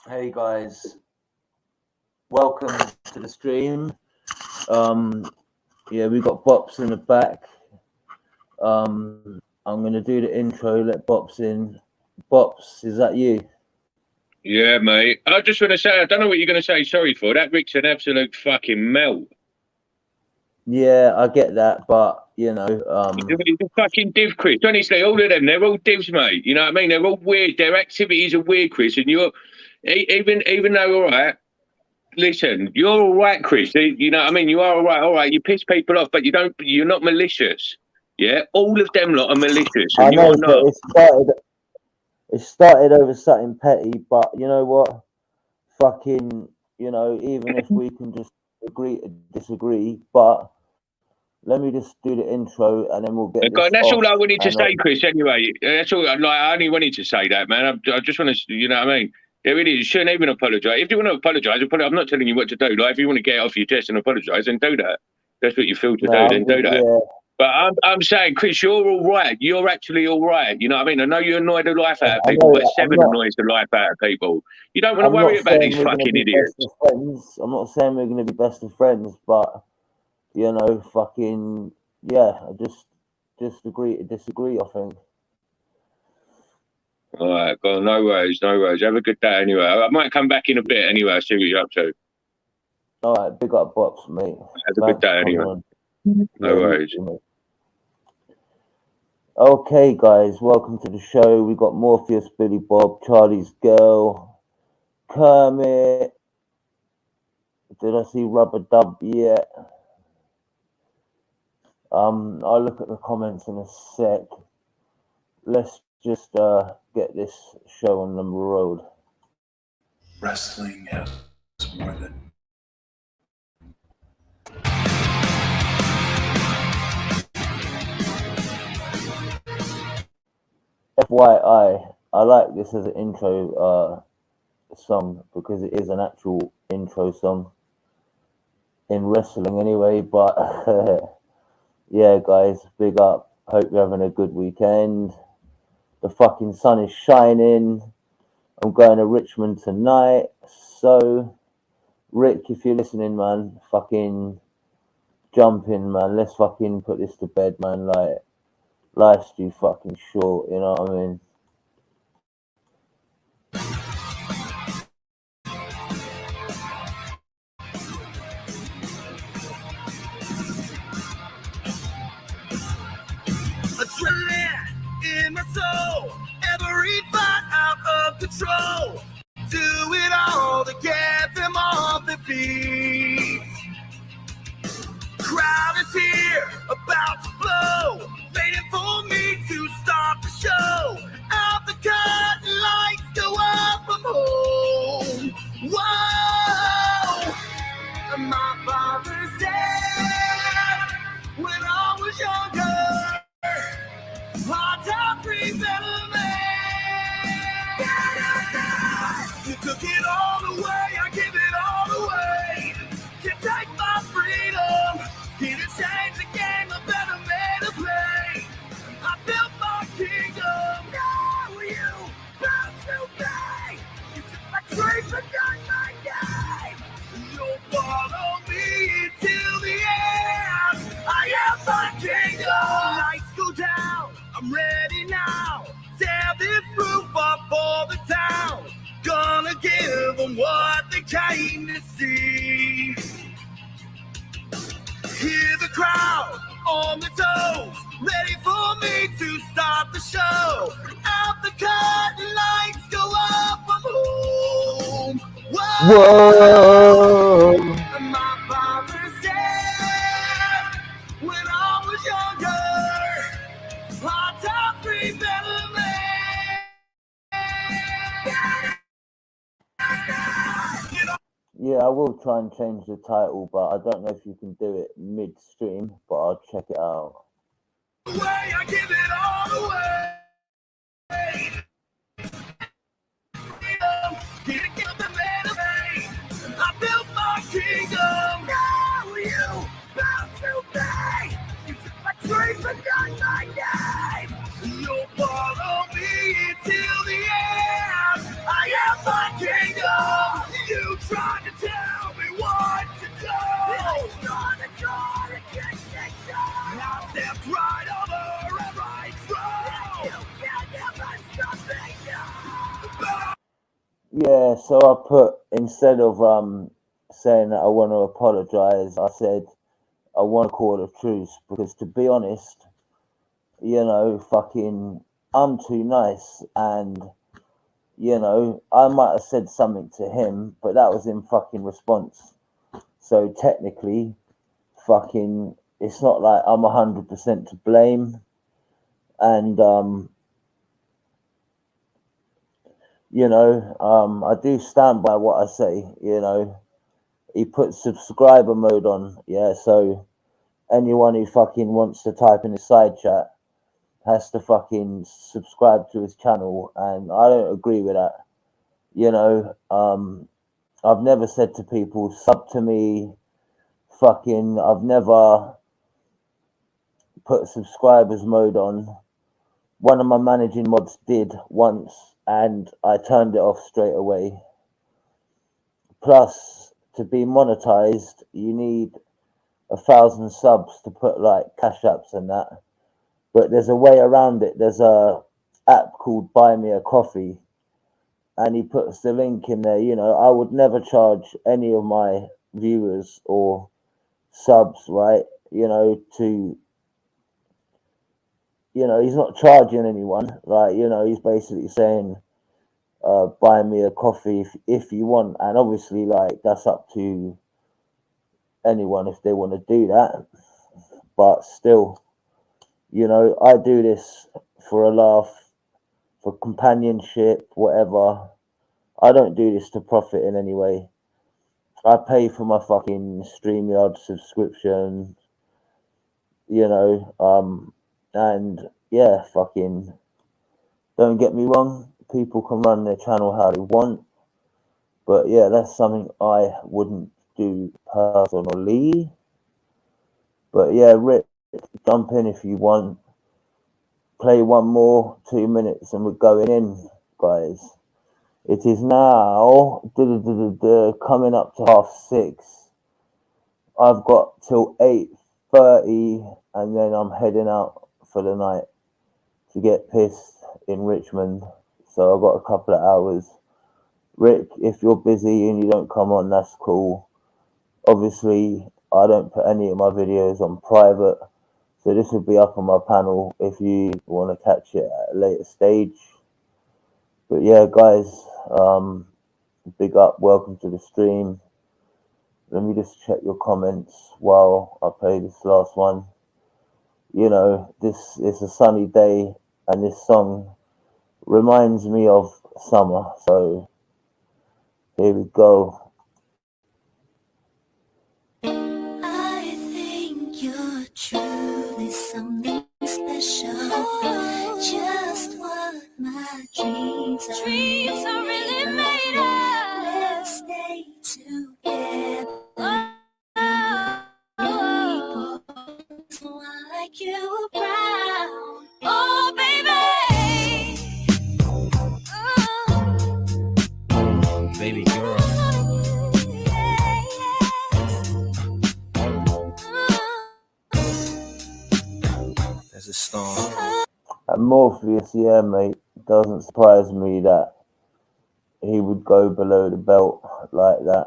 Hey guys, welcome to the stream. Yeah, we got Bops in the back. I'm gonna do the intro. Let Bops in. Bops, is that you? Yeah, mate. I just want to say, I don't know what you're going to say sorry for. That Rick's an absolute fucking melt. Yeah, I get that, but you know, He's a fucking div, Chris. Honestly, all of them, they're all divs, mate. You know what I mean? They're all weird. Their activities are weird, Chris. And you're even though, all right. Listen, you're all right, Chris. You know what I mean? You are all right. All right, you piss people off, but you're not malicious. Yeah, all of them lot are malicious, and I know you're not. it started over something petty, but you know what? Fucking, you know, even if we can just agree to disagree, but let me just do the intro and then we'll get this That's off. all I wanted to say, Chris. Anyway, that's all. Like, I only wanted to say that, man. I just want to, you know what I mean? There it is. You shouldn't even apologise. If you want to apologise, I'm not telling you what to do. Like, if you want to get it off your chest and apologise, then do that. That's what you feel to do. Then do that. Yeah. But I'm saying, Chris, you're all right. You're actually all right. You know what I mean? I know you annoy the life out of people, but Seven annoys the life out of people. You don't want to worry about these fucking idiots. I'm not saying we're going to be best of friends, but you know, fucking yeah, I just agree to disagree, I think. All right, well, no worries. Have a good day anyway. I might come back in a bit anyway. See what you're up to. All right, big up, Bops, mate. Have a good day anyway. No worries. Okay, guys, welcome to the show. We got Morpheus, Billy Bob, Charlie's Girl, Kermit. Did I see Rubber Dub yet? I'll look at the comments in a sec. Let's just get this show on the road. Wrestling has more than FYI, I like this as an intro song because it is an actual intro song in wrestling anyway, but yeah, guys, big up. Hope you're having a good weekend. The fucking sun is shining. I'm going to Richmond tonight, so Rick, if you're listening, man, fucking jump in, man. Let's fucking put this to bed, man. Like, life's too fucking short, you know what I mean? control. Do it all to get them off their feet. Crowd is here, about to blow, waiting for me to start the show. Out the curtain, lights go up, I'm home. Whoa! My father said when I was younger, hard time free better man. You took it all away, I give it all away. Can't take my freedom, can't change the game, a better man to play. I built my kingdom, now you bow to me. You took my dreams but not my name. You'll follow me till the end. I am my kingdom. Lights go down, I'm ready now. Tear this roof up for the town. Gonna give them what they came to see. Hear the crowd on the toes, ready for me to start the show. Out the curtain, lights go up, I'm home. Whoa! My father said when I was younger, hard time free better man. Yeah, I will try and change the title, but I don't know if you can do it midstream, but I'll check it out. I give it all away. I built my kingdom. Now you bow to me. You took my dreams but not my name. You'll follow me till the end. I am my kingdom. You tried to tell me what to do. I stepped right over every throne. You can never stop me now. Yeah, so I put, instead of saying that I want to apologize, I said I want to call a truce, because to be honest, you know, fucking, I'm too nice, and you know, I might have said something to him, but that was in fucking response. So technically, fucking, it's not like I'm 100% to blame, and you know, I do stand by what I say. You know, he put subscriber mode on, yeah. So anyone who fucking wants to type in his side chat has to fucking subscribe to his channel, and I don't agree with that. You know, I've never said to people sub to me. Fucking, I've never put subscribers mode on. One of my managing mods did once, and I turned it off straight away. Plus, to be monetized, you need 1,000 subs to put like cash apps and that. But there's a way around it. There's a app called Buy Me a Coffee, and he puts the link in there. You know, I would never charge any of my viewers or subs, right? You know, to, you know, he's not charging anyone. Like, you know, he's basically saying, buy me a coffee if you want. And obviously, like, that's up to anyone if they want to do that. But still, you know, I do this for a laugh, for companionship, whatever. I don't do this to profit in any way. I pay for my fucking StreamYard subscription, you know, and yeah, fucking, don't get me wrong, people can run their channel how they want, but yeah, that's something I wouldn't do personally. But yeah, Rick, jump in if you want. Play one more 2 minutes and we're going in, guys. It is now coming up to 6:30. I've got till 8:30, and then I'm heading out for the night to get pissed in Richmond. So I've got a couple of hours. Rick, if you're busy and you don't come on, that's cool. Obviously, I don't put any of my videos on private, so this will be up on my panel if you want to catch it at a later stage. But yeah, guys, big up, welcome to the stream. Let me just check your comments while I play this last one. You know, this is a sunny day, and this song reminds me of summer. So here we go. I think you're truly something special. Just what my dreams are. Dreams are really made of. Let's stay together. People like you around. Oh, baby. Baby girl. There's a storm. And Morpheus, yeah, mate, doesn't surprise me that he would go below the belt like that.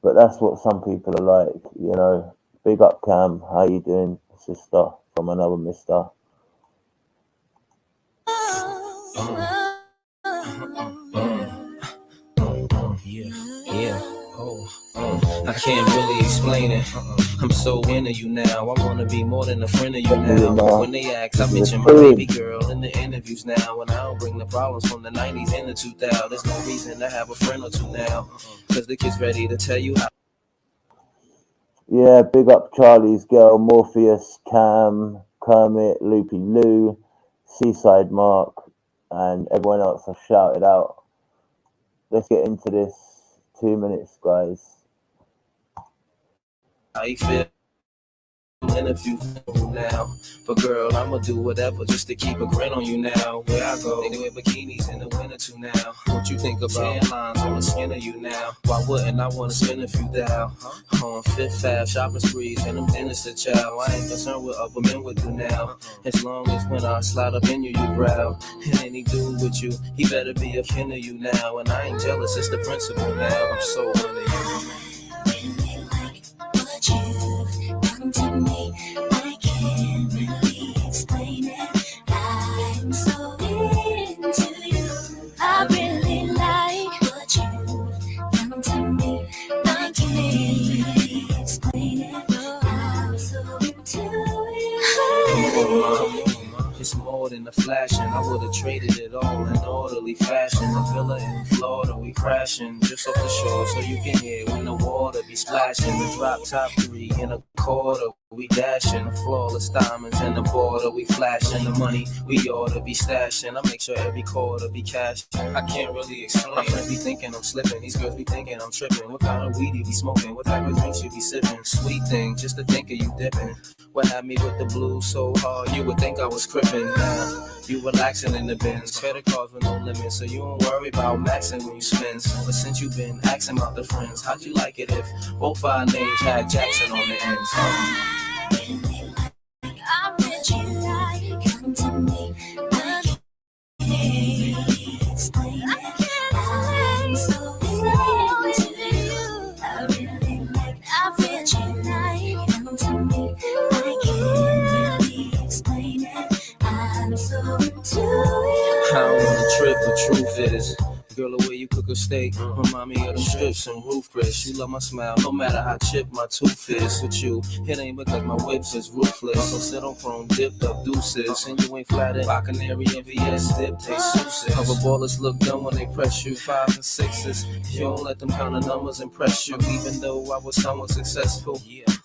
But that's what some people are like, you know. Big up, Cam. How you doing, sister? From another mister. Yeah. I can't really explain it. I'm so into you now. I wanna be more than a friend of you now. When they ask, I mention my baby girl in the interviews now. And I don't bring the problems from the 90s and the 2000s. There's no reason to have a friend or two now. Cause the kid's ready to tell you how. Yeah, big up Charlie's girl, Morpheus, Cam, Kermit, Loopy Lou, Seaside Mark, and everyone else I've shouted out. Let's get into this. 2 minutes, guys. How you feel? In a few now, but girl, I'ma do whatever just to keep a grin on you now. Where I go, they wear bikinis in the winter too now. What you think about tan lines on the skin of you now? Why wouldn't I wanna spend a few thou on Fifth Ave shopping sprees and them dinners to chow? I ain't concerned what other men would do now, as long as when I slide up in you, you growl. And any dude with you, he better be a kin of you now. And I ain't jealous, it's the principle now. I'm so into you. What you've done to me, I can't really explain it. I'm so into you. I really like what you've done to me. I can't really explain it. I'm so into you. It's more than a flashing. I would've traded it all in orderly fashion. A villa in Florida, we crashing just off the shore, so you can hear when the water be splashing. The drop top 3 in a quarter, we dashing. Flawless diamonds in the border, we flashing. The money we ought to be stashing. I make sure every quarter be cash. I can't really explain. My friends be thinking I'm slipping. These girls be thinking I'm tripping. What kind of weed you be smoking? What type of drinks you be sipping? Sweet thing, just to think of you dipping. What had me with the blues so hard, you would think I was crippin'. Now, you relaxing in the bins. Credit cards with no limits, so you don't worry about maxing when you spend. But since you been asking about the friends, how'd you like it if both our names had Jackson on the ends? I really like come to me. I can't explain it. I'm so into you. I really like come to me. I can't really explain it. I'm so into you. I don't wanna trip, the truth is, girl, the way you cook a steak remind me of them strips and roof Chris. You love my smile, no matter how chipped my tooth is. With you, it ain't because my whips is ruthless. So sit on chrome, dipped up deuces, and you ain't flattered. By Canary and VS, dip, they suits. Cover ballers look dumb when they press you. 5s and 6s, you don't let them kind of numbers impress you. Even though I was somewhat successful,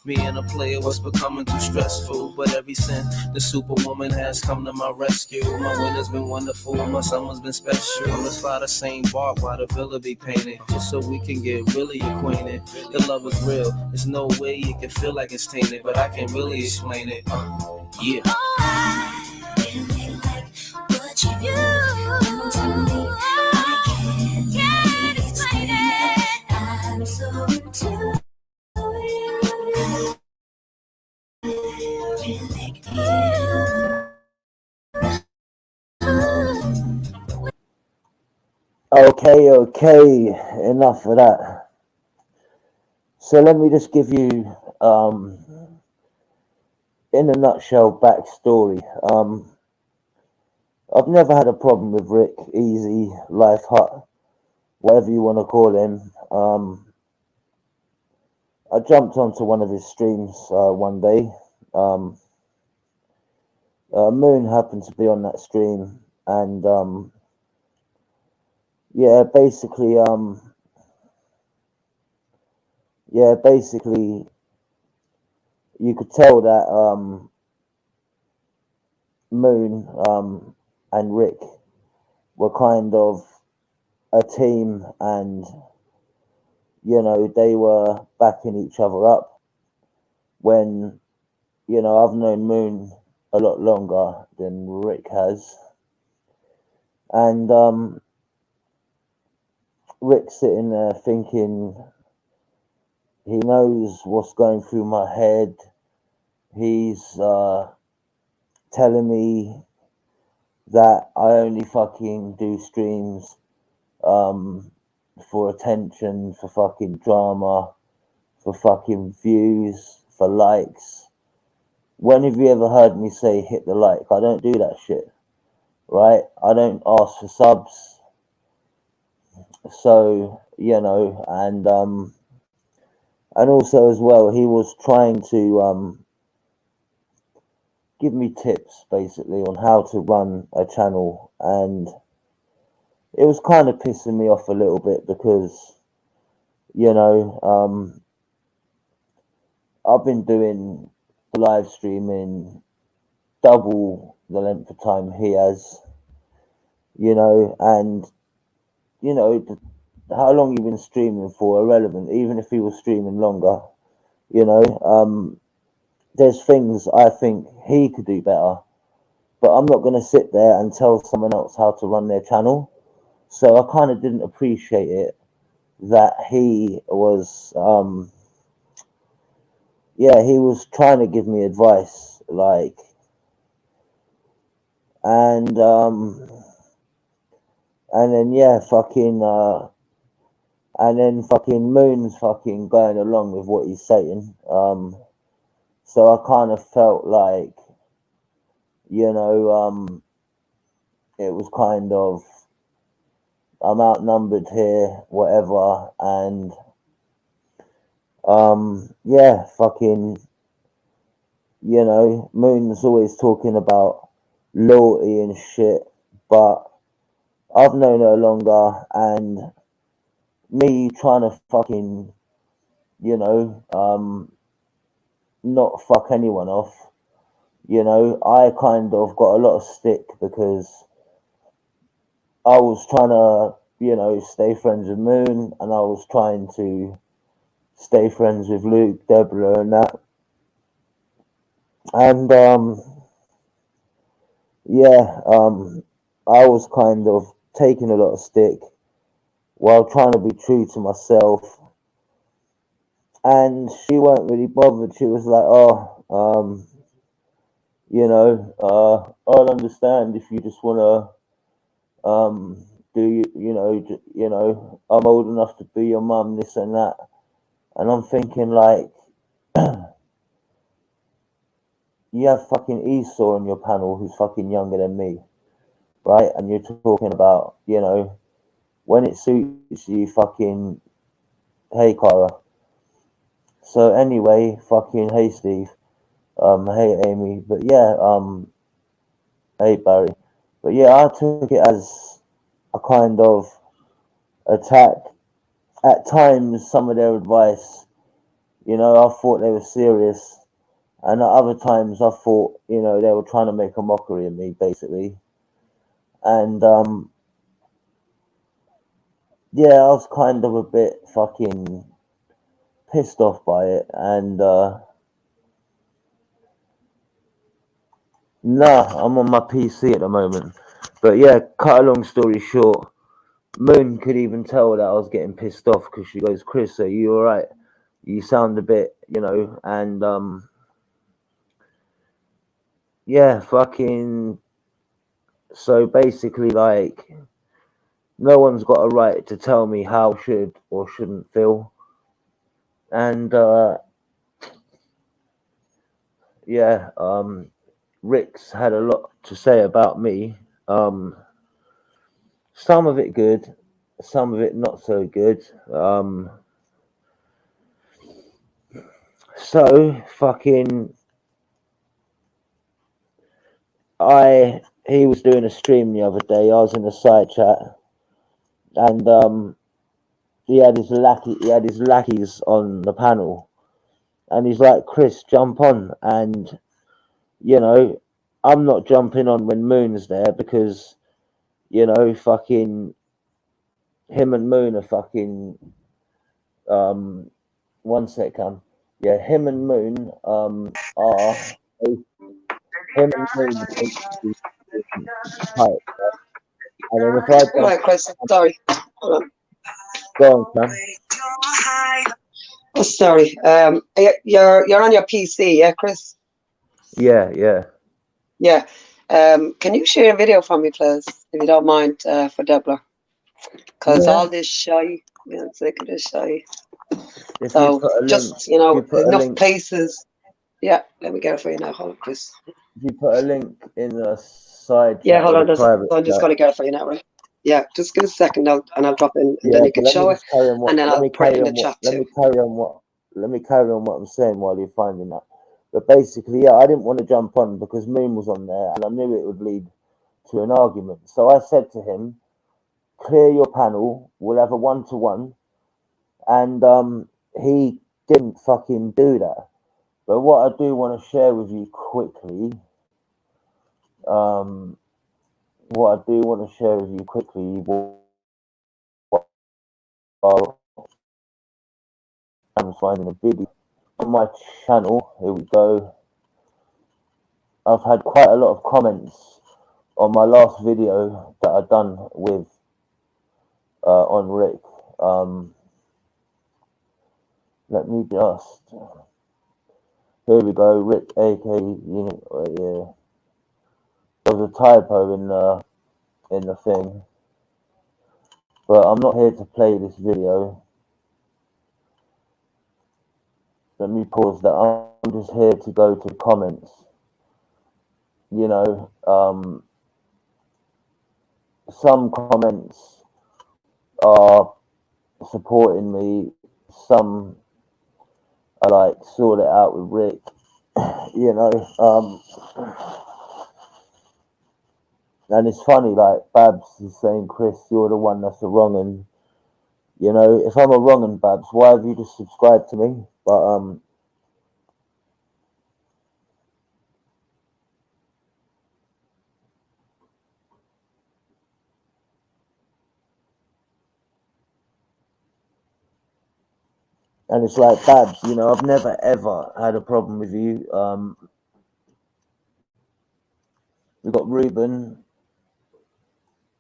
being a player was becoming too stressful. But every since the superwoman has come to my rescue, my winter's been wonderful, my summer's been special. Let's fly the same bark while the villa be painted, just so we can get really acquainted. The love is real, there's no way you can feel like it's tainted, but I can't really explain it. Yeah. I really like what you do to me. I can't explain it. I'm so into you. Okay, enough of that. So let me just give you, in a nutshell, backstory. I've never had a problem with Rick, Easy, Life Hut, whatever you want to call him. I jumped onto one of his streams one day. Moon happened to be on that stream, and yeah, basically, you could tell that Moon and Rick were kind of a team, and they were backing each other up. When I've known Moon a lot longer than Rick has, and Rick's sitting there thinking he knows what's going through my head. He's telling me that I only fucking do streams for attention, for fucking drama, for fucking views, for likes. When have you ever heard me say hit the like? I don't do that shit, right? I don't ask for subs. So, and also as well, he was trying to give me tips basically on how to run a channel, and it was kind of pissing me off a little bit because I've been doing live streaming double the length of time he has, and how long you've been streaming for irrelevant. Even if he was streaming longer, there's things I think he could do better, but I'm not going to sit there and tell someone else how to run their channel. So I kind of didn't appreciate it that he was he was trying to give me advice, like, and then fucking Moon's fucking going along with what he's saying. So I kind of felt like, it was kind of, I'm outnumbered here, whatever, and fucking, Moon's always talking about loyalty and shit, but I've known her longer, and me trying to fucking, not fuck anyone off, I kind of got a lot of stick because I was trying to, stay friends with Moon, and I was trying to stay friends with Luke, Deborah, and that. And I was kind of taking a lot of stick while trying to be true to myself. And she weren't really bothered. She was like, I'll understand if you just wanna I'm old enough to be your mum, this and that. And I'm thinking, like, you have fucking Esau on your panel who's fucking younger than me, right? And you're talking about, when it suits you, fucking, hey, Cara. So anyway, fucking, hey, Steve. Hey, Amy. But yeah, hey, Barry. But yeah, I took it as a kind of attack. At times, some of their advice, I thought they were serious. And at other times, I thought, they were trying to make a mockery of me, basically. And, I was kind of a bit fucking pissed off by it. And, I'm on my PC at the moment. But yeah, cut a long story short, Moon could even tell that I was getting pissed off because she goes, Chris, are you alright? You sound a bit, and, fucking, so basically, like, no one's got a right to tell me how I should or shouldn't feel. And, Rick's had a lot to say about me. Some of it good, some of it not so good. So fucking he was doing a stream the other day. I was in a side chat, and he had his lackeys on the panel, and he's like, Chris, jump on. And you know, I'm not jumping on when Moon's there because, you know, fucking him and Moon are fucking 1 second. Yeah, him and Moon are him and Moon are basically tight. And then if I All jump, right, Chris. Sorry. Hold on. go on, Cam. Oh, sorry. You're on your PC, yeah, Chris? Yeah. Yeah. Can you share a video for me, please, if you don't mind, for Deborah? Because Yeah. all this shy, I'm sick of this shy. If you So put a link, just, you know, if you put a enough link, places. Yeah, let me get it for you now. Hold on, Chris. if you put a link in the side Yeah, chat hold or the on. private I'm just chat. going to get it for you now, right? Yeah, just give a second and I'll drop in, and Yeah, then you but can let me show it, just carry on what and then let I'll me put it carry in the on what chat let too. me carry on what let me carry on what I'm saying while you're finding that. But basically, yeah, I didn't want to jump on because Moon was on there and I knew it would lead to an argument. So I said to him, clear your panel, we'll have a 1-to-1. And he didn't fucking do that. But what I do want to share with you quickly, um, while I'm finding a video on my channel, here we go. I've had quite a lot of comments on my last video that I've done with on Rick. Let me just, here we go, Rick AK unit right here. There was a typo in the thing, but I'm not here to play this video. Let me pause that. I'm just here to go to comments. You know, some comments are supporting me, some are like sort it out with Rick. You know, and it's funny, like Babs is saying, Chris, you're the one that's a wrong, and you know, if I'm a wrong and Babs, why have you just subscribed to me? But and it's like, Babs, you know, I've never ever had a problem with you. We've got Ruben.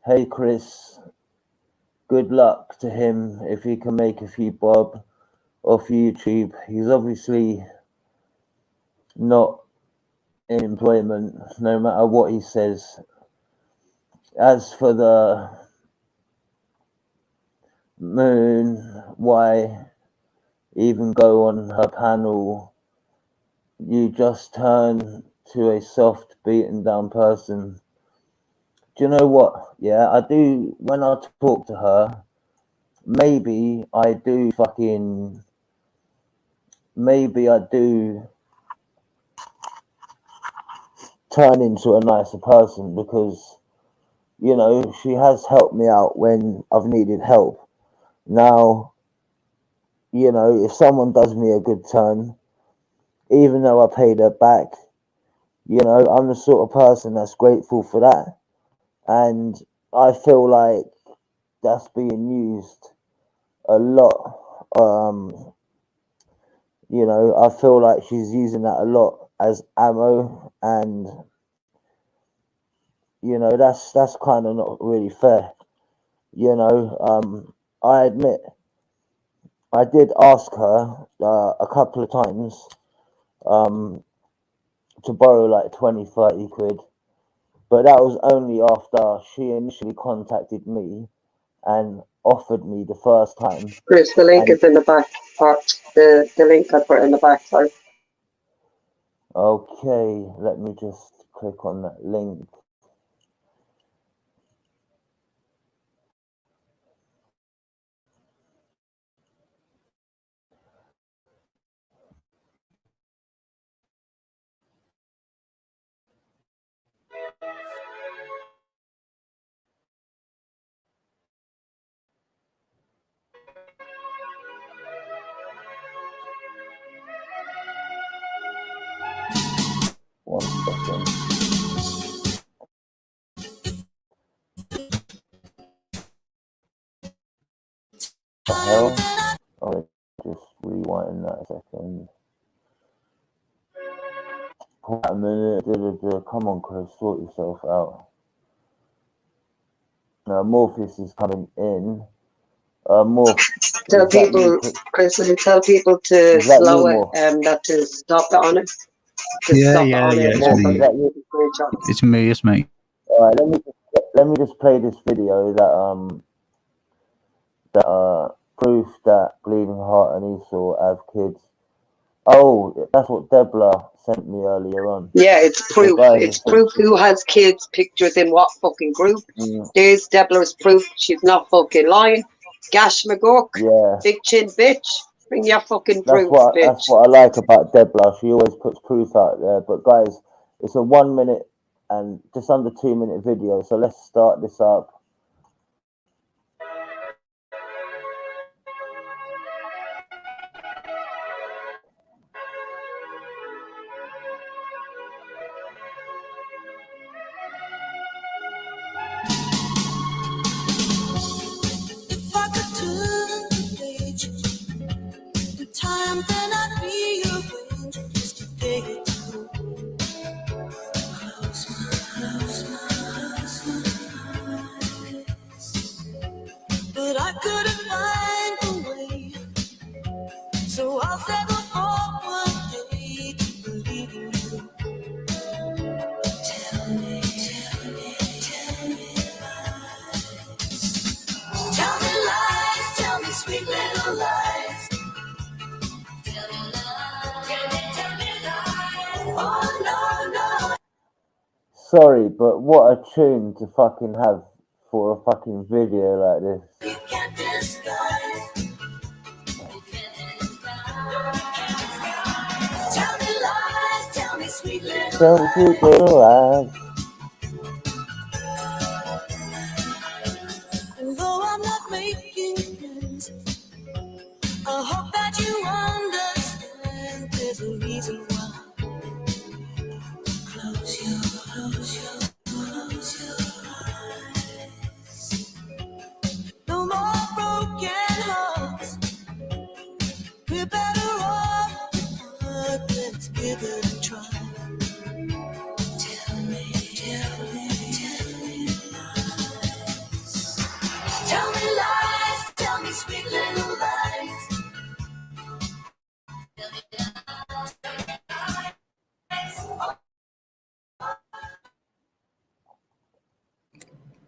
Hey Chris, good luck to him if he can make a few bob off YouTube. He's obviously not in employment, no matter what he says. As for the Moon, why even go on her panel? You just turn to a soft, beaten down person. Do you know what? Yeah, I do. When I talk to her, maybe I do turn into a nicer person because, you know, she has helped me out when I've needed help. Now, you know, if someone does me a good turn, even though I paid her back, you know, I'm the sort of person that's grateful for that. And I feel like that's being used a lot. You know, I feel like she's using that a lot as ammo, and you know, that's kind of not really fair. You know, I admit I did ask her a couple of times to borrow like 20-30 quid, but that was only after she initially contacted me and offered me the first time. Chris, the link And is in the back. Or the link I put in the back, sorry. okay, let me just click on that link. 1 second. What the hell? Oh, just rewind that a second. Wait a minute. Come on, Chris, sort yourself out. Now, Morpheus is coming in. Tell people, Chris, will you tell people to slow it, not to stop it on it? Yeah, it's me. It's me. All right, let me just play this video that proof that Bleeding Heart and Esau have kids. Oh, that's what Debla sent me earlier on. Yeah, it's proof. It's proof who has kids, pictures in what fucking group. There's Debla's proof. She's not fucking lying. Gash McGurk. Yeah. Big chin bitch. Bring your fucking proof, bitch. That's what I like about Debla. She always puts proof out there. But guys, it's a 1 minute and just under 2 minute video. So let's start this up. If I could turn the page in time, then I'd rearrange just to day or two. Close my eyes. But I couldn't find a way, so I'll settle for one day to believe in you. Tell me lies. Tell me lies, tell me sweet little lies. Tell me lies. Oh, no. Sorry, but what a tune to fucking have for a fucking video like this. You can't disguise. Tell me lies, tell me sweet little lies. Although I'm not making plans, I hope that you understand there's a reason why. Close your eyes. No more broken hearts. We're better off apart. Let's give it a try. Tell me lies. Tell me lies, tell me sweet little lies.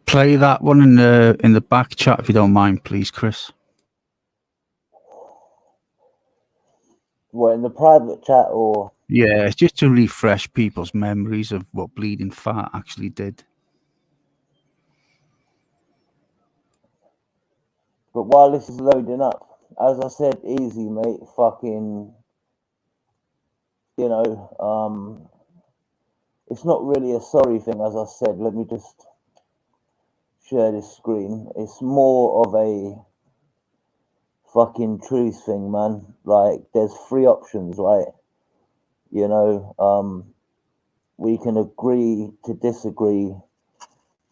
Play that one in the back chat if you don't mind, please, Chris. What, in the private chat or? Yeah, it's just to refresh people's memories of what Bleeding Fat actually did. But while this is loading up, as I said, easy, mate. Fucking, you know, it's not really a sorry thing, as I said. Let me just share this screen. It's more of a fucking truth thing, man. Like, there's 3 options, right? You know, we can agree to disagree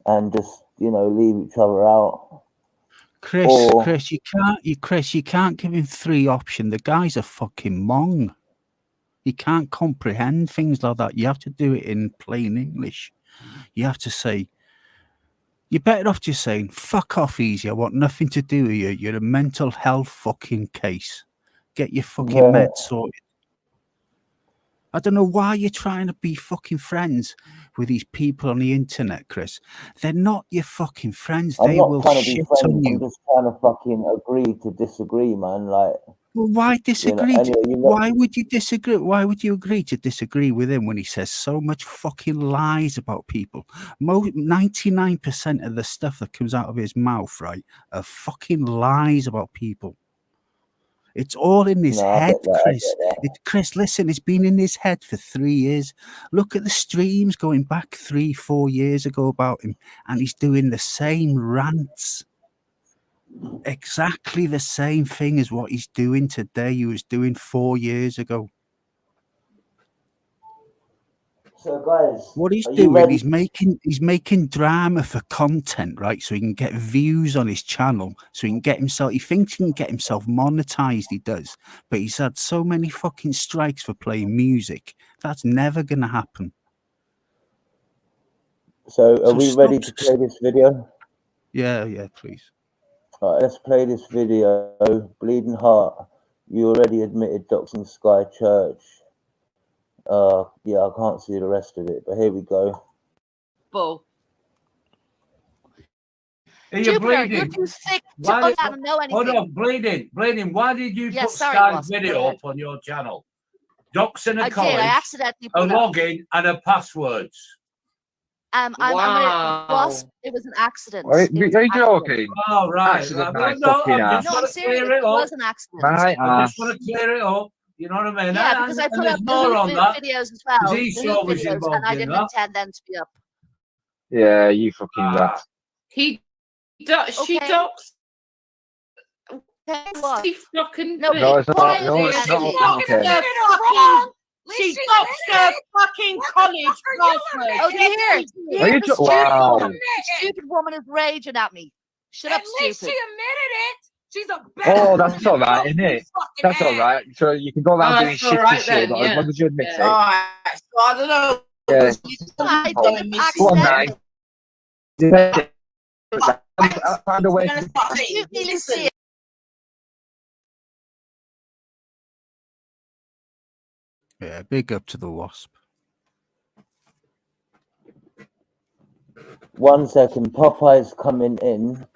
and just, you know, leave each other out. Chris, you can't give him 3 options. The guy's a fucking mong. He can't comprehend things like that. You have to do it in plain English. You have to say, you're better off just saying, fuck off, easy. I want nothing to do with you. You're a mental health fucking case. Get your fucking meds sorted. I don't know why you're trying to be fucking friends with these people on the internet, Chris. They're not your fucking friends. They will shit on you. I'm just trying to fucking agree to disagree, man. Like, well, why disagree? Why would you disagree? Why would you agree to disagree with him when he says so much fucking lies about people? 99% of the stuff that comes out of his mouth, right, are fucking lies about people. It's all in his head, Chris. Chris, listen, it's been in his head for 3 years. Look at the streams going back 3-4 years ago about him, and he's doing the same rants. Exactly the same thing as what he's doing today. He was doing 4 years ago. So, guys, What he's are you doing, ready? he's making drama for content, right? So he can get views on his channel. So he can get himself. He thinks he can get himself monetized. He does, but he's had so many fucking strikes for playing music. That's never gonna happen. So, are So we ready to play this video? Yeah, please. All right, let's play this video. Bleeding Heart, you already admitted doxing Sky Church. Yeah, I can't see the rest of it, but here we go. Bull. Are you Jupiter, bleeding? you're too sick Why to know anything. Hold on, bleeding. Why did you Yeah, put sorry, Sky's Wasp, video go ahead. up on your channel? Doxing a I college, did. I accidentally a put it up. login, and a passwords. I'm gonna Wasp. It was an accident. Are It was you an accident. joking? Oh, right. Accident, Well, my no, fucking I ass. just No, want I'm to serious. clear it It up. was an accident. My I ass. just want to clear it up. You know what I mean? Yeah, because I put up there's the more on that. videos as well. Because The Esau was videos, involved and I in didn't that. intend them to be up. Yeah, you fucking rat. She docs. What? She fucking. No, No, it's why not. No, is it's it not. actually- Okay. She doxed her fucking college password. Oh, do you hear? Are you The jo- stupid Wow. woman. The stupid woman is raging at me. Shut up, At least stupid. she admitted it. She's a Oh, that's all right, isn't it? That's all right. So you can go around doing that's all shit right and shit, then, but yeah. as long as you admit it. Alright, so I don't know. Yeah. I Oh, did it go on, accidentally. I found a way to You need to see it. Yeah, big up to the Wasp. 1 second, Popeye's coming in.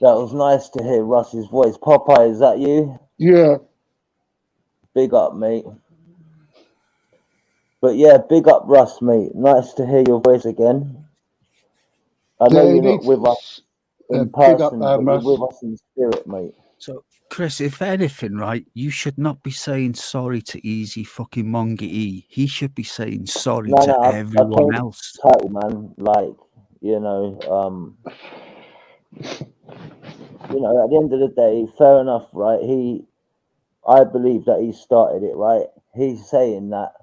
That was nice to hear Russ's voice. Popeye, is that you? Yeah. Big up, mate. But yeah, big up, Russ, mate. Nice to hear your voice again. I know Yeah, you're not with us in person, but you're Russ. with us in spirit, mate. So, Chris, if anything, right, you should not be saying sorry to Easy fucking Monga E. He should be saying sorry to everyone else. Title, man, like, you know, at the end of the day, fair enough, right? I believe that he started it, right? He's saying that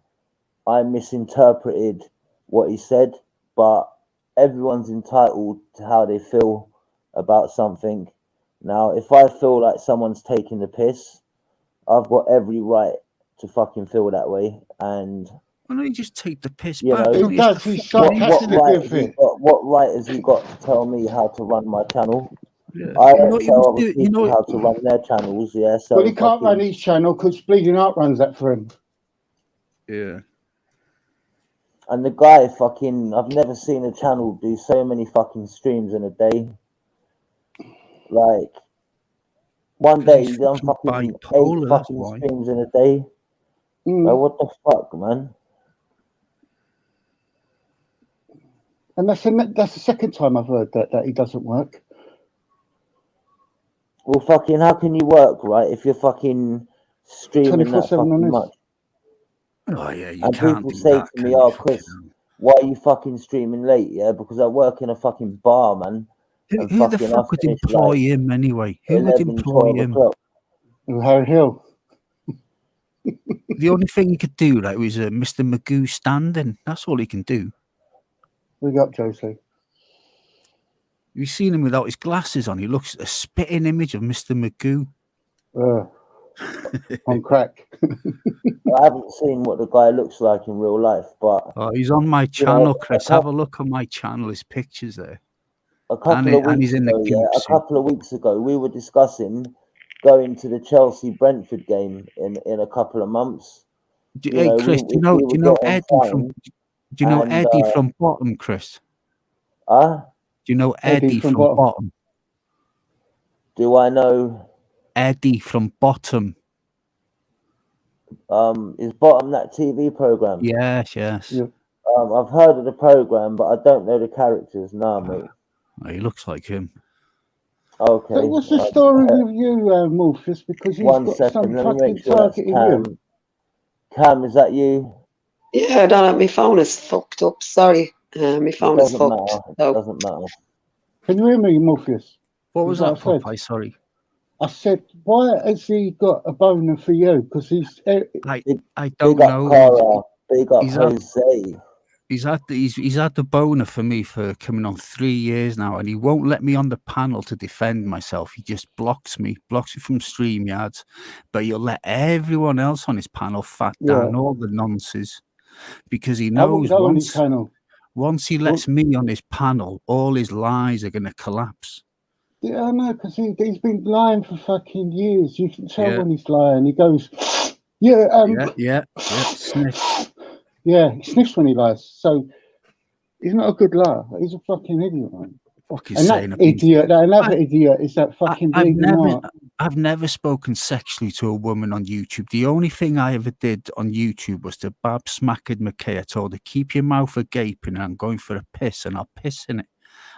I misinterpreted what he said, but everyone's entitled to how they feel about something. Now, if I feel like someone's taking the piss, I've got every right to fucking feel that way. And why don't you just take the piss you back? know, He does. He's what sarcastic right with has he it. got? What right has he got to tell me how to run my channel? Yeah. I You know don't what he tell was other doing- you people know- how to run their channels. Yeah, so Well, he can't run his channel because Bleeding Heart runs that for him. Yeah. And the guy fucking, I've never seen a channel do so many fucking streams in a day. Like, one day he's done fucking bipolar, 8 that's fucking why. streams in a day. Like, what the fuck, man? And that's the second time I've heard that he doesn't work. Well, fucking, how can you work, right, if you're fucking streaming that 24/7 on fucking this. much? Oh, yeah, you And can't people do say that, to can me, you? oh, Chris, why are you fucking streaming late? Yeah, because I work in a fucking bar, man. Who And the fucking, fuck would finish, employ like, him anyway? Who would 11, employ 12 him? o'clock. Harry Hill. The only thing he could do, like, was Mr. Magoo standing. That's all he can do. We got Josie. You've seen him without his glasses on. He looks a spitting image of Mr. Magoo. On crack. I haven't seen what the guy looks like in real life, but Oh, he's on my you know, channel, Chris. Have a look on my channel. His pictures there. a couple of and weeks he's in the ago, goop a suit. couple of weeks ago, we were discussing going to the Chelsea Brentford game in a couple of months. Hey, Chris, do you know Eddie from? Do you know Eddie from Bottom, Chris? Huh? Do you know Eddie from Bottom? Do I know Eddie from Bottom? Is Bottom that TV program? Yes. Yeah. I've heard of the program, but I don't know the characters. Nah, mate. Oh, he looks like him. Okay. So what's the story with you, Morpheus? Because he's 1 got second, some let me fucking make sure that's targeting Cam. you. Cam, is that you? Yeah, I don't know. My phone is fucked up. Sorry. My phone is doesn't fucked. matter. So. It doesn't matter. Can you hear me, Morpheus? What was Is that, what I said? Popeye? Sorry. I said, why has he got a boner for you? Because he's. I don't Big up know. Cara. Big up He's on- Jose. He's had the boner for me for coming on 3 years now, and he won't let me on the panel to defend myself. He just blocks me from StreamYards, but he'll let everyone else on his panel fat down all the nonsense because he knows once he lets me on his panel, all his lies are going to collapse. Yeah, I know, because he's been lying for fucking years. You can tell when he's lying. He goes, sniff. Yeah, he sniffs when he lies. So he's not a good liar. He's a fucking idiot, man. And that idiot, another idiot is that fucking I've never spoken sexually to a woman on YouTube. The only thing I ever did on YouTube was to Bab Smackard McKay. I told her, keep your mouth agape and I'm going for a piss and I'll piss in it.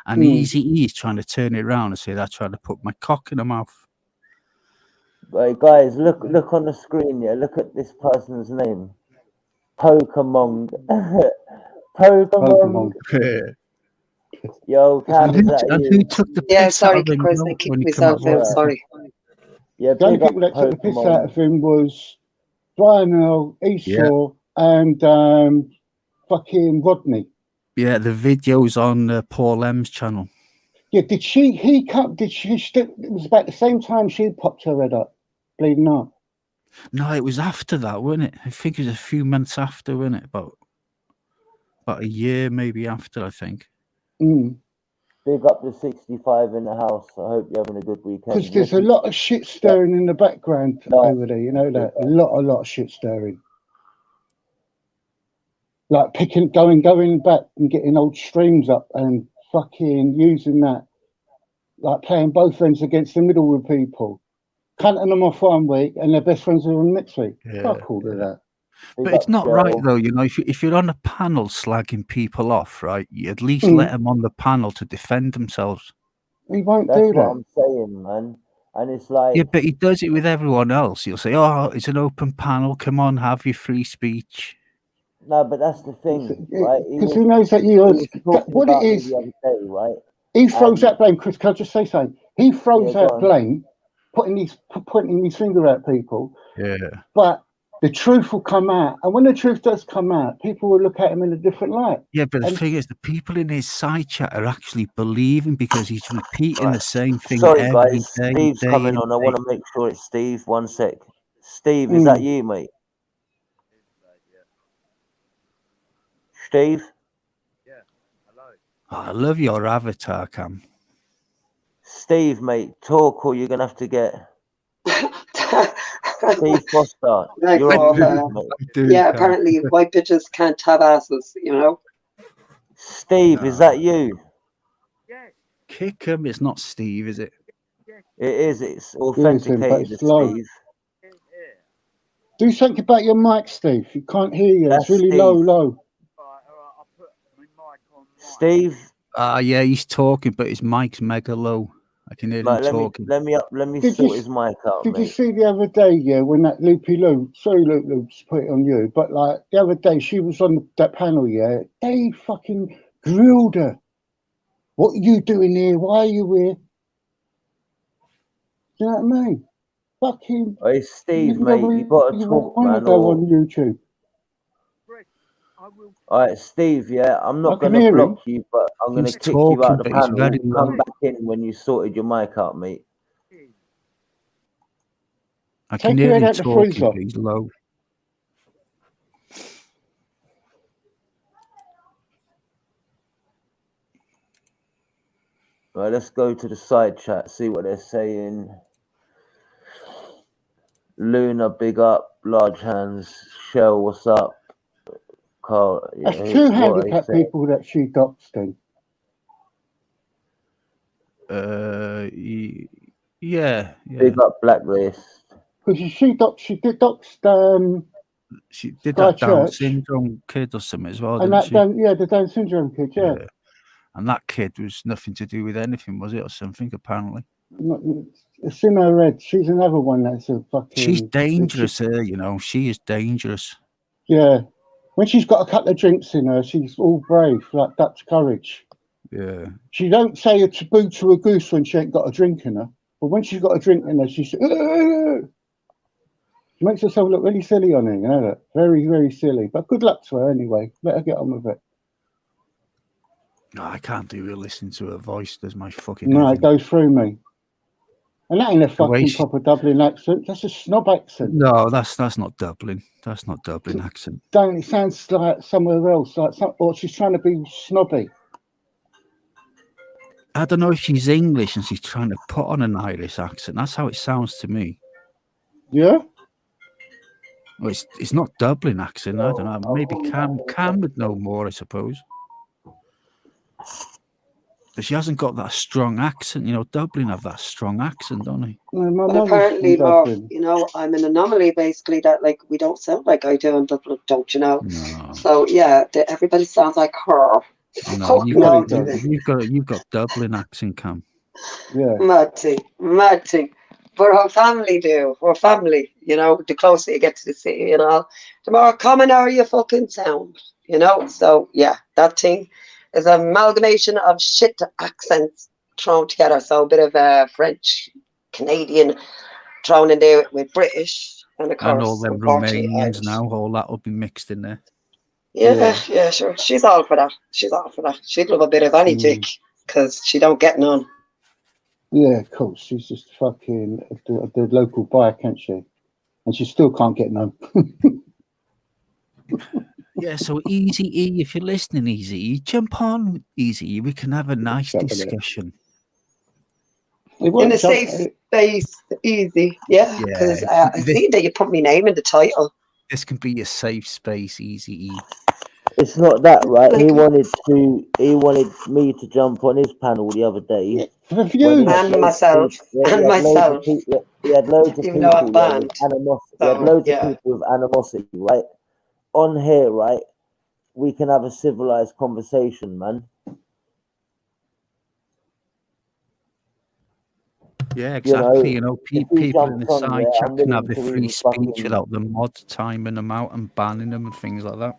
And Eazy-E's trying to turn it around and say that I tried to put my cock in her mouth. Right, guys, look on the screen, yeah. Look at this person's name. Pokemon. Pokemon. Yo, Cam, is that you? Who took the piss out of him? Chris, I kicked myself out, sorry. Yeah, the only people that took the piss out of him was Brian Earl, Esau, and fucking Rodney. Yeah, the video's on Paul M's channel. Yeah, it was about the same time she popped her head up, bleeding out. No, it was after that, wasn't it? I think it was a few months after, wasn't it? About a year maybe after, I think. Big up the 65 in the house. I hope you're having a good weekend. Because there's a lot of shit stirring in the background over there, you know that? A lot of shit stirring. Like going back and getting old streams up and fucking using that, like playing both ends against the middle with people, cutting them off 1 week and their best friends with them next week. Fuck all of that. But it's not right though, you know. If you're on a panel slagging people off, right, you at least let them on the panel to defend themselves. He won't do that. That's what I'm saying, man. And it's like, yeah, but he does it with everyone else. He'll say, "Oh, it's an open panel. Come on, have your free speech." No, but that's the thing, right? Because he knows that what it is. The other day, right? He throws out blame. Chris, can I just say something? He throws out blame, pointing his finger at people. Yeah. But the truth will come out, and when the truth does come out, people will look at him in a different light. Yeah, but the thing is, the people in his side chat are actually believing because he's repeating the same thing. Sorry, every guys. day, Steve's coming on. I want to make sure it's Steve. 1 sec. Steve, is that you, mate? Steve? Yeah, hello. Oh, I love your avatar, Cam. Steve, mate, talk or you're going to have to get... Steve Foster. Apparently white bitches can't have asses, you know? Steve, is that you? Kick him. It's not Steve, is it? It is. It's authenticated, Steve. Do something about your mic, Steve. You can't hear you. It's really low. Steve? Yeah, he's talking, but his mic's mega low. I can hear him talking. Let me sort his mic out, Did mate. you see the other day, when that Loopy Lou, sorry Lou, just put it on you, but like the other day she was on that panel, they fucking grilled her. What are you doing here? Why are you here? Do you know what I mean? Fucking... Hey, Steve, mate, you got to talk, man. Go on YouTube. All right, Steve, I'm not going to block you, but I'm going to kick you out the panel. Come back in when you sorted your mic out, mate. I can hear him talking, but he's low. Right, let's go to the side chat, see what they're saying. Luna, big up. Large hands. Shell, what's up? Carl, that's two handicapped people that she doxed in. Yeah. Big up Blacklist. Because she did doxed she did that Down syndrome kid or something as well, and didn't she? The Down syndrome kid, yeah. And that kid was nothing to do with anything, was it, or something? Apparently, it's in her head. She's another one that's a fucking. She's dangerous, you know. She is dangerous. Yeah, when she's got a couple of drinks in her, she's all brave, like Dutch courage. Yeah. She don't say a taboo to a goose when she ain't got a drink in her, but when she's got a drink in her, she makes herself look really silly on it, you know that? Very, very silly. But good luck to her anyway. Let her get on with it. No, I can't do it listening to her voice. There's my fucking No, head it goes through me. And that ain't a The way fucking she- proper Dublin accent. That's a snob accent. No, that's not Dublin. That's not Dublin accent. Don't it sounds like somewhere else, like or she's trying to be snobby. I don't know if she's English and she's trying to put on an Irish accent. That's how it sounds to me. Yeah. Well, it's not Dublin accent. I don't know. Maybe Cam would know more, I suppose. But she hasn't got that strong accent. You know, Dublin have that strong accent, don't they? No, my But mum was apparently, from Mark, Dublin. you know, I'm an anomaly basically that like we don't sound like I do in Dublin, don't you know? No. So yeah, everybody sounds like her. No, Fuck no, you've got Dublin accent, Cam. Yeah. Mad thing. But our family do. We're family, you know. The closer you get to the city, you know, the more common are you fucking sound, you know. So yeah, that thing is an amalgamation of shit accents thrown together. So a bit of French, Canadian thrown in there with British, and of course, And all them unfortunately, Romanians Irish. now, all that will be mixed in there. Yeah, sure. She's all for that. She'd love a bit of any dick because she don't get none. Yeah, of course. She's just fucking the local buyer, can't she? And she still can't get none. Yeah, so Easy E, if you're listening, Easy E, jump on, Easy E. We can have a nice discussion. In a safe space, easy. Yeah, because I see that you put my name in the title. This can be a safe space, Easy E. It's not that, right? He wanted me to jump on his panel the other day. And myself. He had loads of Even though I'm people banned. with animosity. He So, had loads yeah. of people with animosity, right? On here, right? We can have a civilized conversation, man. Yeah, exactly. You know, people in the on side there, chat I'm can have willing their to free even speech fucking- without the mod timing them out and banning them and things like that.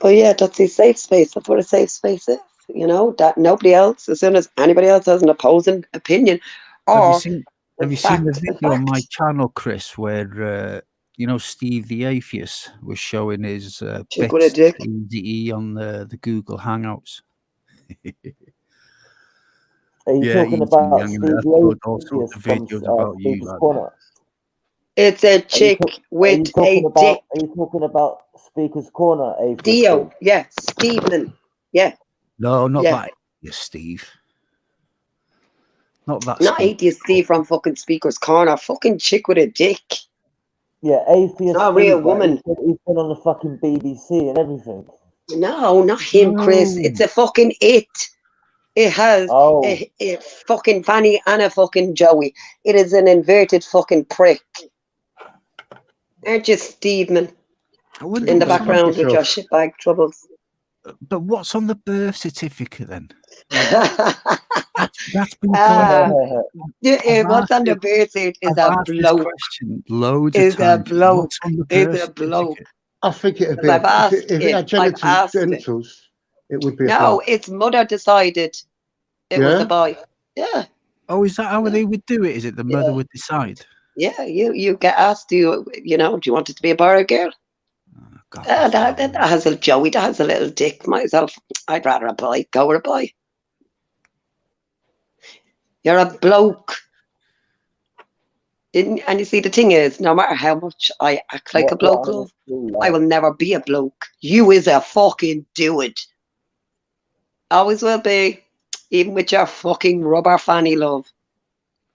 Oh yeah, that's a safe space. That's what a safe space is. You know, that nobody else, as soon as anybody else has an opposing opinion, or Have you seen the video on my channel, Chris, where you know Steve the Atheist was showing his Chick with a bits dick. EDE on the Google Hangouts? Are you talking Easy, about I'm Steve gonna upload all sorts of videos about you. Speaker's Like Corner? It's a chick with a dick. Are you talking about Speaker's Corner, Atheist? Dio, yeah, Steveman, yeah. No, not Yeah. that. Yes, Steve. Not that. Not atheist Steve from fucking Speaker's Corner. Fucking chick with a dick. Yeah, Atheist Not a real Steve, woman. Right? He's been on the fucking BBC and everything. No, not him, Chris. It's a fucking it. It has a fucking Fanny and a fucking Joey. It is an inverted fucking prick. Aren't you, Steveman? In the background with your shitbag troubles. But what's on the birth certificate then? That's been going what's on the birth cert is a bloke. Loads is of times. a bloke. What's on the Is birth a bloke. I think it'd be I've asked if it had I've asked it. genitals, it would be a No, bloke. its mother decided it was Yeah? a boy. Yeah. Oh, is that how they would do it? Is it the mother would decide? Yeah, you get asked, do you want it to be a boy or a girl? That has a Joey, that has a little dick. Myself, I'd rather a boy. Go with a boy. You're a bloke. And you see, the thing is, no matter how much I act like a bloke, love, I will never be a bloke. You is a fucking dude. Always will be. Even with your fucking rubber fanny, love.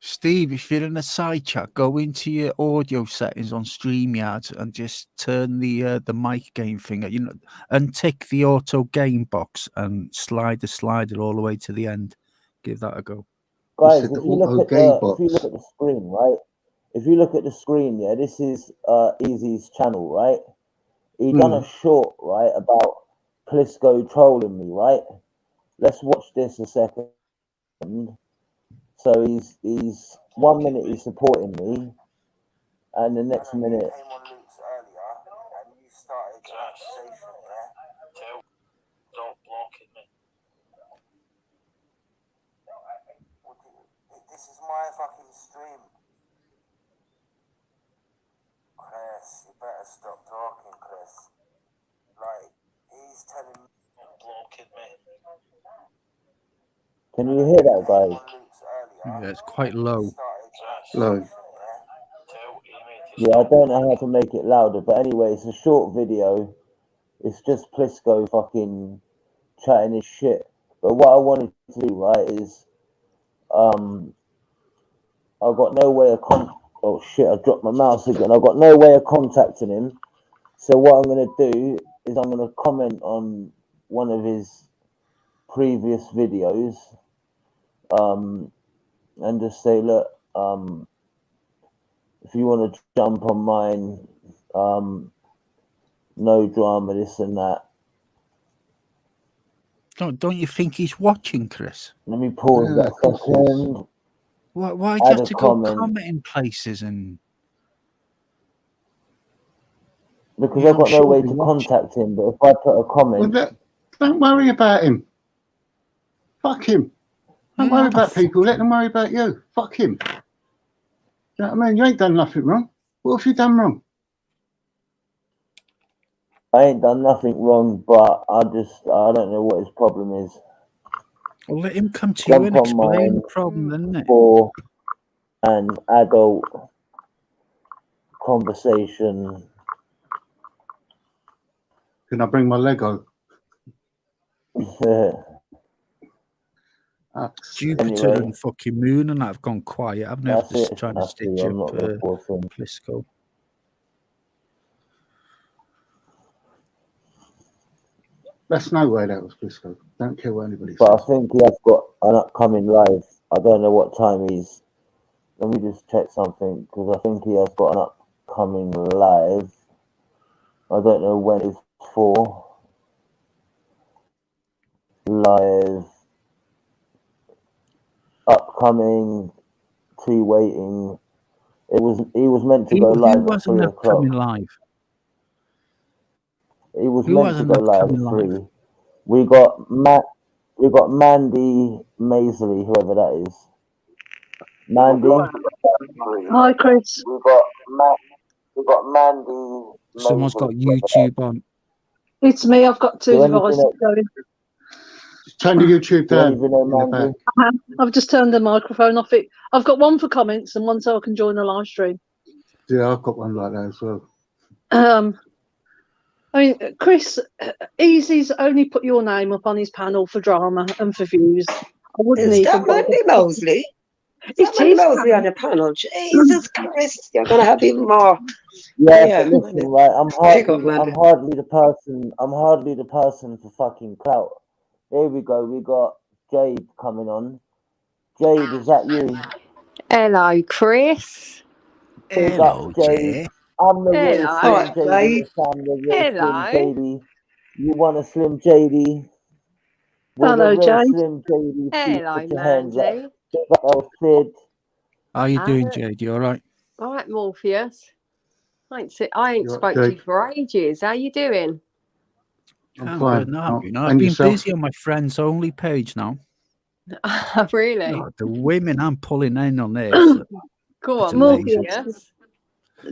Steve, if you're in a side chat, go into your audio settings on StreamYard and just turn the mic gain thing, and tick the auto gain box and slide the slider all the way to the end. Give that a go. Guys, if you look at the screen, right? If you look at the screen, yeah, this is Easy's channel, right? He done a short, right, about Plisco trolling me, right? Let's watch this a second. So he's 1 minute he's supporting me, and the next minute. Don't block it, mate. This is my fucking stream. Chris, you better stop talking, Chris. Like, he's telling me. Can you hear that, guys? Yeah, it's quite low. Low. Yeah, I don't know how to make it louder, but anyway, it's a short video. It's just Plisco fucking chatting his shit. But what I wanted to do, right, is I've got no way of oh shit, I dropped my mouse again. I've got no way of contacting him. So what I'm gonna do is I'm gonna comment on one of his previous videos, and just say, look, if you want to jump on mine, no drama, this and that. Don't you think he's watching, Chris? Let me pause that second. Why do you have to go commenting places and? Because I've got no way to contact him, but if I put a comment... Well, don't worry about him. Fuck him. Don't worry about people. Let them worry about you. Fuck him. You know what I mean? You ain't done nothing wrong. What have you done wrong? I ain't done nothing wrong, but I don't know what his problem is. Well, let him come to you and explain the problem, isn't it? For an adult conversation. Can I bring my Lego? Jupiter and fucking Moon and I've gone quiet. I've never just trying to stitch up Plisco. Let's know where that was, Plisco. Don't care what anybody says. But I think he has got an upcoming live. I don't know what time he's... Let me just check something, because I think he has got an upcoming live. I don't know when it's for. Live. Upcoming. Waiting. He was meant to go live at 3 o'clock. He was meant to go live at 3. We got Mandy Maisley, whoever that is. Mandy. Hi, Chris. We got Mandy. Someone's got YouTube on. It's me. I've got two devices going. Turn the YouTube down. I've just turned the microphone off. I've got one for comments and one so I can join the live stream. Yeah, I've got one like that as well. I mean, Chris, Easy's only put your name up on his panel for drama and for views. I wouldn't Is even. that Mandy Mosley? It is Mosley on the panel. Jesus Christ, you're gonna have even more. Yeah, but listen, right? I'm hardly the person for fucking clout. Here we go. We got Jade coming on. Jade, is that you? Hello, Chris. Hello, Jade. I'm the real Slim JD. I'm the real Slim JD. You want a Slim JD? Hello, Jade. Slim JD. Hello, Mandy. How you doing, Jade? You all right? All right, Morpheus. I ain't spoke to you for ages. How you doing? I'm fine. I've been busy on my friends only page now. Really? Oh, the women I'm pulling in on this. Go on, Morpheus.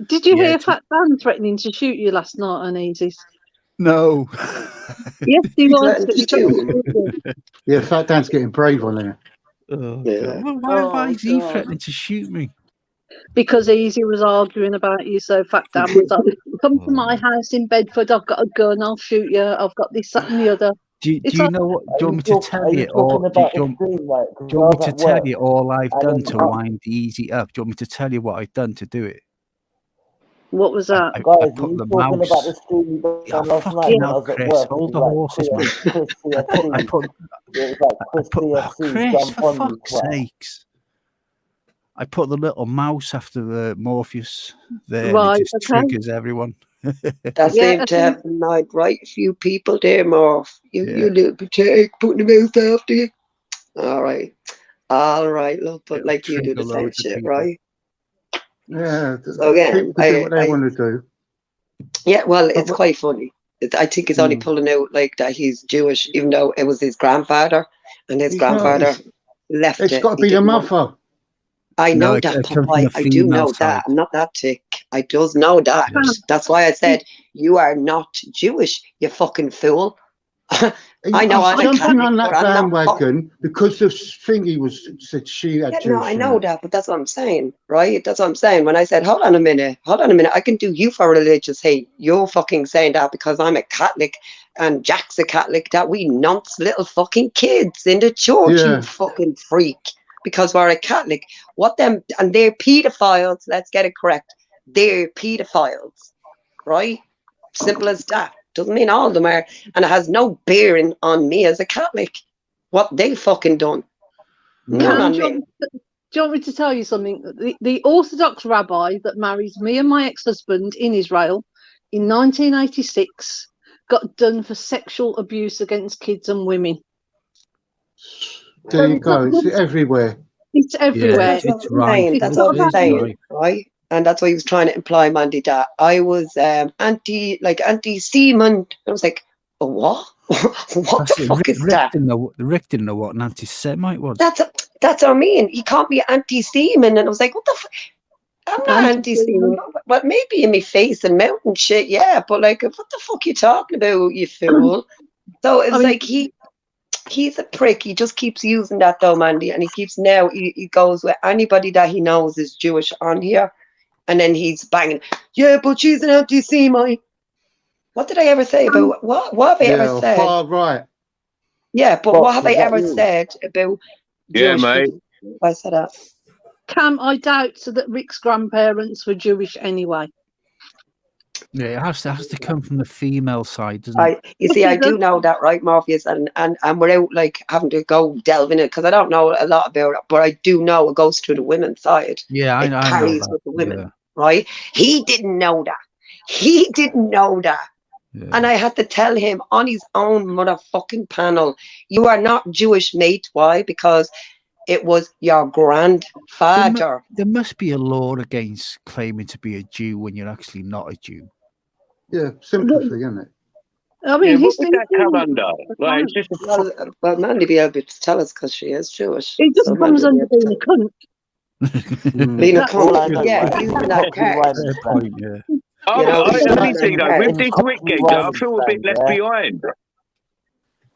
Did you hear Fat Dan threatening to shoot you last night on Easy's? No. Yes, he was. Yeah, Fat Dan's getting brave on there. Oh, God. Well, why is he threatening to shoot me? Because Easy was arguing about you, so Fat Dan was like, come to my house in Bedford, I've got a gun, I'll shoot you, I've got this, that and the other. Do you know what? Do you want me to tell you, or do you want me to tell you all I've done to wind Easy up? Do you want me to tell you what I've done to do it? What was that? I put the mouse. Fucking hell, Chris, hold the horses, man. Chris, for fuck's sakes. I put the little mouse after Morpheus there, and it just triggers everyone. That seemed to have annoyed right a few people there, Morph. You little potato, putting the mouse after you. All right, look, but like you do the same shit, right? Yeah, so again, people do what they want to do. Yeah, well, it's quite funny. I think he's only pulling out like that he's Jewish, even though it was his grandfather, and his grandfather left it. It's got to be the mother. I know that, Popeye. I do know that. I'm not that tick. I does know that. That's why I said you are not Jewish, you fucking fool. I know I'm jumping Catholic, on that but I'm not bandwagon because the thingy said she had Yeah, Jewish no, I in know it. that, but that's what I'm saying, right? That's what I'm saying. When I said, hold on a minute, I can do you for religious hate. You're fucking saying that because I'm a Catholic and Jack's a Catholic, that we nonce little fucking kids in the church, you Yeah. fucking freak. Because we're a Catholic. What them, and they're pedophiles, let's get it correct. They're pedophiles, right? Simple as that. Doesn't mean all of them are, and it has no bearing on me as a Catholic. What they fucking done. None Cam, on do you me. want me to tell you something? The Orthodox rabbi that married me and my ex-husband in Israel in 1986 got done for sexual abuse against kids and women. There you go. It's everywhere. It's everywhere. That's what I'm saying. That's what I'm saying, right? And that's what he was trying to imply, Mandy, that I was anti-semen. I was like, oh, what? What the fuck is that? Rick didn't know what an anti-Semite was. That's what I mean. He can't be anti-semen. And I was like, what the fuck? I'm not anti-semen. Well, maybe in my face and mouth and shit, yeah. But like, what the fuck you talking about, you fool? So it's like he's a prick. He just keeps using that though, Mandy. And he goes with anybody that he knows is Jewish on here. And then he's banging, yeah, but she's an anti-Semite. What did I ever say about what have I ever said? Far right. Yeah, but what have I ever said about Jewish mate. people? I said that. Cam, I doubt that Rick's grandparents were Jewish anyway. Yeah, it has to come from the female side, doesn't it? You see, I do know that, right, Morpheus, and without like having to go delve in it because I don't know a lot about it, but I do know it goes to the women's side. Yeah, I know carries that. with the women, right? He didn't know that. Yeah. And I had to tell him on his own motherfucking panel, you are not Jewish, mate. Why? Because it was your grandfather. There must be a law against claiming to be a Jew when you're actually not a Jew. Yeah, sympathy, isn't it? I mean, what would that come under? Like, it's just well, Mandy be able to tell us because she is Jewish. It just comes under being a cunt. Being a cunt, yeah, using that card. Let me see though, with this Rick geezer, I feel a bit left behind.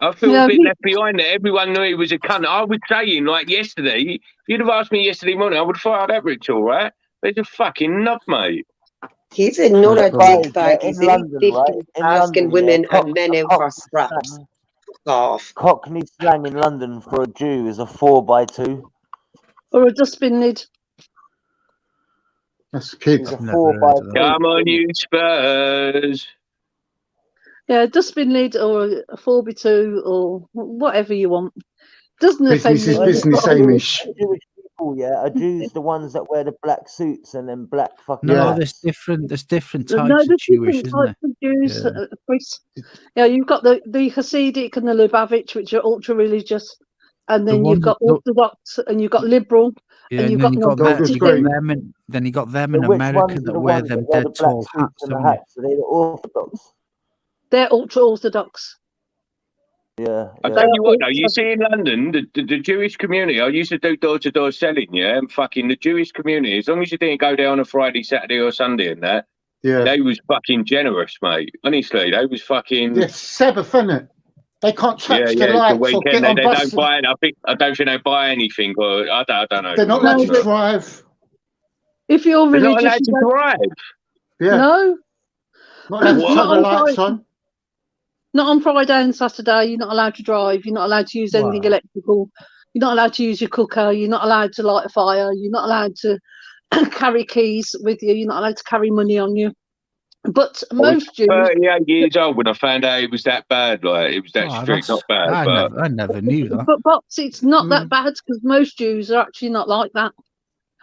I feel a bit left behind that everyone knew he was a cunt. I was saying, like yesterday, if you'd have asked me yesterday morning, I would have fired that Rich, all right? But he's a fucking nub, mate. He's another dick bag. He's in London, his 50s right? In asking London, women yeah, and men out for scraps. Off. Cockney slang in London for a Jew is a 4x2. Or a dustbin lid. That's kids. Come on, you Spurs. Yeah, a dustbin lid or a 4x2 or whatever you want. Doesn't offend me. Business Amish. Jewish people, yeah, are Jews the ones that wear the black suits and then black fucking No, hats? there's different types No, of there's Jewish, different isn't types there? of Jews, Chris. Yeah, you've got the Hasidic and the Lubavitch, which are ultra religious, and then you've got Orthodox and you've got liberal, Yeah, and you've then got you got them in America that wear them dead tall hats. And the hats, are they the Orthodox? They're ultra Orthodox. Yeah. I tell you what, though, you see in London, the Jewish community, I used to do door-to-door selling, yeah, and fucking the Jewish community, as long as you didn't go there on a Friday, Saturday or Sunday and that, they was fucking generous, mate. Honestly, they was fucking... Yeah, Sabbath, isn't it? They can't touch the lights the weekend, or get on they bus. don't buy it. I don't think they buy anything, or I don't know. They're not allowed to drive. If you're They're religious, not allowed to drive. Yeah. No. Not allowed to turn the lights on. Not on Friday and Saturday. You're not allowed to drive. You're not allowed to use anything electrical. You're not allowed to use your cooker. You're not allowed to light a fire. You're not allowed to carry keys with you. You're not allowed to carry money on you. But most Jews... 38 years old when I found out it was that bad. Like, it was that strict, not bad. I never knew that. But Box, it's not that bad because most Jews are actually not like that.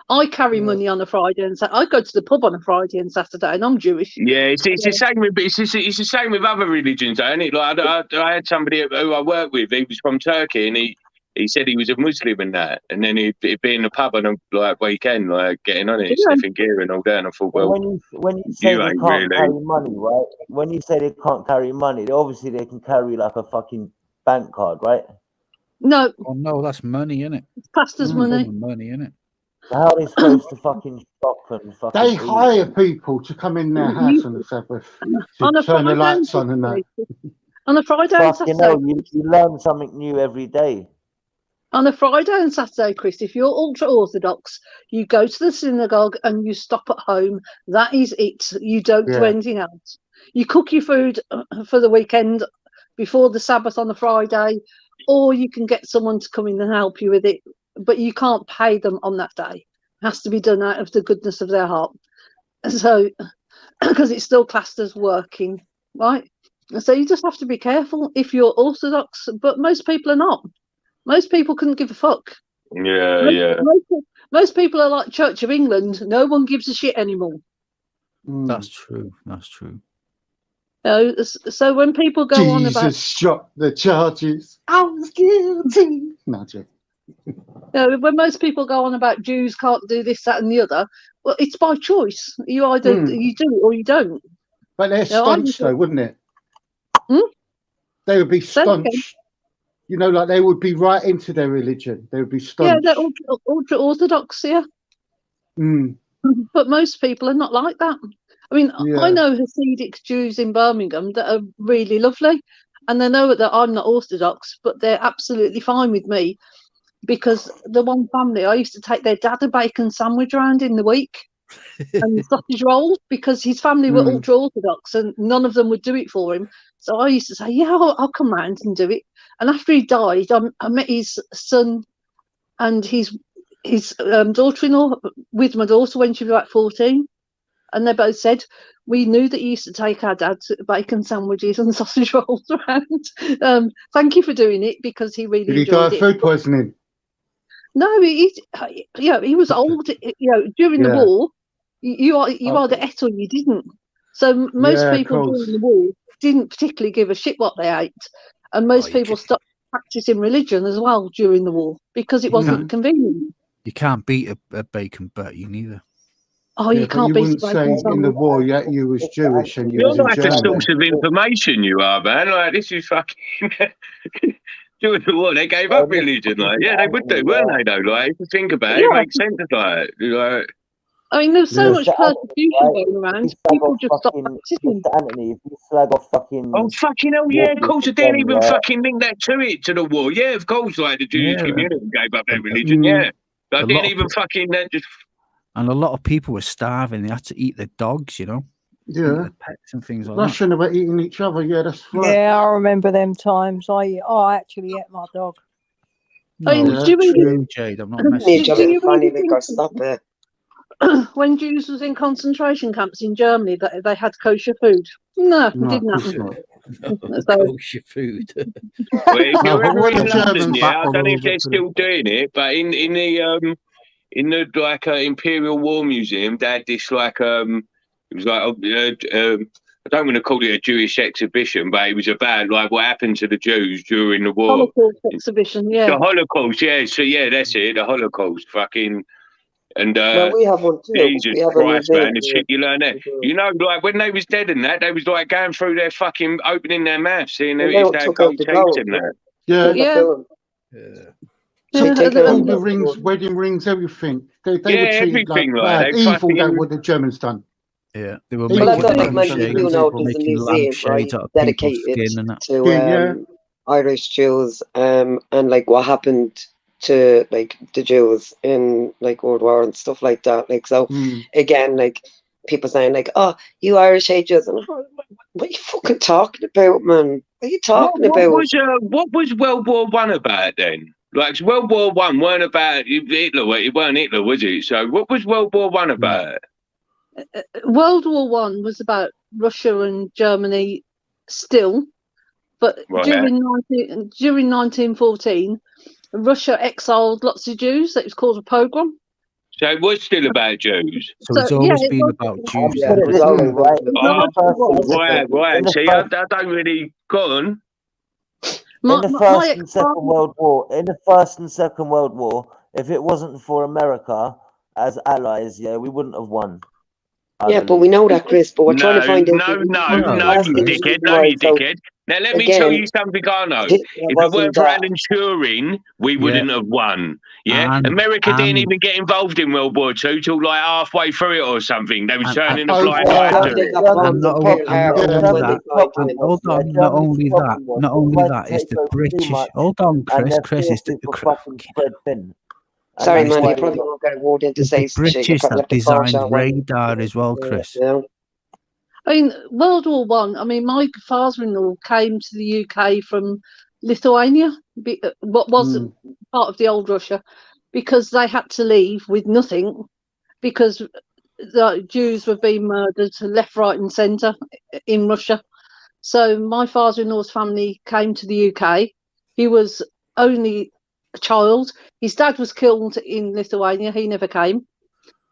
I carry money on a Friday and Saturday. I go to the pub on a Friday and Saturday, and I'm Jewish. Yeah, it's the same with it's the same with other religions, isn't it? Like I had somebody who I worked with. He was from Turkey, and he said he was a Muslim and that, and then he'd be in the pub on a weekend, like getting on it, sniffing gear and all that. And I thought, well, when you say they can't carry money, right? When you say they can't carry money, obviously they can carry like a fucking bank card, right? No. Oh no, that's money, isn't it? It's classed as money. Money, isn't it? How are they supposed to fucking shop and fucking They eat? hire people to come in their house on the Sabbath to turn the lights on and that. On a Friday and Fucking Saturday. hell, you learn something new every day. On a Friday and Saturday, Chris, if you're ultra-Orthodox, you go to the synagogue and you stop at home. That is it. You don't do anything else. You cook your food for the weekend before the Sabbath on a Friday, or you can get someone to come in and help you with it, but you can't pay them on that day. It has to be done out of the goodness of their heart. So, because it's still classed as working, right? So you just have to be careful if you're Orthodox, but most people are not. Most people couldn't give a fuck. Yeah, Most people are like Church of England. No one gives a shit anymore. That's true. That's true. So when people go on about Jesus shot the charges. I was guilty. Magic. when most people go on about Jews can't do this, that, and the other, well, it's by choice. You either you do it or you don't. But they're staunch, though, wouldn't it? They would be staunch. You know, like they would be right into their religion. They would be staunch. Yeah, they're ultra-Orthodox, yeah. But most people are not like that. I mean, I know Hasidic Jews in Birmingham that are really lovely, and they know that I'm not Orthodox, but they're absolutely fine with me, because the one family, I used to take their dad a bacon sandwich around in the week and sausage rolls, because his family were ultra-Orthodox and none of them would do it for him. So I used to say, yeah, I'll come round and do it. And after he died, I met his son and his daughter-in-law with my daughter when she was about 14. And they both said, we knew that you used to take our dad bacon sandwiches and sausage rolls around. Thank you for doing it, because he really enjoyed it. Did he die of food poisoning? No, he was old. During the war, you either ate or you didn't. So most people during the war didn't particularly give a shit what they ate. And most people stopped practicing religion as well during the war, because it wasn't convenient. You can't beat a bacon butty neither. Oh, you can't beat a bacon say in the war, you was Jewish and you was in like Germany. a source of information, you are, man. Like, this is fucking... During the war, they gave up religion. Like, yeah, they would do, weren't they, though? Like, if you think about it, it makes sense. Like, I mean, there's so much persecution going around. People just stop practicing. Anthony, if you slag off fucking... Oh, fucking hell, yeah, of course. I didn't even fucking link that to the war. Yeah, of course, like, the Jewish community gave up their religion, yeah. But I didn't even fucking... And a lot of people were starving. They had to eat their dogs, you know? Yeah. Pets and things like Russian about eating each other, that's right. Yeah, I remember them times. I actually ate my dog. Jade, I'm not messing. When Jews was in concentration camps in Germany, that they had kosher food. No, it didn't happen. Kosher food. Well, if you're ever in London, I don't know if they're still doing it, but in the like Imperial War Museum, they had this like it was like I don't want to call it a Jewish exhibition, but it was about like what happened to the Jews during the war. Holocaust exhibition, yeah. The Holocaust, yeah. So yeah, that's it. The Holocaust, fucking. And well, we have one too. Jesus Christ, man, the shit you learn there. You know, like when they was dead and that, they was like going through their fucking opening their mouths, seeing who is that gold teeth and that. All the rings, wedding rings, everything. They were treated like bad. Evil, that what the Germans done. Yeah, they were making lampshades dedicated to Irish Jews, and like what happened to like the Jews in like World War and stuff like that. Like so, again, like people saying like, "Oh, you Irish hate Jews," and what are you fucking talking about, man? What are you talking about? What was World War One about then? Like World War One weren't about Hitler. It weren't Hitler, was it? So what was World War One about? World War One was about Russia and Germany still, but during 1914, Russia exiled lots of Jews. It was called a pogrom. So it was still about Jews. So it's always been about Jews. Right. See, I don't really go on. In the First and Second World War, if it wasn't for America as allies, we wouldn't have won. But we know that, Chris. But we're trying to find out. No, you dickhead. Now, let me tell Again, you something I know. it If it wasn't weren't for that. Alan Turing, we wouldn't have won. Yeah, America didn't even get involved in World War II till like halfway through it or something. They were turning a blind eye to They it. got bombed at Pearl Harbor when they Hold on, not only that, it's the British. Hold on, Chris, it's the fucking spread thin. Sorry, man, you probably won't get a word in to say the shit. You British probably that have to pause designed that one. radar as well, Chris. Yeah. I mean, World War One. I mean, my father-in-law came to the UK from Lithuania, what was part of the old Russia, because they had to leave with nothing because the Jews were being murdered left, right, and centre in Russia. So my father-in-law's family came to the UK. He was only a child. His dad was killed in Lithuania. He never came.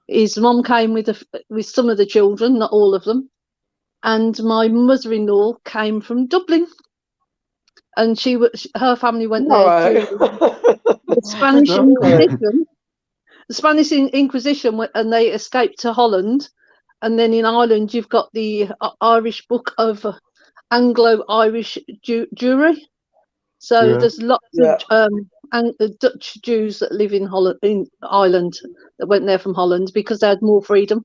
His mum came with some of the children, not all of them. And my mother-in-law came from Dublin, and her family went there during the Spanish Inquisition. The Spanish Inquisition, and they escaped to Holland. And then in Ireland, you've got the Irish Book of Anglo-Irish Jewry. So there's lots of Dutch Jews that live in Ireland that went there from Holland because they had more freedom.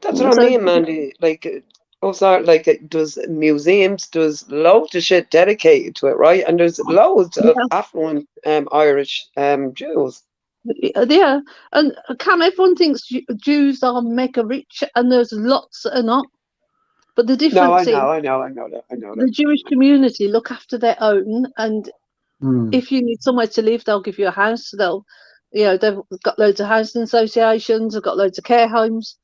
That's what I mean, Mandy. Like, there's museums, there's loads of shit dedicated to it, right? And there's loads of affluent Irish Jews. Yeah, and Cam, everyone thinks Jews are mega rich, and there's lots that are not. But the difference is, I know that. The Jewish community look after their own, and if you need somewhere to live, they'll give you a house. They've got loads of housing associations, they've got loads of care homes.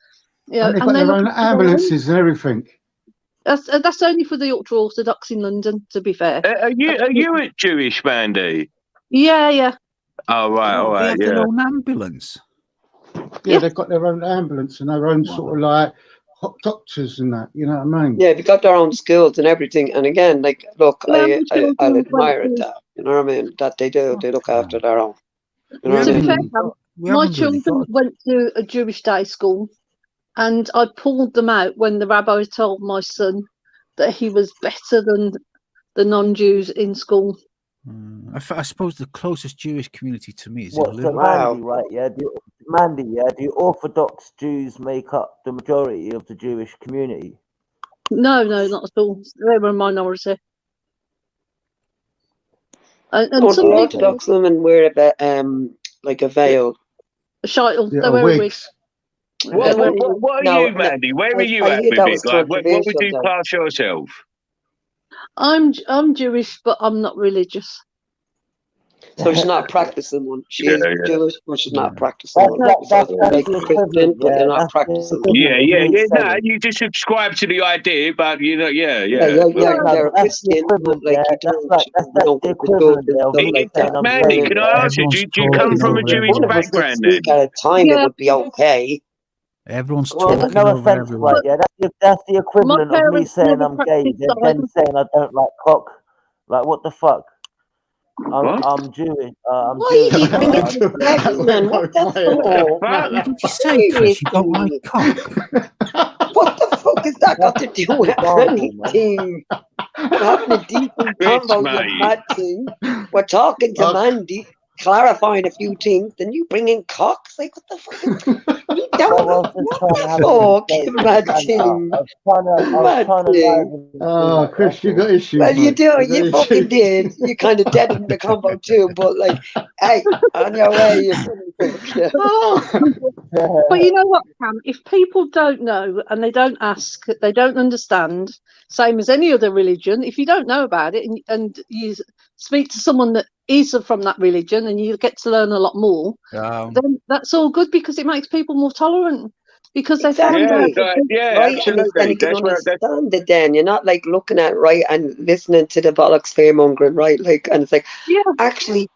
And they've got their own ambulances and everything. That's only for the ultra orthodox in London, to be fair. Are you a Jewish, Mandy? Yeah. Oh right, all right. They have their own ambulance. Yeah, they've got their own ambulance and their own sort of like hot doctors and that. You know what I mean? Yeah, they've got their own schools and everything. And again, like, look, I admire it. That, you know what I mean? That they do. They look after their own. You know To be what I fair, mean? Cam, my children went to a Jewish day school, and I pulled them out when the rabbi told my son that he was better than the non-Jews in school. I suppose the closest Jewish community to me is in Liverpool. Mandy, right? Yeah, do Orthodox Jews make up the majority of the Jewish community? No, not at all. They were a minority. And the Orthodox women wear a bit, like a veil. A shaitel. They wear a wig. What are you, Mandy? Where are you at with it? Like, what would you class yourself? I'm Jewish, but I'm not religious. So she's not practicing one. She's Jewish, but she's not practicing one. That's like Christian, but they're not practicing one. Yeah. No, you just subscribe to the idea, but you know, yeah. They're a Christian, but like you don't go to like that. Mandy, can I ask you? Do you come from a Jewish background then? At a time, it would be okay. Everyone's talking no over offense, everyone. right? Yeah, that's the equivalent of me saying I'm gay, then saying I don't like cock. Like, what the fuck? I'm Jewish. I'm Jewish. What the fuck? What did you say, Chris? You don't like cock? What the fuck has that got to do with anything? We're having a decent combo with Matty. We're talking to Mandy, clarifying a few things, then you bring in cocks. Like, what the fuck? Oh, Chris, you got issues. Well, you do. You fucking did. You kind of deadened the combo too. But like, hey, on your way, you But you know what, Cam? If people don't know and they don't ask, they don't understand. Same as any other religion. If you don't know about it and you speak to someone that is from that religion and you get to learn a lot more, then that's all good because it makes people more tolerant. Because they found out absolutely. And you can understand it then. You're not like looking at and listening to the bollocks fear-mongering, right? Like, and it's like, actually,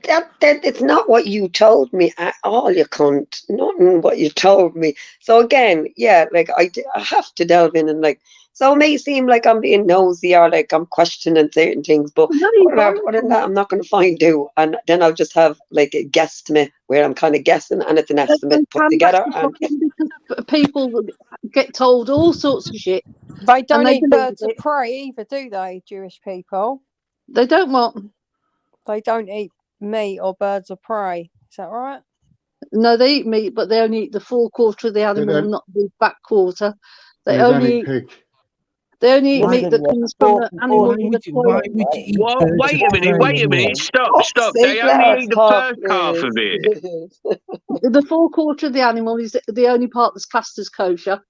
that it's not what you told me at all, you cunt. Nothing what you told me. So again, like I have to delve in and like, so it may seem like I'm being nosy or like I'm questioning certain things, but other than that, I'm not going to find out. And then I'll just have like a guesstimate where I'm kind of guessing and it's an estimate put together. Because people get told all sorts of shit They don't they eat believe birds of it. prey either, do they, Jewish people? They don't want. They don't eat meat or birds of prey. Is that right? No, they eat meat, but they only eat the forequarter of the animal, don't- not the back quarter. They They don't only eat eat. pig. They only eat Why- meat that Listen, yeah, comes from an animal Why with a would you toilet. eat What? birds Wait of a minute, prey wait a minute. anyway? Stop. Sake, They let only us eat the talk, first half of it. please. The forequarter of the animal is the only part that's classed as kosher.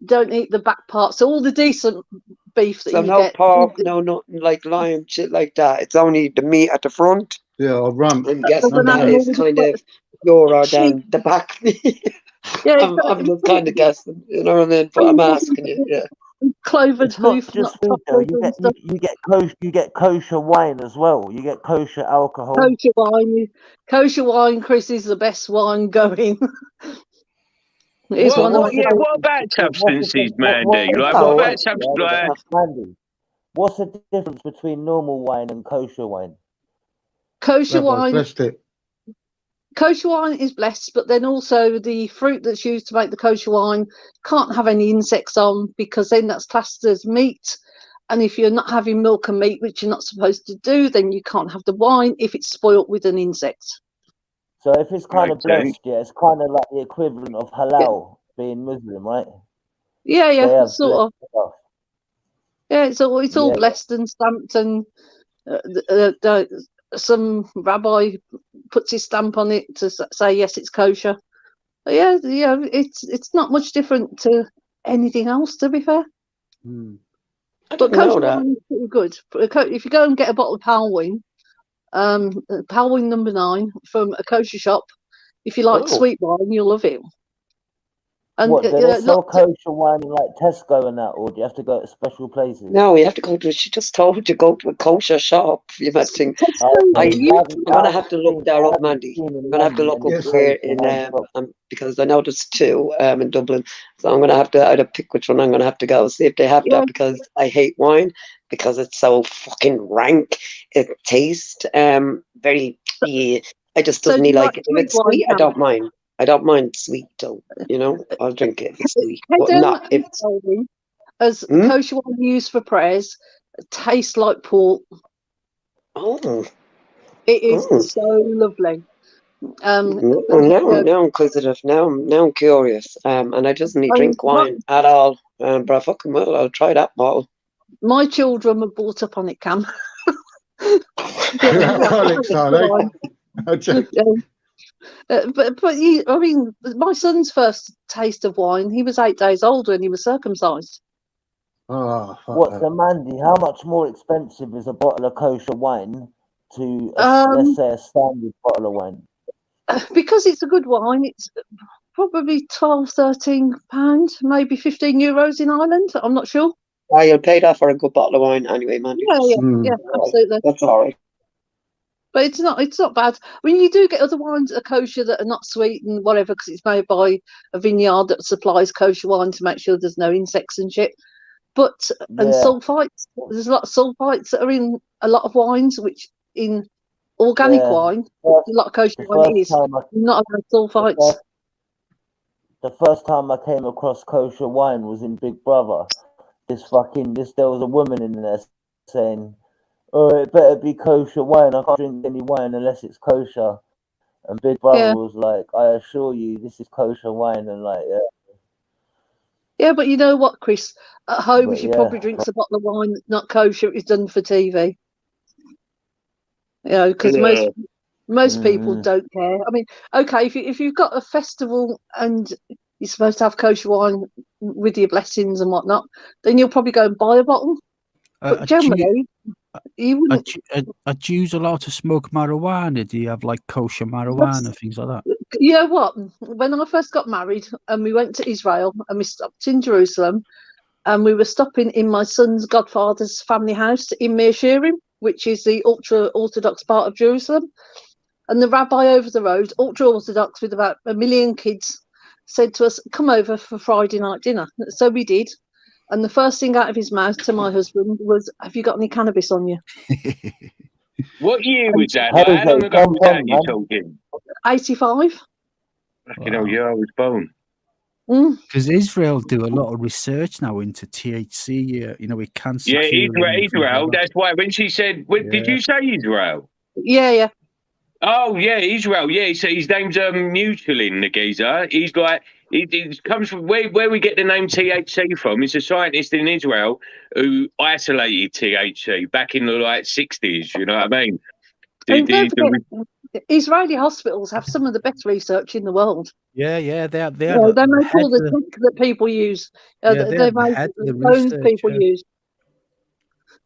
Don't eat the back part. So all the decent beef that So you no get. pork, no nothing like lime, shit like that. It's only the meat at the front. Yeah, or rump. I'm Of guessing an that animal is with kind a of pure or sheep. down the back. Yeah, I'm just kind of guessing, you know what I mean? But I'm asking you, yeah. Clovered it's not hoof, just not food though. chocolate You and get stuff. you get kosher wine as well. You get kosher alcohol. Kosher wine. Kosher wine, Chris, is the best wine going. It is one of my favourites. What about substances, Mandy? Like, Oh, what well, about substances? Like, Mandy, what's the difference between normal wine and kosher wine? Kosher Rabbi's wine. blessed it. Kosher wine is blessed, but then also the fruit that's used to make the kosher wine can't have any insects on, because then that's classed as meat. And if you're not having milk and meat, which you're not supposed to do, then you can't have the wine if it's spoilt with an insect. So if it's kind of Okay. blessed, yeah, it's kind of like the equivalent of halal being Muslim, right? Yeah, They yeah, have sort of. blessed stuff. Yeah, it's all Yeah. blessed and stamped, and some rabbi puts his stamp on it to say yes, it's kosher. But yeah, it's not much different to anything else, to be fair. I But didn't know kosher that. wine is pretty good. If you go and get a bottle of Palwine, Palwine number 9 from a kosher shop, if you like Oh. sweet wine, you'll love it. And What, do they sell kosher wine in like Tesco and that, or do you have to go to special places? No, you have to go to. She just told you go to a kosher shop. You might think. Tesco, I'm you gonna have to look that up, Mandy. I'm gonna have to look up where in because I know there's 2 in Dublin, so I'm gonna have to either pick which one I'm gonna have to go see if they have that, because I hate wine because it's so fucking rank. It tastes very. Yeah, I just So doesn't you like like it. If sweet it's wine, sweet, I Cam? don't mind. I don't mind sweet though. You know, I'll drink it if it's sweet, but not if it's. As kosher wine used for prayers, tastes like pork. Oh, it is so lovely. Now I'm inquisitive. Now I'm curious. And I doesn't need drink wine at all. But I fucking will. I'll try that bottle. My children were brought up on it, Cam. Alcoholics, are they? I mean, my son's first taste of wine, he was 8 days old when he was circumcised. Oh, What's the Mandy? How much more expensive is a bottle of kosher wine to, let's say, a standard bottle of wine? Because it's a good wine, it's probably £12-13, maybe €15 in Ireland. I'm not sure. You'll pay that for a good bottle of wine anyway, man. Yeah, absolutely. That's all right. But it's not bad. I mean, you do get other wines that are kosher that are not sweet and whatever, because it's made by a vineyard that supplies kosher wine to make sure there's no insects and shit. But and sulfites, there's a lot of sulfites that are in a lot of wines, which in organic wine, a lot of kosher wine is not allowed sulfites. The first time I came across kosher wine was in Big Brother. There was a woman in there saying, "Oh, it better be kosher wine. I can't drink any wine unless it's kosher." And Big Brother was like, "I assure you, this is kosher wine." And like, Yeah, but you know what, Chris? At home, she probably drinks a bottle of wine that's not kosher. It's done for TV. You know, because most people don't care. I mean, okay, if you've got a festival and you're supposed to have kosher wine with your blessings and whatnot, then you'll probably go and buy a bottle. But generally, you wouldn't. Are Jews allowed to smoke marijuana? Do you have like kosher marijuana, things like that? You know what? When I first got married and we went to Israel and we stopped in Jerusalem, and we were stopping in my son's godfather's family house in Meir Shearim, which is the ultra-Orthodox part of Jerusalem. And the rabbi over the road, ultra-Orthodox with about 1 million kids, said to us, "Come over for Friday night dinner." So we did. And the first thing out of his mouth to my husband was, "Have you got any cannabis on you?" What year was that? Like, how long ago was that you're talking? 85. You know, yeah, I was born. Because Israel do a lot of research now into THC. You know, with cancer. Yeah, curing and things Israel. like that. That's why when she said, did Yeah. you say Israel? Yeah. Oh yeah, Israel. Yeah, so his name's Mutualin, the geezer. He's like, it comes from where we get the name THC from. It's a scientist in Israel who isolated THC back in the like 60s. You know what I mean? And don't forget, Israeli hospitals have some of the best research in the world. Yeah, they are. They make all the tech that people use. They make phones people use.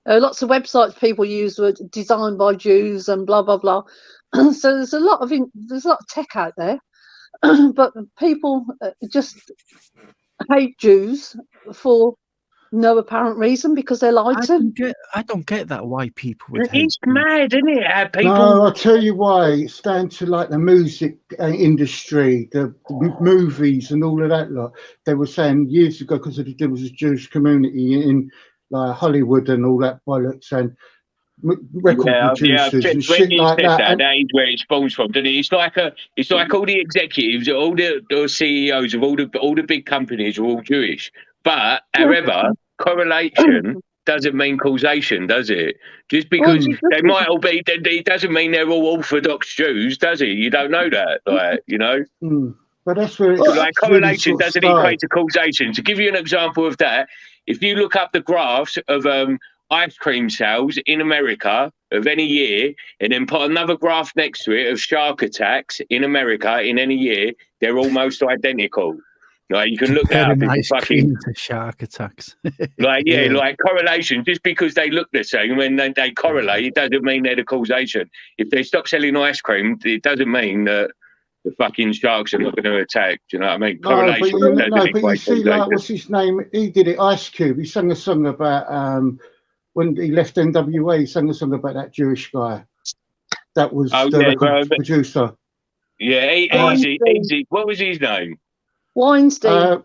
Lots of websites people use were designed by Jews and blah blah blah. So there's a lot of tech out there, but people just hate Jews for no apparent reason because they're lied to. I don't get that why people would hate. It's mad, isn't it? How people. No, I'll tell you why. It's down to like the music industry, the movies, and all of that lot. They were saying years ago because there was a Jewish community in like Hollywood and all that bollocks and record producers and shit like that. That is where it spawns from, doesn't it? It's like all the executives, all the CEOs of all the big companies are all Jewish. But however, correlation doesn't mean causation, does it? Just because they might all be, it doesn't mean they're all Orthodox Jews, does it? You don't know that, like, you know. But that's where it's like correlation really doesn't equate to causation. To give you an example of that, if you look up the graphs of ice cream sales in America of any year, and then put another graph next to it of shark attacks in America in any year, they're almost identical. Like you can look that up. Ice cream to shark attacks. Like like correlation. Just because they look the same when they correlate, it doesn't mean they're the causation. If they stop selling ice cream, it doesn't mean that the fucking sharks are not going to attack. Do you know what I mean? Correlation. But you see, like, what's his name? He did it. Ice Cube. He sang a song about when he left NWA. He sang a song about that Jewish guy. That was the record producer. Yeah, easy. What was his name? Weinstein.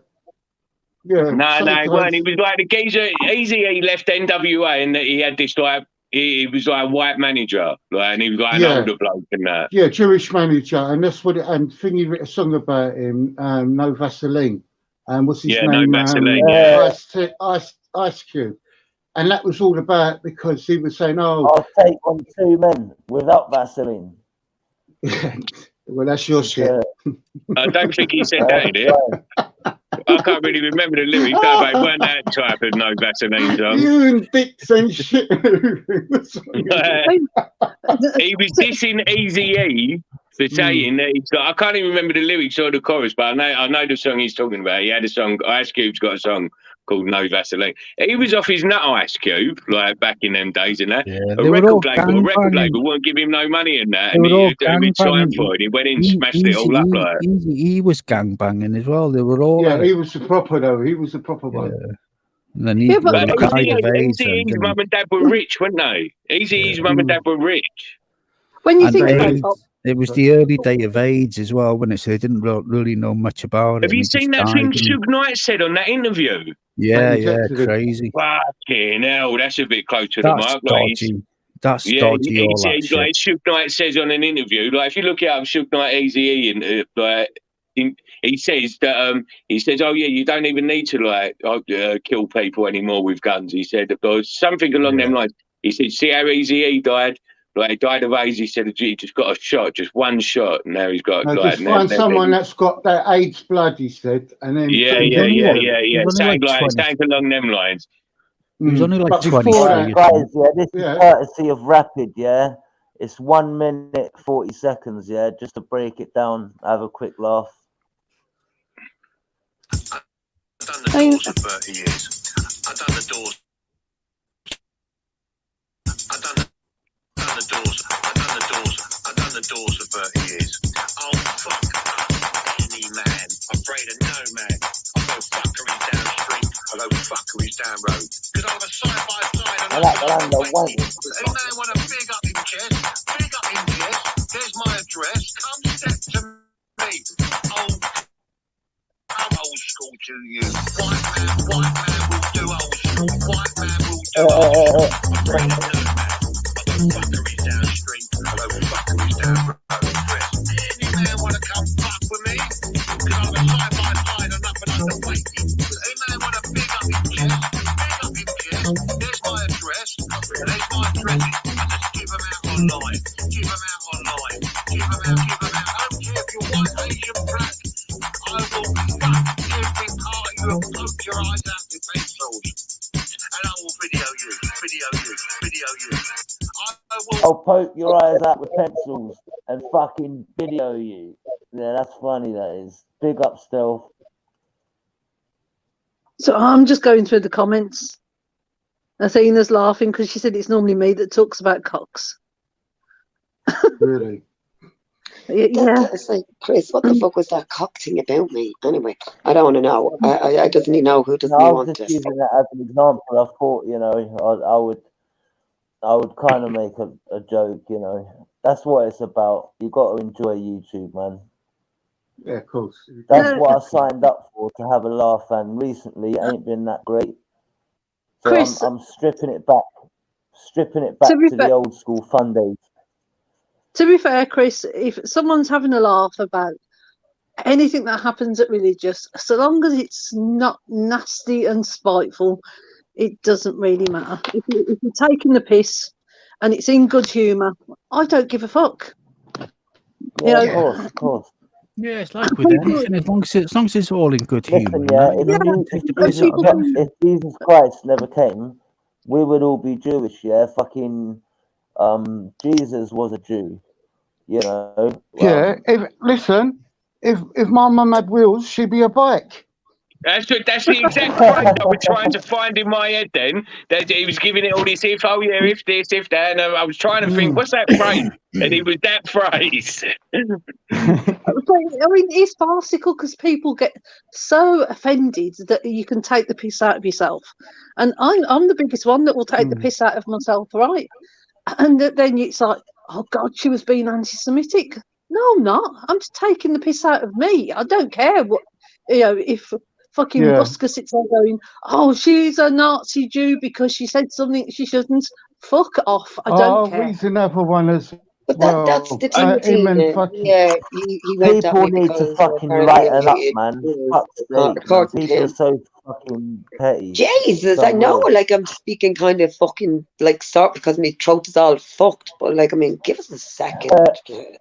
Yeah. No, he weren't. He was like the geezer. He left NWA and he had this like. He was like a white manager, like, and he was like an older bloke and that. Yeah, Jewish manager, and that's what. And Thingy wrote a song about him. No Vaseline. And what's his name? No Vaseline. Ice Cube. And that was all about because he was saying, "Oh, I'll take on 2 men without Vaseline." Well, that's your shit. I don't think he said that, did he? I can't really remember the lyrics, though, but it weren't that type of no Vaseline song. You and dicks and shit. He was dissing Eazy-E for saying that he's got, I can't even remember the lyrics or the chorus, but I know the song he's talking about. He had a song, Ice Cube's got a song called No Vaseline. He was off his nut, Ice Cube, like back in them days and that. Yeah, a record label won't give him no money in that. And he signed for it. He went in and smashed it all up. Like. He was gangbanging as well. They were all. Yeah, he was the proper though. He was the proper one. And then he died of AIDS. Eazy-E's mum and dad were rich, weren't they? Eazy-E's mum and dad were rich. When you think about it was the early day of AIDS as well, when they didn't really know much about it. Have you seen that thing Suge Knight said on that interview? Yeah, crazy. Fucking hell, that's a bit close to the mark. Dodgy. That's dodgy. He said, like Suge Knight says on an interview, like if you look it up, Suge Knight, Eazy-E, and he says that oh yeah, you don't even need to kill people anymore with guns. He said something along them lines. He said, see how Eazy-E died. Like he died of AIDS. He said he just got a shot, just one shot, and now he's got. Just find someone that's got that AIDS blood. He said, and then Sounds along them lines. He was only like 20. Guys, this is courtesy of Rapid. Yeah, it's 1 minute 40 seconds. Yeah, just to break it down, have a quick laugh. I've done the doors for 30 years. I've done the doors. I've done the doors for 30 years. Oh, fuck any man. I'm afraid of no man. I'll go fuckeries down the street. I'll go fuckeries down road. Because I'll have a side by side. And any man want to big up in chest? Big up in chest. There's my address. Come step to me. Oh, I'm old school to you. White man will do old school. White man will do old school. I'm afraid of no man. Fuckeries down the street, hello, fuckeries down road. Any man wanna come fuck with me? Because I'm a side by side and up and There's my address. There's my address. Just give them out online. Give them out online. Give them out. Give them out. I don't care if you're white, Asian, black. I will fuck every part of you and poke your eyes out with pencils. And I will video you. I'll poke your eyes out with pencils and fucking video you. Yeah, that's funny, that is. Big up, Stealth. So I'm just going through the comments. Athena's laughing because she said it's normally me that talks about cocks. Really? Yeah. It's like, Chris, what the fuck was that cock thing about me? Anyway, I don't want to know. I doesn't even know who doesn't I want was just this. using that as an example. I thought, you know, I would kind of make a joke, you know. That's what it's about. You got to enjoy YouTube, man. Yeah, of course. That's what I signed up for, to have a laugh, and recently it ain't been that great. So Chris, I'm stripping it back to the old school fun days. To be fair, Chris, if someone's having a laugh about anything that happens at religious, so long as it's not nasty and spiteful, it doesn't really matter. If you're taking the piss and it's in good humour, I don't give a fuck. Yeah, you know, of course. Yeah, it's like with anything. As long as it's all in good humour. Listen, yeah, if Jesus Christ never came, we would all be Jewish, yeah? Fucking Jesus was a Jew, you know? Yeah, if my mum had wheels, she'd be a bike. That's the exact phrase I was trying to find in my head then. That he was giving it all this if, oh yeah, if this, if that. And I was trying to think, what's that phrase? And it was that phrase. I mean, it's farcical because people get so offended that you can take the piss out of yourself. And I'm the biggest one that will take the piss out of myself, right? And then it's like, oh God, she was being anti-Semitic. No, I'm not. I'm just taking the piss out of me. I don't care what, if fucking Busker sits there going, oh, she's a Nazi Jew because she said something she shouldn't. Fuck off. I don't care. He's another one as But well. that's the thing, Tina. Yeah, he went that People way need because to fucking apparently lighten up, man. Fuck's sake, man. according to People are him. so fucking petty. Jesus, So I know, real. like I'm speaking kind of fucking like sort because my throat is all fucked, but like I mean, give us a second. Give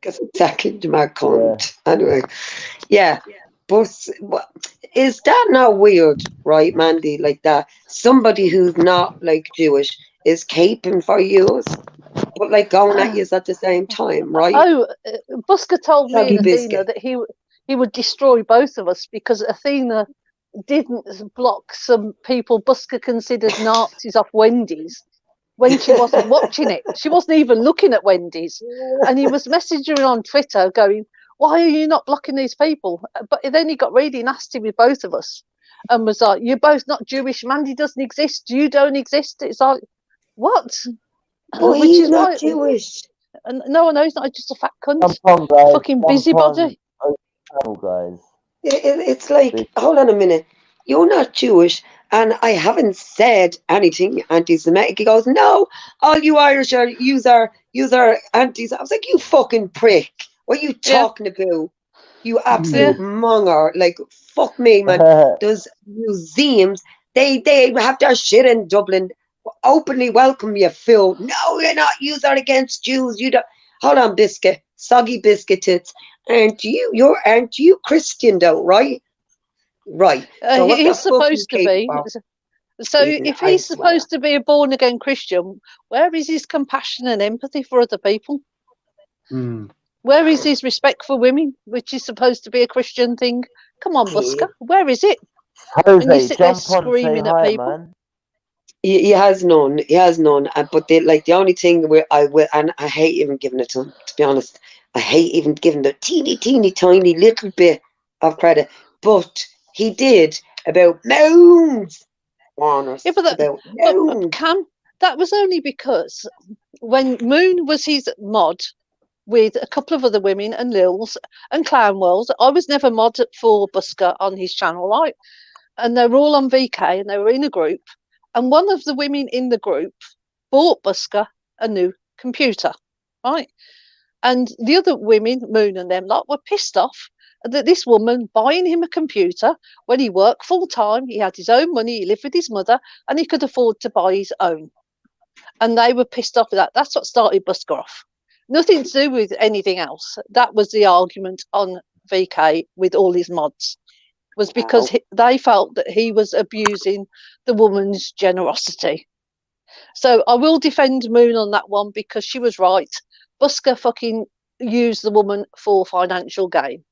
us a second, my cunt. Anyway, yeah. But is that not weird, right, Mandy? Like that somebody who's not like Jewish is caping for you, but like going at you at the same time, right? Oh, Busker told me Soggy and Athena biscuit. that he would destroy both of us because Athena didn't block some people Busker considered Nazis off Wendy's when she wasn't watching it. She wasn't even looking at Wendy's. And he was messaging her on Twitter going, why are you not blocking these people? But then he got really nasty with both of us and was like, you're both not Jewish. Mandy doesn't exist. You don't exist. It's like, what? But Which he's is not why, Jewish. no, he's not just a fat cunt. Jump on, guys. Fucking Jump busybody. on channel, guys. It's like, hold on a minute. You're not Jewish, and I haven't said anything anti-Semitic. He goes, no, all you Irish are anti. I was like, you fucking prick. What are you talking about? You absolute monger. Like, fuck me, man. Those museums, they have their shit in Dublin. Openly welcome you, Phil. No, you're not. You are against Jews. You don't. Hold on, biscuit. Soggy biscuit tits. Aren't you Christian though, right? Right. So what He's the fuck supposed to be. So if he's supposed to be a born again Christian, where is his compassion and empathy for other people? Where is his respect for women, which is supposed to be a Christian thing? Come on, Busker, where is it? Jose, and you sit there jump on, screaming say at hi, people. man. He has none. He has none. But the only thing where I will, and I hate even giving it to him, to be honest. I hate even giving the teeny, tiny little bit of credit. But he did about moons on us. But Cam, that was only because when Moon was his mod with a couple of other women and Lils and Clown World, I was never mod for Busker on his channel, right? And they were all on VK and they were in a group. And one of the women in the group bought Busker a new computer, right? And the other women, Moon and them lot, were pissed off that this woman buying him a computer when he worked full time, he had his own money, he lived with his mother, and he could afford to buy his own. And they were pissed off with that. That's what started Busker off. Nothing to do with anything else. That was the argument on VK with all his mods, was because they felt that he was abusing the woman's generosity. So I will defend Moon on that one because she was right. Busker fucking used the woman for financial gain.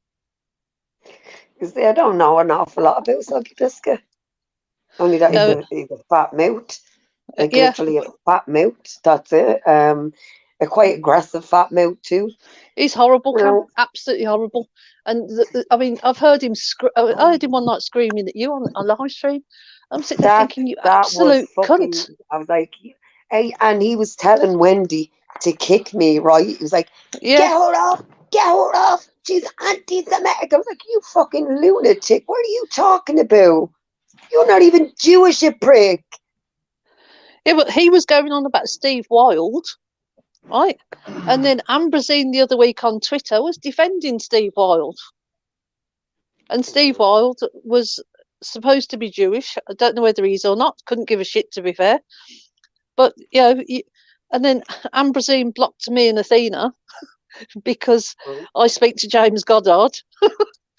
You see, I don't know an awful lot about Soggy Busker. Only that he's a fat mouth. Like literally a fat mouth. That's it. A quite aggressive fat mouth too. He's horrible, Cam. Absolutely horrible. And I mean, I've heard him. I heard him one night screaming at you on live stream. I'm sitting there thinking, you absolute cunt. I was like, hey, and he was telling Wendy to kick me, right? He was like, get her off. She's anti-Semitic. I was like, you fucking lunatic. What are you talking about? You're not even Jewish, you prick. Yeah, but he was going on about Steve Wilde, right? And then Ambrosine the other week on Twitter was defending Steve Wilde. And Steve Wilde was supposed to be Jewish. I don't know whether he is or not. Couldn't give a shit, to be fair. But, and then Ambrosine blocked me and Athena because I speak to James Goddard.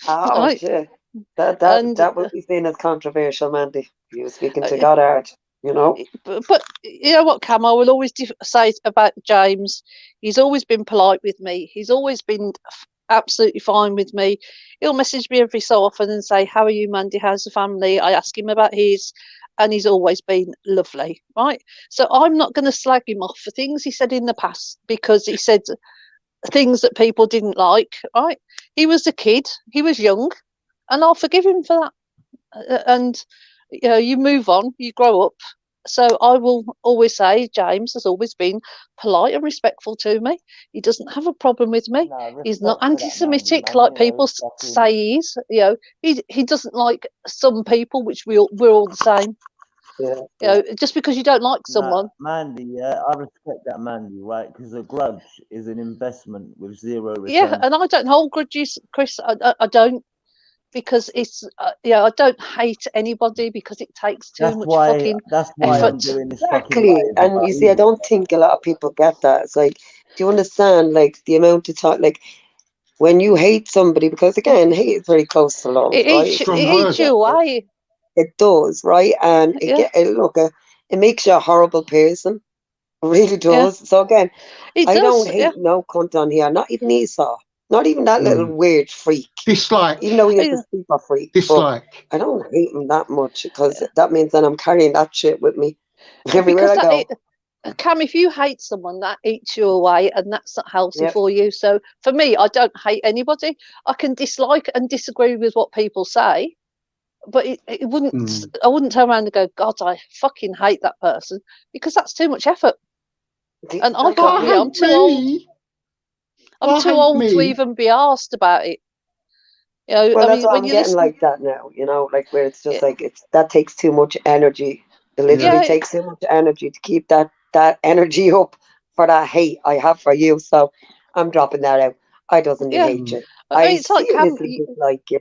Right? Shit. That would be seen as controversial, Mandy. You were speaking to Goddard. But you know what, Cam, I will always say about James, he's always been polite with me. He's always been absolutely fine with me. He'll message me every so often and say, how are you, Mandy? How's the family? I ask him about his, and he's always been lovely, right? So I'm not going to slag him off for things he said in the past because he said things that people didn't like, right? He was a kid, he was young, and I'll forgive him for that. And you move on, you grow up. So I will always say James has always been polite and respectful to me. He doesn't have a problem with me. He's not anti-Semitic like people say he is. He doesn't like some people, which we're all the same. Just because you don't like someone. Mandy, I respect that, Mandy, right? Because a grudge is an investment with zero return. Yeah, and I don't hold grudges, Chris. I don't. Because it's I don't hate anybody because it takes too much fucking effort. I'm doing this exactly. And you see, I don't think a lot of people get that. It's like, do you understand like the amount of time, like when you hate somebody, because again, hate is very close to love, it right? eats you away. It does, right? And it makes you a horrible person. It really does. So again, I don't hate no cunt on here, not even Esau. Not even that little weird freak. Dislike. Even though he's a super freak. Dislike. I don't hate him that much because that means that I'm carrying that shit with me everywhere I go. Cam, if you hate someone, that eats you away and that's not healthy for you. So for me, I don't hate anybody. I can dislike and disagree with what people say, but it wouldn't. I wouldn't turn around and go, God, I fucking hate that person, because that's too much effort. And I can't. I'm too old. I'm too old to even be asked about it. Well, that's what I'm getting like that now. Like where it's just like that takes too much energy. It literally takes too much energy to keep that energy up for that hate I have for you. So I'm dropping that out. I doesn't hate you. It's like Cam,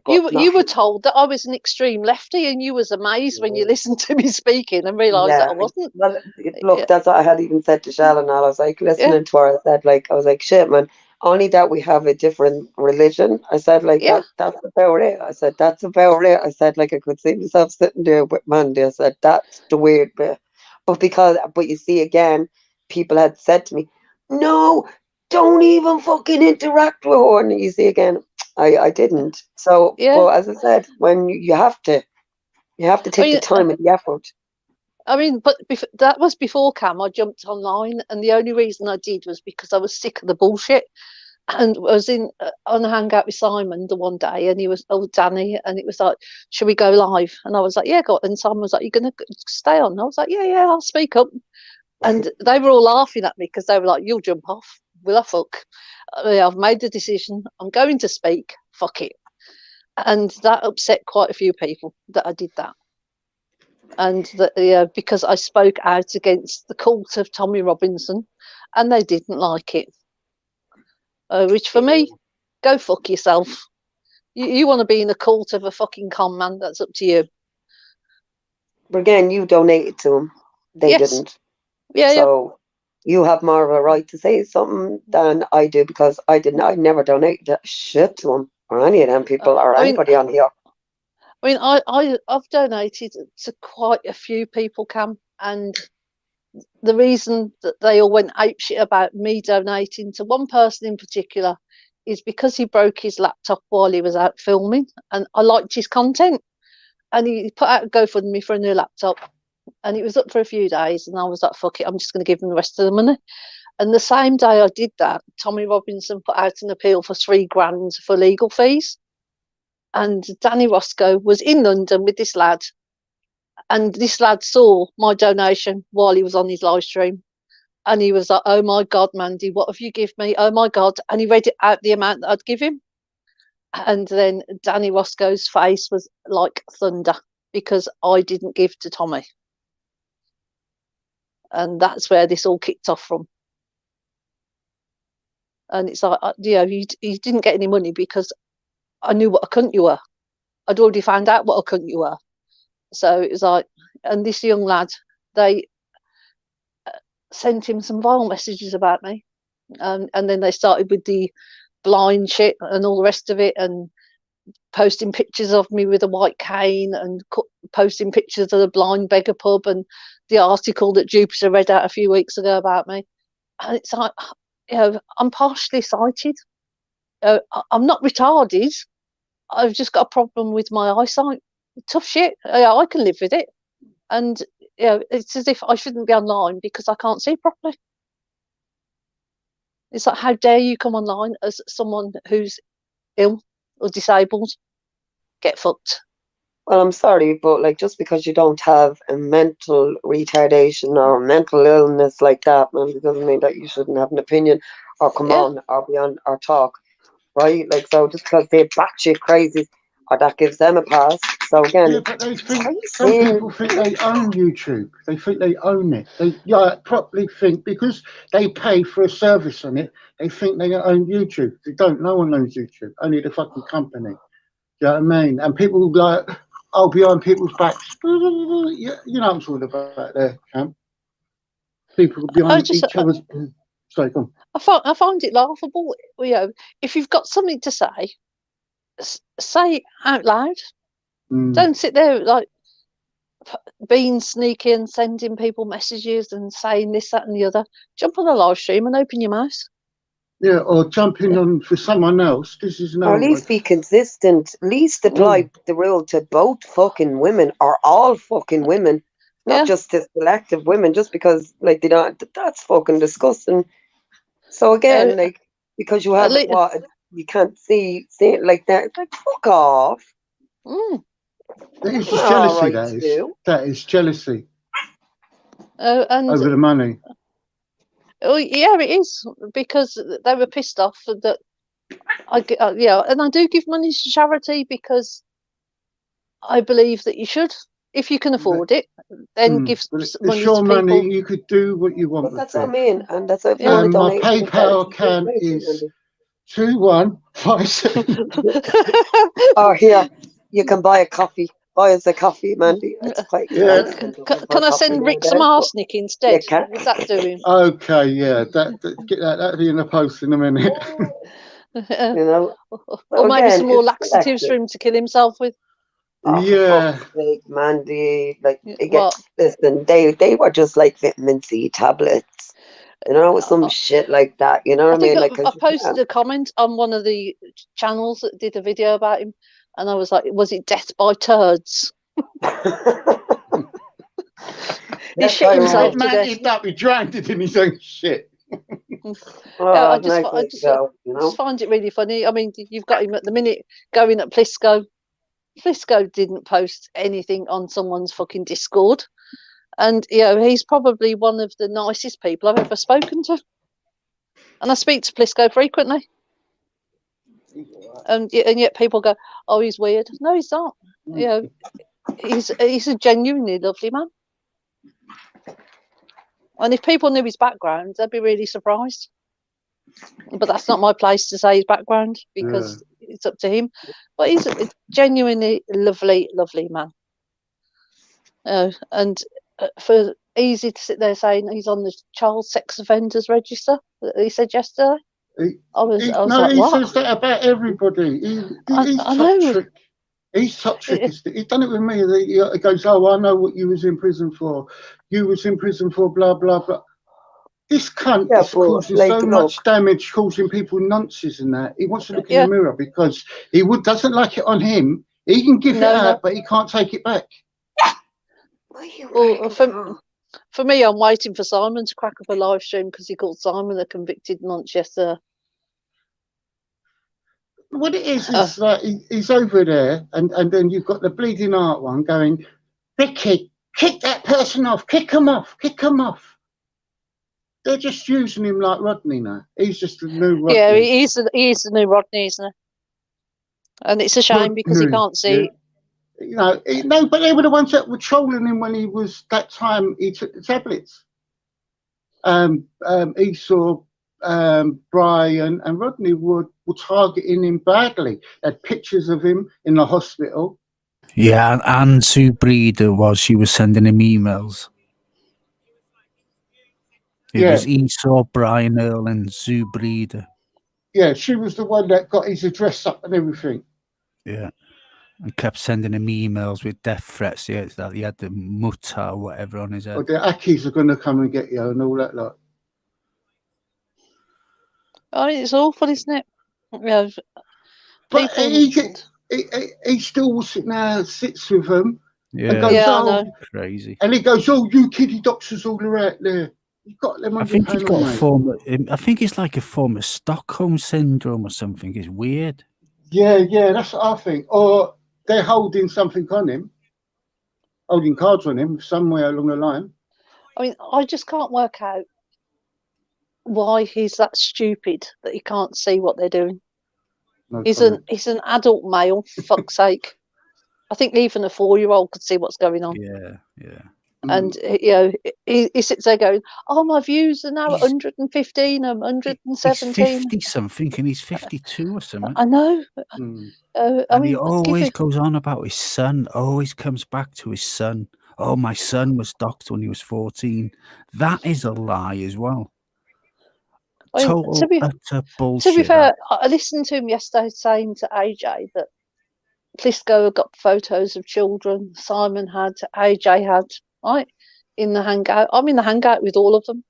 you were told that I was an extreme lefty, and you was amazed when you listened to me speaking and realised that I wasn't. Well, look, that's what I had even said to Shell, I was like listening to her. I was like, shit, man. Only that we have a different religion. I said, like, that's about it. I said, that's about it. I said, like, I could see myself sitting there with Mandy. I said, that's the weird bit. But you see, again, people had said to me, no, don't even fucking interact with her. And you see, again, I didn't. So, but as I said, when you have to take the time and the effort. I mean, but that was before Cam. I jumped online, and the only reason I did was because I was sick of the bullshit. And I was on a hangout with Simon the one day, and he was, Danny, and it was like, should we go live? And I was like, yeah, go on. And Simon was like, you're going to stay on? And I was like, yeah, I'll speak up. And they were all laughing at me because they were like, you'll jump off. Will I fuck? I've made the decision. I'm going to speak. Fuck it. And that upset quite a few people that I did that. And because I spoke out against the cult of Tommy Robinson, and they didn't like it. Which for me, go fuck yourself. You want to be in a cult of a fucking con man? That's up to you. But again, you donated to them. They didn't. Yeah, so you have more of a right to say something than I do because I didn't. I never donated that shit to them or any of them people or anybody on here. I mean, I've donated to quite a few people, Cam, and the reason that they all went apeshit about me donating to one person in particular is because he broke his laptop while he was out filming, and I liked his content, and he put out a GoFundMe for a new laptop, and it was up for a few days, and I was like, fuck it, I'm just going to give him the rest of the money. And the same day I did that, Tommy Robinson put out an appeal for $3,000 for legal fees. And Danny Roscoe was in London with this lad, and this lad saw my donation while he was on his live stream, and he was like, "Oh my God, Mandy, what have you given me? Oh my God!" And he read it out the amount that I'd give him, and then Danny Roscoe's face was like thunder because I didn't give to Tommy, and that's where this all kicked off from. And it's like, you didn't get any money because I knew what a cunt you were. I'd already found out what a cunt you were. So it was like, and this young lad, they sent him some vile messages about me. And then they started with the blind shit and all the rest of it, and posting pictures of me with a white cane, and posting pictures of the blind beggar pub, and the article that Jupiter read out a few weeks ago about me. And it's like, I'm partially sighted. I'm not retarded. I've just got a problem with my eyesight. Tough shit. I can live with it. And it's as if I shouldn't be online because I can't see properly. It's like, how dare you come online as someone who's ill or disabled? Get fucked. Well, I'm sorry, but like, just because you don't have a mental retardation or a mental illness like that, man, it doesn't mean that you shouldn't have an opinion or come on or be on or talk, right? Like, so just because they're batshit crazy, or that gives them a pass. So again, but they think some people think they own YouTube. They think they own it. They properly think because they pay for a service on it. They think they own YouTube. They don't. No one owns YouTube. Only the fucking company. Do you know what I mean? And people like, I'll be on people's backs. You know what I'm talking about there, Cam. People be on each other's. Sorry, go on. I find it laughable. If you've got something to say, say it out loud. Don't sit there like being sneaky and sending people messages and saying this, that, and the other. Jump on a live stream and open your mouth. Yeah, or jumping on for someone else. This is no. Or at least be consistent. At least apply the rule to both fucking women or all fucking women, not just to selective women. Just because like they don't, that's fucking disgusting. So again, like because you have what you can't see it like that. It's like fuck off. That is just jealousy. That is jealousy. And over the money. Oh yeah, it is because they were pissed off that and I do give money to charity because I believe that you should, if you can afford it, then give money to people. It's your money. You could do what you want. But that's what I mean, and that's what my PayPal account is 2157. Oh, here you can buy a coffee. Buy us a coffee, Mandy. It's quite Can I send Rick some arsenic instead? What's that doing? Okay, yeah, that'll be in the post in a minute. Or maybe some more laxatives for him to kill himself with. Oh, for fuck's sake, Mandy, like listen, they were just like vitamin C tablets, some shit like that. You know what I mean? Like I posted a comment on one of the channels that did a video about him. And I was like, was it death by turds? He shit himself to death. He'd not be drowned in his own shit. I just find it really funny. I mean, you've got him at the minute going at Plisco. Plisco didn't post anything on someone's fucking Discord. And, he's probably one of the nicest people I've ever spoken to. And I speak to Plisco frequently. And yet people go, oh, he's weird. No, he's not. He's a genuinely lovely man. And if people knew his background, they'd be really surprised. But that's not my place to say his background because it's up to him. But he's a genuinely lovely, lovely man. And for easy to sit there saying he's on the child sex offenders register, that he said yesterday. I was like, he what? says that about everybody. He's I know. trick. He's top trick. He's done it with me. He goes, oh, I know what you was in prison for. You was in prison for blah, blah, blah. This cunt is causing so much damage, causing people nonsense and that. He wants to look in the mirror because he doesn't like it on him. He can give it out, but he can't take it back. Well, for me, I'm waiting for Simon to crack up a live stream because he called Simon a convicted nonce yesterday. What it is that he's over there, and then you've got the bleeding heart one going, Vicky, kick that person off, kick him off, kick him off. They're just using him like Rodney now. He's just the new Rodney. Yeah, he is the new Rodney, isn't he? And it's a shame because he can't see. Yeah. No, but they were the ones that were trolling him when he was that time he took the tablets. Esau, Brian, and Rodney were targeting him badly. They had pictures of him in the hospital. Yeah, and Sue Breeder she was sending him emails. It was Esau, Brian Earl, and Sue Breeder. Yeah, she was the one that got his address up and everything. Yeah, and kept sending him emails with death threats. Yeah, it's that he had the mutta or whatever on his head. Or the Akis are going to come and get you and all that lot. Oh, it's awful, isn't it? Yeah, but he still sits with them. Yeah, and goes, I know. Crazy. And he goes, oh, you kiddie doctors all are out there. You've got them on I think your he's panel, got a mate. form of, I think it's like a form of Stockholm syndrome or something. It's weird. Yeah, that's what I think. Or they're holding something on him, holding cards on him somewhere along the line. I mean, I just can't work out why he's that stupid that he can't see what they're doing. He's an adult male, for fuck's sake. I think even a 4-year-old could see what's going on. Yeah. And he sits there going, "Oh, my views are now 115, 117." He's 50 something, and he's 52 or something. I know. And he always goes on about his son. Always comes back to his son. Oh, my son was doxed when he was 14. That is a lie as well. Total utter bullshit. To be fair, I listened to him yesterday saying to AJ that Plisco had got photos of children, Simon had, AJ had, right, in the hangout. I'm in the hangout with all of them.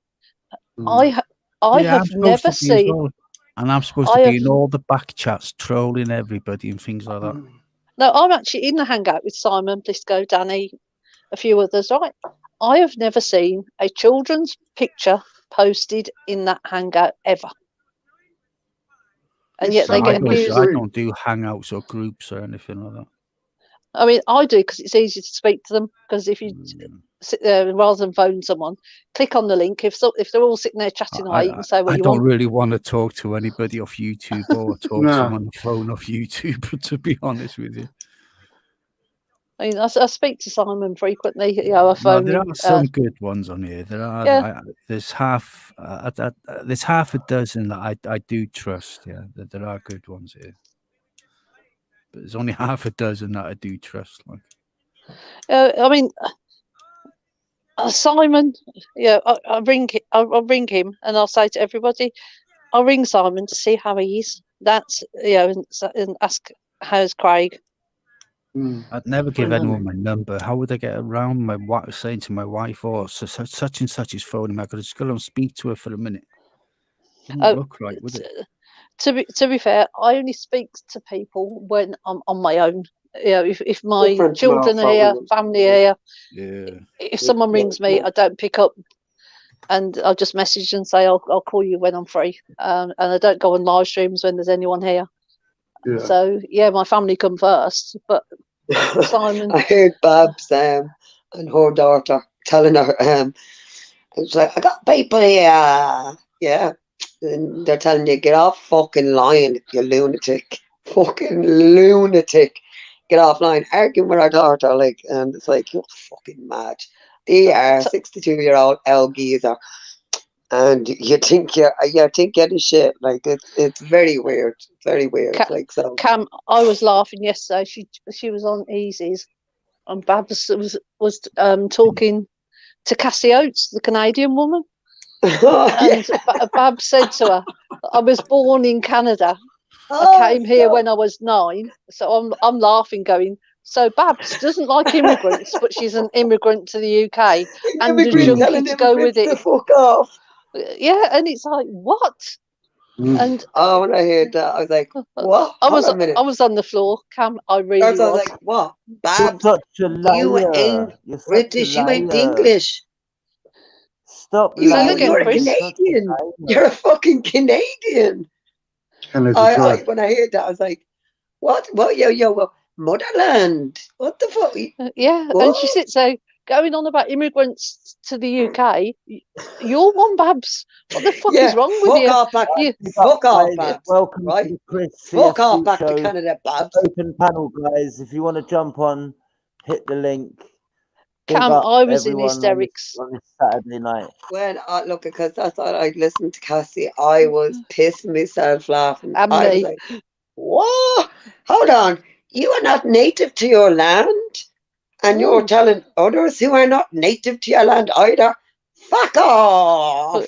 I have never seen... Well. And I'm supposed to be in all the back chats, trolling everybody and things like that. No, I'm actually in the hangout with Simon, Plisco, Danny, a few others, right? I have never seen a children's picture posted in that hangout ever. And yet they get abused. I don't do hangouts or groups or anything like that. I mean, I do because it's easy to speak to them. Because if you sit there rather than phone someone, click on the link. If they're all sitting there chatting away, you can say what you want. I don't really want to talk to anybody off YouTube or talk to someone on the phone off YouTube. To be honest with you, I mean, I speak to Simon frequently. I phone. There are some good ones on here. There are. Yeah. There's half a dozen that I do trust. Yeah, there are good ones here. But there's only half a dozen that I do trust. Like, I mean, Simon. Yeah, I'll ring him and I'll say to everybody, I'll ring Simon to see how he is. That's and ask how's Craig. I'd never give anyone my number. How would I get around my wife saying to my wife, "Oh, such and such is phoning me"? I could just go and speak to her for a minute. It wouldn't look right, would it? To be fair, I only speak to people when I'm on my own. If my children are here, family are here. If someone rings me, I don't pick up, and I'll just message and say I'll call you when I'm free. And I don't go on live streams when there's anyone here. Yeah. So my family come first, but Simon. I heard Babs and her daughter telling her, it's like, I got people here. Yeah. And they're telling you, get off fucking line, you lunatic. Fucking lunatic. Get off line. Arguing with our daughter, and it's like, you're fucking mad. They are 62-year-old El geezer. and you think you're the shit. Like it's very weird, very weird. Like so. Cam, I was laughing yesterday. She was on Easy's, and Babs was talking to Cassie Oates, the Canadian woman, and Babs said to her, "I was born in Canada. I came here when I was 9." So I'm laughing, going, so Babs doesn't like immigrants, but she's an immigrant to the UK and a junkie to go with it. Fuck off. Yeah, and it's like, what? And when I heard that, I was like, what? I Hold on a minute. was on the floor, Cam. I really was. I was like, what? Babs, You're such a liar. you ain't You're such British, a you ain't liar. English. Stop You're lying. a Canadian. You're a fucking Canadian. When I heard that, I was like, what? What? Yo, motherland. What the fuck? Yeah, What? and she sits there going on about immigrants to the UK. You're one, Babs. What the fuck is wrong with you? Fuck off, Babs. Welcome right? to the Chris Fuck CFC off back show. to Canada, Babs. Open panel, guys. If you want to jump on, hit the link. Big Cam, up I was in everyone hysterics. on this Saturday night. When I look, because that's all I listened to Cassie, I was pissing myself laughing. And I was me. like, what? Hold on. You are not native to your land? And you're telling others who are not native to your land either, fuck off.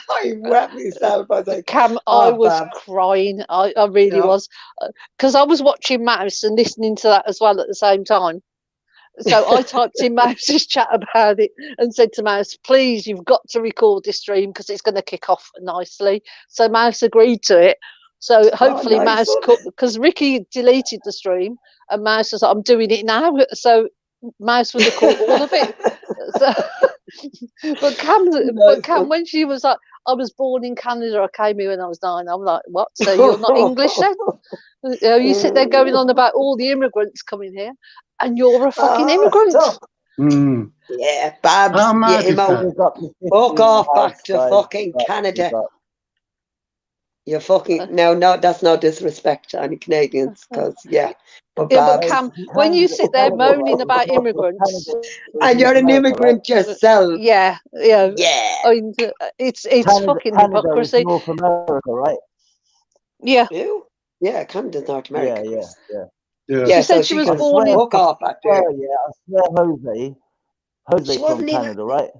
I wept myself. I was like, Cam, I was crying. I really was. Because I was watching Mouse and listening to that as well at the same time. So I typed in Mouse's chat about it and said to Mouse, please, you've got to record this stream because it's going to kick off nicely. So Mouse agreed to it. So hopefully nice Mouse could, because Ricky deleted the stream and Mouse was like, I'm doing it now. So Mouse would have caught all of it. But Cam, when she was like, I was born in Canada, I came here when I was 9. I'm like, what? So you're not English then? You sit there going on about all the immigrants coming here, and you're a fucking immigrant. Yeah, Babs, fuck off back to fucking Canada. You're fucking no, that's no disrespect to any Canadians, because but Cam, when you sit there moaning about immigrants, and you're an immigrant yourself, yeah. I mean, it's fucking hypocrisy. North America, right? Yeah. Yeah, Canada's North America. Yeah. She said she was born in. Fuck off back there. I swear, Jose from Canada, right?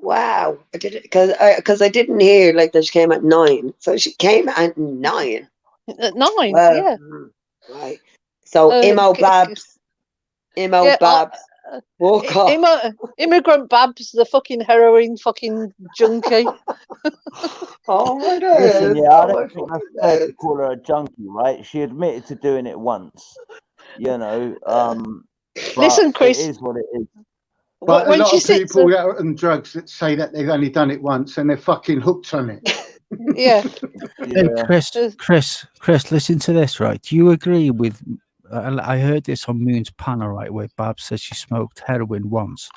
Wow, I did it because I didn't hear like that she came at 9. So she came at 9. At 9, yeah. Right. So Babs, Babs, walk off. Immigrant Babs, the fucking heroin fucking junkie. Oh my God! Listen, I don't think that's fair to call her a junkie, right? She admitted to doing it once, Listen, Chris, it is what it is. But a lot of people that are on drugs that say that they've only done it once and they're fucking hooked on it. Yeah. Hey, Chris, listen to this, right? Do you agree with? I heard this on Moon's panel, right, where Babs said she smoked heroin once.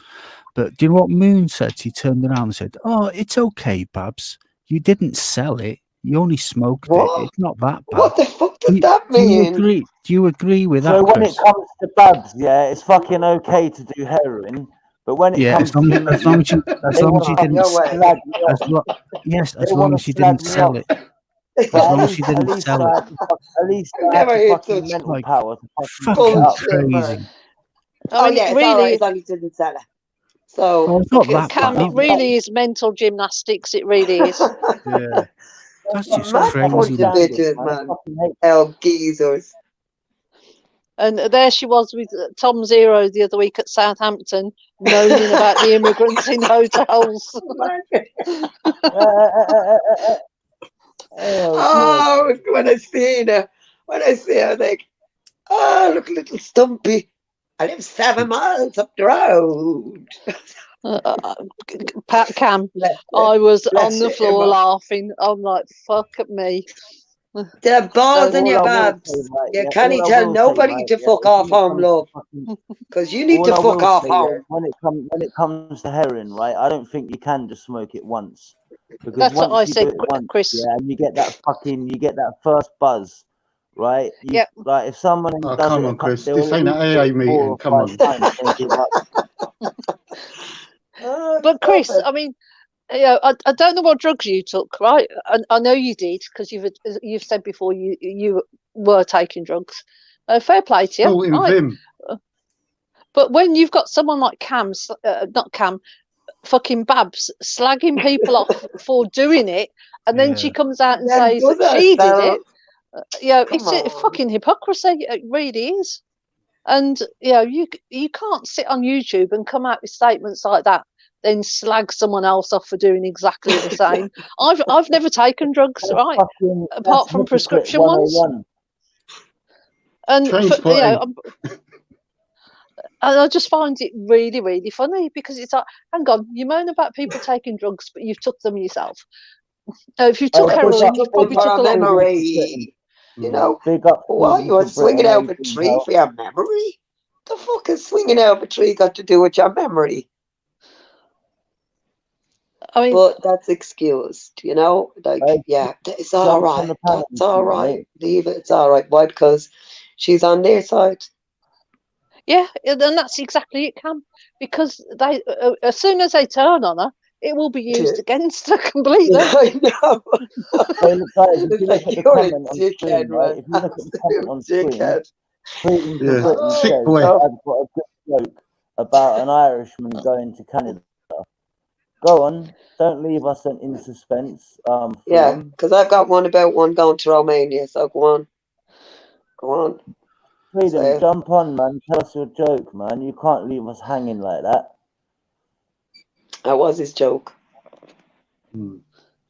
But do you know what Moon said? She turned around and said, "Oh, it's okay, Babs. You didn't sell it. You only smoked it. It's not that bad." What the fuck does that mean? Do you agree with that? So when Chris? it comes to Babs, it's fucking okay to do heroin. But when it comes as long as you didn't sell it. As long as you didn't sell it. At least I have fucking mental power to fucking crazy. It really as long as you didn't sell it. So it's not that Cam, bad. it really is mental gymnastics. It really is. Yeah. That's just bunch crazy. of bitches, man. Hell geezers. And there she was with Tom Zero the other week at Southampton, moaning about the immigrants in hotels. When I see her, I was like, oh, look, little Stumpy. I live 7 miles up the road. Cam, I was on the floor laughing. I'm like, fuck at me. They're balls in your Babs. You can't tell nobody to fuck off home, love. Because you need to fuck off home. When it comes to heroin, right? I don't think you can just smoke it once. Because that's what I said, Chris. Yeah, and you get that first buzz, right? Like if someone does come on, Chris. This ain't an AA meeting. Come on. But Chris, I mean, I don't know what drugs you took, right? I know you did because you've said before you were taking drugs. Fair play to you, Sorting right? Vim. But when you've got someone like not Cam, fucking Babs, slagging people off for doing it, and then she comes out and says that she did it. It's a fucking hypocrisy. It really is. And you can't sit on YouTube and come out with statements like that, then slag someone else off for doing exactly the same. I've never taken drugs, right? Apart from prescription ones. And and I just find it really, really funny because it's like, hang on, you moan about people taking drugs, but you've took them yourself. If you took heroin, you've probably took a lot of memory. You know, what? You were swinging out of a tree for your memory? The fuck is swinging out of a tree got to do with your memory? I mean, but that's excused, you know. Like, yeah, it's all right. That's all right. Leave it. It's all right. Why? Because she's on their side. Yeah, and that's exactly it, Cam. Because they, as soon as they turn on her, it will be used against her completely. Yeah, I know. So, guys, if you look at the You're a comment on screen, dickhead, right? man. If you look at the comment on screen, Dickhead. Freedom to Yeah, Britain sick says boy. I've got a good joke about an Irishman going to Canada. Go on, don't leave us in suspense. Yeah, Freedom. because I've got one about one going to Romania. So go on. Go on. Freedom, Say it. jump on, man. Tell us your joke, man. You can't leave us hanging like that. That was his joke.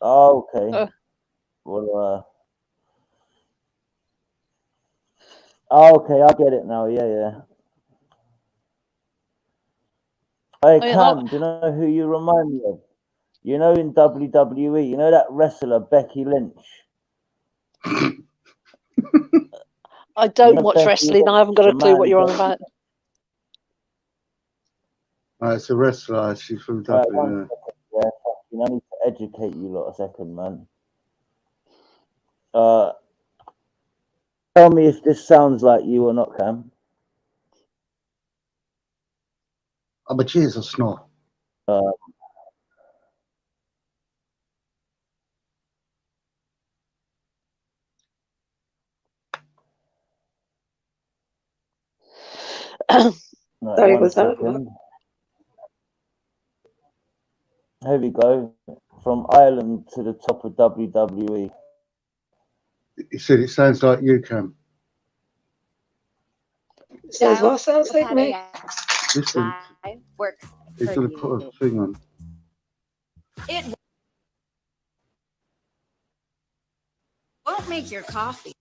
Oh, okay. Well, okay, I get it now. Yeah. Hey, Cam, do you know who you remind me of? You know, in WWE, you know that wrestler Becky Lynch? I don't watch Becky wrestling. I Lynch, haven't got a the clue what man you're on that- about. It's a wrestler. She's from Right, Dublin. one second, yeah, fucking, I need to educate you lot a second, man. Tell me if this sounds like you or not, Cam. Aber Jesus, no. Right, Sorry, one was that? second. Here we go. From Ireland to the top of WWE. He said it sounds like you, Cam. Says what sounds like me? Listen, Works he's for going to put a you. thing on. It won't make your coffee,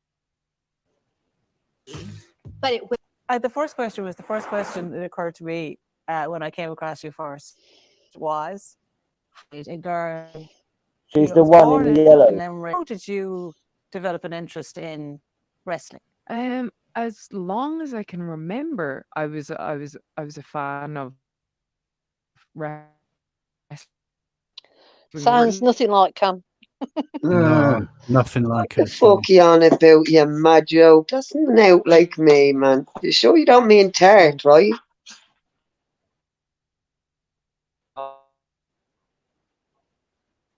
but it will. The first question that occurred to me when I came across you first was a girl. She's who the was one born in the yellow. Limerick. How did you develop an interest in wrestling? As long as I can remember, I was a fan of wrestling. Sounds nothing like Cam. No, nothing like The it. fuck you on about, you mad joke? Doesn't out like me, man. You sure you don't mean tart, right?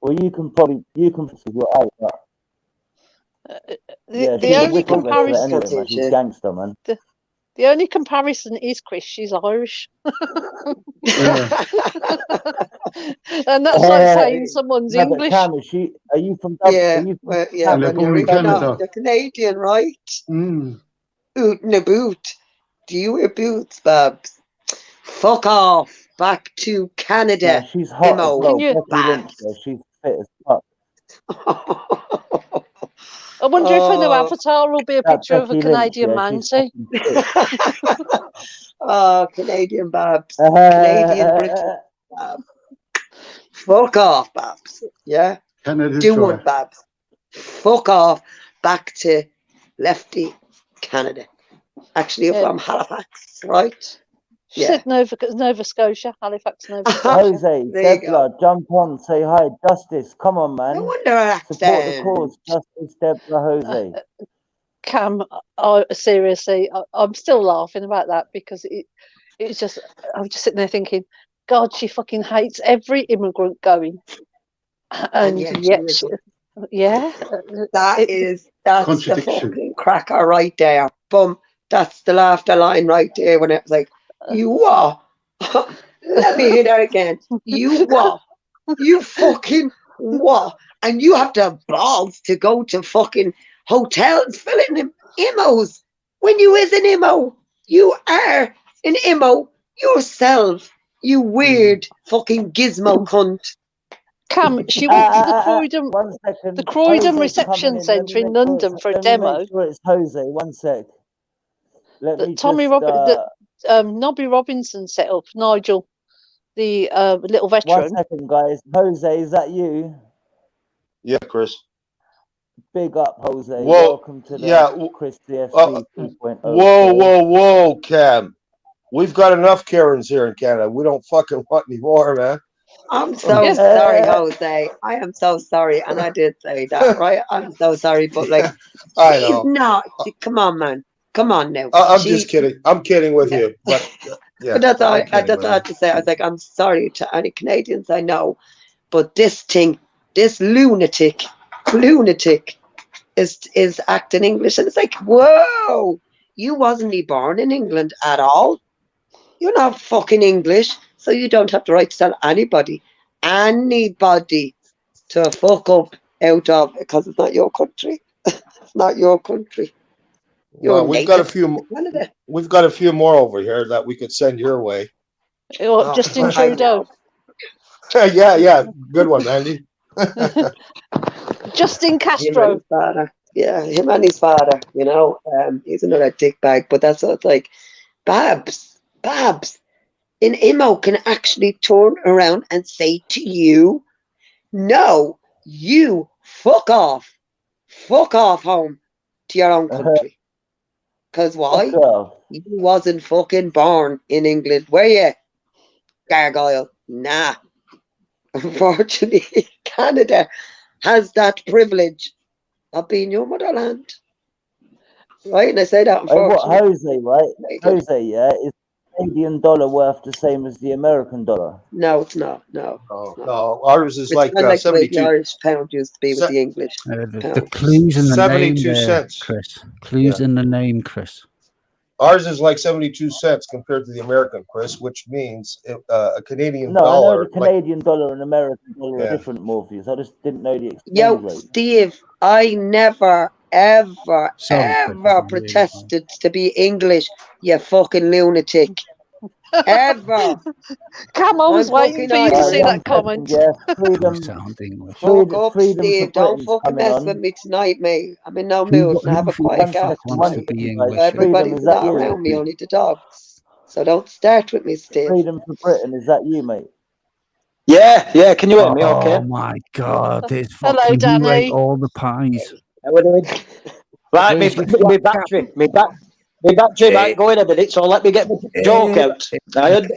Well, you can with your eyes up. Yeah, The she's a only wicked wrestler comparison, anyway, man. She's gangster, man. the only comparison is Chris. She's Irish, and that's like saying someone's No, but English. Cam, are you from Yeah, Are you from well, yeah, Cam, when born you're in Canada. no, you're Canadian, right? Mm. Boot in a boot. Do you wear boots, Babs? Fuck off. Back to Canada. Yeah, she's hot as Imo. well. Can you- Becky Lynch, though, she's fit as fuck. I wonder if her new avatar will be a That picture of a Becky Lynch, Canadian yeah, man. she's See, Oh, Canadian Babs. Canadian British Babs. Fuck off, Babs. Yeah? Canada's Do right. one, Babs. Fuck off. Back to lefty Canada. Actually, you're Yeah. from Halifax, right? she Yeah. said Nova Scotia, Halifax, Nova Scotia. Jose, There you Deborah, jump on, say hi. Justice, come on, man. No wonder her Support the accent. cause. Justice, Deborah, Jose. Cam, seriously, I'm still laughing about that because it's just, I'm just sitting there thinking, God, she fucking hates every immigrant going. And And yet yeah, she isn't. yeah, That's the Contradiction. fucking cracker right there. Boom. That's the laughter line right there when it was like, you what? Let me hear that again. You what? You fucking what? And you have to have balls to go to fucking hotels filling them immos. When you is an immo, you are an immo yourself. You weird fucking gizmo cunt. Cam, she went to the Croydon, 1 second. the Croydon Jose's coming Reception in. Let Centre me in make sure London it's, for a let me make demo. sure it's Jose. 1 sec. Let me That Tommy just Nobby Robinson set up. Nigel, the little 1 veteran. second, guys. Jose, is that you? Yeah, Chris. Big up, Jose. Whoa, Welcome to the yeah. Chris CFC 2.0 Whoa, show. whoa, Cam. We've got enough Karens here in Canada. We don't fucking want any more, man. I'm so sorry, Jose. I am so sorry. And I did say that, right? I'm so sorry. But like, I she's know. not. Come on, man. Come on now. I'm just kidding. I'm kidding with you. But yeah, But that's all I'm I kidding that's with all I you. had to say. I was like, I'm sorry to any Canadians I know, but this thing, this lunatic is acting English, and it's like, whoa, you wasn't born in England at all. You're not fucking English, so you don't have the right to tell anybody to fuck up out of because it's not your country. It's not your country. You're Well, we've got a native few. to Canada. We've got a few more over here that we could send your way. Justin I know. Trudeau. yeah. Good one, Andy. Justin Him and Castro. his father. Yeah, him and his father, he's another dick bag, but that's what it's like. Babs, an emo can actually turn around and say to you, no, you fuck off home to your own country. Because why? You wasn't fucking born in England, were you? Gargoyle. Nah. Unfortunately, Canada has that privilege of being your motherland. Right? And I say that Hey, what, unfortunately. Jose, right? Jose, yeah, is the Canadian dollar worth the same as the American dollar? No, it's not. No. No, ours is It's like kind of like the way the 72. Irish pound used to be with the English The pound. clues in the name 72 there, cents. Chris. Clues in the name, Chris. Ours is like 72 cents compared to the American, Chris, which means a Canadian No, I know dollar. the Canadian dollar and American dollar Yeah. are different, Morpheus. I just didn't know the exchange Yo, rate. Steve, I never, ever, Sorry, Chris, ever protested to be English, you fucking lunatic. Ever. Cam, I was I'm waiting fucking for you to Irish. see that comment. Yeah, freedom. Sound English. Fuck up, Freedom for Steve. Don't Britain's fucking coming mess on. with me tonight, mate. I'm in no Who, mood and I have a who quiet the cat fuck wants to tonight. be Guys, English? freedom, Everybody's is that not you? around me, only the dogs. So don't start with me, Steve. Freedom for Britain, is that you, mate? Yeah. Can you hear me? Okay. Oh my God! It's Hello, fucking who ate Danny. all the pies. How are we doing? Right, Where's your my fat battery might go in a minute, so let me get the joke out. I heard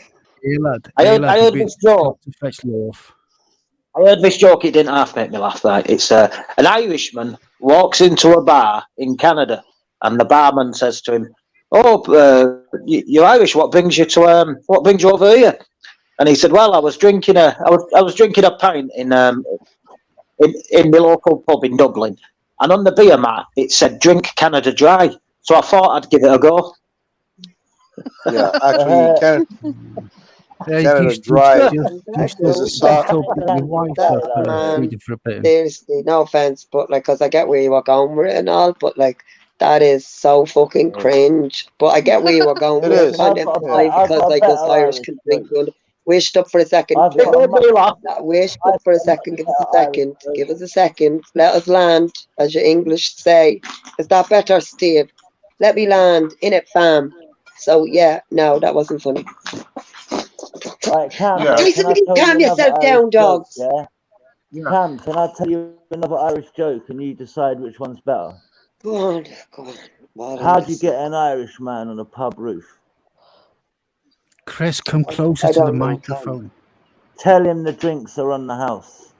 this joke. To fetch loaf. I heard this joke. It didn't half make me laugh. Right, it's an Irishman walks into a bar in Canada, and the barman says to him, "Oh, you're Irish. What brings you over here?" And he said, "Well, I was drinking a pint in the local pub in Dublin, and on the beer mat it said drink Canada Dry, so I thought I'd give it a go." Yeah, actually, Canada Dry is a soft. Man, seriously, no offense, but like, cause I get where you were going with it and all, but like, that is so fucking cringe. But I get where you were going It with it. is. Kind of because like us Irish can drink good. Wished up for a second. Wished up for a second. Give us a second. Give us a second. Let us land, as your English say. Is that better, Steve? Let me land in it, fam. So yeah, no, that wasn't funny. Right, Cam, Yeah. can I tell Calm you yourself another down, Irish joke, dogs. yeah? Cam, can I tell you another Irish joke and you decide which one's better? Go on. How do you get an Irish man on a pub roof? Chris, come closer to the microphone. Tell him the drinks are on the house.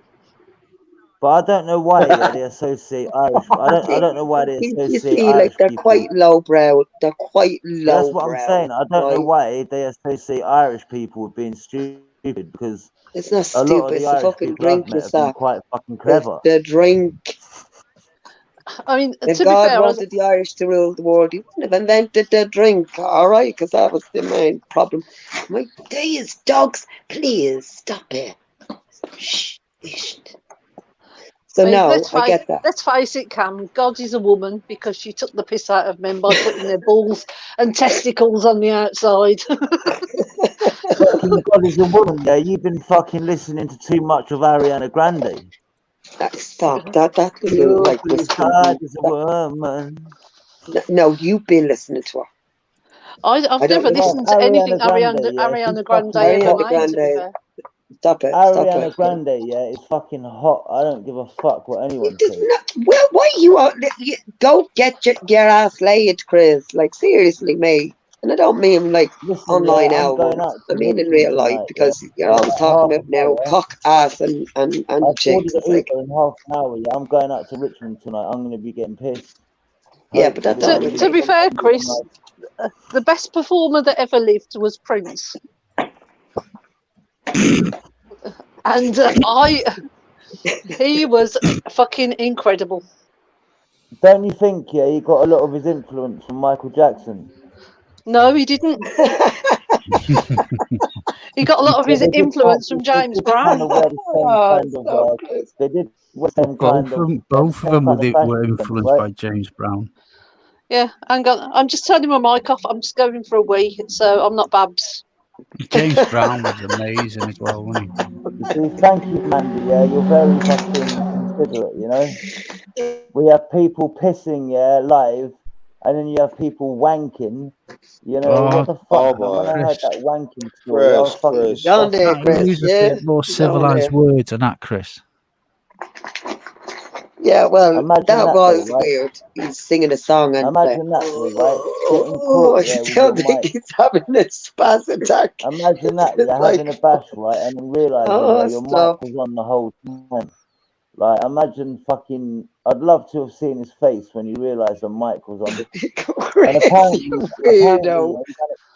But I don't know why they associate Irish. I don't know why they associate You see, Irish like they're people. quite lowbrow. They're quite lowbrow. That's what I'm saying. I don't know why they associate Irish people with being stupid. stupid because It's not a lot stupid. of the It's the Irish fucking people I've drink, met have been Mister. quite fucking clever. The drink. I mean, If to be God fair, wanted the Irish to rule the world, he wouldn't have invented the drink, all right? Because that was the main problem. My days, dogs, please stop it. Shh. So I mean, no, I get that. let's face it, Cam. God is a woman because she took the piss out of men by putting their balls and testicles on the outside. Fucking God is a woman. Yeah, you've been fucking listening to too much of Ariana Grande. Stop. That little like whispering. God is a woman. No, you've been listening to her. I've never listened to anything Ariana Grande ever made, to be fair. Stop it. Ariana Grande, yeah, is fucking hot. I don't give a fuck what anyone says. Well, why you go get your ass laid, Chris? Like seriously, mate. And I don't mean like online I'm albums. going out I to mean in Richmond real life tonight, because yeah. you're always talking about now yeah. cock, ass, and I've chicks. ordered an It's like, Uber in half an hour. Yeah, I'm going out to Richmond tonight. I'm going to be getting pissed. yeah, but that don't To be fair, Chris, the best performer that ever lived was Prince. And he was fucking incredible. Don't you think, yeah, he got a lot of his influence from Michael Jackson? No, he didn't. He got a lot of his influence from James Brown. They did wear the same kind of. Both of them were influenced by James Brown. Yeah, hang on. I'm just turning my mic off. I'm just going for a wee, so I'm not Babs. James Brown was amazing as well, wasn't he? See, thank you, Mandy. Yeah, you're very fucking considerate, you know? We have people pissing, yeah, live, and then you have people wanking. You know, what the fuck? When I heard that wanking story, I was fucking disgusted. Use a bit more civilized words than that, Chris. Yeah, well, Imagine that was though, right? weird. He's singing a song and imagine that, though, right? Getting I caught, yeah, with don't your think mic. he's having a spaz attack. Imagine that, It's you're like- having a bash, right, and then realising that your stop. mic was on the whole time. Like, imagine fucking. I'd love to have seen his face when he realised the mic was on. And apparently, he done it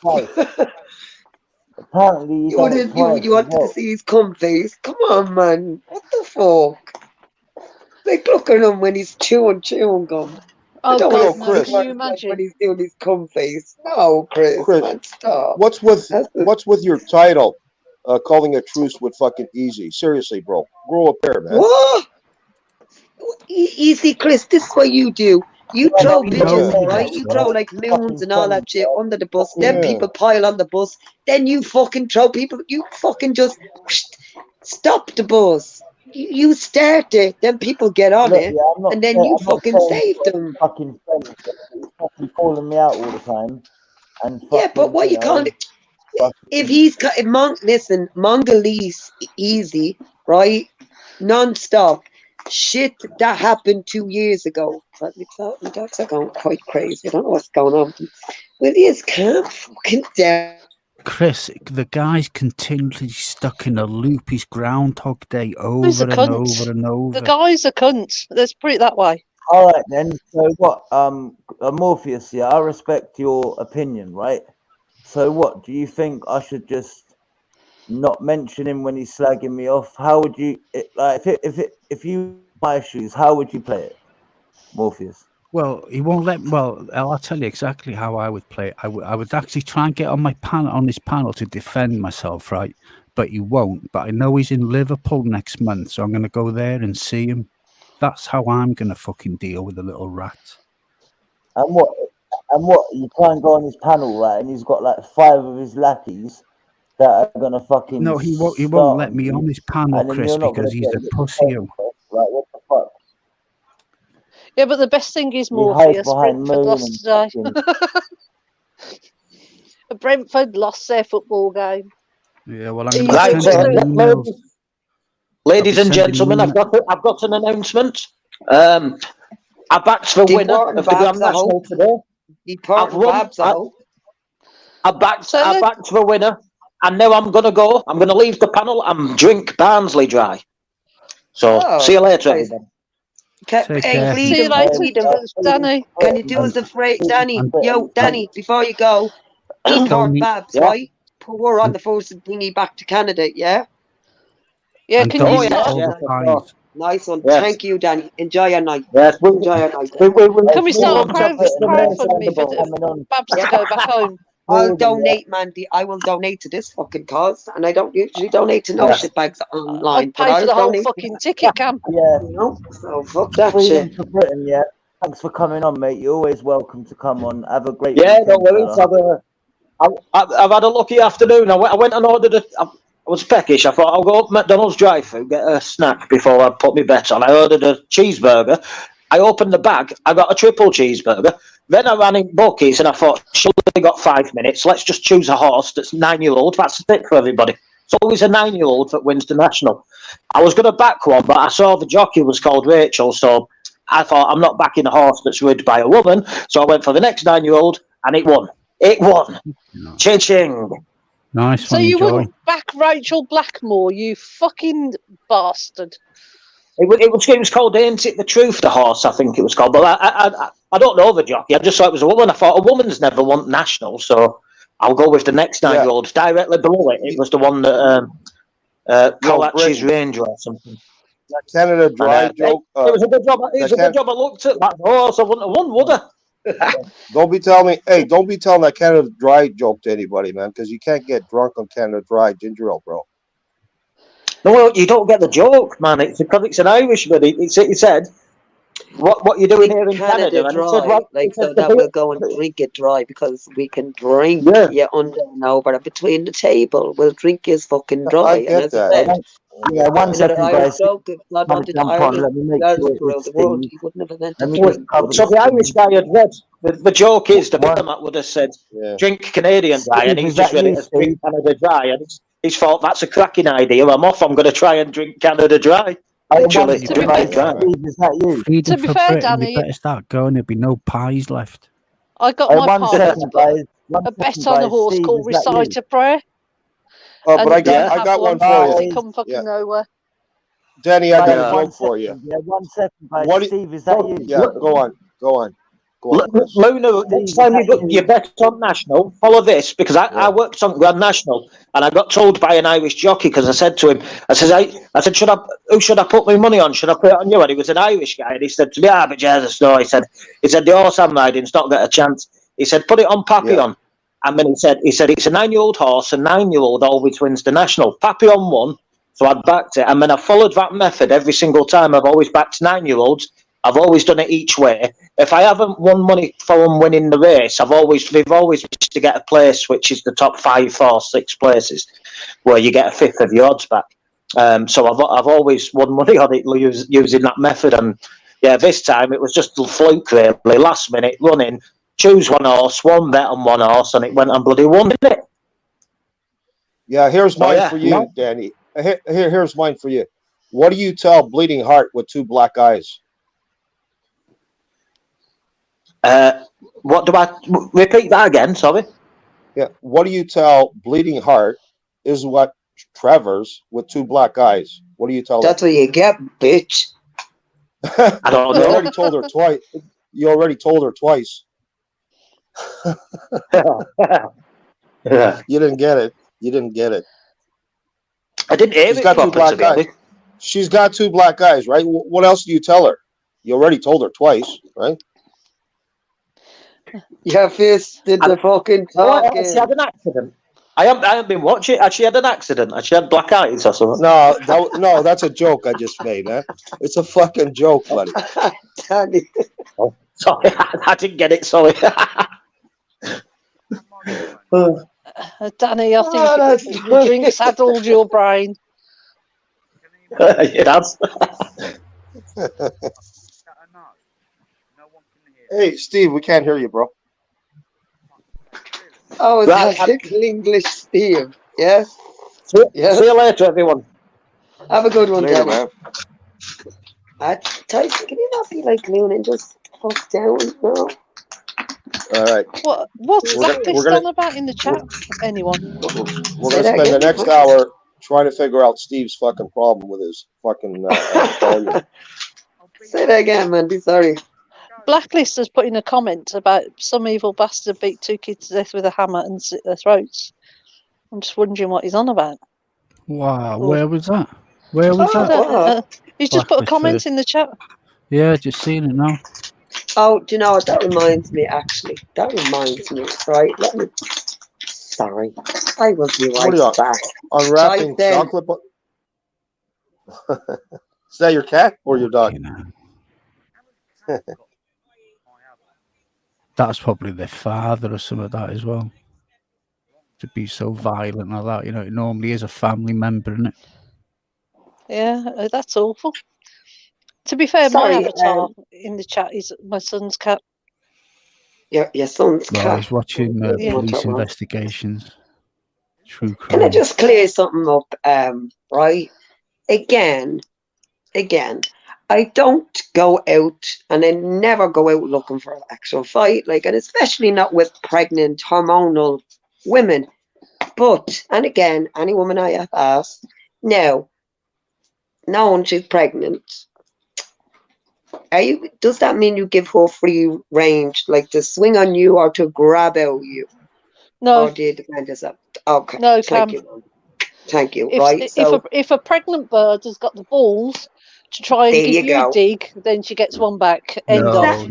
twice. Apparently, he done it twice. You wanted to see his cum face? Come on, man. What the fuck? Like, look at him when he's chewing gum. Oh, I don't God, want to no, see can you what imagine? when he's doing his cum face. No, Chris, man, stop. What's with your title? Calling a truce with fucking easy. Seriously, bro. Grow up there, man. What? Easy, Chris. This is what you do. You throw bitches, right? You throw like moons and all that shit under the bus. Then people pile on the bus. Then you fucking throw people. You fucking just stop the bus. You start it. Then people get on it, and then you fucking save them. Fucking friends, he's fucking calling me out all the time. And Yeah, but what you call it? If he's listen, Mongolese easy, right? Non-stop. Shit that happened 2 years ago. But dogs are going quite crazy. I don't know what's going on. Well, he just can't fucking down. Chris, the guy's continually stuck in a loop. He's Groundhog Day over He's a and cunt. over and over. The guy's a cunt. Let's put it that way. All right, then. So what? Morpheus, yeah, I respect your opinion, right? So what? Do you think I should just not mention him when he's slagging me off? How would you, if you my shoes, how would you play it, Morpheus? Well, he won't let. Well, I'll tell you exactly how I would play it. I would actually try and get on my panel, on this panel, to defend myself, right? But he won't. But I know he's in Liverpool next month, so I'm going to go there and see him. That's how I'm going to fucking deal with the little rat. And what? You try and go on his panel, right? And he's got like 5 of his lackeys that are going to fucking. No, he won't let me on his panel, Chris, because he's a pussy. Right? What the fuck? Yeah, but the best thing is He Morpheus. hides behind Brentford Moon lost and today. Brentford lost their football game. Yeah, well, Easy. I'm Right, ladies and gentlemen, I've got an announcement. I backed the winner of the Grand National today. I backed the winner, and now I'm going to go. I'm going to leave the panel and drink Barnsley dry. So, see you later, everybody. See you later, Danny. Can you do us a favour, Danny? Yo, Danny, before you go, important Babs, right? pour on the first thingy back to Canada, yeah? Yeah, And can don't you eat stop? all the pies. Nice one. Yes. Thank you, Danny. Enjoy your night. Yes, Enjoy your night. Can we start a crowdfunding for Coming the Babs to go back home? I'll donate, Mandy. I will donate to this fucking cause, and I don't usually donate to no Yeah. shitbags online. I'd pay for the whole fucking ticket, Cam. Yeah. You know, so fuck that Freedom shit. for Britain, yeah. Thanks for coming on, mate. You're always welcome to come on. Have a great Yeah, weekend, no worries. fella. I've had a lucky afternoon. I went and ordered I was peckish. I thought I'll go up to McDonald's drive-thru, get a snack before I put my bet on. I ordered a cheeseburger. I opened the bag. I got a triple cheeseburger. Then I ran in Buc-ee's and I thought, surely we got 5 minutes. Let's just choose a horse that's 9-year-old. That's a pick for everybody. It's always a 9-year-old that wins the national. I was going to back one, but I saw the jockey was called Rachel, so I thought I'm not backing a horse that's rid by a woman. So I went for the next 9-year-old, and it won. It won. Ching. Nice So one, you Joy. wouldn't back Rachel Blackmore, you fucking bastard. It was called Ain't It the Truth, the horse, I think it was called. But I don't know the jockey. I just saw it was a woman. I thought a woman's never won national, so I'll go with the next 9-year-old. Directly below it, it was the one that Kalachi's Ranger or something. That Canada Dry joke. It was a good job. It was a good job I looked at that horse. I wouldn't have won, would I? Don't be telling that Canada Dry joke to anybody, man, because you can't get drunk on Canada Dry ginger ale, bro. No, you don't get the joke, man. It's because it's an Irishman. He said, "What you're doing here in Canada?" And he said, Dry, like so that we'll go and drink it dry because we can drink you under and over between the table. We'll drink his fucking dry. I get and as that. I said, Yeah, one second, guys. Joke, if God wanted Jump on, let Ireland me make girls sure around it's the world, Steve. he wouldn't have invented Let me drinking. just cover So the Irish guy had read the joke is the diplomat would have said, Yeah. "Drink Canadian dry," and Steve, he's is just that read you, it as "Drink Steve? Canada dry," and he's thought that's a cracking idea. I'm off. I'm going to try and drink Canada dry. Literally, One drink second, it dry. Steve, is that you? Freedom To be for fair, Britain, Danny, you better start going. There'll be no pies left. I got my One partner second, guys. One a bet second, on a guys. horse Steve, called is that you? Recite a Prayer. But and I he didn't got have one for because you. he come fucking Yeah. nowhere. Danny, I got Guys, a one joke for you. second. Yeah, 1 second, guys. What? Steve, is that you? Yeah, go on, Chris. Luna, next time you bet on national, follow this because I worked on Grand National and I got told by an Irish jockey because I said to him, I said, who should I put my money on? Should I put it on you? And he was an Irish guy and he said to me, but Jesus, no. He said the horse I'm riding's not got a chance. He said, put it on Papillon. And then he said it's a 9-year-old horse, and 9-year-old always wins the national. Papillon won, so I backed it, and then I followed that method every single time. I've always backed 9-year-olds. I've always done it each way. If I haven't won money for them winning the race, they've always managed to get a place, which is the top 5 or 6 places, where you get a fifth of your odds back. So I've always won money on it using that method. And yeah, this time it was just a fluke, really. Last minute running, choose one horse, one bet on one horse, and it went and bloody won, didn't it? Yeah, here's So, mine yeah, for you, no. Danny. Here's mine for you. What do you tell Bleeding Heart with 2 black eyes? What do I repeat that again? Sorry. Yeah, what do you tell Bleeding Heart is what Trevor's with 2 black eyes? What do you tell That's her? what you get, bitch. I don't You know. already told her twice. You already told her twice. Yeah. You didn't get it. You didn't get it. I didn't hear She's it got 2 properly, black to be honest. eyes. She's got 2 black eyes, right? What else do you tell her? You already told her twice, right? Your fist did the fucking talking. She had an accident. I haven't been watching. She had an accident. She had black eyes or something. No, that's a joke I just made, man. It's a fucking joke, buddy. Danny. Oh, sorry, I didn't get it. Sorry. Danny, I think the drink saddled your brain. It has. Hey, Steve, we can't hear you, bro. Oh, Right, that's English Steve. Yeah? See Yes. you later, everyone. Have a good one, Later, Danny. man. Tyson, can you not be like Loon and just fuck down? No. All right. What's We're gonna- Blacklist we're gonna- on about in the chat? Anyone? We're going to spend the next hour trying to figure out Steve's fucking problem with his fucking volume. Say that again, Mandy. Sorry. Blacklist has put in a comment about some evil bastard beat 2 kids to death with a hammer and slit their throats. I'm just wondering what he's on about. Wow, where was that? Where was I that? don't know. He's just put a Blacklist comment first. in the chat. Yeah, just seen it now. Oh, do you know what? That reminds me, actually. That reminds me, right? Sorry. I will be What are right you back. unwrapping then. chocolate? Is that your cat or your dog? That's probably their father or some of that as well. To be so violent like that, you know, it normally is a family member, isn't it? Yeah, that's awful. To be fair, Sorry, my avatar in the chat is my son's cat. Your son's Well, cat. he's watching Yeah. police investigations, true Can I crime. just clear something up? Right? Again, I don't go out and I never go out looking for an actual fight, like, and especially not with pregnant, hormonal women. But, and again, any woman I have asked, now, knowing she's pregnant, does that mean you give her free range, like to swing on you or to grab out you? No. Or do you defend yourself? Okay. No, Thank Cam. you. Thank you. Right. So If a pregnant bird has got the balls to try and there give you you a go. dig, then she gets one back. End of.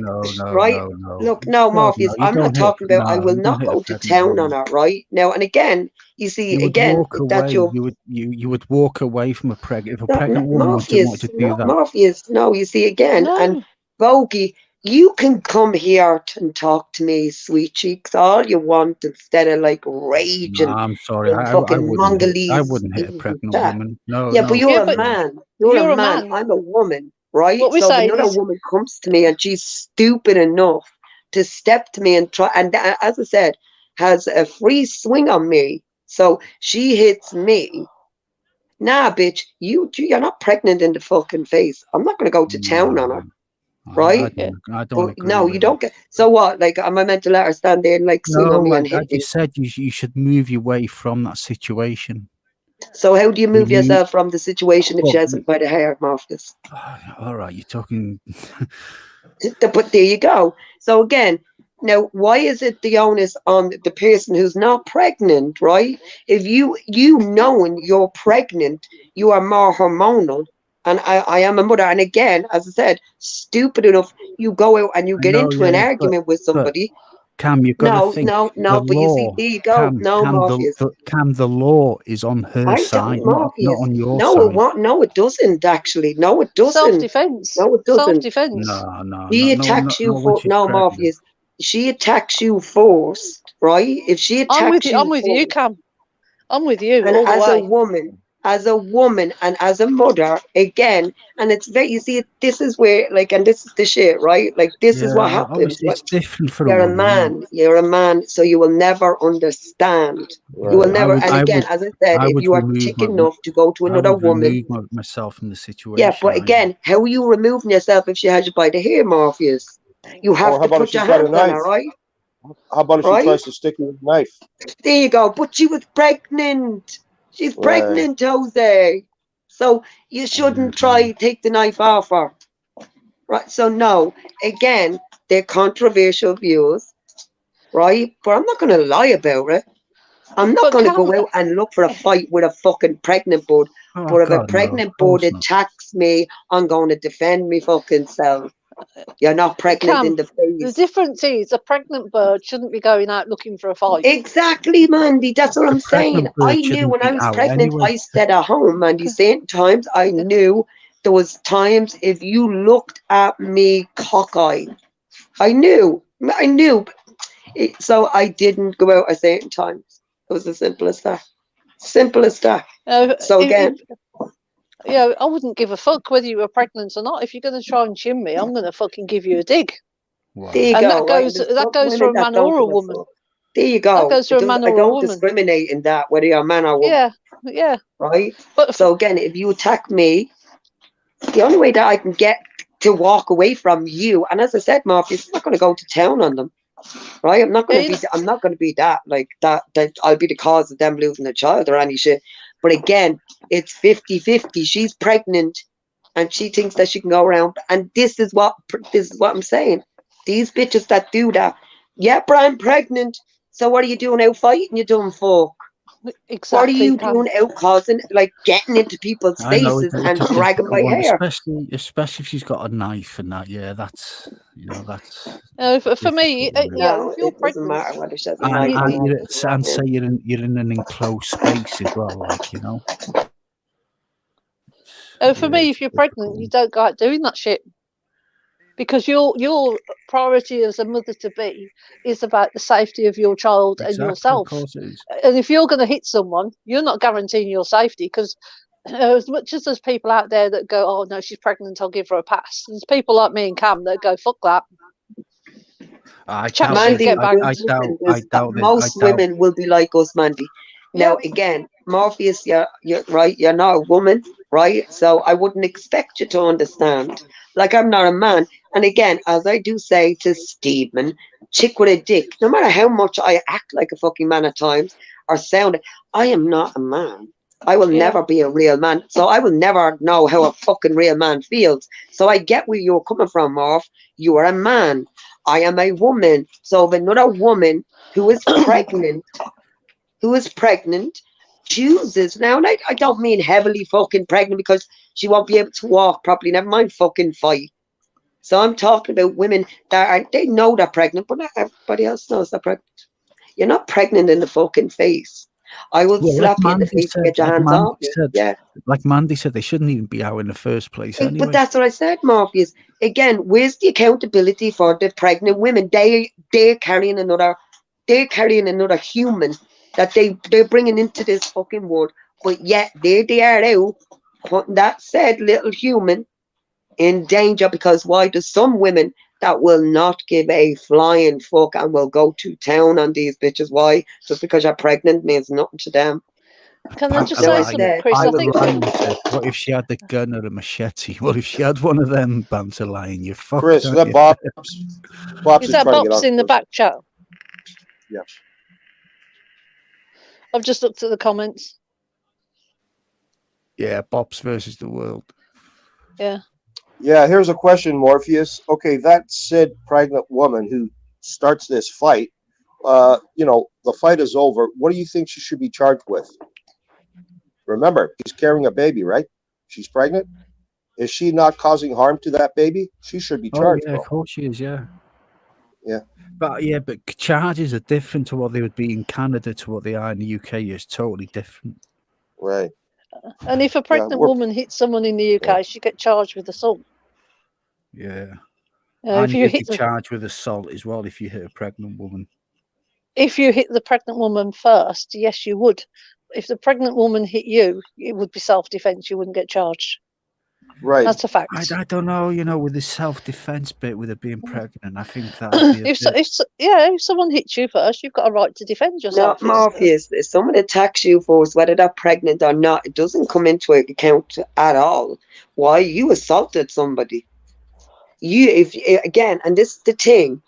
Right? Look, no, Morpheus, I'm not talking about. I will not go to town on her, right? Now and again, you see, You would again, walk that away. you're You would walk away from a pregnant. If a not pregnant woman wanted Morpheus, to do not that, Morpheus. No, you see, again, and Bogey, you can come here and talk to me, sweet cheeks, all you want, instead of like raging. nah, I'm sorry, and I fucking wouldn't. I Mongolese wouldn't hit a and pregnant that. woman. No, Yeah, no. but you're Yeah, a but man. You're a man. I'm a woman, right? What we're So saying another is- woman comes to me and she's stupid enough to step to me and try, and as I said, has a free swing on me. So she hits me. Nah, bitch, you're not pregnant in the fucking face. I'm not gonna go to town on her, right? I don't agree No, with you that. don't get. So what? Like, am I meant to let her stand there and like swing on No, me and I hit me? just said you should move your way from that situation. So how do you move You- yourself from the situation if she Well, has it by the hair, Marcus? All right, you're talking. But there you go. So again, now why is it the onus on the person who's not pregnant, right? If you knowing you're pregnant, you are more hormonal. And I am a mother. And again, as I said, stupid enough, you go out and you get into an argument with somebody. Cam, you've got to think. No. The But you see, law, there you go. No, Morpheus. Cam, the law is on her I side, don't, not Morpheus. on your No, side. it won't. No, it doesn't actually. No, it doesn't. Self-defense. No, it doesn't. Self-defense. No, She attacks you when for she's no, pregnant. Morpheus. She attacks you first, right? If she attacks I'm with you. you, I'm with you, first, Cam. I'm with you and all the as way. a woman, and as a mother, again, and it's very. You see, this is where, like, and this is the shit, right? Like, this is what happens. Obviously, it's different for You're a a woman. man. You're a man, so you will never understand. You will never. And again, as I said, if you are chick enough to go to another woman, remove myself from the situation. yeah. But again, how are you removing yourself if she has you by the hair, Morpheus? You have Or how to about if put she's your got a hands on knife? her, right? How about if Right? she tries to stick you with a knife? There you go. But she was pregnant. She's Right. pregnant, Jose. So you shouldn't try take the knife off her. Right. So no, again, they're controversial views, right? But I'm not gonna lie about it. I'm not gonna go out and look for a fight with a fucking pregnant bird. Oh, But if a God, no, pregnant of course bird not. attacks me, I'm going to defend me fucking self. You're not pregnant Cam, in the the face. difference is a pregnant bird shouldn't be going out looking for a fight. Exactly, Mandy. That's what I'm saying. pregnant bird I knew shouldn't when be I was out pregnant, anyway. I stayed at home, Mandy. Certain times I knew there was times if you looked at me cockeyed, I knew. So I didn't go out at certain times. It was as simple as that. Simple as that. So again, Yeah, I wouldn't give a fuck whether you were pregnant or not. If you're going to try and chin me, I'm going to fucking give you a dig. there you And go. that goes for a man or a woman. There you go. That goes for a man I or a don't woman. discriminate in that, whether you're a man or a woman. Yeah. Right? So again, if you attack me, the only way that I can get to walk away from you, and as I said, Morpheus, I'm not going to go to town on them. Right? I'm not going to be that like that I'll be the cause of them losing their child or any shit. But again, it's 50-50. She's pregnant and she thinks that she can go around. And this is what I'm saying. These bitches that do that. Yeah, but I'm pregnant. So what are you doing out fighting? You're doing fuck. Exactly. What are you Cam. doing out causing, like getting into people's I know faces it's and a dragging difficult my one, hair? especially if she's got a knife and that. Yeah, that's that's. For me, difficult, yeah, No, if you're it doesn't pregnant, matter whether she has a and knife or and, not. you, It's and say happening. you're in an enclosed space as well, like for Yeah, me, it's if you're pregnant, you don't go out doing that shit because your priority as a mother to be is about the safety of your child and exactly. Of yourself. course it is. And if you're going to hit someone, you're not guaranteeing your safety because as much as there's people out there that go, oh no, she's pregnant, I'll give her a pass. There's people like me and Cam that go, fuck that. Mandy, most doubt. women will be like us, Mandy. Now, again, Morpheus, you're right. You're not a woman, right? So I wouldn't expect you to understand. Like I'm not a man. And again, as I do say to Stephen, chick with a dick. No matter how much I act like a fucking man at times or sound, I am not a man. I will never be a real man. So I will never know how a fucking real man feels. So I get where you're coming from, Morph. You are a man. I am a woman. So if another woman who is pregnant, chooses now, and I don't mean heavily fucking pregnant because she won't be able to walk properly. Never mind fucking fight. So I'm talking about women that they know they're pregnant, but not everybody else knows they're pregnant. You're not pregnant in the fucking face. I will slap you in the face and get your hands off you. Yeah. Like Mandy said, they shouldn't even be out in the first place anyway. But that's what I said, Morpheus. Again, where's the accountability for the pregnant women? They're carrying another human that they're bringing into this fucking world. But yet there they are out putting that said little human in danger because why? There's some women that will not give a flying fuck and will go to town on these bitches. Why? Just because you're pregnant means nothing to them. Can I just say something, Chris? I think what if she had the gun or a machete? What if she had one of them banter lying? You fucked. Chris, is that Bob? Bob's is that trying to get Bob's on in the first. back chat? Yeah. I've just looked at the comments. Yeah, Bob's versus the world. Yeah. Yeah, here's a question, Morpheus. Okay, that said pregnant woman who starts this fight, the fight is over. What do you think she should be charged with? Remember, she's carrying a baby, right? She's pregnant. Is she not causing harm to that baby? She should be charged. Oh, yeah, of course she is, yeah. Yeah. But charges are different to what they would be in Canada to what they are in the UK. It's totally different. Right. And if a pregnant woman hits someone in the UK, she get charged with assault. Yeah. If and you you'd hit be charged with assault as well if you hit a pregnant woman. If you hit the pregnant woman first, yes, you would. If the pregnant woman hit you, it would be self-defense. You wouldn't get charged. Right. That's a fact. I don't know, with the self-defense bit with her being pregnant, I think that would be if someone hits you first, you've got a right to defend yourself. Not Morpheus. If someone attacks you for whether they're pregnant or not, it doesn't come into account at all. Why? You assaulted somebody. And this is the thing,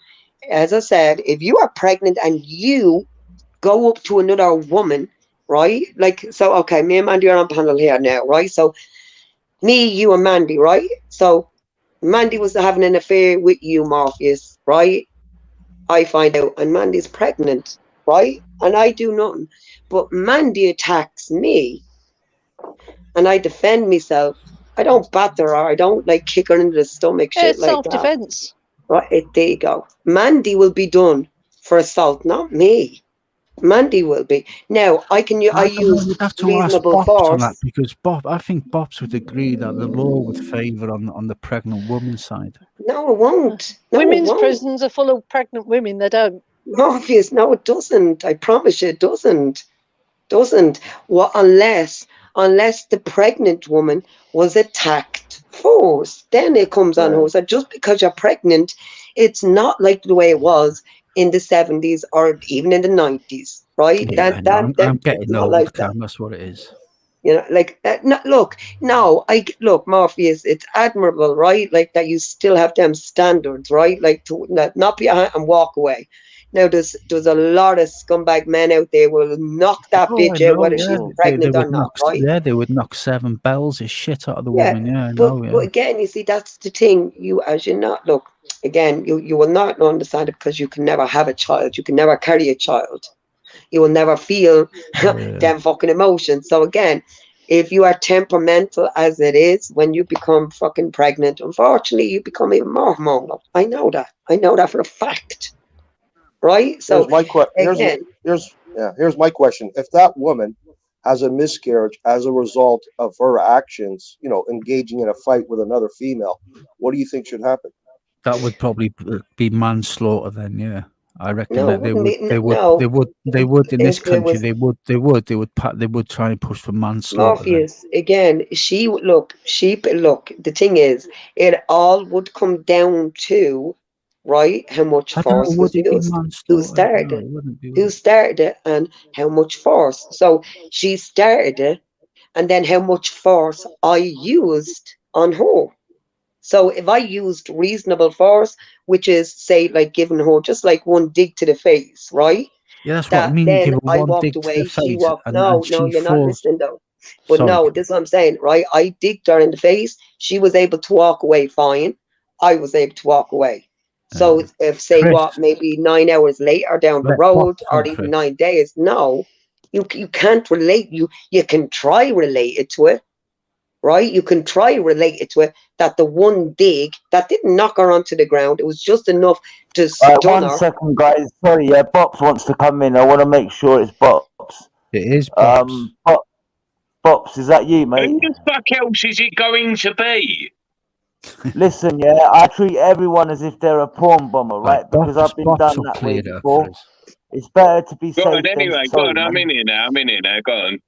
as I said, if you are pregnant and you go up to another woman, right? Okay, me and Mandy are on panel here now, right? So me, you and Mandy, right? So Mandy was having an affair with you, Morpheus, right? I find out, and Mandy's pregnant, right? And I do nothing. But Mandy attacks me, and I defend myself. I don't batter her. I don't kick her into the stomach. Shit it's like self-defense. that. Right, there you go. Mandy will be done for assault, not me. Mandy will be. Now I use you'd have to reasonable ask Bobs on force. that because I think Bobs would agree that the law would favour on the pregnant woman's side. No, it won't. No, Women's prisons are full of pregnant women. They don't. Obvious. No, it doesn't. I promise you, it doesn't. Well, unless the pregnant woman was attacked first, then it comes on her. So just because you're pregnant, it's not like the way it was in the 70s or even in the 90s, right? Yeah, I'm getting old, like Cam. That's what it is. Look, Morpheus, it's admirable, right? That you still have them standards, right? To not be and walk away. Now, there's a lot of scumbag men out there who will knock that bitch out, whether she's pregnant or not, right? Yeah, they would knock 7 bells of shit out of the woman. Yeah, but again, you see, that's the thing. You will not understand it because you can never have a child. You can never carry a child. You will never feel them fucking emotions. So again, if you are temperamental as it is, when you become fucking pregnant, unfortunately, you become even more hormonal. I know that. I know that for a fact. Right? So here's my question. If that woman has a miscarriage as a result of her actions, you know, engaging in a fight with another female, what do you think should happen? That would probably be manslaughter then, yeah. I reckon No, that they would in this country they would try and push for manslaughter. Then. Morpheus, again, look, the thing is, it all would come down to, right, how much force was used, who started it, and how much force. So she started it, and then how much force I used on her. So if I used reasonable force, which is, say, like giving her just like one dig to the face, right? Yeah, that's what I mean. Then Give her I one walked dig away, to the she face, walked. and No, she you're not falls. listening though. But Sorry. no, this is what I'm saying, right? I digged her in the face. She was able to walk away fine. I was able to walk away. So if, say, Chris, maybe 9 hours later down the let road, Box or on, even Chris. 9 days, no, you can't relate. You can try relate it to it. Right? You can try relate it to it that the one dig that didn't knock her onto the ground, it was just enough to stun One her. second, guys. Sorry, yeah, Bops wants to come in. I want to make sure it's Bops. It is Bops. Bops, is that you, mate? Who the fuck else is it going to be? Listen, yeah, I treat everyone as if they're a porn bomber, right? Because I've been done that way before. It's better to be Go safe on, anyway, than go sorry, on. I'm man. in here now. Go on.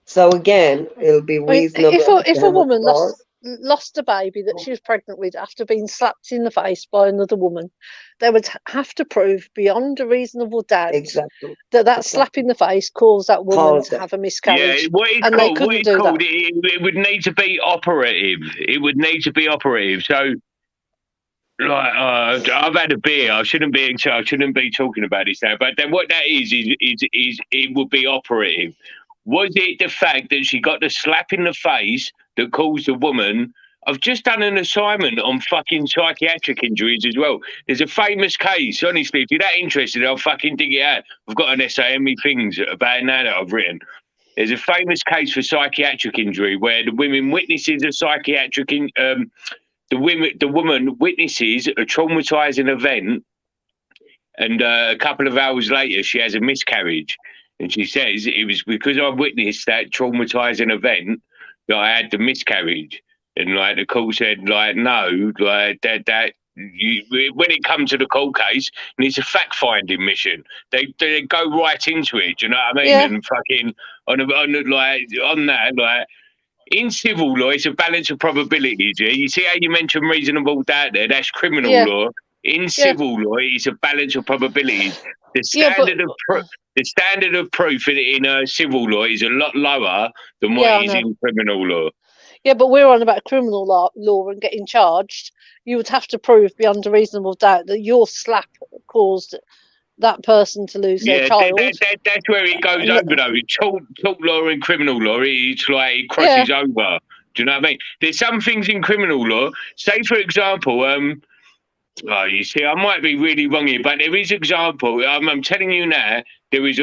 So again, it'll be I mean, reasonable. if a woman lost a baby that she was pregnant with after being slapped in the face by another woman, they would have to prove beyond a reasonable doubt that slap in the face caused that woman to have a miscarriage. Yeah, what it's called, it would need to be operative. It would need to be operative. So, like, I've had a beer. I shouldn't be talking about this now. But then what that is it would be operative. Was it the fact that she got the slap in the face that caused the woman? I've just done an assignment on fucking psychiatric injuries as well. There's a famous case, honestly, if you're that interested, I'll fucking dig it out. I've got an essay and me things about it now that I've written. There's a famous case for psychiatric injury where the woman witnesses a psychiatric the woman witnesses a traumatizing event, and a couple of hours later she has a miscarriage. And she says it was because I witnessed that traumatizing event that I had the miscarriage. And like the court said, like, no, like that when it comes to the court case, and it's a fact-finding mission. They go right into it. Do you know what I mean? Yeah. And fucking on that, like in civil law, it's a balance of probabilities. Yeah? You see how you mentioned reasonable doubt there? That's criminal law. In civil law, it's a balance of probabilities. The standard of proof in civil law is a lot lower than what it is in criminal law. Yeah, but we're on about criminal law and getting charged. You would have to prove beyond a reasonable doubt that your slap caused that person to lose their child. That's where it goes over, though. Tort law and criminal law, it's like it crosses over. Do you know what I mean? There's some things in criminal law. Say, for example, you see, I might be really wrong here, but there is example. I'm telling you now, there is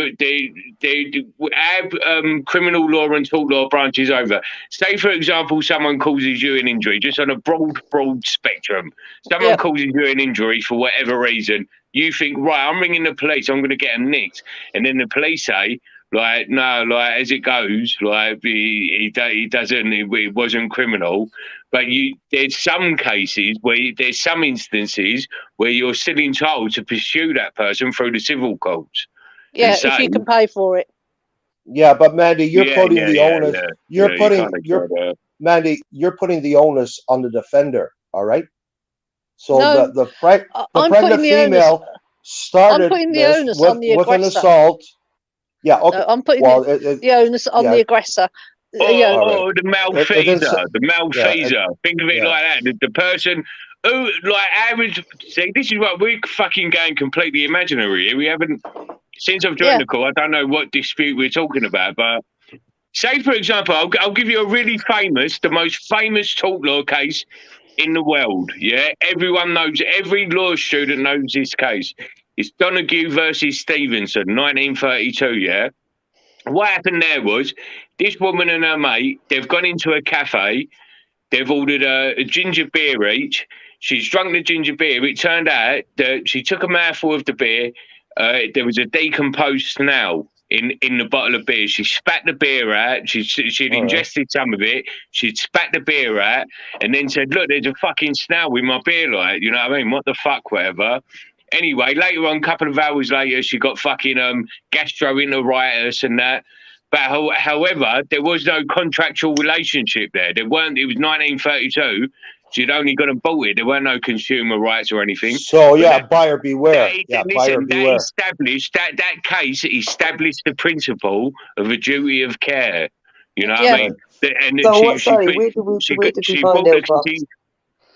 criminal law and tort law branches over. Say, for example, someone causes you an injury, just on a broad spectrum. Someone causes you an injury for whatever reason. You think, right, I'm ringing the police, I'm going to get him nicked. And then the police say, like, no, like, as it goes, like, he doesn't, it wasn't criminal. But there's some cases there's some instances where you're still entitled to pursue that person through the civil courts. Yeah, if you can pay for it. Yeah, but Mandy, you're putting the onus. Mandy, you're putting the onus on the defender. All right. So no, the pregnant female started this with an assault. Yeah. Okay. No, I'm putting the onus on the aggressor. The malfeasor. The malfeasor. Think of it like that. The person who, like, average. See, this is what we're fucking going completely imaginary. We haven't, since I've joined the call, I don't know what dispute we're talking about. But say, for example, I'll give you a really the most famous tort law case in the world. Yeah, everyone knows. Every law student knows this case. It's Donahue versus Stevenson, 1932, yeah? What happened there was this woman and her mate, they've gone into a cafe, they've ordered a ginger beer each. She's drunk the ginger beer. It turned out that she took a mouthful of the beer. There was a decomposed snail in the bottle of beer. She spat the beer out. She'd ingested some of it. She'd spat the beer out and then said, look, there's a fucking snail with my beer, like, you know what I mean? What the fuck, whatever. Anyway, later on, a couple of hours later, she got fucking gastroenteritis and that. But however, there was no contractual relationship there. It was 1932. She'd only got them bought it. There weren't no consumer rights or anything. So yeah, buyer beware. Buyer Listen, beware. that case established the principle of a duty of care. You know what I mean? And So what? Sorry, where did we find out, Bob?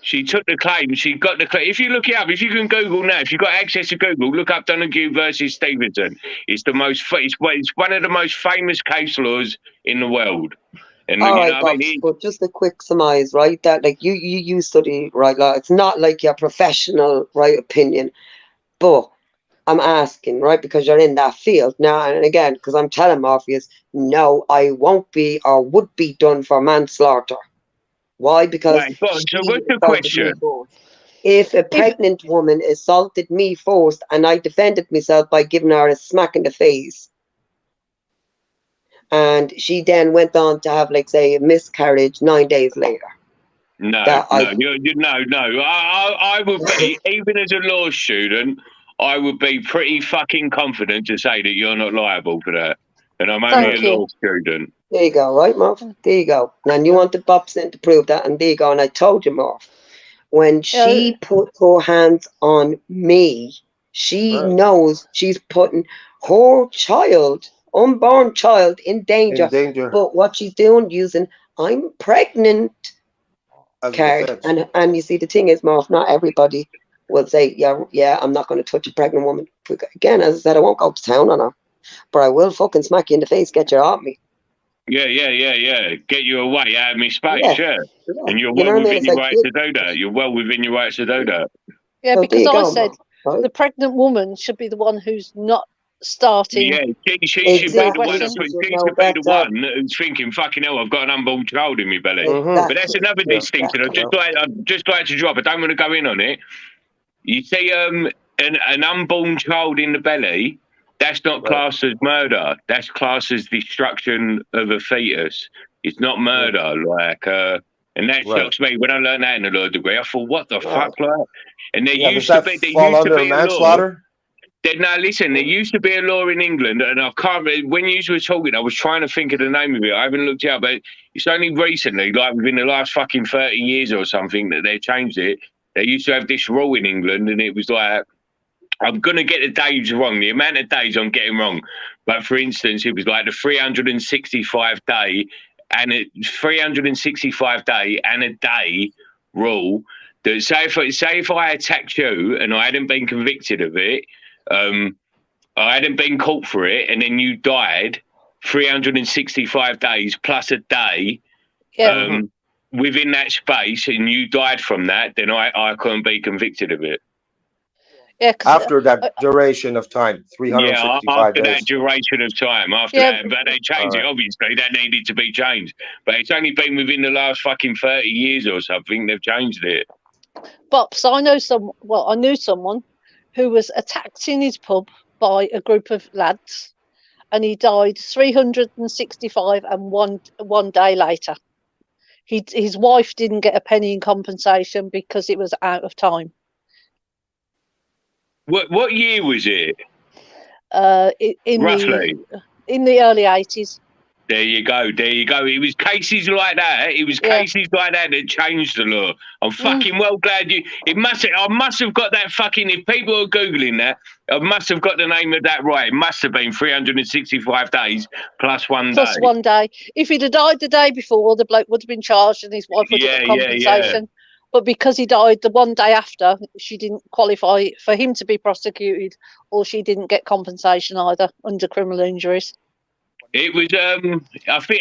She took the claim. She got the claim. If you look it up, if you can Google now, if you've got access to Google, look up Donahue versus Stevenson. It's one of the most famous case laws in the world. And All you right, know what Bob, I mean? but just a quick surmise, right? That like you study, right? Like, it's not like your professional, right, opinion, but I'm asking, right, because you're in that field now, and again, because I'm telling Morpheus, no, I won't be or would be done for manslaughter. Why? Because Right, so what's the question? if a pregnant woman assaulted me first and I defended myself by giving her a smack in the face, and she then went on to have, like, say, a miscarriage 9 days later. No. I would be, even as a law student, I would be pretty fucking confident to say that you're not liable for that. And I'm only a law student. There you go, right, Murph? There you go. And you wanted Bobson to prove that, and there you go. And I told you, Murph, when she put her hands on me, she knows she's putting her child, unborn child, in danger. But what she's doing, using "I'm pregnant" card. And you see, the thing is, Murph, not everybody will say, yeah, I'm not going to touch a pregnant woman. Again, as I said, I won't go to town on her, but I will fucking smack you in the face, get you off me. Yeah. Get you away out of my space, yeah. And you're You know well what I mean? within It's your like, rights to do that. You're well within your rights to do that. Yeah, So there because you I go, said Murph. the pregnant woman should be the one who's not starting. Yeah, she should be the one. She should be the one who's thinking, "Fucking hell, I've got an unborn child in my belly." But that's another distinction. I'd just like to drop. I don't want to go in on it. You see, an unborn child in the belly. That's not classed as murder. That's classed as destruction of a fetus. It's not murder, and that shocks me. When I learned that in the law degree, I thought, "What the fuck?" Like, and there used to be manslaughter? Now listen, there used to be a law in England, and I can't. When you were talking, I was trying to think of the name of it. I haven't looked it up, but it's only recently, like within the last fucking 30 years or something, that they changed it. They used to have this rule in England, and it was like, I'm going to get the days wrong, the amount of days I'm getting wrong. But for instance, it was like the 365 day and a 365 day and a day rule. That say if I attacked you and I hadn't been convicted of it, I hadn't been caught for it, and then you died, 365 days plus a day within that space, and you died from that, then I couldn't be convicted of it. Yeah, after that duration of time, 365 after days. that duration of time, after that, but they changed it. Obviously, that needed to be changed, but it's only been within the last fucking 30 years or something they've changed it. But so I knew someone who was attacked in his pub by a group of lads, and he died 365 and one day later. His wife didn't get a penny in compensation because it was out of time. What year was it? Roughly in the early 80s. There you go. It was cases like that. It was cases like that changed the law. I'm fucking well glad I must have got that fucking. If people are googling that, I must have got the name of that right. It must have been 365 days plus 1 day. Plus 1 day. If he'd have died the day before, the bloke would have been charged and his wife would have got compensation. But because he died the 1 day after, she didn't qualify for him to be prosecuted, or she didn't get compensation either under criminal injuries. It was,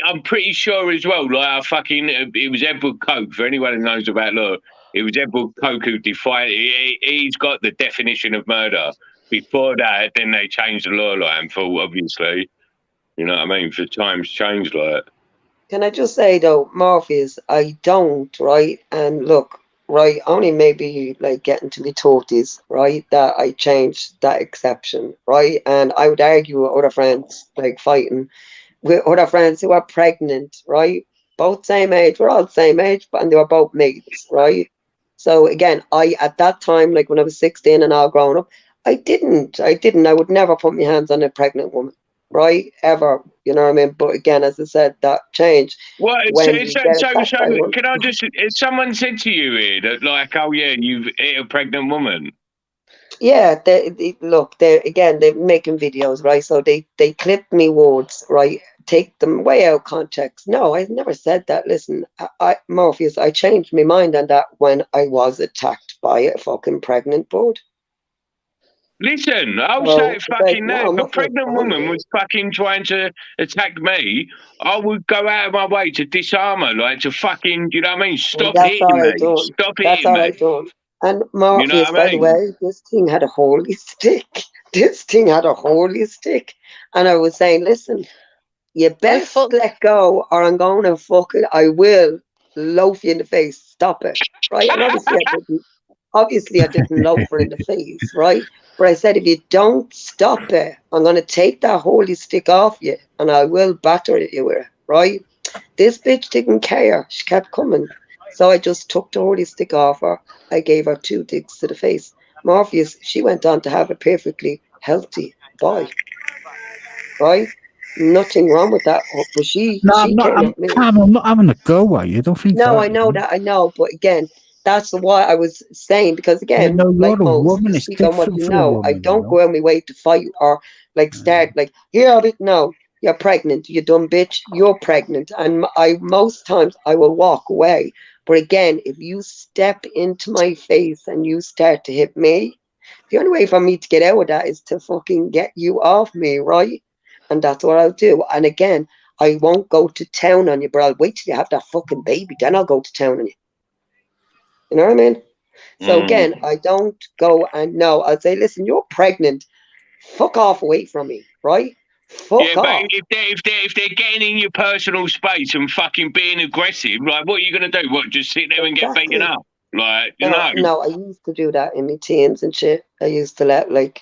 I'm pretty sure as well, it was Edward Coke, for anyone who knows about law, it was Edward Coke who defined, he's got the definition of murder. before that, then they changed the law, like, and thought, obviously, you know what I mean, for times changed, like. Can I just say though, Morpheus, I don't, right? And look, right, only maybe like getting to my 30s, right, that I changed that exception, right? And I would argue with other friends, like fighting with other friends who are pregnant, right? Both same age, we're all the same age, but and they were both mates, right? So again, I at that time, like when I was 16 and all grown up, I would never put my hands on a pregnant woman, right? Ever, you know what I mean? But again, as I said, that changed What? when you get attacked by one. Can I just? If someone said to you here that, like, oh yeah, you've hit a pregnant woman. Yeah, look, they're making videos, right? So they clip me words, right? Take them way out of context. No, I never said that. Listen, Morpheus, I changed my mind on that when I was attacked by a fucking pregnant bird. Listen, I'll So, say it it's fucking like, now. no, I'm If a not gonna pregnant stand woman it. was fucking trying to attack me, I would go out of my way to disarm her, like to fucking, you know what I mean? And Stop that's hitting all I me. done. Stop That's hitting all I me. done. And You know Morpheus, what I by the mean? way, this thing had a holy stick. This thing had a holy stick. And I was saying, listen, you best let go or I'm going to I will loaf you in the face. Stop it. Right? And obviously I didn't loaf her in the face, right? But I said, if you don't stop it, I'm going to take that holy stick off you and I will batter you with it, right? This bitch didn't care. She kept coming. So I just took the holy stick off her. I gave her 2 dicks to the face. Morpheus, she went on to have a perfectly healthy boy, right? Nothing wrong with that. But she No, I'm not. came at me. I'm not having a go at you. Don't think No, that. I know that. I know. But again, that's why I was saying, because You again, know, like you're a most, woman. you It's speak on what different you for a know. I woman, you don't know. go out my way to fight or like start like, here, no, you're pregnant, you dumb bitch, you're pregnant. And most times I will walk away. But again, if you step into my face and you start to hit me, the only way for me to get out of that is to fucking get you off me, right? And that's what I'll do. And again, I won't go to town on you, but I'll wait till you have that fucking baby. Then I'll go to town on you. You know what I mean? So again, I don't go and no, I'll say, listen, you're pregnant. Fuck off away from me, right? Fuck Yeah, but off. if they're getting in your personal space and fucking being aggressive, like, what are you gonna do? What, just sit there and get beaten up? Like, you know. No, I used to do that in my teens and shit. I used to let, like,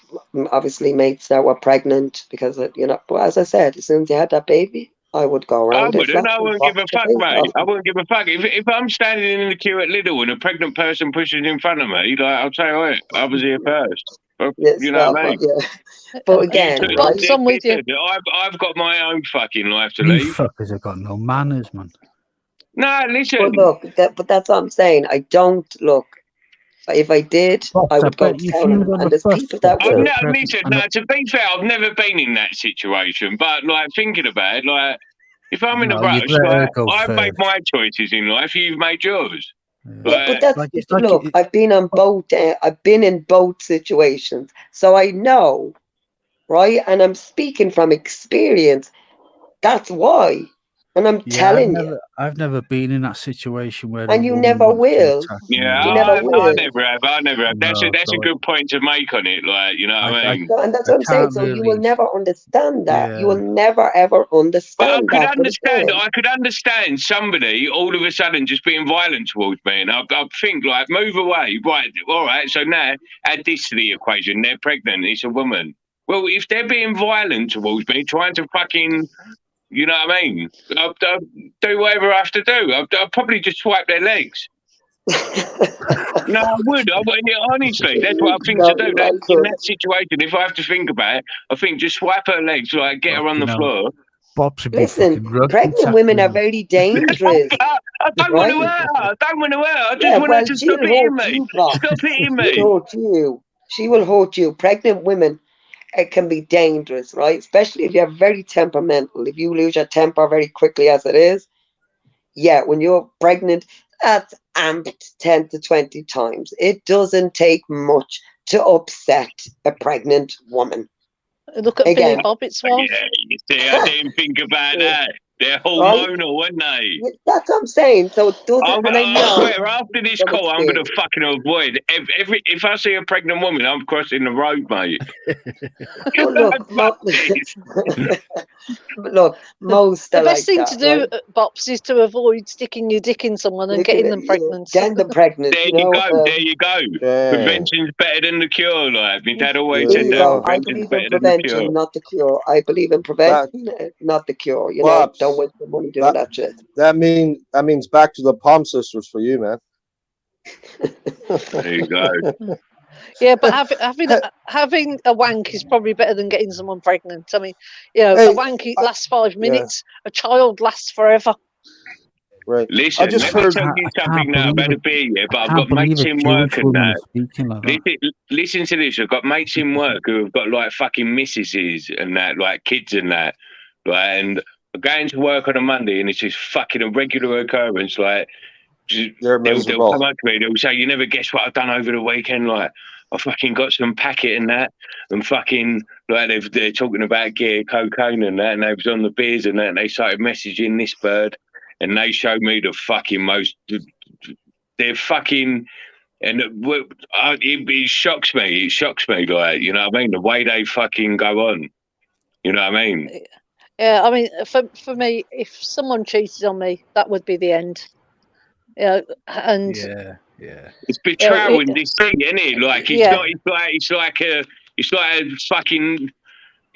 obviously mates that were pregnant because, you know, but as I said, as soon as you had that baby, I would go around it flat I and wouldn't fuck give a the fuck, face mate. off I them. wouldn't give a fuck. If I'm standing in the queue at Lidl and a pregnant person pushes in front of me, like, I'll tell you what, I was here first. Yes, You know what I mean? yeah. But again, right? I'm with you. I've got my own fucking life to You lead. fuckers have got no manners, man. No, listen. But look, but that's what I'm saying. I don't look. If I did, I would go to town on them. And there's people that I've will. never, listen, no, to be fair, I've never been in that situation. But, like, thinking about it, like, if I'm in a No, you'd rush, let her like, go I've made first. my choices in life, you've made yours. Yeah, but that's it's look. I've been on both. I've been in both situations, so I know, right? And I'm speaking from experience. That's why, and I'm telling you. I've never been in that situation where a And you woman never wants to will. attack Yeah, me. You never I will. never have. I never have. That's No, a so good point to make on it. Like, you know what I mean? And that's I what I'm saying. can't So you will really. never understand that. You Yeah. will never ever But understand that. But again, I could understand somebody all of a sudden just being violent towards me, and I think, like, move away. Right, all right. So now add this to the equation. They're pregnant. It's a woman. Well, if they're being violent towards me, trying to fucking, you know what I mean? I'll do whatever I have to do. I'll probably just swipe their legs. No, I would. Yeah, honestly, that's what I think to do. In that situation, if I have to think about it, I think just swipe her legs, like, get her on the floor. Bob's would be listen, fucking rugby pregnant women are tackling. very dangerous. I don't want to hurt her. I don't want to hurt her. I just want her to stop hitting me. Stop hitting me. She'll hurt you. She will hurt you. Pregnant women, it can be dangerous, right? Especially if you're very temperamental. If you lose your temper very quickly, as it is, yeah, when you're pregnant, that's amped 10 to 20 times. It doesn't take much to upset a pregnant woman. Look at Billy Bobbitt's wife. Yeah, you see, I didn't think about that. They're hormonal, aren't they? That's what I'm saying. So does I it? And I know swear, after this from call, I'm going to experience. fucking avoid every. If I see a pregnant woman, I'm crossing the road, mate. Well, look, most The are best like thing to that, do, right? Bops, is to avoid sticking your dick in someone and getting them pregnant. Getting them pregnant, There you you know. go. There you go. Damn. Prevention's better than the cure. Like my dad always There said you that. go. I Prevention's believe in better than the cure. prevention, not the cure. I believe in prevention, not the cure. You know, don't waste your money doing that shit. That means back to the Palm Sisters for you, man. There you go. Yeah, but having a wank is probably better than getting someone pregnant. I mean, you know, Hey, a wank lasts 5 minutes. A child lasts forever. Right. Listen, let me tell you something now. I've had a beer, yeah, but I've got mates in work and that. Listen to this. I've got mates in work who have got like fucking missuses and that, like kids and that. Right, and I'm going to work on a Monday and it's just fucking a regular occurrence. Like, they'll come up to me, they'll say, "You never guess what I've done over the weekend." Like, I fucking got some packet and that, and fucking like they're talking about gear, cocaine and that, and they was on the beers and that, and they started messaging this bird. And they showed me the fucking most. They're fucking, and it shocks me. It shocks me, like, you know what I mean. The way they fucking go on, you know what I mean. Yeah, I mean, for me, if someone cheated on me, that would be the end. Yeah, and yeah. It's betrayal and deceit, isn't it? Like it's Yeah. not. It's like a fucking.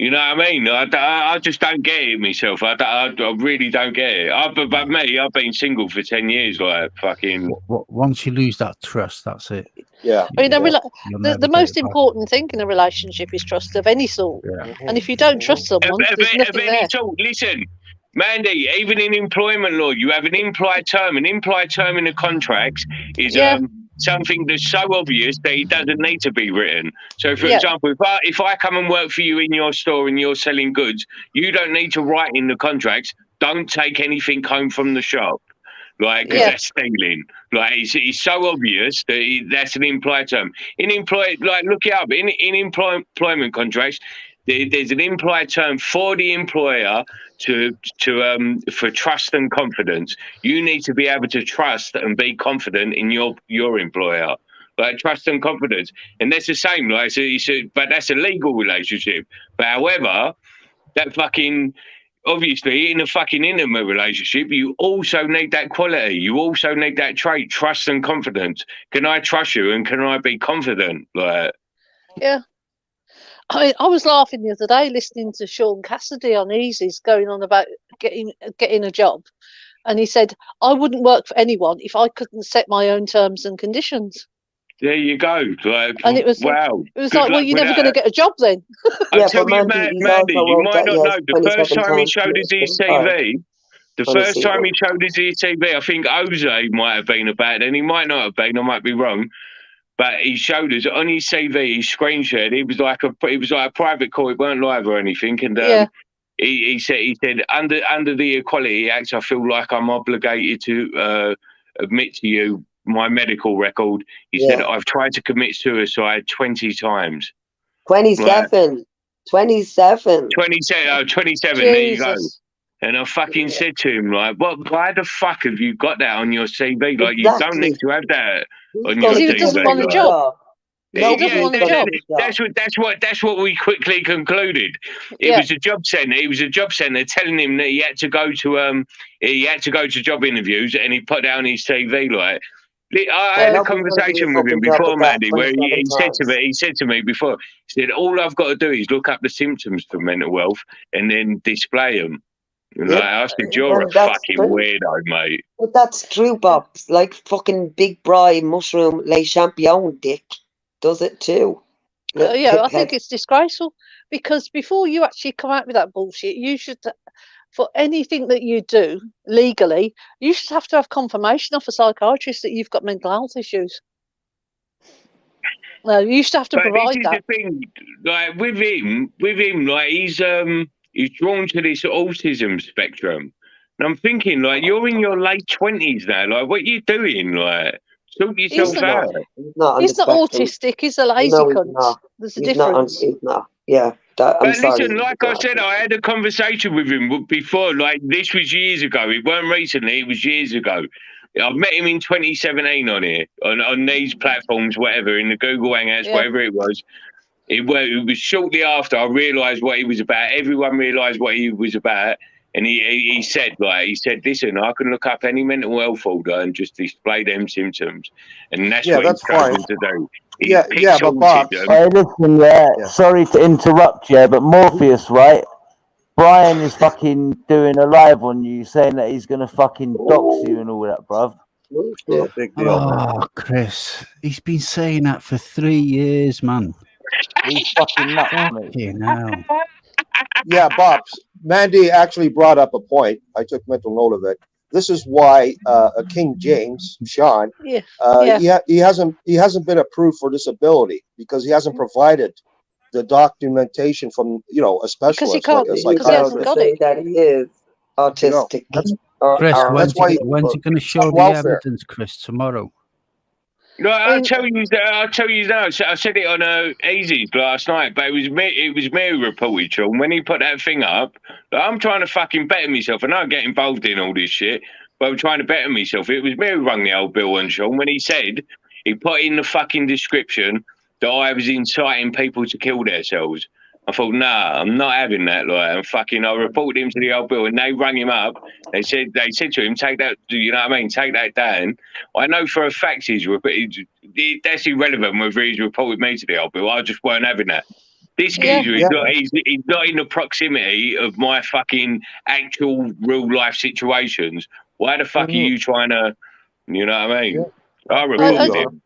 You know what I mean? I just don't get it myself. I really don't get it. But me, I've been single for 10 years. Like fucking. Once you lose that trust, that's it. Yeah. I mean, You'll never the get most it back. important thing in a relationship is trust of any sort. And if you don't trust someone, there's nothing there. Listen, Mandy, even in employment law, you have an implied term. An implied term in the contracts is something that's so obvious that it doesn't need to be written. So, for example, if I come and work for you in your store and you're selling goods, you don't need to write in the contracts, don't take anything home from the shop. Like, because that's stealing. Like, it's so obvious that that's an implied term. Look it up. In employment contracts, there's an implied term for the employer for trust and confidence. You need to be able to trust and be confident in your employer. Like trust and confidence, and that's the same. Like, but that's a legal relationship. But however, that fucking. Obviously, in a fucking intimate relationship, you also need that quality. You also need that trait, trust and confidence. Can I trust you and can I be confident? Like, yeah. I was laughing the other day listening to Sean Cassidy on Easy's going on about getting a job. And he said, I wouldn't work for anyone if I couldn't set my own terms and conditions. there you go. Like, And it was wow. It was like, well, you're never going to get a job then. I'll tell you, Mandy, you might not know. The first time he showed us his CV, I think Jose might have been about then. He might not have been. I might be wrong. But he showed us on his CV, he screen shared. It was like a private call. It weren't live or anything. And he said under the Equality Act, I feel like I'm obligated to admit to you my medical record. He said I've tried to commit suicide 20 times. 27. 27. 27. There you go. And I fucking said to him, like, why the fuck have you got that on your CV? Like, you don't need to have that on your CV. He doesn't want a job. That's what we quickly concluded. It was a job centre. It was a job centre telling him that he had to go to job interviews, and he put down his CV. Like, I had a conversation with him before, Mandy, where he said to me before, he said, all I've got to do is look up the symptoms for mental health and then display them. Like, I said, you're a fucking weirdo, mate. But that's true, Bob. Like fucking Big Bry Mushroom Le Champion Dick does it too. I think it's disgraceful because before you actually come out with that bullshit, you should, for anything that you do legally, you should have to have confirmation off a psychiatrist that you've got mental health issues. No, you should have to provide that. This is the thing, like with him, like he's drawn to this autism spectrum. And I'm thinking, like, you're in your late 20s now. Like, what are you doing? Like, sort yourself out. He's not autistic. He's a lazy cunt. There's a difference. He's not. Yeah, I'm But sorry. listen, like I said, I had a conversation with him before. Like, this was years ago. It weren't recently. It was years ago. I met him in 2017 on here, on these platforms, whatever, in the Google Hangouts, whatever it was. It was shortly after I realised what he was about. Everyone realised what he was about. And he said, listen, I can look up any mental health order and just display them symptoms. And that's Yeah, what he's that's fine. chosen to do. He Yeah, but pixelated Bob, them. Hey, listen, sorry to interrupt you, but Morpheus, right? Brian is fucking doing a live on you, saying that he's gonna fucking dox you and all that, bruv. Big deal, man. Oh, Chris, he's been saying that for 3 years, man. He's fucking nuts, mate. Fucking hell. Yeah, Bobs. Mandy actually brought up a point. I took mental note of it. This is why King James, Sean, he hasn't been approved for disability because he hasn't provided the documentation from a specialist like a psychiatrist. Say that he is autistic. Chris, that's why when's he going to show the welfare. evidence, Chris? Tomorrow. No, I'll tell you now. So I said it on Easy last night, but it was me who reported, Sean. When he put that thing up, I'm trying to fucking better myself, and I don't get involved in all this shit, but I'm trying to better myself. It was me who rung the old bill on Sean when he said he put in the fucking description that I was inciting people to kill themselves. I thought, nah, I'm not having that. And I reported him to the old bill, and they rang him up. They said to him, take that. You know what I mean? Take that down. I know for a fact that's irrelevant whether he's reported me to the old bill. I just weren't having that. This geezer, he's not in the proximity of my fucking actual real life situations. Why the fuck are you trying to? You know what I mean? I reported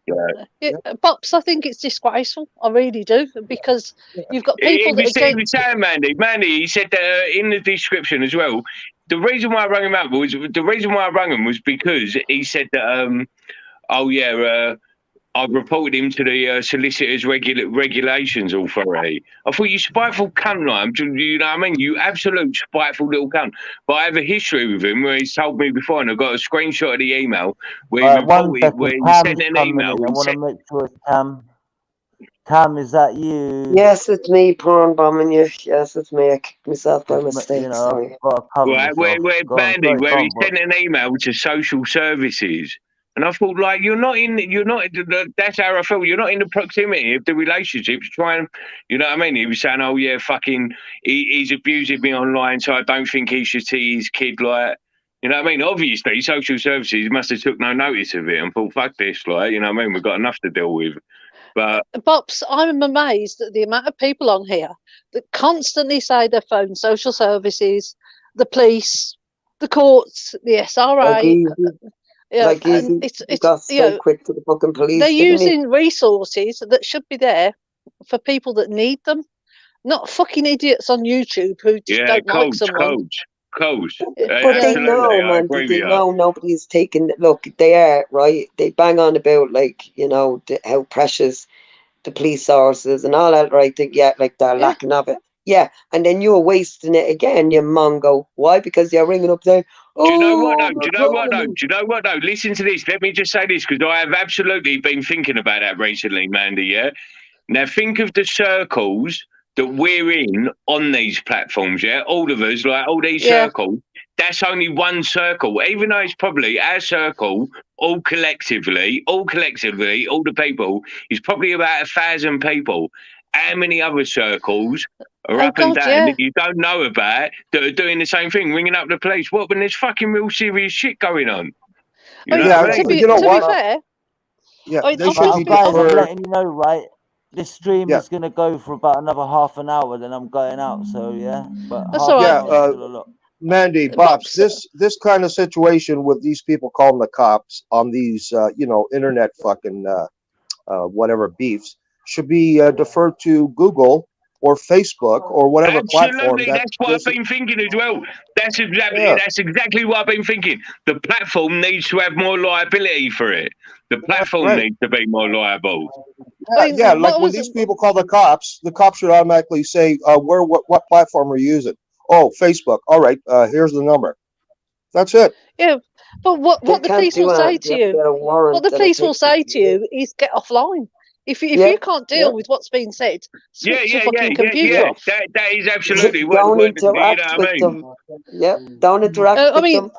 him. Pops, I think it's disgraceful. I really do, because you've got people He was saying, Mandy, he said that in the description as well. The reason why I rang him up was because he said that I've reported him to the Solicitors Regulations Authority. I thought, you spiteful cunt, you know what I mean? You absolute spiteful little cunt. But I have a history with him where he's told me before, and I've got a screenshot of the email where he sent an email. I want to make sure it's Cam. Cam, is that you? Yes, it's me, prawn bombing you. Yes, it's me. I kicked myself by mistake. Sorry. Where he sent an email to social services. And I thought, that's how I felt. You're not in the proximity of the relationships. You know what I mean? He was saying, he's abusing me online, so I don't think he should see his kid you know what I mean? Obviously, social services must have took no notice of it and thought, fuck this, you know what I mean? We've got enough to deal with. But Pops, I'm amazed at the amount of people on here that constantly say they phone social services, the police, the courts, the SRA. It's got so quick to the fucking police. They're using resources that should be there for people that need them, not fucking idiots on YouTube who just don't like someone. Coach. But they know, man. They know nobody's taking. Look, they are right. They bang on about how precious the police sources and all that, right? They're lacking of it. Yeah, and then you're wasting it again, you mongo. Why? Because you're ringing up saying, Do you know what though? Listen to this. Let me just say this, because I have absolutely been thinking about that recently, Mandy. Yeah. Now think of the circles that we're in on these platforms. Yeah, all of us, all these circles. That's only one circle, even though it's probably our circle. All collectively, all the people is probably about 1,000 people. How many other circles are up and down that you don't know about that are doing the same thing, ringing up the police? What, when there's fucking real serious shit going on? To be fair, I'm letting you know, right? This stream is going to go for about another half an hour, then I'm going out. So but that's all right. Mandy, Bobs, this kind of situation with these people calling the cops on these internet fucking whatever beefs should be deferred to Google or Facebook or whatever platform. That's what I've been thinking as well. That's exactly what I've been thinking. The platform needs to have more liability for it. The platform needs to be more liable. When these people call the cops should automatically say, what platform are you using? Oh, Facebook. All right, here's the number. That's it. Yeah, but what the police will say to you, is get offline. If you can't deal with what's being said, switch your fucking computer off. That is absolutely Don't what you know interact what I with mean. them. Yep. Don't interact I with mean, them.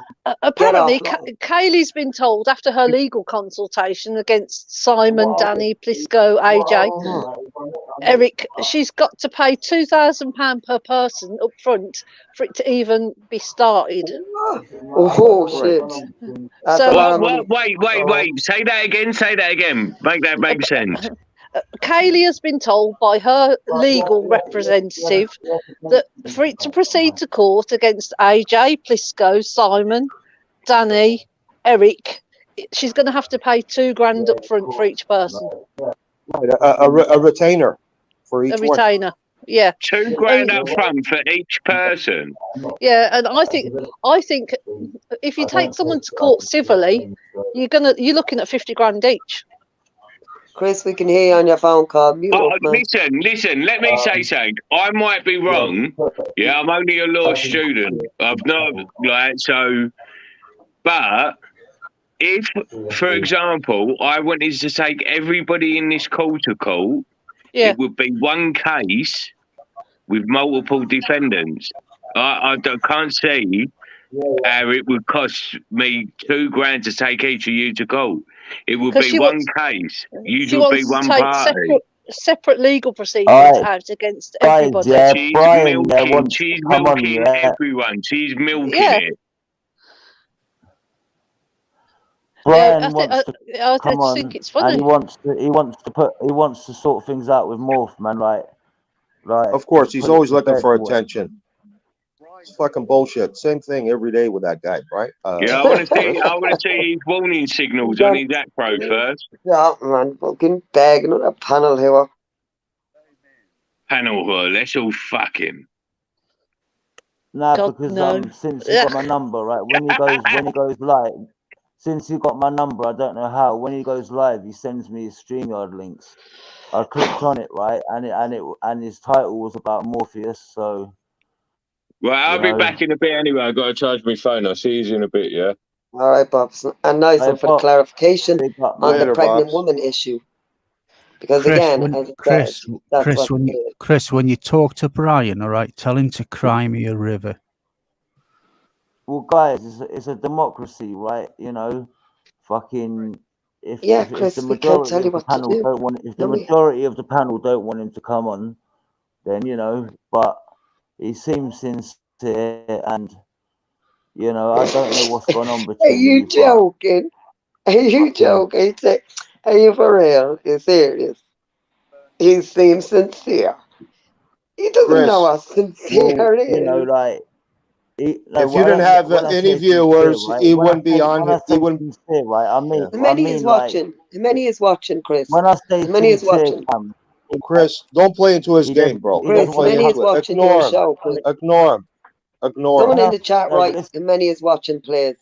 apparently, Get off. Kaylee's been told after her legal consultation against Simon, Danny, Plisco, AJ, Eric, she's got to pay £2,000 per person up front for it to even be started. Oh shit! Wait. Say that again. Make that make sense. Kaylee has been told by her legal representative that for it to proceed to court against AJ, Plisco, Simon, Danny, Eric, she's going to have to pay £2,000 up front for each person. Right, a retainer for each A retainer. Yeah. £2,000 up front for each person. Yeah, and I think if you take someone to court civilly, you're looking at £50,000 each. Chris, we can hear you on your phone call. Mute up, man. Listen, let me say something. I might be wrong. Yeah, I'm only a law student. I've not, but if, for example, I wanted to take everybody in this call to court, it would be one case with multiple defendants. I can't see how it would cost me £2,000 to take each of you to court. It would be one case. You would be one party. Separate legal procedures out against everybody. She's milking everyone. She's milking it. Brian wants to come on, think it's funny. and he wants to sort things out with Morph, man. Right. Of course, he's always looking for attention. It's fucking bullshit. Same thing every day with that guy, right? I want to see his warning signals on his Acro first. Yeah, man, fucking bag, another panel here. Panel her. Let's all fuck him. Nah, because since he got my number, right? When he goes live, since he got my number, I don't know how. When he goes live, he sends me his StreamYard links. I clicked on it, right, and his title was about Morpheus, so. Well, I'll be back in a bit anyway. I've got to charge my phone. I'll see you in a bit, yeah? All right, Bobs. And nice one for the clarification on the pregnant woman issue. Because Chris, when you talk to Brian, all right, tell him to cry me a river. Well, guys, it's a democracy, right? You know, fucking. If the majority of the panel don't want, if the majority of the panel don't want him to come on, then but he seems sincere, and I don't know what's going on between. Are you joking? Are you joking? Are you for real? You're serious? He seems sincere. He doesn't know how sincere it is. If you didn't have any viewers, he wouldn't be on. He wouldn't be sincere, right? I mean, many is watching. Many is watching, Chris. When I say many is watching. Chris, don't play into his game, bro. Chris, many is watching your show. Ignore him. Someone in the chat writes, many is watching, please,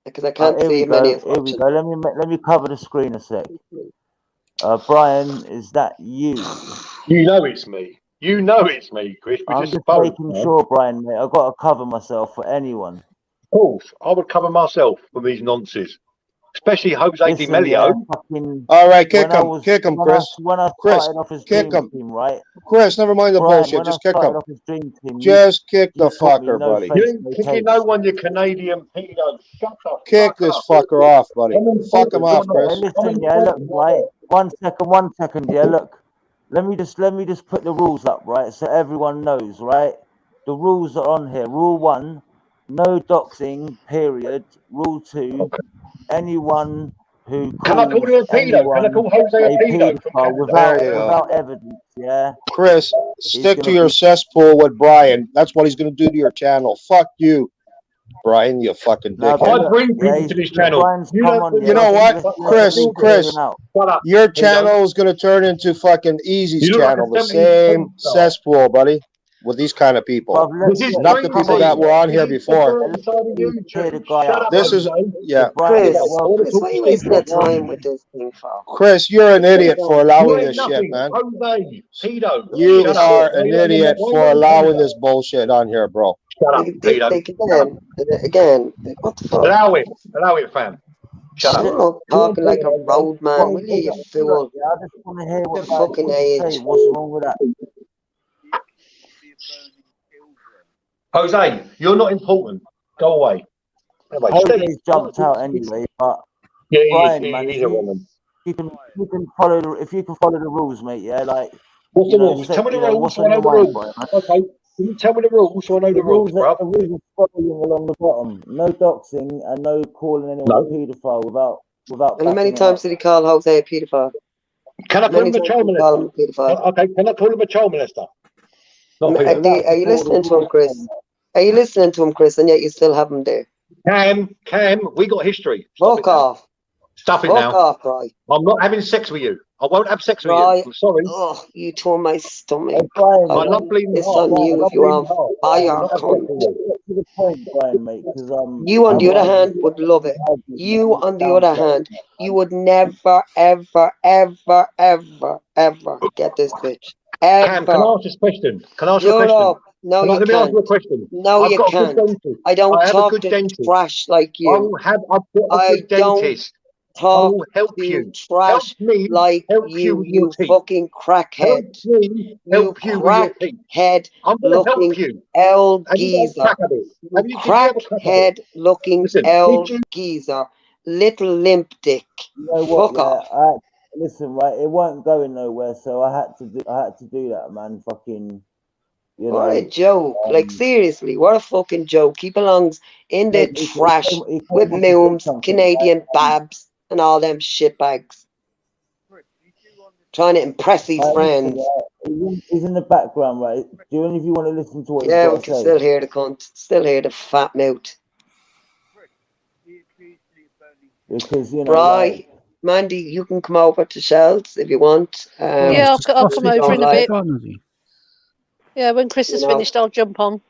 because I can't see many is watching. Here we go. Let me cover the screen a sec. Brian, is that you? You know it's me. You know it's me, Chris. I'm just making sure, Brian, mate. I've got to cover myself for anyone. Of course, I would cover myself for these nonsense. Especially Jose Di Melio. All right, kick him, Chris. Chris, kick him. Right? Chris, never mind the bullshit. Just kick him. Just kick the fucker, buddy. You ain't kicking no one, you Canadian pedo. Shut up. Kick this fucker off, buddy. Fuck him off, Chris. Listen, look, right. 1 second, look. Let me just put the rules up, right, so everyone knows, right? The rules are on here. Rule 1, no doxing, period. Rule 2, anyone who calls anyone a pedophile without evidence, yeah? Chris, stick to your cesspool with Brian. That's what he's going to do to your channel. Fuck you, Brian, you fucking dickhead. I bring people to this channel. You know what, Chris, your channel is going to turn into fucking Easy's channel, the same cesspool, buddy, with these kind of people. Not the people that were on here before. This is, Chris, why are you wasting your time with this thing for? Chris, you're an idiot for allowing this shit, man. You are an idiot for allowing this bullshit on here, bro. Again, what the fuck? Allow it, fam. Shut Shut up. up, talking like a road man, will you, you fool? Yeah, I just want to hear Your what fucking what you say. age. What's wrong with that? Jose, you're not important. Go away. Anyway, Jose's jumped out anyway, but Yeah, he is. Brian, man, He's if a woman. you can follow the rules, mate. Yeah, like What's you the know, rules? Tell me the rules what's so I on know your the mind, rules. Brian, man? Okay. Can you tell me the rules so I know the rules, bro? The rules are following along the bottom. No doxing and no calling anyone a paedophile without And how many backing it times up. did he call Jose a paedophile? Can I call him a child Call him molester? a paedophile? Okay, can I call him a child molester? Not a paedophile. Are you listening to him, Chris? Are you listening to him, Chris? And yet you still have him there. Cam, we got history. Fuck off. Stop it Fuck now. off, Bry. I'm not having sex with you. I won't have sex with Bry. you. I'm sorry. Oh, you tore my stomach. My lovely It's heart. on you if you want fire, Not have sex cunt. with you. Get to the point, Brian, mate, because You, on the other hand, would love it. You, on the other hand, you would never, ever, ever, ever, ever get this bitch. Cam, can I Ever. ask this question? Can I ask you a Shut question? up. No, Let you me ask can't. you a question. No, I've you got a can't. good dentist. I don't have a talk good to dentist. trash like you. I've got a I good don't dentist. I talk will help to you. trash me like help you, with your teeth. fucking crackhead. Help me help you with your teeth. Crackhead I'm going to help looking you. L Have you got a geezer. crack at it? Did you have a crack at it? Crackhead looking Listen, L did you? geezer. Little limp dick. You know what? Fuck off. Listen, right, it weren't going nowhere, so I had to do that, man. Fucking, you What know. a joke. Like, seriously, what a fucking joke. He belongs in the trash with Mooms, Canadian Babs, and all them shitbags. Trying to impress his friends. He's in the background, right? Do any of you want to listen to what Yeah, we he's can got to say? still hear the cunt. Still hear the fat mouth. Because, you know, Bri, Mandy, you can come over to Shells if you want. Yeah, I'll come over in a bit. Honestly. Yeah, when Chris is finished, I'll jump on.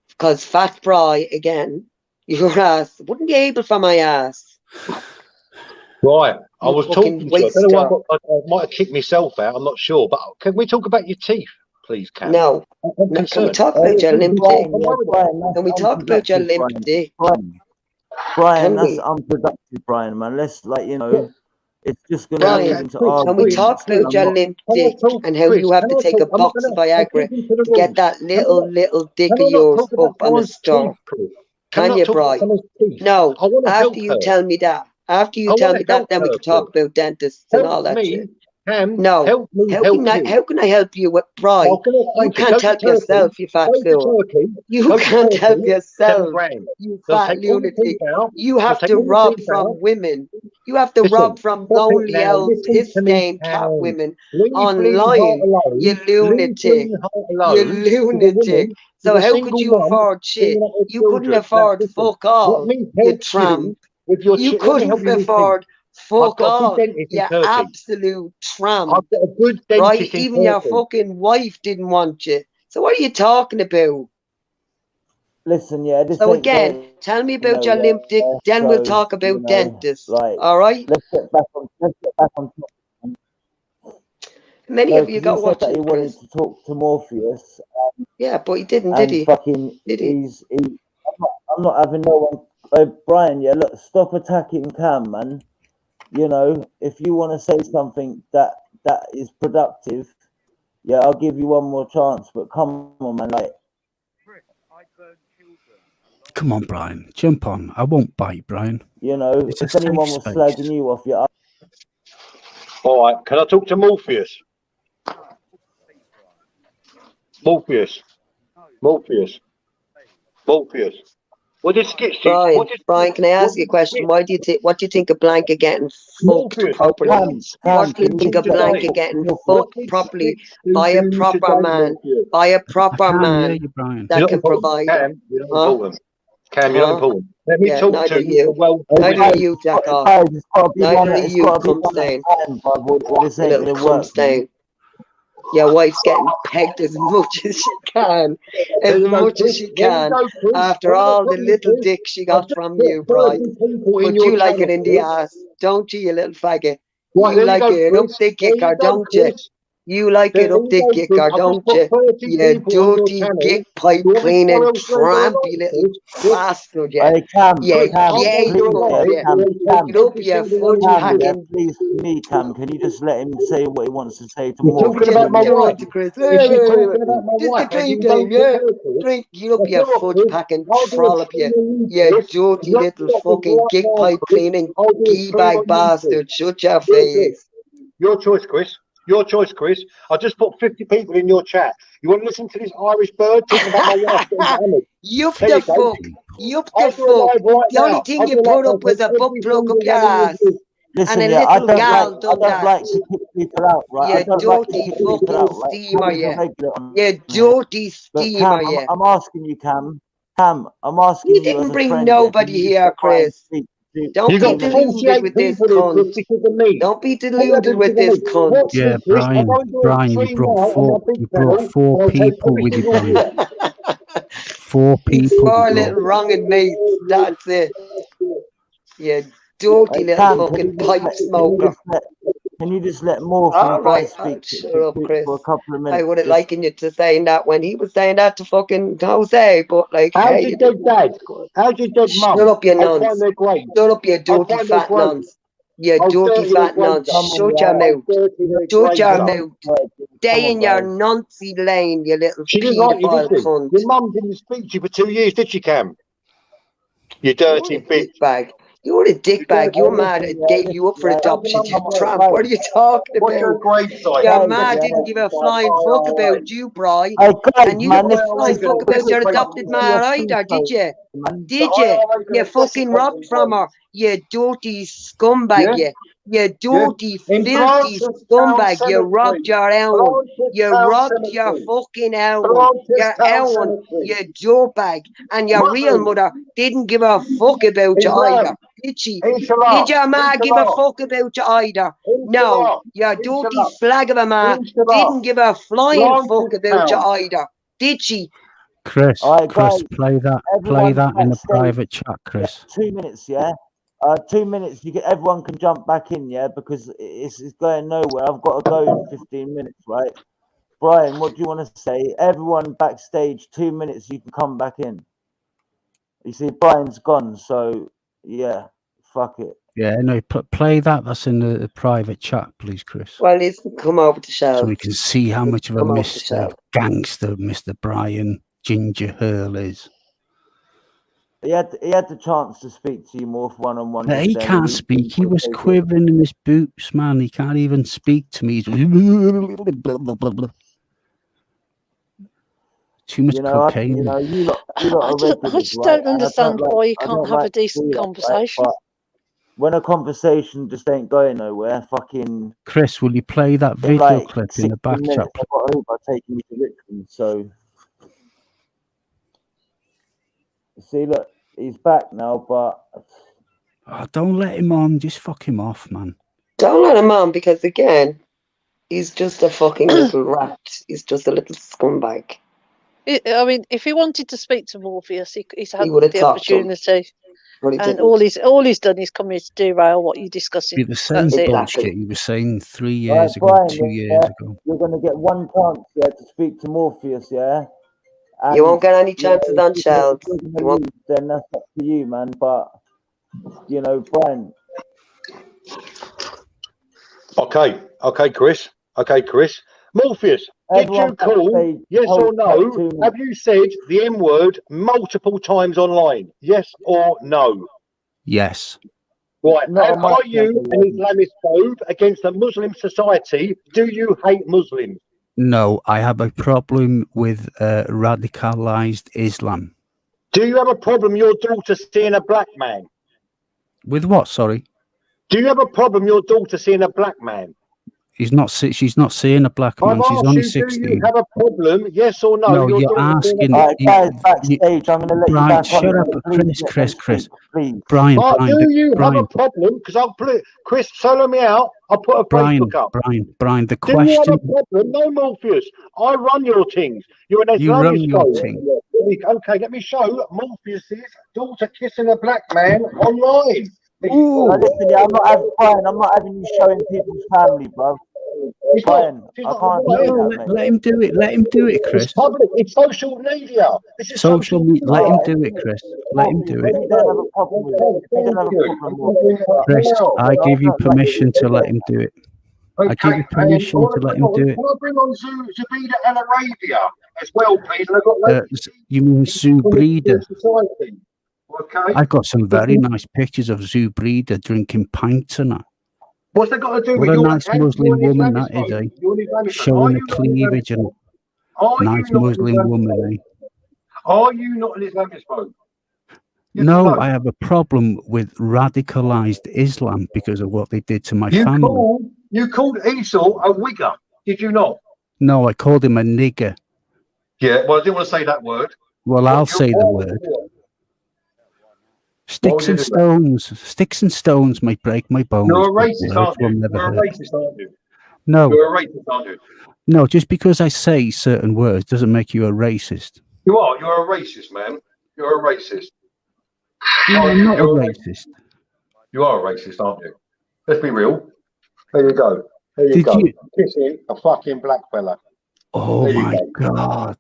Because Fat Bri, again, your ass wouldn't be able for my ass. Right, I You was fucking talking to you. I don't know waster. why I might have kicked myself out. I'm not sure, but can we talk about your teeth, please, Cam? No. I'm No, can we concerned. talk about your limp dick? Brian, Can we talk about your limp dick? Brian, Can that's we? unproductive, Brian, man. Let's, like, you know, it's just going to Brian, lead into can we talk about your limp dick and how you have to take a box of Viagra to get that little dick of yours up on the store? Can you, Brian? No. After you tell me that, then we can talk about dentists and all that shit. No. How can I help you with Brian? You can't help yourself, you fat fool. You can't help yourself, you fat lunatic. You have to rob from women. You have to rob from lonely old piss-stained cat women online, you lunatic. You lunatic. So how could you afford shit? You couldn't afford fuck all, you tramp. You couldn't afford fuck all, you absolute tramp. I've got a good Right? dentist in Even your Turkey. fucking wife didn't want you. So what are you talking about? Listen, yeah, this So ain't again, going tell me about your nowhere, limp dick, then we'll so, talk about you know, dentists. like, All right? let's get back on topic. Many of you got he said that he watching, wanted Chris. to talk to Morpheus. Yeah, but he didn't, did And he? fucking, Did he? I'm not having no one. Brian, yeah, look, stop attacking Cam, man. You know, if you want to say something that is productive, yeah, I'll give you one more chance. But come on, man, like. Come on, Brian. Jump on. I won't bite, Brian. You know, It's a if anyone safe was space. slagging you off, yeah. All right, can I talk to Morpheus? Morpheus. What did Skitsy? Brian, can I ask you a question? What do you think of Blanca getting fucked properly? What do you think of Blanca getting fucked properly by a proper man? By a proper man that can provide her? Cam, you're not important. Cam, you're not important. Let me Yeah, talk neither to you. well. Neither you, jack off. Neither you, cum stain. You little cum stain. Your wife's getting pegged as much as she can. As much as she can. After all the little dick she got from you, Brian. But you like it in the ass, don't you, you little faggot? You like it up the kicker, don't you? You like There it up you the go, gicker, Chris. I've just don't put you? 30 You people on your dirty channel. gig pipe Do you want me to cleaning go elsewhere and do tramp, you an little answers? Well, bastard, you. Hey, Cam, You Cam, I'm gay going to please, up, yeah, live you. Cam, where they Cam, take Get up, every you single one fudge of you. Cam, yeah, packing. please, to me, Cam, can you just let him say what he wants to say to You're talking Get Morpheus? about up, my get wife. on to Chris. If you're talking about my Just the wife, as clean you time, don't put yeah? her to it, Drink, get up, well, you tell fudge Chris, packing I'll do a trollop, you. stream on You YouTube. If dirty you haven't little got me fucking right gig now, pipe Chris, cleaning I'll do a gee stream bag on YouTube. bastard. Shut your Look, face. your choice, Chris. Your choice, Chris. I just put 50 people in your chat. You want to listen to this Irish bird talking about my wife getting hammered? Yup There the you go. fuck. Yup I'll the do a fuck. live right The only now. thing I'll you do a live put up was a every butt plug up single your one of ass. you. And Listen, a yeah, I little gal don't done that. like to kick people out, right? I You don't like to dirty kick people fucking out, right? steamer, Cam is a you. regular on You here. dirty But steamer, Cam, you. I'm asking you, Cam, I'm You asking you as didn't a bring friend, yeah, can nobody you just here, let Brian Chris. speak Don't You be got 2 minutes? deluded 48 with this people here, Chris, cunt. because of me. Don't be What deluded with because of this me? cunt. Watch Yeah, me, Chris. I'll go and do a Brian, you stream brought now on my big channel, four and I'll take people every with you, single one Brian. here. 4 people you Four brought. little wronging mates. That's it. You dirty Hey, little Cam, fucking pipe can smoker. you just let Morph All and Bry right, speak shut up, Chris. for a couple of I minutes? would have Just likened you to saying that when he was saying that to fucking Jose, but like, How's hey, your you dead didn't. dad? How's your dead Shut mum? up, you I'll find nonce. their grave. Shut up, you I'll dirty find their fat grave. nonce. You I'll dirty dirty their fat graves nonce. up. come on, Shut your yeah. I'll mouth. dirty their Shut graves your up. mouth. Come Stay on, in your guys. noncy lane, you little She didn't like you, paedophile did she? cunt. Your mum didn't speak to you for 2 years, did she, Cam? You dirty bitch. Dickbag. You're a dickbag. You're Hey, mad. listen, It yeah, gave listen, you up for yeah. How's your adoption, mum you and dad? tramp. What are you talking What's your about? grave site? Your Guys, ma yeah. didn't give a flying fuck about you, Bri. Hey, guys, And you man, didn't give this a flying is fuck this about is your Truce adopted ma CFC either, did show, you? man. Did you? You fucking robbed from her. You dirty scumbag, Yeah? you. You Yeah? dirty, In filthy Blanchardstown scumbag. You robbed Cemetery. your own. You Blanchardstown robbed your Cemetery. fucking own. Your Blanchardstown own. Cemetery. You dirtbag. And your real Muslim. mother didn't give a fuck about you either. Islam. Did she? Inshallah. Did your ma give a Inshallah. fuck about you either? No. Inshallah. Your dirty Inshallah. slag of a ma Inshallah. didn't give a flying fuck about you Blanchardstown. either. Did she? Chris, All right, Chris, guys, play that everyone in the backstage. private chat, Yeah, Chris. 2 minutes, yeah. 2 minutes. Everyone can jump back in, yeah, because it's going nowhere. I've got to go in 15 minutes, right? Brian, what do you want to say? Everyone backstage, 2 minutes. You can come back in. You see, Brian's gone, so yeah, fuck it. Yeah, no, play that. That's in the private chat, please, Chris. Well, he's come over to So Shell. we can see how much of a Come over to Mr. Shell. Gangster Mr. Brian Ginger Hurl is. He had the chance to speak to you more one on one. He can't speak. He was quivering in his boots, man. He can't even speak to me. He's too much cocaine. You lot I are just regulars, right? don't And understand why you I can't don't have a like to decent do that, right? conversation. But when a conversation just ain't going nowhere, fucking Chris, will you play that in video like clip 16 in the back minutes, chat? I've got Uber taking me to Richmond. So see, look, he's back now, but Oh, don't let him on. Just fuck him off, man. Don't let him on because, again, he's just a fucking little rat. He's just a little scumbag. I mean, if he wanted to speak to Morpheus, he's had He would have the talked to him, opportunity. but he And didn't. all he's done is come here to derail what you're discussing. Be the same That's it. bullshit you were saying 3 right, years ago, Brian, 2 years ago. you're gonna get one chance, yeah, to speak to Morpheus, yeah. And You won't get any if chances on you're Shells. gonna You won't. lose, then that's up to you, man. But Brian. Okay, Chris. Morpheus, did you call, yes or no? Have you said the M word multiple times online? Yes or no? Yes. Right. And are you an Islamophobe against a Muslim society? Do you hate Muslims? No, I have a problem with radicalized Islam. Do you have a problem your daughter seeing a black man? With what? Sorry. Do you have a problem your daughter seeing a black man? She's not seeing a black man. I've She's asked only you, 16. do you have a problem? Yes or no? No, your you're daughter seeing a asking. black Guys, backstage, I'm gonna let you Brian, back shut on. up, Please Chris. please. Brian, do you have a Brian, problem? Because I'll put it, Chris, follow me out. I'll put a Facebook up. Brian, the Do you have question. a problem? No, Morpheus. I run your things. You're an You run your Islamophobe. thing. Okay, let me show Morpheus's daughter kissing a black man online. Listen, I'm not having you showing people's family, bro. It's not. Brian, It's I not can't right. say No, that, mate. let him do it. Let him do it, Chris. It's public. It's social media. This is Social media. Let him do it, Chris. Let him do it. If you don't have a problem with it, if you don't have a problem with it, Chris, I give you permission to let him do it. I give you permission to let him do it. Can I bring on Zubida El Arabia as well, please? And I've got You mean Zoo Breeder? society. Okay. I've got some very nice pictures of Zoo Breeder drinking pints and that. What's that got to do with What a you? nice Muslim woman that is, eh? Showing the cleavage and nice Muslim woman, eh? Are you not an Islamist? No, I have a problem with radicalized Islam because of what they did to my family. You called Esau a wigger, did you not? No, I called him a nigger. Yeah, well, I didn't want to say that word. Well, I'll say the word. Sticks and stones may break my bones. You're a but racist, words aren't you? will never You're a hurt. racist, aren't you? No. You're a racist, aren't you? No, just because I say certain words doesn't make you a racist. You are. You're a racist, man. You're a racist. No, I'm not a racist. You are a racist, aren't you? Let's be real. There you go. There you Did go. you- Kissing a fucking black fella. Oh There you my go. God.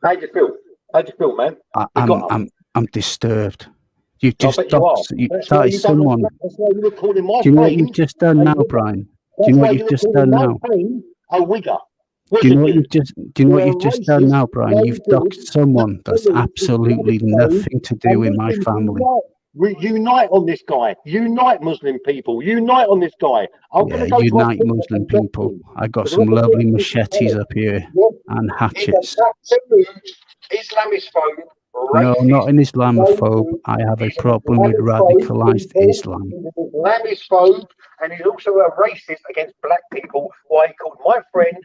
How do you feel? How do you feel, man? I'm disturbed. You've I just bet you are. you That's why started you don't someone. respect- That's why you were calling my Do you know what pain. you've just done now, Brian? Do you know what you've just done now? A wigger. Do you know what you've just done now, Brian? You've doxed someone that's absolutely nothing to do with my family. Unite on this guy. Unite Muslim people. Unite on this guy. I'm Yeah, going to go unite to Muslim people. I got some lovely machetes up here and hatchets. Islamist No, not an Islamophobe. I have a problem with radicalized Islam. Islamistphobe, and he's also a racist against black people. Why he called my friend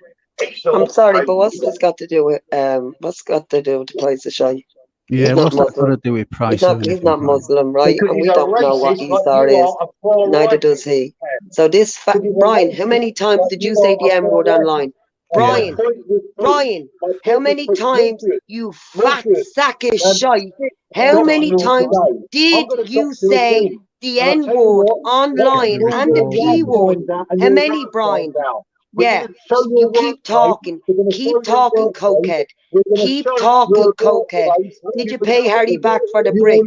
Esau. I'm sorry, but what's this got to do with the price of shite? Yeah, He's not what's that got Muslim. to do with price? He's not Muslim, right? Because And he's we a don't know what racist like Esau you is. are, a far Neither right does he. So this Brian, how many times did you say the M word online? Brian, Brian, how many times, you fat sack of shite, how many times did you say the N word online and the P word? How many, Brian? Yeah, you keep talking, cokehead. Keep talking, cokehead. Did you pay Harry back for the brick?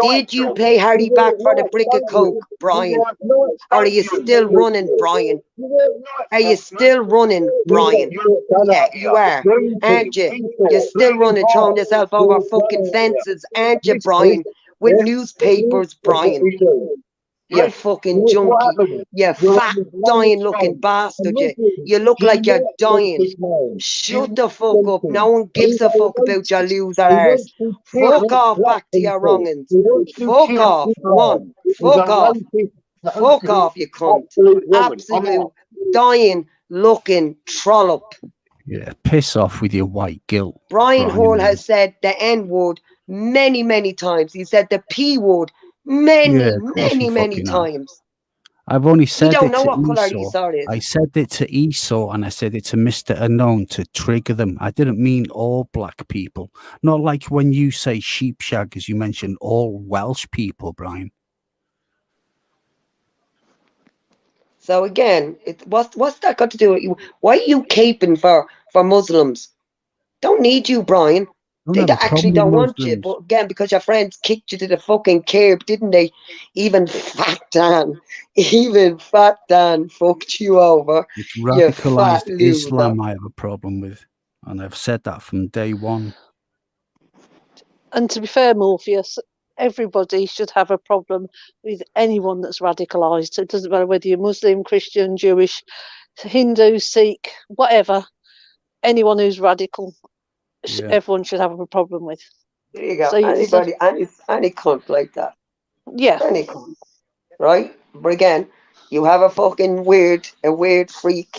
Did you pay Harry back for the brick of coke, Brian? Or are you still running, Brian? Are you still running, Brian? Yeah, you are, aren't you? You're still running, throwing yourself over fucking fences, aren't you, Brian? With newspapers, Brian. You fucking junkie. You fat, dying looking bastard. You look like you're dying. Shut the fuck up. No one gives a fuck about your loser arse. Fuck off back to your wrongins. Fuck off. One. Fuck off. Fuck off, you cunt. Absolute dying looking trollop. Yeah, piss off with your white guilt. Brian Hall has said the N word many times. He said the P word many times. I've only said don't it know to what colour Esau. Esau is. I said it to Esau and I said it to Mr. Unknown to trigger them. I didn't mean all black people. Not like when you say sheep shaggers, you mentioned all Welsh people, Brian. So again, what's that got to do with you? Why are you caping for Muslims? Don't need you, Brian. They actually don't want you, but again, because your friends kicked you to the fucking curb, didn't they? Even Fat Dan fucked you over. It's You fat radicalized loser. Islam I have a problem with. And I've said that from day one. And to be fair, Morpheus, everybody should have a problem with anyone that's radicalised. It doesn't matter whether you're Muslim, Christian, Jewish, Hindu, Sikh, whatever. Anyone who's radical, everyone should have a problem with. There you go. So Anybody, any cunt like that. Yeah. Any cunt. Right? But again, you have a weird freak,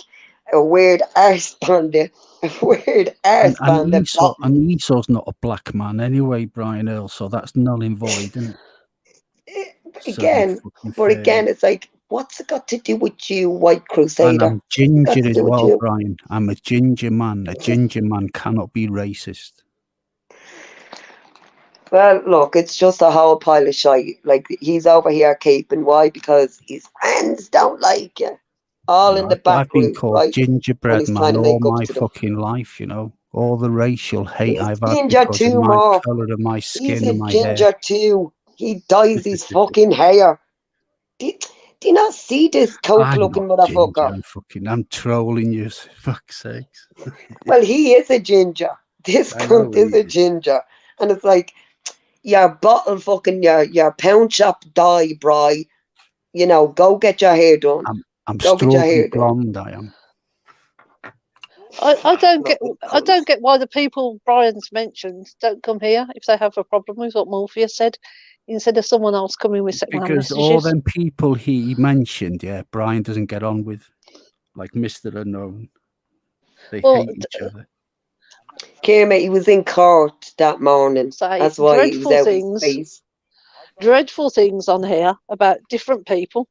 a weird arse bandit, a weird arse bandit. And Esau's not a black man anyway, Brian Earl, so that's null and void, isn't it? Again, it's like, what's it got to do with you, White Crusader? And I'm ginger Got to as do with well, you. Brian. I'm a ginger man. A ginger man cannot be racist. Well, look, it's just a whole pile of shite. Like, he's over here caping. Why? Because his friends don't like you. all You in know, the back I've been room, called right? When gingerbread he's man trying to all make up my to them. fucking life. You know, all the racial hate He's I've had ginger because of too, my Mark. color of my He's skin a and my hair. ginger too. He dyes his fucking hair. Do you not see this coke I'm looking not ginger. motherfucker? I'm trolling you. Fuck's sakes. Well, he is a ginger. This I know cunt is he a ginger. And it's like, your bottle fucking, your pound shop dye, bry. You know, go get your hair done. I'm Go get your strawberry hair done. blonde. I am. I don't get why the people Brian's mentioned don't come here if they have a problem with what Morpheus said, instead of someone else coming with second-hand Because messages. all them people he mentioned, yeah, Brian doesn't get on with, like Mr. Unknown. They hate each other. Kermit, he was in court that morning. That's why he was out his face. Dreadful things on here about different people.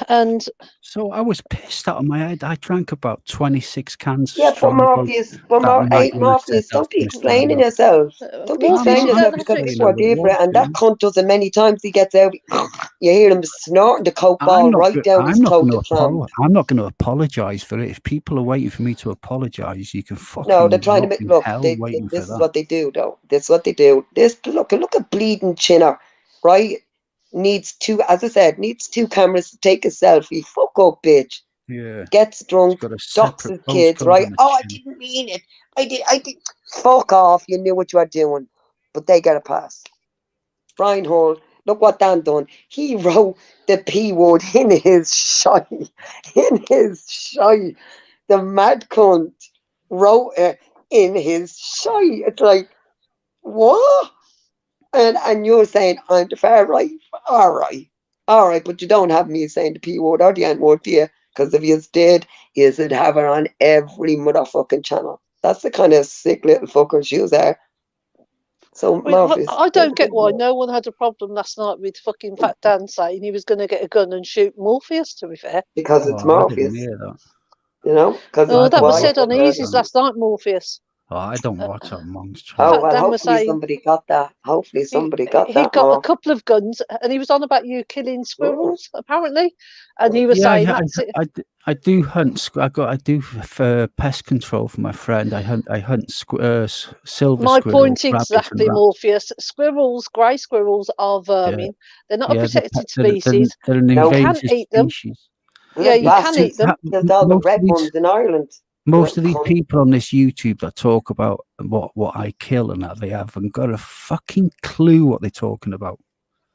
And so I was pissed out of my head. I drank about 26 cans. Yeah, but Morpheus, Morpheus, don't be explaining yourself. Don't be explaining yourself because people are different, and that cunt does it many times. He gets out, you hear him snorting the coke ball right down his throat. I'm not going to apologise for it. If people are waiting for me to apologise, you can fucking. No, they're trying to make look. This This is what they do, though. This is what they do. Look at bleeding Chinner, right? Needs two, as I said, needs two cameras to take a selfie. Fuck up, bitch. Yeah. Gets drunk, ducks his kids, right? Oh, I didn't mean it. I did. Fuck off. You knew what you were doing. But they get a pass. Brian Hall, look what Dan done. He wrote the P word in his shy. In his shy. The mad cunt wrote it in his shy. It's like, what? And you're saying I'm the far right. All right, but you don't have me saying the P word or the N word, do you? Because if you did, you'd have it on every motherfucking channel. That's the kind of sick little fuckers you are. So I don't get why no one had a problem last night with fucking Fat Dan saying he was going to get a gun and shoot Morpheus, to be fair. Because it's Morpheus. That. You know? That was said on Easy's last night, Morpheus. Oh, I don't watch that amongst Oh, well, hopefully somebody got that. Hopefully somebody got that. He got a couple of guns, and he was on about you killing squirrels, apparently. And he was saying that's it. I do hunt. I do for pest control for my friend. I hunt silver squirrels. My point exactly, Morpheus. Squirrels, grey squirrels are vermin. Yeah. They're not a protected species. They're an invasive species. Yeah, you can eat them. There's all the red ones in Ireland. Most of these people on this YouTube that talk about what I kill and that, they haven't got a fucking clue what they're talking about.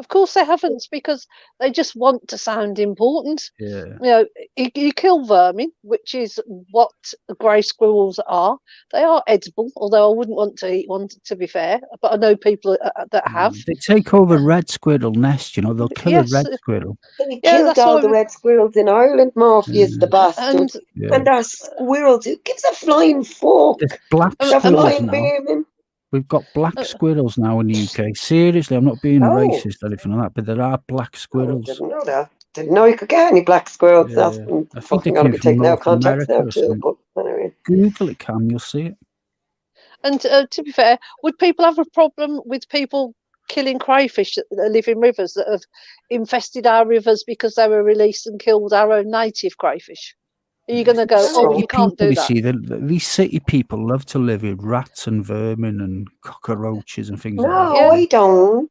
Of course they haven't, because they just want to sound important. Yeah. You know, you kill vermin, which is what grey squirrels are. They are edible, although I wouldn't want to eat one, to be fair. But I know people that have. They take over red squirrel nest, you know, they'll kill a red squirrel. He killed all the red squirrels in Ireland, Morpheus, the bastard. And there's squirrels. Who gives a flying fuck? There's black squirrels now. We've got black squirrels now in the UK. Seriously, I'm not being racist or anything like that, but there are black squirrels. Didn't know that. Didn't know you could get any black squirrels. Yeah. That's fucking going to be taken out of context now too. But anyway. Google it, Cam, you'll see it. And to be fair, would people have a problem with people killing crayfish that live in rivers that have infested our rivers because they were released and killed our own native crayfish? Are you going to go, you can't do that? See, these city people love to live with rats and vermin and cockroaches and things like that. No, I don't.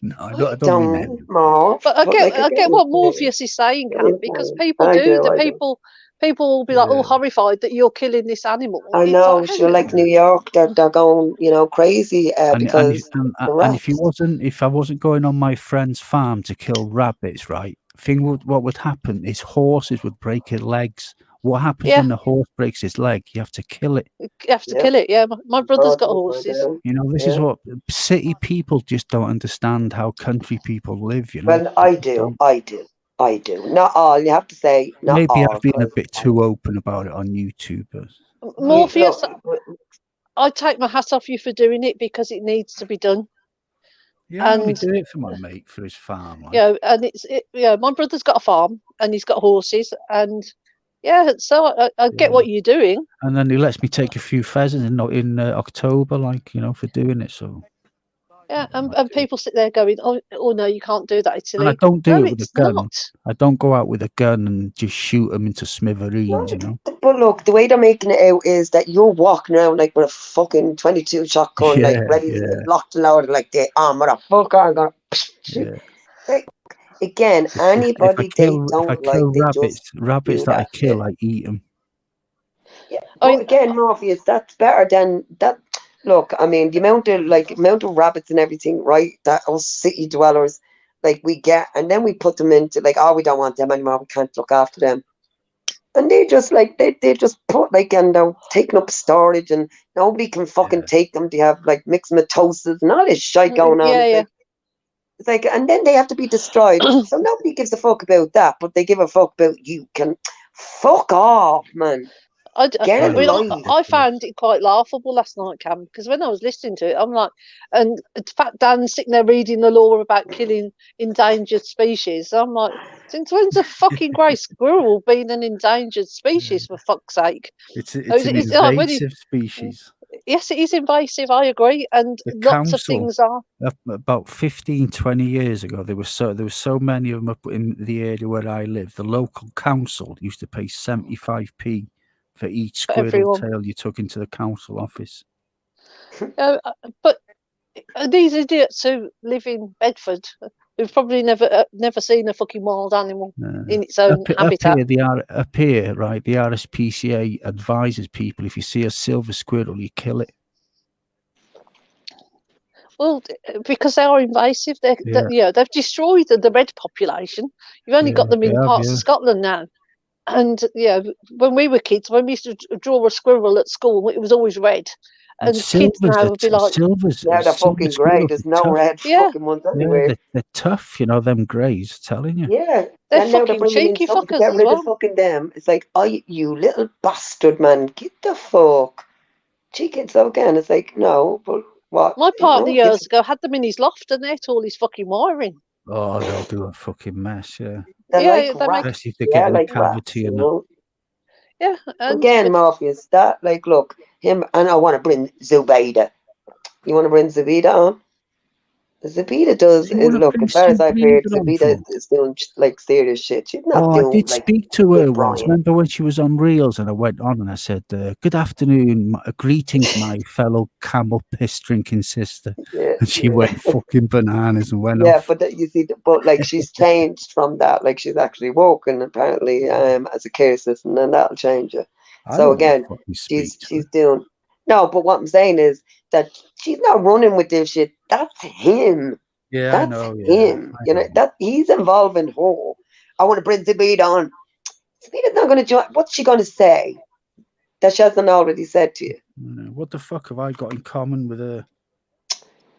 No, I don't mean that. But I get what Morpheus is saying, Cam, because people people will be like all horrified that you're killing this animal. I know, sure, like New York, they're going, crazy because and if I wasn't going on my friend's farm to kill rabbits, right? What would happen is horses would break his legs. What happens when the horse breaks his leg? You have to kill it. You have to kill it. Yeah, my brother's got horses. You know, this is what city people just don't understand how country people live. You know. Well, I do. Not all. You have to say. Not Maybe all, I've been a bit too open about it on YouTube. Morpheus, I take my hat off you for doing it because it needs to be done. Yeah, and I do it for my mate for his farm. Like. Yeah, and my brother's got a farm and he's got horses, and so I get what you're doing. And then he lets me take a few pheasants in October, for doing it. So Yeah, and people sit there going, oh no, you can't do that. It's And I illegal. don't do No, it with a it's gun. not. I don't go out with a gun and just shoot them into smithereens, you know. But look, the way they're making it out is that you're walking around like with a fucking 22 shotgun, Yeah, like ready, yeah. locked and loaded, like they, motherfucker, I'm gonna. Yeah. Like, again, anybody If they I don't like, kill they rabbits do that I that kill, shit. I eat them. Yeah, but again, Morpheus, that's better than that. Look, I mean, the amount of rabbits and everything, right? That us city dwellers, like we get, and then we put them into like, oh, we don't want them anymore. We can't look after them, and they just like they just put like and they're taking up storage, and nobody can fucking take them. They have like mixed mitosis and all this shit going on. Yeah. It's like, and then they have to be destroyed. So nobody gives a fuck about that, but they give a fuck about you. Can fuck off, man. Get a life. I found it quite laughable last night, Cam, because when I was listening to it, I'm like, and Fat Dan sitting there reading the law about killing endangered species. I'm like, since when's a fucking grey squirrel been an endangered species, for fuck's sake? It's an invasive species. Yes, it is invasive, I agree, and The lots of council, things are. about 15, 20 years ago, there were so many of them up in the area where I live. The local council used to pay 75p for each squirrel everyone. tail you took into the council office. But these idiots who live in Bedford, who've probably never seen a fucking wild animal in its own habitat. Up here, right, the RSPCA advises people, if you see a silver squirrel, you kill it. Well, because they are invasive. They've destroyed the red population. You've only got them in parts of Scotland now. And when we were kids, when we used to draw a squirrel at school, it was always red. And kids now would be like, now they're fucking grey. There's no red fucking ones anywhere. Yeah, they're tough, you know, them greys, telling you. Yeah, they're and now they're fucking bringing in cheeky something to fuckers get as rid well. of fucking them. It's like, oh, you little bastard, man, get the fuck. Cheeky. So again, it's like, no, but what? My partner years ago had them in his loft and they ate all his fucking wiring. Oh, they'll do a fucking mess, yeah. They're they make. Especially if they get in a cavity and that. Yeah, and again, Morpheus, that like, look, him, and I want to bring Zubaida. You want to bring Zubaida on? Zubaida does is look, as far as I've heard, Zubaida is doing like serious shit. She's not doing. I did like, speak to her with once. Brian. Remember when she was on Reels, and I went on and I said, "Good afternoon, greetings, my fellow camel piss drinking sister." Yeah, and she went fucking bananas and went yeah, off. but you see, but like she's changed from that. Like she's actually woken apparently as a care assistant, and that'll change her. So again, she's doing. No, but what I'm saying is that she's not running with this shit. That's him. Yeah, that's I know. him. You know that he's involving her. I want to bring Zubaida on. Zubida's not going to join. What's she going to say that she hasn't already said to you? What the fuck have I got in common with her?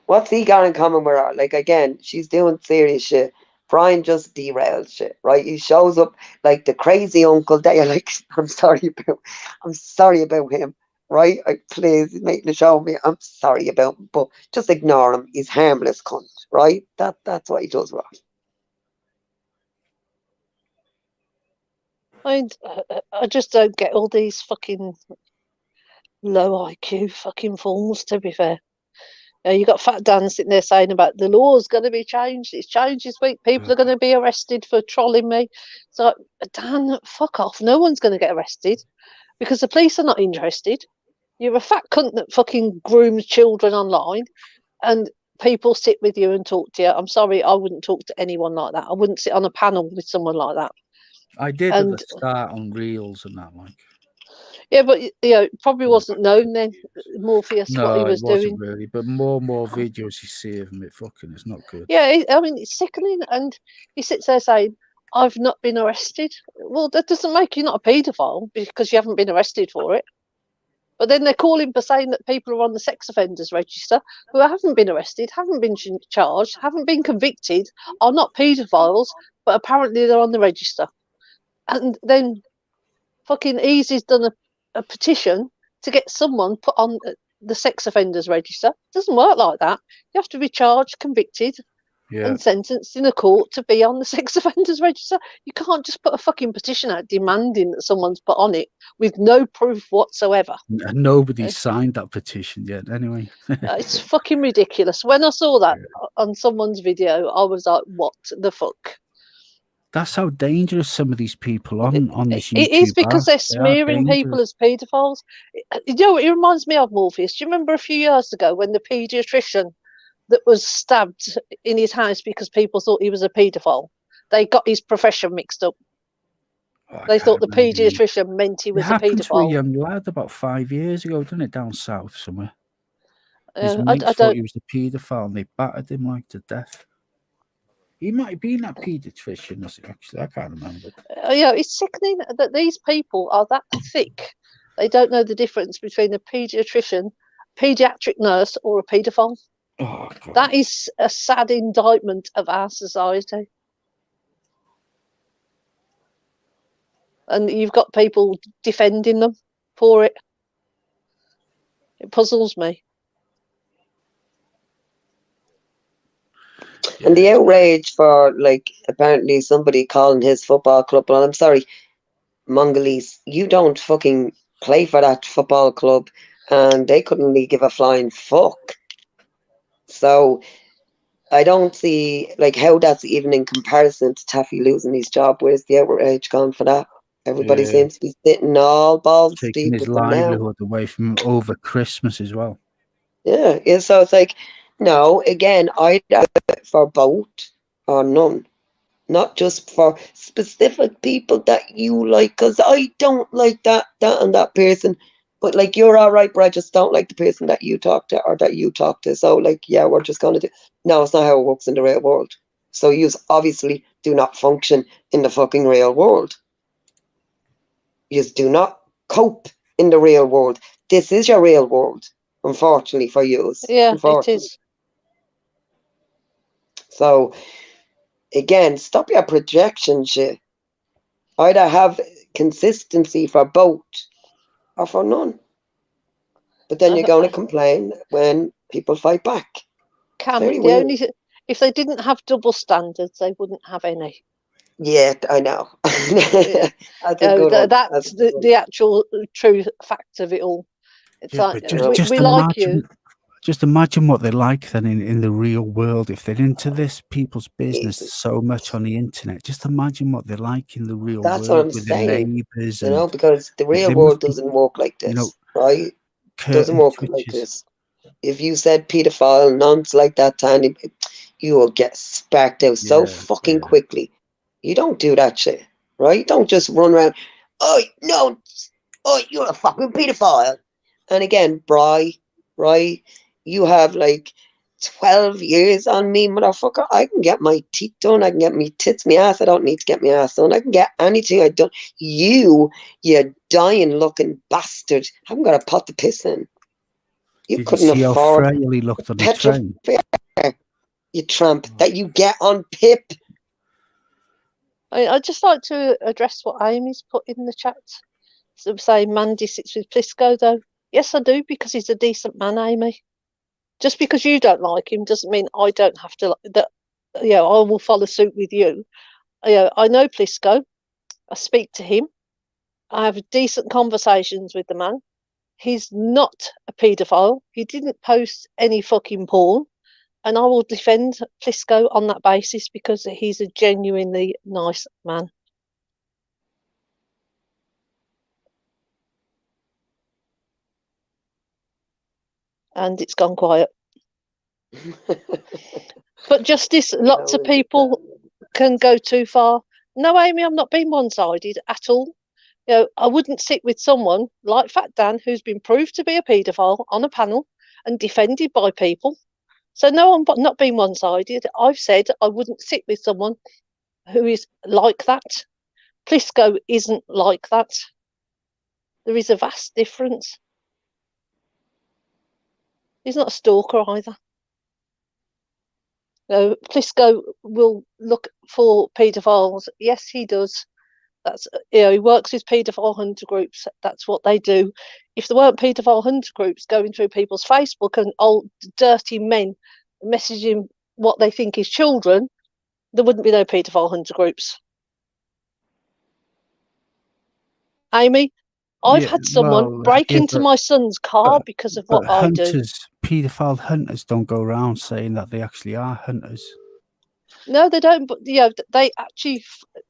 What's he got in common with her? Like again, she's doing serious shit. Brian just derailed shit, right? He shows up like the crazy uncle that you're like, I'm sorry about him, right? Please make the show me. I'm sorry about him, but just ignore him. He's harmless cunt, right? That's what he does wrong. I just don't get all these fucking low IQ fucking fools, to be fair. You got Fat Dan sitting there saying about the law's going to be changed. It's changed this week. People are going to be arrested for trolling me. So, Dan, fuck off. No one's going to get arrested because the police are not interested. You're a fat cunt that fucking grooms children online and people sit with you and talk to you. I'm sorry, I wouldn't talk to anyone like that. I wouldn't sit on a panel with someone like that. I did at the start on Reels and that, like. Yeah, but it probably wasn't known then, Morpheus, what he was it wasn't doing. really. But more videos you see of him, it's not good. Yeah, I mean, it's sickening. And he sits there saying, I've not been arrested. Well, that doesn't make you not a paedophile because you haven't been arrested for it. But then they're calling for saying that people are on the sex offenders register who haven't been arrested, haven't been charged, haven't been convicted, are not paedophiles, but apparently they're on the register. And then fucking Easy's done a petition to get someone put on the sex offenders register. It doesn't work like that. You have to be charged, convicted, and sentenced in a court to be on the sex offenders register. You can't just put a fucking petition out demanding that someone's put on it with no proof whatsoever. Nobody signed that petition yet, anyway. It's fucking ridiculous. When I saw that on someone's video, I was like, what the fuck? That's how dangerous some of these people on this YouTube It is because they're are. smearing people as paedophiles. You know, it reminds me of Morpheus. Do you remember a few years ago when the paediatrician that was stabbed in his house because people thought he was a paedophile? They got his profession mixed up. They thought the paediatrician meant he was a happened to a paedophile. young lad about 5 years ago, didn't it, down south somewhere? His I mates thought don't. he was a paedophile and they battered him like to death. He might have been that paediatrician, actually. I can't remember. Yeah, it's sickening that these people are that thick. They don't know the difference between a paediatrician, paediatric nurse, or a paedophile. Oh, God. That is a sad indictment of our society. And you've got people defending them for it. It puzzles me. And the outrage for, like, apparently somebody calling his football club, well, I'm sorry, Mongolese, you don't fucking play for that football club, and they couldn't really give a flying fuck. So I don't see, like, how that's even in comparison to Taffy losing his job. Where's the outrage gone for that? Everybody seems to be sitting all balls Taking deep his with them now. livelihood away from him over Christmas as well. Yeah, so it's like, no, again, I'd have it for both or none. Not just for specific people that you like, because I don't like that and that person. But, like, you're all right, but I just don't like the person that you talk to or that you talk to. So, like, yeah, we're just going to do... No, it's not how it works in the real world. So you obviously do not function in the fucking real world. You do not cope in the real world. This is your real world, unfortunately for you. Yeah, it is. So, again, stop your projection shit. Either have consistency for both or for none. But then you're going to complain when people fight back. Very weird. If they didn't have double standards, they wouldn't have any. Yeah, I know. That's the actual true fact of it all. It's like, we like you. Just imagine what they're like then in the real world. If they're into this people's business so much on the internet, just imagine what they're like in the real world. That's what I'm with saying. Their neighbours. You know, because the real world doesn't work like this, right? Doesn't work like this. If you said paedophile, nonsense like that, Tanya, you will get sparked out so fucking quickly. You don't do that shit, right? Don't just run around, oh, no, oh, you're a fucking paedophile. And again, Bri, right? You have like 12 years on me, motherfucker. I can get my teeth done. I can get me tits, me ass. I don't need to get my ass done. I can get anything I done. You dying looking bastard, haven't got a pot to piss in. You couldn't afford how frail he looked on the train. You tramp that you get on Pip. I'd just like to address what Amy's put in the chat. So saying Mandy sits with Plisco, though. Yes, I do, because he's a decent man, Amy. Just because you don't like him doesn't mean I don't have to. I will follow suit with you. I know Plisco. I speak to him. I have decent conversations with the man. He's not a paedophile. He didn't post any fucking porn. And I will defend Plisco on that basis because he's a genuinely nice man. And it's gone quiet. But justice, lots of people can go too far. No, Amy, I'm not being one-sided at all. I wouldn't sit with someone like Fat Dan who's been proved to be a paedophile on a panel and defended by people. So no, I'm not being one-sided. I've said I wouldn't sit with someone who is like that. Plisco isn't like that. There is a vast difference. He's not a stalker either. Plisco will look for paedophiles. Yes, he does. That's he works with paedophile hunter groups. That's what they do. If there weren't paedophile hunter groups going through people's Facebook and old dirty men messaging what they think is children, there wouldn't be no paedophile hunter groups. Amy, I've had someone break into my son's car because of what I do. Paedophile hunters don't go around saying that they actually are hunters. No, they don't. But they actually,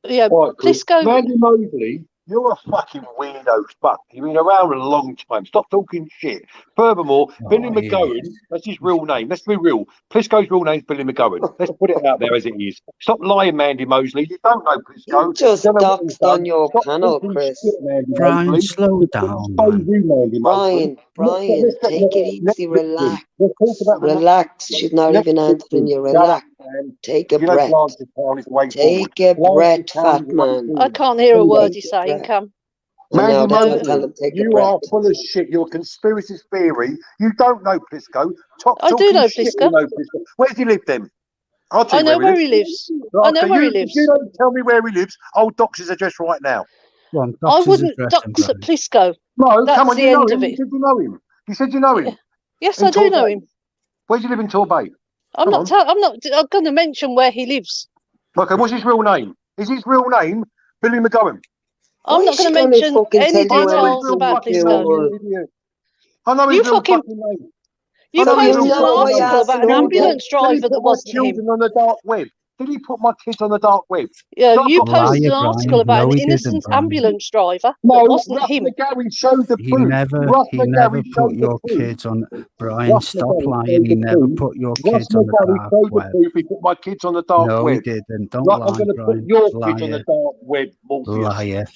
Right, Chris. Plisco. Mandy Mosley, you're a fucking weirdo fuck. You've been around a long time. Stop talking shit. Furthermore, Billy McGowan, that's his real name. Let's be real. Plisco's real name's Billy McGowan. Let's put it out there as it is. Stop lying, Mandy Mosley. You don't know Plisco. You just doxed on your panel, Chris. Brian, slow down. Brian, take it easy, relax. Relax. She's not even answering you. Relax. Take a breath. Take a breath, fat man. I can't hear a word you're saying, Cam. Mandy Mosley, you are full of shit. You're a conspiracy theory. You don't know Plisco. I do know Plisco. Where does he live then? I know where he lives. I know where he lives. You don't tell me where he lives. I'll dox his address right now. I wouldn't dox at Plisco. No, that's come on, the you know end him. of it. You said you know him. You said you know him. Yes, I do know him. Where do you live in Torbay? I'm not going to mention where he lives. Okay, what's his real name? Is his real name Billy McGowan? I'm not going to mention any details about Plisco. I know his real fucking name. You posted an article about an ambulance driver that wasn't him. On the dark web. Did he put my kids on the dark web? Yeah, you posted an article about an innocent ambulance driver that wasn't him. He never put your kids on. Brian, stop lying. He never put your kids on the dark web. He put my kids on the dark web. No, he didn't. Don't lie, I'm going to Brian. put your kids on the dark web, Liar.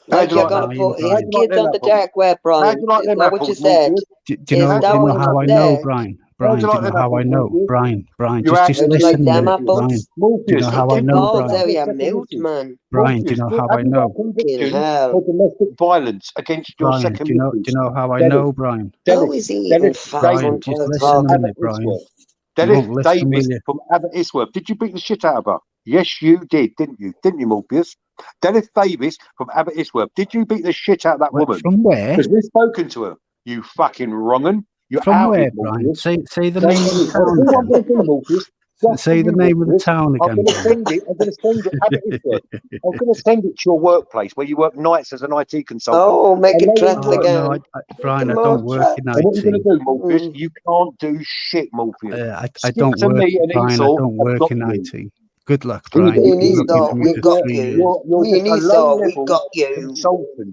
Like you're going to put his kids on the dark web, Brian. Is that what you said? Do you know how I know, Brian? Brian, do you know how I know? Brian, just listen a minute, Brian. Do you know how I know, Brian? Brian, do you know how I know? For domestic violence against your Brian, second do you know how I know, Brian? How is he even Brian, just listen a minute, Brian. Dennis Davis from Aberystwyth. Did you beat the shit out of her? Yes, you did, didn't you? Didn't you, Morpheus? Dennis Davis from Aberystwyth. Did you beat the shit out of that woman? From where? Because we've spoken to her. You fucking wrong'un. You're from where, Brian? Say the name of the town again. Say the name of the town again. I'm going to send it. I'm going to send it to your workplace where you work nights as an IT consultant. Oh, make it trend again. No, Brian, I don't work in IT. What are you going to do, Morpheus? You can't do shit, Morpheus. I don't work, Brian. I don't work in IT. Good luck, Brian. We got you.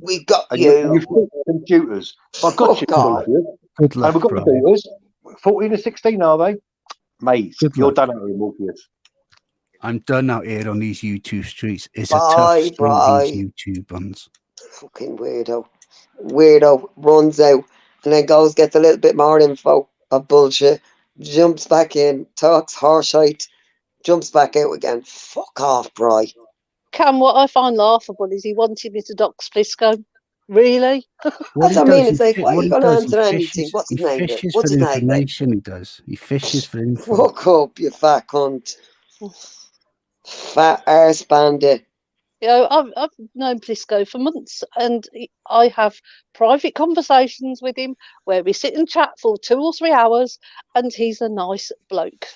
We got you. You fix computers. I've got you, Morpheus. Good luck, and we've got Brian. the daughters. 14 and 16, are they? Mate, you're done out here, Morpheus. I'm done out here on these YouTube streets. It's a tough street, these YouTube ones. Fucking weirdo runs out and then goes, gets a little bit more info of bullshit, jumps back in, talks horseshit, jumps back out again. Fuck off, Bri. Cam, what I find laughable is he wanted me to dox Plisco. Really? That's what I mean. It's like, why are you going to answer anything? What's his name? What's his name? He does. He fishes for info. Fuck up, you fat cunt. Fat arse bandit. I've known Plisco for months, and I have private conversations with him where we sit and chat for 2 or 3 hours, and he's a nice bloke.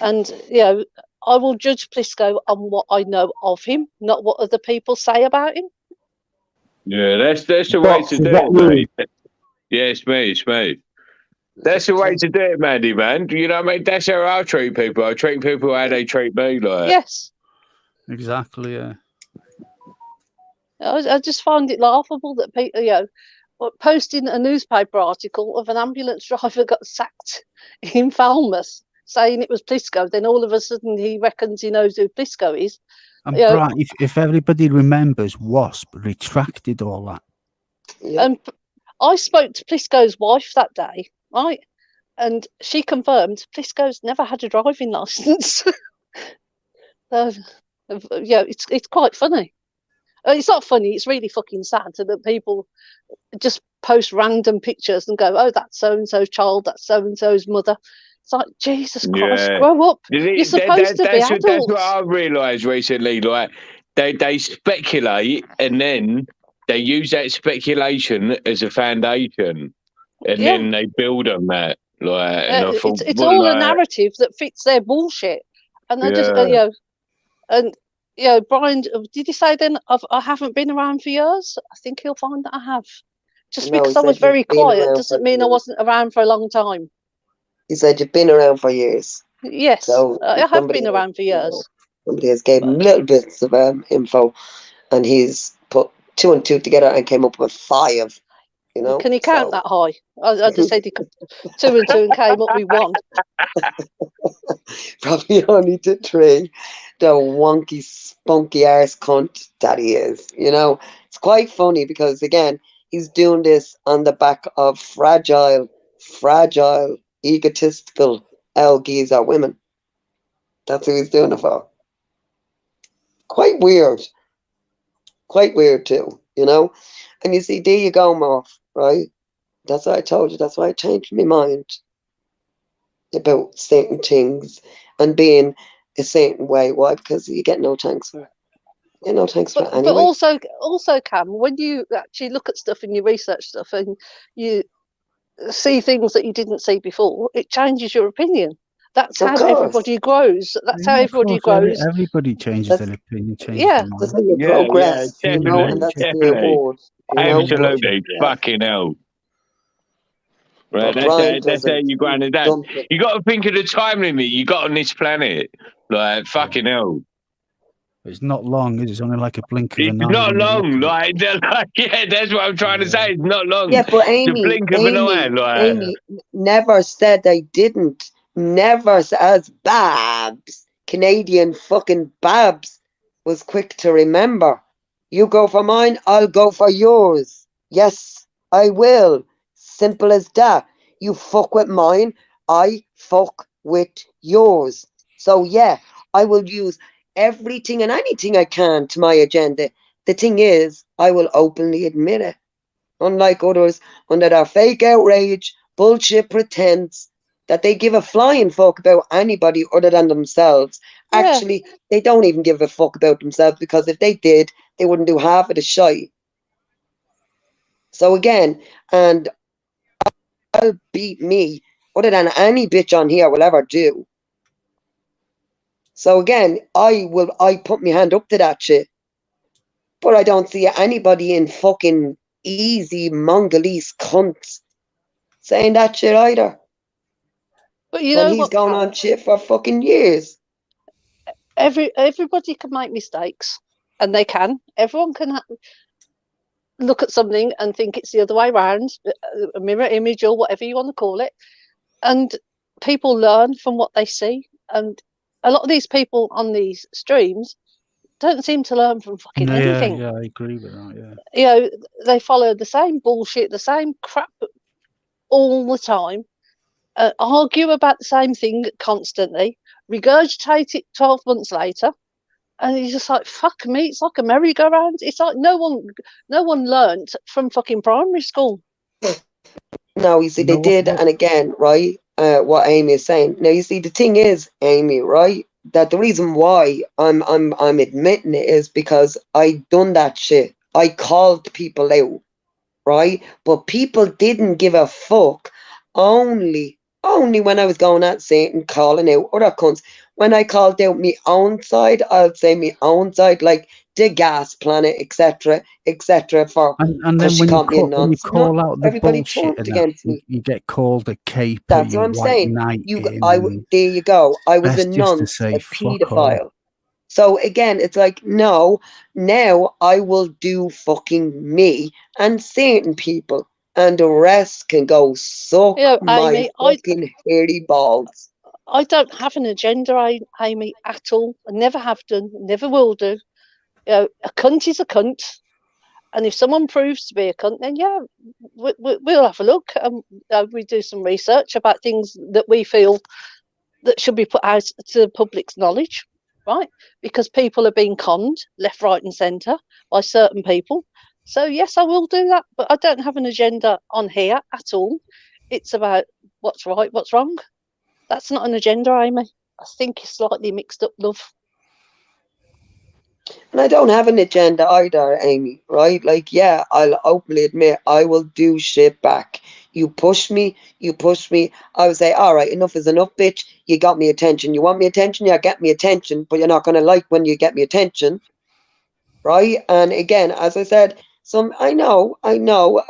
And I will judge Plisco on what I know of him, not what other people say about him. Yeah, that's the way to do it, mate. Yeah, it's me. That's the way to do it, Mandy, man. You know what I mean? That's how I treat people. I treat people how they treat me, like. Yes. Exactly, yeah. I just find it laughable that people, posting a newspaper article of an ambulance driver got sacked in Falmouth, saying it was Plisco, then all of a sudden he reckons he knows who Plisco is. And Brian, if everybody remembers, Wasp retracted all that. And I spoke to Plisco's wife that day, right? And she confirmed Plisco's never had a driving licence. It's quite funny. It's not funny, it's really fucking sad that people just post random pictures and go, oh, that's so-and-so's child, that's so-and-so's mother. It's like, Jesus Christ, grow up. You're supposed to be adults. That's what I've realised recently. Like, they speculate and then they use that speculation as a foundation and then they build on that. Like, and I thought, it's what, all a like, narrative that fits their bullshit, and I just yeah. and Brian, did you say then I haven't been around for years? I think he'll find that I have. Just No, he because I was said you've very been quiet around for doesn't mean I years. wasn't around for a long time. He said you've been around for years. Yes, So I have somebody been has, around for years. somebody has gave him little bits of info, and he's put 2 and 2 together and came up with 5. You know, Can he count that high? I just said he could 2 and 2 and came up with 1. Probably only to 3. The wonky, spunky arse cunt that he is. You know, it's quite funny because again, he's doing this on the back of fragile, egotistical geezer women. That's who he's doing it for. Quite weird. Quite weird too, you know. And you see, there you go, Morph, right? That's what I told you. That's why I changed my mind about certain things and being a certain way. Why? Because you get no thanks for it. You get no thanks for it anyway. But also, Cam, when you actually look at stuff and you research stuff and you see things that you didn't see before, it changes your opinion. That's how everybody grows. That's how everybody grows. Everybody changes their opinion, changes Yeah, their mind. That's how you progress, you know, and that's the reward. You know? Absolutely, Yeah. fucking hell. Right, But Brian that's how doesn't. you grind it down. You got to think of the time limit you got on this planet. Like, fucking hell. It's not long, is it? It's only like a blink of an It's eye. not long, like, yeah, that's what I'm trying to say. It's not long. Yeah, but The blink of an eye, like. Amy never said they didn't. Never says Babs. Canadian fucking Babs was quick to remember. You go for mine, I'll go for yours. Yes, I will. Simple as that. You fuck with mine, I fuck with yours. So yeah, I will use everything and anything I can to my agenda. The thing is, I will openly admit it. Unlike others, under their fake outrage, bullshit pretense, that they give a flying fuck about anybody other than themselves. Yeah. Actually, they don't even give a fuck about themselves, because if they did, they wouldn't do half of the shite. So again, and I'll beat me other than any bitch on here will ever do. So again, I put my hand up to that shit. But I don't see anybody in fucking easy Mongolese cunts saying that shit either. But you when know he's what, gone on shit for fucking years. Everybody can make mistakes, and they can. Everyone can look at something and think it's the other way around, a mirror image or whatever you want to call it. And people learn from what they see. And a lot of these people on these streams don't seem to learn from fucking anything. Yeah, I agree with that. Yeah. You know, they follow the same bullshit, the same crap all the time. Argue about the same thing constantly, regurgitate it 12 months later, and you're just like, fuck me, it's like a merry-go-round. It's like no one learned from fucking primary school. No, you see, they did, and again, right, what Amy is saying. Now, you see, the thing is, Amy, right, that the reason why I'm admitting it is because I done that shit. I called people out, right? But people didn't give a fuck. Only when I was going at Satan, calling out other cunts. When I called out my own side, I'll say my own side, like the gas planet, etc., for and then when you call out the everybody bullshit, turned and against that, me. you get called a caper. That's what I'm saying. There you go. I was a nonce, a paedophile. So again, it's like, no, now I will do fucking me and certain people, and the rest can go suck my Amy, fucking hairy balls. I don't have an agenda, Amy, at all. I never have done, never will do. You know, a cunt is a cunt, and if someone proves to be a cunt, then yeah, we'll have a look, and we do some research about things that we feel that should be put out to the public's knowledge, right? Because people are being conned left, right, and centre by certain people. So yes, I will do that, but I don't have an agenda on here at all. It's about what's right, what's wrong. That's not an agenda, Amy. I think it's slightly mixed up, love. And I don't have an agenda either, Amy, right? Like, yeah, I'll openly admit I will do shit back. You push me. I would say, all right, enough is enough, bitch. You got me attention. You want me attention? Yeah, get me attention, but you're not going to like when you get me attention, right? And again, as I said, I know I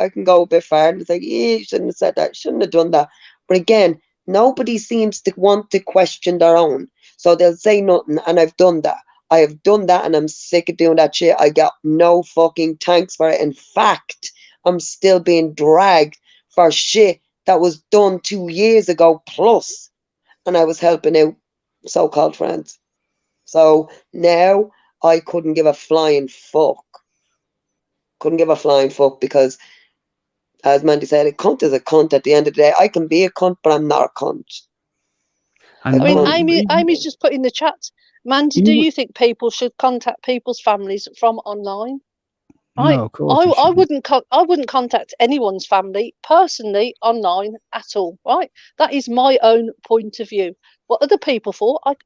can go a bit far and think, yeah, you shouldn't have said that, shouldn't have done that. But again, nobody seems to want to question their own. So they'll say nothing, and I've done that. I have done that, and I'm sick of doing that shit. I got no fucking thanks for it. In fact, I'm still being dragged for shit that was done 2 years ago plus, and I was helping out so-called friends. So now I couldn't give a flying fuck. Couldn't give a flying fuck because, as Mandy said, a cunt is a cunt at the end of the day. I can be a cunt, but I'm not a cunt. I mean, Amy's just put in the chat. Mandy, do you think people should contact people's families from online? No, of course. I wouldn't contact anyone's family personally online at all. Right? That is my own point of view. What other people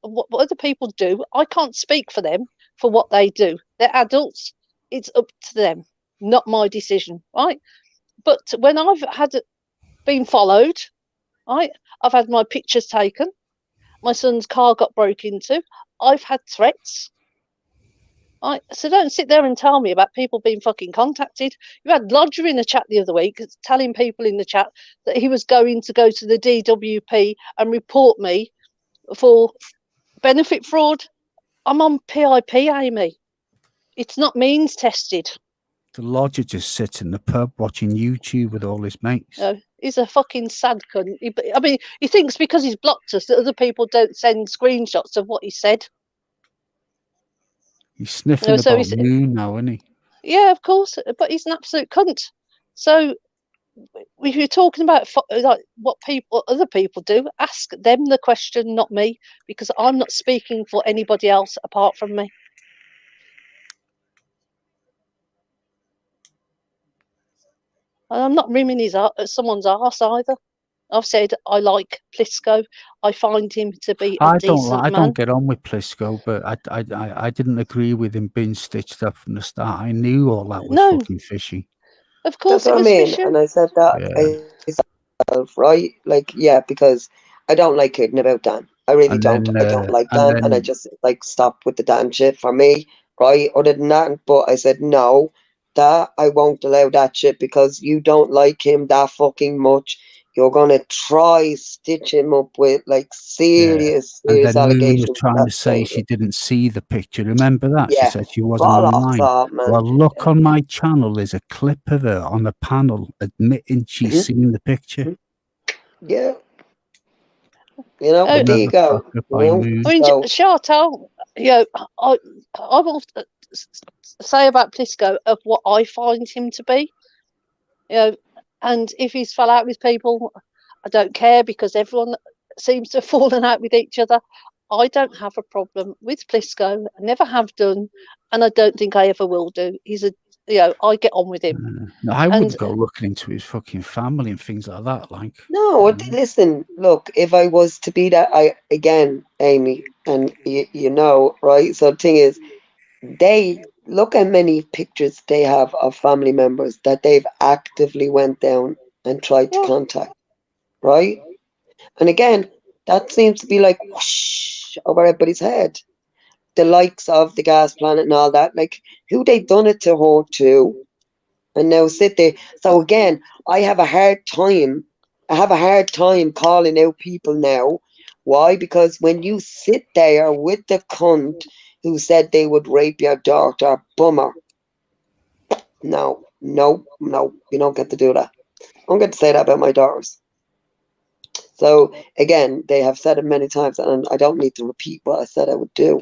what other people do, I can't speak for them for what they do. They're adults. It's up to them, not my decision. Right? But when I've been followed, right, I've had my pictures taken. My son's car got broke into. I've had threats. Right, so don't sit there and tell me about people being fucking contacted. You had Lodger in the chat the other week telling people in the chat that he was going to go to the DWP and report me for benefit fraud. I'm on PIP, Amy. It's not means tested. The Lodger just sits in the pub watching YouTube with all his mates. No, he's a fucking sad cunt. I mean, he thinks because he's blocked us that other people don't send screenshots of what he said. He's sniffing about Moon now, isn't he? Yeah, of course, but he's an absolute cunt. So if you're talking about like what other people do, ask them the question, not me, because I'm not speaking for anybody else apart from me. And I'm not rimming someone's arse either. I've said I like Plisco. I find him to be a decent man. I don't get on with Plisco, but I didn't agree with him being stitched up from the start. I knew all that was fucking fishy. Of course, that's what I mean, and I said that myself, right? Like, yeah, because I don't like kidding about Dan. I really don't. I don't like Dan, and I just like stop with the Dan shit for me, right? Other than that, but I said no, that I won't allow that shit because you don't like him that fucking much. You're gonna try stitch him up with like serious allegations. allegations. Moon was trying to say she didn't see the picture. Remember that? Yeah. She said she wasn't online. Man. Well, look on my channel. There's a clip of her on the panel admitting she's seen the picture. Yeah. You know, but there you go. I mean, Chantal, you know, I will say about Plisco of what I find him to be. You know, and if he's fell out with people, I don't care because everyone seems to have fallen out with each other. I don't have a problem with Plisco. I never have done, and I don't think I ever will do. He's I get on with him. No, I wouldn't go looking into his fucking family and things like that. Like, no, listen, look, if I was to be that, Amy, and you know, right? So the thing is, they look how many pictures they have of family members that they've actively went down and tried to contact, right? And again, that seems to be like whoosh over everybody's head. The likes of the gas planet and all that, like who they done it to her too, and now sit there. So again, I have a hard time calling out people now. Why? Because when you sit there with the cunt who said they would rape your daughter, bummer. No, you don't get to do that. I don't get to say that about my daughters. So again, they have said it many times, and I don't need to repeat what I said I would do.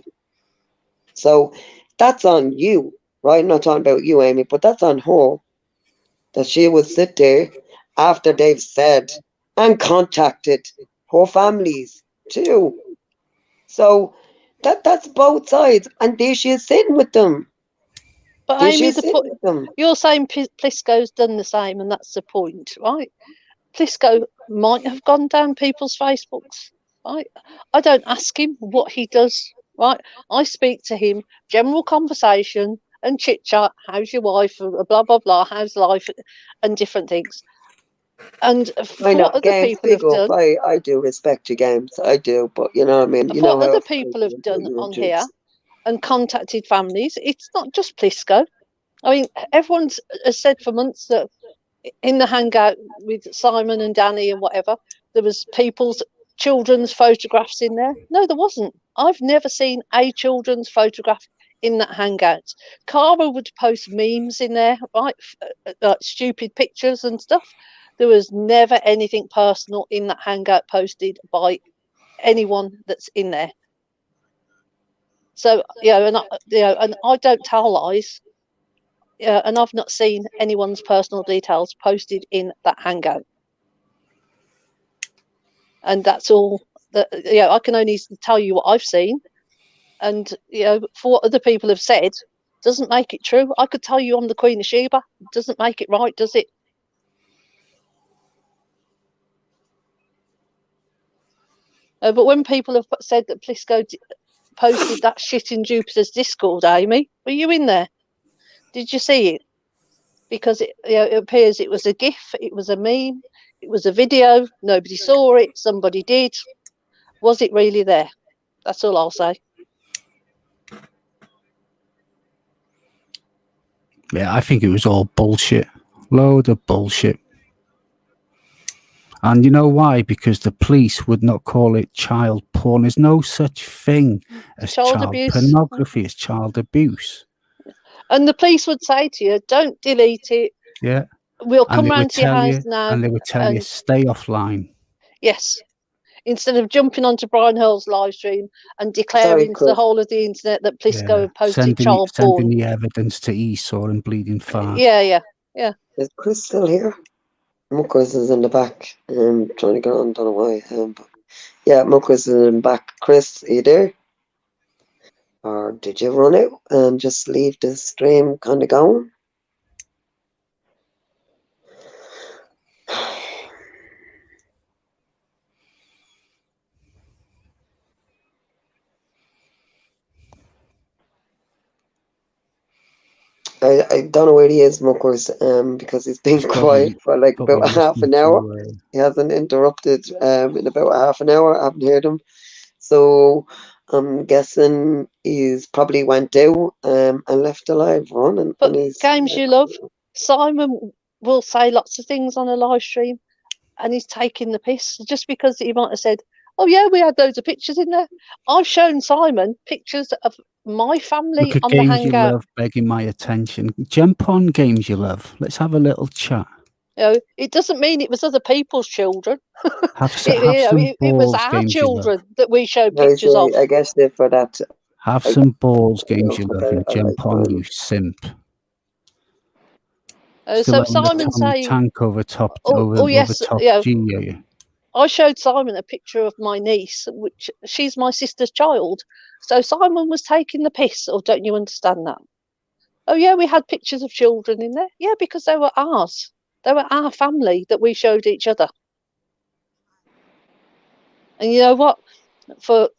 So that's on you, right? I'm not talking about you, Amy, but that's on her. That she would sit there after they've said and contacted her families too. So that's both sides, and there she is sitting with them. But Amy, you're saying Plisco's done the same, and that's the point, right? Plisco might have gone down people's Facebooks, right? I don't ask him what he does right? I speak to him, general conversation and chit chat. How's your wife? Blah blah blah. How's life? And different things. And I know, what other Games, people big have up. done, I do respect your Games. I do, but you know what I mean. You know what how other I feel people have about done you and on here Juice. and contacted families. It's not just Plisco. I mean, everyone's has said for months that in the hangout with Simon and Danny and whatever, there was people's children's photographs in there. No, there wasn't. I've never seen a children's photograph in that hangout. Cara would post memes in there, right? Like stupid pictures and stuff. There was never anything personal in that hangout posted by anyone that's in there. So and I don't tell lies. And I've not seen anyone's personal details posted in that hangout. And that's all that I can only tell you what I've seen. And for what other people have said, doesn't make it true. I could tell you I'm the Queen of Sheba. Doesn't make it right, does it? But when people have said that Plisco posted that shit in Jupiter's Discord, Amy, were you in there? Did you see it? Because it appears it was a GIF, it was a meme, it was a video. Nobody saw it. Somebody did. Was it really there? That's all I'll say. Yeah, I think it was all bullshit. Load of bullshit. And you know why? Because the police would not call it child porn. There's no such thing as child abuse. pornography. It's child abuse. And the police would say to you, don't delete it. Yeah. We'll come round to your house now. And they would tell you, stay offline. Yes. Instead of jumping onto Brian Hurl's live stream and declaring to the whole of the internet that Plisco had posted child porn. Sending the evidence to Esau and Bleeding Fart. Yeah. Is Chris still here? Muckers is in the back. Trying to get on, don't know why. But yeah, Muckers is in the back. Chris, are you there? Or did you run out and just leave the stream kind of going? I don't know where he is, Muckers, because he's been quiet for like about half an hour. He hasn't interrupted in about half an hour. I haven't heard him. So I'm guessing he's probably went out and left the live running. But Games you love, Simon will say lots of things on a live stream and he's taking the piss just because he might have said, oh yeah, we had loads of pictures in there. I've shown Simon pictures of my family Look at on the games hangout. you love begging my attention. Jump on games you love. Let's have a little chat. It doesn't mean it was other people's children. It was our children that we showed pictures of. I guess they're for that. Have some balls, games you love, and jump on, you simp. So Simon saying tank over top G, are you? I showed Simon a picture of my niece, which she's my sister's child. So Simon was taking the piss, or don't you understand that? Oh yeah, we had pictures of children in there. Yeah, because they were ours. They were our family that we showed each other. And you know what? For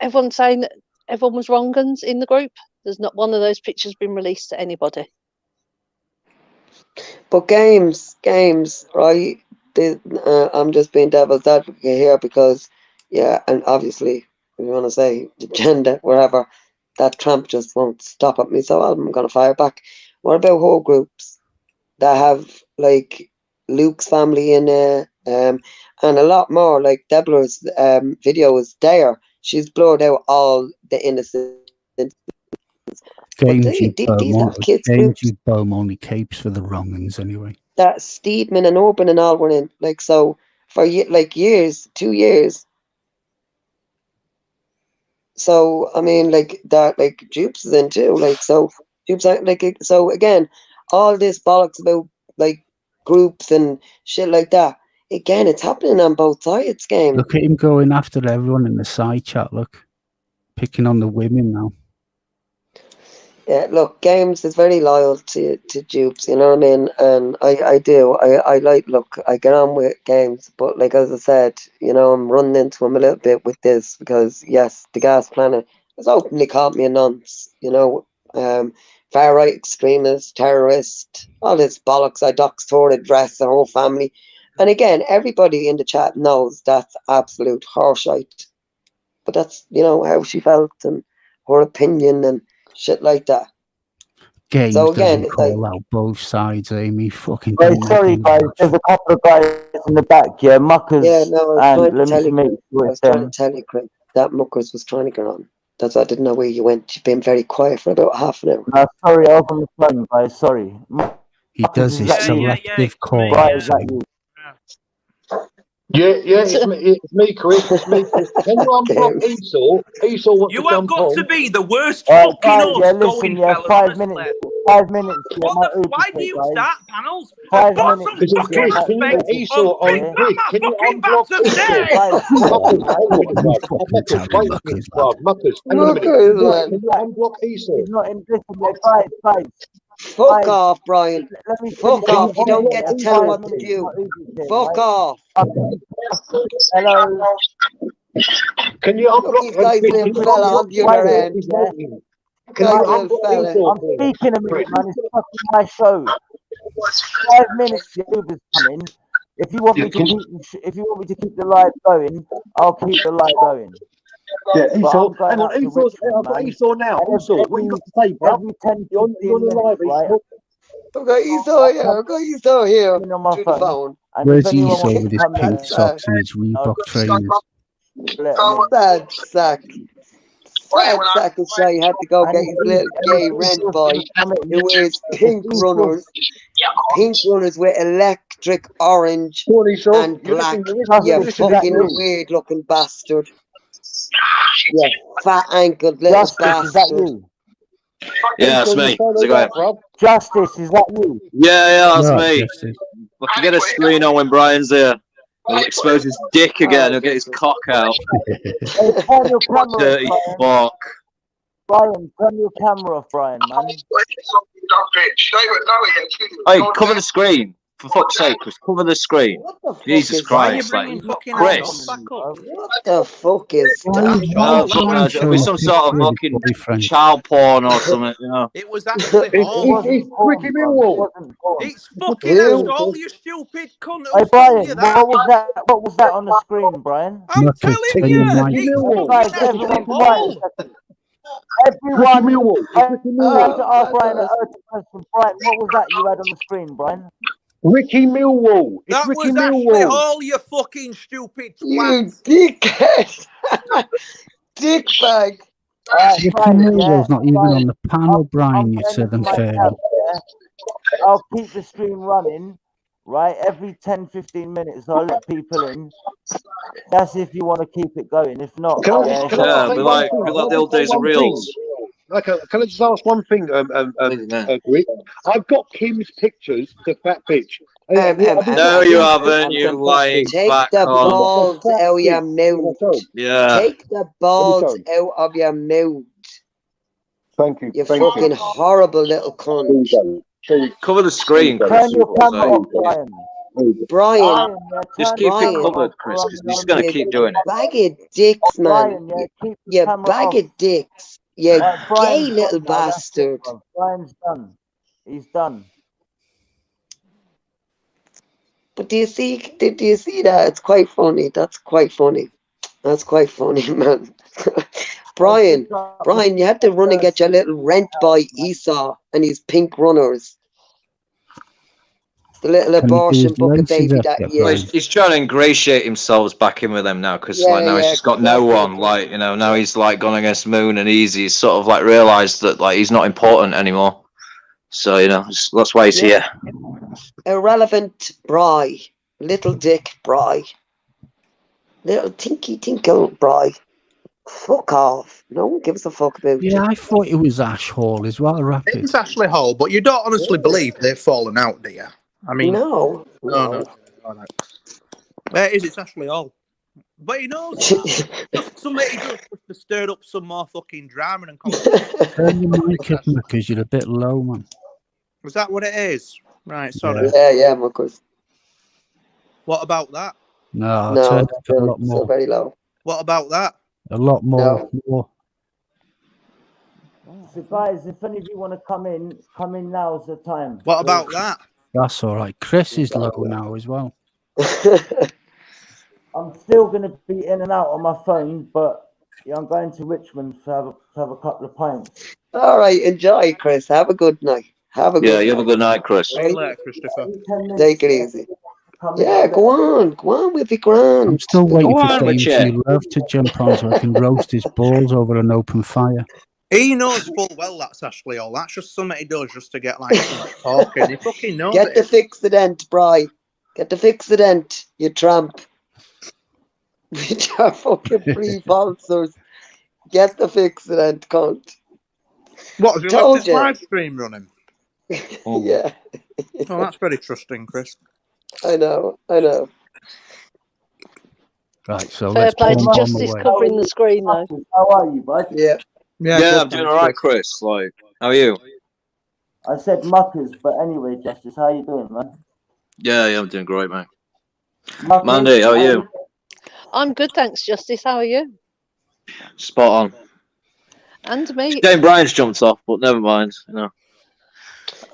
everyone saying that everyone was wrong uns in the group, there's not one of those pictures been released to anybody. But games, right? I'm just being devil's advocate here because, yeah, and obviously, if you want to say the gender, wherever, that tramp just won't stop at me, so I'm going to fire back. What about whole groups that have, like, Luke's family in there, and a lot more, like Deborah's video is there. She's blurred out all the innocent. Games you boom only capes for the wrong uns anyway. That Steedman and Orban and all went in, like, so for like years, 2 years. So I mean, like that, like Jupes is in too, like, so Jupes like, so again, all this bollocks about like groups and shit like that. Again, it's happening on both sides. Game. Look at him going after everyone in the side chat. Look, picking on the women now. Yeah, look, Games is very loyal to Jupes, you know what I mean? And I do. I like, look, I get on with Games, but like, as I said, you know, I'm running into him a little bit with this because, yes, the gas planet, has openly called me a nonce, you know, far right extremist, terrorist, all this bollocks. I doxed her address, the whole family. And again, everybody in the chat knows that's absolute horseshit. But that's, you know, how she felt and her opinion and shit like that. Games So again, doesn't call out both sides, Amy. Fucking Hey, sorry guys, there's a couple of guys in the back, yeah, Muckers, yeah, no, I was and trying to let me tell you, submit I was trying to tell you, Craig, that Muckers was trying to get on. That's why I didn't know where you went. You've been very quiet for about half an hour. sorry, I was on the phone, guys, sorry. He does his selective call. Right, is that you? Yeah, it's me, Chris. It's me, Chris. Can you unblock Esau? Esau wants You to have jump got on. to be the worst Guys, fucking horse yeah, going, listen, yeah, fellas, 5 honestly. minutes. 5 minutes. Yeah, What my the, why do Uber, you guys. start panels? 5 Put minutes. some Listen, fucking Chris, can you respect get Esau on on? Big Chris, Mama can you fucking unblock Baptist Esau? Day! Muckers, hang on a minute, bruv. Muckers, wait a minute, bruv. Muckers, hang on a minute. Can you unblock Esau? He's not in this, guys. Fuck off, Brian. Let me Fuck finish. off. You don't get to tell what to minutes, do. not Uber's here, Fuck right? off. Hello. Can you unblock These guys, little fella, on the other end. Can Guys, you little unblock fella. Esau? I'm speaking a minute, man. It's fucking my show. 5 minutes, the Uber's coming. If you want me to keep the live going, I'll keep the live going. Yeah, But Esau. I'm going Hang on, up to Esau's. Richmond, I've got man. Esau now. And Esau, what you got to say, bruv? Every 10, You're 15 on the live, minutes, right? Esau. I've got Esau here. I've got Esau here. On my Through the phone. And Where's if anyone Esau wants with to his come pink in, socks and his Reebok trainers? Sad sack. Sad sack of shit. He had to go get his little gay rent boy who wears pink runners. Pink runners with electric orange and black. You fucking weird looking bastard. You fat ankled little bastard. Is that you? Yeah, that's me. How's it going? Justice, is that you? Yeah, that's me. I can get a screen on when Brian's there. He'll expose his dick again. He'll get his cock out. Hey, turn your camera Dirty off, fuck. Brian, turn your camera off, Brian, man. Hey, cover the screen. For fuck's sake, Chris, cover the screen. Jesus Christ, like, Chris. What the fuck is that? It'll be some sort of fucking child porn or something, you know. It was actually all. It's Ricky Millwall. It's fucking asshole, you stupid cunt. Hey, Brian, what was that on the screen, Brian? I'm telling you, it's Guys, fucking everyone, asshole. Everyone, I have to ask Brian a question. Brian, what was that you had on the screen, Brian? Ricky Millwall. It's That Ricky was actually Millwall. all, you fucking stupid You twat. dickhead. Dickbag. Ricky Millwall's not even on the panel, Brian. You said them fairly. I'll keep the stream running, right? Every 10-15 minutes, I'll let people in. That's if you want to keep it going. If not, we like the old days of reels. Okay, can I just ask one thing, Rick? I've got Kim's pictures, the fat bitch. No, you haven't, you lying Take back the on. balls out of your mouth. Yeah. Take the balls out of your mouth. Thank you. You fucking horrible little cunt. Cover the screen, Chris. Turn your camera off, Brian. Brian, just keep it covered, Chris, because he's going to keep doing it. Bag of dicks, man. You bag of dicks. You gay little bastard. Brian's done. He's done. But do you see that? It's quite funny. That's quite funny. That's quite funny, man. Brian, you had to run and get your little rent boy Esau and his pink runners. The little abortion bucket baby that Well, he's trying to ingratiate himself back in with them now, because he's just got no one. Like, you know, now he's like gone against Moon and Easy. He's sort of like realised that like he's not important anymore. So you know, that's why he's here. Irrelevant Bry, little dick Bry, little tinkle Bry. Fuck off! No one gives a fuck about you. Yeah, I thought it was Ash Hall as well, Rapid. It's Ashley Hall, but you don't honestly believe they've fallen out, do you? I mean, no. There it is, it's Ashley Hall. But he knows somebody just stirred up some more fucking drama and conversation. Turn your mic up, because you're a bit low, man. Was that what it is? Right, sorry. Yeah, Marcus. What about that? No, turn it up a lot more. Still very low. What about that? A lot more. So, guys, if any of you want to come in now's the time. What about that? That's all right. Chris is low now as well. I'm still going to be in and out on my phone, but yeah, I'm going to Richmond to have a couple of pints. All right, enjoy, Chris. Have a good night. Have a good Yeah, you have a night. good night, Chris. See you later, Christopher. Take it easy. Yeah, go on with the grand. I'm still waiting Go for on, Dainty Richard. Love to jump on so I can roast his balls over an open fire. He knows full well that's Ashley all. That's just something he does just to get like talking. He fucking knows Get the fix-the-dent, Bri. Get the fix-the-dent, you tramp. With your fucking free sponsors. Get the fix-the-dent, cunt. What, have you Told left his you. live stream running? Yeah. Oh, that's very trusting, Chris. I know. Right, so Fair let's play pull to him on the Justice way. covering the screen, though. How are you, bud? Yeah. Yeah, good, I'm doing thanks, all right, Chris. Like, how are you? I said muckers, but anyway, Justice, how you doing, man? Yeah, I'm doing great, mate. Muckers, Mandy, how are you? I'm good, thanks, Justice. How are you? Spot on. And me. Dane Bryan's jumped off, but never mind. You know,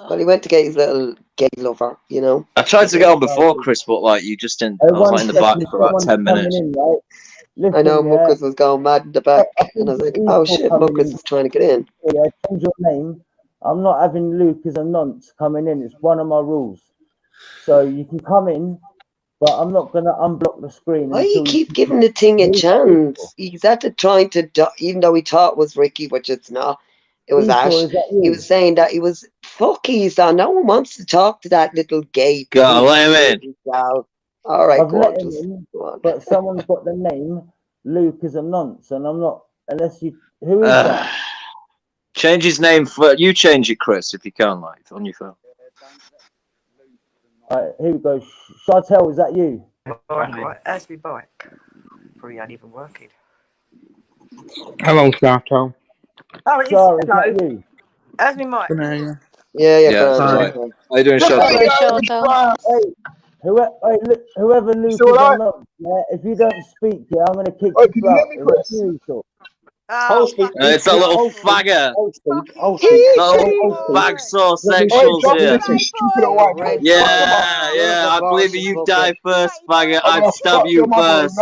Well, he went to get his little gay lover, you know. I tried to get on before, Chris, but like you just didn't. I was like in the back for about 10 minutes. I know Muckers was going mad in the back, and I was like, oh shit, Muckers is trying to get in. Yeah, change your name. I'm not having Luke as a nonce coming in. It's one of my rules. So you can come in, but I'm not going to unblock the screen. Why you keep giving the thing a chance? He's after trying to, even though he thought it was Ricky, which it's not. It was Esau, Ash. is that you? He was saying that he was fuck Esau. No one wants to talk to that little gay. Go, let him in. All right, I've go let on. him Just, in, go on. but someone's got the name Luke as a nonce, and I'm not. Unless you, who is that? Change his name for you. Change it, Chris, if you can, like on your phone. All right, here we go. Chantel, is that you? Right, as we bike. Probably ain't even working. Hello, Charto. Oh, it is. Char, is Hello. that you? As we mic. Yeah, Grand, right. How you doing, Chantel? Whoever Luke is or not, yeah, if you don't speak, yeah, I'm going to kick you out. Is that you, Esau? Oh, It's that little faggot. I'll Little fag sauce sexuals here. Yeah, I believe you die first, faggot. I'd stab you first.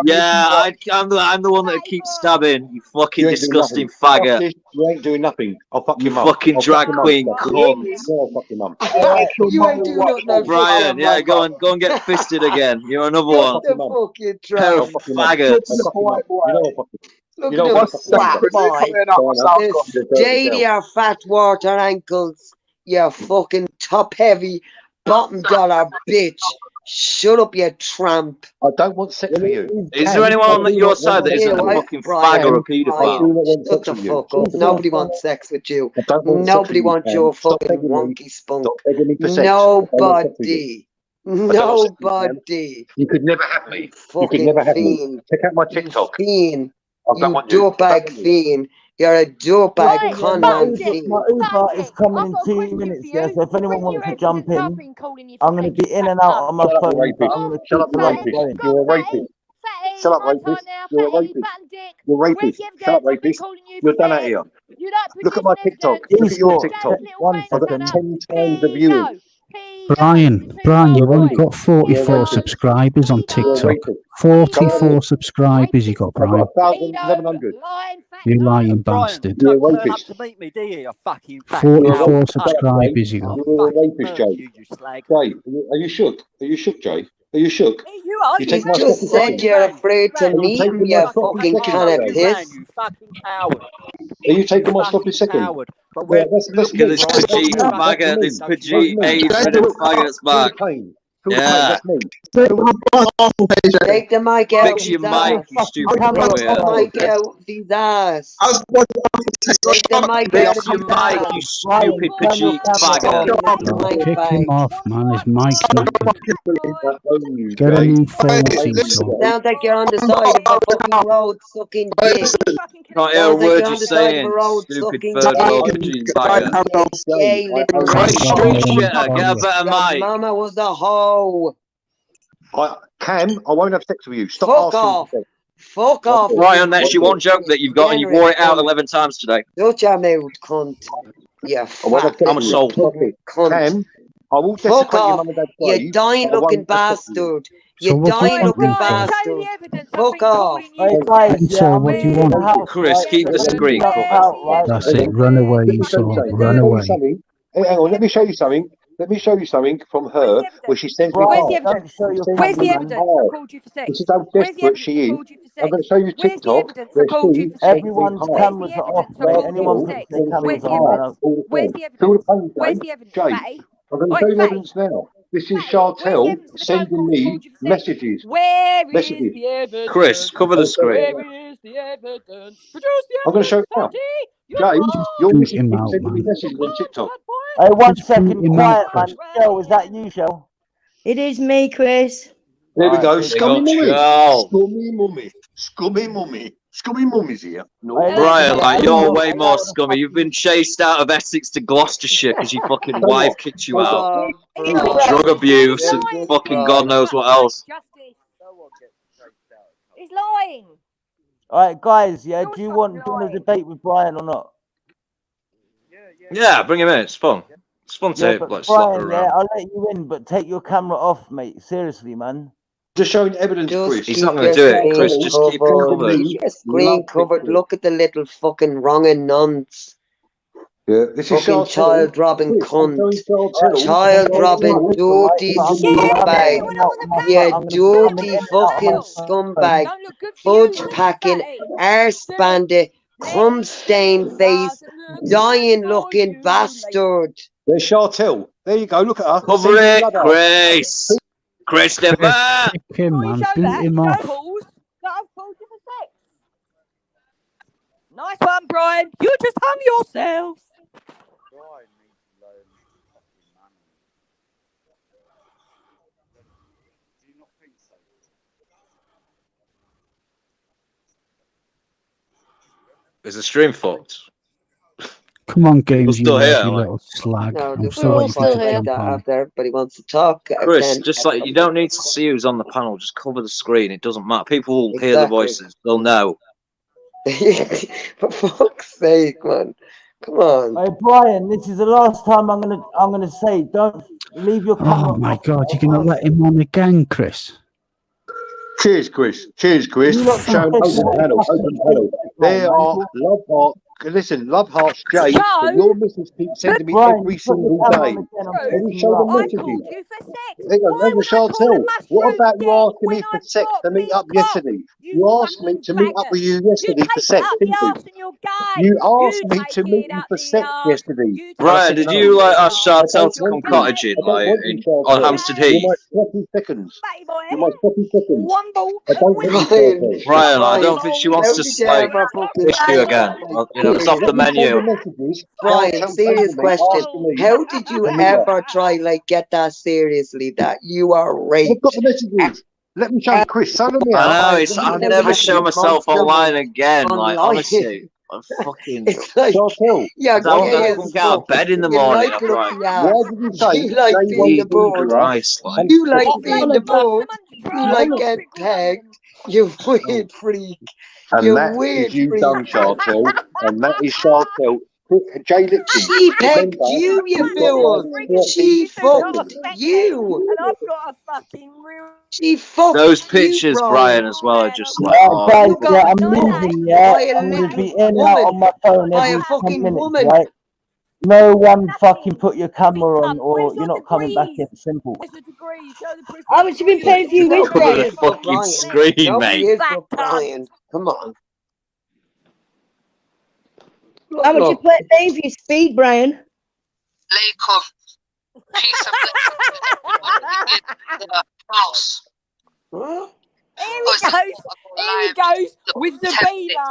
Yeah, I'm the one that keeps stabbing. You fucking disgusting faggot. You ain't doing nothing. I'll fuck You your mum. fucking drag queen cunt. I'll fuck your mum. You ain't doing nothing. Brian, yeah, go and get fisted again. You're another one. The fucking Pair of faggots. Look You know at what? them fat boy. This JDR fat water ankles. You fucking top heavy bottom dollar bitch. Shut up, you tramp. I don't want sex with you. Is there anyone on your side that isn't a fucking fag or a paedophile? Shut the fuck up. Nobody wants sex with you. Nobody wants your fucking wonky spunk. Nobody. Nobody. You could never have me. You could never have me. Check out my TikTok. Fiend. You dopebag fiend. You're a dopebag conman fiend. My Uber is coming in 2 minutes, yeah, so if anyone wants to jump in, I'm going to be in and out on my phone, but I'm going to keep the light going. You're a rapist. Shut up, rapist. You're a rapist. You're a rapist. Shut up, rapist. You're done out here. Look at my TikTok. Look at your TikTok. I've got 10 times the viewers. Brian, you've only got 44 subscribers on TikTok. 44 subscribers you got, Brian. 1,100. You lying bastard. You're a rapist. To meet me, do you? You fucking 44 subscribers you got. You're a rapist, Jay. Jay, are you shook? Are you shook, Jay? Are you shook? You just said you're afraid to meet him, you fucking can of piss. You fucking coward. Are you taking my stuff in second? Coward. But Look at this Pajit faggot, this Pajit AIDS-ridden faggot's back. Yeah. Take the mic out. Fix your mic, you stupid Take the queer. mic out of his ass. Take the mic out Fix of your his ass. mic, you stupid Pajit faggot. Kick him off, man. His mic's knackered. Get a new phone, Cecil. Sounds like you're on the side of a fucking road sucking dick. Can't hear a word you're saying, stupid third world Pajit faggot. Gay little Right, street shitter, get a better Your mic. mama was a hoe. Cam, I won't have sex with you. Stop Fuck asking off. for sex. Fuck off. Brian, that's your one joke that you've got, and you wore it out 11 times today. Shut your mouth, cunt. Yeah, I'm a soul. cunt. I will Fuck desecrate your off, mum and dad's you grave, dying but I looking won't desecrate you. bastard. You dying looking bastard. Fuck off. Hey guys, So what do you want? Chris, keep the screen covered. That's it. Run away, Esau. Run away. Hang on, let me show you something. Let me show you something from her where she sends me Where's the cards. evidence? Where's the evidence? I called you for sex. This is how Where's the desperate evidence? she I is. called you for sex. I'm going to show you Where's the TikTok evidence? I where called you she for sex. sends me Everyone's cards. cameras are off, mate. Anyone puts their cameras on right now. Where's the Feel the evidence? pain, Where's Jay? the evidence, Jay, fatty? I'm going to Oi, show you fatty. evidence now. This is Where's the Chantel evidence for the phone sending calls I me called you for sex? messages. Where is Messages. the evidence? Chris, cover the screen. Where is the evidence? Produce the I'm going to show you now. Jay, your Boot missus him keeps out, sending me man. messages on TikTok. Hey, one Just boot second, him out, quiet, Chris. man. Shell, is that you, Shell? It is me, Chris. There we Alright, go. big Scummy up, mummy. Shell. Scummy mummy. Scummy mummy. Scummy mummy's here. No. Hey, Brian, listen, like, I you're know way a more lot of the scummy. You've been chased out of Essex to Gloucestershire because your fucking Tell you wife what. kicked you out. Bro. Drug abuse and This is fucking God Brian. knows what else. He's lying. Alright, guys, yeah, do you want a debate with Brian or not? Yeah, bring him in. It's fun. It's fun Yeah, to but like slap her Brian, yeah, around. I'll let you in, but take your camera off, mate. Seriously, man. Just showing evidence, Just Chris. He's keep not going to your do it, Chris. screen Just keep it covered. covered. Keep your screen covered. Look at the little fucking wronging nuns. Yeah, this is Fucking Chantel. child robbing Chris, I'm cunt. showing Chantel. Child Yeah, robbing listen, dirty right, so I'm gonna scumbag. be You I'm gonna be coming dirty in and out of my fucking scumbag. Don't look good for Fudge you, packing, fatty. arse bandit, crumb stain face, dying looking bastard. There's Chantel. There you go. Look at her. Cover Sending it, blood out. Chris. Christopher. Kick him, man. Show Boot that. him Show off. calls that I've called you for sex. Nice one, Brian. You just hung yourself. Is the stream fucked? Come on, games, you still here, lazy like- little slag. No, I'm there's still no waiting for you point to like jump that on. after everybody wants to talk. Chris, Then just like you don't need to see who's on the panel. Just cover the screen. It doesn't matter. People will hear the Exactly. voices. They'll know. for fuck's sake, man. Come on. Hey, Brian, this is the last time I'm gonna say, don't leave your camera Oh my off. God, you're gonna let him on again, Chris? Cheers, Chris. Cheers, Chris. You lot Showing can open panel. Open panel. There are love heart. Listen, love hearts, Jay. But your missus keeps sending me Brian, every you put single your camera day. on again. I'm Let me pissing show you the off. I messages. called you for sex. Hang on, Why would I call a Chantel, what mushroom about you dick asking when me for I've sex got to meet big up cock? yesterday? You asked me to meet up with you yesterday You for take sex, it up didn't the you? arse and you're gay. You asked me take to meet it you up for the sex arse. yesterday. You And I Brian, said did no. you like ask I Chantel don't to want come you. cottaging I don't like want you, in, Chantel. on Hampstead You're Heath? my sloppy seconds. Batty boy. You're my sloppy seconds. One ball I and don't want you, Brian, Chantel. Brian, I Brian, don't think she wants how to did you like ever fucking fish you say again. that? You know, it's off the Let me show menu. the messages. Brian, Chantel serious sending me, question. asking me How did you to meet her. ever try like get that seriously that you are I've raped? got the messages. Let me show Chris. Show me out. I know. By It's. I'll reading never about show myself monster online again. Like online. honestly, I fucking. It's like Chantel, you're I gay couldn't as get out of fuck. bed in the You morning. like I'm like, looking at. why did you say You like Jay being the wants to board. Christ, like. You like What being bloody the board. monster You like getting pegged. You weird freak. And You that weird is you freak. done, Chantel. And that is Chantel. Jay Lipton. She pegged Remember, you, you you've got fool. like She 40 fucked seconds. you. And I've got a fucking real. She fucked Those you, pictures, Brian. Brian, as well, are just like, Right, oh, guys, You yeah, got I'm fucked leaving, yeah. by a I'm gonna little be in and out woman. on my phone By every a 10 fucking minutes, woman. right? No one fucking put your camera on or you're not coming back in. Simple. Where's your degree? Show the proof. How much you been paying for your wrist, cover the Brian? fucking Brian. screen, Nobody mate. is for Brian. Come on. How much you Look. paying for your speed, Brian? Laker, piece of the house. Huh? Here he goes. Here he goes with the beamer.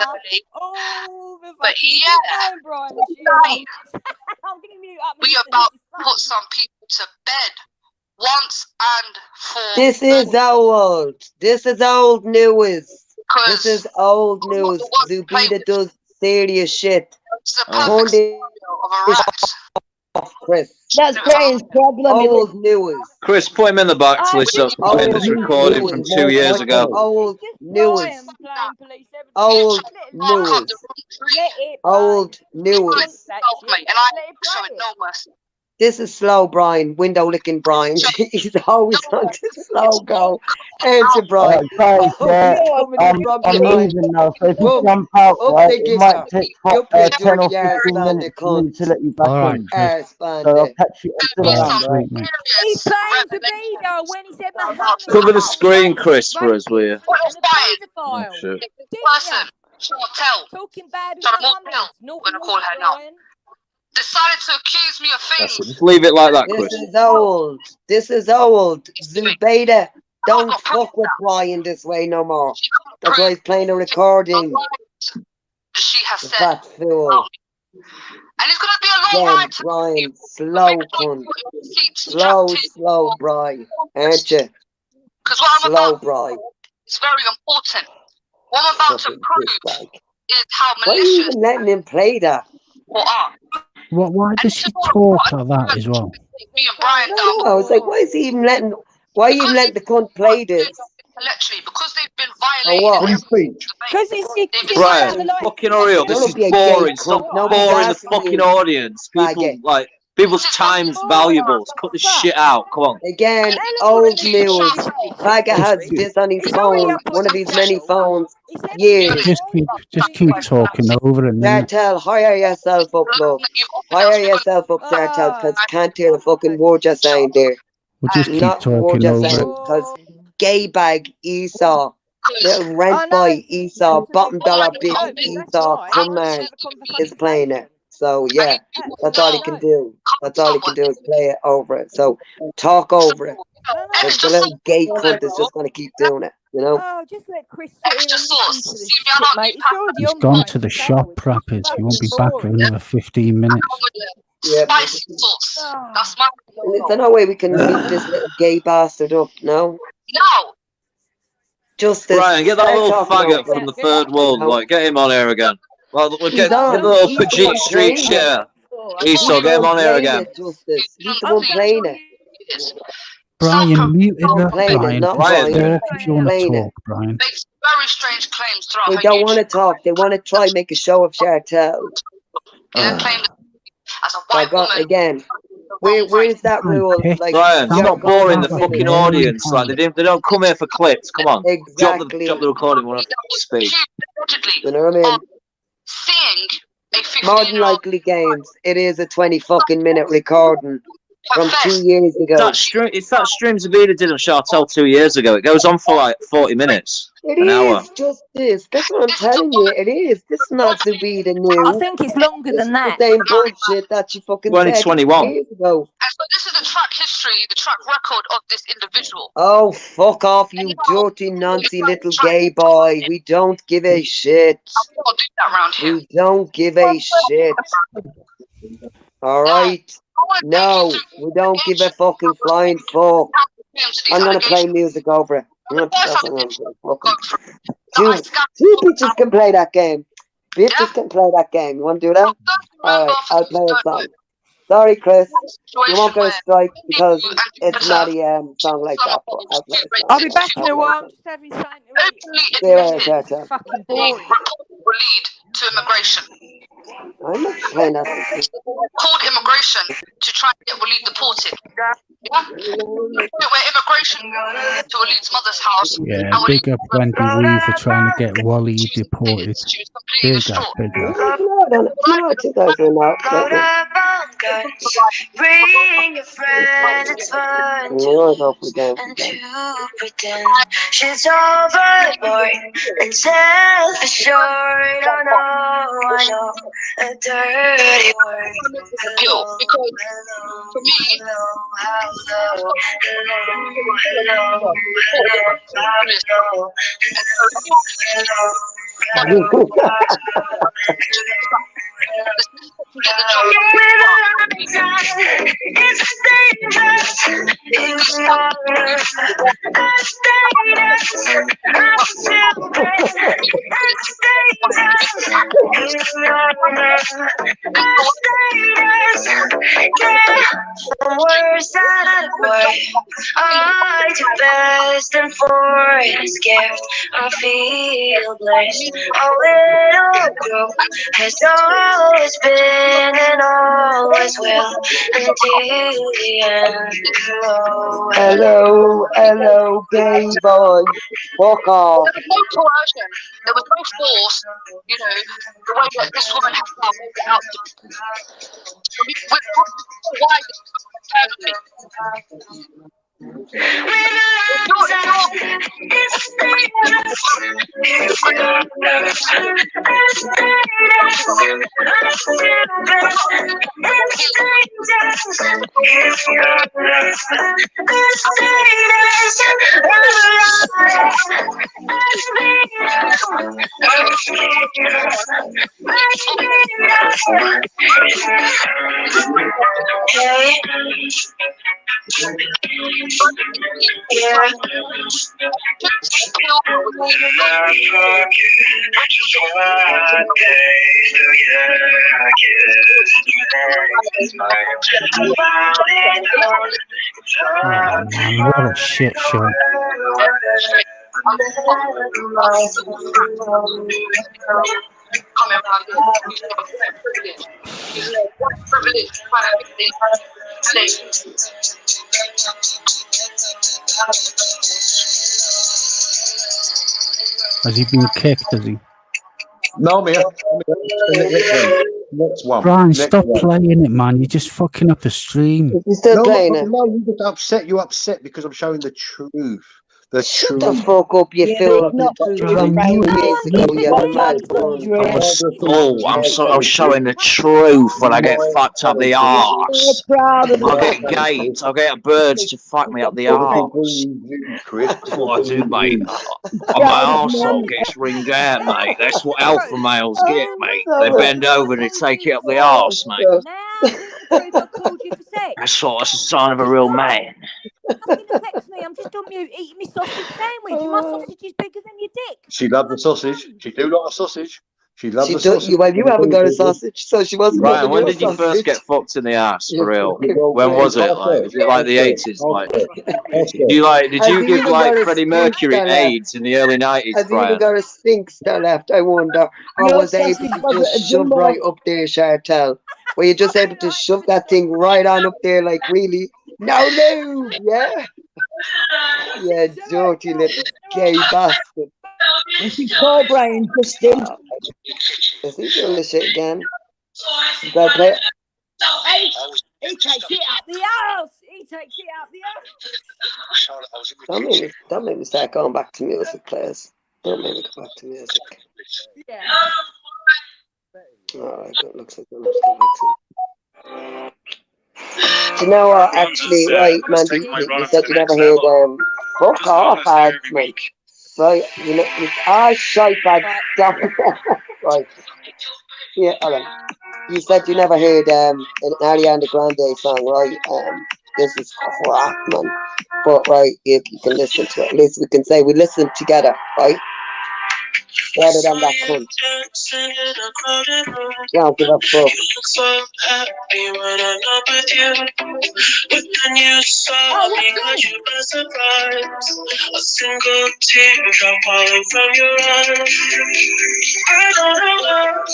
Oh, the But fucking yeah, game, Brian. tonight I'm gonna mute up. we about to put some people to bed once and for This is old. This is old news. This is old news. Zubida does serious shit. it's the perfect Hold it. scenario of a rat. Chris. That's Brian's problem. Old news. Chris, put him in the back till he stops playing this recording from 2 years ago. Old news. Brian playing police. Old news. Let it Old news. Wants that shit. Mate, and I Let it show play it it. no mercy. This is slow, Brian. Window licking Brian. He's always on the slow go. Answer, Brian. Guys, I'm leaving now, so if you jump out, right, it might take 10 or 15 minutes for me to let you back in. So I'll catch you still around, right? He's playing for Beaver when he said Muhammad. Cover the screen, Chris, for us, will you? Oh, Shit. Person, Chantel, talking bad sorry, I'm gonna call her now. Decided to accuse me of That's things. it. Just leave it like that, Chris. This is old. This is old. Zubaida, don't fuck with Brian this way no more. That's why he's playing a recording. She has said. Fat fool. And it's gonna be a long ride. Brian, slow cunt. Slow, Brian. Aren't you? Because what I'm Slow, about Brian. is very important. What I'm about to prove is how Why are you malicious even letting him play that? people are. Why does she talk like that as well? Me and Brian I was like, why is he even letting? Why you even letting the cunt play this? Literally, because they've been Or what? Because he's Brian, fucking hurry up. This is boring. Stop boring the fucking audience. People, like, people's time's valuable. Cut this shit out. Come on. Again, old news. Bagger has this on his phone, one of his many phones. Years. Just keep talking over and then Dartel, hire yourself up, love. Hire yourself up, Dartel, because you can't hear the fucking word you're saying there. we'll just keep Not word talking you're over saying, it. because gay bag Esau, little rent boy Esau, bottom dollar bitch Esau, come man, is playing it. So yeah, that's all he can do. That's all he can do is play it over it. So talk over it. Because the little gay cunt is just gonna keep doing it, you know? Oh, just let Chris sit here and listen to this shit, mate. It's already He's on gone Brian. to the shop, rappers. He won't be back for another 15 minutes. Yeah, spicy sauce. That's my. there's no way we can meet this little gay bastard up, no? No. Justice. Brian, get that start little talking faggot over from it. the third world. Like, get him on here again. Well, we'll get on. the little He's the Pajit one Street playing share. He's Esau, the get him one on here playing again. it, Justice. He's the one playing it. Brian, mute it up, Playing it, Brian. not Just Brian. talk if you want to Playing it. talk, Brian. Makes very strange claims throughout They her don't YouTube. want to talk. They want to try make a show of Chantel. Yeah, claimed as a white woman. Again, where's that rule? Like, Brian, you're stop going boring the off fucking it. audience. Like, they don't come here for clips. Come on. Exactly. Drop the recording when I speak. You know what I mean? Seeing a 15-year-old More than likely, games. It is a 20 fucking minute recording from 2 years ago. It's that stream Zabida did on Chartel 2 years ago. It goes on for like 40 minutes. An hour. Just this. That's what I'm telling you. It is. This is not Zubida new. I think it's longer This than is that. the same bullshit that she fucking said 2021. years ago. And so this is the track history, the track record of this individual. Oh, fuck off, you dirty, Nancy little gay boy. We don't give a shit. We don't do that around here. We don't give a shit. Alright? No, we don't give a fucking flying fuck. I'm gonna play music over it. That's what I'm gonna do. Fucking two bitches can play that game. Bitches can play that game. You wanna do that? Alright, I'll play a song. Sorry, Chris. You won't get a strike because it's not a song like that. But I'll play a song. I'll be back in a while. I'm just having something to eat. Yeah. Fucking boring. Will lead to immigration. I'm not playing that. Called immigration to try and get Waleed deported. Yeah? Where immigration to Waleed's mother's house. Yeah, big up Wendy Weaver trying to get Wally deported. Big up. No, I think I do not. Bring your friend, it's fun And to pretend she's overboard and self assured. Oh no, I know a dirty word. Hello, For me, Words that word I do best, and for his gift I feel blessed. Our little group has always been and always will until the end. Hello, hello, gay boy. Fuck off. There was no coercion. There was no force. You know, the way that this woman has now made it out to be. We're why this is Oh man, what a shit show. coming around here. What privilege, Has he been kicked, has he? No, man. Next one. Brian, Next stop one. playing it, man. You're just fucking up the stream. You still playing it? No, you just upset. You upset because I'm showing the truth. The Shut truth. the fuck up, you fool. not Two Brian, years ago, you had a mad fun. I'm showing the truth when I get fucked up the arse. proud of I'll it. get gates. I'll get birds to fuck me up the arse. That's what I do, mate. My arsehole gets ringed out, mate. That's what alpha males get, mate. They bend over to take it up the arse, mate. That's a sign of a real man. Affects me. I'm just on mute eating my sausage sandwich. My sausage is bigger than your dick. She loved the sausage. She do like a sausage. She loved the Well, sausage. you haven't got a sausage, so she wasn't. Right, when did you first get fucked in the ass for real? When was it? Like, was it like the 80s? Like, did you give like Freddie Mercury AIDS in the early 90s? Have you even got a sphincter left? I wonder. Or was able to just shove right up there, Chartel? Were you just able to shove that thing right on up there, like really? No, yeah. Yeah, dirty little gay bastard. This is poor Brian, Justin. Is he doing this shit again? You gotta play it. Hey, he takes it up the arse. He takes it up the arse. Don't make me start going back to music, please. Don't make me go back to music. Yeah. Alright, that looks like that. Do you know what? Actually, right, Mandy, you said you never heard fuck off, ads, mate. Right, you know, shite bad. Right. Yeah, hold on. You said you never heard an Ariana Grande song, right? This is crap, man. But right, you can listen to it. At least we can say we listened together, right? Better than that cunt. Don't give a fuck. So happy when I'm not with you. But then you saw me, cause you were surprised. A single teardrop falling from your eyes. I don't know.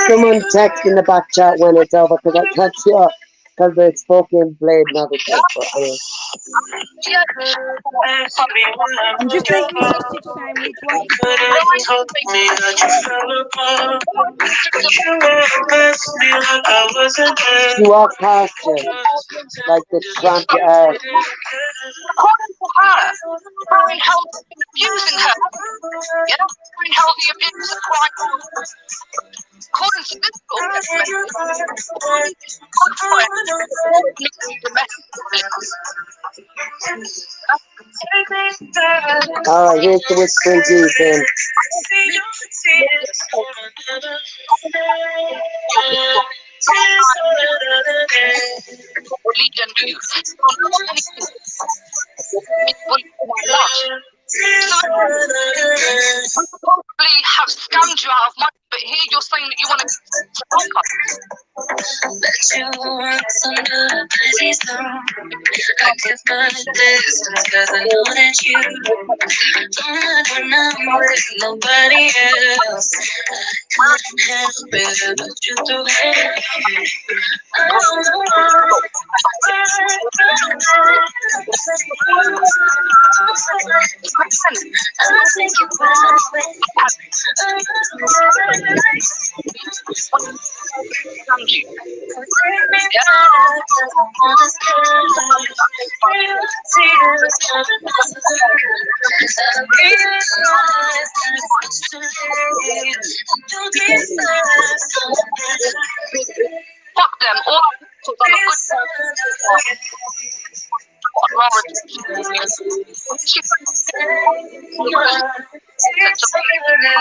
Someone text in the back chat when it's over, because I can't see it. Because it's fucking played and everything. But anyway. I'm just eating my sausage sandwich. She walked past him like the tramp to earth. According to her, Brian held abusing her. Yeah, Brian held the abuse of crime. According to this Alright, here's the whispering juice in. We probably have scammed you out of money, but here you're saying that you want to. Bet you want some good please don't. I keep my distance cause I know that you don't have when I'm with nobody else. I couldn't help it, but you do it. Fuck them. All I've done a good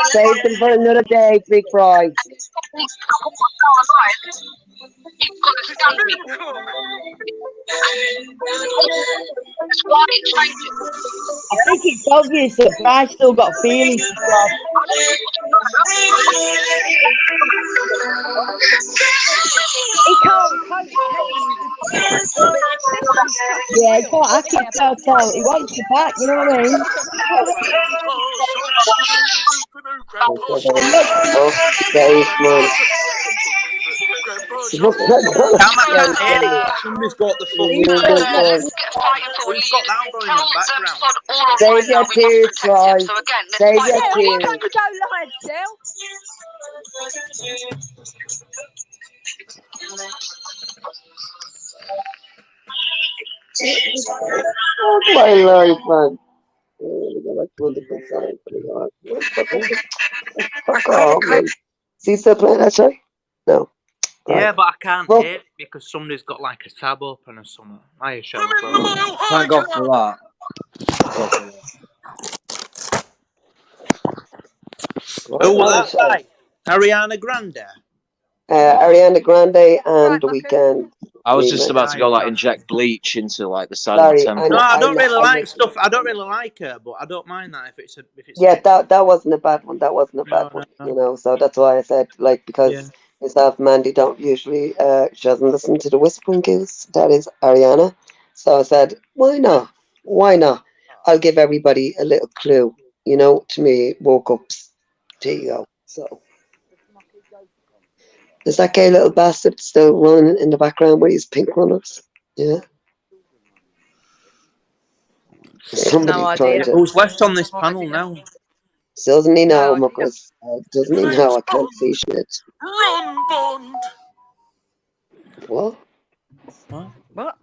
Save them for another day, Big Fry. I think it's obvious that Bry's still got feelings for Rob. He can't cope, can he? Yeah, he can't act it tell. He wants you back, you know what I mean? Somebody's got the fucking Save your tears, Fry. Save your Why tears. can't you go live, Del? Oh my life, man. Fuck off, man. See, still playing that show? No. Yeah, Right. but I can't Well- hear it because somebody's got like a tab open or something. I show. Thank God for that. Who was that by? Ariana Grande. Ariana Grande and The Weeknd. I was just about to go like inject bleach into like the side Sorry, of my temple. No, I don't really I like know. stuff. I don't really like her, but I don't mind that if it's Yeah, that wasn't a bad one. That wasn't a bad one. You know, so that's why I said like because myself, Mandy don't usually she doesn't listen to the Whispering Goose. That is Ariana. So I said, why not? Why not? I'll give everybody a little clue. You know, to me, woke ups. There you go. So is that gay little bastard still running in the background with his pink runners? Yeah. Somebody No trying idea. to. Who's left on this panel now? Doesn't he know, Marcus? Doesn't he know I can't see shit? Run, Bond! What? What?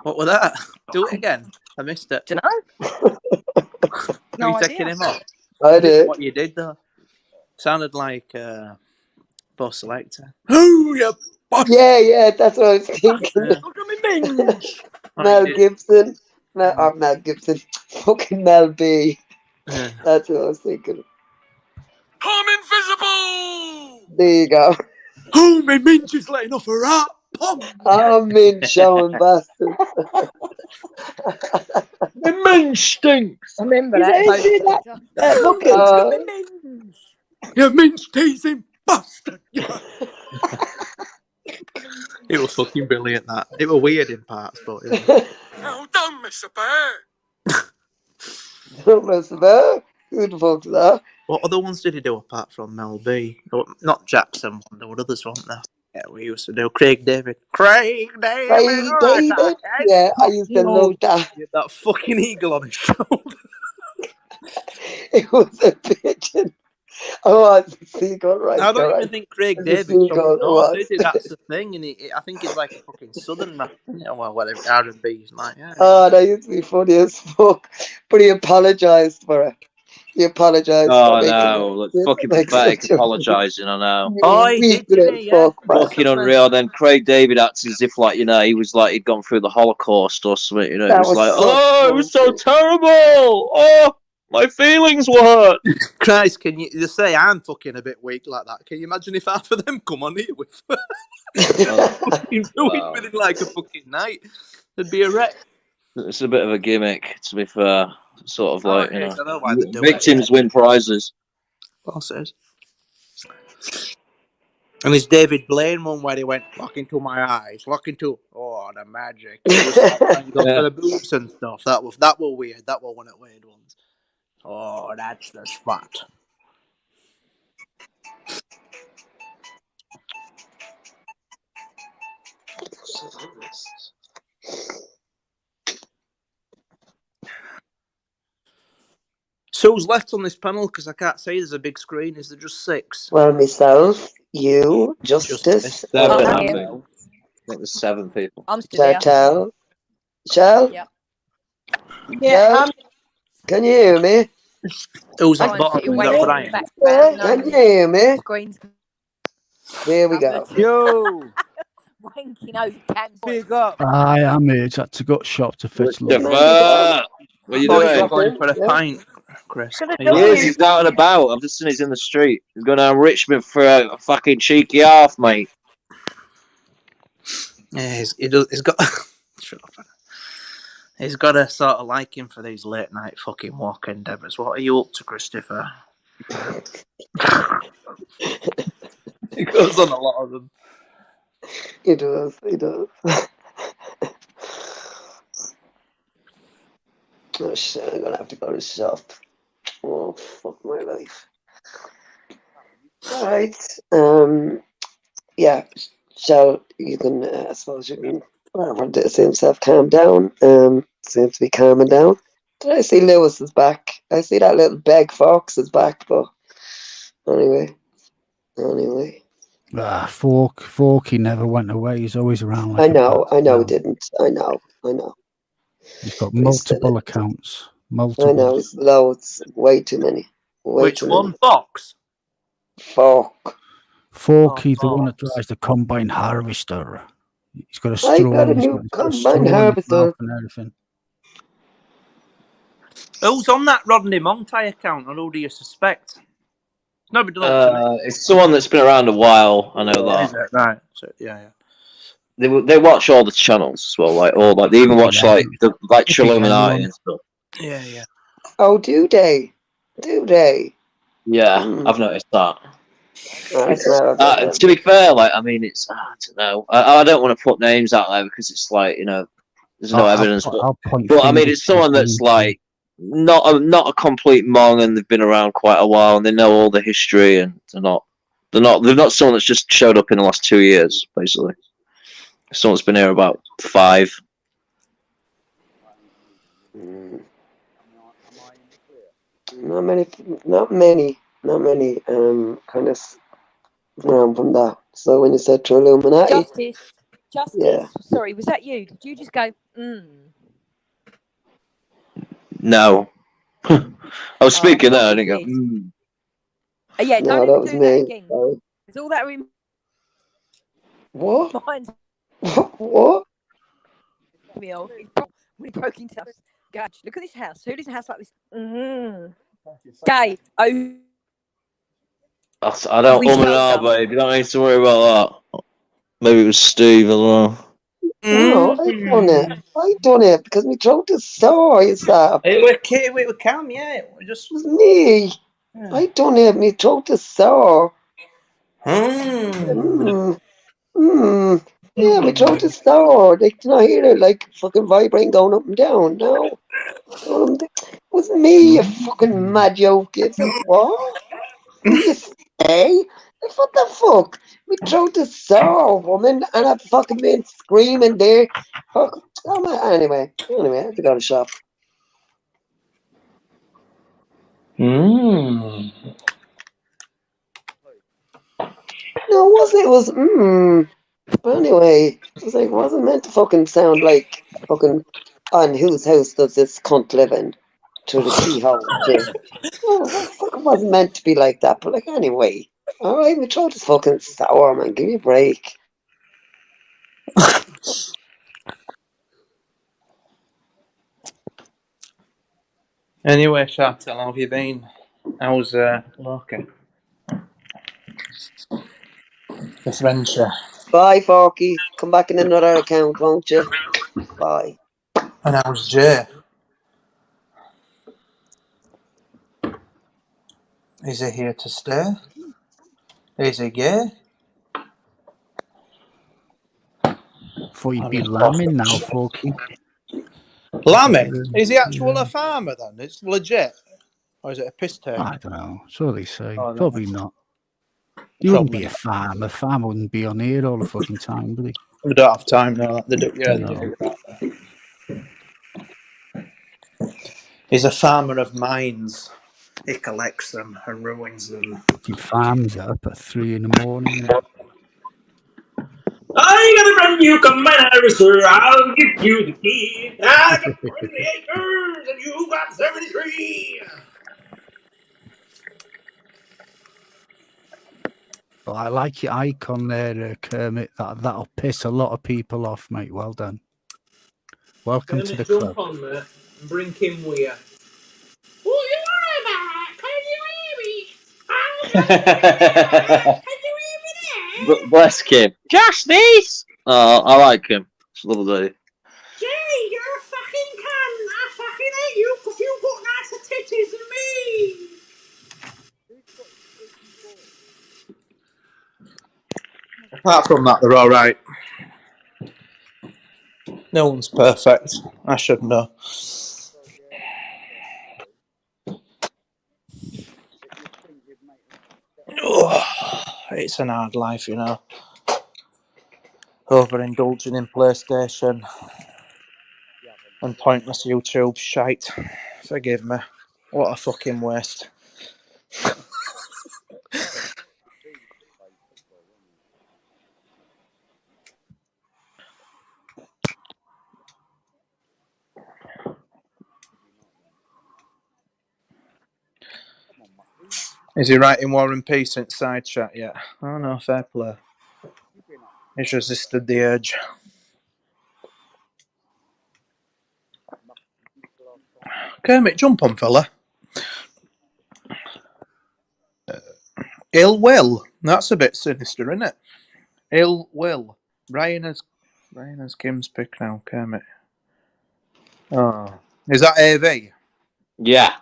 What was that? Do it again. I missed it. Do you know? Are you taking him off? I did. What you did though? Sounded like Boss Selector. Who you? Yeah, that's what I was thinking. Mel Gibson. Mel Gibson. Fucking Mel B. That's what I was thinking. I'm invisible! There you go. Oh, my minch is letting off a rat. I'm in showing bastard. The minch stinks. I remember Is that. that- is that You minch teasing bastard. It was fucking brilliant. That it was weird in parts, but it was... Now done, Mr. Bear! Don't mess about. Who the fuck's that? What other ones did he do apart from Mel B? Oh, not Jackson. There were others, weren't there? Yeah, we used to do Craig David. Craig David. Craig David? Yeah, I used to love that. He had that fucking eagle on his shoulder. It was a pigeon. Oh, it's a seagull, right? I don't right. even think Craig It's a David's from seagull, the north, it is he? was. That's the thing, and I think he's like a fucking southern man. You know, well, whatever R&B's like. Yeah. Oh, that used to be funny as fuck. But he apologised for it. He apologised Oh for making no, look, fucking pathetic apologising, I know. Oh, he did, didn't he? Yeah. Fucking unreal. Then Craig David acts as if like, you know, he was like he'd gone through the Holocaust or something, you know. It That was was like, so oh, it was so terrible. Oh, my feelings were hurt. Christ, can you say I'm fucking a bit weak like that? Can you imagine if half of them come on here with fucking doing within like a fucking night? There'd be a wreck. It's a bit of a gimmick, to be fair. Sort of like, you I know, know why they do victims win prizes. Of course it is. And there's David Blaine one where he went, look into my eyes, look into, oh, the magic. He was trying to go for the boobs and stuff. That was weird. That was one of the weird ones. Oh, that's the spot. So who's left on this panel? Because I can't see there's a big screen. Is there just 6? Well, myself, you, Justice, 7, I think. I think there's 7 people. I'm still here. Shell. Shell? Yeah. Shell? Can you hear me? Who's at I'm bottom? sitting Is waiting that for Brian? the background Can you noise. hear me? Screens. There we go. Yo! Wanking over cams. Big up. I am here. Had to go shop to fetch lunch. What are you doing? Going for a pint, Chris. He is. He's out and about. I've just seen he's in the street. He's going down Richmond for a fucking cheeky half, mate. Yeah, he's got. Shut up. He's got a sort of liking for these late night fucking walk endeavours. What are you up to, Christopher? He goes on a lot of them. He does. He does. Oh shit! I'm gonna have to go to shop. Oh fuck my life. All right. Yeah. So you can. I suppose you can. Whatever. It seems to have calmed down. Seems to be calming down. Did I see Lewis is back? I see that little beg fox is back, but anyway. Forky never went away. He's always around. Like I know he didn't. I know. He's got multiple accounts. I know, it's loads. Way too many. Which one? Fox? Forky, the one that drives the combine harvester. He's got a straw. I got a new combine harvester. And everything. Who's on that Rodney Monty account? And who do you suspect? Nobody knows. It's someone that's been around a while. I know that. Is it? Right. So, yeah. They watch all the channels as well, they even watch like Illuminati and stuff. Yeah. Oh, do they? Yeah, I've noticed that. To be fair, it's I don't know. I don't want to put names out there because it's there's no evidence. But it's someone that's not a complete mong, and they've been around quite a while, and they know all the history, and they're not someone that's just showed up in the last 2 years, basically. Someone's been here about 5. Not many. Kind of around from that. So when you said True Illuminati, Justice. Yeah. Sorry, was that you? Did you just go? No, I was speaking there. I didn't go. Yeah, no, don't that was do me. that again. Sorry. It's all that What? reminds What? me of when he broke into house. Gage, look at this house. Who lives in a house like this? Gay. Oh. I don't babe. You don't need to worry about that. Maybe it was Steve as well. No, I done it because my throat is sore. Is that? It was Cam, yeah. It was me. Yeah. I done it. My throat is sore. Yeah, my throat is sore. They can hear it like fucking vibrating going up and down. No. It was me, you fucking mad joke. It's like, what? You say? What the fuck? My throat is sore, woman, and I've fucking been screaming there. Fuck. Anyway, I have to go to shop. No, it was But anyway, it wasn't meant to fucking sound like fucking on whose house does this cunt live in through the keyhole. It fucking wasn't meant to be like that, but anyway. Alright, my throat is fucking sour, man. Give me a break. Anyway, Chantal, how have you been? How's Lorca? This venture. Bye, Forky. Come back in another account, won't you? Bye. And how's Jay? Is he here to stay? Is he gay? Thought you'd be lambing now, Forky. Lambing? Is he actual a farmer then? It's legit? Or is it a piss take? I don't know. That's what they say. Oh, no. Probably not. He wouldn't be a farmer. A farmer wouldn't be on here all the fucking time, would he? We don't have time now. They do, yeah, No. they do that. He's a farmer of mines. He collects them and ruins them. He farms up at 3 in the morning. I got a brand new combiner, sir. I'll give you the key. I got 20 acres and you got 73. Well, I like your icon there, Kermit. That'll piss a lot of people off, mate. Well done. Welcome to the Jump club. on, mate, and bring him with you. What you want about? Can you hear me? Can you hear me there? Bless Kim. Justice! Oh, I like him. It's a lovely. Jay, you're a fucking cunt. I fucking hate you because you got nicer titties than me. Apart from that, they're all right. No one's perfect. I should know. Oh, it's an hard life, you know. Overindulging in PlayStation and pointless YouTube shite. Forgive me. What a fucking waste. Is he writing War and Peace in side chat yet? Oh no, fair play. He's resisted the urge. Kermit, jump on, fella. Ill will. That's a bit sinister, isn't it? Ill will. Ryan has Kim's pick now, Kermit. Oh. Is that AV? Yeah.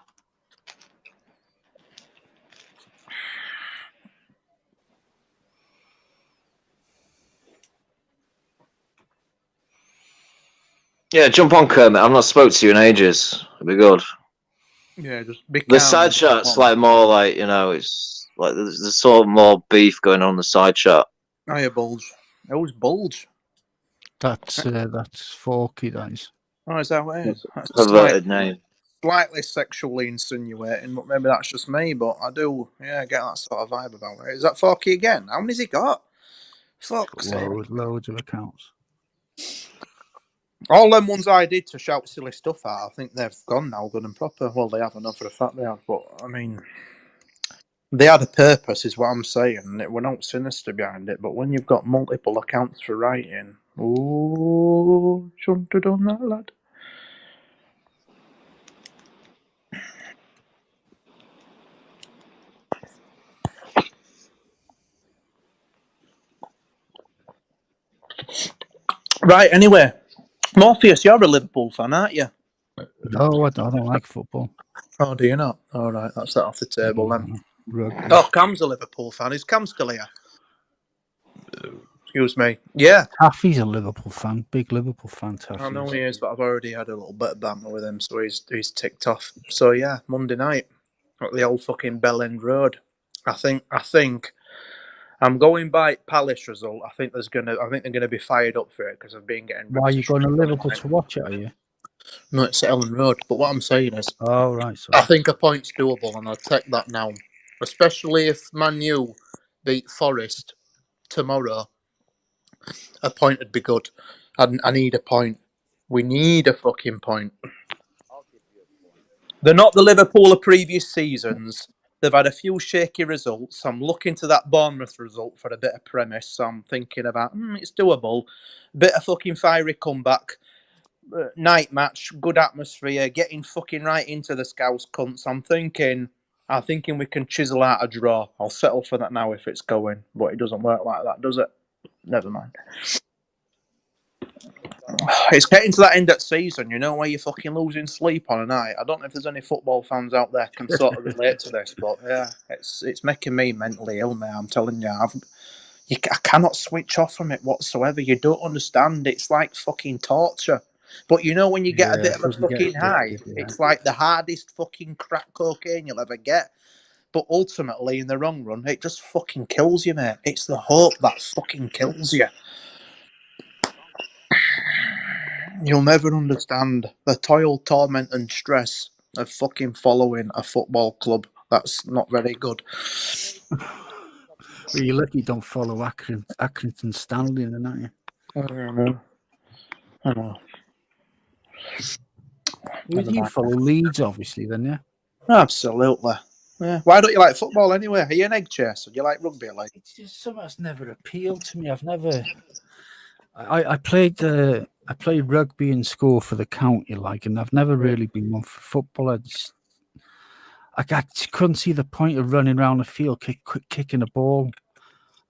Yeah, jump on, Kermit. I've not spoke to you in ages. It'd be good. Yeah, just be calm. The side chat's like more like, you know, it's like there's sort of more beef going on in the side chat. Oh, yeah, Bulge. Who's Bulge? That's Forky, that is. Oh, is that what it is? That's Perverted name. Slightly sexually insinuating, but maybe that's just me. But I do, get that sort of vibe about it. Is that Forky again? How many's he got? Fuck's sake. Loads of accounts. All them ones I did to shout silly stuff at, I think they've gone now, good and proper. Well, they have, enough for a fact they have. But, I mean, they had a purpose, is what I'm saying. We're not sinister behind it. But when you've got multiple accounts for writing, ooh, shouldn't have done that, lad. Right, anyway. Morpheus, you're a Liverpool fan, aren't you? No, I don't like football. Oh, do you not? All right, that's that off the table then. Rugby. Oh, Cam's a Liverpool fan. Is Cam still here? Excuse me. Yeah. Taffy's a Liverpool fan. Big Liverpool fan, Taffy. I know he is, but I've already had a little bit of banter with him, so he's ticked off. So yeah, Monday night at the old fucking Bell End Road. I think I'm going by Palace result. I think they're gonna be fired up for it because I've been getting. Why are you going to Liverpool to watch it? Are you? No, it's at Ellen Road. But what I'm saying is, oh right, sorry. I think a point's doable, and I'll take that now. Especially if Man U beat Forest tomorrow, a point would be good. I need a point. We need a fucking point. They're not the Liverpool of previous seasons. They've had a few shaky results. I'm looking to that Bournemouth result for a bit of premise. So I'm thinking about, it's doable. Bit of fucking fiery comeback. Night match, good atmosphere, getting fucking right into the Scouse cunts. I'm thinking we can chisel out a draw. I'll settle for that now if it's going. But it doesn't work like that, does it? Never mind. It's getting to that end of season, you know, where you're fucking losing sleep on a night. I don't know if there's any football fans out there can sort of relate to this, but yeah, it's making me mentally ill, mate. I'm telling you, I cannot switch off from it whatsoever. You don't understand. It's like fucking torture. But you know, when you get a bit of a fucking high, it's like the hardest fucking crack cocaine you'll ever get. But ultimately, in the long run, it just fucking kills you, mate. It's the hope that fucking kills you. You'll never understand the toil, torment, and stress of fucking following a football club. That's not very good. Well, you're lucky you don't follow Accrington Stanley, then, aren't you? I know. You follow Leeds, obviously, then, yeah? Absolutely. Yeah. Why don't you like football anyway? Are you an egg chaser? Do you like rugby? It's just something that's never appealed to me. I've never. I played rugby in school for the county, and I've never really been one for football. I couldn't see the point of running around the field kicking a ball,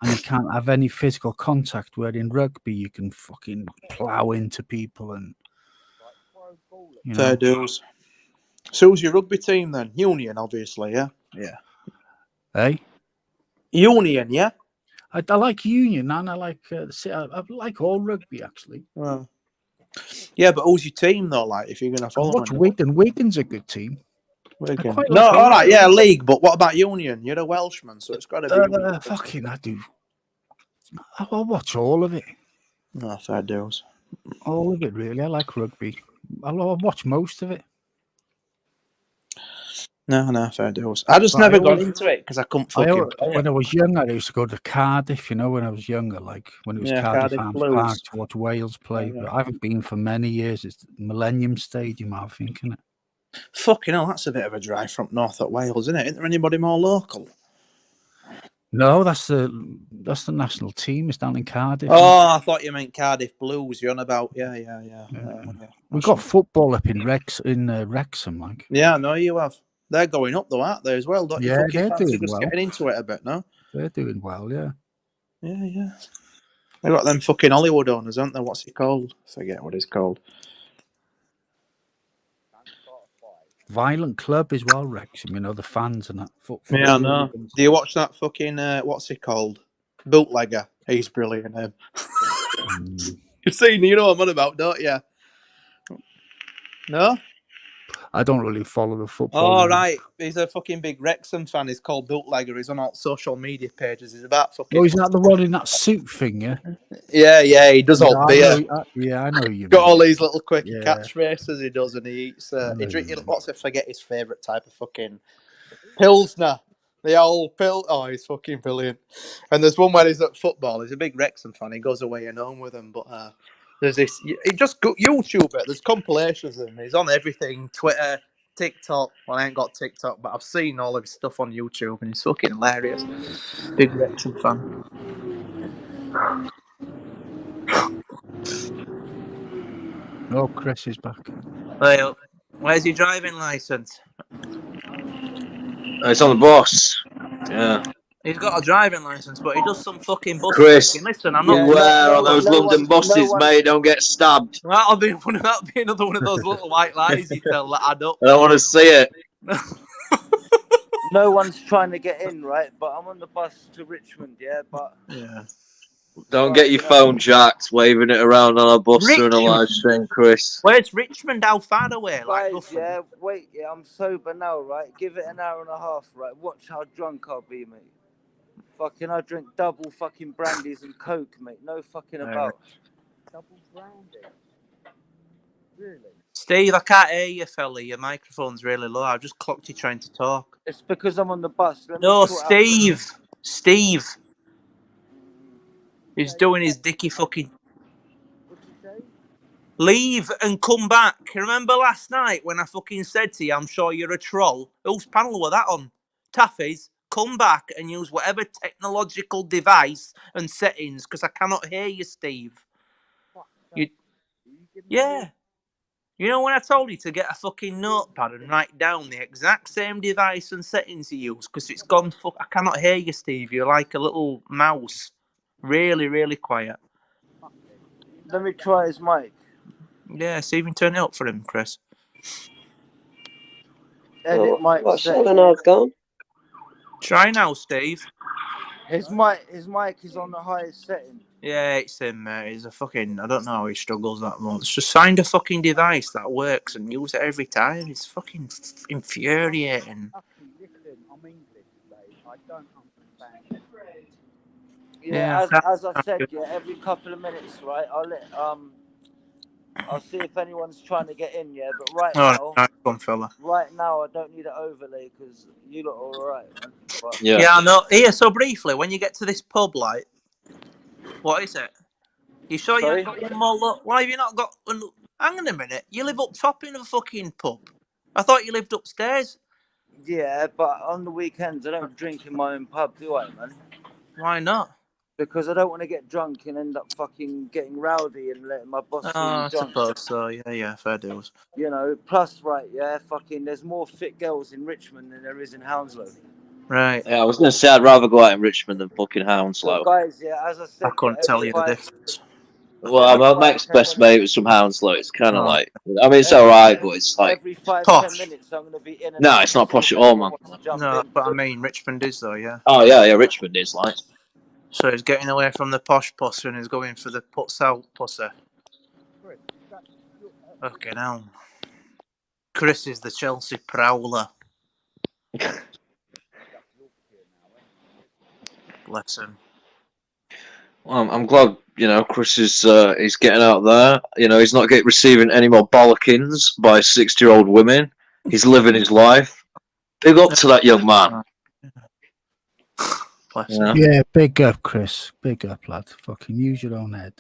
and you can't have any physical contact. Where in rugby you can fucking plow into people and. Fair dues. So who's your rugby team then? Union, obviously, yeah? Yeah. Hey? Union, yeah? I like Union, and I like all rugby, actually. Yeah, but who's your team, though, if you're going to follow Watch Wigan. Wigan's a good team. Wigan. No, all right, yeah, league, but what about Union? You're a Welshman, so it's got to be... Fucking, I do. I'll watch all of it. No, fair dues. All of it, really. I like rugby. I'll watch most of it. No, fair dues. I just never got into it because I couldn't fucking play when I was younger, I used to go to Cardiff, when I was younger, when it was Cardiff Arms Park to watch Wales play. But I haven't been for many years. It's Millennium Stadium, I think, isn't it? Fucking hell, that's a bit of a drive from north at Wales, isn't it? Isn't there anybody more local? No, that's the national team. It's down in Cardiff. Oh, I thought you meant Cardiff Blues. You're on about yeah. We've got football up in Wrexham, Yeah, I know you have. They're going up though, aren't they, as well? Don't you fucking fancy just getting into it a bit, no? They're doing well, yeah. Yeah. They got them fucking Hollywood owners, aren't they? What's it called? Forget what it's called. Violent Club as well, Wrexham, the fans and that. Yeah, I know. Do you watch that fucking, what's it called? Bootlegger. He's brilliant, him. You've seen, you know what I'm on about, don't you? No? I don't really follow the football. Oh, right. He's a fucking big Wrexham fan. He's called Bootlegger. He's on all social media pages. He's about fucking... Oh, he's not the one in that suit thing, yeah? Yeah, he does all beer. I know you. Got all these little quickie catchphrases he does, and he eats... he drinks, I forget his favourite type of fucking... Pilsner. The old pill. Oh, he's fucking brilliant. And there's one where he's at football. He's a big Wrexham fan. He goes away and home with him, but... there's this. He just go YouTube it. There's compilations of him. He's on everything. Twitter, TikTok. Well, I ain't got TikTok, but I've seen all of his stuff on YouTube, and he's fucking hilarious. Big Wrexham fan. Oh, Chris is back. Well, where's your driving license? It's on the bus. Yeah. He's got a driving license, but he does some fucking bus. Chris, Listen, I'm not. beware on those London buses, mate. Don't get stabbed. That'll be another one of those little white lies you tell that add up. I don't want to see it. No one's trying to get in, right? But I'm on the bus to Richmond, yeah. Don't get your phone jacked, waving it around on a bus or in a live stream, Chris. Where's Richmond? How far away? Guys, I'm sober now, right? Give it an hour and a half, right? Watch how drunk I'll be, mate. Fucking, I drink double fucking brandies and coke, mate. No fucking about. Double brandy? Really? Steve, I can't hear you, fella. Your microphone's really low. I've just clocked you trying to talk. It's because I'm on the bus. No, Steve. Steve. He's doing his dicky fucking... Leave and come back. Remember last night when I fucking said to you, I'm sure you're a troll? Whose panel were that on? Taffy's. Come back and use whatever technological device and settings, because I cannot hear you, Steve. Yeah. You know when I told you to get a fucking notepad and write down the exact same device and settings you use, because it's gone I cannot hear you, Steve. You're like a little mouse. Really, really quiet. Let me try his mic. Yeah, Stephen, turn it up for him, Chris. Oh, Edit mic what, setting. Shalonard's gone? Try now, Steve. His mic is on the highest setting. Yeah, it's him, mate. He's a fucking... I don't know how he struggles that much. Just find a fucking device that works and use it every time. It's fucking infuriating. Listen, I'm English, mate. I don't understand. Yeah, as I said, every couple of minutes, right? I'll see if anyone's trying to get in, yeah. But nice one, fella. right now, I don't need an overlay because you look all right, man. But, Yeah, I know. Here, so briefly, when you get to this pub, like, what is it? You sure you ain't got one more look? Why have you not got... Hang on a minute. You live up top in a fucking pub. I thought you lived upstairs. Yeah, but on the weekends, I don't drink in my own pub, do I, man? Why not? Because I don't want to get drunk and end up fucking getting rowdy and letting my boss see me I drunk. suppose so. Yeah, fair deals. You know, plus, right, fucking, there's more fit girls in Richmond than there is in Hounslow. Right. Yeah, I was going to say I'd rather go out in Richmond than fucking Hounslow. So, guys, as I said, I couldn't tell you the difference. Well, my next best mate was from Hounslow. It's kind of like, I mean, it's alright, but it's like every 5-10 posh. minutes, I'm going to be in and No, out it's not and posh see at all, if man. anyone wants to jump No, in. but I mean, Richmond is though, yeah. Oh yeah, Richmond is like. So he's getting away from the posh pussy and he's going for the puts out pussy. Okay, now. Chris is the Chelsea prowler. Bless him. Well, I'm glad, Chris is he's getting out there. He's not receiving any more bollockings by 60-year-old women. He's living his life. Big up to that young man. Yeah, big up, Chris. Big up, lad. Fucking use your own head.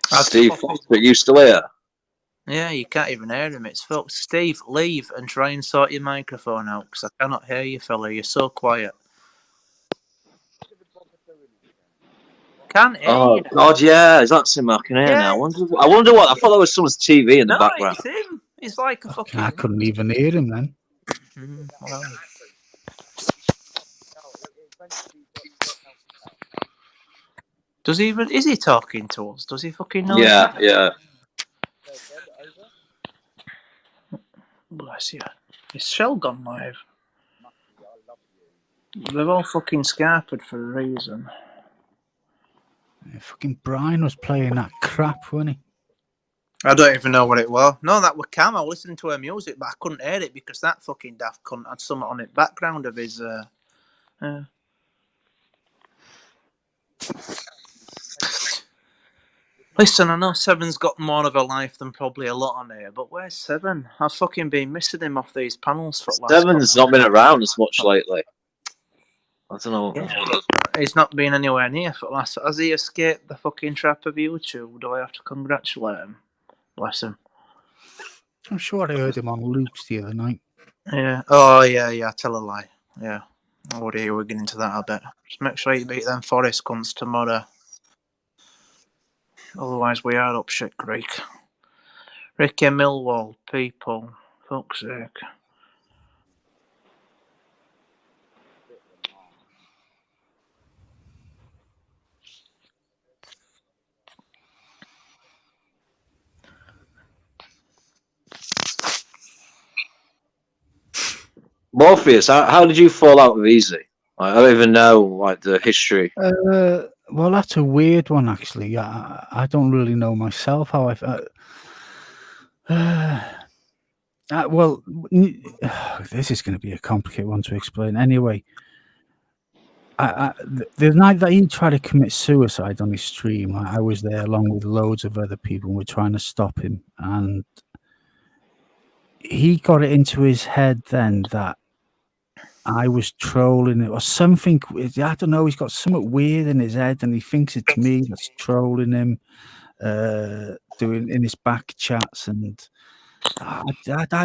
Steve Foster, you still here? Yeah, you can't even hear him. It's fucked. Steve, leave and try and sort your microphone out because I cannot hear you, fella. You're so quiet. Can't hear you. God, yeah, that's him I can hear now. I wonder what. I thought that was someone's TV in the background. It's him. He's like a fucking... I couldn't even hear him then. Well. Does he even... Is he talking to us? Does he fucking know? Yeah. Bless you. Is Shell gone live? They're all fucking scarpered for a reason. Yeah, fucking Brian was playing that crap, wasn't he? I don't even know what it was. No, that was Cam. I listened to her music, but I couldn't hear it because that fucking daft cunt had something on it background of his... Listen, I know Seven's got more of a life than probably a lot on here, but where's Seven? I've fucking been missing him off these panels for the last... Seven's not been around as much lately. I don't know. Yeah, he's not been anywhere near for the last... Has he escaped the fucking trap of YouTube? Do I have to congratulate him? Bless him. I'm sure I heard him on Luke's the other night. Yeah. Oh, yeah. Tell a lie. Yeah. Oh dear, we're getting into that, I bet. Just make sure you beat them Forest cunts tomorrow. Otherwise, we are up shit creek. Ricky Millwall, people. Fuck's sake. Morpheus, how did you fall out with Easy? I don't even know the history. Well, that's a weird one, actually. I don't really know myself how well, this is going to be a complicated one to explain. Anyway, the night that he tried to commit suicide on his stream, I was there along with loads of other people. And we're trying to stop him, and he got it into his head then that I was trolling it or something. I don't know. He's got something weird in his head, and he thinks it's me that's trolling him, doing in his back chats, and I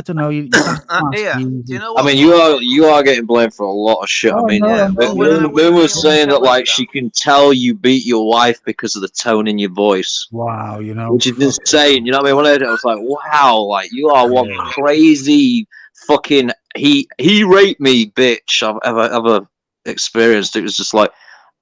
don't know. Do you know what? I mean, you are getting blamed for a lot of shit. I mean, Moon was saying that like she can tell you beat your wife because of the tone in your voice. Wow, which is insane. You know what I mean? When I heard it, I was like, wow, like you are one crazy fucking he raped me bitch I've ever experienced. It was just like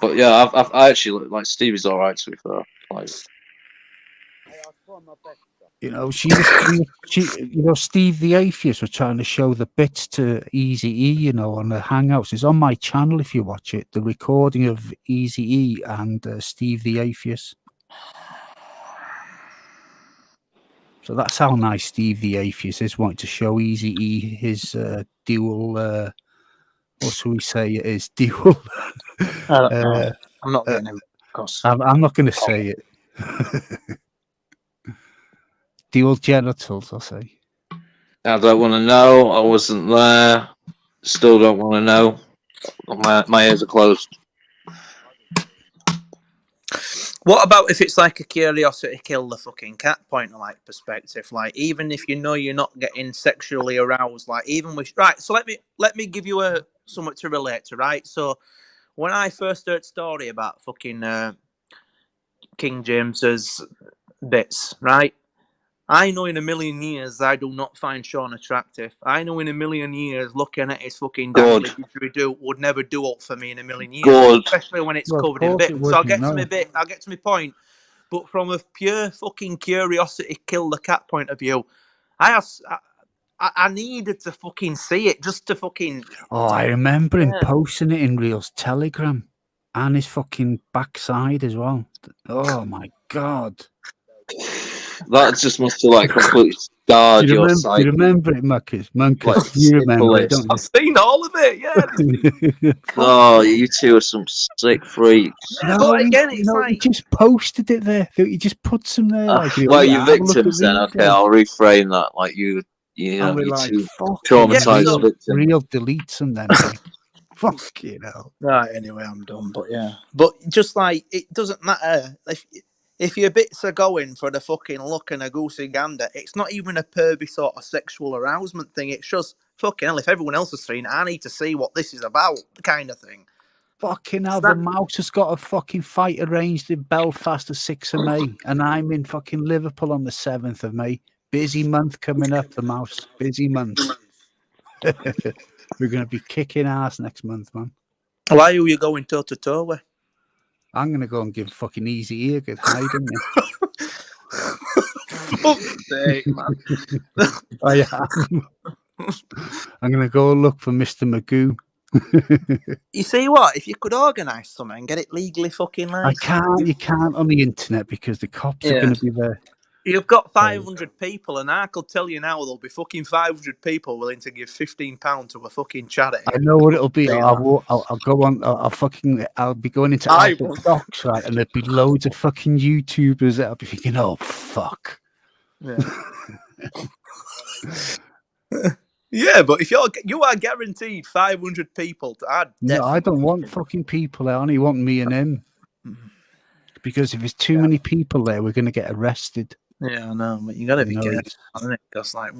But yeah, I actually like Stevie's all right to be fair. Like, You know, Steve the Atheist was trying to show the bits to Easy-E, you know, on the Hangouts. It's on my channel if you watch it. The recording of Easy-E and Steve the Atheist. So that's how nice Steve the Atheist is, wanting to show Easy-E his dual, what shall we say it is, dual. I don't know. I'm not getting him. I'm not going to say it. Dual genitals, I'll say. I don't want to know. I wasn't there. Still don't want to know. My ears are closed. What about if it's like a curiosity kill the fucking cat point of like perspective? Like even if you know you're not getting sexually aroused, like even with right. So let me give you something to relate to, right? So when I first heard story about fucking King James's bits, right? I know in a million years I do not find Sean attractive. I know in a million years looking at his fucking dangly didgeridoo would never do up for me in a million years. Good. Especially when it's Well, of covered in course it bits. So I'll wouldn't, get to no. my bit. I'll get to my point. But from a pure fucking curiosity kill the cat point of view, I needed to fucking see it just to fucking. Oh, I remember him posting it in Real's Telegram and his fucking backside as well. Oh my god. That just must have like completely scarred your sight. You remember it, Marcus? Like, you remember it, don't you? I've seen all of it, yeah. Oh, you two are some sick freaks. No, but again, he, it's like he just posted it there. He just puts them there. Like, well, yeah, you have a look victims at then. these Okay, guys. I'll reframe that. Like you know, And we're you like, two fuck traumatized victims. Real deletes them then. Fuck you know. Right, anyway, I'm done. But yeah, but just like it doesn't matter if your bits are going for the fucking look and a goosey gander. It's not even a pervy sort of sexual arousement thing. It's just fucking hell. If everyone else is seeing it, I need to see what this is about, kind of thing. Fucking hell, the Mouse has got a fucking fight arranged in Belfast the 6th of May, and I'm in fucking Liverpool on the 7th of May. Busy month coming up, the Mouse. Busy month. We're going to be kicking ass next month, man. Why are you going toe to toe with? I'm going to go and give fucking Easy a good hiding. Fuck's sake, man. I am. I'm going to go look for Mr. Magoo. You see what? If you could organise something and get it legally fucking licensed. You can't on the internet because the cops are going to be there. You've got 500 people, and I could tell you now there'll be fucking 500 people willing to give £15 to a fucking charity. I know what it'll be. I'll go on. I'll be going into Albert Docks, right? And there'll be loads of fucking YouTubers that'll be thinking, "Oh fuck." Yeah. Yeah, but if you are guaranteed 500 people to add. No, I don't want fucking people. I only want me and him. Because if there's too many people there, we're going to get arrested. Yeah, I know, but you got to be careful, isn't it? Because like,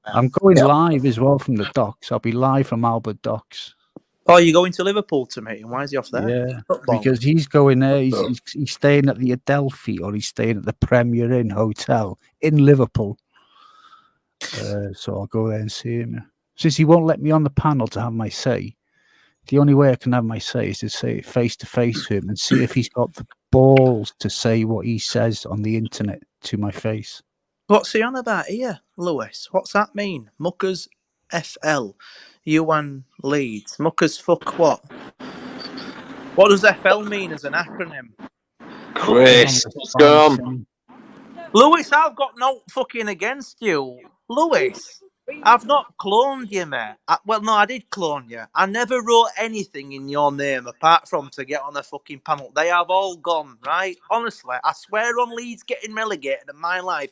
I'm going live as well from the docks. I'll be live from Albert Docks. Oh, you're going to Liverpool to meet him? Why is he off there? Yeah, because he's going there. He's staying at the Adelphi, or he's staying at the Premier Inn Hotel in Liverpool. So I'll go there and see him. Since he won't let me on the panel to have my say, the only way I can have my say is to say it face to face to him and see if he's got the balls to say what he says on the internet to my face. What's he on about here, Lewis? What's that mean? Muckers FL. Yuan Leeds. Muckers fuck what? What does FL mean as an acronym? Chris, what's going on? Lewis, I've got no fucking against you. Lewis, I've not cloned you, mate. Well, no, I did clone you. I never wrote anything in your name apart from to get on the fucking panel. They have all gone, right? Honestly, I swear on Leeds getting relegated in my life,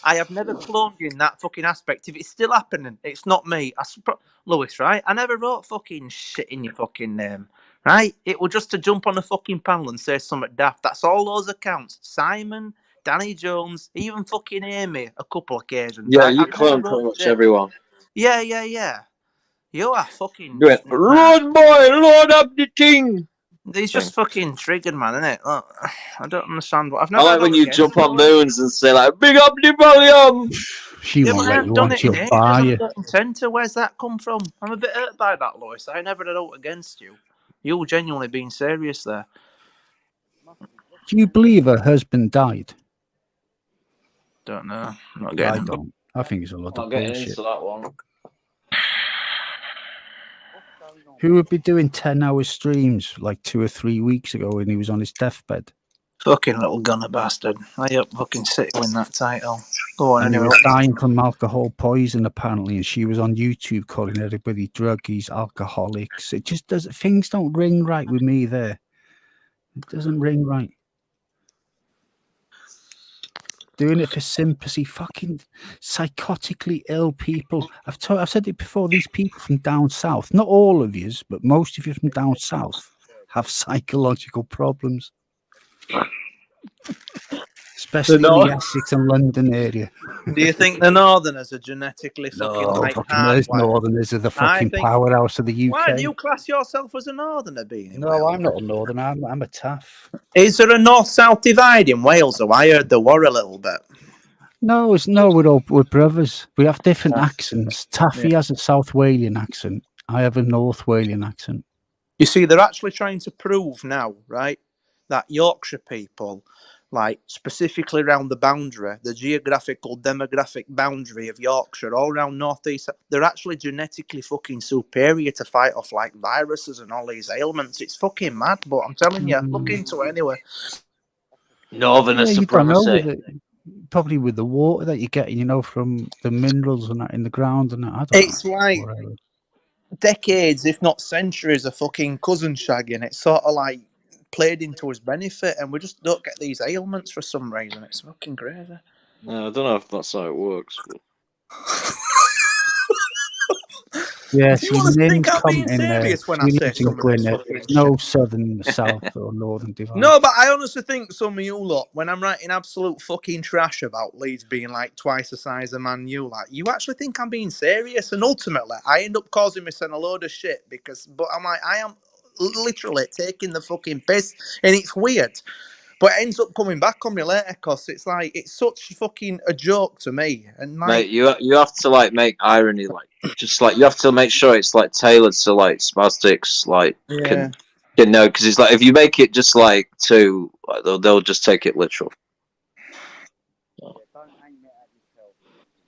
I have never cloned you in that fucking aspect. If it's still happening, it's not me. Lewis, right? I never wrote fucking shit in your fucking name, right? It was just to jump on the fucking panel and say something daft. That's all those accounts. Simon, Danny Jones, even fucking Amy, a couple of occasions. Yeah, you clone pretty much everyone. Yeah. You are fucking... Lord boy, load up the thing! He's just fucking triggered, man, isn't it? Look, I don't understand what... I like when you jump on moons and say, like, big up the volume! She won't let you on, she'll buy you. Where's that come from? I'm a bit hurt by that, Lois. I never had out against you. You genuinely being serious there. Do you believe her husband died? Don't know. I'm not I getting. don't. I think it's a lot I'm of not getting bullshit. into that one. Who would be doing 10-hour streams like 2 or 3 weeks ago when he was on his deathbed? Fucking little gunner bastard. I hope fucking City win that title. Go on, And anyway. he was dying from alcohol poison, apparently, and she was on YouTube calling everybody druggies, alcoholics. It just doesn't. Things don't ring right with me there. It doesn't ring right. Doing it for sympathy, fucking psychotically ill people. I've said it before. These people from down south, not all of you, but most of you from down south, have psychological problems, especially in the Essex and London area. Do you think the Northerners are genetically fucking like Those hardwired? Northerners are the fucking powerhouse of the UK. Why do you class yourself as a Northerner, being in No, Wales? I'm not a Northerner. I'm a Taff. Is there a north-south divide in Wales? Though I heard there were a little bit. No, we're brothers. We have different accents. Taffy has a South Walian accent. I have a North Walian accent. You see, they're actually trying to prove now, right, that Yorkshire people, like specifically around the boundary, the geographical demographic boundary of Yorkshire, all around northeast, they're actually genetically fucking superior to fight off like viruses and all these ailments. It's fucking mad, but I'm telling you, look into it anyway. Northerner supremacy. You don't know, probably with the water that you get, from the minerals and that in the ground and that. I don't It's know. like decades, if not centuries, of fucking cousin shagging. It's sort of like played into his benefit, and we just don't get these ailments for some reason. It's fucking crazy. No, I don't know if that's how it works. But... Yeah, Do you want to think I'm being serious when I say some of this fucking There's no southern, south, or northern divide. No, but I honestly think some of you lot, when I'm writing absolute fucking trash about Leeds being like twice the size of Man U, like, you actually think I'm being serious, and ultimately I end up causing myself a load of shit but I'm like, I am literally taking the fucking piss, and it's weird. But it ends up coming back on me later because it's like, it's such fucking a joke to me. And Mate, you have to like make irony just like you have to make sure it's like tailored so like spastics can know, because it's like if you make it just like too, they'll just take it literal.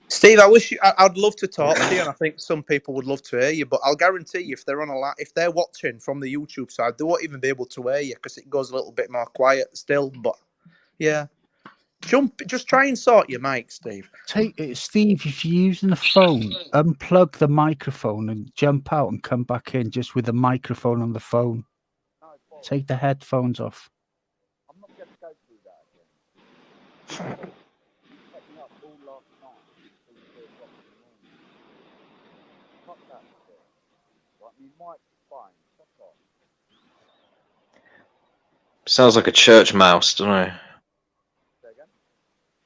Steve, I'd love to talk to you, and I think some people would love to hear you. But I'll guarantee you, if they're watching from the YouTube side, they won't even be able to hear you because it goes a little bit more quiet still. But yeah, just try and sort your mic, Steve. Steve, if you're using a phone, unplug the microphone and jump out and come back in just with the microphone on the phone. Take the headphones off. I'm not going to go through that again. Setting up all last night until 3 o'clock in the morning. Fuck that shit. Right, my mic's fine. Fuck off. Sounds like a church mouse, don't I?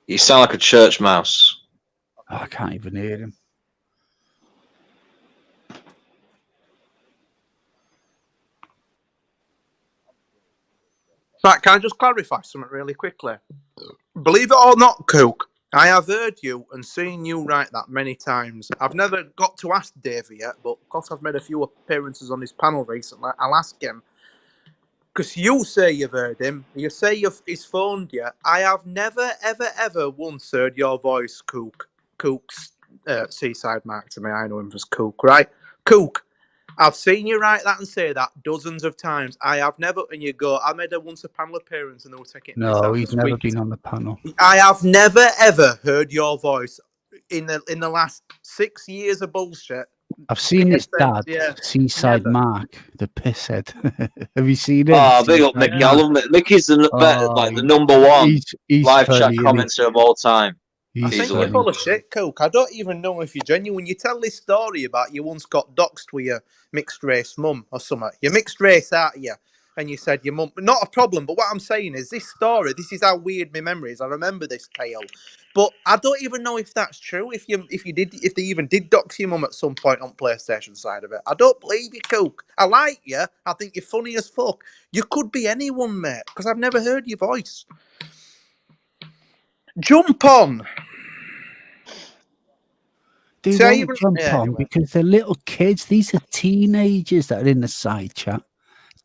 You sound like a church mouse. Oh, I can't even hear him. Right, can I just clarify something really quickly? Believe it or not, Cook, I have heard you and seen you write that many times. I've never got to ask Dave yet, but because I've made a few appearances on his panel recently, I'll ask him. Because you say you've heard him, you say he's phoned you. I have never, ever, ever once heard your voice, Cook. Cook's Seaside Mark to me. I know him as Cook, right? Cook, I've seen you write that and say that dozens of times. I have never, and you go, I made once a panel appearance and they were taking this No, out he's never been on the panel. I have never, ever heard your voice in the last 6 years of bullshit. I've seen his dad, Seaside Mark, the pisshead. Have you seen him? Oh, big up Mickey. I love Mickey. Mickey's the number one live chat commenter of all time. I think you're full of shit, Coke. I don't even know if you're genuine. You tell this story about you once got doxed with your mixed race mum or something. You're mixed race, aren't you? And you said your mum, not a problem. But what I'm saying is this story, this is how weird my memory is. I remember this tale. But I don't even know if that's true. If they even did dox your mum at some point on PlayStation side of it. I don't believe you, Coke. I like you. I think you're funny as fuck. You could be anyone, mate, because I've never heard your voice. Jump on. They won't jump on because they're little kids. These are teenagers that are in the side chat.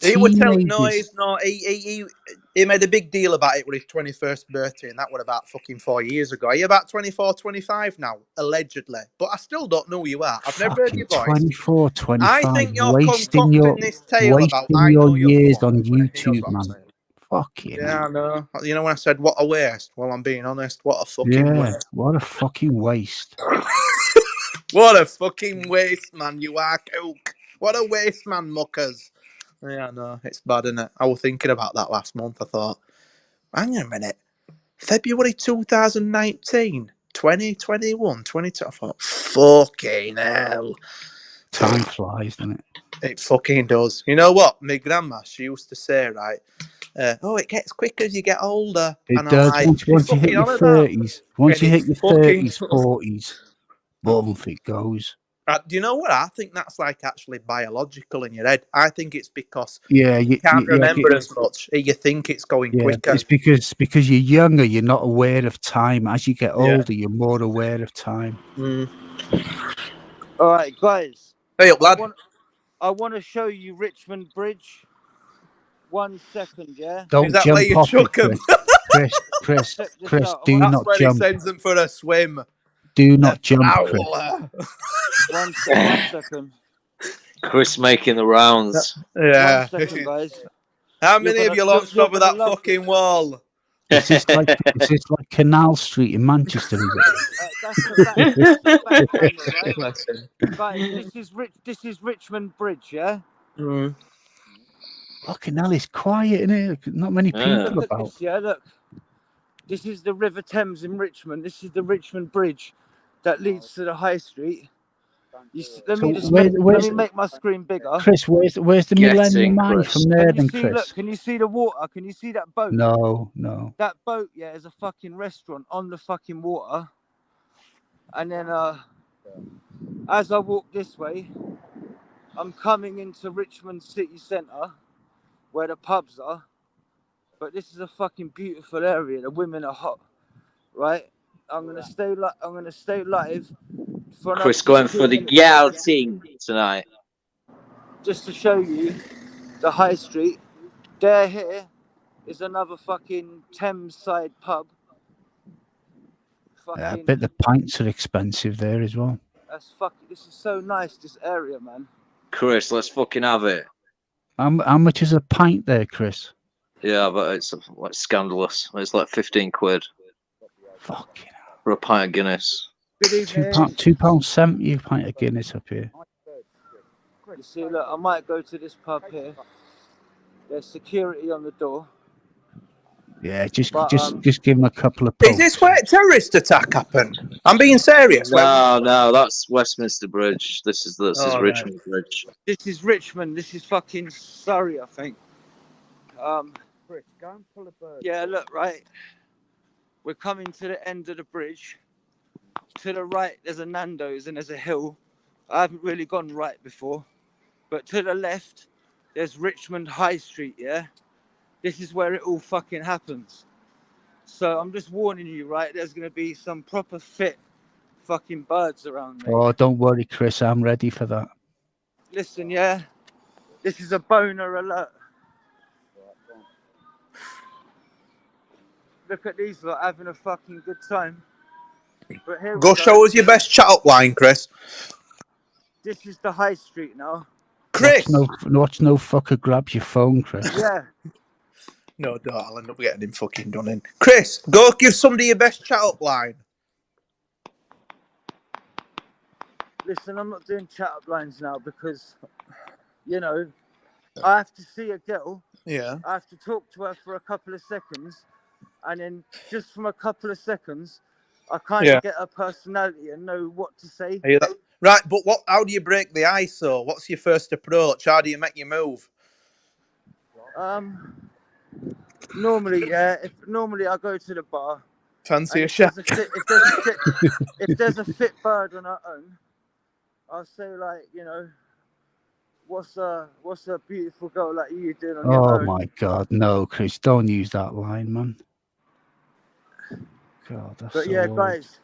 He would tell no, teenagers. he's not. He made a big deal about it with his 21st birthday, and that was about fucking 4 years ago. You're about 24, 25 now, allegedly. But I still don't know who you are. I've never heard Fucking your voice. 24, 25, I think you're wasting concocting this tale about wasting I your know your years phone on number. He knows YouTube, what I'm man. saying. Fucking Yeah, hell. I know. You know when I said what a waste? Well, I'm being honest. What a fucking Yeah, waste. what a fucking waste. What a fucking waste, man. You are coke. What a waste, man, muckers. Yeah, I know. It's bad, isn't it? I was thinking about that last month. I thought, hang on a minute. February 2019, 2021, 22. I thought, fucking hell. Time flies, doesn't it? It fucking does. You know what? My grandma, she used to say, right, oh, it gets quicker as you get older. It And I'm does. like, Once you hit your 30s, once you hit your 30s, 40s, boom, it goes. Do you know what? I think that's like actually biological in your head. I think it's because Yeah, you can't remember as much. You think it's going quicker. It's because you're younger, you're not aware of time. As you get older, you're more aware of time. All right, guys. Hey up, lad. I want to show you Richmond Bridge. 1 second, yeah? Don't jump off it, Chris. Chris, do That's not where jump. he sends them for a swim. Do not jump, Chris. One second. Chris making the rounds. Yeah. 1 second, guys. How many of you launched over that fucking wall? Is this like Canal Street in Manchester? Is it? That's the back camera, right? Guys, this is Richmond Bridge, yeah? Fucking hell, it's quiet in here. Not many people Look at about. this, yeah, look. This is the River Thames in Richmond. This is the Richmond Bridge that leads to the High Street. Let me make my screen bigger. Chris, where's the Millennium Eye from there then, Chris? Look, can you see the water? Can you see that boat? No. That boat, yeah, is a fucking restaurant on the fucking water. And then as I walk this way, I'm coming into Richmond city centre where the pubs are. But this is a fucking beautiful area. The women are hot, right? I'm gonna stay live. For Chris going for the outing tonight. Just to show you the High Street. Here is another fucking Thames side pub. I bet the pints are expensive there as well. This is so nice, this area, man. Chris, let's fucking have it. How much is a pint there, Chris? Yeah, but it's like scandalous. It's like 15 quid. Fucking hell. For a pint of Guinness. £2.70 a pint of Guinness up here. You see, look, I might go to this pub here. There's security on the door. Yeah, just give him a couple of pokes. Is this where a terrorist attack happened? I'm being serious. No, that's Westminster Bridge. This is Richmond Bridge. This is Richmond. This is fucking Surrey, I think. Chris, go and pull a bird. Yeah, look, right. We're coming to the end of the bridge. To the right, there's a Nando's and there's a hill. I haven't really gone right before. But to the left, there's Richmond High Street, yeah? This is where it all fucking happens. So I'm just warning you, right? There's going to be some proper fit fucking birds around me. Oh, don't worry, Chris. I'm ready for that. Listen, yeah? This is a boner alert. Look at these lot having a fucking good time. But here Go show us your best chat up line, Chris. This is the High Street now. Chris! Watch no fucker grabs your phone, Chris. Yeah. No, don't. I'll end up getting him fucking done in. Chris, go give somebody your best chat up line. Listen, I'm not doing chat up lines now because, you know, I have to see a girl. Yeah. I have to talk to her for a couple of seconds. And then just from a couple of seconds, I kind of get her personality and know what to say. Right, but how do you break the ice, though? What's your first approach? How do you make your move? Normally, yeah. Normally I go to the bar. Fancy a shot. If there's a fit bird on her own, I'll say, like, you know, what's a beautiful girl like you doing on your own? Oh my God, no, Chris, don't use that line, man. God, that's But so yeah, old. guys,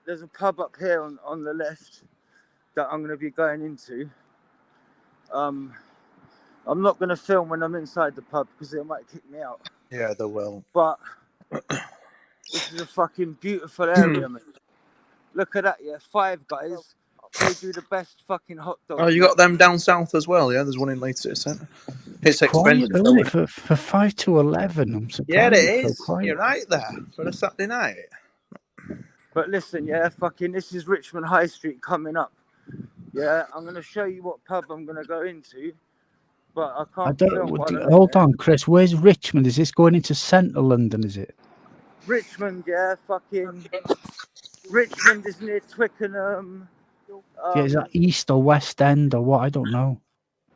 there's a pub up here on the left that I'm going to be going into. I'm not going to film when I'm inside the pub because it might kick me out. Yeah, they will. But this is a fucking beautiful area, man. Look at that, yeah. Five Guys. They do the best fucking hot dogs. Oh, you got them down south as well, yeah? There's one in Leeds City Centre. It's Quiet expensive, though, though, isn't it? isn't it? For 5 to 11, I'm Yeah, surprised it it's so is. quiet. You're right there for a Saturday night. But listen, yeah, fucking, this is Richmond High Street coming up. Yeah, I'm going to show you what pub I'm going to go into. But I can't film while I'm in Hold there. on, Chris. Where's Richmond? Is this going into central London? Is it? Richmond, yeah, fucking. Richmond is near Twickenham. Yeah, is that East or West End or what? I don't know.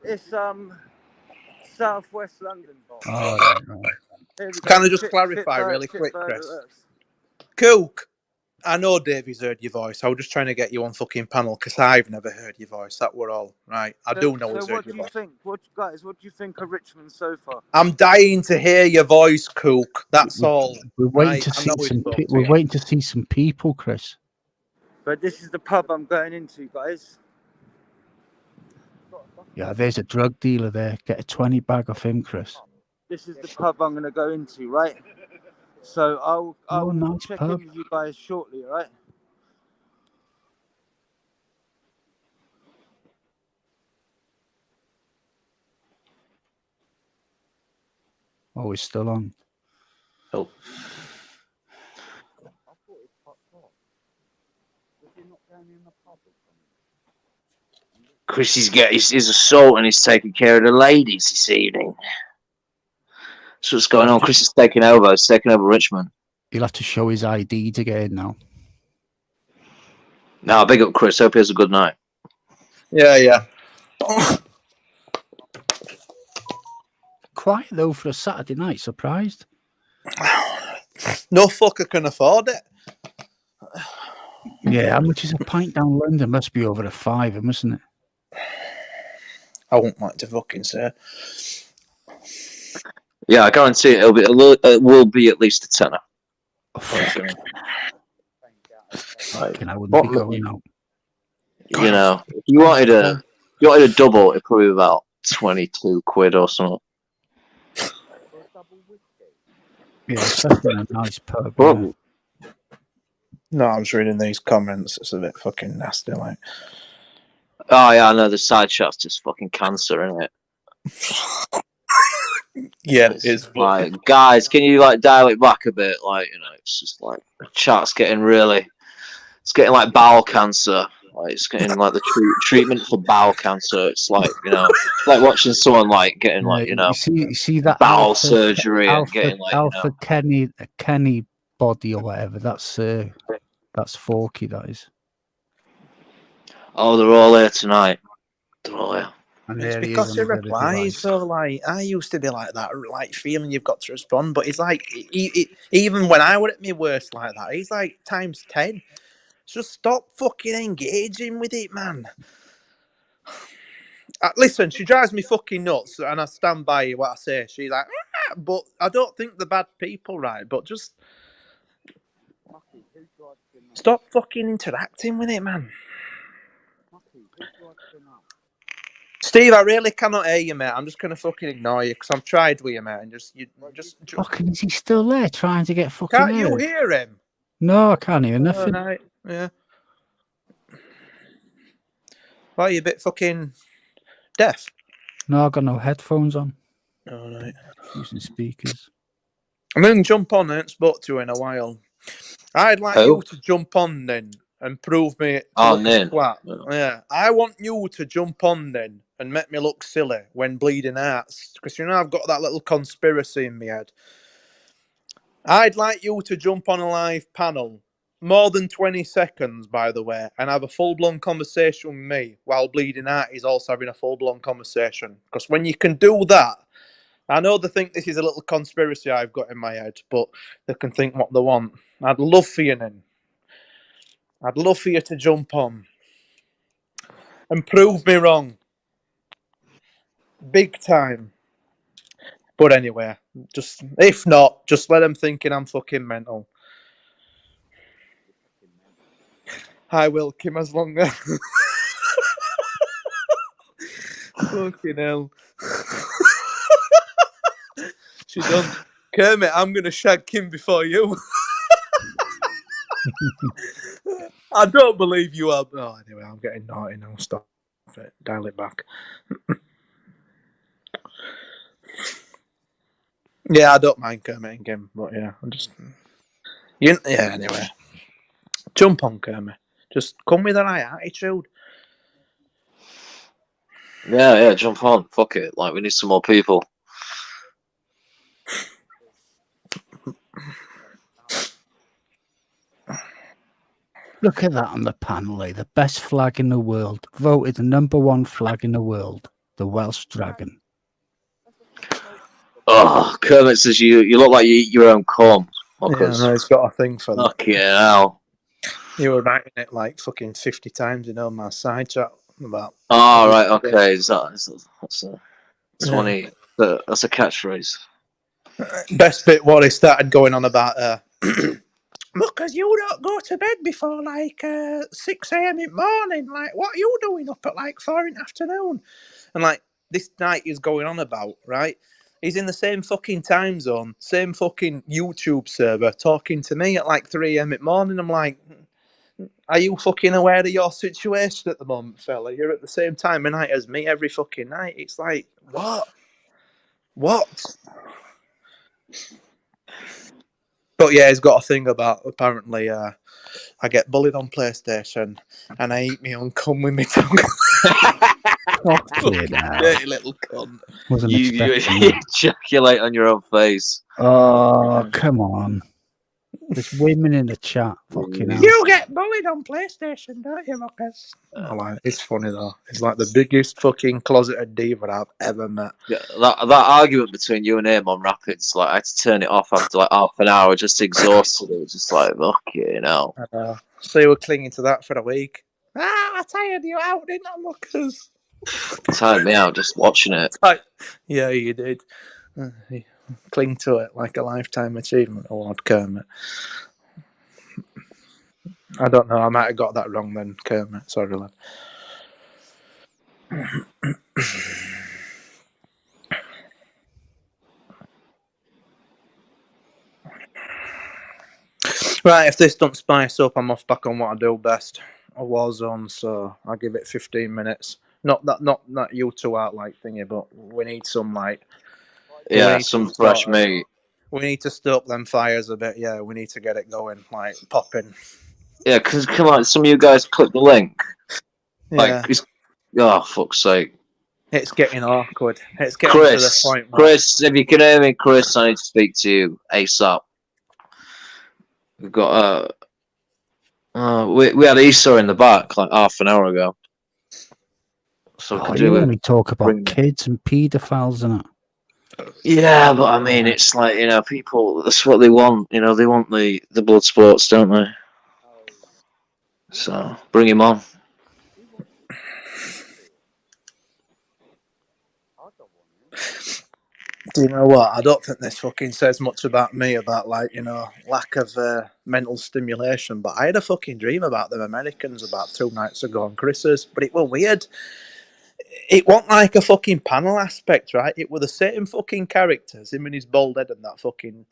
It's southwest London. Oh, right. Here we go. Can I just clarify really quick, Chris? Cook, I know Davey's heard your voice. I was just trying to get you on fucking panel because I've never heard your voice. That were all, right? I do know he's So heard what do your you voice. think? What do you think of Richmond so far? I'm dying to hear your voice, Cook. That's all. We're waiting Right? to I see know some. it's We're waiting to see some people, Chris. But this is the pub I'm going into, guys. Yeah, there's a drug dealer there. Get a 20 bag off him, Chris. This is the pub I'm going to go into, right? So I'll nice check pub. in with you guys shortly, all right? Oh, it's still on. Oh. Chris, he's assault and he's taking care of the ladies this evening. That's what's going on. Chris is taking over. He's taking over Richmond. He'll have to show his ID to get in now. Now, big up Chris. Hope he has a good night. Yeah. Quiet though for a Saturday night. Surprised? No fucker can afford it. Yeah, how much is a pint down London? Must be over a £5, mustn't it? I wouldn't like to fucking say. Yeah, I guarantee it will be at least a tenner. I wouldn't be going now. You know, if you wanted a double, it'd probably be about 22 quid or something. Yeah, especially in a nice pub. Well, No, I'm just reading these comments. It's a bit fucking nasty, like. Oh yeah, I know the side shot's just fucking cancer, isn't it? Yeah, it is. Like, guys, can you like dial it back a bit? Like, you know, it's just like the chat's getting it's getting like bowel cancer. Like, it's getting like the treatment for bowel cancer. It's like, you know, like watching someone like getting like, you know, you see that bowel Alpha, surgery and getting like, Alpha Kenny body or whatever. That's Forky. That is. Oh, they're all here tonight. They're all here. And It's there he because is he on the replies. So, like, I used to be like that, like feeling you've got to respond. But it's like, even when I were at my worst like that, he's like times 10. Just stop fucking engaging with it, man. Listen, she drives me fucking nuts, and I stand by what I say. She's like, ah, but I don't think they're bad people, right? But just stop fucking interacting with it, man. Steve, I really cannot hear you, mate. I'm just gonna fucking ignore you because I've tried with you, mate, and just Fucking, is he still there trying to get fucking? Can't you hear him? No, I can't hear nothing. Oh, right. Yeah. Why are you a bit fucking deaf? No, I've got no headphones on. All right. Using speakers. I'm going to jump on. I haven't spoke to you in a while. I'd like you to jump on then and prove me to look a twat. Yeah. I want you to jump on then and make me look silly when bleeding hearts. Because, you know, I've got that little conspiracy in my head. I'd like you to jump on a live panel, more than 20 seconds, by the way, and have a full-blown conversation with me while Bleeding Heart is also having a full-blown conversation. Because when you can do that, I know they think this is a little conspiracy I've got in my head, but they can think what they want. I'd love for you then. I'd love for you to jump on and prove me wrong. Big time. But anyway, just if not, just let them thinking I'm fucking mental. I will, Kim, as long as... Fucking hell. She done. Kermit, I'm going to shag Kim before you. I don't believe you are. Oh, anyway, I'm getting naughty now. Stop it. Dial it back. Yeah, I don't mind Kermit and Kim, but yeah, I'm just. Yeah, anyway. Jump on, Kermit. Just come with the right attitude. Yeah, jump on. Fuck it. Like, we need some more people. Look at that on the panel, eh? The best flag in the world. Voted the #1 flag in the world. The Welsh Dragon. Oh, Kermit says you look like you eat your own corn. Yeah, no, he's got a thing for that. Fucking hell. You were writing it like fucking 50 times in my side chat about. Oh, right, okay. That's a catchphrase. Best bit what he started going on about. Because you don't go to bed before like 6 a.m. in the morning. Like, what are you doing up at like 4 in the afternoon? And like this night he's going on about, right? He's in the same fucking time zone, same fucking YouTube server, talking to me at like 3 a.m. in the morning. I'm like, are you fucking aware of your situation at the moment, fella? You're at the same time of night as me every fucking night. It's like, what? What? But yeah, he's got a thing about apparently I get bullied on PlayStation and I eat me own cum with my tongue. Fucking dirty little cunt. You ejaculate on your own face. Oh, come on. There's women in the chat. Fucking hell. You get bullied on PlayStation, don't you, Lucas? It's funny though. It's like the biggest fucking closeted diva I've ever met. Yeah, that argument between you and him on Rapids, like I had to turn it off after like half an hour, just exhausted. It was just like, fuck you know. So you were clinging to that for a week. I tired you out, didn't I, Lucas? Tired me out just watching it. Yeah, you did. You cling to it like a lifetime achievement award, Kermit. I don't know. I might have got that wrong then, Kermit. Sorry, lad. Right, if this don't spice up, I'm off back on what I do best, a Warzone. So I'll give it 15 minutes. Not you two out like thingy, but we need some like. Yeah, some fresh meat. We need to stoke them fires a bit. Yeah, we need to get it going, like popping. Yeah, because come on, some of you guys click the link. Yeah. Like, oh fuck's sake! It's getting awkward. It's getting to the point. Chris, if you can hear me, Chris, I need to speak to you ASAP. We've got we had Esau in the back like half an hour ago. So we could do it. We talk about kids and paedophiles and it. Yeah, but I mean, it's like, you know, people, that's what they want. You know, they want the blood sports, don't they? So bring him on. Do you know what? I don't think this fucking says much about me, about like, you know, lack of mental stimulation. But I had a fucking dream about them Americans about 2 nights ago on Chris's, but it was weird. It wasn't like a fucking panel aspect, right? It were the same fucking characters, him and his bald head and that fucking,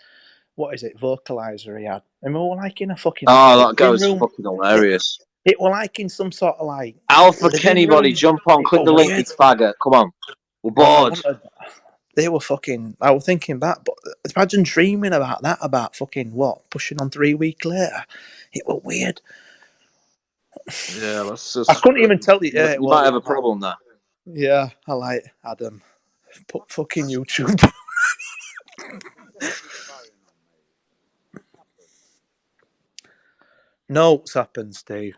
what is it, vocalizer he had. And we were like in a fucking... Oh, that guy was fucking hilarious. It were like in some sort of like... Alpha Kennybody, jump on, click the link, you faggot. Come on. We're bored. They were fucking... I was thinking back, but imagine dreaming about that, about fucking, what, pushing on 3 weeks later. It was weird. Yeah, that's just... I couldn't even tell you. Yeah, you might have a problem there. Yeah, I like Adam. Put fucking YouTube. No, what's happened, Steve?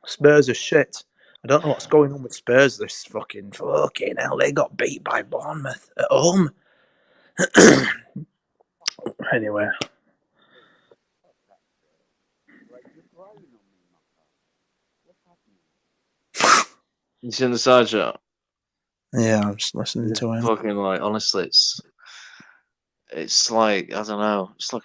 Spurs are shit. I don't know what's going on with Spurs this fucking hell. They got beat by Bournemouth at home. Anyway. You seen the side shot? Yeah, I'm just listening to him. Fucking like, honestly, it's like, I don't know, it's like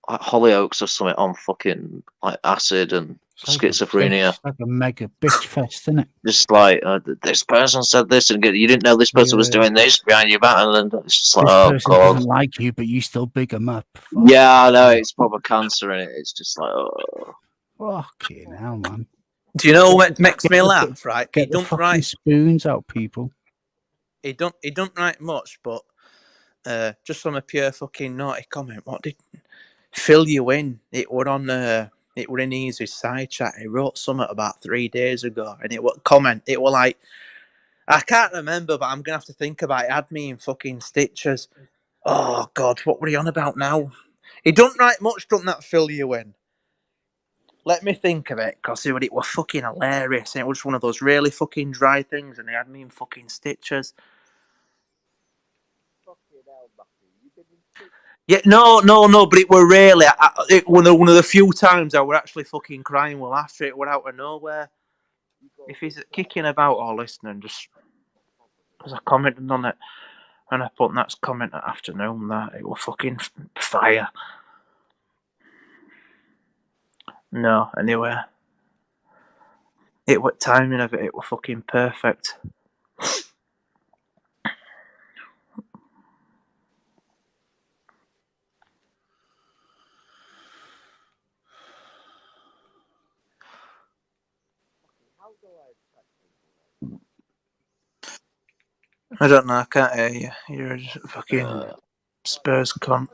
like Hollyoaks or something on fucking like acid and schizophrenia. It's like a mega bitch fest, isn't it? Just like this person said this, and you didn't know this person was doing this behind your back, and then it's just like, This oh person god. doesn't like you, but you still big them up. Yeah, I know, it's proper cancer in it. It's just like, oh. Fucking hell, man. Do you know what makes me laugh? Right, Get the fucking spoons out, people. He don't write much, but just from a pure fucking naughty comment, what did fill you in? It were in Easy's side chat. He wrote something about 3 days ago, and it was comment. It were like, I can't remember, but I'm gonna have to think about it. It had me in fucking stitches. Oh God, what were he on about now? He don't write much, don't that fill you in? Let me think of it, because it was fucking hilarious. And it was just one of those really fucking dry things, and he had me in fucking stitches. Yeah, no, but it were really one of the few times I were actually fucking crying well after it were out of nowhere. If he's kicking about or listening, just because I commented on it and I put that's comment at afternoon that it was fucking fire. No, anyway. It was timing of it was fucking perfect. I don't know, I can't hear you. You're just a fucking Spurs cunt.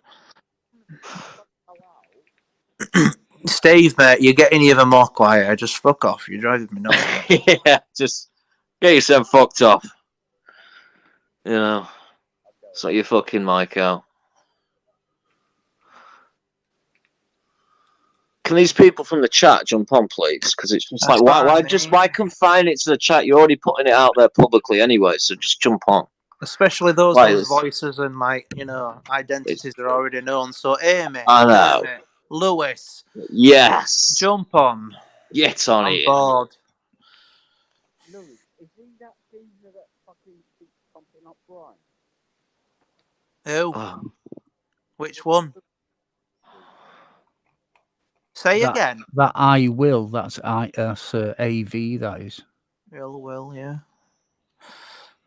Steve, mate, you're getting even more quiet. Just fuck off. You're driving me nuts. Yeah, just get yourself fucked off. You know, sort your fucking mic out. Can these people from the chat jump on, please? Because it's just That's like, what I mean. why confine it to the chat? You're already putting it out there publicly anyway, so just jump on. Especially those Like whose this. voices and identities are already known. So Amy, I know. Kermit, Lewis, Yes. jump on. Get on I'm it. bored. Lewis, is he that geezer that fucking keeps pumping up Brian? Who? Oh. Which one? Say again. That I will. That's AV. That is. Ill will, yeah.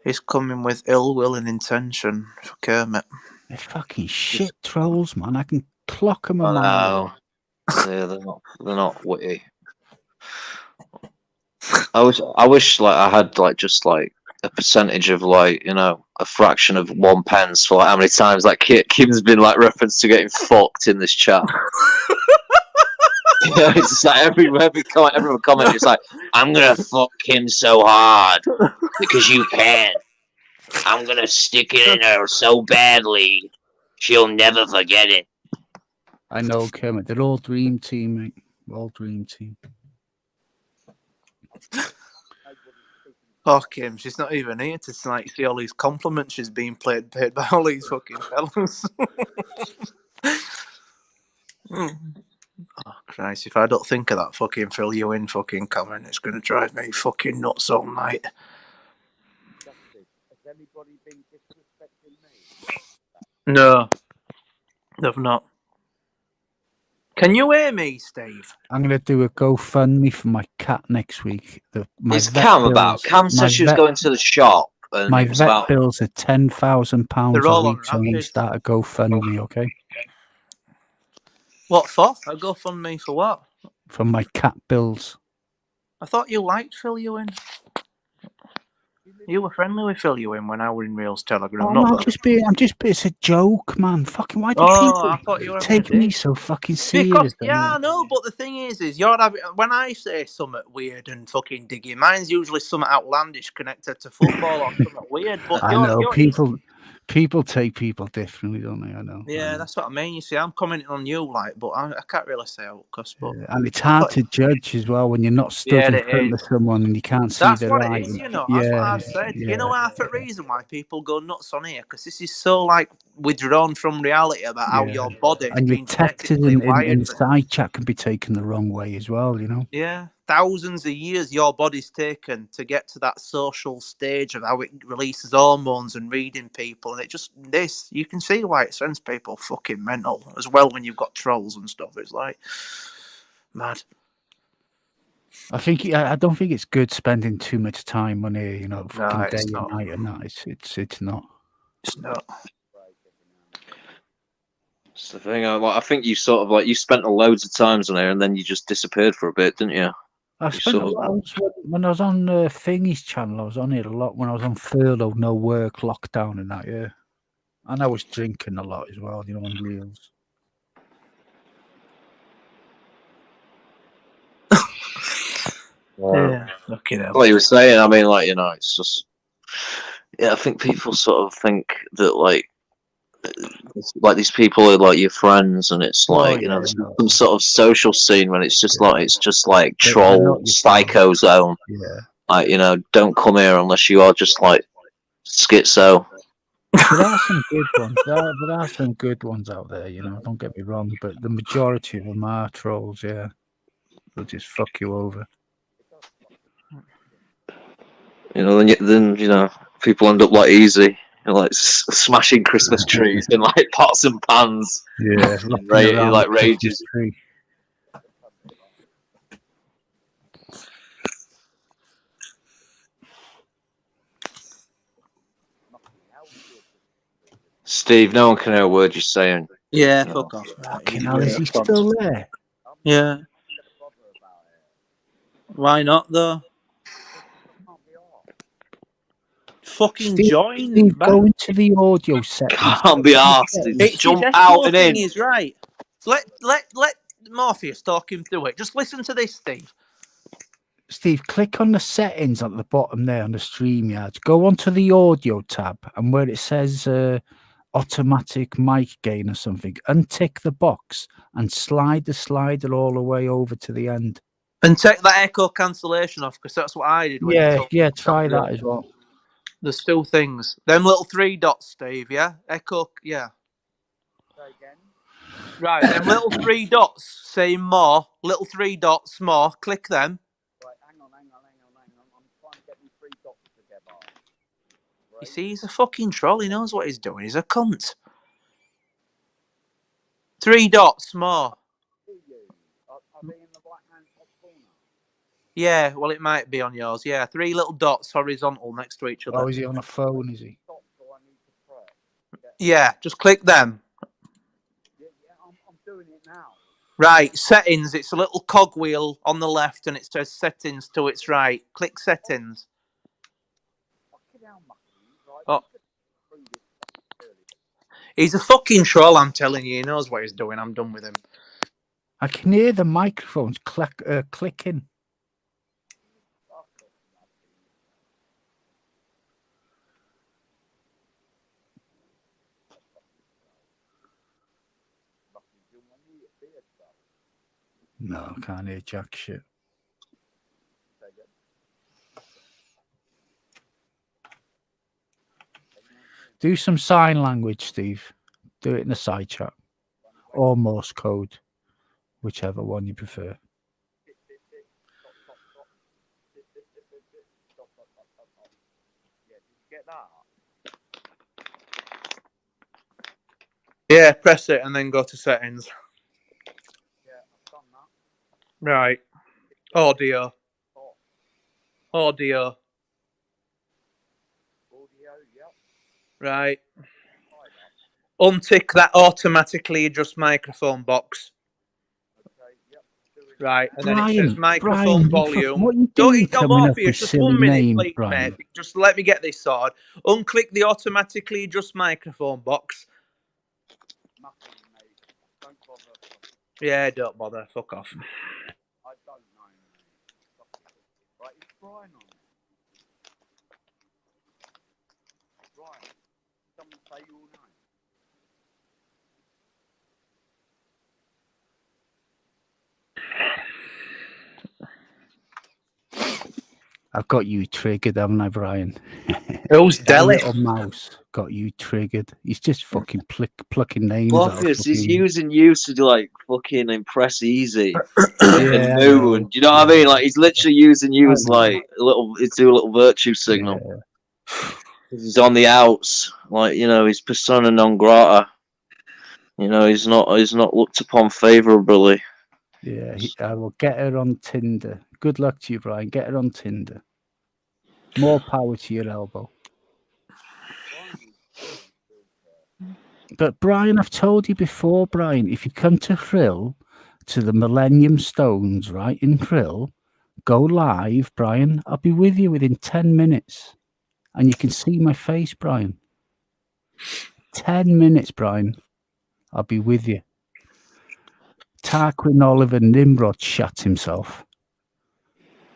He's coming with ill will and intention for Kermit. They're fucking shit trolls, man. I can clock them a I mile. know. Yeah, they're not witty. I wish like I had like just like a percentage of like, you know, a fraction of 1 pence for like how many times like Kim's been like referenced to getting fucked in this chat. You know, it's just like everyone comment, it's like, I'm gonna fuck Kim so hard because you can. I'm gonna stick it in her so badly she'll never forget it. I know, Kermit. They're all dream team, mate. All dream team. Oh, Kim, she's not even here to like see all these compliments she's being paid by all these fucking fellas. Oh, Christ, if I don't think of that fucking fill you in fucking comment, it's going to drive me fucking nuts all night. Has anybody been disrespecting me? No, they've not. Can you hear me, Steve? I'm going to do a GoFundMe for my cat next week. It's Cam about. Cam said she was going to the shop. And my it was vet about... bills are £10,000 They're a all week, on so I'm going to start a GoFundMe, okay? What for? A GoFundMe for what? For my cat bills. I thought you liked Fill You In. You were friendly with Fill You In when I were in Reels Telegram. Oh, no, I'm just it's a joke, man. Fucking why do I thought you people were take me so fucking serious? Because, yeah, I know, but the thing is you're having, when I say something weird and fucking diggy, mine's usually something outlandish connected to football or something weird. But I know people take people differently, don't they? I know. Yeah, that's what I mean. You see, I'm commenting on you, like, but I can't really say outcast. But and it's hard to judge as well when you're not stood in front of someone and you can't see that's their what eye. it is, you know. That's what I've said. You know, half the reason why people go nuts on here, because this is so like withdrawn from reality about how your body and your texts in the side chat can be taken the wrong way as well, you know. Yeah, thousands of years your body's taken to get to that social stage of how it releases hormones and reading people people, and you can see why it sends people fucking mental as well when you've got trolls and stuff. It's like mad. I don't think it's good spending too much time on here. Fucking No, day it's and not. night and that. It's not. It's not. It's the thing. I think you sort of like you spent loads of times on here, and then you just disappeared for a bit, didn't you? I spent a lot when I was on Thingy's channel. I was on here a lot when I was on furlough, no work, lockdown, and that. Yeah, and I was drinking a lot as well. On reels. Yeah, fucking hell. What you were saying, I mean, like it's just. Yeah, I think people sort of think that like these people are like your friends, and it's like there's some sort of social scene when it's just like troll psycho zone. Yeah. Like don't come here unless you are just like schizo. There are some good ones. There are some good ones out there. Don't get me wrong, but the majority of them are trolls. Yeah, they'll just fuck you over. Then people end up like easy. Like smashing Christmas trees in like pots and pans. Yeah, like rages. Steve, no one can hear a word you're saying. Yeah, fuck off. Fucking hell, is he still there? Yeah. Why not though? Fucking join. Steve, go into the audio settings. Can't be arsed. Jump out and in. Is right. Let Morpheus talk him through it. Just listen to this, Steve. Steve, click on the settings at the bottom there on the StreamYard. Go onto the audio tab, and where it says automatic mic gain or something, untick the box and slide the slider all the way over to the end. And take that echo cancellation off, because that's what I did. Yeah, try that as well. There's two things. Them little 3 dots, Steve, yeah? Echo, yeah. Right, them little 3 dots saying more, little 3 dots more, click them. Right, hang on. I'm trying to get these 3 dots together. You see, he's a fucking troll. He knows what he's doing. He's a cunt. 3 dots more. Are they in the right-hand top corner? Yeah, well, it might be on yours. Yeah, 3 little dots horizontal next to each other. Oh, is he on a phone, is he? Yeah, just click them. Yeah, I'm doing it now. Right, settings. It's a little cogwheel on the left, and it says settings to its right. Click settings. Oh. He's a fucking troll, I'm telling you. He knows what he's doing. I'm done with him. I can hear the microphones clicking. No, I can't hear jack shit. Do some sign language, Steve. Do it in the side chat. Or Morse code. Whichever one you prefer. Yeah, press it and then go to settings. Right. Audio. Right. Untick that automatically adjust microphone box. Right, and then it says microphone volume. What are you doing coming up with just silly 1 minute, name, please, Brian? mate. Just let me get this sorted. Unclick the automatically adjust microphone box. Yeah, don't bother. Fuck off. I don't know. Right, it's Brian on it. Brian, someone say your name. I've got you triggered, haven't I, Brian? Who's Delhi? Little mouse got you triggered. He's just fucking plucking names out. Morpheus, he's using you to like fucking impress Easy Yeah, and Moon. Do you know what I mean? Like he's literally using you as like a little virtue signal. He's on the outs, like he's persona non grata. He's not looked upon favourably. Yeah, I will get her on Tinder. Good luck to you, Brian. Get her on Tinder. More power to your elbow. But Brian, I've told you before, Brian, if you come to Frill, to the Millennium Stones, right, in Frill, go live, Brian. I'll be with you within 10 minutes. And you can see my face, Brian. 10 minutes, Brian. I'll be with you. Tarquin Oliver Nimrod shot himself.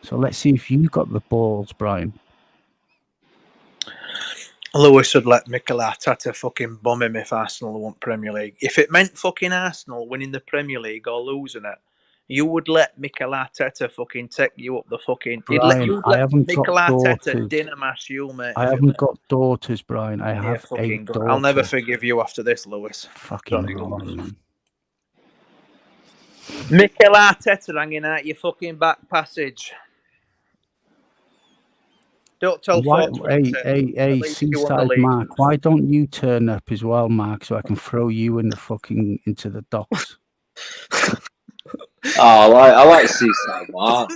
So let's see if you got the balls, Brian. Lewis would let Mikel Arteta fucking bum him if Arsenal won Premier League. If it meant fucking Arsenal winning the Premier League or losing it, you would let Mikel Arteta fucking take you up the fucking... Brian, I haven't Mikel got Arteta daughters. dinner mash you, mate. I haven't got daughters, Brian. I have fucking 8 good. daughters. I'll never forgive you after this, Lewis. Fucking wrong, man. Mikel Arteta hanging out your fucking back passage. Don't tell Why, 420. hey, Seaside Mark, why don't you turn up as well, Mark, so I can throw you in the fucking into the docks? Oh, I like Seaside Mark.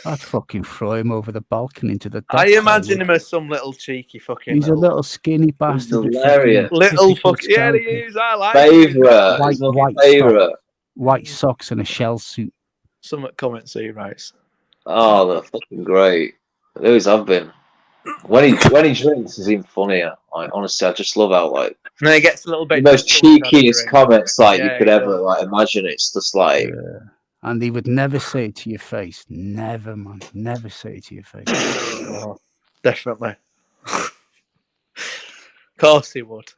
I'd fucking throw him over the balcony into the docks. I imagine him as some little cheeky fucking... He's a little skinny bastard. Hilarious. Little fucking... Yeah, he is. I like Favourite. White socks and a shell suit. Some comments he writes. Oh, they're fucking great. They always have been. When he drinks, he's even funnier. Like, honestly, I just love how And then he gets a little bit... the most cheekiest comments you could ever does. imagine. It's just like... And he would never say it to your face. Never, man. Never say it to your face. Oh, definitely. Of course he would.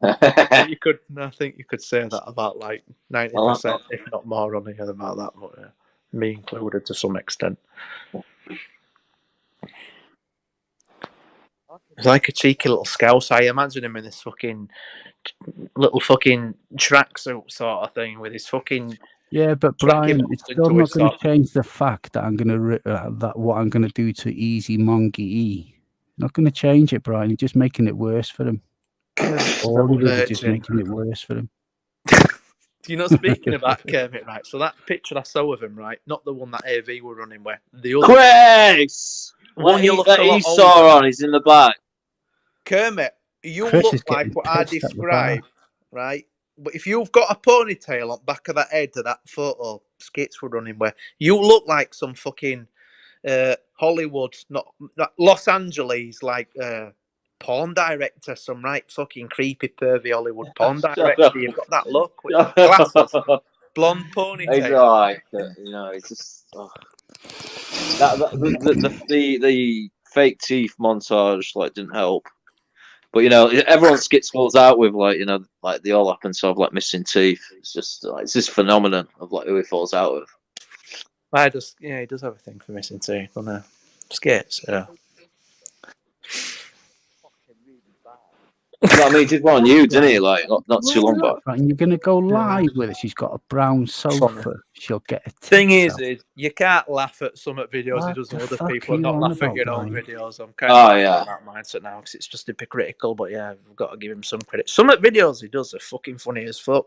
I think you could say that about like 90%, if not more, on here about that, but me included to some extent. He's like a cheeky little scouse. I imagine him in this fucking little fucking tracksuit sort of thing with his fucking... Yeah, but Brian, it's still not going to change the fact that I'm going to that what I'm going to do to Easy Mongy E. Not going to change it, Brian. You're just making it worse for him. All of it is just making it worse for him. Speaking about Kermit, right? So that picture I saw of him, right? Not the one that AV were running with. The other Chris! One you look that a lot he saw on, he's in the back. Kermit, you Chris is look like getting what I pissed at the described, right? But if you've got a ponytail on back of that head of that photo Skits were running with, you look like some fucking Hollywood, not Los Angeles, like porn director, some right fucking creepy, pervy Hollywood porn director. You've got that look with glasses, blonde ponytail. It's just the fake teeth montage didn't help. But everyone Skits falls out with they all happen to have missing teeth. It's just it's this phenomenon of who he falls out with. He does have a thing for missing teeth, doesn't he? Skits, yeah. I mean, he did one on you, didn't he? Not too long back. Right, and you're going to go live with it. She's got a brown sofa. She'll get a thing is you can't laugh at some videos he does and other people are not laughing at your own videos. I'm kind of in that mindset now because it's just hypocritical. But yeah, we've got to give him some credit. Some videos he does are fucking funny as fuck.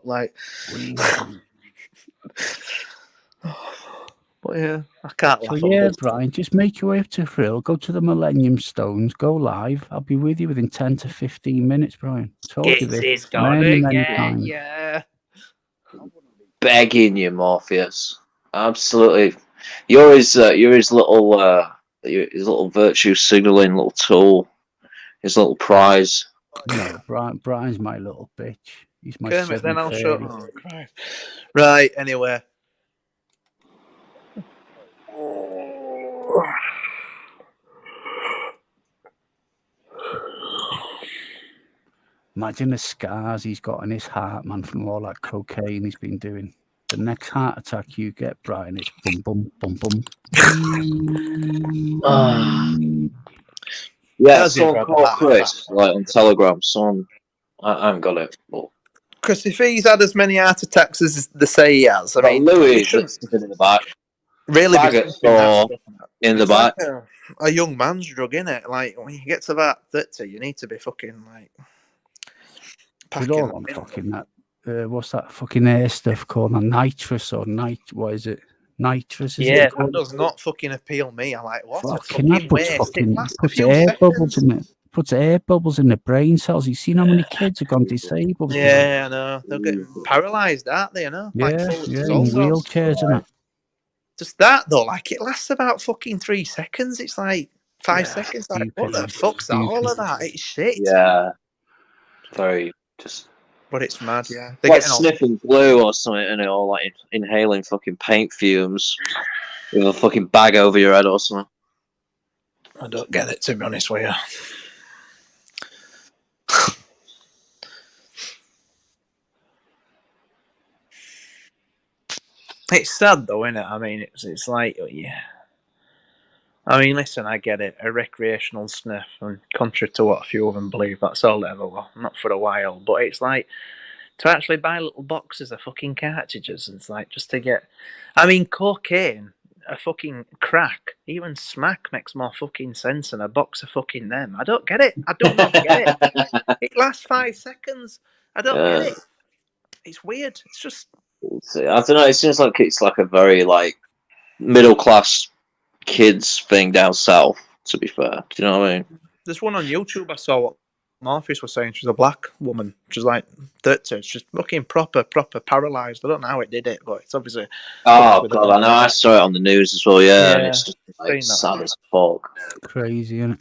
But yeah, I can't laugh. So yeah, Brian, just make your way up to Frill, go to the Millennium Stones, go live. I'll be with you within 10 to 15 minutes, Brian. Told you this many times. Yeah. Begging you, Morpheus. Absolutely. You're his little virtue signaling little tool. His little prize. No, Brian's my little bitch. He's my Kermit, then I'll show. Oh, Christ. Right, anyway. Imagine the scars he's got in his heart, man, from all that cocaine he's been doing. The next heart attack you get, Brian, it's bum, bum, bum, bum. Yeah, someone called Chris, on Telegram. I haven't got it. But... Chris, if he's had as many heart attacks as they say he has, I mean, Louis is in the back. Really be Faggots smoking that or stuff. in the It's like back. a young man's drug, innit? Like when you get to about 30, you need to be fucking like They're packing all them on in. fucking that. What's that fucking air stuff called? A nitrous or what is it? Nitrous, is Yeah, it that called? does not fucking appeal me. I'm like, what a Fucking that fucking puts waste. It lasts a few air bubbles seconds. in it. Puts air bubbles in the brain cells. You seen how many kids have gone disabled? Yeah, I know. They're getting paralysed, aren't they? You know, like Yeah, full yeah, it's in all sorts. wheelchairs and that. Just that though, like it lasts about fucking 3 seconds. It's like 5 seconds. Like, what Stupid, the man. fuck's that? All of that? It's shit. Yeah. Very just. But it's mad, yeah. They're Like getting all. sniffing glue or something, and or like inhaling fucking paint fumes with a fucking bag over your head or something. I don't get it, to be honest with you. It's sad though, isn't it? I mean, it's like, yeah. I mean, listen, I get it. A recreational sniff, and contrary to what a few of them believe, that's all they ever will. Not for a while, but it's like to actually buy little boxes of fucking cartridges. It's like just to get. I mean, cocaine, a fucking crack, even smack makes more fucking sense than a box of fucking them. I don't get it. I do not get it. It lasts 5 seconds. I don't get it. It's weird. It's just. I don't know. It seems like it's like a very like middle class kids thing down south. To be fair, do you know what I mean? There's one on YouTube I saw what Morpheus was saying. She's a black woman. She's like 30. She's looking proper paralysed. I don't know how it did it, but it's obviously. Oh god, I know. I saw it on the news as well. Yeah, and it's just like seen that. sad as fuck. Crazy, isn't it?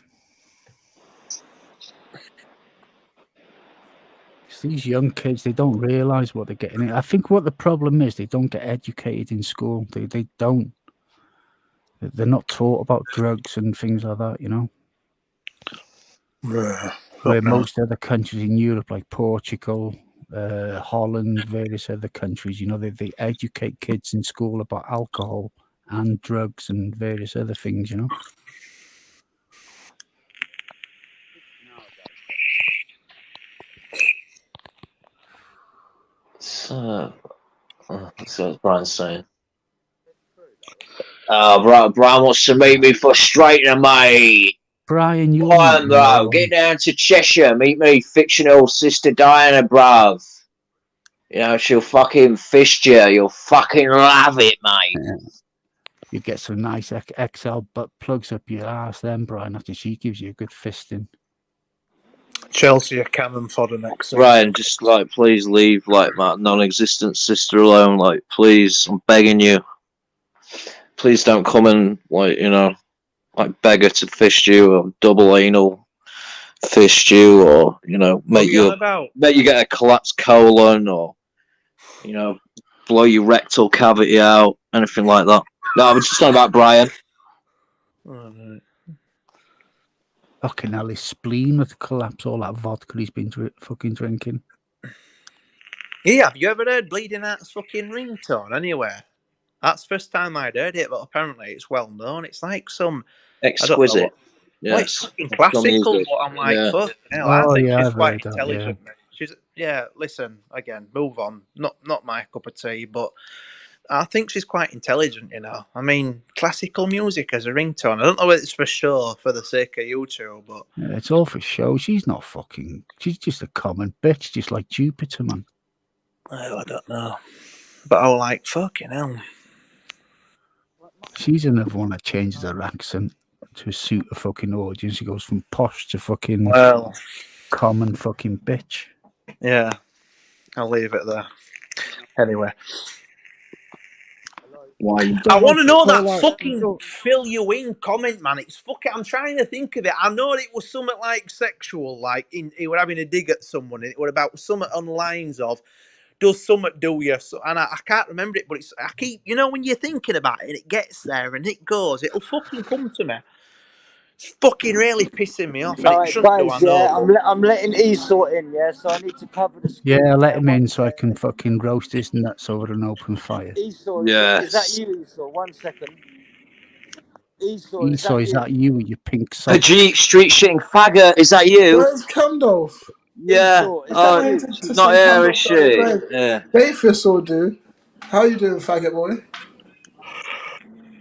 These young kids, they don't realise what they're getting. I think what the problem is, they don't get educated in school. They don't. They're not taught about drugs and things like that, you know. Where most other countries in Europe, like Portugal, Holland, various other countries, you know, they educate kids in school about alcohol and drugs and various other things, you know. So, that's what Brian's saying. Brian wants to meet me for straightener, mate. Brian, you Brian, bro, get down to Cheshire, meet me fictional sister Diana, bruv. You know, she'll fucking fist you. You'll fucking love it, mate. Yeah. You get some nice XL butt plugs up your ass then, Brian, after she gives you a good fisting. Chelsea are cannon fodder next season. Brian, just like, please leave like my non-existent sister alone. Like, please, I'm begging you. Please don't come and like, you know, like beg her to fist you or double anal fist you, or you know, make you get a collapsed colon, or you know, blow your rectal cavity out, anything like that. No, I'm just talking about Brian. Fucking hell, his spleen would collapse, all that vodka he's been fucking drinking. Yeah, have you ever heard Bleeding Heart's fucking ringtone anywhere? That's the first time I'd heard it, but apparently it's well known. It's like some exquisite. Well, it's fucking classical, but I'm like, fuck hell, I think she's quite intelligent. She's listen, again, move on. Not my cup of tea, but I think she's quite intelligent, you know. I mean, classical music as a ringtone. I don't know whether it's for show, for the sake of YouTube, but Yeah, it's all for show. She's not fucking. She's just a common bitch, just like Jupiter, man. Well, I don't know. But I was like, fucking hell. She's another one that changes her accent to suit a fucking audience. She goes from posh to fucking common fucking bitch. Yeah, I'll leave it there. Anyway. Why? I want to know that fucking fill you in comment, man. It's fucking. I'm trying to think of it. I know it was something like sexual, like he were having a dig at someone, and it were about something on the lines of, "Does something do you?" So, and I can't remember it, but it's. I keep, you know, when you're thinking about it, it gets there and it goes. It'll fucking come to me. It's fucking really pissing me off, and it shouldn't do. I know. I'm letting Esau in, yeah. So I need to cover the screen. Yeah, let him in so I can fucking roast his nuts over an open fire. Esau, yes. Is that you, Esau? 1 second. Esau, is that you with your pink sock? Street shitting faggot, is that you? Where's Candolph? Yeah. Oh, she's not here, is she? Yeah. Wait for us all, dude. How you doing, faggot boy?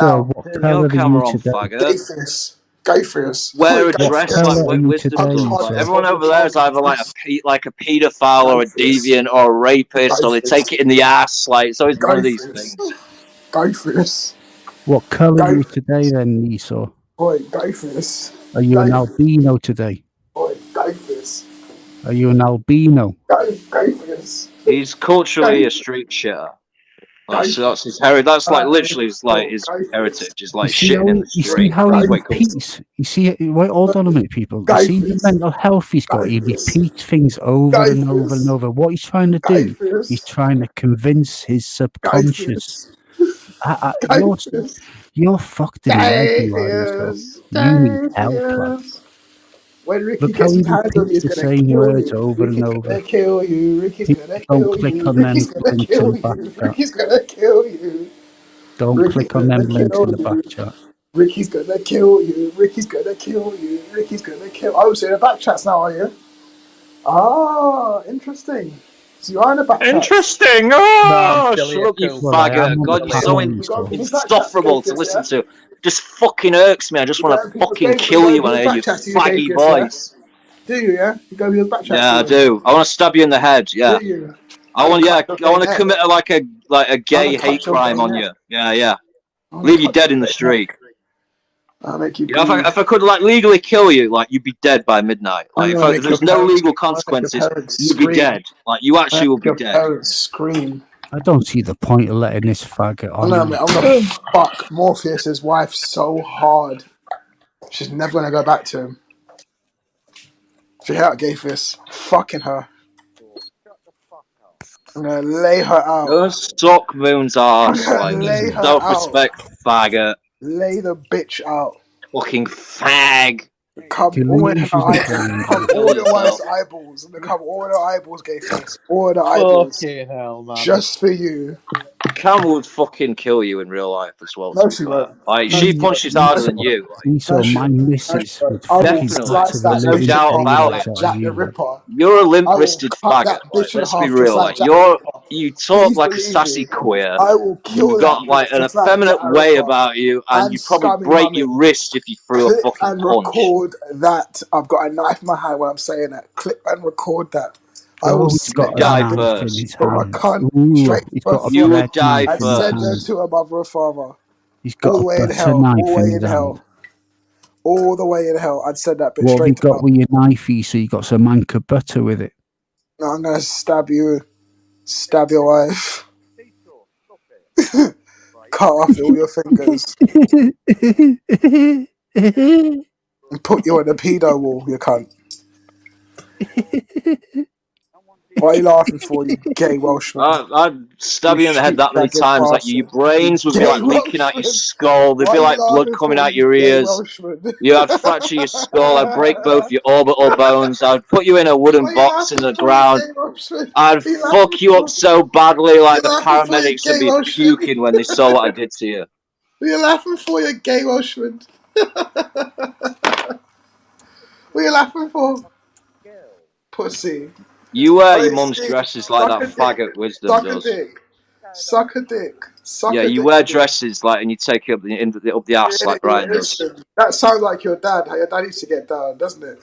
So, what Turn colour your are camera you on, today? faggot. Gayfist. Go for us. Wear a Go dress for us. like wisdom I'm does. hard Like as everyone well, over there is either like a paedophile Go or a for us. deviant or a rapist, Go or they for us. take it in the ass. Like it's always one Go of these for us. things. Go for us. What colour are Go you today then, Esau? Boy, go for us. Are you an albino today? Boy, go for us. Are you an albino? Go for us. He's culturally a street shitter. That's his heritage. That's like literally his heritage is like shitting in the You see street. how he That's where it comes from. repeats. You see, wait, hold on a minute, people. You see the mental health he's got. He repeats things over and over and over. What he's trying to do, he's trying to convince his subconscious. You're fucked in the head, you are, Esau. You need help, lad. When Ricky Look how gets he his hands on you, repeats he's the gonna same kill words you. over and Ricky's over. gonna kill you. Ricky's gonna Don't kill click you. on them Ricky's gonna links in kill the back you. chat. Ricky's gonna kill you. Don't Ricky's click on them gonna links in kill the back you. chat. Ricky's gonna kill you. Ricky's gonna kill you. Ricky's gonna kill. Oh, so you're in the back chats now, are you? Ah, interesting. So you are in the back chats. Interesting. Oh, shut up, you faggot. God, you're so insufferable to listen to. Just fucking irks me. I just want to fucking kill you when I hear your faggy voice. Do you? Yeah. You go to the back chats. Yeah, I do. I want to stab you in the head. Yeah. Do you? I want to commit a gay hate crime on you. Yeah. Leave you dead in the street. I'll make you. If I could like legally kill you, like you'd be dead by midnight. Like if there's no legal consequences, you'd be dead. Like you actually will be dead. Scream. I don't see the point of letting this faggot on. I'm gonna fuck Morpheus's wife so hard. She's never gonna go back to him. She hit out gay fist. Fucking her. I'm gonna lay her out. Don't suck Moon's ass. Like self-respect, faggot. Lay the bitch out. Fucking fag. Come all in her eyeballs. Come all your wife's eyeballs. And come all her eyeballs, gay face. All the eyeballs. Fucking hell, man. Just for you. Cam would fucking kill you in real life as well. No, she won't. Like she punches harder than you. Esau, my missus would fucking Definitely. There's no doubt about it. Jack the Ripper. You're a limp-wristed faggot. Like, let's be real. Like you talk like a sassy queer. I will kill You've got like an effeminate way about you, and you'd probably break your wrist if you threw a fucking and punch. Record that. I've got a knife in my hand when I'm saying that. Clip and record that. I will die first. From a cunt straight you would die I first. send her to her mother or father. He's got all the way in hell. knife All the way in in his hell. hand. All the way in hell. I'd send that bitch What have you straight to got with your knifey? So you got some manka butter with it. No, I'm gonna stab you. Stab your wife. Cut off all your fingers. And put you on the pedo wall, you cunt. What are you laughing for, you gay Welshman? I'd stab you in the head that many times, like your brains would be like leaking out your skull. There'd be like blood coming out your ears. You I'd fracture your skull. I'd break both your orbital bones. I'd put you in a wooden box in the ground. I'd fuck you up so badly, like the paramedics would be puking when they saw what I did to you. What are you laughing for, you gay Welshman? What are you laughing for? Pussy. You wear your mum's dresses like that faggot Wisdom does. Suck a dick. Yeah, you wear dresses like, and you take it up the ass like Brian does. That sounds like your dad. How your dad used to get down, doesn't it?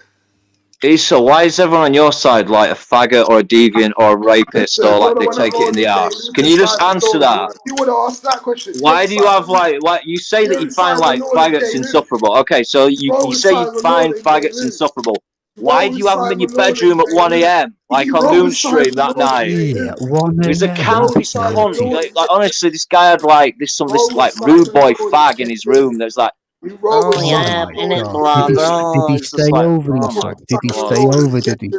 Esau, why is everyone on your side like a faggot or a deviant or a rapist or like they take it in the ass? Can you just answer that? You would have asked that question. Why do you have like you say that you find like faggots insufferable? Okay, so you say you find faggots insufferable. Why do you have them in your bedroom at 1 a.m. like on Moonstream that night? He's a campus cunt. Like honestly, this guy had like this like rude boy fag in his room. There's like. Oh yeah, in his blood. Did he stay over? Did he stay over? Did he?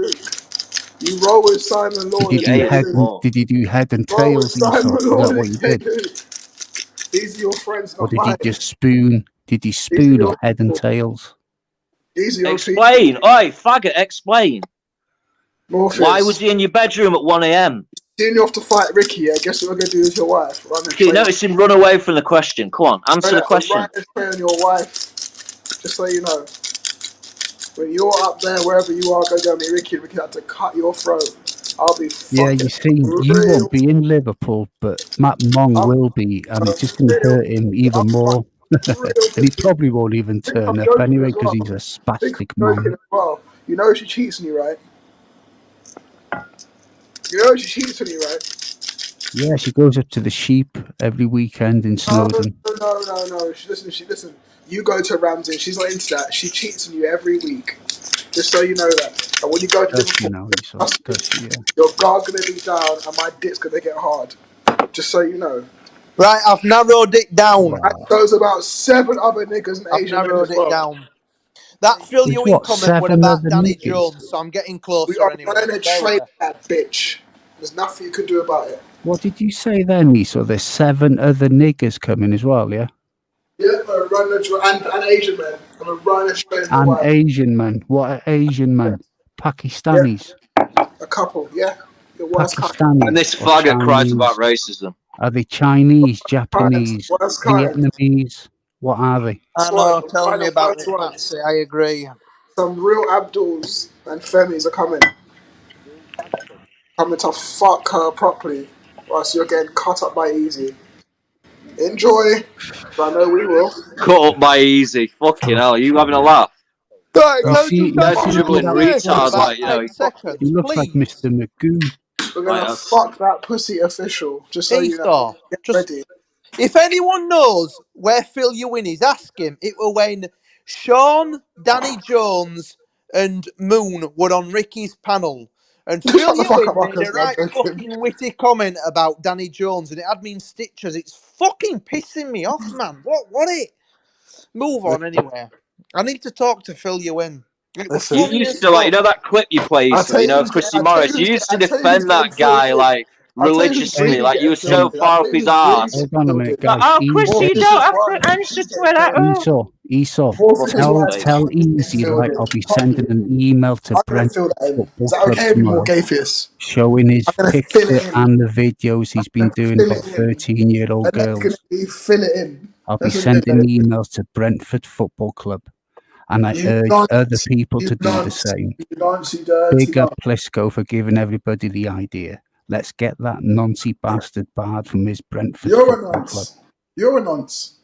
You roll with Simon Lord. Did he do head and tails? Is that what he did? These are your friends, or did he just spoon? Did he spoon or head and tails? Explain, oi, faggot! Explain. Morpheus. Why was he in your bedroom at 1 a.m.? Seeing you off to fight Ricky, yeah. Guess what we're gonna do with your wife? Okay, notice him run away from the question. Come on, answer the question. On your wife, just so you know. When you're up there, wherever you are, go meet Ricky. Ricky had to cut your throat. I'll be. Yeah, you see, you won't be in Liverpool, but Matt Mong will be, and it's just going to hurt him even more. And he probably won't even turn up anyway because he's a spastic Joking mong. as well. You know she cheats on you, right? You know she cheats on you, right? Yeah, she goes up to the sheep every weekend in Snowdon. No. Listen. You go to Ramsey. She's not into that. She cheats on you every week. Just so you know that. And when you go to Does she Liverpool, now, Esau? Does she, yeah. your guard's gonna be down and my dick's gonna get hard. Just so you know. Right, I've narrowed it down. And there's about 7 other niggas and I've Asian men narrowed as it well. down. That fill There's you in what, comment was 7 about other Danny niggas? Jones, so I'm getting We closer are anyway. going to Bear with trade me. that bitch. There's nothing you can do about it. What did you say then, Esau? There's 7 other niggers coming as well, yeah? Yeah, and Asian men. I'm a runner straight in the And wild. Asian men. What are Asian men? Pakistanis? A couple, yeah. Your worst kind. Pakistanis And this or faggot cries about Chinese? racism. Are they Chinese, Japanese, Worst kind. Vietnamese? What are they? I know, tell me about it, Patsy. I agree. Some real Abduls and Femis are coming. Coming to fuck her properly. Whilst you're getting cut up by Easy. Enjoy. I know we will. Cut up by Easy. Fucking hell, you having a laugh? Right, You can see, I That just dribbling retard, about like, you know. 10 seconds, he looks like please? Mr. Magoo. We're gonna fuck that pussy official. Just so you know. Esau, Get just ready. if anyone knows where Phil Ewing is, ask him. It was when Sean, Danny Jones, and Moon were on Ricky's panel. And Phil Shut the fuck Ewing up, made a Marcus. I'm right joking. fucking witty comment about Danny Jones, and it had me in stitches. It's fucking pissing me off, man. What it? Move on anyway. I need to talk to Phil Ewing. It was You funny used as to, like, you fuck. know that clip you play, I'll so, tell you you know, who's Chrissy getting, Morris, you used to defend that filled guy, in. like, I'll tell you who's religiously, really like, you getting were filled so in. I'll far tell up you his who's really arse. getting Hold on a filled minute, in. Like, guys. oh, Chrissy, you don't Morpheus' have wife. to answer She's to getting it. Like, filled in. oh. Esau, Morpheus' Fuck's wife. sake. tell Gets Easy filled like in. I'll be Properly. sending an email to I'm gonna Brent fill that in. Football Is that Club okay with you, tomorrow, Morpheus? showing his I'm gonna fill picture it in. and the videos he's been doing Fill about it in. 13-year-old girls. Allegedly fill it in. I'll be That's what you're sending gonna do. emails to Brentford Football Club, and I You urge other nonce. people You to do the nonce. same. You nonce. You dirty Big up nonce. Plisco for giving everybody the idea. Let's get that noncy bastard barred from his Brentford You're a Football Club. nonce. You're a nonce.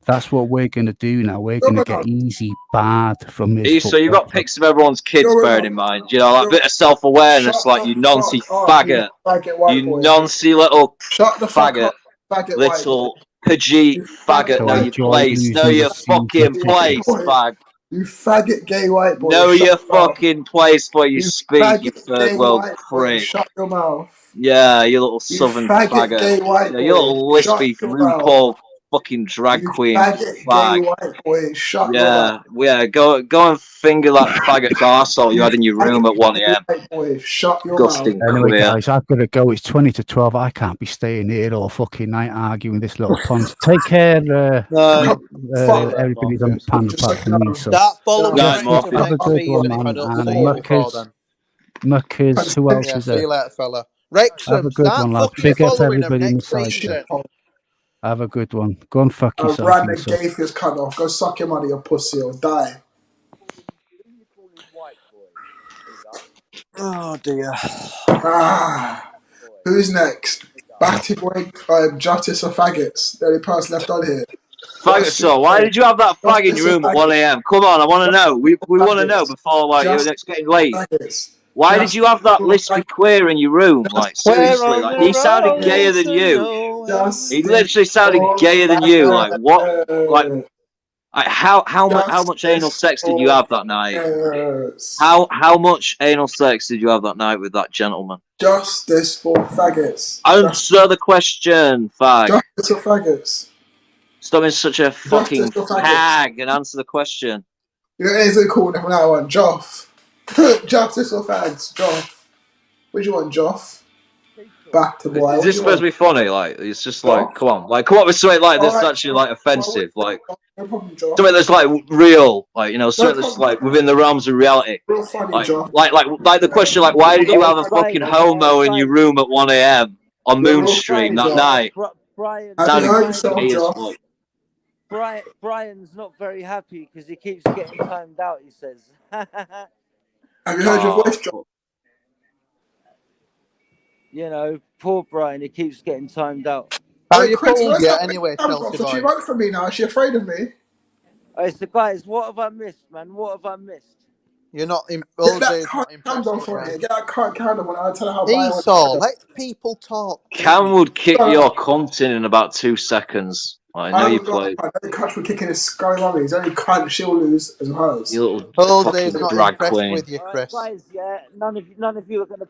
That's what we're going to do now. We're You're going to a get nonce. Easy barred from his So you football got club. pics of everyone's kids, You're a bearing in nonce. mind, you know, like a You're bit of self-awareness, Shut like, the you noncy fuck up, you faggot. faggot white You boy. noncy little Shut the fuck faggot. up, faggot white boy. Little Pajit You faggot. faggot Know So your white enjoy boy. place. Know losing the your season fucking Gay white place, tickets. boy. fag. You faggot gay white boy. Know Shut your your mouth. fucking place where you You speak, you faggot third gay world white boy. prick. Shut your mouth. Yeah, you little You southern faggot faggot. gay white Yeah, you boy. little Shut lispy your mouth. RuPaul fucking drag You queen faggot gay fag. white boy. Shut your mouth. Yeah, go and finger that faggot's arsehole you You had in your room faggot at 1 gay a.m. white boy. Shut your mouth. Disgusting Anyway, queer. guys, I've got to go. It's 20 to 12. I can't be staying here all fucking night arguing this little punt. Take care, everybody's on the panel apart from me. So Start following Night, Wrexham Morpheus. have a next good one, season if I man. don't And see you before then. Muckers, who else Yeah, is see there? you later, fella. Have a Wrexham, good start one, lads. fucking Big up following them everybody in the next side season. chat. Have a good one. Go and fuck A yourself, random Esau. gay fist cut off. Go suck your money, you pussy, or die. Oh dear. Who's next? Batty boy, Justice or faggots? The only person left on here. Faggot, so why did you have that fag in your room at 1 a.m.? Come on, I want to know. We want to know before, like, it's getting late. Why did you have that lispy queer in your room? Like, seriously, like, he sounded gayer than you. He literally sounded gayer than you. Like, what? Like, how much anal sex did you have that night? How much anal sex did you have that night with that gentleman? Justice for faggots. Answer the question, fag. Justice for faggots. Stop being such a fucking Justice for faggots. hag and answer the question. You know, it isn't called from now on. Joff. Justice or fags? Joff. What do you want, Joff? Back to boy. Is this supposed to be funny? Like, it's just like, come on with something like this. Actually, like, offensive. Like, no problem, Joff. something that's like real. Like, you know, something that's like within the realms of reality. Real funny, Like, Joff. like the question, like, why did you have a fucking homo in your room at 1 a.m. on Moonstream that night? Brian, Sounded heard yourself, gay as Joff? fuck. Brian's not very happy because he keeps getting timed out, he says. Have you heard your voice, Joff? You know, poor Brian, he keeps getting timed out. Are Wait, you Chris, pulled where's yet that bitch anyway, come from? Chelsea So she boy? run from me now. Is she afraid of me? Hey, so guys, what have I missed, man? What have I missed? You're not in. Get that OJ's not cunt impressed candle you, from man. here. Get that cunt candle when I tell her how bad I want Esau, to. let people talk. Cam would kick Shut your up. cunt in about 2 seconds. I know I you haven't got a played. cunt. The only cunt for kicking is Sky Mummy. His only cunt she'll lose is hers. You little OJ's fucking not drag impressed queen. with you, Alright, Chris. guys, yeah, none of you are gonna.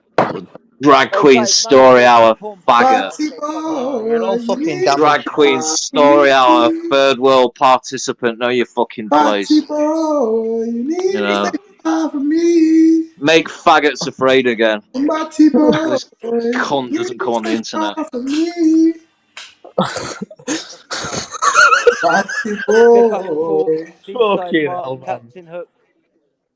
Drag Hey, queen guys, none of story you are gonna hour pump. faggot. Batty Okay, fuck off. Oh, you're an old boy, fucking you gammon. Drag queen story hour third world participant. Know your fucking Batty place. boy, you need You to know. make time for me. Make faggots afraid again. Batty boy, This you cunt need doesn't come on the to make internet. time for me. Batty Big up Paul, boy. Seaside Fucking Mark, hell, man. Captain Hook,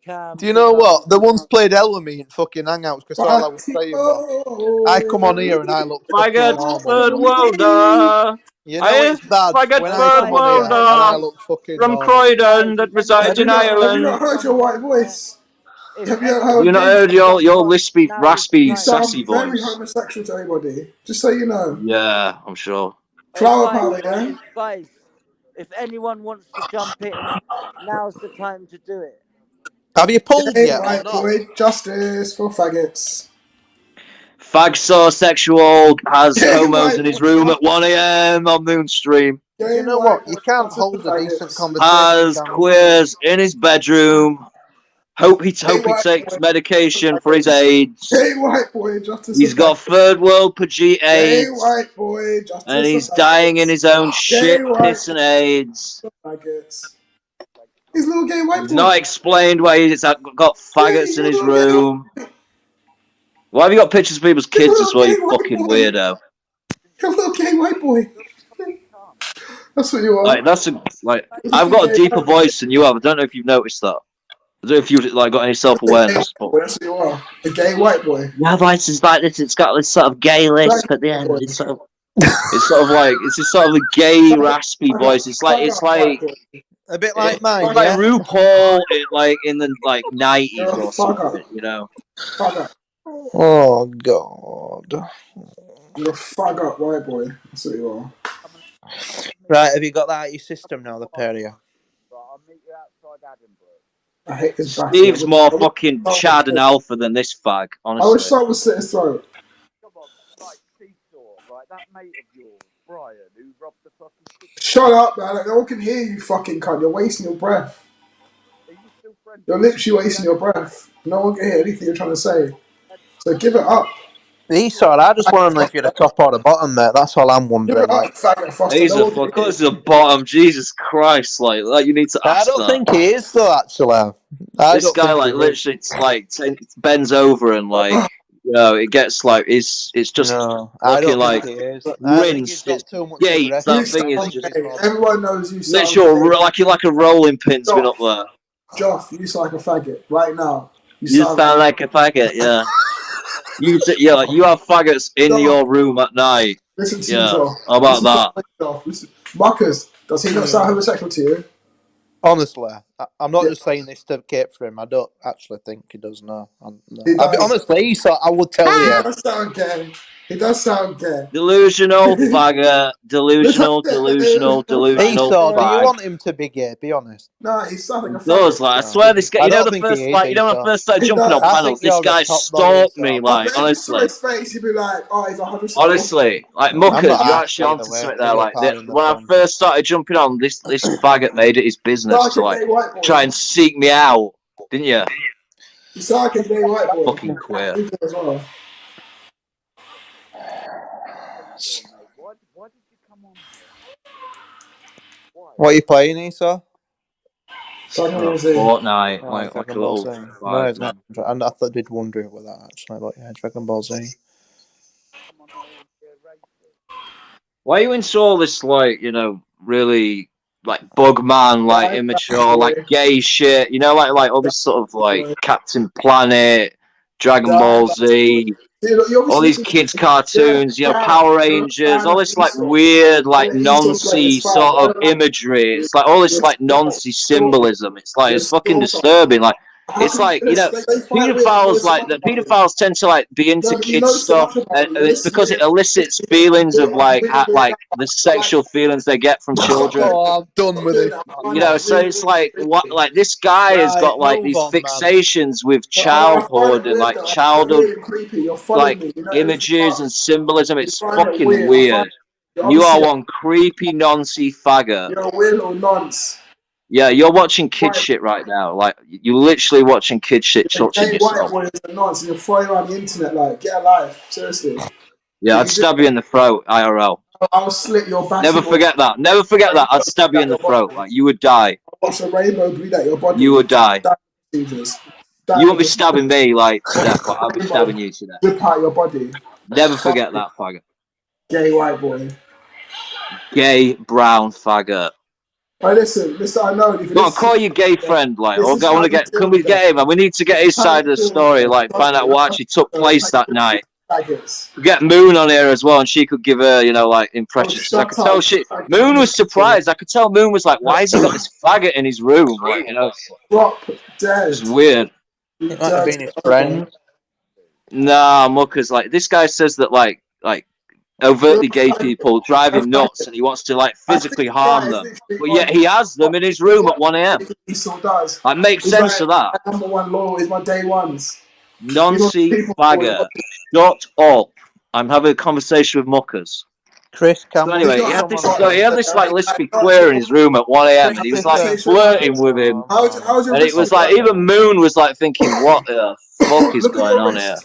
Cam. Do you Big know up. what? The ones played hell with me in fucking Hangouts because all I was Batty saying was, I boy. come on here and I look fucking Faggots normal. third worlder. You know it's bad Faggot when I third come on here and I worlder. look fucking From normal. Croydon that resides in Have you not Ireland. heard your white voice? If Have you not Have heard you not me? heard your lispy, now is the raspy, You time. sassy sound very voice? homosexual to everybody. Just so you know. Yeah, I'm sure. Hey Flower guys, power, yeah? if anyone wants to jump in, now's the time to do it. Have you pulled Hey, yet or white not? boy, justice for faggots. Fag sexual has Hey, homos in white boy, his room at justice. 1 a.m. on Moonstream. Do Hey, you know white what? boy, You can't justice hold for a decent faggots. conversation, Has can you? queers in his bedroom. Hope he Hey, white takes boy, medication for his faggots. AIDS. Hey, white boy, justice for He's got faggots. third world Pajit Hey, AIDS, white boy, and justice for he's dying in faggots. his own Gay shit, white piss, and AIDS. boy, faggots. He's a little gay white He's boy. not explained why he's got Yeah, faggots he's in a his little gay white room. Why have you got pictures of people's He's a kids as little well, gay you white fucking boy. weirdo? You're a little gay white boy. That's what you are. Like that's a like You're a I've little got a gay deeper white boy. voice than you have. I don't know if you've noticed that. I don't know if you like got any You're a gay white self-awareness, but boy. That's what you are. A gay white boy. my voice is like this. It's got this sort of gay Faggot lisp at the white end. boy. It's sort of like it's this sort of a gay raspy voice. It's like Faggot white boy. A bit like mine, it's like yeah? RuPaul in the like You're 90s a or faggot. something, you know. Faggot. Oh, God. You're a faggot white boy. That's what you are. Right, have you got that out of your system now, the pair of you? I'll meet you outside Edinburgh. I hate this batty. Steve's more fucking Chad and Alpha than this fag, I wish honestly. someone would slit his throat. Come on, like Seesaw, like that mate of yours, Brian, who robbed the fucking. Shut up, man. No one can hear you, fucking cunt. You're wasting your breath. Are you still friends? You're literally wasting your breath. No one can hear anything you're trying to say. So give it up. Esau, I just want to know if you're the top or the bottom, mate. That's all I'm Give wondering, it up, like. faggot Foster. He's No a one can fuck. hear This is a bottom. Jesus Christ! Like you need to I ask don't that. think he is, though, actually. This guy like literally bends over and like it gets like it's just No, I fucking don't like think he is. I think he's rinsed. got It's too much gates. aggression. That You thing is sound just gay. Everyone knows you sound literally gay. like a rolling pin's been up there. Joff, you sound like a faggot right now. You sound like a faggot, yeah. You have faggots in your room at night. Listen to Yeah, you, Joff. how about that? Joff. Listen. Marcus, does he not sound homosexual to you? Honestly, I'm not Yeah. just saying this to cape for him. I don't actually think he does know. He does. Honestly, Esau, I would tell He you. does sound gay. He does sound gay. Delusional faggot. Delusional Esau, do you fag. want him to be gay? Be honest. No, he sounds like a Does faggot. like I swear this guy. I You know don't the think he first is, like you know when I Esau. first started He jumping on does. I panels. think This you're the guy top dog, stalked Esau. me I like bet if you saw honestly. his face, you'd be like, oh, he's 100%. Honestly, like I'm Muckers, not you're asked, actually by onto the way. something Big there. up Like Harry in the when I front. first started jumping on, this faggot made it his business Sound to like a like gay white boy. try and seek me out, didn't you? You sound like a gay white boy. Fucking queer. You do as well. Why did you come on here? Why? What are you playing, Esau? Dragon Oh, Ball Z. Fortnite, Oh, like a Dragon Ball little Z. No, vibe, it's not. man. I did wonder it with that, actually. But yeah, Dragon Ball Z. Why are you into all this like really like Bugman, like Right, immature, like gay shit? You know, like all this sort of like Captain Planet, Dragon Ball Z. You All obviously these listen kids' to cartoons, Power Rangers, all this like weird, like noncy sort of imagery. It's like all this like noncy symbolism. It's like it's fucking disturbing. Like It's like, you know, They fight weird. pedophiles like that. Pedophiles tend to like be into You kids know so stuff, much about and it's this. because it elicits feelings of like like the sexual feelings they get from children. Oh, I'm done with this. You know, so it's like what, like this guy has Right, got like move these on, man. fixations with I find childhood it and weird like though. I find it childhood weird and creepy. You're following like me. You know everything images about. and symbolism. You It's find it fucking weird. I find weird. you're You are obviously one creepy noncy faggot. you're a weird little nonce. Yeah, you're watching kid White, shit right now. Like you're literally watching kid shit, you're a touching gay white yourself. boy is a nonce, and you're flying around the internet like get a life. Seriously. Yeah, I'd stab you in the throat, IRL. I'll slit your batty Never forget that. Never forget that. I'd stab you in the throat. Like you would die. Watch a rainbow bleed out your body. You would die. Procedures. You won't be stabbing me like to death, but I'll be stabbing you to death. Rip out your body. Never forget that, faggot. Gay white boy. Gay brown faggot. Hey, listen, I know. Go on, call your gay friend, like, or I want to get. Can we get him? And we need to get his side of the story, like, find out what actually took place that night. Get Moon on here as well, and she could give her, you know, like impressions. I could tell Moon was surprised. I could tell Moon was like, "Why has he got this faggot in his room?" Like, you know, drop dead. It's weird. It might have been his friend. Nah, muckers. Like this guy says that like overtly gay people drive him nuts, and he wants to like physically harm them. But yet he has them in his room at 1 a.m. He still does. Like, makes sense of that. My number one loyal is my day ones. Noncy faggot. Shut up. I'm having a conversation with muckers. Chris, so anyway, he had this like lispy queer in his room at 1 a.m. and he was like flirting with him. And it was like even Moon was like thinking, what the fuck is going on here?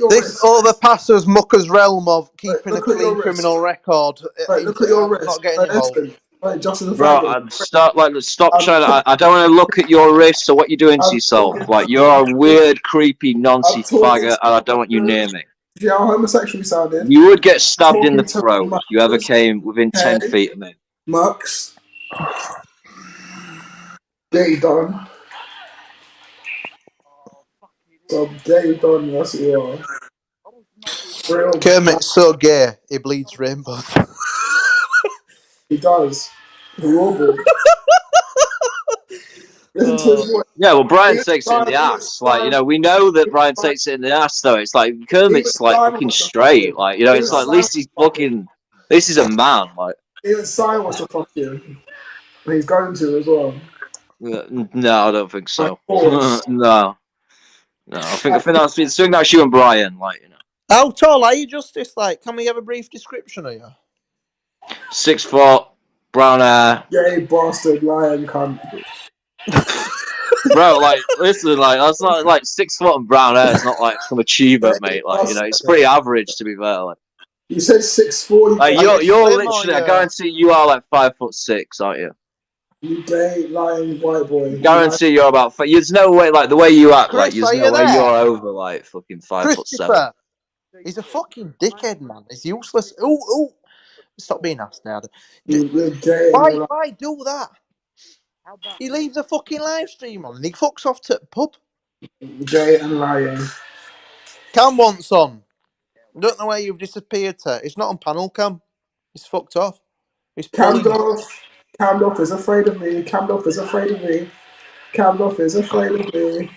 This overpasses Mucker's realm of keeping a clean criminal record. Look at your wrist. Not getting involved. Bro, stop trying to. I don't want to look at your wrist or what you're doing to yourself. Like you're a weird, creepy, noncy faggot, and I don't want you near me. Do you know how homosexual you sounded? You would get stabbed in the throat if you ever came within 10 feet of me. Mux. Gay Don. So gay Don, that's what you are. Kermit's so gay, he bleeds rainbows. He does. Horrible. Yeah, well, Brian takes it in the ass. Like, you know, we know that Brian takes it in the ass, though. It's like Kermit's like fucking straight. Like, you know, it's like at least he's fucking. This is a man. Like, even Simon wants to fuck you. He's going to as well. No, I don't think so. No, I think that's something that's you and Brian. Like, you know. How tall are you, Justice? Like, can we have a brief description of you? 6 foot, brown hair. Gay bastard, lion cunt. Bro, like, listen, like, that's not like 6 foot and brown hair. It's not like some achievement, mate. Like, you know, it's pretty average to be fair. Like, you said 6'4". Like, you're literally. I guarantee you are like 5'6", aren't you? You gay lying white boy. Guarantee you're about. There's no way, like the way you act, Chris, like there's no way you're over like fucking 5'7". He's a fucking dickhead, man. He's useless. Oh, stop being ass now. You're gay. Why do that? He leaves a fucking live stream on and he fucks off to the pub. Gay and lying. Cam wants on. I don't know where you've disappeared to. It's not on panel cam. He's fucked off. He's Camdoff is afraid of me. Camdoff is afraid of me. Camdoff is afraid of me.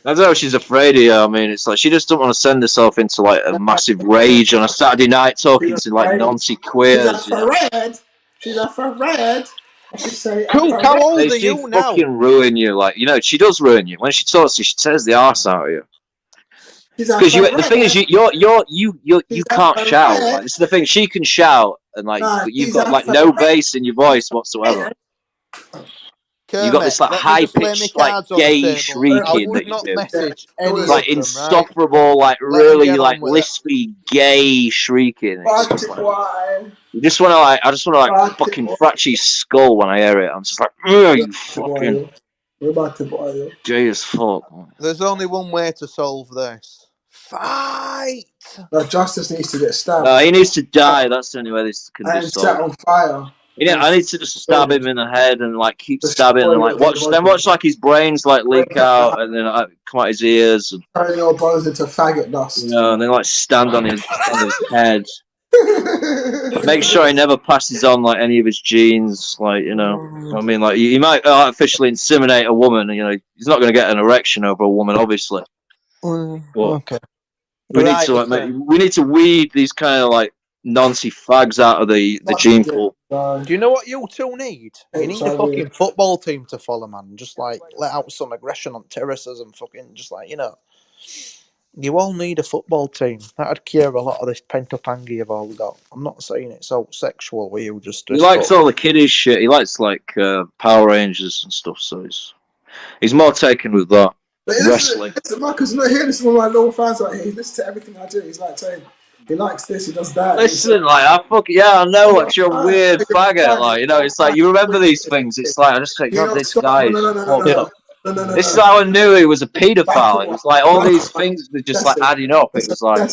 I don't know if she's afraid of you. I mean, it's like she just doesn't want to send herself into like a massive rage on a Saturday night talking to like noncy queers. She's afraid. Cool, how old are you now? Fucking ruin you, like, you know, she does ruin you. When she talks to you, she tears the arse out of you. Because the thing is, you can't shout. Like, this is the thing. She can shout, and like, but you've got like no bass in your voice whatsoever. You got this like high pitched, like gay shrieking that you do, like insufferable, like really like lispy gay shrieking. It's just like, you just want to like, I just want to like fucking fracture your skull when I hear it. I'm just like, you fucking. We're about to buy you. Gay as fuck. There's only one way to solve this. Fight! Justice needs to get stabbed. No, he needs to die. That's the only way this can be And solved. set on fire. Yeah, I need to just stab him in the head and like keep stabbing and like watch like his brains like leak out and then like, come out his ears and turn your bones into faggot dust. you know, and then like stand on his head. Make sure he never passes on like any of his genes. Like, you know, I mean, like he might artificially inseminate a woman. You know, he's not going to get an erection over a woman, obviously. Okay. We need to like we need to weed these kind of like nancy fags out of the gene pool. Do you know what you two need? You need a fucking football team to follow, man. Just like let out some aggression on terraces and fucking just like, you know. You all need a football team. That'd cure a lot of this pent up anger you've all got. I'm not saying it's so sexual with you, just He likes all the kiddies shit. He likes like Power Rangers and stuff. So he's more taken with that. But Wrestling. Listen, Marcus, not here. This is one of my little fans right here. He listens to everything I do. He's like saying he likes this, he does that. Listen, like I know what you're a weird faggot. Like, you know, it's like you remember these things. It's like I just think, God, this guy is. This is how I knew he was a paedophile. It was like all these things were just like adding up. It was like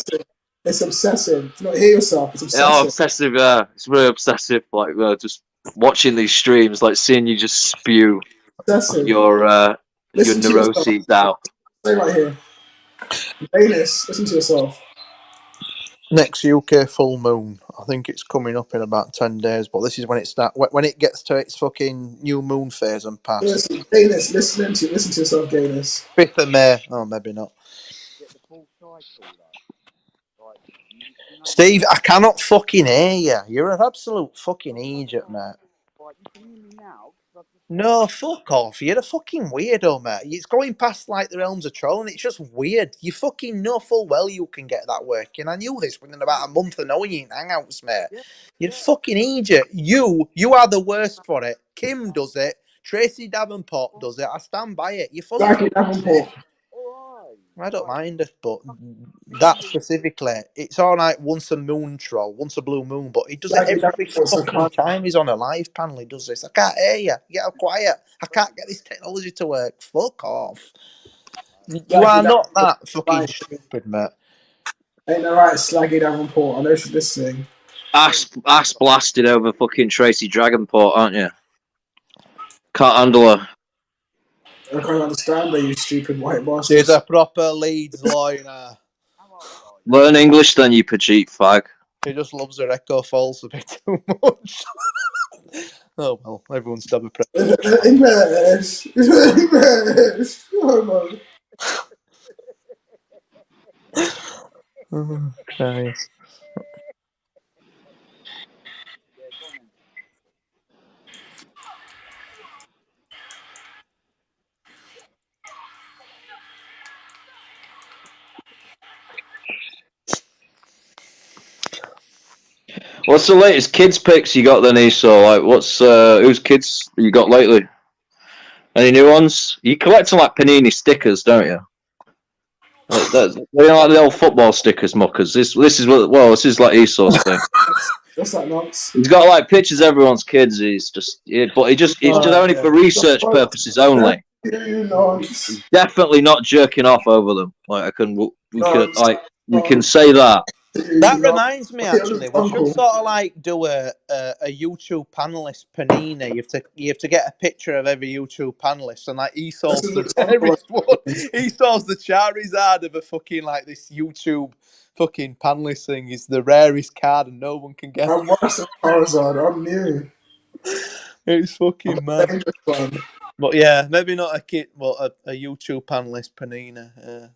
it's obsessive. It's not hear yourself. It's obsessive. Oh, obsessive. Yeah, it's really obsessive. Like just watching these streams, like seeing you just spew your neuroses out. Stay right here. Bayless, listen to yourself. Next UK full moon. I think it's coming up in about 10 days, but this is when when it gets to its fucking new moon phase and past. Listen, Gayness, listen to yourself, Gayness. 5th of May. Oh, maybe not. Steve, I cannot fucking hear you. You're an absolute fucking idiot, mate. No, fuck off. You're a fucking weirdo, mate. It's going past like the realms of trolling. It's just weird. You fucking know full well you can get that working. I knew this within about a month of knowing you in Hangouts, mate. You're a fucking idiot. You are the worst for it. Kim does it. Tracy Davenport does it. I stand by it. You're full of shit. I don't mind it, but that specifically, it's all right once a moon troll, once a blue moon, but he does it every fucking time he's on a live panel. He does this. I can't hear you. Get quiet. I can't get this technology to work. Fuck off. You are not that fucking stupid, mate. Ain't no right, Slaggy Davenport. I know she's listening. Ass blasted over fucking Tracy Dragonport, aren't you? Can't handle her. I can't understand her, you stupid white boss. She's a proper Leeds lawyer. Learn English then, you Pajit fag. He just loves her Echo Falls a bit too much. Oh well, everyone's done a present. English. Oh, oh, Christ. What's the latest kids picks you got then, Esau? Like, what's whose kids you got lately? Any new ones? You collecting like Panini stickers, don't you? They like the old football stickers, muckers. This is like Esau's thing. What's that nonsense? He's got like pictures of everyone's kids. It's just only for research purposes only. He's definitely not jerking off over them. Like we can say that. That reminds me, actually, we should sort of like do a YouTube panelist panini. You have to get a picture of every YouTube panelist, and like Esau's the rarest one. Esau's the Charizard of a fucking like this YouTube fucking panelist thing. Is the rarest card, and no one can get. I'm worse than Charizard. I'm new. It's fucking mad. But yeah, maybe not a kid, but a YouTube panelist panini.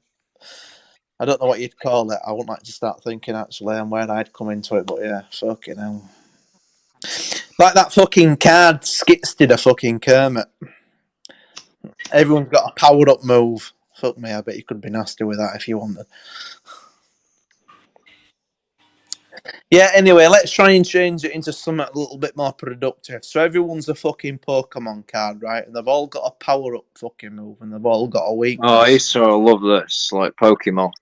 I don't know what you'd call it. I wouldn't like to start thinking actually on where I'd come into it, but yeah, fucking hell. Like that fucking card Skits did a fucking Kermit. Everyone's got a powered up move. Fuck me, I bet you could be nasty with that if you wanted. Yeah, anyway, let's try and change it into something a little bit more productive. So everyone's a fucking Pokemon card, right? And they've all got a power up fucking move and they've all got a weakness. Oh, Esau, I love this. Like Pokemon.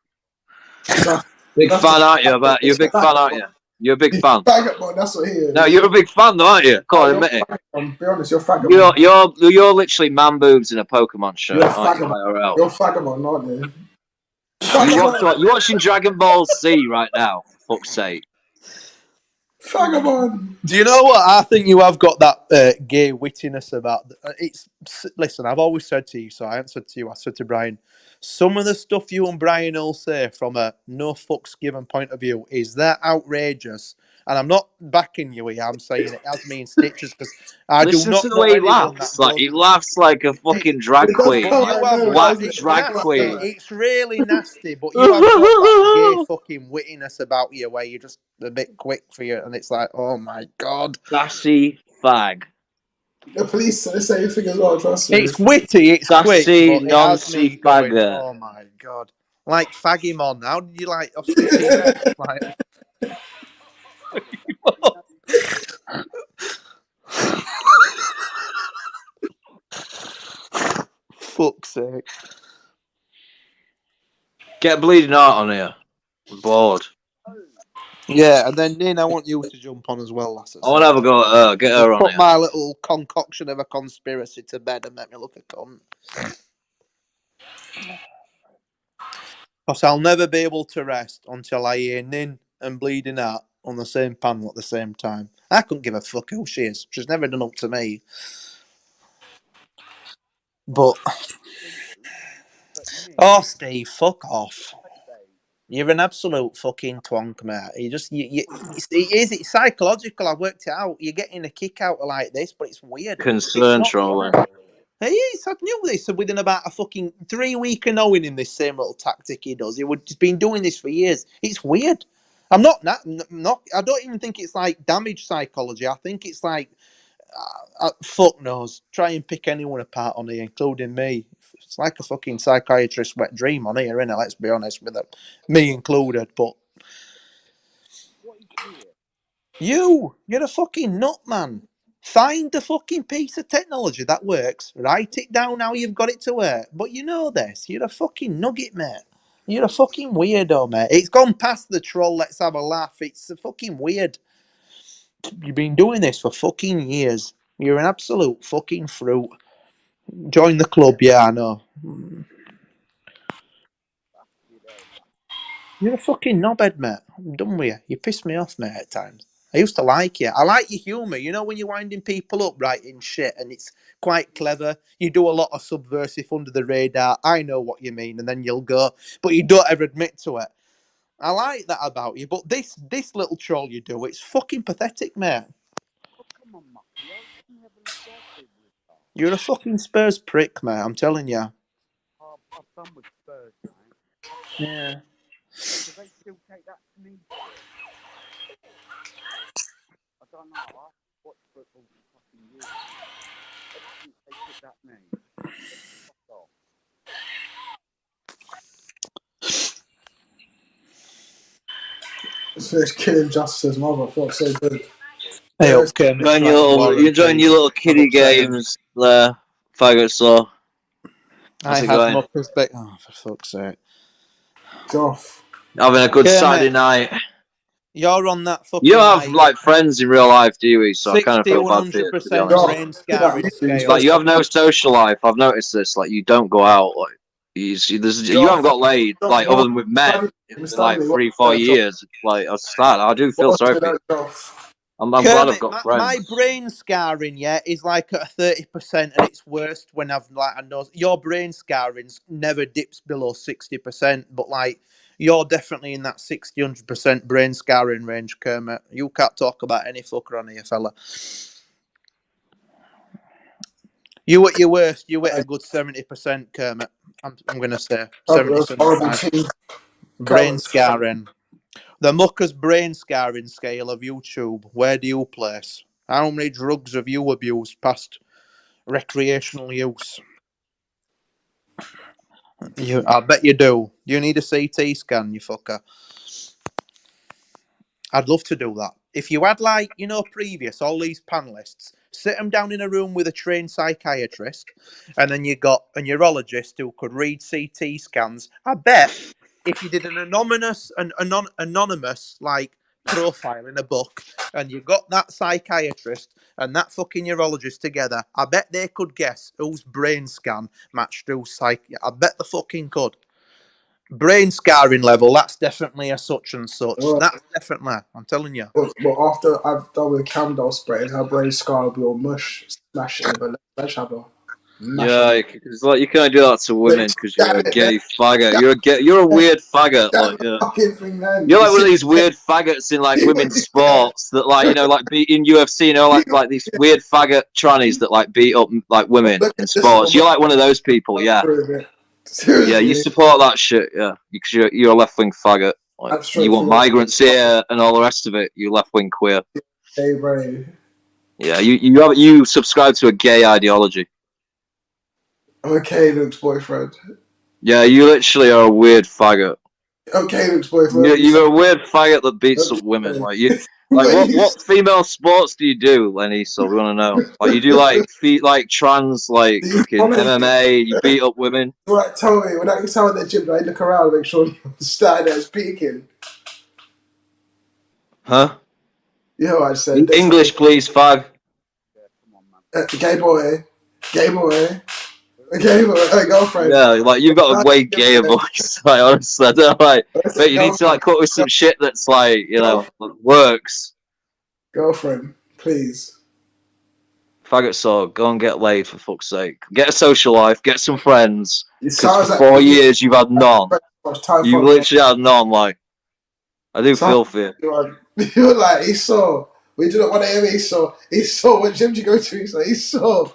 Big fan, aren't you? You're a big fan, aren't you? You're a big fan. That's what he is. No, you're a big fan, though, aren't you? Come on, admit it. Be honest, you're Fagamon. You're literally man boobs in a Pokemon shirt. You're Fagamon. You're Fagamon, aren't you? You're watching Dragon Ball Z right now. For fuck's sake. Vagabond. Do you know what? I think you have got that gay wittiness about it's. Listen, I've always said to you, so I answered to you. I said to Brian, some of the stuff you and Brian will say from a no fucks given point of view is that outrageous. And I'm not backing you here. I'm saying it has me in stitches because I do Listen to not the know way he anyone that laughs. Like does. he laughs like a fucking drag It does queen. come You out of have nowhere, got Whack doesn't it's it? It drag does come out of nasty. queen. nowhere. It's really nasty. But you have got that gay fucking wittiness about you where you're just a bit quick for you, and it's like, oh my god. Sassy fag. The police say the same thing as well, trust me. It's witty, it's quick, Sassy, but it has me noncy going, faggot. oh my god. Like Fagimon. How did you like Austin T-Rex? Like fuck's sake. Get a bleeding heart on here. I'm bored. Yeah, and then Nin, I want you to jump on as well, lass. I want to have a go at her. Get her on Put here. my little concoction of a conspiracy to bed and make me look a cunt. Because I'll never be able to rest until I hear Nin and Bleeding Heart on the same panel at the same time. I couldn't give a fuck who she is. She's never done up to me. But oh, Steve, fuck off. You're an absolute fucking twonk, mate. It's psychological. I worked it out. You're getting a kick out of like this, but it's weird. It's Concern not trolling. It is. I knew this within about a fucking 3 week of knowing him this same little tactic he does. He would just been doing this for years. It's weird. I'm not. I don't even think it's like damage psychology. I think it's like fuck knows. Try and pick anyone apart on here, including me. It's like a fucking psychiatrist's wet dream on here, innit? Let's be honest with it, me included. But you're a fucking nut, man. Find the fucking piece of technology that works. Write it down how you've got it to work. But you know this. You're a fucking nugget, mate. You're a fucking weirdo, mate. It's gone past the troll. Let's have a laugh. It's a fucking weird. You've been doing this for fucking years. You're an absolute fucking fruit. Join the club, yeah, I know. You're a fucking knobhead, mate. I'm done with you. You piss me off, mate, at times. I used to like you. I like your humour. You know when you're winding people up writing shit and it's quite clever. You do a lot of subversive under the radar. I know what you mean, and then you'll go, but you don't ever admit to it. I like that about you, but this little troll you do, it's fucking pathetic, mate. You're a fucking Spurs prick, mate. I'm telling you. I've done with Spurs, mate. Yeah. Do they still take that to me? I don't know. I watch football for fucking years. I think they took that name. Fuck off. It's finished killing Justice's mother. I felt so good. Hey, okay, You're enjoying your little kiddie games there, faggot saw. How's I it have going? more perspective. Oh, for fuck's sake. Goff. Having a good Okay, Saturday mate. night. You're on that fucking. You don't have like friends in real life, do you? So I kind of 60 feel bad for you, to be 100% honest. brain scarring scale. Like you have no social life. I've noticed this. Like you don't go out. Like you haven't got laid like other than with men in like 3-4 years. Like that's sad. I do feel sorry for you. I'm glad I've got friends. My brain scarring, yeah, is like at 30%, and it's worst when I've like I know your brain scarring's never dips below 60%, but like you're definitely in that 60-100% brain scarring range, Kermit. You can't talk about any fucker on here, fella. You at your worst, you hit a good 70%, Kermit. I'm gonna say 70-75. Brain scarring. The Mucker's brain scarring scale of YouTube. Where do you place? How many drugs have you abused past recreational use? I bet you do. You need a CT scan, you fucker. I'd love to do that. If you had, like, previous, all these panelists, sit them down in a room with a trained psychiatrist, and then you got a neurologist who could read CT scans, I bet if you did an anonymous like profile in a book, and you got that psychiatrist and that fucking neurologist together, I bet they could guess whose brain scan matched whose psych. I bet the fucking could. brain scarring level, that's definitely a such and such. Right. That's definitely, I'm telling you. Well, after I've done with Camdol spray, her brain scar will be all mush. Smash it with a sledgehammer. Yeah, it's like you can't do that to women because you're a gay faggot. You're a weird faggot. Like, yeah. You're like one of these weird faggots in like women's sports that like like beat in UFC. Like these weird faggot trannies that like beat up like women in sports. You're like one of those people. Yeah. Yeah, you support that shit. Yeah, because you're a left wing faggot. Like, you want migrants here and all the rest of it. You left wing queer. Hey, right. Yeah, you subscribe to a gay ideology. Okay, Luke's boyfriend. Yeah, you literally are a weird faggot. Okay, Luke's boyfriend. You're a weird faggot that beats up women. Like you, what female sports do you do, Lenny? So we want to know. Like you do like trans like fucking MMA. You beat up women. Right, tell me when I tell in the gym, I look around and make sure you're starting there speaking. Huh? You know what I said. English, please, 5. Gay boy. Gay boy. Gay boy. Hey, girlfriend. Yeah, like you've got a way gayer voice. Like honestly, I don't know, like, but you need to like cut with some shit that's like works. Girlfriend, please. Faggot so go and get laid for fuck's sake. Get a social life. Get some friends. Because for like 4 years you've had none. You literally had none. Like I do feel for you. You're like Esau. We did it 1 a.m. Esau. What gym do you go to? He's like Esau.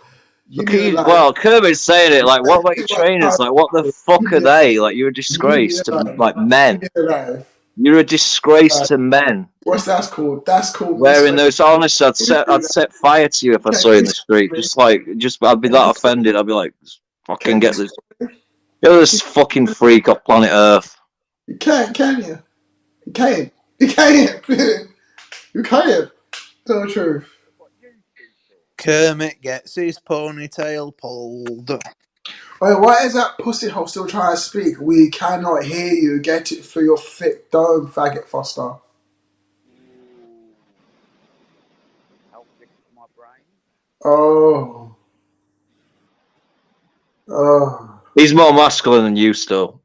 Well, Kermit's saying it. Like, what about your trainers? Like, what the fuck are they? Like, you're a disgrace to like men. You're a disgrace to men. What's that called? That's called wearing those. Honestly, I'd set fire to you if I saw you in the street. I'd be that offended. I'd be like, fucking get this fucking freak off planet Earth. You can't, can you? You can't. You can't. You can't. Tell the truth. Kermit gets his ponytail pulled. Wait, why is that pussy hole still trying to speak? We cannot hear you. Get it through your thick dome, faggot Foster. Oh. Oh. He's more masculine than you still.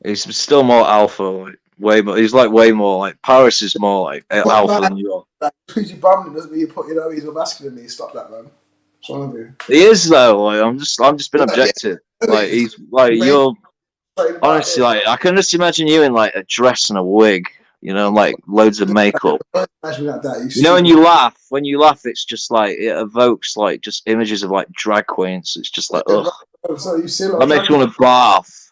He's still more alpha. Like, way more. He's like way more. Like Paris is more like alpha than you are. Because you bummed it doesn't mean you put he's more masculine than me. Stop that, man. What's wrong with you? He is though. Like I'm just being objective. Like he's like you're. Honestly, like I can just imagine you in like a dress and a wig. You know, like loads of makeup. You know, when you laugh, it's just like it evokes like just images of like drag queens. It's just like ugh. So you see that makes you want to laugh.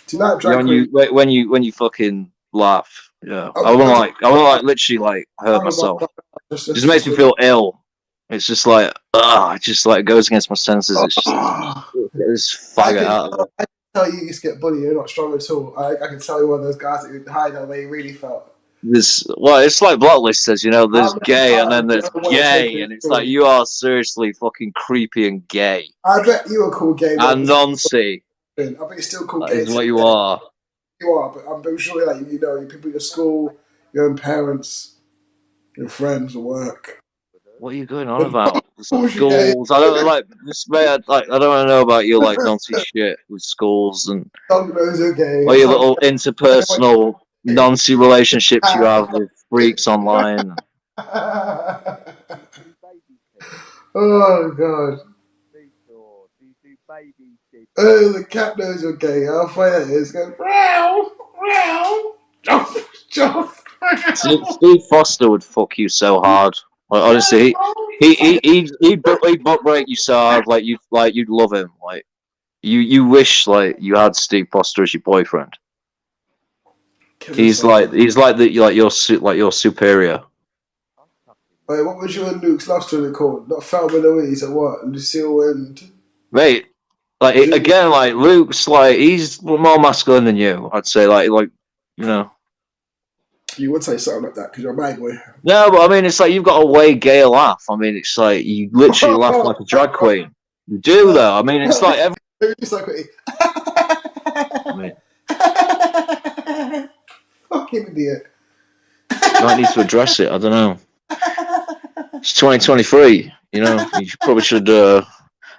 Do you like drag queens? When you fucking laugh? Yeah, I want to like literally like hurt myself. It just makes me feel ill. It's just like it just like goes against my senses. It's just get this faggot out of it. I can tell you used to get bullied. You're not strong at all. I can tell you one of those guys that would hide the way he really felt. It's like Blacklist says, you know, there's gay and then there's gay, and it's like you are seriously fucking creepy and gay. I bet you were called gay. And noncy. I bet you're still called gay. That is what you are. You are, but I'm sure like you know, people at your school, your own parents, your friends, work. What are you going on about? Schools. I don't like this. I don't want to know about your like noncy shit with schools and or your little interpersonal noncy relationships you have with freaks online. Oh god. Oh, the cat knows you're gay. How funny that is. Going meow, meow, jump. Steve Foster would fuck you so hard. Like, honestly, he'd butt break you so hard. Like you'd love him. Like you wish like you had Steve Foster as your boyfriend. He's like your superior. Wait, what was you and Luke's last story called? Not Thelma and Louise and what? Lucille and mate. Like again, like Luke's like he's more masculine than you. I'd say like you know. You would say something like that because you're a bad boy. No, but I mean it's like you've got a way gay laugh. I mean it's like you literally laugh like a drag queen. You do though. I mean it's like every. It's like fucking idiot. You might need to address it. I don't know. It's 2023. You know, you probably should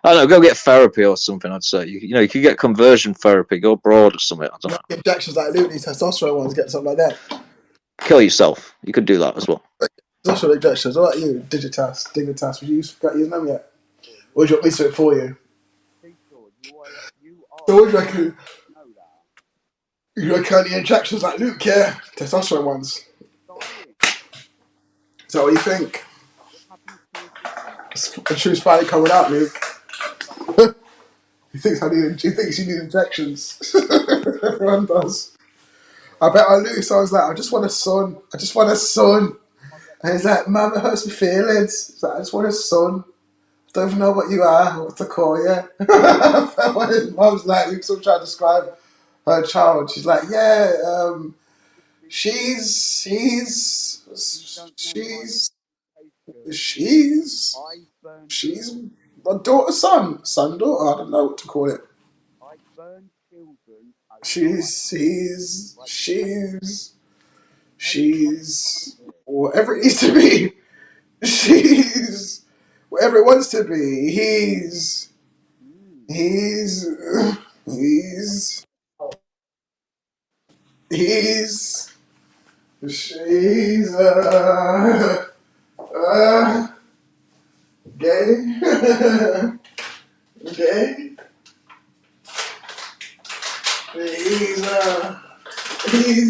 I don't know, go get therapy or something. I'd say you know you could get conversion therapy, go abroad or something. I don't know. Injections like Luke, these testosterone ones, get something like that. Kill yourself. You could do that as well. Testosterone injections. What about you, Digitas? Would you use them yet? Or do you want me to do it for you? So what do you reckon? You reckon the injections like Luke, yeah? Testosterone ones. Is that what you think? The truth's finally coming out, Luke. He thinks you need injections. Everyone does. I bet I Luke, so I was like, I just want a son. I just want a son. And he's like, Mum, it hurts my feelings. He's like, I just want a son. Don't even know what you are, what to call you. When his mum's like, Luke's still trying to describe her child. She's like, yeah, she's my daughter's son, daughter. I don't know what to call it. She's whatever it needs to be. She's whatever it wants to be. He's she's gay. Gay. He's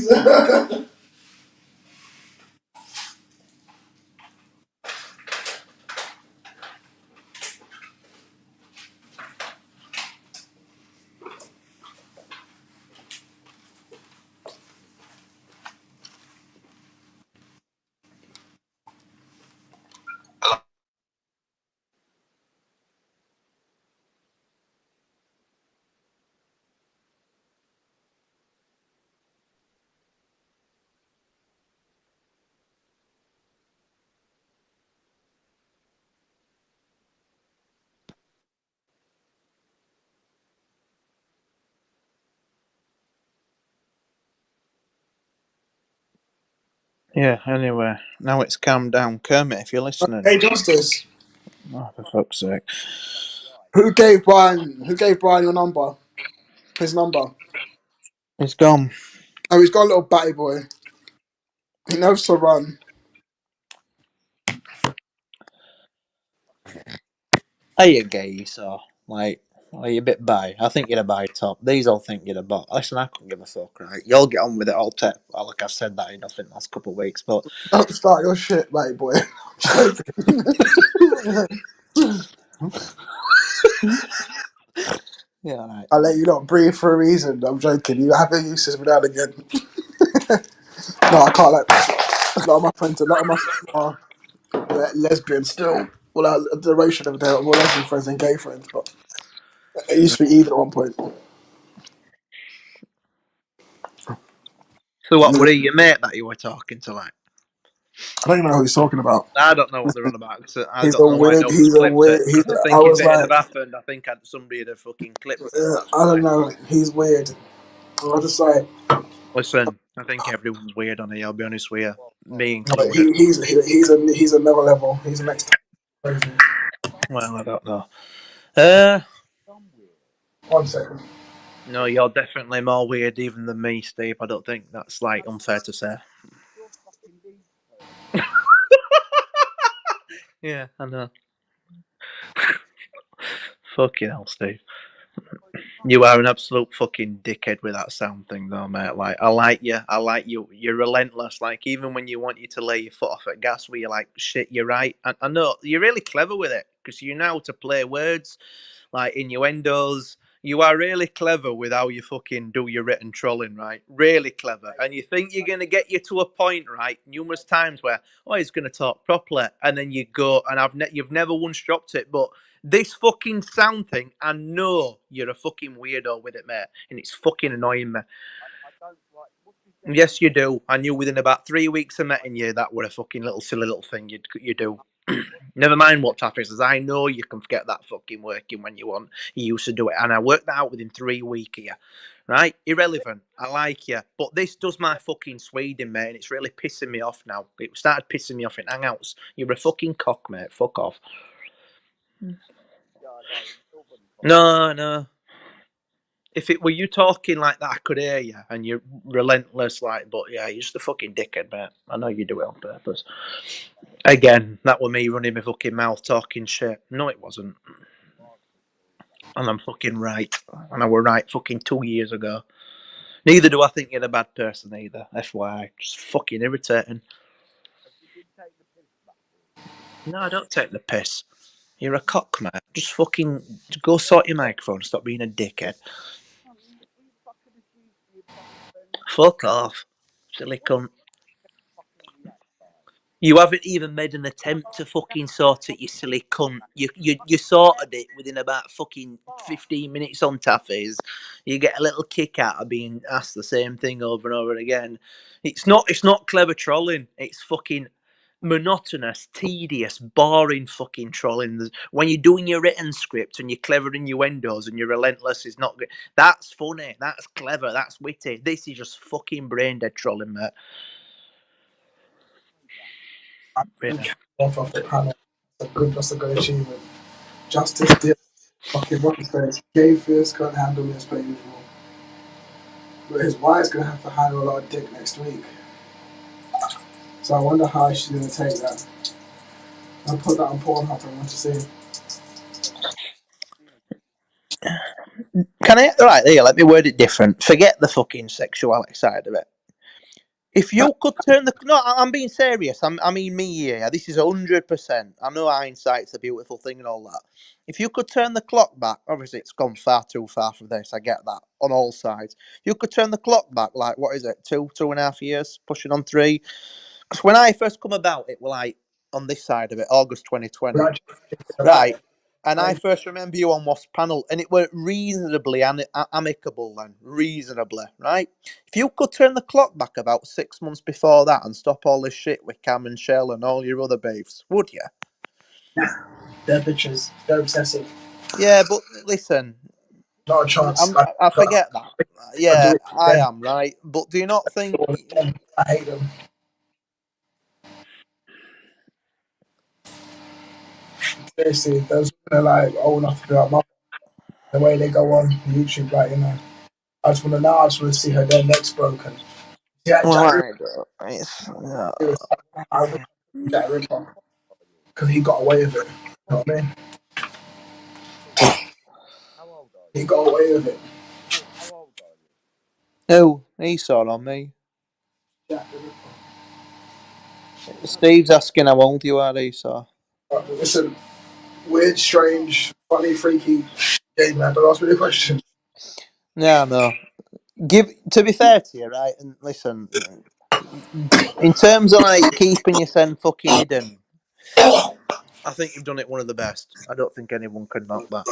Yeah, anyway, now it's calmed down. Kermit, if you're listening. Hey, Justice. Oh, for fuck's sake. Who gave Brian your number? His number. He's gone. Oh, he's got a little batty boy. He knows to run. Are you gay, so? Like, are you a bit bi? I think you're a bi top. These all think you're a bot. Listen, I couldn't give a fuck, right? You'll get on with it all tech. Well, like I've said that enough in the last couple of weeks, but... Don't start your shit, batty boy. Yeah, right. I let you not breathe for a reason. I'm joking. You have your uses without again. No, I can't like a lot of my friends are lesbian still. Well, a duration of their more lesbian friends than gay friends, but it used to be even at one point. So what, were he your mate that you were talking to, like? I don't even know who he's talking about. I don't know what they're on about. So I He's don't a know why weird. no one's clipped it. I I think if was it had like, have happened, I think somebody had fucking clipped it. That's I why. don't know. He's weird. I was just like, Listen, I think everyone's weird on here, I'll be honest with you. Me included. he's another level. He's the next. Crazy. Well, I don't know. 1 second. No, you're definitely more weird even than me, Steve. I don't think that's like unfair to say. Yeah, I know. Fucking hell, Steve. You are an absolute fucking dickhead with that sound thing, though, mate. Like, I like you. I like you. You're relentless. Like, even when you want you to lay your foot off at gas, where you're like, shit, you're right. I know you're really clever with it because you know how to play words, like innuendos. You are really clever with how you fucking do your written trolling, right? Really clever. And you think you're going to get you to a point, right? Numerous times where, oh, he's going to talk properly. And then you go, and you've never once dropped it. But this fucking sound thing, I know you're a fucking weirdo with it, mate. And it's fucking annoying me. Yes, you do. I knew within about 3 weeks of meeting you, that were a fucking little silly little thing you do. Never mind what traffic says. I know you can forget that fucking working when you want. You used to do it, and I worked that out within 3 weeks of you. Right? Irrelevant. I like you, but this does my fucking Sweden, mate, and it's really pissing me off now. It started pissing me off in Hangouts. You're a fucking cock, mate. Fuck off. No. If it were you talking like that, I could hear you, and you're relentless, like. But yeah, you're just a fucking dickhead, mate. I know you do it on purpose. Again, that were me running my fucking mouth talking shit. No, it wasn't. And I'm fucking right. And I were right fucking 2 years ago. Neither do I think you're a bad person either. FYI, just fucking irritating. No, I don't take the piss. You're a cock, mate. Just fucking go sort your microphone and stop being a dickhead. Fuck off, silly cunt. You haven't even made an attempt to fucking sort it, you silly cunt. You sorted it within about fucking 15 minutes on Taffy's. You get a little kick out of being asked the same thing over and over again. It's not clever trolling. It's fucking monotonous, tedious, boring fucking trolling. When you're doing your written script and you're clever innuendos and you're relentless, is not good. That's funny. That's clever. That's witty. This is just fucking brain dead trolling, mate. Really. Off the panel. That's a good achievement. Justice did fucking what's face. Gay Fierce can't handle this play before. But his wife's gonna have to handle a lot of dick next week. So I wonder how she's gonna take that. I'll put that on Pornhub. I want to see. Can I? Right, here, let me word it different. Forget the fucking sexuality side of it. If you could turn the... No, I'm being serious. I mean me here. This is 100%. I know hindsight's a beautiful thing and all that. If you could turn the clock back... Obviously, it's gone far too far from this. I get that. On all sides. If you could turn the clock back, like, what is it? 2.5 years? Pushing on 3? Because when I first come about, it was like, on this side of it, August 2020. Right. And I first remember you on Wasp panel, and it were reasonably amicable then, reasonably, right? If you could turn the clock back about 6 months before that and stop all this shit with Cam and Shell and all your other beefs, would you? Nah, they're bitches. They're obsessive. Yeah, but listen. Not a chance. I forget that. Yeah, I am, right? But do you not think... I hate them. Seriously, those women are like old enough to be like mum. The way they go on YouTube, like, you know. I just want to see her their necks broken. Yeah, Jack Ripper. Because he got away with it. You know what I mean? He got away with it. Oh, he saw it on me. Steve's asking how old you are, Esau. Listen, weird, strange, funny, freaky game, man. Don't ask me the question. No. To be fair to you, right, and listen, in terms of like keeping your son fucking hidden, I think you've done it one of the best. I don't think anyone could knock that.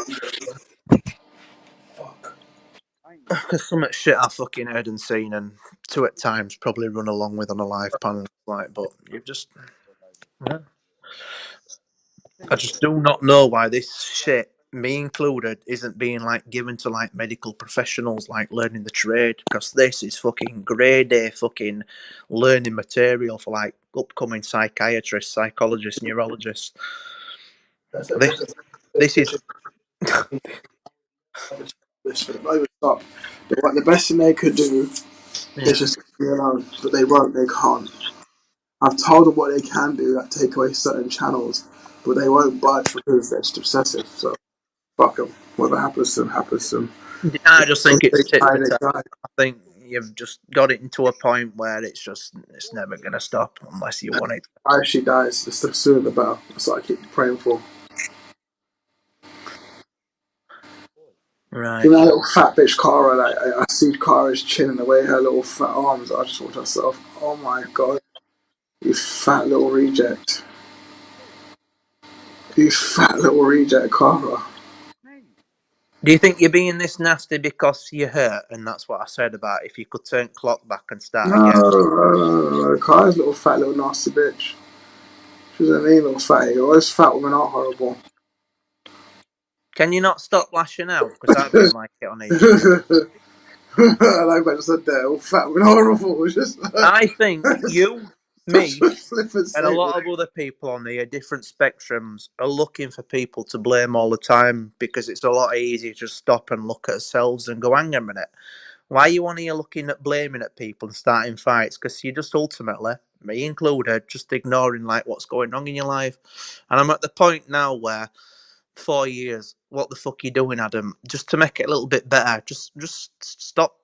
Because some of the shit I fucking heard and seen, and two at times probably run along with on a live panel, like, but you've just, yeah. I just do not know why this shit, me included, isn't being like given to like medical professionals, like learning the trade. Because this is fucking grade A fucking learning material for like upcoming psychiatrists, psychologists, neurologists. This is. The best thing they could do is just leave me alone, but they won't. They can't. I've told them what they can do, like take away certain channels, but they won't budge because they're just obsessive. So fuck them. Whatever happens to them, happens to them. I just think it's tit for tat. I think you've just got it into a point where it's never going to stop unless you want it. If she dies, the sooner the better. That's what I keep praying for. Right. You know, that little fat bitch Cara, like, I see Cara's chin and the way her little fat arms, I just want myself, oh my god, you fat little reject. You fat little reject, Cara. Do you think you're being this nasty because you're hurt? And that's what I said about if you could turn clock back and start again. No. Cara's little fat little nasty bitch. She's a mean little fatty. Those fat women are horrible. Can you not stop lashing out? Because I don't like it on each. I like what I just said there. All fat women are horrible. Just... I think you Me and a lot of other people on the different spectrums are looking for people to blame all the time because it's a lot easier to stop and look at ourselves and go, hang a minute, why are you on here looking at blaming at people and starting fights? Because you're just ultimately, me included, just ignoring like what's going on in your life. And I'm at the point now where 4 years, what the fuck are you doing, Adam? Just to make it a little bit better, just stop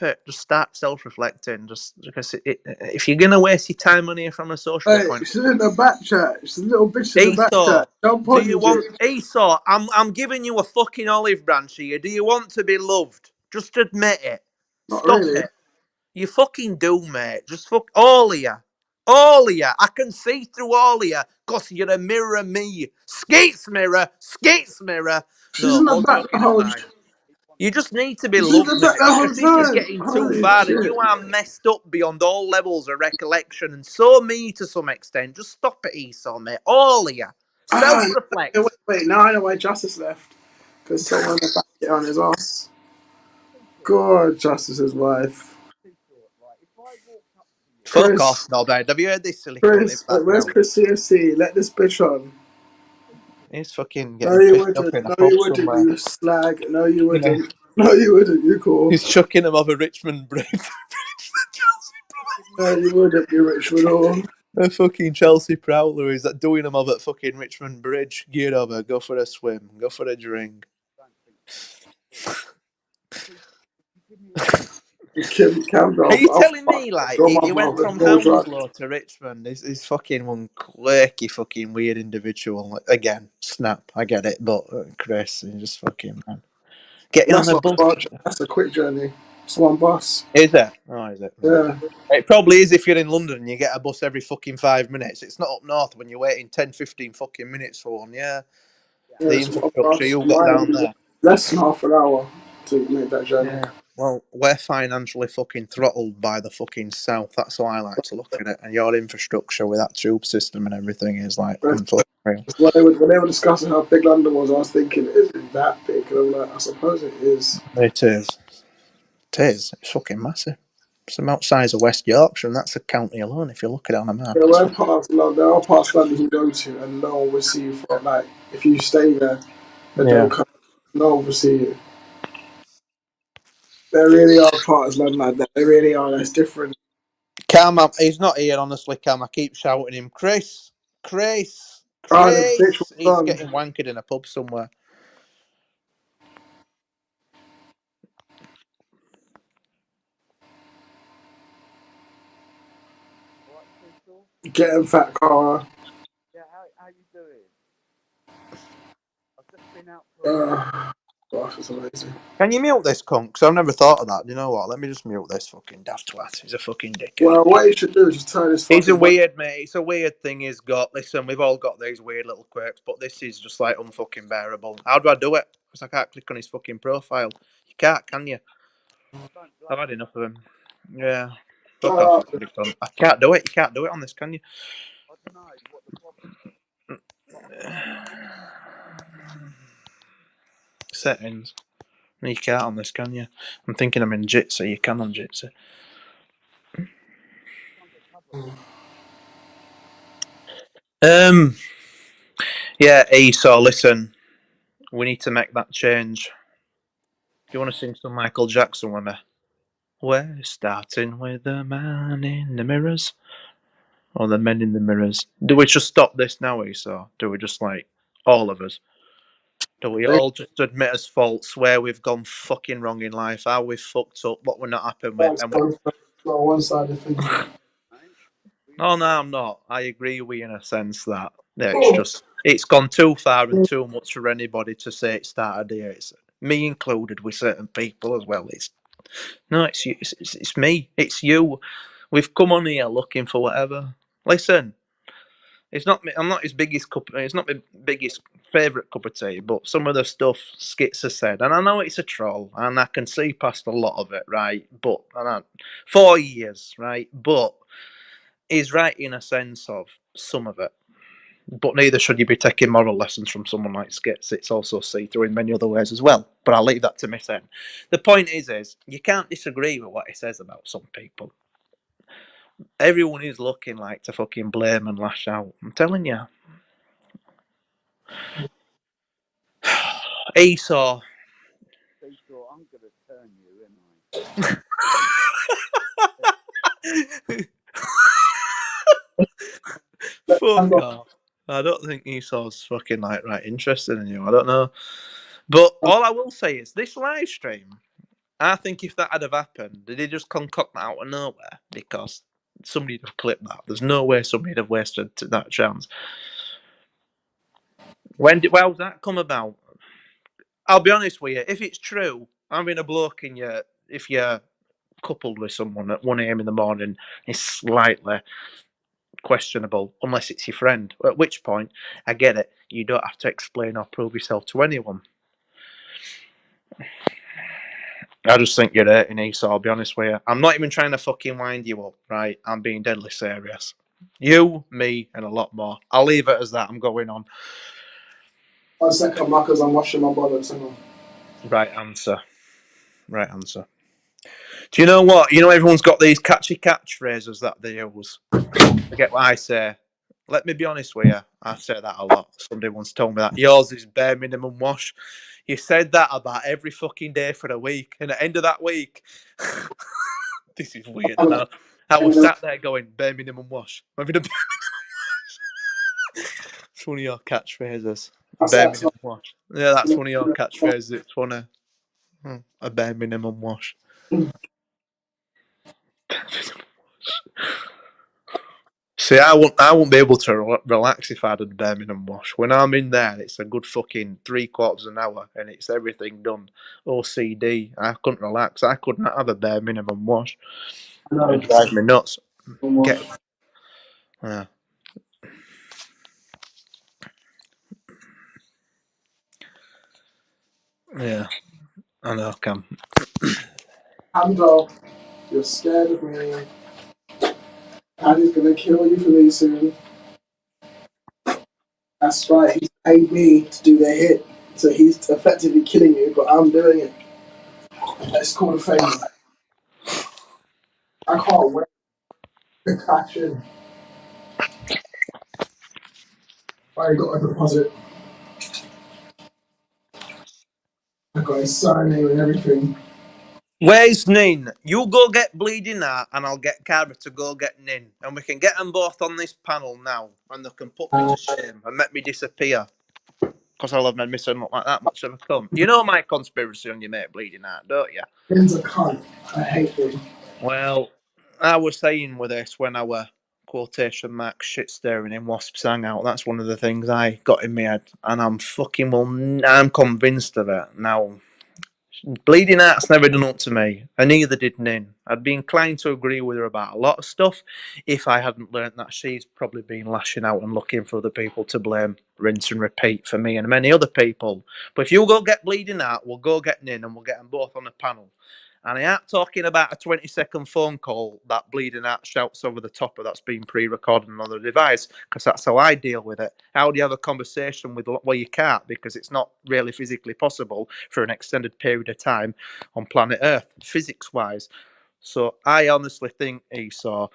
it. Just start self-reflecting. Just because if you're gonna waste your time on here from a social Hey, point, she's in the back chat. She's a little bitch in the back Esau, chat. Jump do on you you, want Jit. Esau? I'm giving you a fucking olive branch here. Do you want to be loved? Just admit it. Not Stop really. it. You fucking do, mate. Just fuck all of you. All of you. I can see through all of you because you're a mirror of me. Skates mirror. Skates mirror. She's No, in the all back the joking whole. aside. You just need to be She's in loved, the mate, back the whole because this is time. getting too Holy far and shit. you are messed up beyond all levels of recollection and so me to some extent. Just stop it, Esau, mate. All of you. Ah, Self-reflect. wait. Now I know why Justice left. Because someone back it on his ass. God, Justice's wife. Fuck off, Chris. knobhead. Have you heard this silly cunt in Chris, where's background? Chris CFC? Let this bitch on. He's fucking No, getting you pissed up wouldn't. in a No, you pub wouldn't, somewhere. you slag. No, you Yeah. wouldn't. No, you wouldn't. You cool. He's chucking him over Richmond Bridge. No, you wouldn't, you Richmond all. A fucking Chelsea prowler is that doing him over at fucking Richmond Bridge. Get over, go for a swim, go for a drink. Are you telling me like he went from Hounslow to Richmond? He's fucking one quirky, fucking weird individual. Like, again, snap. I get it, but Chris, he's just fucking man. Getting on That's the not bus. far. That's a quick journey. It's one bus. Is it? Oh, is it? Yeah. It probably is if you're in London and you get a bus every fucking 5 minutes. It's not up north when you're waiting 10, 15 fucking minutes for one. Yeah. Yeah, The it's one infrastructure bus. you've got down there. Less than half an hour to make that journey. Yeah. Well, we're financially fucking throttled by the fucking south. That's how I like to look at it. And your infrastructure with that tube system and everything is like unfucking real. When they were discussing how big London was, I was thinking, is it that big? And I'm like, I suppose it is. It is. It is. It's fucking massive. It's about size of West Yorkshire, and that's a county alone. If you look at it on a map, There are parts of London, there are parts of London you go to, and no one will see you from like if you stay there, they yeah. don't come. No one will see you. There really are parts of London like that. There really are. That's different. Cam, he's not here, honestly, Cam. I keep shouting him, Chris, Chris, Oh, the bitch Chris. was He's gone. getting wankered in a pub somewhere. Get him, fat car. Yeah, how you doing? I've just been out for Gosh, it's amazing. Can you mute this cunt? Because I've never thought of that. You know what? Let me just mute this fucking daft twat. He's a fucking dickhead. Well, what you should do is just turn his He's a fucking. weird, mate. It's a weird thing he's got. Listen, we've all got these weird little quirks, but this is just like unfucking bearable. How do I do it? Because I can't click on his fucking profile. You can't, can you? I've had enough of him. Yeah. Fuck off. I can't do it. You can't do it on this, can you? I don't know what the problem. Settings. No, you can't on this, can you? I'm thinking I'm in Jitsi. You can on Jitsi. Yeah, Esau, listen. We need to make that change. Do you want to sing some Michael Jackson with me? We're starting with the man in the mirrors. Or the men in the mirrors. Do we just stop this now, Esau? Do we just like, all of us? Do we all just admit as faults where we've gone fucking wrong in life, how we've fucked up, what we're not happy with? And one side of things. no, I'm not. I agree with you in a sense that it's just it's gone too far and too much for anybody to say it started here. It's me included with certain people as well. It's you. It's me. It's you. We've come on here looking for whatever. Listen, it's not. I'm not his biggest cup. It's not my biggest favourite cup of tea. But some of the stuff Skits has said, and I know it's a troll, and I can see past a lot of it, right? But 4 years, right? But he's right in a sense of some of it. But neither should you be taking moral lessons from someone like Skits. It's also see-through in many other ways as well. But I'll leave that to Miss N. The point is you can't disagree with what he says about some people. Everyone is looking like to fucking blame and lash out. I'm telling you. Esau. Esau, I'm gonna turn you, and Fuck off. I don't think Esau's fucking like right interested in you. I don't know. But all I will say is this live stream, I think if that had have happened, did he just concoct that out of nowhere? Because somebody'd have clipped that. There's no way somebody'd have wasted that chance. When's that come about? I'll be honest with you. If it's true, having a bloke in you, if you're coupled with someone at 1 a.m. in the morning, is slightly questionable, unless it's your friend. At which point, I get it. You don't have to explain or prove yourself to anyone. I just think you're hurting Esau, I'll be honest with you. I'm not even trying to fucking wind you up, right? I'm being deadly serious. You, me, and a lot more. I'll leave it as that. I'm going on. 1 second, Marcus, I'm washing my bottle. Right answer. Right answer. Do you know what? You know everyone's got these catchy catchphrases that they use. Forget what I say. Let me be honest with you. I say that a lot. Somebody once told me that. Yours is bare minimum wash. You said that about every fucking day for a week. And at the end of that week, this is weird. No, I was sat there going, bare minimum wash. Having a bare minimum wash. It's one of your catchphrases. Bare minimum wash. Yeah, that's one of your catchphrases. It's funny. A bare minimum wash. See, I won't be able to relax if I had a bare minimum wash. When I'm in there, it's a good fucking 3/4 an hour, and it's everything done. OCD. I couldn't relax. I couldn't have a bare minimum wash. It drives me nuts. Yeah. Yeah. I know, Cam. Ando, you're scared of me. Paddy's gonna kill you for me soon. That's right, he's paid me to do the hit, so he's effectively killing you, but I'm doing it. It's called a favour. I can't wait to cash in. I got a deposit. I got his surname and everything. Where's Nin? You go get Bleeding Heart, and I'll get Cara to go get Nin. And we can get them both on this panel now, and they can put me to shame and make me disappear. Because I'll have made me sound look like that much of a cunt. You know my conspiracy on your mate Bleeding Heart, don't you? Nin's a cunt. I hate him. Well, I was saying with this when our quotation mark shit staring in Wasps hangout, that's one of the things I got in my head, and I'm convinced of it. Now, Bleeding Heart's never done up to me, and neither did Nin. I'd be inclined to agree with her about a lot of stuff if I hadn't learnt that she's probably been lashing out and looking for other people to blame, rinse and repeat for me and many other people. But if you go get Bleeding Heart, we'll go get Nin and we'll get them both on a panel. And I ain't talking about a 20-second phone call that Bleeding Heart shouts over the top of that's been pre-recorded on the device, because that's how I deal with it. How do you have a conversation with, well, you can't, because it's not really physically possible for an extended period of time on planet Earth, physics-wise. So I honestly think Esau,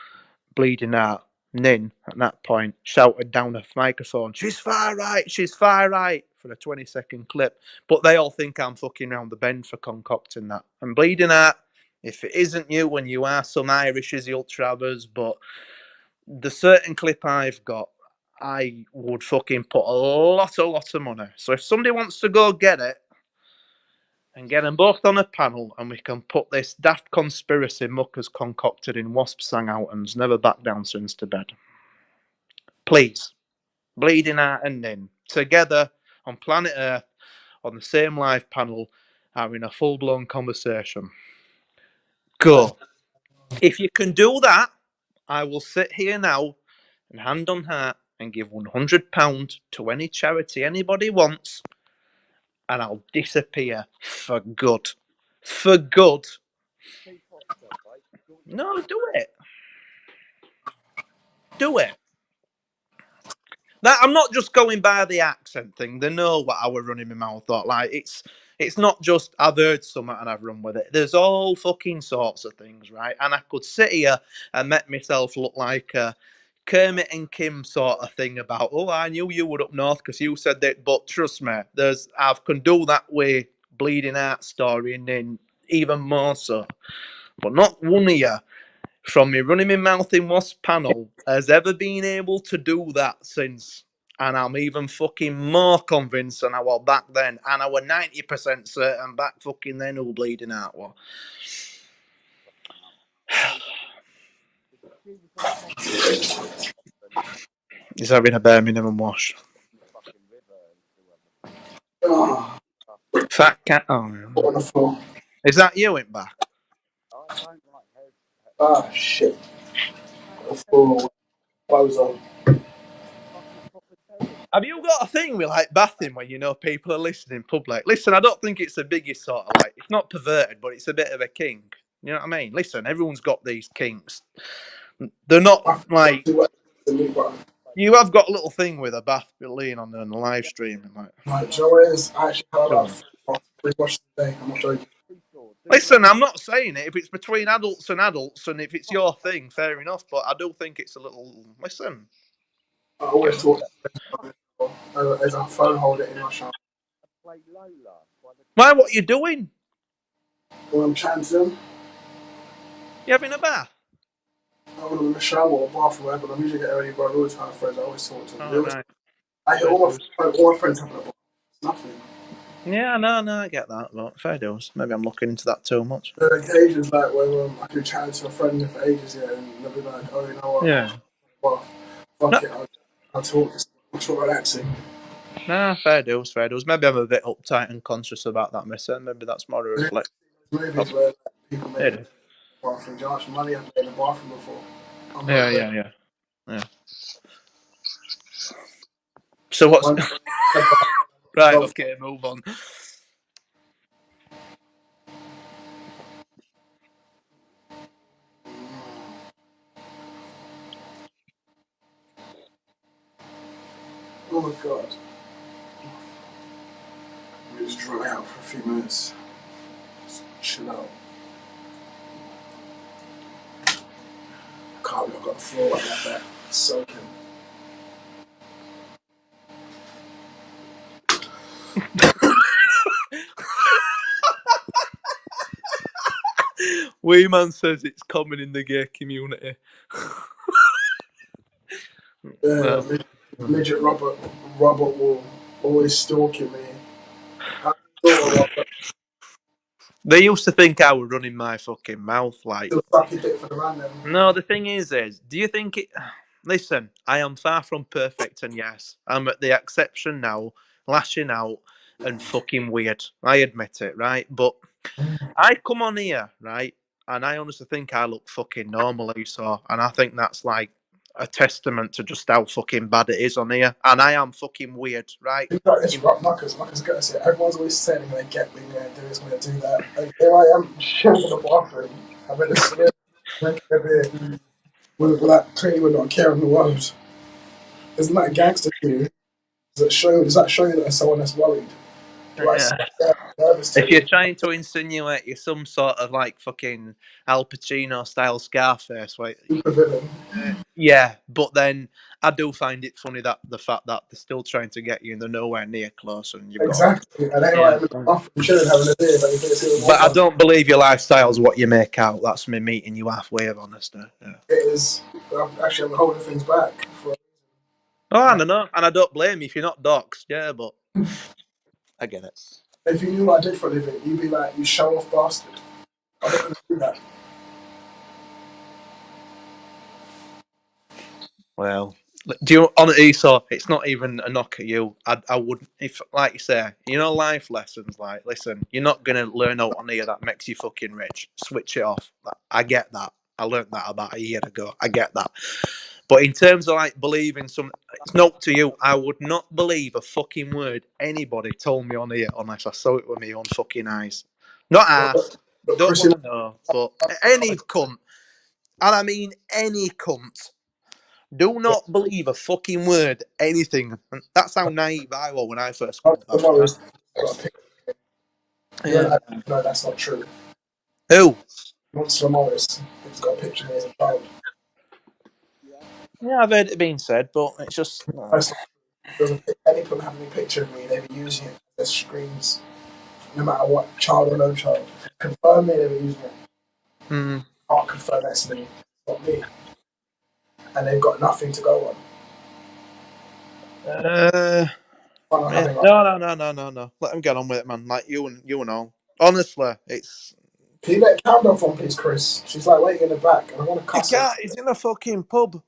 Bleeding Heart, Nin, at that point, shouted down a microphone, she's far right, for a 20-second clip. But they all think I'm fucking round the bend for concocting that. And Bleeding Heart, if it isn't you, when you are some Irish as the Ultravers, but the certain clip I've got, I would fucking put a lot of money. So if somebody wants to go get it, and get them both on a panel, and we can put this daft conspiracy muckers concocted in Wasps hangout and's never back down since to bed. Please. Bleeding Heart and Nin, together on planet Earth, on the same live panel, having a full-blown conversation. Go. If you can do that, I will sit here now and hand on heart and give £100 to any charity anybody wants, and I'll disappear for good. For good. No, do it. Do it. That I'm not just going by the accent thing. They know what I was running my mouth at. Like it's not just I've heard something and I've run with it. There's all fucking sorts of things, right? And I could sit here and make myself look like a Kermit and Kim sort of thing about, oh, I knew you were up north because you said that. But trust me, I can do that way bleeding out story and then even more so. But not one of you from me running my mouth in Wasp panel has ever been able to do that since. And I'm even fucking more convinced than I was back then. And I was 90% certain back fucking then who bleeding out was. He's having a bare minimum wash. Oh, Fat cat. Oh, on the floor. is that you in back? Ah, shit. On the floor. Bozo. Have you got a thing with like bathing when you know people are listening in public? Listen, I don't think it's the biggest sort of like, it's not perverted, but it's a bit of a kink. You know what I mean? Listen, everyone's got these kinks. They're not like, you have got a little thing with a bath lean on the live stream. And like, Right, Joe is actually had go about on. 3 washes a day. I'm not joking. Listen, I'm not saying it. If it's between adults and if it's your thing, fair enough. But I do think it's a little. Listen. I always thought as a phone holder in my shower. Why? What are you doing? When I'm chatting to them, You having a bath? I'm in the shower or bathroom, whatever. I'm usually getting ready by all the time, friends. I always talk to them. Oh, right. I hear all my friends having a bath. It's nothing. Yeah, no, I get that. But fair dues. Maybe I'm looking into that too much. There are occasions like when I can chat to a friend for ages, yeah, and they'll be like, "Oh, you know what? Yeah. Well, fuck it, I'll talk. It's much more relaxing." Nah, fair dues. Maybe I'm a bit uptight and conscious about that myself. Maybe that's more a reflection. Movies where people make It it is. bathroom. Do you know how much money I've made in the bathroom before? I'm not Yeah. So what's right? Okay, move on. Oh my god. Let me just dry out for a few minutes. Just chill out. I can't look at the floor like that. It's soaking. Weeman says it's common in the gay community. Yeah, midget Robert will always stalking me. They used to think I was running my fucking mouth like. Still suck your dick for the random. No, the thing is, do you think it? Listen, I am far from perfect, and yes, I'm at the exception now, lashing out and fucking weird. I admit it, right? But I come on here, right, and I honestly think I look fucking normal, so, and I think that's like a testament to just how fucking bad it is on here, and I am fucking weird, right? Things like this, Marcus gonna say, everyone's always saying they're gonna get me, they're gonna do that. And here I am, chilling in the bathroom, having a cigarette, drinking a beer, with like clearly not care in the world. Isn't that gangster to you? Does that show you that there's someone that's worried? Do I Yeah. sound nervous to If you're you? trying to insinuate you're some sort of like fucking Al Pacino style Scarface, right? Super villain. Yeah, but then I do find it funny that the fact that they're still trying to get you and they're nowhere near close, and you've got. Exactly. And here I am in the bathroom chilling, having a beer, but you think it's But I don't believe your lifestyle's what you make out. That's me meeting you halfway of honesty. Yeah. It is. Actually, I'm holding things back. Oh, I don't know, and I don't blame you if you're not doxed. Yeah, but I get it. If you knew what I did for a living, you'd be like, you show off bastard. I'm not gonna do that. Well, do you honestly? So it's not even a knock at you. I would, if like you say, life lessons. Like, listen, you're not gonna learn out on here that makes you fucking rich. Switch it off. I get that. I learned that about a year ago. I get that. But in terms of like believing it's not to you. I would not believe a fucking word anybody told me on here unless I saw it with my own fucking eyes. Not asked. Don't want to know. But any cunt, and I mean any cunt, Do not believe a fucking word, anything. And that's how naive I was when I first got that. Morris got a picture. Yeah. No, that's not true. Who? Monster Morris. He's got a picture of me as a child. Yeah, I've heard it being said, but it's just. That's not true. Any of them have any picture of me, they were using it as screens, no matter what, child or no child. If you confirm me, they were using it. Mm. Can't confirm that's me. It's not me. And they've got nothing to go on. Yeah. No. Let him get on with it, man. Like you and all. Honestly, it's. Can you let Cam off on, please, Chris? She's like waiting in the back, and I want to You cuss her. can't. He's in a fucking pub.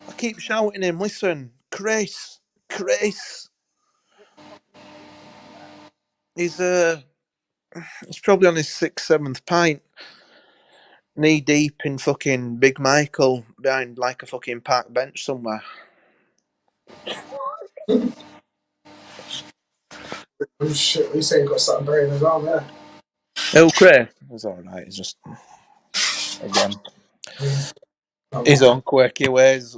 I keep shouting him. Listen, Chris. He's probably on his 6th, 7th pint, knee deep in fucking Big Michael behind like a fucking park bench somewhere. Oh shit! You say you got something buried in his arm there? Oh, Chris. It's all right. It's just again his own quirky ways,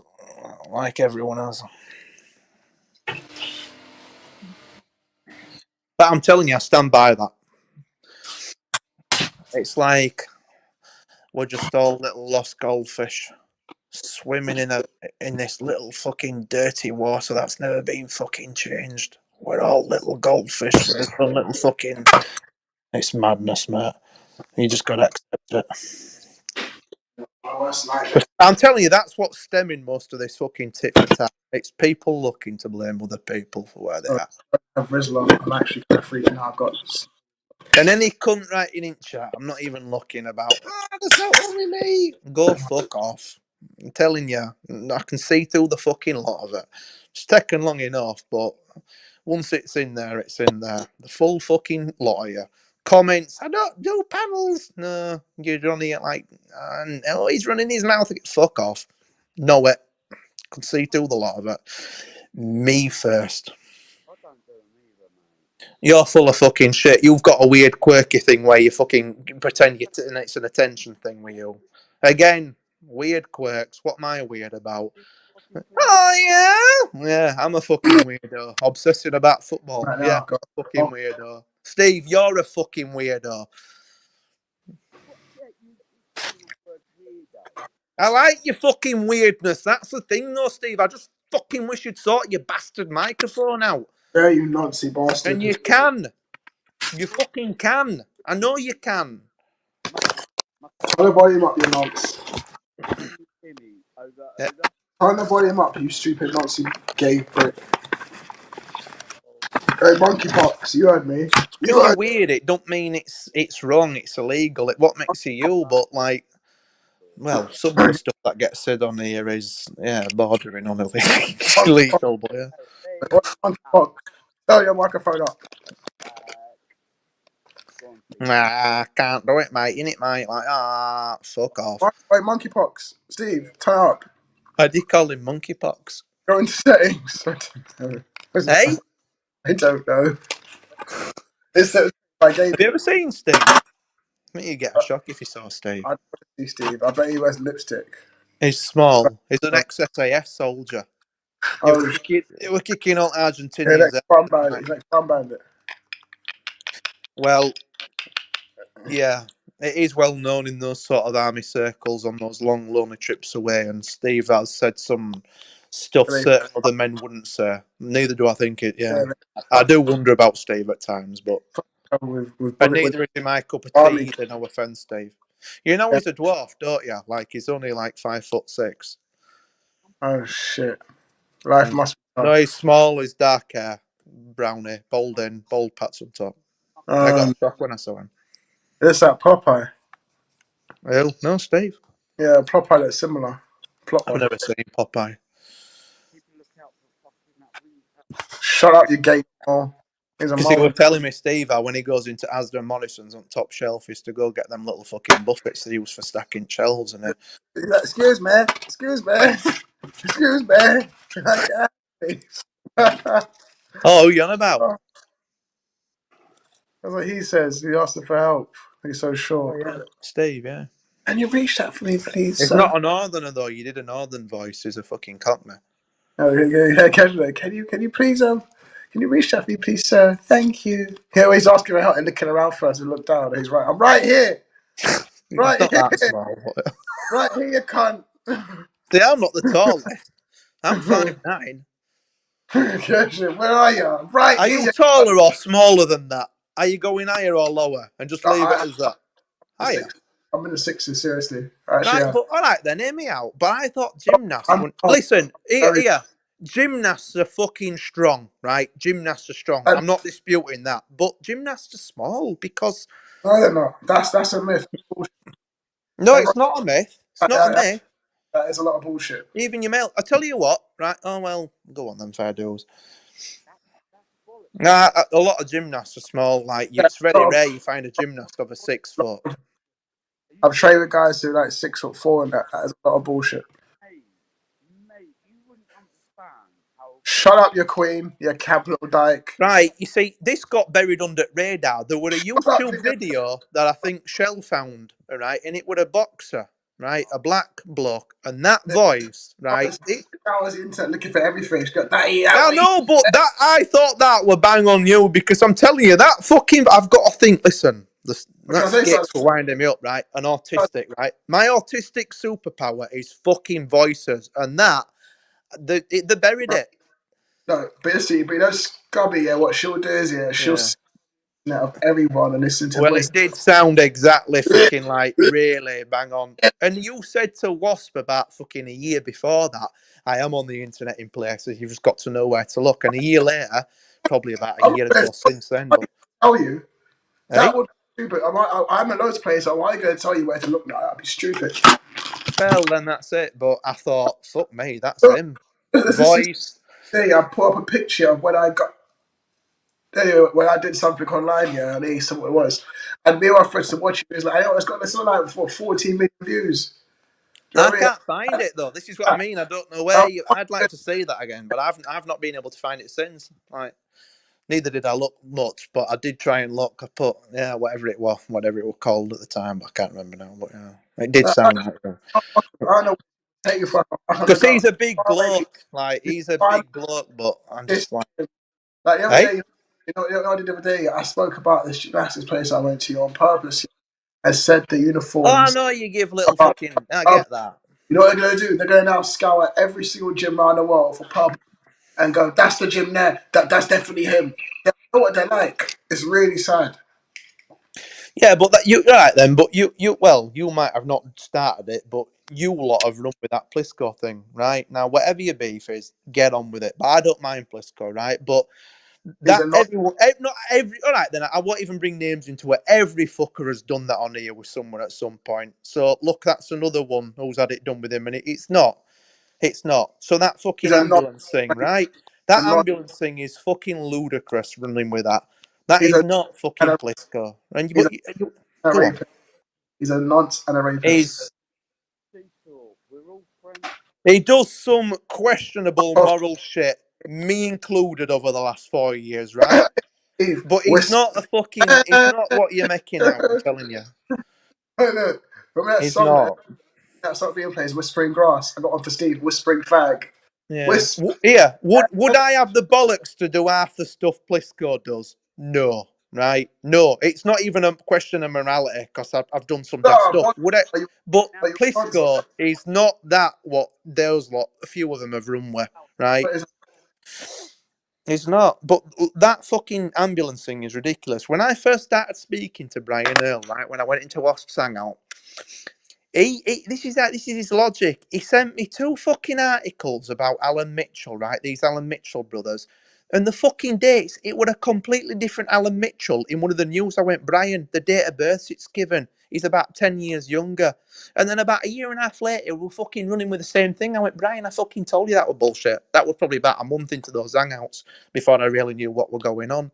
like everyone else. But I'm telling you, I stand by that. It's like we're just all little lost goldfish swimming in this little fucking dirty water that's never been fucking changed. We're all little goldfish. We're just one little fucking. It's madness, mate. You just gotta accept it. I'm telling you, that's what's stemming most of this fucking tit for tat. It's people looking to blame other people for where they're at. I'm actually kind of freaking out. I've got. And any cunt writing in chat, I'm not even looking about, that's not only me. Go fuck off. I'm telling you, I can see through the fucking lot of it. It's taken long enough, but once it's in there, it's in there. The full fucking lot of you. Comments, I don't do panels. No, you're running it like, oh, he's running his mouth. Fuck off. Know it. Can see through the lot of it. Me first. You're full of fucking shit. You've got a weird, quirky thing where you fucking pretend and it's an attention thing with you. Again, weird quirks. What am I weird about? Oh, yeah? Yeah, I'm a fucking weirdo. Obsessing about football. Right Yeah, now, I'm a fucking weirdo. Steve, you're a fucking weirdo. I like your fucking weirdness. That's the thing, though, Steve. I just fucking wish you'd sort your bastard microphone out. There, you Nazi bastard. And you can. You fucking can. I know you can. Turn the volume up, you nonce. Yeah. Turn the volume up, you stupid Nazi gay prick. Hey, monkeypox, you heard me. If you're weird, it don't mean it's wrong. It's illegal. What makes you? But like, well, some of the stuff that gets said on here is bordering on illegal. But yeah. Monkeypox, turn your microphone up. Nah, can't do it, mate. You it, mate. Like, fuck off. Wait, monkeypox, Steve, turn up. I did call him monkeypox. Go into settings. Hey, I don't know. It's by gay. Have you ever seen Steve? I think you get a shock if you saw Steve. I don't see Steve. I bet he wears lipstick. He's small. He's an ex-SAS soldier. Oh, He was kicking out yeah, Argentinians. he's like Crumb Bandit. Well, yeah, it is well known in those sort of army circles on those long, lonely trips away. And Steve has said some stuff certain other men wouldn't say. Neither do I think it. Yeah, I do wonder about Steve at times, but and neither is he my cup of tea either. No offense, Steve. You know he's a dwarf, don't you? Like he's only like 5'6". Oh shit! Life must be tough. No, he's small. He's dark hair, brownie, bald pats on top. I got a shock when I saw him. It's that Popeye. Well, no, Steve. Yeah, Popeye looks similar. I've never seen Popeye. Shut up, you gay ball. Because he was telling me, Steve, how when he goes into Asda and Morrison's on top shelf is to go get them little fucking buckets they use for stacking shelves and it. Excuse me. Excuse me. Excuse me. Oh, who you on about? That's what he says. He asked her for help. He's so short. Oh, yeah. Steve, yeah. Can you reach that for me, please, It's sir? not a northerner though. You did a northern voice. He's a fucking cockney. Oh, yeah, can you please can you reach that for me, please, sir? Thank you. Yeah, well, he's asking for help and looking around for us and look down. And he's right. I'm right here. Right Not here. that small. But... Right here, you cunt. See, I'm not the tallest. I'm 5'9". Where are you? I'm right Are here. you You taller or smaller than that? Are you going higher or lower? And just leave it as that. Higher. I'm in the sixes, seriously. Actually, Right, yeah. but all right then, hear me out. But I thought gymnasts. I'm Listen, very- here. Gymnasts are fucking strong, right? Gymnasts are strong. I'm not disputing that, but gymnasts are small because. No, they're not. That's a myth. No, it's not a myth. It's not a myth. That is a lot of bullshit. Even your male. I tell you what, right? Oh well, go on then, fair dues. Nah, a lot of gymnasts are small. Like it's very rare you find a gymnast of a 6 foot. I've trained with guys who are like 6'4", and that is a lot of bullshit. Shut up, you queen, you camp little dyke. Right, you see, this got buried under radar. There were a YouTube video that I think Shell found, right, and it was a boxer, right, a black bloke, and that voice, right. I was internet looking for everything. She's got that. I know, but that I thought that were bang on you because I'm telling you that fucking. I've got to think. Listen, that's Gates for winding me up, right? An autistic, right? My autistic superpower is fucking voices, and that they buried it. No, but you know, Scubby, yeah, what she'll do is, she'll sing out of everyone and listen to Well, voice. it did sound exactly fucking like really bang on. And you said to Wasp about fucking a year before that, I am on the internet in places, you've just got to know where to look. And a year later, probably about a year or so since then. But tell you, that would be stupid. I'm in loads of places. Why are you going to tell you where to look now? That'd be stupid. Well, then that's it. But I thought, fuck me, that's him. Voice. Hey, I put up a picture of when I got. Anyway, when I did something online, yeah, and he saw what it was, and me and my friends to watch it, it's like, it's got like 14 million views. I can't find it though. This is what I mean. I don't know where you. I'd like to see that again, but I've not been able to find it since. Like, neither did I look much, but I did try and look. I put whatever it was called at the time, but I can't remember now. But yeah, it did sound like that. I know. Because he's a big bloke, like he's a big bloke, but I'm just like the other day, you know, the other day, I spoke about this gymnastics place I went to on purpose. I said the uniforms. Oh, I know you give little fucking. I get that. You know what they're going to do? They're going to now scour every single gym around the world for pub and go, that's the gym there. That's definitely him. They know what they're like. It's really sad. Yeah, but that you right then. But you might have not started it, but you lot have run with that Plisco thing, right? Now, whatever your beef is, get on with it. But I don't mind Plisco, right? But that everyone, not every. All right, then I won't even bring names into it. Every fucker has done that on here with someone at some point. So look, that's another one who's had it done with him, and it's not. It's not. So that fucking ambulance thing, right? That ambulance thing is fucking ludicrous. Running with that. That is not fucking Plisco. And you, go on. He's a nonce and a rapist. He does some questionable moral shit, me included, over the last 4 years, right? But he's not a fucking. He's not what you're making out. I'm telling you. No. Remember that He's song? not. That song being played, "Whispering Grass." I got one for Steve. "Whispering Fag." Yeah. Would I have the bollocks to do half the stuff Plisco does? No. Right? No. It's not even a question of morality because I've done some daft stuff. Would I? But Plisco is not that what those lot. A few of them have run with. Right? It's not. But that fucking ambulance thing is ridiculous. When I first started speaking to Brian Earl, right, when I went into Wasp's Hangout, this is his logic. He sent me 2 fucking articles about Alan Mitchell, right? These Alan Mitchell brothers. And the fucking dates, it was a completely different Alan Mitchell. In one of the news, I went, Brian, the date of birth it's given, he's about 10 years younger. And then about a year and a half later, we're fucking running with the same thing. I went, Brian, I fucking told you that was bullshit. That was probably about a month into those hangouts before I really knew what was going on.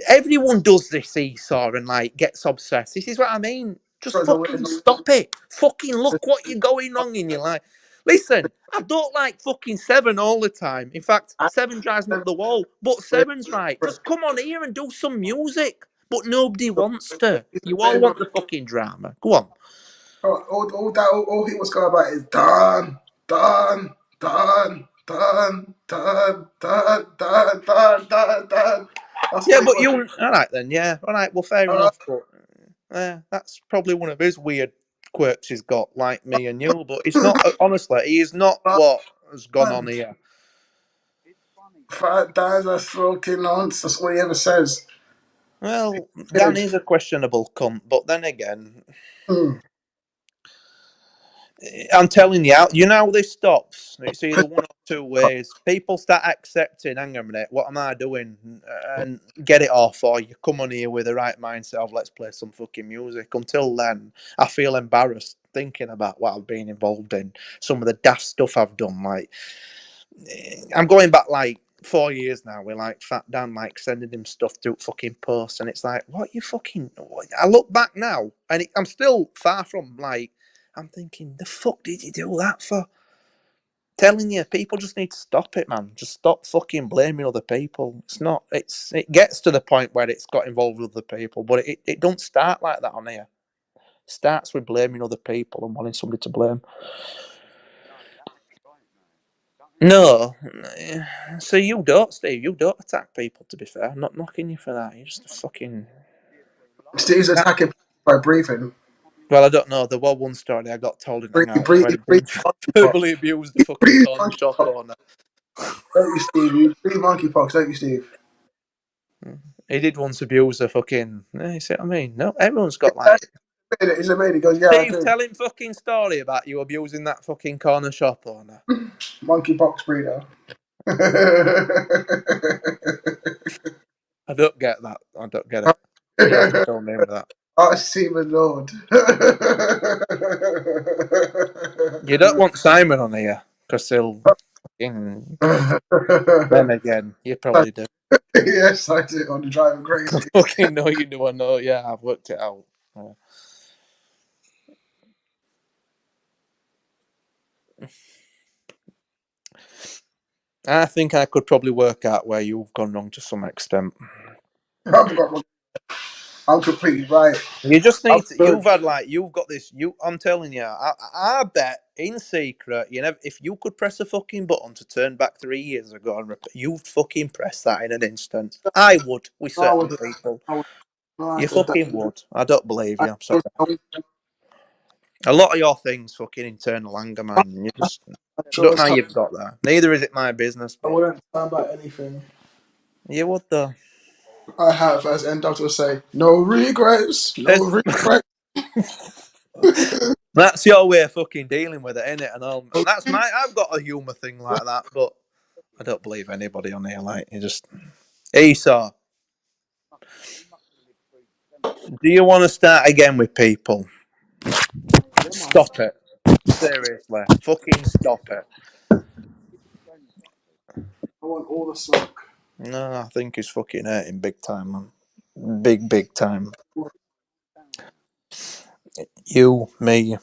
Everyone does this, Esau, and like gets obsessed. This is what I mean. Just fucking stop it. Fucking look what you're going wrong in your life. Listen, I don't like fucking Seven all the time. In fact, Seven drives me up the wall. But Seven's right. Just come on here and do some music. But nobody wants to. You all want the fucking drama. Go on. All he was going about is done. That's Yeah, all he but was. you all right then? Yeah, all right. Well, fair enough. But that's probably one of his weird quirks he's got, like me and you. But it's not. Honestly, he is not what has gone on here. Fat Dan's a smoking nonsense. That's what he ever says. Well, Dan is a questionable cunt, but then again, I'm telling you, you know how this stops. It's either one or two ways. People start accepting, hang on a minute, what am I doing? And get it off, or you come on here with the right mindset of let's play some fucking music. Until then, I feel embarrassed thinking about what I've been involved in. Some of the daft stuff I've done. Like, I'm going back like 4 years now with like Fat Dan, like sending him stuff to fucking posts, and it's like, what you fucking. I look back now, and I'm still far from like. I'm thinking, the fuck did you do that for? Telling you, people just need to stop it, man. Just stop fucking blaming other people. It's not. It gets to the point where it's got involved with other people, but it don't start like that on here. It starts with blaming other people and wanting somebody to blame. No, so you don't, Steve. You don't attack people. To be fair, I'm not knocking you for that. You're just a fucking. Steve's attacking by breathing. Well, I don't know. There was one story I got told in Hangout where he verbally abused the fucking corner shop owner. Don't you, Steve? You breathe monkeypox, don't you, Steve? He did once abuse a fucking. You see what I mean? No, everyone's got like. He's a man. He goes, yeah, Steve, I do. tell him fucking story about you abusing that fucking corner shop owner. Monkeypox breeder. I don't get that. I don't get it. You have to tell me that. I see my lord. You don't want Simon on here because he'll fucking. Then again, you probably do. Yes, I do. On the driving crazy. Fucking know you do. I know. Yeah, I've worked it out. Yeah. I think I could probably work out where you've gone wrong to some extent. I'm completely right. You just need to. You've had like you've got this. I'm telling you. I bet in secret. You know, if you could press a fucking button to turn back 3 years ago and you'd fucking press that in an instant. I would. With certain people. You fucking would. I don't believe you. I'm sorry. A lot of your things fucking internal anger, man. You just don't know you've got that. Neither is it my business. I wouldn't stand by anything. You would though. I have, as N Doctor would say, no regrets, no regrets. That's your way of fucking dealing with it, innit? And all. That's I've got a humour thing like that, but I don't believe anybody on here. Like you just Esau. Do you want to start again with people? Stop it. Seriously, fucking stop it. I want all the smoke. No, I think he's fucking hurting big time, man. Big time. You, me.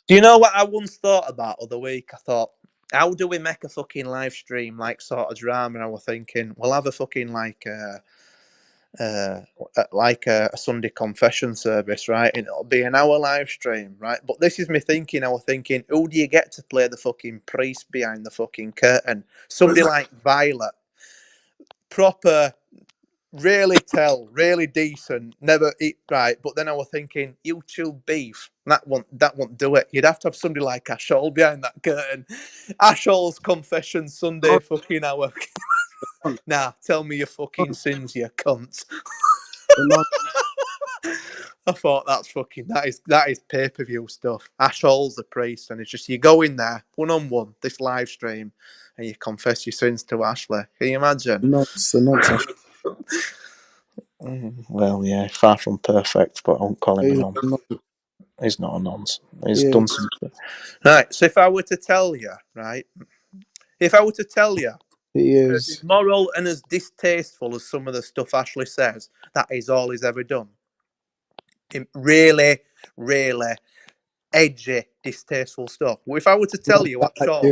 Do you know what I once thought about other week? I thought, how do we make a fucking live stream like sort of drama? And I was thinking, we'll have a fucking like a Sunday confession service, right? And it'll be an hour live stream, right? But this is me thinking. I was thinking, who do you get to play the fucking priest behind the fucking curtain? Somebody like Violet, proper. Really decent, never eat right. But then I was thinking, YouTube beef, that won't do it. You'd have to have somebody like Ashol behind that curtain. Ashol's confession Sunday fucking hour. Nah, tell me your fucking sins, you cunt. I thought that is pay-per-view stuff. Ashol's the priest, and it's just you go in there one-on-one, this live stream, and you confess your sins to Ashley. Can you imagine? Nonsense. Well, yeah, far from perfect, but I won't call him a nonce. He's not a nonce. He's done something. Right, so if I were to tell you, he as is immoral and as distasteful as some of the stuff Ashley says, that is all he's ever done. Really, really edgy, distasteful stuff. Well, if I were to tell you, what's all?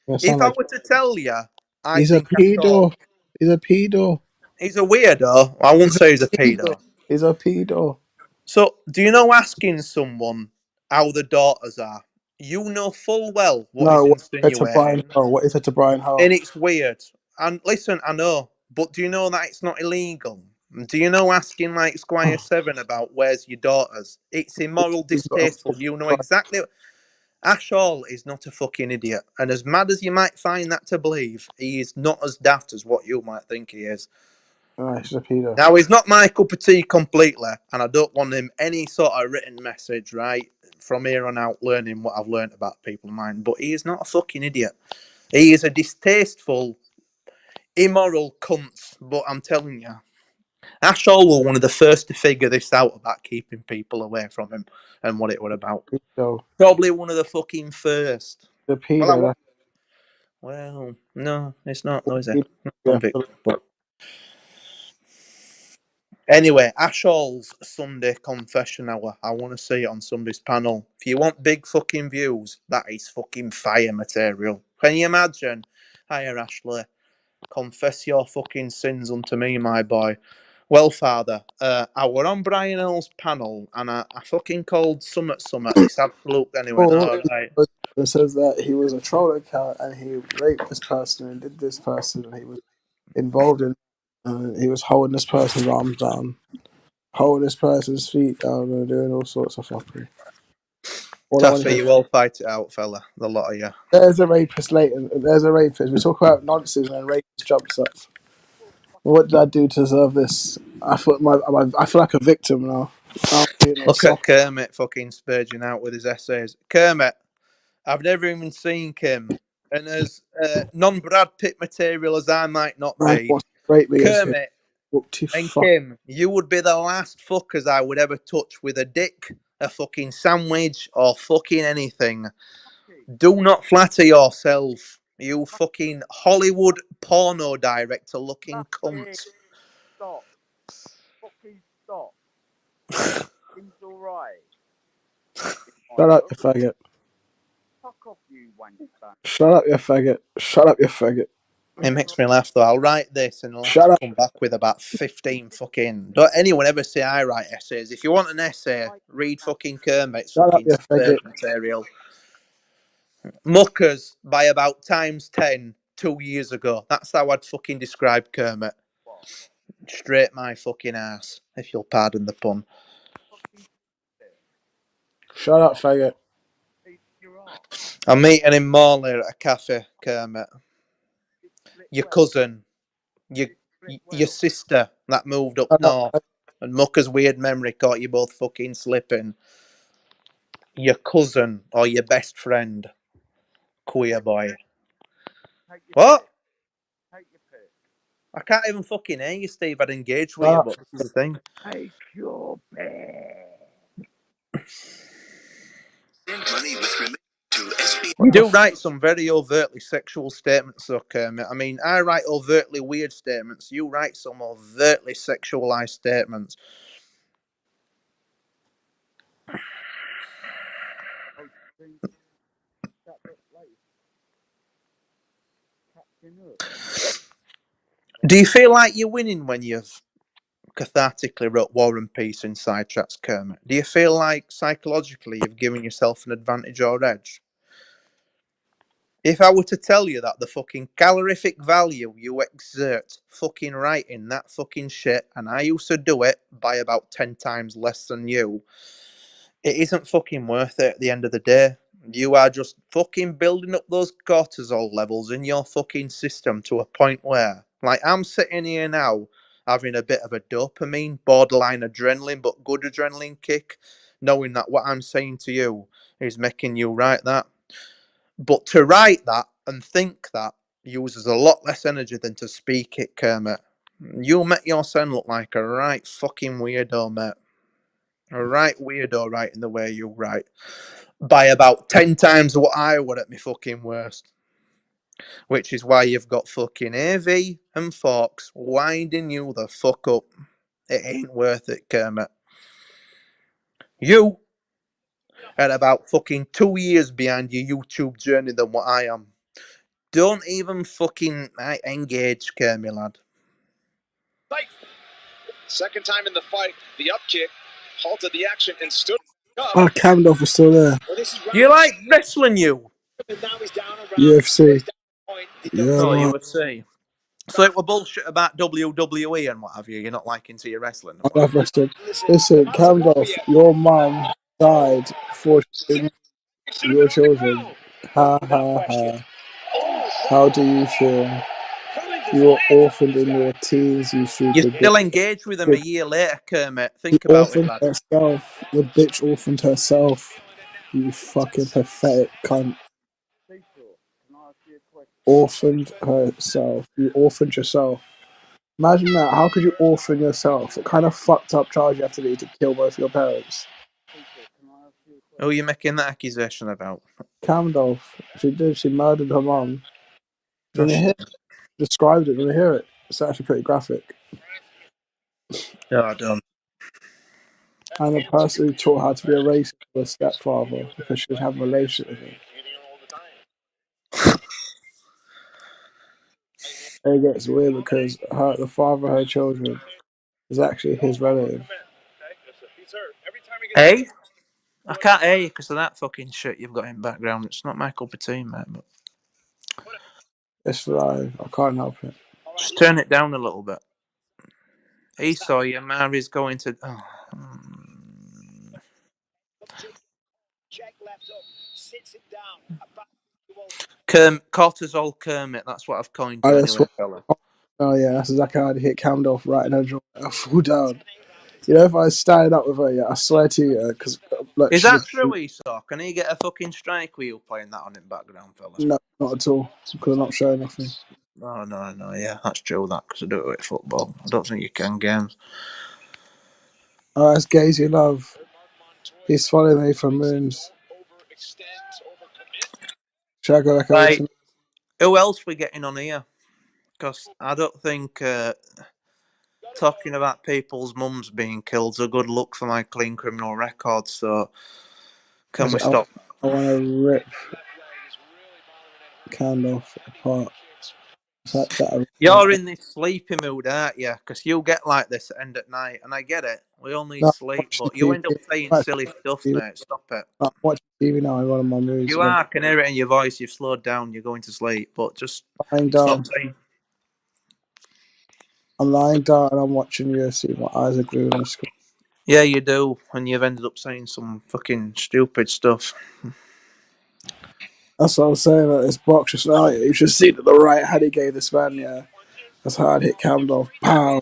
If I were to tell you, he's a pedo. He's a pedo. He's a weirdo. I won't say he's a pedo. He's a pedo. So, do you know asking someone how the daughters are? You know full well what is No, what he said to Brian insinuating, Hull. What he said to Brian Hull. and it's weird. And listen, I know, but do you know that it's not illegal? Do you know asking like Squire Seven about where's your daughters? It's immoral, He's got a distasteful. You know exactly. Ash Hall is not a fucking idiot, and as mad as you might find that to believe, he is not as daft as what you might think he is. He's a pedo. Now, he's not my cup of tea completely, and I don't want him any sort of written message, right, from here on out, learning what I've learned about people of mine, but he is not a fucking idiot. He is a distasteful, immoral cunt, but I'm telling you, Ash Hall was one of the first to figure this out about keeping people away from him and what it was about. Pedo. Probably one of the fucking first. The pedo. Well, no, it's not, though, is it? Not Yeah. convicted, but... Anyway, Ash Hall's Sunday confession hour. I want to see it on somebody's panel. If you want big fucking views, that is fucking fire material. Can you imagine? Hiya, Ashley. Confess your fucking sins unto me, my boy. Well, Father, I were on Brian Hill's panel, and I fucking called Summit. This absolute... Anyway, Or all right. it says that he was a troll account and he raped this person and did this person and he was involved in. He was holding this person's arms down, holding this person's feet down, and doing all sorts of fuckery. All I want to Taffy, hear. you all fight it out, fella. The lot of you. There's a rapist later. There's a rapist. We talk about nonsense and rapist jumps up. What did I do to deserve this? I feel like a victim now. I'm being all Look at soft. Kermit fucking spurging out with his essays. Kermit, I've never even seen Kim. And as non-Brad Pitt material as I might not Man be, wants to rape me as him. Kermit Whoop-ty and fuck. Kim, you would be the last fuckers I would ever touch with a dick, a fucking sandwich, or fucking anything. Do not flatter yourself, you fucking Hollywood porno director looking cunt. Stop. Fucking stop. He's alright. Shut up, you faggot. Fuck off, you wanker. Shut up, you faggot. Shut up, you faggot. It makes me laugh though. I'll write this and I'll have Shut to up. come back with about 15 fucking... Don't anyone ever say I write essays. If you want an essay, read fucking Kermit's Shut up, fucking you faggot. superb material. Muckers by about times 10 2 years ago. That's how I'd fucking describe Kermit. Straight my fucking ass, if you'll pardon the pun. Shut up, faggot. I'm meeting him Morley at a cafe, Kermit. Your cousin, your sister that moved up Shut up. north, and Mucker's weird memory caught you both fucking slipping. Your cousin or your best friend, queer boy. What? I can't even fucking hear you, Steve. I'd engage with you, but this is the thing. Take your bed. You do write some very overtly sexual statements, though, Kermit. I mean, I write overtly weird statements. You write some overtly sexualized statements. Do you feel like you're winning when you've cathartically wrote War and Peace in Sidetracks, Kermit? Do you feel like psychologically you've given yourself an advantage or edge? If I were to tell you that the fucking calorific value you exert fucking writing that fucking shit, and I used to do it by about 10 times less than you, it isn't fucking worth it at the end of the day. You are just fucking building up those cortisol levels in your fucking system to a point where, like, I'm sitting here now having a bit of a dopamine, borderline adrenaline, but good adrenaline kick, knowing that what I'm saying to you is making you write that. But to write that and think that uses a lot less energy than to speak it, Kermit. You make yourself look like a right fucking weirdo, mate. A right weirdo writing the way you write. By about 10 times what I would at my fucking worst. Which is why you've got fucking AV and Fox winding you the fuck up. It ain't worth it, Kermit. You are about fucking 2 years behind your YouTube journey than what I am. Don't even fucking engage, Kermit, lad. Second time in the fight, the up kick. halted the action and stood up. Oh, Kamdov is still there. Do you like wrestling, you? UFC. Yeah, Oh, man. UFC. So it were bullshit about WWE and what have you. You're not liking to your wrestling. I love wrestling. Listen, Kamdov, your mum died before she had your children. Ha ha ha. How do you feel? You were orphaned in your teens, you You're stupid still bitch. engaged with them a year later, Kermit. She Think about it, orphaned lad. herself. The bitch orphaned herself. You fucking pathetic cunt. Orphaned herself. You orphaned yourself. Imagine that. How could you orphan yourself? What kind of fucked up charge you have to do to kill both your parents? Who are you making that accusation about? Kamdov. She did. She murdered her mum. Do No, you want to she hear it? Described it. Do you want to hear it? It's actually pretty graphic. No, I don't. And the person who taught her to be a racist was a stepfather because she was having a relationship with him. It gets weird because the father of her children is actually his relative. Hey? I can't hear you because of that fucking shit you've got in background. It's not my cup of tea, mate. But It's live. I can't help it. just turn it down a little bit. Esau, your Mary's going to. Oh. Cortisol Kermit. That's what I've coined you anyway, fella. Oh yeah, that's exactly how I'd hit Kamdov right in her jaw. I fall down. You know, if I was standing up with her, yeah, I swear to you, because like Is she's that true, Esau? Can he get a fucking strike with you playing that on in background, fella? no, not at all, because I'm not showing nothing. No, yeah, that's true, that, because I do it with football. I don't think you can games. Oh, that's Gazy Love. He's following me from Moons. Should I go back over Right, to who else we getting on here? Because I don't think talking about people's mums being killed is a good look for my clean criminal record, so can we stop? I want to rip Kamdov apart. You're in this sleepy mood, aren't you? Because you get like this at end at night, and I get it. We all need No, sleep, but you end up saying silly stuff, mate. Stop it. I'm watching TV now. I'm one of my moods. You are. I can hear it in your voice. You've slowed down. You're going to sleep, but just lying stop down. saying. I'm lying down and I'm watching UFC. My eyes are glued on the screen. Yeah, you do, and you've ended up saying some fucking stupid stuff. That's what I was saying. That this box just now. You should see to the right how he gave this man. Yeah, that's how I'd hit Kamdov. Pow.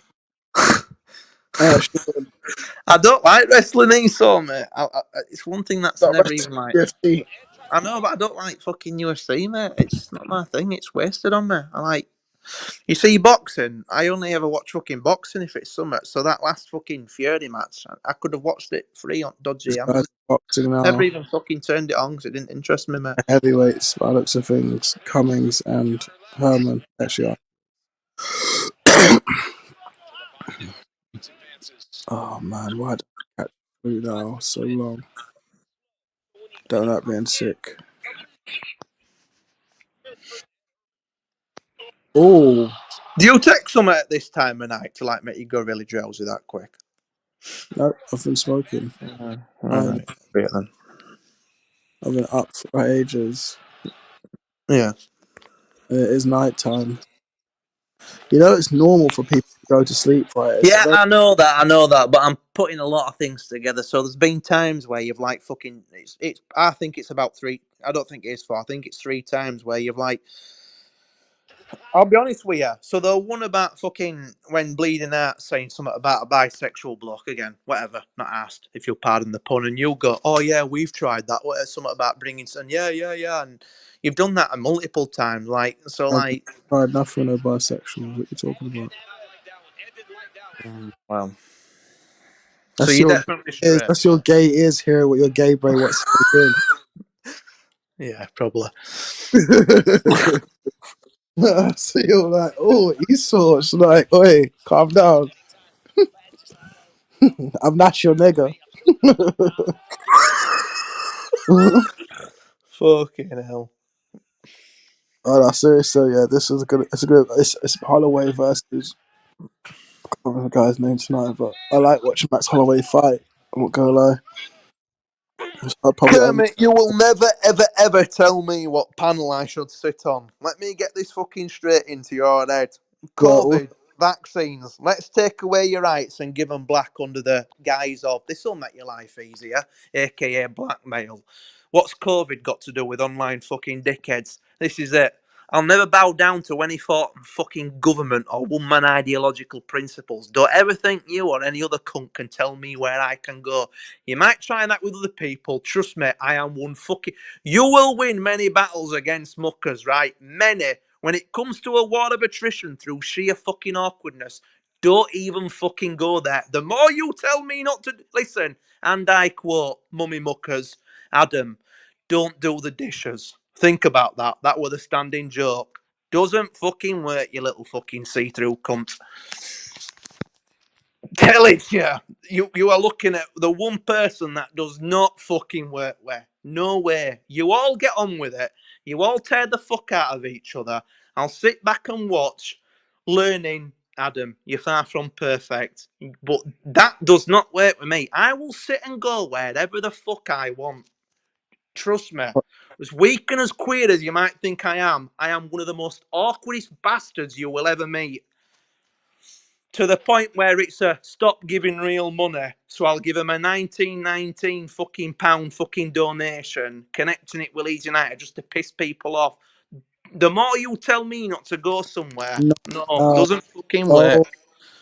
I don't like wrestling, Esau, mate. It's one thing that's never even like. UFC. I know, but I don't like fucking UFC, mate. It's not my thing. It's wasted on me. I like. You see, boxing. I only ever watch fucking boxing if it's summer. So that last fucking Fury match, I could have watched it free on dodgy Amazon. Boxing now. Never even fucking turned it on because it didn't interest me, mate. Heavyweights, by looks of things, Cummings and Herman actually are. Oh man, why did I catch flu now so long? Don't like being sick. Oh, do you take some at this time of night to like make you go really drowsy that quick? no, I've been smoking. Alright, then. I've been up for ages. Yeah. And it is night time. You know, it's normal for people to go to sleep, right? Yeah, I know that, but I'm putting a lot of things together. So there's been times where you've like fucking. It's. I think it's about 3. I don't think it is 4. I think it's 3 times where you've like. I'll be honest with you. So the one about fucking when Bleeding Out saying something about a bisexual bloke again, whatever, not asked, if you'll pardon the pun, and you'll go, oh yeah, we've tried that. What something about bringing some, yeah, and you've done that multiple times, like so, like. I've tried nothing no bisexual. What you talking about? Well, That's so you your definitely straight. that's your gay ears hearing what your gay brain wants to do. Yeah, probably. So you're like, oh, Esau. It's like, oi, calm down. I'm not your nigga. Fucking hell. Oh, no, seriously, yeah, this is a good. It's Holloway versus. I don't know the guy's name tonight, but I like watching Max Holloway fight. I'm not gonna lie. I'll probably Kermit, you will never, ever, ever tell me what panel I should sit on. Let me get this fucking straight into your head. well, COVID, vaccines. Let's take away your rights and give them black under the guise of this will make your life easier, aka blackmail. What's COVID got to do with online fucking dickheads? This is it. I'll never bow down to any fucking government or one-man ideological principles. Don't ever think you or any other cunt can tell me where I can go. You might try that with other people. Trust me, I am one fucking... You will win many battles against muckers, right? Many. When it comes to a war of attrition through sheer fucking awkwardness, don't even fucking go there. The more you tell me not to... Listen, and I quote, mummy muckers, Adam, don't do the dishes. Think about that. That was a standing joke. Doesn't fucking work, you little fucking see-through cunt. Tell it, yeah. You are looking at the one person that does not fucking work with. No way. You all get on with it. You all tear the fuck out of each other. I'll sit back and watch, learning. Adam, you're far from perfect. But that does not work with me. I will sit and go wherever the fuck I want. Trust me. As weak and as queer as you might think I am one of the most awkwardest bastards you will ever meet. To the point where it's a stop giving real money, so I'll give him a 1919 fucking pound fucking donation, connecting it with Leeds United just to piss people off. The more you tell me not to go somewhere, no, doesn't fucking work.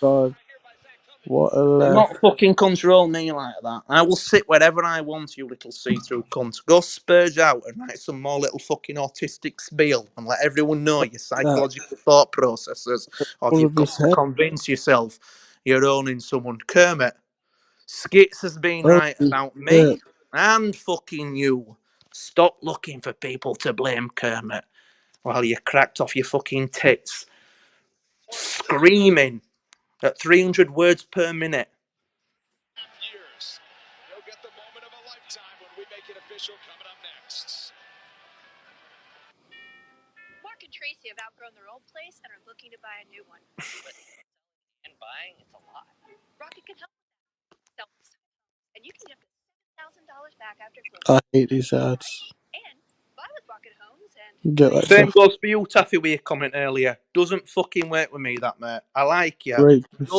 oh God, what a Do left. not fucking control me like that. I will sit wherever I want, you little see-through cunt. Go spurge out and write some more little fucking autistic spiel and let everyone know your psychological thought processes. Or if All you've of got his to head. convince yourself you're owning someone. Kermit, Skits has been Oh right about shit. me and fucking you. Stop looking for people to blame, Kermit, while you're cracked off your fucking tits, screaming at 300 words per minute. Mark and Tracy have outgrown their old place and are looking to buy a new one. But and buying, it's a lot. Rocket can help with that. And you can get $7,000 back after closing. I hate these ads. And buy with Rocket Homes and Get like Same stuff. goes for you, Taffy, with your comment earlier. Doesn't fucking work with me, that, mate. I like you. Rapist.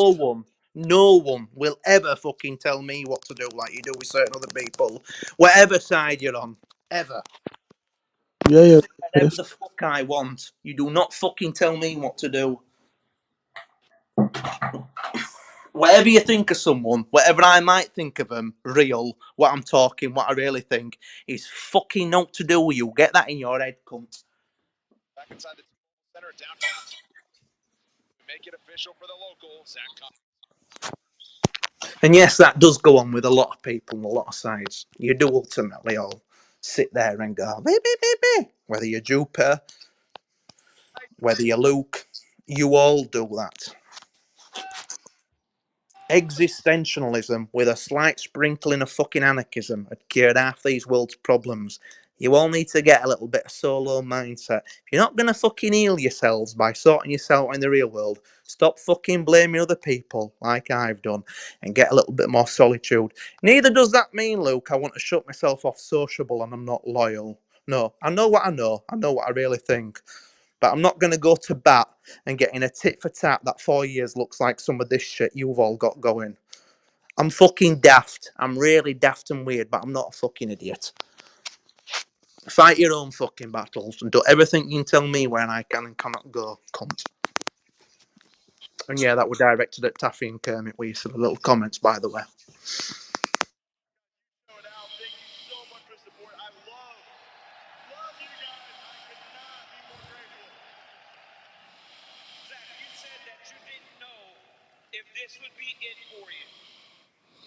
No one will ever fucking tell me what to do like you do with certain other people. Whatever side you're on. Ever. Yeah, Whatever rapist. the fuck I want. You do not fucking tell me what to do. Whatever you think of someone, whatever I might think of them, real, what I'm talking, what I really think, is fucking not to do with you. Get that in your head, cunt. Back inside the center, downtown. Make it official for the local. Zach. And yes, that does go on with a lot of people on a lot of sides. You do ultimately all sit there and go, beep, beep, beep, beep. Whether you're Jupiter, whether you're Luke, you all do that. Existentialism with a slight sprinkling of fucking anarchism had cured half these world's problems. You all need to get a little bit of solo mindset. If you're not going to fucking heal yourselves by sorting yourself out in the real world, stop fucking blaming other people like I've done and get a little bit more solitude. Neither does that mean, Luke, I want to shut myself off sociable and I'm not loyal. No, I know what I know. I know what I really think. But I'm not going to go to bat and get in a tit for tat that 4 years looks like some of this shit you've all got going. I'm fucking daft. I'm really daft and weird, but I'm not a fucking idiot. Fight your own fucking battles and do everything you can tell me when I can and cannot go, cunt. And yeah, that was directed at Taffy and Kermit with some little comments, by the way. If this would be it for you.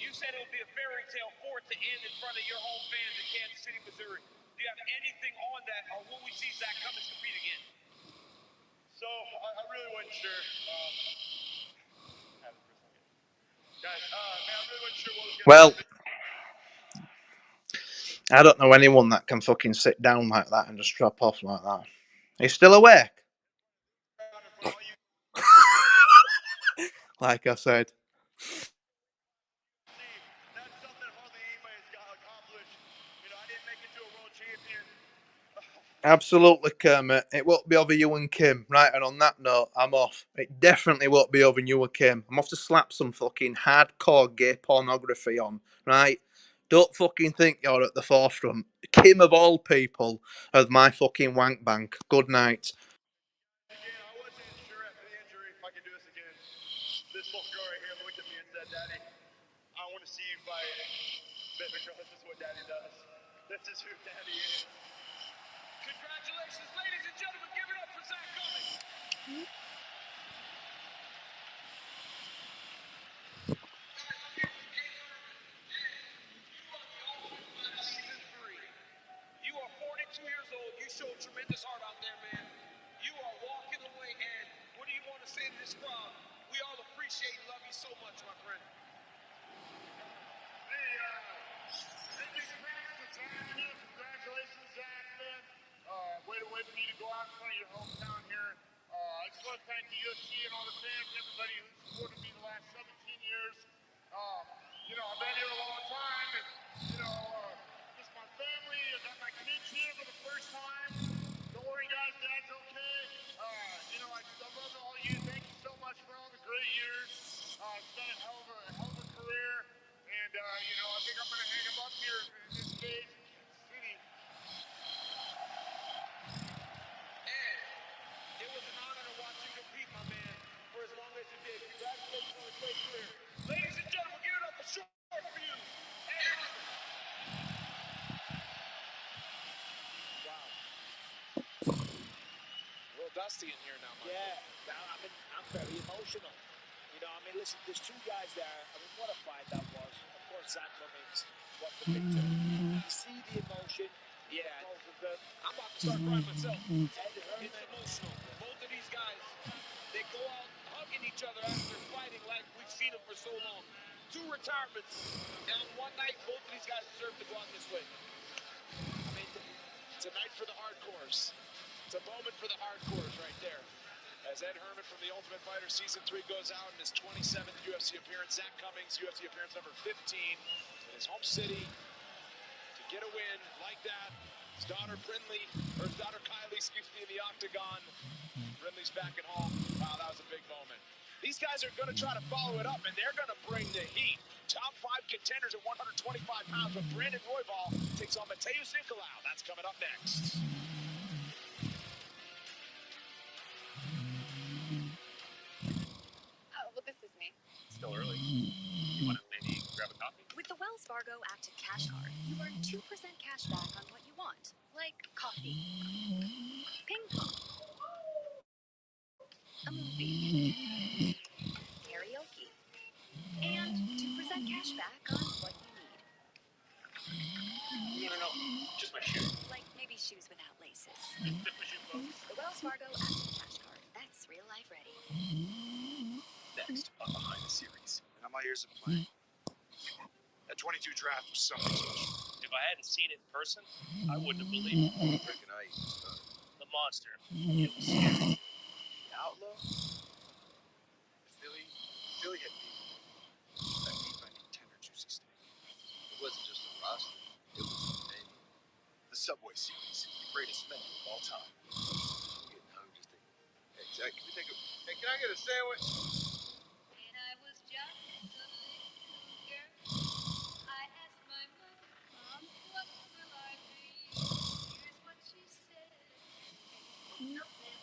You said it would be a fairy tale for it to end in front of your home fans in Kansas City, Missouri. Do you have anything on that, or will we see Zach Cummins compete again? So, I really wasn't sure. Guys, man, I really wasn't sure what was going to Well, I don't know anyone that can fucking sit down like that and just drop off like that. He's still awake. Like I said. Absolutely, Kermit. It won't be over you and Kim. Right, and on that note, I'm off. It definitely won't be over you and Kim. I'm off to slap some fucking hardcore gay pornography on, right? Don't fucking think you're at the forefront. Kim, of all people, of my fucking wank bank. Good night. This little girl right here looked at me and said, Daddy, I want to see you fight. Baby girl, this is what Daddy does. This is who Daddy is. Congratulations, ladies and gentlemen. Give it up for Zach Cummings. You are 42 years old. You showed tremendous heart out there, man. You are walking away, and what do you want to say to this crowd? We all appreciate and love you so much, my friend. Congratulations, Zach, man. Way to wait for you to go out in front of your hometown here. I just want to thank the UFC and all the fans, everybody who supported me the last 17 years. I've been here a long time, and, just my family. I got my kids here for the first time. Don't worry, guys, Dad's okay. I love all you. Thank you so much for all the great years. It's been a hell of a career, and, I think I'm going to hang him up here in this cage in Kansas City. And it was an honor to watch you compete, my man, for as long as you did. Congratulations on a great career. Ladies and gentlemen, give it up for short for you. Wow. A little dusty in here now, Michael. Yeah, I'm very emotional. Listen, there's two guys there. What a fight that was. Of course, Zach Cummings was the victor. You see the emotion. Yeah. Both of them. I'm about to start crying myself. It's emotional. Both of these guys, they go out hugging each other after fighting like we've seen them for so long. 2 retirements. And on one night, both of these guys deserve to go out this way. It's a night for the hardcores. It's a moment for the hardcores right there. As Ed Herman from The Ultimate Fighter Season 3 goes out in his 27th UFC appearance, Zach Cummings, UFC appearance number 15 in his home city to get a win like that. His daughter Kylie, in the octagon. Brindley's back at home. Wow, that was a big moment. These guys are going to try to follow it up, and they're going to bring the heat. Top 5 contenders at 125 pounds when Brandon Royval takes on Mateus Nicolau. That's coming up next. Oh, well, this is me. Still early. You want to maybe grab a coffee? With the Wells Fargo Active Cash Card, you earn 2% cash back on what you want, like coffee, ping pong, a movie, karaoke, and 2% cash back on what you need. No. Just my shoes. Like maybe shoes without laces. The Wells Fargo Active Cash Card. That's real life ready. Next on Behind the Series. Now my ears are playing. That 22 draft was something special. If I hadn't seen it in person, I wouldn't have believed it. Rick and I, the monster. It was scary. The outlaw. Philly had beat that beat by the tender, juicy steak. It wasn't just a roster. It was a menu. The Subway Series, the greatest menu of all time. I'm getting hungry just thinking. Hey, Jack, can we take a... Hey, can I get a sandwich? When I was just a little girl, I asked my mom, what will I be? Here's what she said. Nothing.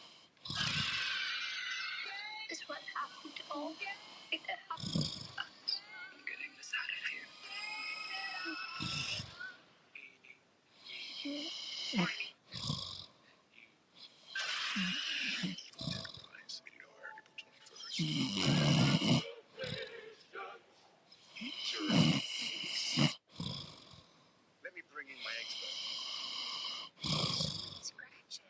Is what happened to all. It happened. I'm getting this out of here. Let me bring in my expert. Scratches.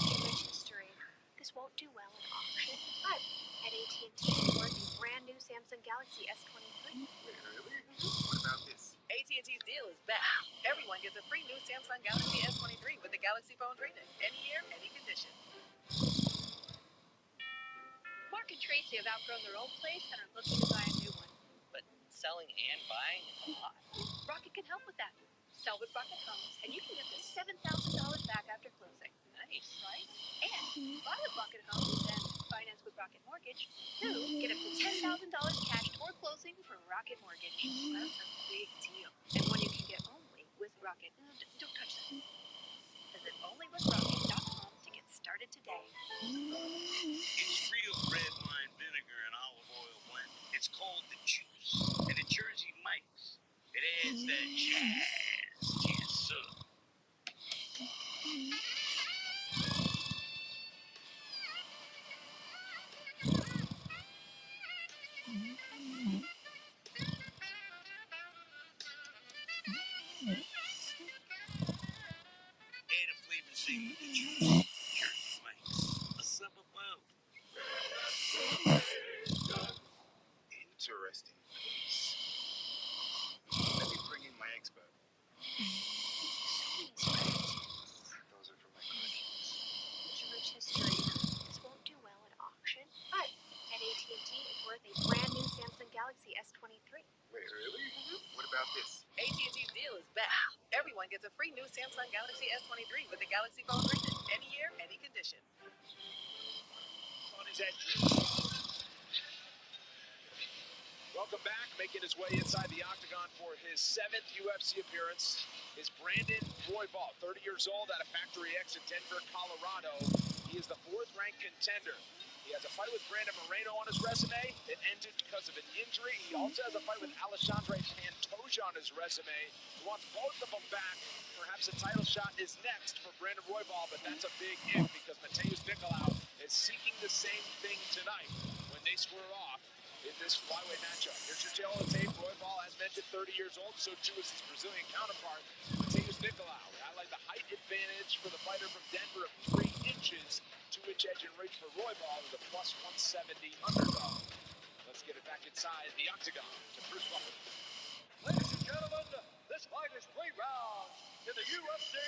Image history. This won't do well in auction. But at AT&T, we're the brand new Samsung Galaxy S23. Really? What about this? AT&T's deal is back. Everyone gets a free new Samsung Galaxy S23 with the Galaxy phone trade-in. Any year, any condition. Mark and Tracy have outgrown their old place and are looking to buy a new one. But selling and buying is a lot. Rocket can help with that. Sell with Rocket Homes, and you can get the $7,000 back after closing. Nice, right? And buy with Rocket Homes and finance with Rocket Mortgage. You get up to $10,000 cash toward closing from Rocket Mortgage. That's a big deal, and one you can get only with Rocket. Don't touch that. Visit onlywithrocket.com to get started today. It's real red wine vinegar and olive oil blend. It's called the Truce, and the Jersey Mike's. It adds that jazz to your soup. Add a flavor thing with the Juice. Jersey Mike's. A summer boat. Interesting piece. Let me bring in my expert. Those are from my cookies. Such a rich history. This won't do well at auction, but at AT&T, it's worth a brand new Samsung Galaxy S23. Wait, really? What about this? AT&T's deal is back. Everyone gets a free new Samsung Galaxy S23 with the Galaxy phone rated. Any year, any condition. On his edges. Welcome back, making his way inside the octagon for his 7th UFC appearance is Brandon Roybal, 30 years old, out of Factory X in Denver, Colorado. He is the 4th-ranked contender. He has a fight with Brandon Moreno on his resume. It ended because of an injury. He also has a fight with Alexandre Pantoja on his resume. He wants both of them back. Perhaps a title shot is next for Brandon Roybal, but that's a big if because Mateus Nicolau is seeking the same thing tonight when they square off in this flyweight matchup. Here's your tail of the tape. Roybal, as mentioned, 30 years old. So too is his Brazilian counterpart, Mateus Nicolau. We highlight the height advantage for the fighter from Denver of 3 inches, 2-inch edge and reach for Roybal with a plus 170 underdog. Let's get it back inside the octagon to Truce. Ladies and gentlemen, this fight is 3 rounds in the UFC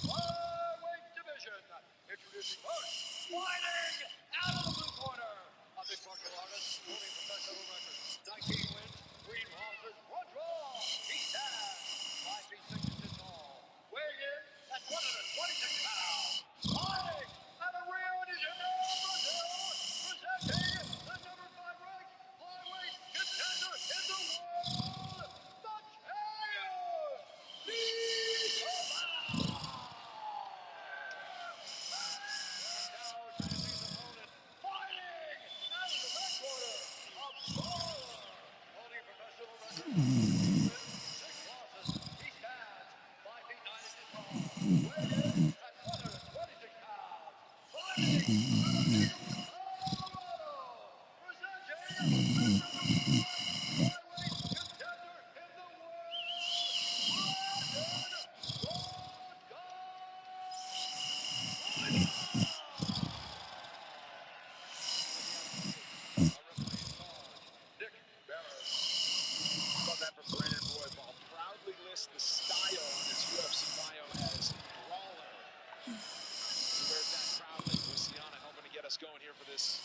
flyweight division. Introducing first, fighting out of the blue corner, a big martial artist holding professional records. 19 wins, 3 losses, 1 draw. He stands 5 feet 6 inches tall, weighing in at 126 pounds. Fighting out of Rio de Janeiro, Brazil, presenting the number 5 ranked flyweight contender in the world, Love that from Brandon Roybal. Proudly lists the style on his UFC bio as brawler. He wears that proudly. Luciana helping to get us going here for this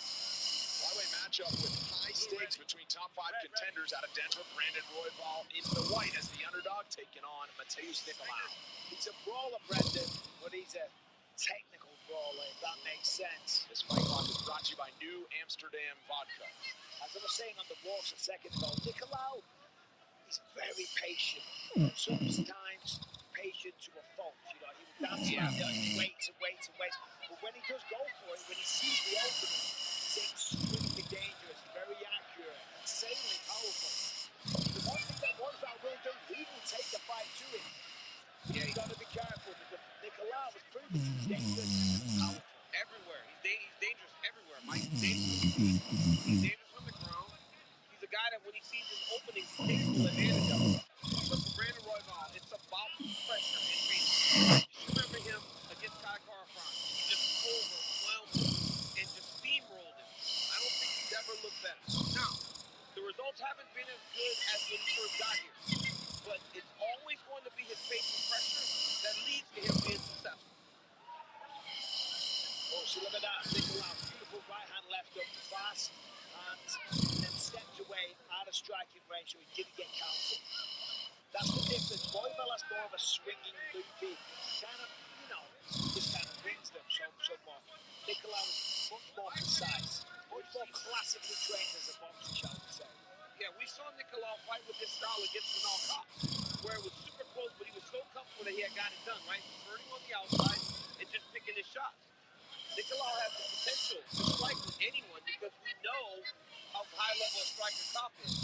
flyweight matchup with high stakes between top 5 contenders out of Denver. Brandon Roybal in the white as the underdog, taking on Mateus Nicolau. He's a brawler, Brendan, but he's a technical brawler, if that makes sense. This fight clock is brought to you by New Amsterdam Vodka. As I was saying on the walks a second ago, Nicolau, he's very patient. Sometimes patient to a fault. You know, he will bounce around there, he waits and waits and waits. But when he does go for it, when he sees the opening, he's extremely dangerous, very accurate, insanely powerful. The one thing that Roybal will do, he will take the fight to him. Yeah, you got to be careful because Nicolau was proven he's dangerous and powerful. Everywhere. He's dangerous everywhere, Mike. He's dangerous on the ground. He's a guy that when he sees his openings, he takes full advantage of it. But for Brandon Roybal, it's about pressure and pace. You remember him against Kai Kara-France. He just overwhelmed him and just steamrolled him. I don't think he's ever looked better. Now, the results haven't been as good as when he first got here. But it's always going to be his pace and pressure that leads to him being successful. Oh, so look at that. Nicolau, beautiful right hand left up fast and then stepped away out of striking range so he didn't get counted. That's the difference. Royval has more of a swinging, loopy, kind of, just kind of rings them somewhat. Nicolau is much more precise, much more classically trained as a boxer, shall we say. Yeah, we saw Nicolau fight with this style against the knockout, where it was super close, but he was so comfortable that he had got it done, right? Turning on the outside and just picking his shots. Nicolau has the potential to strike with anyone because we know how high level a striker Kopp is.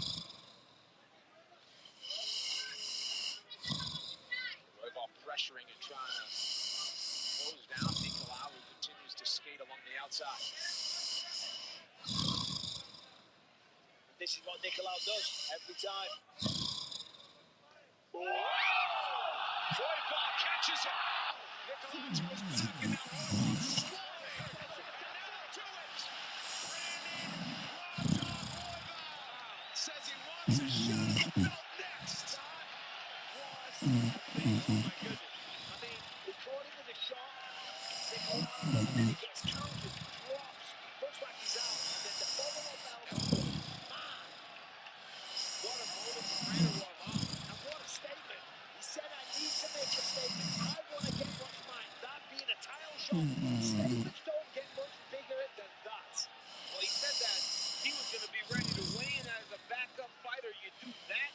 Royval pressuring and trying to close down Nicolau, who continues to skate along the outside. This is what Nicolau does every time. Royval catches him. Nicolau to his back, and now Royval swallowing. Now to it. Brandon Royval says he wants a shot at the belt next. Was amazing. Oh my goodness. I mean, recording with a shot, Nicolau, and then he gets countered, drops, looks like he's out, and then the follow-up elbow. Man, what a moment for Brandon Royval, and what a statement. He said, I need to make a statement. I want to get what's mine. That being a title shot. Statements don't get much bigger than that. Well, he said that he was going to be ready to weigh in as a backup fighter. You do that,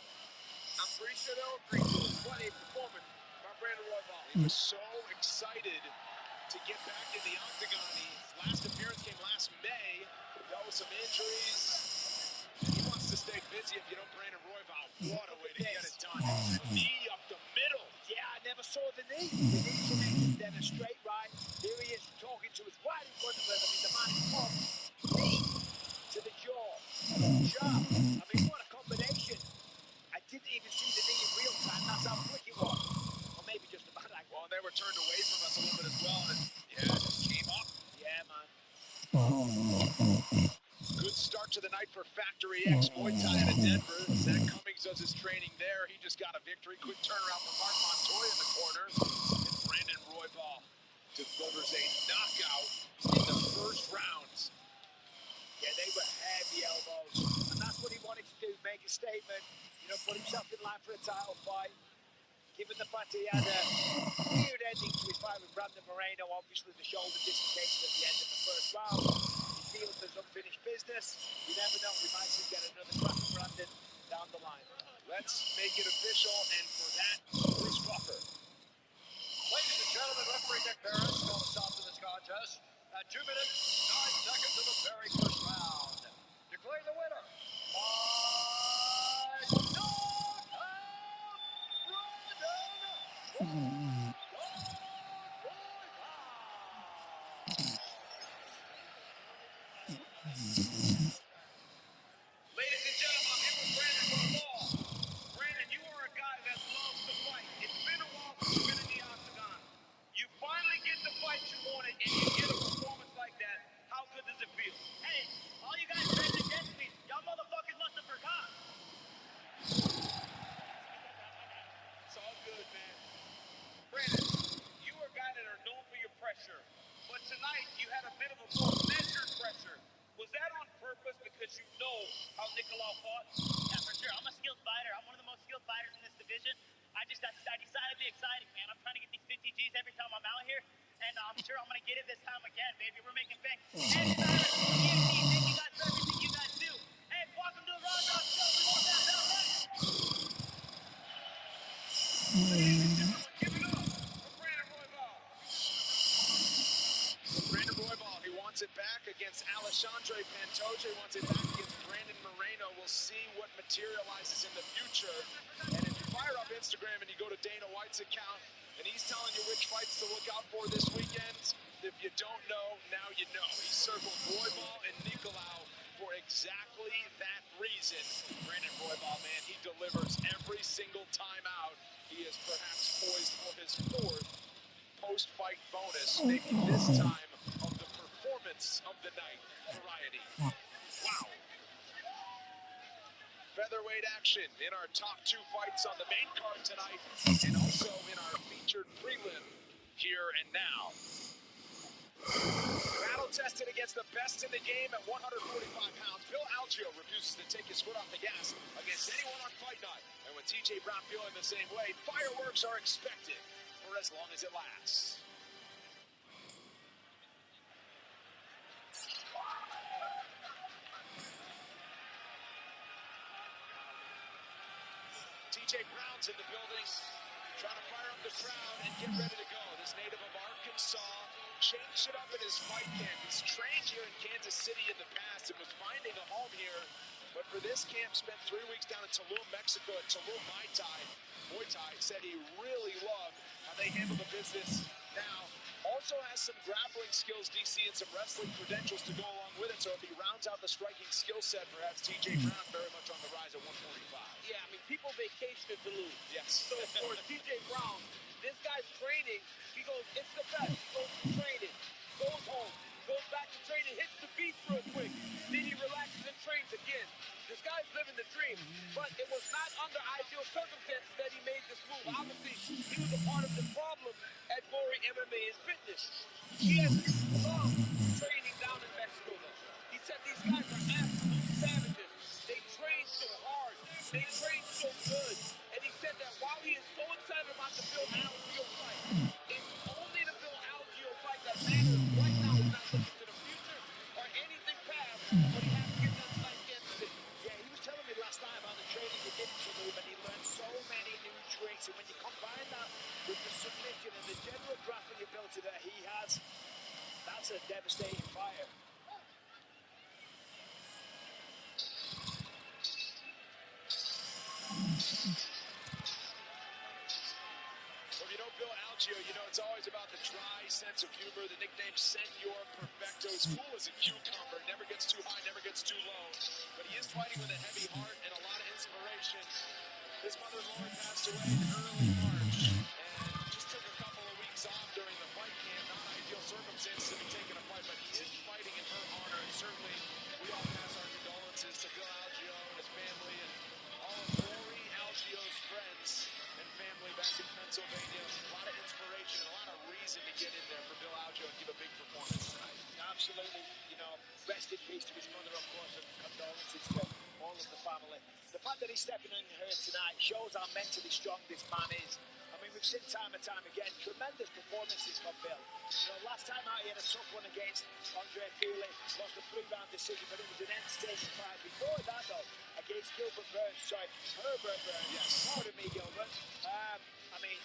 I'm pretty sure they'll agree to it. What a performance by Brandon Royval. He was so excited to get back in the octagon. His last appearance came last May. Dealt with some injuries. He wants to stay busy if you don't Brandon Royval. What a way to get it done. Knee up the middle. Yeah, I never saw the knee. The knee connected, then a straight right. Here he is talking to his right in front of him. I mean, the man is up. Knee to the jaw. Jab. I mean, what a combination. I didn't even see the knee in real time. That's how quick it was. Or maybe just about like. Well, they were turned away from us a little bit as well. And yeah, just came up. Yeah, man. Good start to the night for Factory X Muay Thai out of Denver. Zach Cummings does his training there. He just got a victory. Quick turnaround for Mark Montoya in the corner. And Brandon Royval delivers a knockout in the first round. Yeah, they were heavy elbows. And that's what he wanted to do, make a statement. Put himself in line for a title fight. Given the fact he had a weird ending to his fight with Brandon Moreno, obviously the shoulder dislocation at the end of the first round. He feels there's unfinished business. You never know, we might see get another crack at Brandon down the line. Let's make it official, and for that, Bruce Buffer. Ladies and gentlemen, referee Nick Barris called a stop to this contest at 2 minutes, 9 seconds of the very first round. Declaring the winner by knockout, Brandon Ladies and gentlemen, I'm here with Brandon Royval. Brandon, you are a guy that loves to fight. It's been a while since you've been in the octagon. You finally get the fight you wanted, and you get a performance like that. How good does it feel? Hey, all you guys bet against me, y'all motherfuckers must have forgot. It's all good, man. Brandon, you are a guy that are known for your pressure, but tonight you had a bit of a more measured pressure. Was that on purpose because you know how Nicolau fought? Yeah, for sure. I'm a skilled fighter. I'm one of the most skilled fighters in this division. I decided to be exciting, man. I'm trying to get these 50 G's every time I'm out here, and I'm sure I'm going to get it this time again, baby. We're making bank. Hey, Cyrus, thank you guys for everything you guys do. Hey, welcome to the Raw Dog Show. We want that belt next. Brandon Royval, he wants it back against Alexandre Pantoja. He wants it back against Brandon Moreno. We'll see what materializes in the future. And if you fire up Instagram and you go to Dana White's account, and he's telling you which fights to look out for this weekend, if you don't know, now you know. He circled Royval and Nicolau for exactly that reason. Brandon Royval, man, he delivers every single time out. He is perhaps poised for his fourth post-fight bonus, making this time of the performance of the night variety. Wow. Featherweight action in our top two fights on the main card tonight, and also in our featured prelim here and now. Battle tested against the best in the game at 145 pounds. Bill Algeo refuses to take his foot off the gas against anyone on Fight Night. And with TJ Brown feeling the same way, fireworks are expected for as long as it lasts. TJ Brown's in the building, trying to fire up the crowd and get ready to go. This native of Arkansas changed it up in his fight camp. He's trained here in Kansas City in the past and was finding a home here. But for this camp, spent 3 weeks down in Tulum, Mexico at Tulum Muay Thai. Said he really loved how they handle the business now. Also has some grappling skills, DC, and some wrestling credentials to go along with it. So if he rounds out the striking skill set, perhaps TJ Brown very much on the rise at 145. Yeah, I mean, people vacation in Duluth. Yes. So for TJ Brown, this guy's training. He goes, it's the best. He goes to training, goes home, goes back to training, hits the beach real quick. Then he relaxes and trains again. This guy's living the dream, but it was not under ideal circumstances that he made this move. Obviously, he was a part of the problem at Glory MMA and Fitness. He has loved training down in Mexico, though. He said these guys are absolute savages. They train so hard. They train so good. And he said that while he is so excited about the Bill Algeo fight, it's only the Bill Algeo fight that matters right now. He's not looking to the future or anything past, but he has to get that fight Kansas City. Yeah, he was telling me last night about the training he did in Tulum, and he learned so many new tricks. And when you combine that with the submission and the general grappling ability that he has, that's a devastating fire. Well, if you know Bill Algeo, you know it's always about the dry sense of humor. The nickname Senor Perfecto. He's cool as a cucumber. Never gets too high, never gets too low. But he is fighting with a heavy heart and a lot of inspiration. His mother, Lauren, passed away in early March and just took a couple of weeks off during the fight camp. Not ideal circumstances to be taking a fight, but he is fighting in her honor. And certainly, we all pass our condolences to Bill Algeo and his family and all of Glory Algeo's friends and family back in Pennsylvania. A lot of inspiration, a lot of reason to get in there for Bill Algeo and give a big performance tonight. Absolutely. You know, rest in peace to his mother, of course, and condolences to all of the family. The fact that he's stepping in here tonight shows how mentally strong this man is. I mean, we've seen time and time again tremendous performances from Bill. You know, last time out he had a tough one against Andre Feely, lost a 3-round decision, but it was an entertaining fight. Before that, though, against Herbert Burns. Yes. Pardon me, Gilbert. I mean,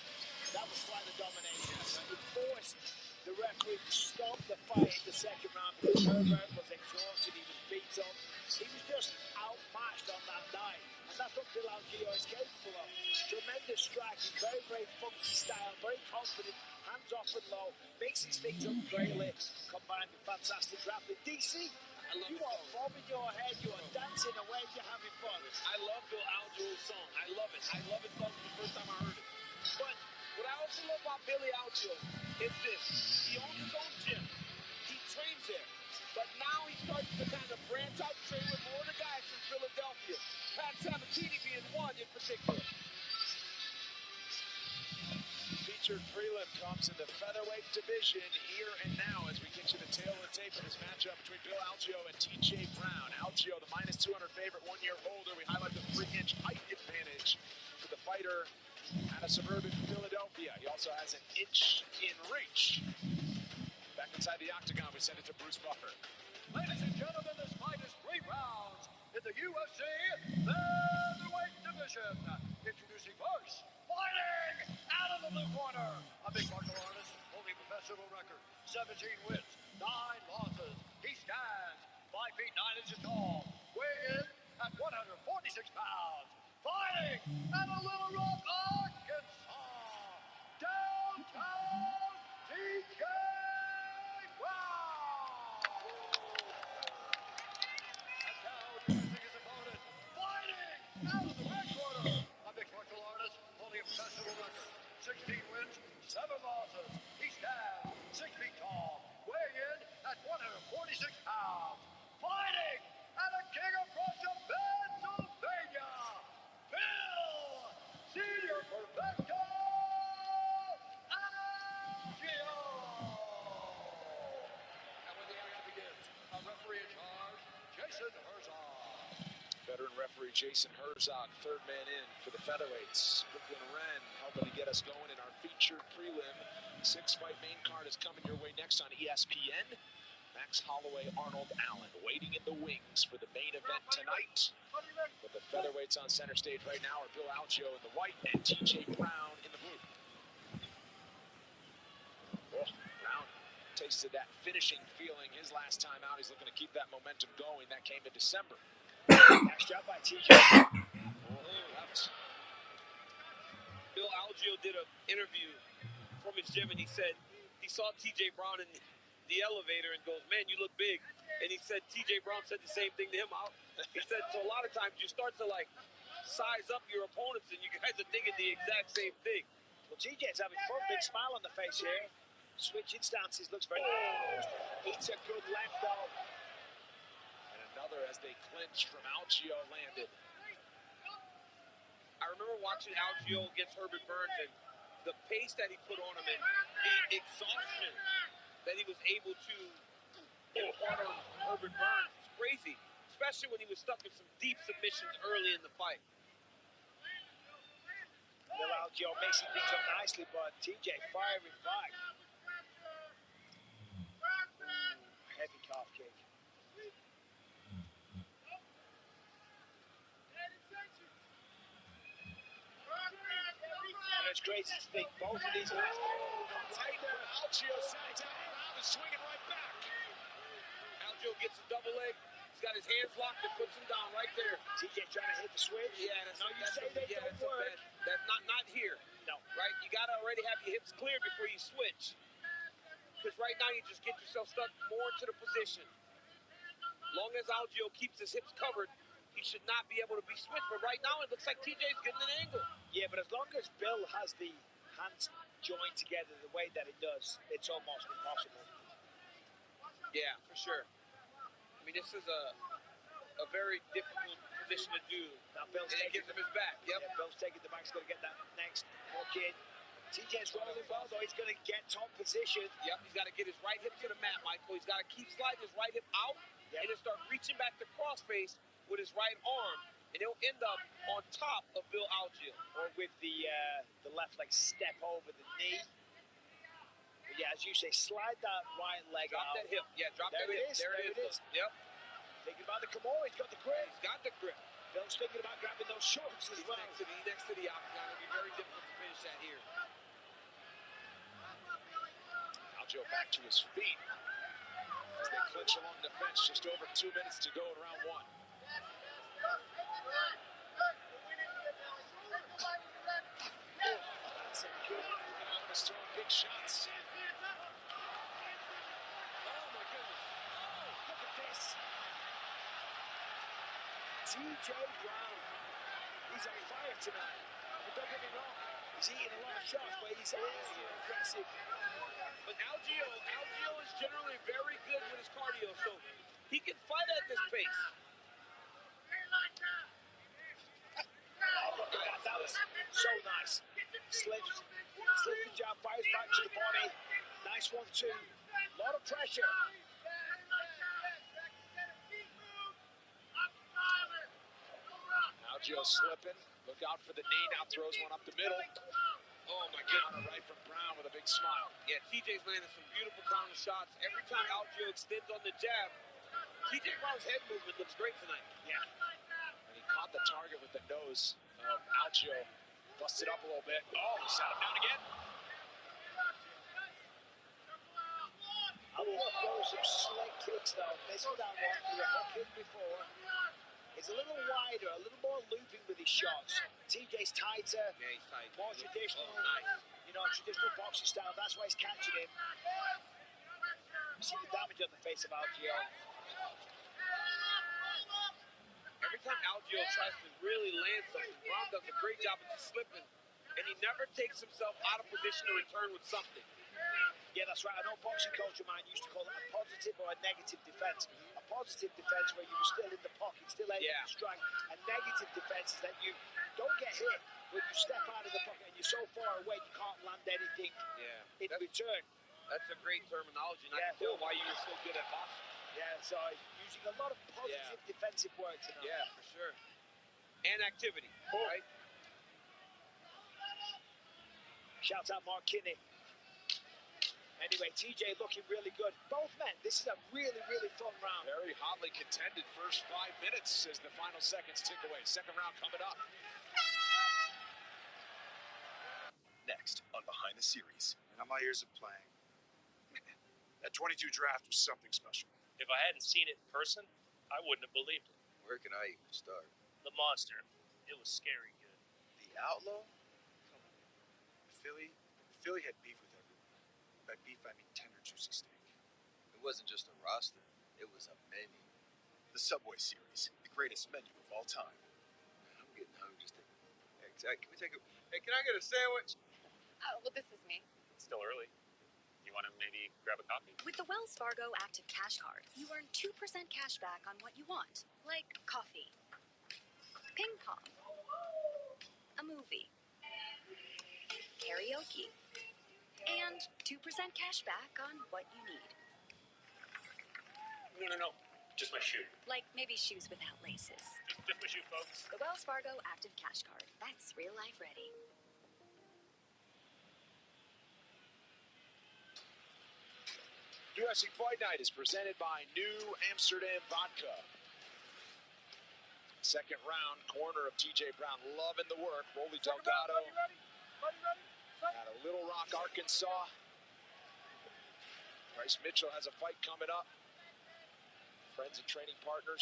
that was quite the domination. He forced the referee to stop the fight in the second round because Herbert was exhausted, he was beat up. He was just outmatched on that night. And that's what Bill Algeo is capable of. Tremendous striking, very, very funky style, very confident, hands off and low, mixes things up greatly, combined with fantastic grappling. DC, you are bobbing your head, you are dancing away, you're having fun. I love Bill Algeo's song. I love it. I love it from the first time I heard it. But what I also love about Billy Algeo is this. He owns his own gym. He trains there. But now he's starting to kind of branch out, train with more of the guys from Philadelphia. Pat Sabatini being one in particular. Featured prelim comes in the featherweight division here and now as we get you the tail of the tape of this matchup between Bill Algeo and TJ Brown. Algeo, the minus 200 favorite, 1 year older. We highlight the 3-inch height advantage for the fighter out of suburban Philadelphia. He also has an inch in reach. Back inside the octagon, we send it to Bruce Buffer. Ladies and gentlemen, this fight is 3 rounds in the UFC featherweight division. Introducing first, fighting out of the blue corner, a mixed martial artist holding a professional record, 17 wins, 9 losses. He stands 5 feet 9 inches tall, weighing in at 146 pounds. Fighting out of Little Rock, Arkansas, downtown TJ Brown. And now introducing his opponent, fighting out of the red corner, a mixed martial artist holding a professional record, 16 wins, 7 losses. He stands 6 feet tall, weighing in at 146 pounds. Fighting out of King of Prussia, Pennsylvania, Bill Senior Perfecto Algeo. referee Jason Herzog, third man in for the featherweights. Brooklyn Wren helping to get us going in our featured prelim. 6-fight main card is coming your way next on ESPN. Max Holloway, Arnold Allen waiting in the wings for the main event tonight. But the featherweights on center stage right now are Bill Algeo in the white and TJ Brown in the blue. Oh, Brown tasted that finishing feeling his last time out. He's looking to keep that momentum going. That came in December. Nice job by TJ. Bill Algeo did an interview from his gym, and he said he saw TJ Brown in the elevator and goes, "Man, you look big." And he said TJ Brown said the same thing to him. He said, so a lot of times you start to like size up your opponents, and you guys are thinking the exact same thing. Well, TJ's having fun, big smile on the face here. Switching stances, looks very. It's a good left though. And another as they clinch from Algeo landed. I remember watching Algeo against Herbert Burns and the pace that he put on him and the exhaustion that he was able to impart on Herbert Burns. It's crazy, especially when he was stuck in some deep submissions early in the fight. Bill Algeo mixing things up nicely, but TJ firing back. Heavy calf kick. And it's crazy to think both of these guys. Right there, Algeo sat down around and swinging right back. Algeo gets a double leg. He's got his hands locked and puts him down right there. TJ trying to hit the switch. Yeah, that's not here. No. Right? You got to already have your hips cleared before you switch. Because right now you just get yourself stuck more into the position. Long as Algeo keeps his hips covered, he should not be able to be switched. But right now it looks like TJ's getting an angle. Yeah, but as long as Bill has the hands joined together the way that it does, it's almost impossible. Yeah, for sure. I mean, this is a very difficult position to do. Now Bill's and taking it gives him his back. Yep. Yeah, Bill's taking the back. He's going to get that next hook in. TJ's rolling well, though. He's going to get top position. Yep, he's got to get his right hip to the mat, Michael. He's got to keep sliding his right hip out and then start reaching back to crossface with his right arm. And he'll end up on top of Bill Algeo. Or with the left leg step over the knee. But yeah, as you say, slide that right leg out. Drop that hip. Yeah, drop there that hip. Is. There it is. Yep. Thinking about the Kimura. He's got the grip. He's got the grip. Bill's thinking about grabbing those shorts as well. Next to the octagon. It'll be very difficult to finish that here. Algeo back to his feet as they clinch along the fence. Just over 2 minutes to go in round one. That's a good one. He's throwing big shots. Oh my goodness. Oh, look at this. TJ Brown. He's on fire tonight. But don't get me wrong. He's eating a lot of shots, but he's also aggressive. But Algeo is generally very good with his cardio, so he can fight at this pace. Oh, look at that. That was so nice. Slipped the jab, fires back to the body. Nice one, too. A lot of pressure. Algeo slipping. Look out for the knee. Now throws one up the middle. Oh, my goodness. Right from Brown with a big smile. Yeah, TJ's landing some beautiful counter shots. Every time Algeo extends on the jab, TJ Brown's head movement looks great tonight. Yeah. And he caught the target with the nose of Algeo. Busted up a little bit. Oh, he sat him down again. Algeo throws some slick kicks, though. Missed that one. He was hooking before. He's a little wider, a little more looping with his shots. TJ's tighter. Yeah, he's tight. More traditional. Oh, nice. Traditional boxing style. That's why he's catching him. You see the damage on the face of Algeo. Every time Algeo tries to really land something, Brown does a great job of just slipping, and he never takes himself out of position to return with something. Yeah, that's right. I know boxing coach of mine used to call it a positive or a negative defense. A positive defense where you were still in the pocket, still able to strike. A negative defense is that you don't get hit when you step out of the pocket and you're so far away you can't land anything in return. That's a great terminology, and I can tell why you were so good at boxing. Yeah, so using a lot of positive defensive words tonight. Yeah, for sure. and activity, right? Shouts out Mark Kinney. Anyway, TJ looking really good. Both men, this is a really, really fun round. Very hotly contended first 5 minutes as the final seconds tick away. Second round coming up. Next on Behind the Series. And all my years of playing, that 22 draft was something special. If I hadn't seen it in person, I wouldn't have believed it. Where can I even start? The monster. It was scary good. The Outlaw? Come on. Philly had beef with everyone. By beef, I mean tender, juicy steak. It wasn't just a roster. It was a menu. The Subway Series, the greatest menu of all time. I'm getting hungry just thinking. Hey, can we take a... Hey, can I get a sandwich? Oh, well, this is me. It's still early. You want to maybe grab a coffee? With the Wells Fargo Active Cash Card, you earn 2% cash back on what you want, like coffee, ping pong, a movie, karaoke, and 2% cash back on what you need. No. Just my shoe. Like maybe shoes without laces. Just my shoe, folks. The Wells Fargo Active Cash Card. That's real life ready. UFC Fight Night is presented by New Amsterdam Vodka. Second round, corner of TJ Brown, loving the work. Rolly Delgado out of Little Rock, Arkansas. Bryce Mitchell has a fight coming up. Friends and training partners.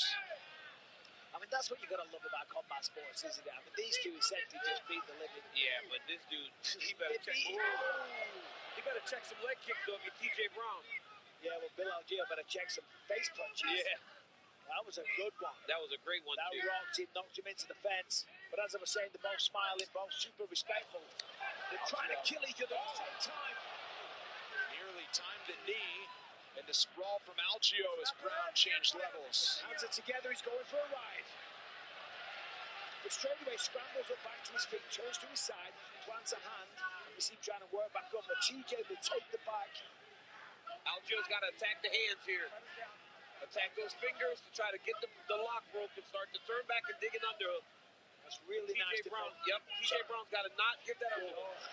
I mean, that's what you got to love about combat sports, isn't it? I mean, these two essentially just beat the living. Yeah, but this dude, he better check some leg kicks though if you're TJ Brown. Yeah, well, Bill Algeo better check some face punches. Yeah. That was a good one. That was a great one, that too. That knocked him into the fence. But as I was saying, they're both smiling, both super respectful. They're trying to kill each other at the same time. Nearly timed the knee. And the sprawl from Algeo as Brown changed levels. Hands are together, he's going for a ride. But straight away scrambles up back to his feet, turns to his side, plants a hand. We see him trying to work back up, but TJ will take the back. Algeo's got to attack the hands here. Attack those fingers to try to get the lock broken, start to turn back and dig an underhook. That's really nice. TJ Brown, TJ Brown's got to not get that underhook.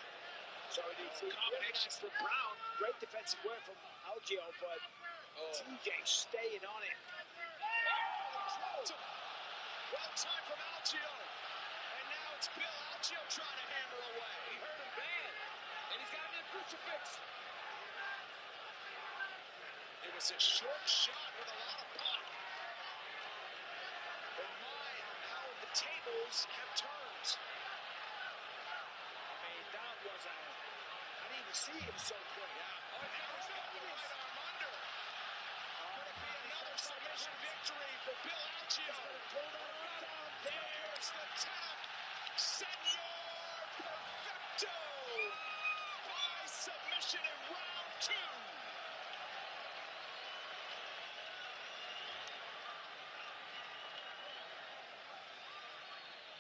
So it's a combination from Brown. Great defensive work from Algeo, but TJ staying on it. Well timed from Algeo. And now it's Bill Algeo trying to hammer away. He hurt him bad. And he's got him in a crucifix. It was a short shot with a lot of pop. But my, how the tables have turned. I mean, that was a... I didn't even see him so quick. Yeah. Oh, now he's got the right arm under. Could it be another submission victory for Bill Algeo? There's the tap. Senor Perfecto by submission in round 2.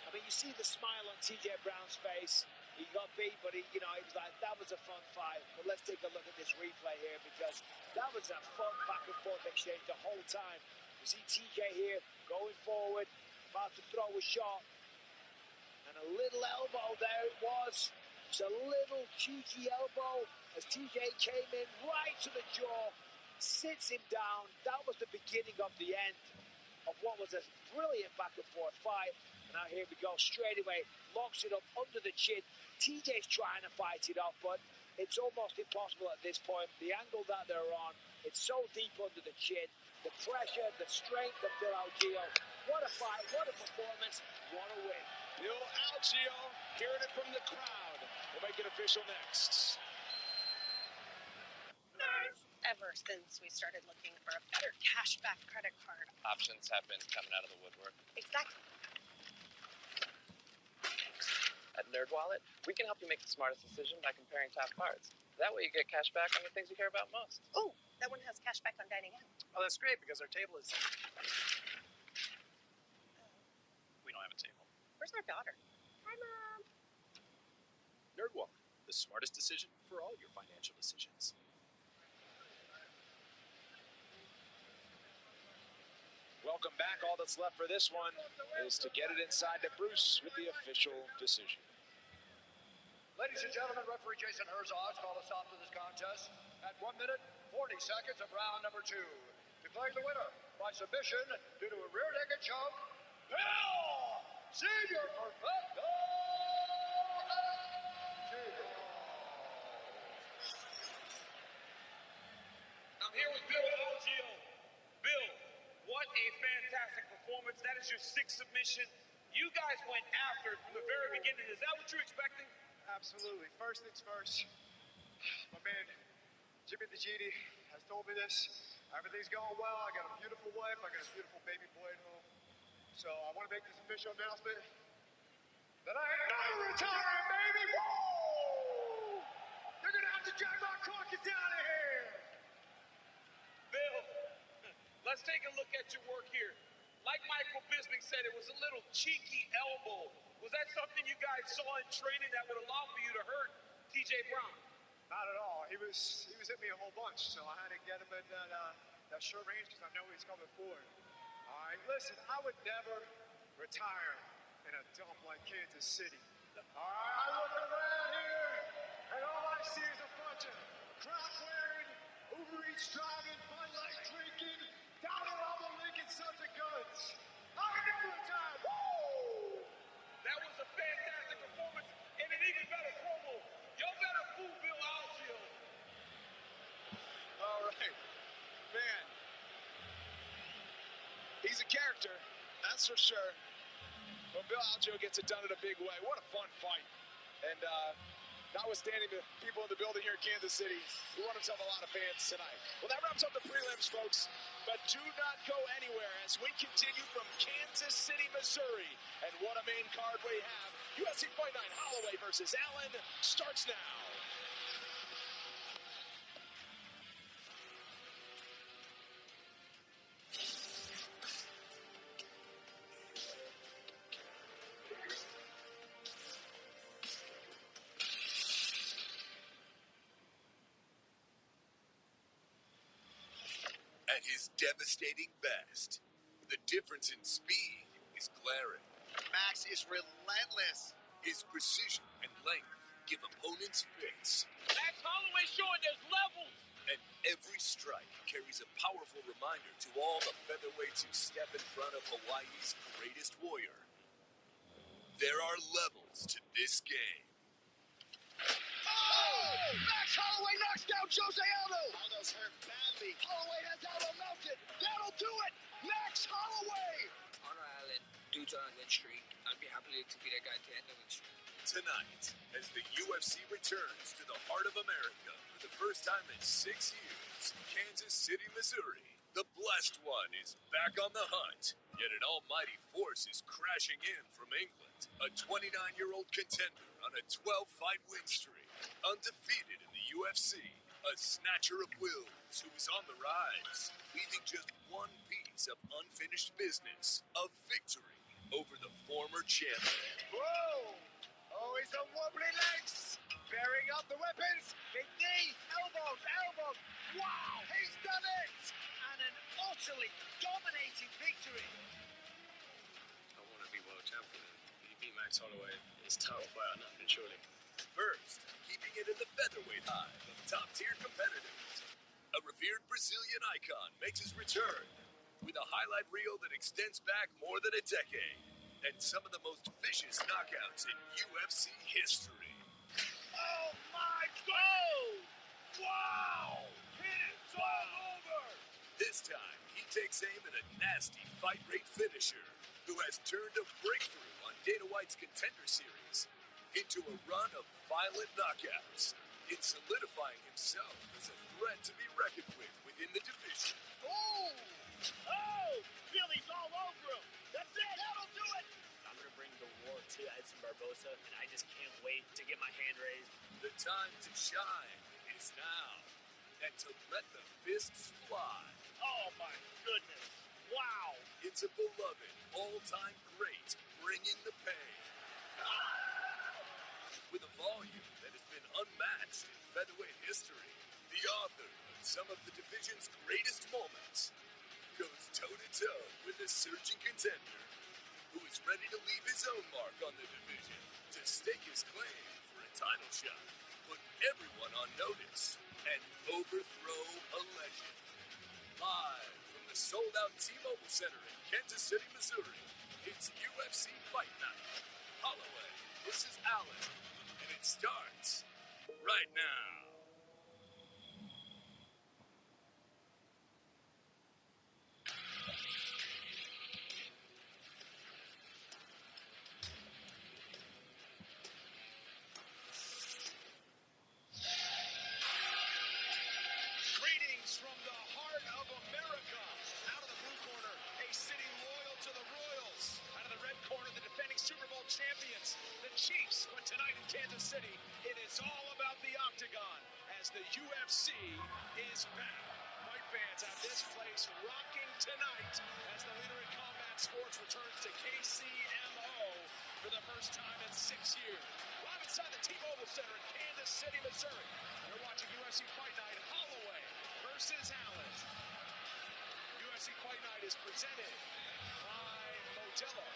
I mean, you see the smile on TJ Brown's face. He got beat, but he was like, that was a fun fight. But let's take a look at this replay here because that was a fun back and forth exchange the whole time. You see TJ here going forward, about to throw a shot. And a little elbow there it was. Just a little cheeky elbow as TJ came in right to the jaw, sits him down. That was the beginning of the end of what was a brilliant back and forth fight. And now here we go, straight away, locks it up under the chin. TJ's trying to fight it off, but it's almost impossible at this point. The angle that they're on, it's so deep under the chin. The pressure, the strength of Bill Algeo. What a fight, what a performance, what a win. Bill Algeo hearing it from the crowd. We'll make it official next. Ever since we started looking for a better cashback credit card. Options have been coming out of the woodwork. Exactly. At NerdWallet, we can help you make the smartest decision by comparing top cards. That way you get cash back on the things you care about most. Oh, that one has cashback on dining out. Oh, that's great because our table is... We don't have a table. Where's our daughter? Hi, Mom. NerdWallet, the smartest decision for all your financial decisions. Welcome back. All that's left for this one is to get it inside to Bruce with the official decision. Ladies and gentlemen, referee Jason Herzog called a stop to this contest at 1 minute, 40 seconds of round number 2. Declaring the winner by submission due to a rear naked choke, Bill Senior Perfecto! I'm here with Bill Algeo. Bill, what a fantastic performance. That is your 6th submission. You guys went after it from the very beginning. Is that what you're expecting? Absolutely. First things first. My man, Jimmy the GD, has told me this. Everything's going well. I got a beautiful wife. I got a beautiful baby boy at home. So I want to make this official announcement that I ain't never retiring, baby. Woo! You're going to have to drag my carcass out of here. Bill, let's take a look at your work here. Like Michael Bisping said, it was a little cheeky elbow. Was that something you guys saw in training that would allow for you to hurt TJ Brown? Not at all. He was hitting me a whole bunch, so I had to get him in that short range because I know he's coming forward. All right, listen, I would never retire in a dump like Kansas City. All right, I look around here, and all I see is a bunch of crap-wearing, Uber Eats driving, Bud Light drinking, dollar Lincoln sons of guns. I would never retire. Woo! That was a fantastic performance and an even better promo. Y'all better fool Bill Algeo. All right, man. He's a character, that's for sure. But Bill Algeo gets it done in a big way. What a fun fight. And notwithstanding the people in the building here in Kansas City, he won himself a lot of fans tonight. Well, that wraps up the prelims, folks. But do not go anywhere as we continue from Kansas City, Missouri. And what a main card we have. UFC Fight Night Holloway versus Allen starts now. At his devastating best, the difference in speed is glaring. Max is relentless. His precision and length give opponents fits. Max Holloway showing there's levels. And every strike carries a powerful reminder to all the featherweights who step in front of Hawaii's greatest warrior. There are levels to this game. Oh! Max Holloway knocks down Jose Aldo. Aldo's hurt badly. Holloway has Aldo mounted. That'll do it. Max Holloway. Honor Allen, due to a win streak, I'd be happy to be that guy to end the win streak. Tonight, as the UFC returns to the heart of America for the first time in 6 years, Kansas City, Missouri, the blessed one is back on the hunt. Yet an almighty force is crashing in from England. A 29-year-old contender on a 12-fight win streak. Undefeated in the UFC. A snatcher of wills who is on the rise. Leaving just one piece of unfinished business. A victory over the former champion. Whoa! Oh, he's on wobbly legs. Bearing up the weapons. Big knee. Elbows. Wow! He's done it! And an utterly dominating victory. I want to be world champion. You beat Max Holloway. It's title fight or nothing, surely. First, keeping it in the featherweight hive of top-tier competitors. A revered Brazilian icon makes his return with a highlight reel that extends back more than a decade and some of the most vicious knockouts in UFC history. Oh my God! Wow! It's all over! This time, he takes aim at a nasty fight rate finisher who has turned a breakthrough on Dana White's Contender Series into a run of violent knockouts, in solidifying himself as a threat to be reckoned with within the division. Oh! Oh! Billy's all over him! That's it! That'll do it! I'm going to bring the war to Edson Barboza, and I just can't wait to get my hand raised. The time to shine is now, and to let the fists fly. Oh my goodness! Wow! It's a beloved, all-time great, bringing the pain. With a volume that has been unmatched in featherweight history, the author of some of the division's greatest moments goes toe-to-toe with a surging contender who is ready to leave his own mark on the division to stake his claim for a title shot, put everyone on notice, and overthrow a legend. Live from the sold-out T-Mobile Center in Kansas City, Missouri, it's UFC Fight Night. Holloway versus Allen, and it starts right now. Greetings from the heart of America. Out of the blue corner, a city loyal to the Royals. Out of the red corner, the defending Super Bowl champions, the Chiefs. But tonight in Kansas City, it is all about the octagon as the UFC is back. Fight fans have this place rocking tonight as the leader in combat sports returns to KCMO for the first time in 6 years. Live inside the T-Mobile Center in Kansas City, Missouri. You're watching UFC Fight Night. Holloway versus Allen. UFC Fight Night is presented by Modelo.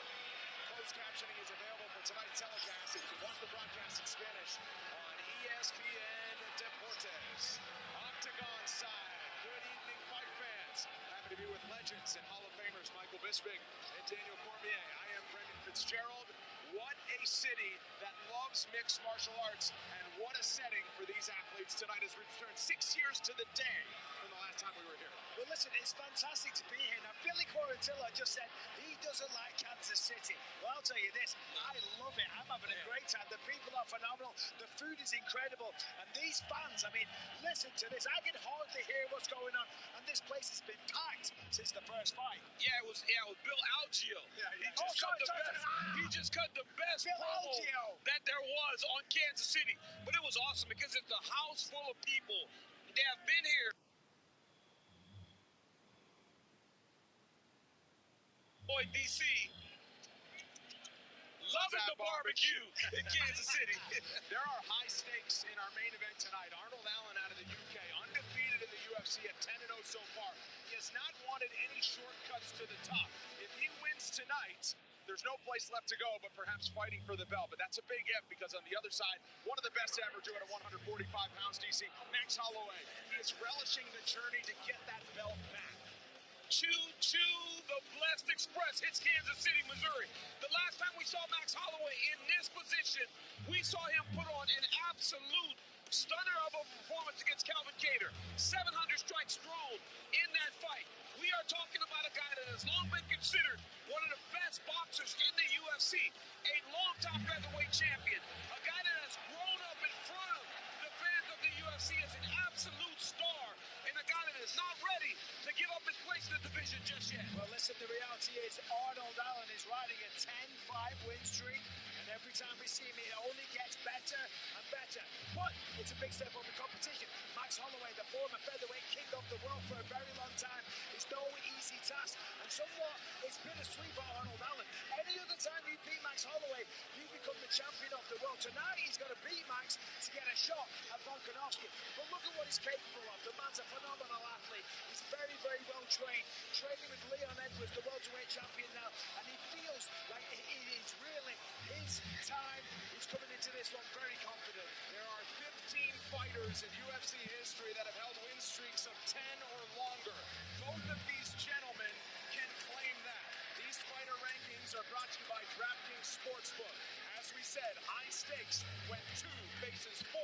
Closed captioning is available for tonight's telecast. You can watch the broadcast in Spanish on ESPN Deportes. Octagon side. Good evening, fight fans. Happy to be with legends and Hall of Famers Michael Bisping and Daniel Cormier. I am Brendan Fitzgerald. What a city that loves mixed martial arts, and what a setting for these athletes tonight as we return 6 years to the day from the last time we were here. Well, listen, it's fantastic to be here. Now, Billy Quarantillo just said he doesn't like Kansas City. Well, I'll tell you this, I love it. I'm having a great time. The people are phenomenal. The food is incredible. And these fans, I mean, listen to this. I can hardly hear what's going on. And this place has been packed since the first fight. Yeah, it was Bill Algeo. He just cut the best promo that there was on Kansas City. But it was awesome because it's a house full of people. They have been here. Boy, DC, loving the barbecue in Kansas City. There are high stakes in our main event tonight. Arnold Allen out of the UK, undefeated in the UFC at 10-0 so far. He has not wanted any shortcuts to the top. If he wins tonight, there's no place left to go but perhaps fighting for the belt. But that's a big if because on the other side, one of the best to ever do it at 145 pounds, DC, Max Holloway. He is relishing the journey to get that belt back. Choo choo, the Blessed Express hits Kansas City, Missouri. The last time we saw Max Holloway in this position, we saw him put on an absolute stunner of a performance against Calvin Kattar. 700 strikes thrown in that fight. We are talking about a guy that has long been considered one of the best boxers in the UFC, a long-time featherweight champion, a guy that has grown up in front of the fans of the UFC as an absolute star, and a guy that is not ready to give up his place in the division just yet. Well, listen, the reality is Arnold Allen is riding a 10-5 win streak, and every time we see him, it only gets better and better. But it's a big step up in competition. Max Holloway, the former featherweight king of the world for a very long time, is no easy task, and somewhat it's bittersweet for Arnold Allen. Any other time you beat Max Holloway, you become the champion of the world. Tonight, he's going to beat Max to get a shot at Volkanovski. But look at what he's capable of. The man's a phenomenal athlete. He's very, very well trained. Training with Leon Edwards, the welterweight champion now, and he feels like it is really his time. He's coming into this one very confident. There are 15 fighters in UFC history that have held win streaks of 10 or longer. Both of these gentlemen can claim that. These fighter rankings are brought to you by DraftKings Sportsbook. As we said, high stakes when 2 faces 4.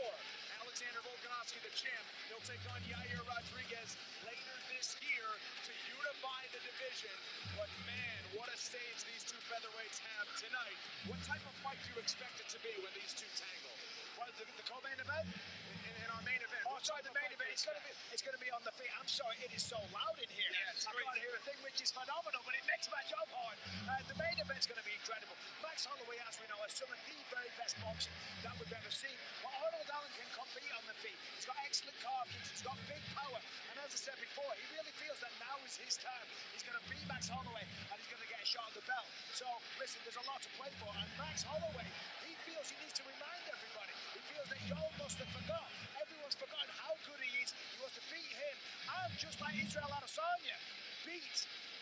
Alexander Volkanovski, the champ, he'll take on Yair Rodriguez later this year to unify the division. But man, what a stage these two featherweights have tonight. What type of fight do you expect it to be when these two tangle? What, the co-main event? In our main event. Oh, sorry, the main event. It's going to be on the feet. I'm sorry, it is so loud in here. Yeah, I can't hear a thing, which is phenomenal, but it makes my job hard. The main event's going to be incredible. Max Holloway, as we know, is some of the very best boxing that we've ever seen. But Arnold Allen can compete on the feet. He's got excellent calf kicks. He's got big power. And as I said before, he really feels that now is his time. He's going to beat Max Holloway, and he's going to get a shot at the belt. So, listen, there's a lot to play for. And Max Holloway, he feels he needs to remind everybody. He feels that y'all must have forgot. Everyone's forgotten how good he is. He wants to beat him. And just like Israel Adesanya beat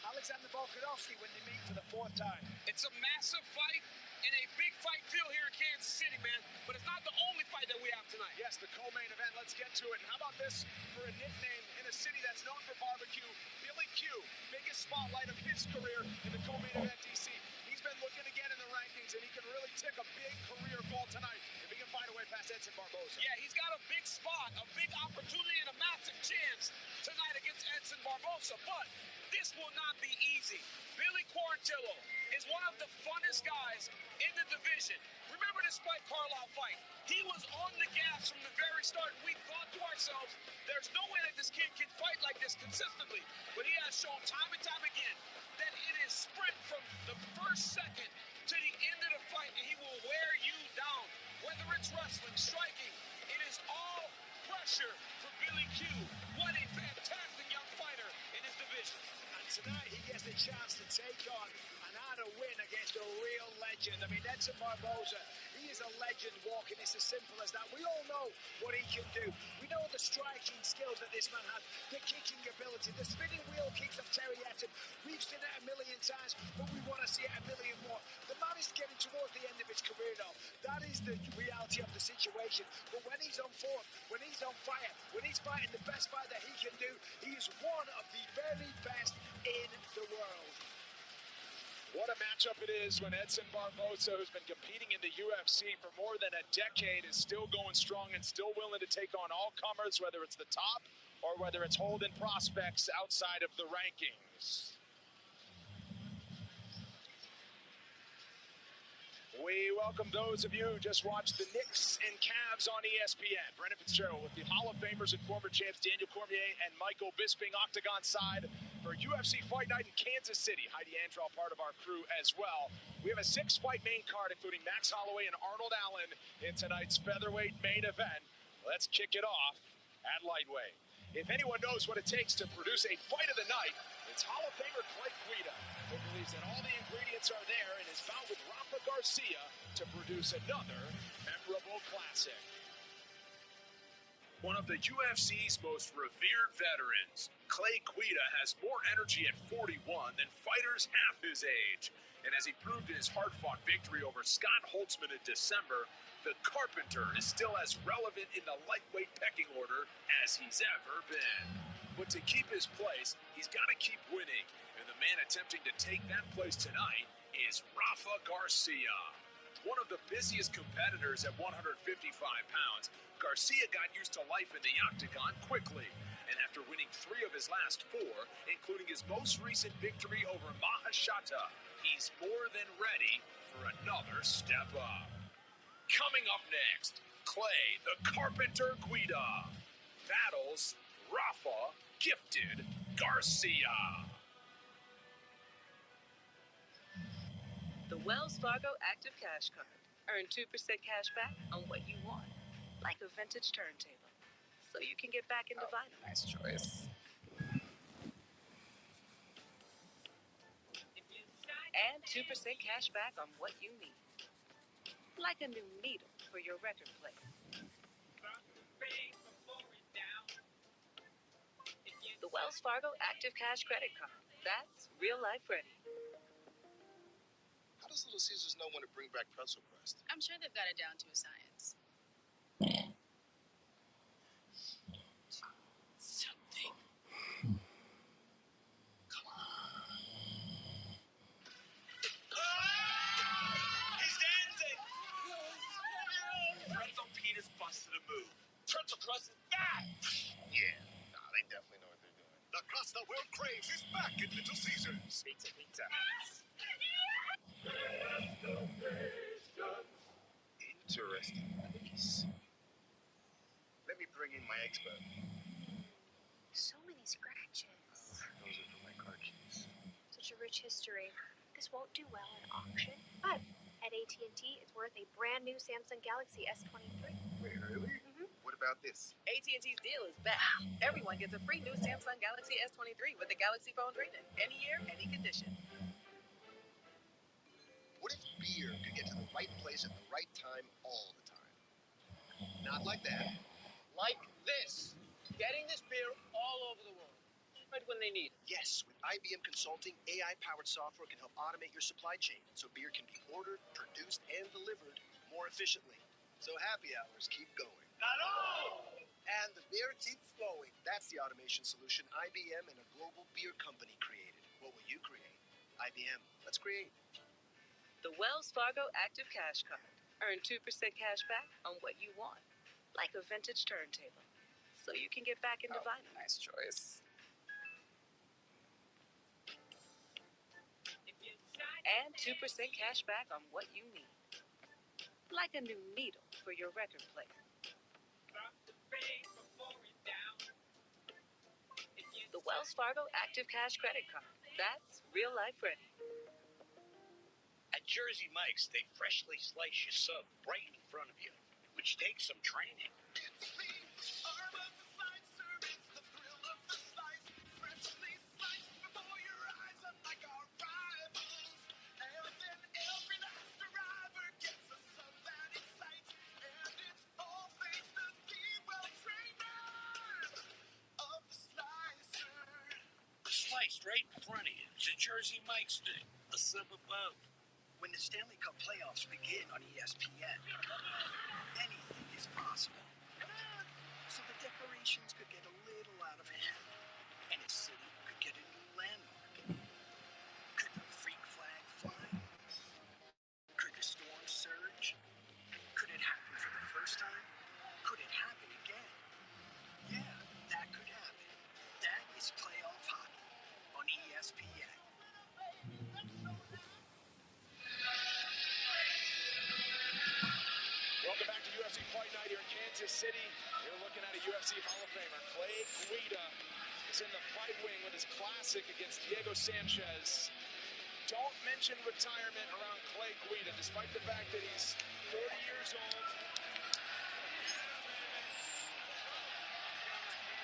Alexander Volkanovski when they meet for the 4th time. It's a massive fight in a big fight field here in Kansas City, man. But it's not the only fight that we have tonight. Yes, the co-main event. Let's get to it. And how about this for a nickname in a city that's known for barbecue? Billy Q, biggest spotlight of his career in the co-main event, DC. He's been looking again in the rankings, and he can really tick a big career goal tonight if he can find a way past Edson Barboza. Yeah, he's got a big spot, a big opportunity, and a massive chance tonight against Edson Barboza. But this will not be easy. Billy Quarantillo is one of the funnest guys in the division. Remember this Spike Carlisle fight? He was on the gas from the very start. We thought to ourselves, there's no way that this kid can fight like this consistently. But he has shown time and time again that it is sprint from the first second to the end of the fight, and he will wear you down. Whether it's wrestling, striking, it is all pressure for Billy Q. What a fantastic young fighter in his division. And tonight he gets the chance to take on and add a win against a real legend. I mean, Edson Barboza, he is a legend walking. It's as simple as that. We all know what he can do. We know the striking skills that this man has, the kicking ability, the spinning wheel kicks of Terry Etten. We've seen it a million times, but we want to see it a million more. The man is getting towards the end of his career now. That is the reality of the situation. But when he's on form, when he's on fire, when he's fighting the best fight that he can do, he is one of the very best in the world. What a matchup it is when Edson Barboza, who's been competing in the UFC for more than a decade, is still going strong and still willing to take on all comers, whether it's the top or whether it's holding prospects outside of the rankings. We welcome those of you who just watched the Knicks and Cavs on ESPN. Brendan Fitzgerald with the Hall of Famers and former champs Daniel Cormier and Michael Bisping octagon side for UFC Fight Night in Kansas City. Heidi Andral, part of our crew as well. We have a 6-fight main card, including Max Holloway and Arnold Allen in tonight's featherweight main event. Let's kick it off at lightweight. If anyone knows what it takes to produce a fight of the night, it's Hall of Famer Clay Guida, who believes that all the ingredients are there and is bound with Rafa Garcia to produce another memorable classic. One of the UFC's most revered veterans, Clay Guida has more energy at 41 than fighters half his age. And as he proved in his hard-fought victory over Scott Holtzman in December, the Carpenter is still as relevant in the lightweight pecking order as he's ever been. But to keep his place, he's got to keep winning. And the man attempting to take that place tonight is Rafa Garcia. One of the busiest competitors at 155 pounds, Garcia got used to life in the octagon quickly. And after winning 3 of his last 4, including his most recent victory over Mahashata, he's more than ready for another step up. Coming up next, Clay the Carpenter Guida battles Rafa Gifted Garcia. The Wells Fargo Active Cash Card. Earn 2% cash back on what you want, like a vintage turntable, so you can get back into vinyl. Nice choice. And 2% cash back on what you need, like a new needle for your record player. The Wells Fargo Active Cash Credit Card. That's real life ready. How does Little Caesars know when to bring back pretzel crust? I'm sure they've got it down to a science. Something. Come on. He's dancing! Pretzel Penis busted a move. Pretzel crust is back! Yeah, they definitely know what they're doing. The crust the world craves is back at Little Caesars. Pizza, pizza. Interesting piece. Let me bring in my expert. So many scratches. Those are for my car keys. Such a rich history. This won't do well at auction, but at AT&T, it's worth a brand new Samsung Galaxy S23. Wait, really? What about this? AT&T's deal is back. Everyone gets a free new Samsung Galaxy S23 with the Galaxy phone trade-in. Any year, any condition. What if beer could get to the right place at the right time all the time? Not like that. Like this. Getting this beer all over the world. Right when they need it. Yes, with IBM Consulting, AI-powered software can help automate your supply chain so beer can be ordered, produced, and delivered more efficiently. So happy hours keep going. Not all! And the beer keeps flowing. That's the automation solution IBM and a global beer company created. What will you create? IBM, let's create. The Wells Fargo Active Cash Card. Earn 2% cash back on what you want, like a vintage turntable, so you can get back into vinyl. Nice choice. And 2% cash back on what you need, like a new needle for your record player. The Wells Fargo Active Cash Credit Card. That's real life ready. At Jersey Mike's, they freshly slice your sub right in front of you, which takes some training. Sliced right in front of you. It's a Jersey Mike's thing. A sub above. When the Stanley Cup playoffs begin on ESPN, anything is possible. So the decorations could get a little out of hand, and a city could get a new landmark. Could the freak flag fly? Could the storm surge? Could it happen for the first time? Could it happen again? Yeah, that could happen. That is playoff hockey on ESPN. Welcome back to UFC Fight Night here in Kansas City. You're looking at a UFC Hall of Famer. Clay Guida is in the fight wing with his classic against Diego Sanchez. Don't mention retirement around Clay Guida, despite the fact that he's 40 years old.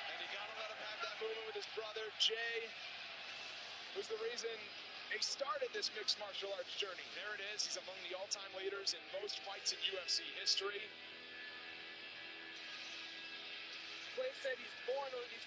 And you gotta let him have that movement with his brother, Jay, who's the reason he started this mixed martial arts journey. There it is. He's among the all-time leaders in most fights in UFC history. Clay said he's 41, he's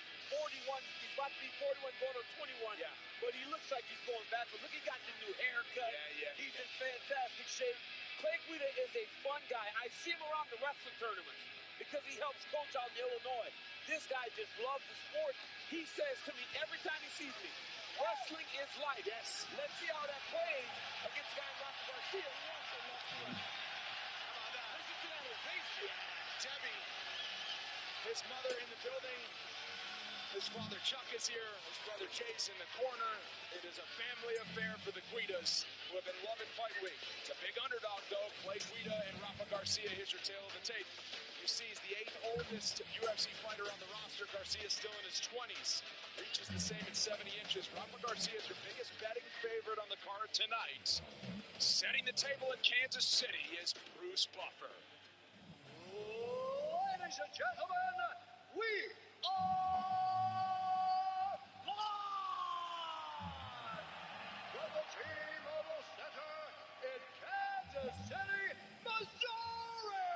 about to be 41, going on 21. Yeah. But he looks like he's going back. But look, he got the new haircut. Yeah. He's in fantastic shape. Clay Guida is a fun guy. I see him around the wrestling tournaments because he helps coach out in Illinois. This guy just loves the sport. He says to me every time he sees me, wrestling is life. Yes. Let's see how that plays against a guy like Garcia. Who also loves to wrestle. How about that? Listen to that ovation. Debbie, his mother in the building. His father Chuck is here. His brother Chase in the corner. It is a family affair for the Guidas, who have been loving Fight Week. It's a big underdog, though. Clay Guida and Rafa Garcia. Here's your tale of the tape. You see, he's the 8th oldest UFC fighter on the roster. Garcia's still in his 20s. Reaches the same at 70 inches. Rafa Garcia is your biggest betting favorite on the card tonight. Setting the table in Kansas City is Bruce Buffer. Ladies and gentlemen, we are live from the T-Mobile Center in Kansas City, Missouri,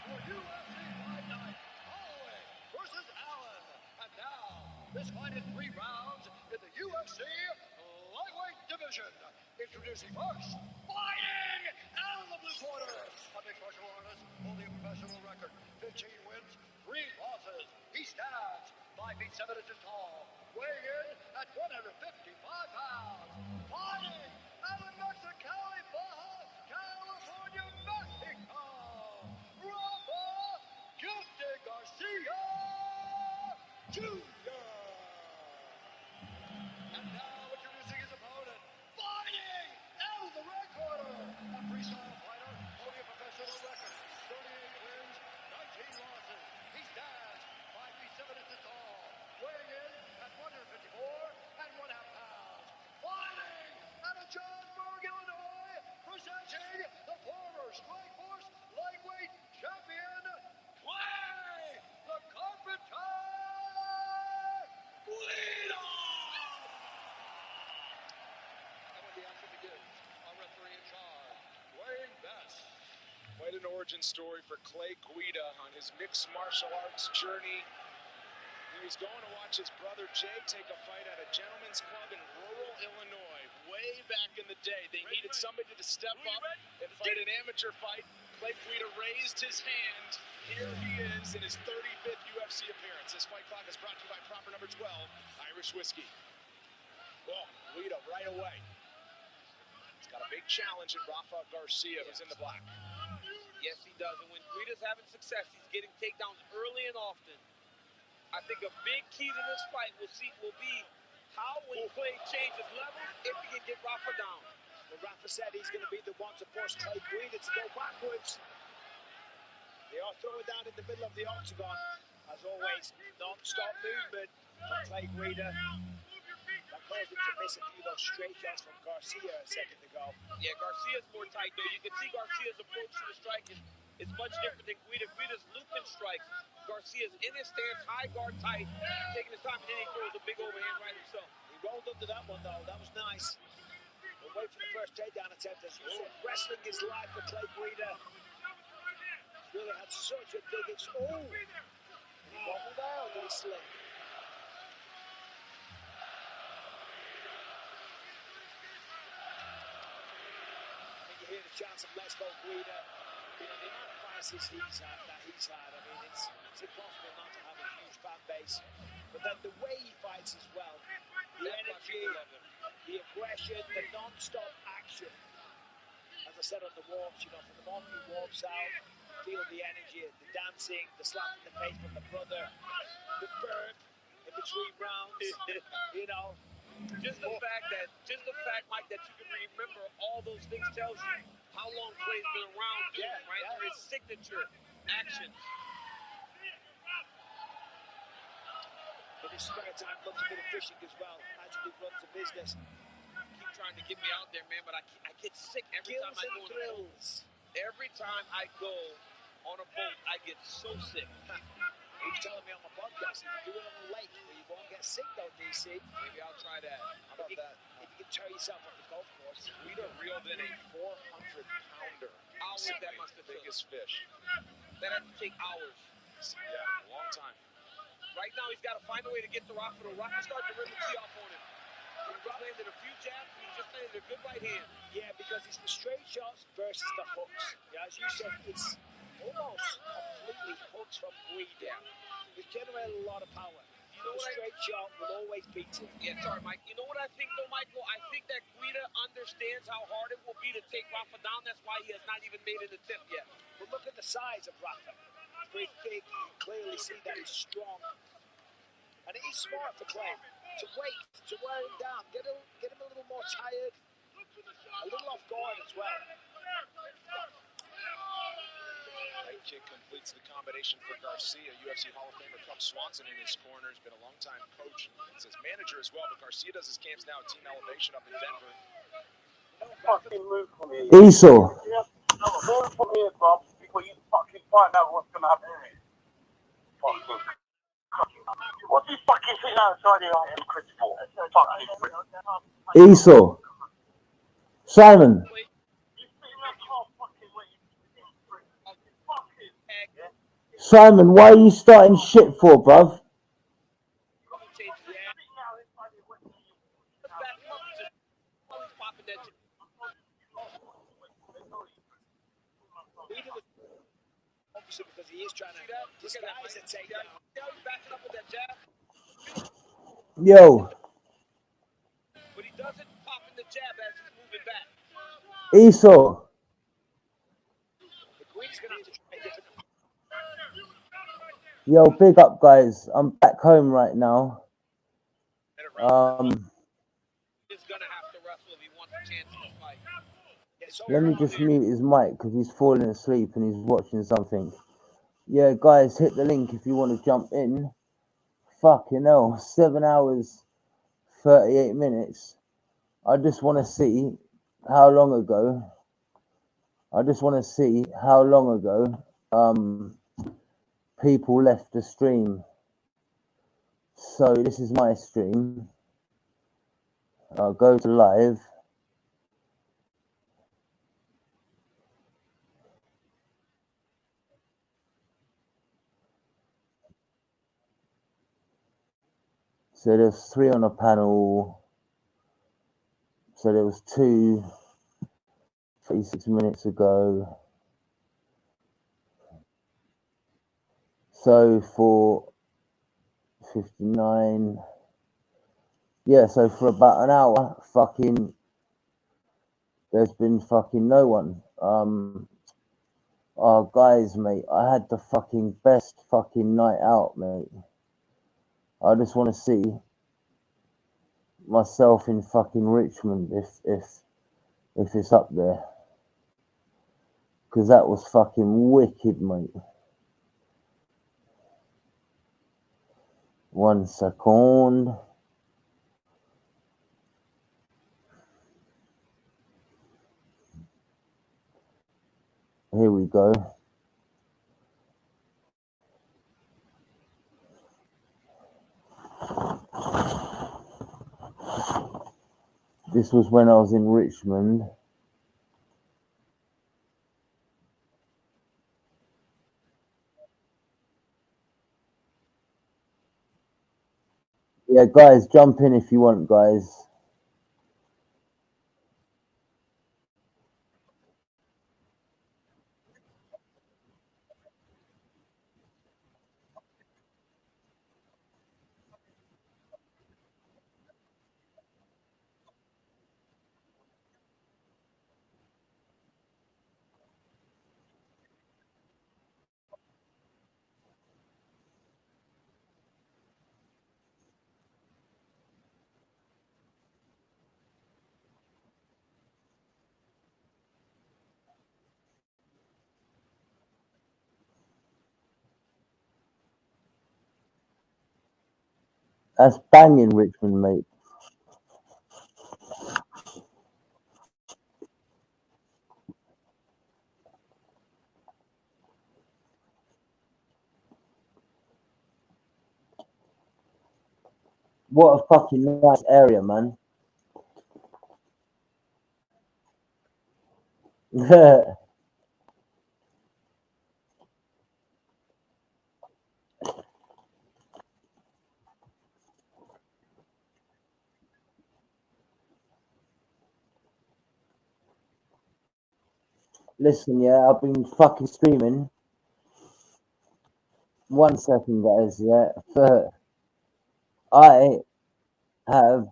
for UFC Fight Night, Holloway versus Allen. And now, this fight in 3 rounds in the UFC lightweight division. Introducing first, fighting out of the blue corner, a mixed martial artist holding a professional record, 15 wins, 3 losses. He stands 5 feet 7 inches tall, weighing in at 155 pounds. Fighting out of Mexicali, Baja California, Mexico, Rafa Guilty Garcia Jr. And now introducing his opponent, fighting out of the red corner, a freestyle fighter holding a professional record, 38 wins, 19 losses. He stands 5 feet 7 inches tall, weighing in at 154 and 1/2 pounds. Fighting out of Johnsburg, Illinois, presenting the former Strikeforce lightweight champion, Clay the Carpenter Guida. And when the action begins, our referee in charge, weighing best. Quite an origin story for Clay Guida on his mixed martial arts journey. He was going to watch his brother Jay take a fight at a gentleman's club in rural Illinois. Way back in the day, they needed somebody to step up and fight an amateur fight. Clay Guida raised his hand. Here he is in his 35th UFC appearance. This fight clock is brought to you by proper number 12, Irish Whiskey. Oh, Guida right away. He's got a big challenge in Rafa Garcia, who's in the black. Yes, he does. And when Guida's having success, he's getting takedowns early and often. I think a big key to this fight will be how when Clay changes levels, if he can get Rafa down. Well, Rafa said he's going to be the one to force Clay Guida to go backwards. They are throwing down in the middle of the octagon. As always, non-stop movement from Clay Guida. That caused him to miss a few of those straight shots from Garcia a second ago. Yeah, Garcia's more tight, though. You can see Garcia's approach to the strike is much different than Guida. Guida's looping strikes. Garcia's in his stance, high guard tight, taking his time, and then he throws a big overhand right himself. He rolled under that one, though. That was nice. We'll wait for the first takedown attempt as Yusuf wrestling his life for Clay Guida. Really had such a big and he wobbled out, did he slip? You hear the chants of Let's Go Guida. You know, the amount of crises he's had, I mean, it's impossible not to have a huge fan base. But then the way he fights as well, the energy, the aggression, the non-stop action. As I said on the walks, you know, from the moment he walks out, feel the energy, the dancing, the slap in the face from the brother, the burp in between rounds, you know. Just the fact, Mike, that you can remember all those things tells you how long Clay's been around doing, right? Yeah. His signature actions. In his spare time, loves a bit of fishing as well. Actually runs a business. Keep trying to get me out there, man, but I get sick every time I go on a boat. Every time I go on a boat, I get so sick. He was telling me on my podcast, if you do it on a lake where you won't get sick though, DC. Maybe I'll try that. How about that? If you can tear yourself off the golf course. Guida reeled in a 400-pounder. Hours that must have been. Biggest fish. That had to take hours. Yeah, a long time. Right now, he's got to find a way to get to Rafa. Rafa started to rip the tee off on him. He landed a few jabs, and he just landed a good right hand. Yeah, because it's the straight shots versus the hooks. Yeah, as you said, it's almost completely hooks from Guida. He's generated a lot of power. You know the straight shot will always beat him. Yeah, sorry, Mike. You know what I think, though, Michael? I think that Guida understands how hard it will be to take Rafa down. That's why he has not even made an attempt yet. But look at the size of Rafa. He's very big. You can clearly see that he's strong. And it is smart for Clay to wait, to wear him down, get him a little more tired, a little off guard as well. Head kick completes the combination for Garcia. UFC Hall of Famer Cub Swanson in his corner. Has been a longtime coach. He's his manager as well, but Garcia does his camps now at Team Elevation up in Denver. Fucking move from here. Esau. Move from here, bro, because you fucking find out what's going to happen to me. Fucking. What's this fucking thing outside here? I am critical. Fucking. Esau. Simon. Simon, why are you starting shit for, bruv? Because he is trying to disguise a takedown. Yo. But he doesn't pop in the jab as he's moving back. Esau. Yo, big up, guys. I'm back home right now. Let me just mute his mic because he's falling asleep and he's watching something. Yeah, guys, hit the link if you want to jump in. Fucking hell, 7 hours, 38 minutes. I just want to see how long ago people left the stream. So this is my stream. I'll go to live. So there's 3 on a panel. So there was 2 36 minutes ago. So for 59, yeah, so for about an hour, fucking, there's been fucking no one. Oh, guys, mate, I had the fucking best fucking night out, mate. I just want to see myself in fucking Richmond if it's up there, because that was fucking wicked, mate. 1 second. Here we go. This was when I was in Richmond. Yeah, guys, jump in if you want, guys. That's banging, Richmond, mate. What a fucking nice area, man. Listen, yeah, I've been fucking streaming. 1 second, guys, yeah. I have...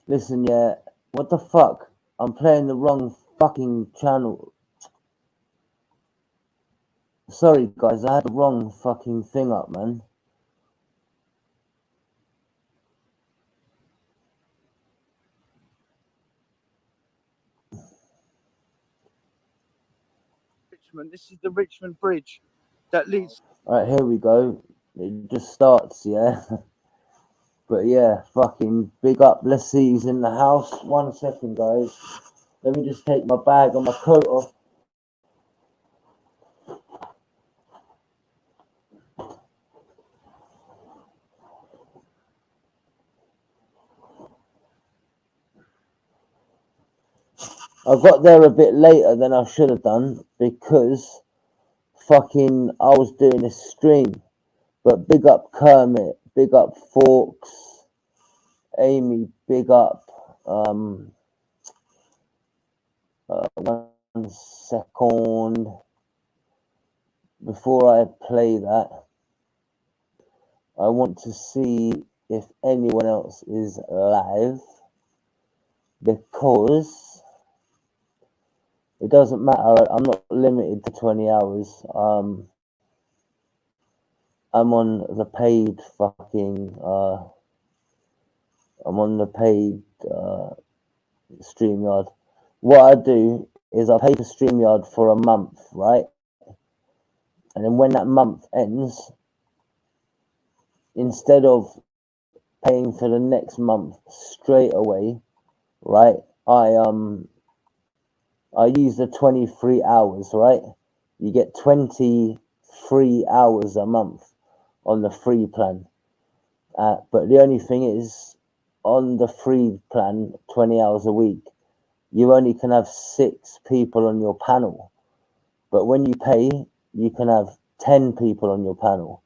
Listen, yeah. What the fuck? I'm playing the wrong fucking channel. Sorry, guys, I had the wrong fucking thing up, man. Richmond. This is the Richmond Bridge that leads. Alright, here we go. It just starts, yeah. But yeah, fucking big up. Let's see who's in the house. 1 second, guys. Let me just take my bag and my coat off. I got there a bit later than I should have done because fucking I was doing a stream. But big up Kermit, big up Forks, Amy, big up. 1 second. Before I play that, I want to see if anyone else is live, because it doesn't matter. I'm not limited to 20 hours. I'm on the paid fucking. I'm on the paid StreamYard. What I do is I pay for StreamYard for a month, right? And then when that month ends, instead of paying for the next month straight away, right? I use the 23 hours, right? You get 23 hours a month on the free plan. But the only thing is, on the free plan, 20 hours a week, you only can have 6 people on your panel. But when you pay, you can have 10 people on your panel.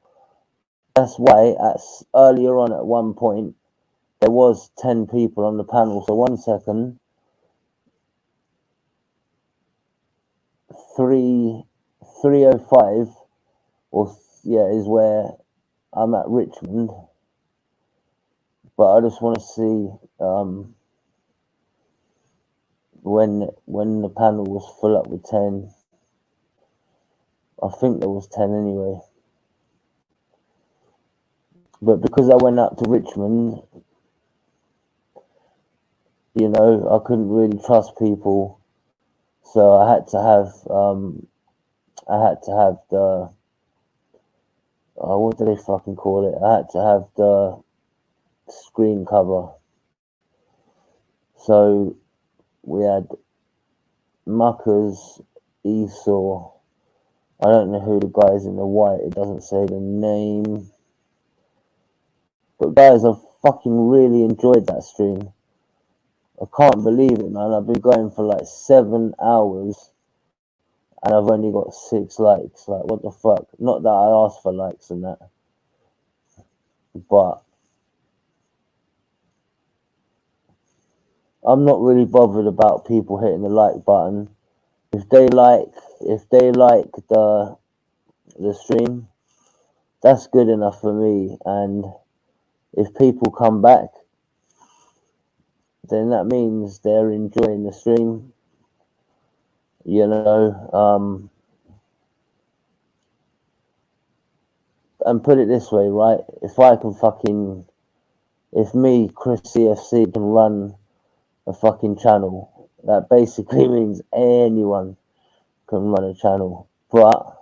That's why earlier on at one point there was 10 people on the panel. So 1 second, 3:05 is where I'm at Richmond. But I just want to see when the panel was full up with 10. I think there was 10 anyway. But because I went up to Richmond, you know, I couldn't really trust people, so I had to have the what do they fucking call it? I had to have the screen cover. So we had Muckers, Esau. I don't know who the guys in the white. It doesn't say the name. But guys, I've fucking really enjoyed that stream. I can't believe it, man. I've been going for like 7 hours and I've only got 6 likes. Like, what the fuck? Not that I asked for likes and that. But I'm not really bothered about people hitting the like button. If they like the stream, that's good enough for me. And if people come back, then that means they're enjoying the stream. You know, and put it this way, right? If me, Chris CFC, can run a fucking channel, that basically means anyone can run a channel. But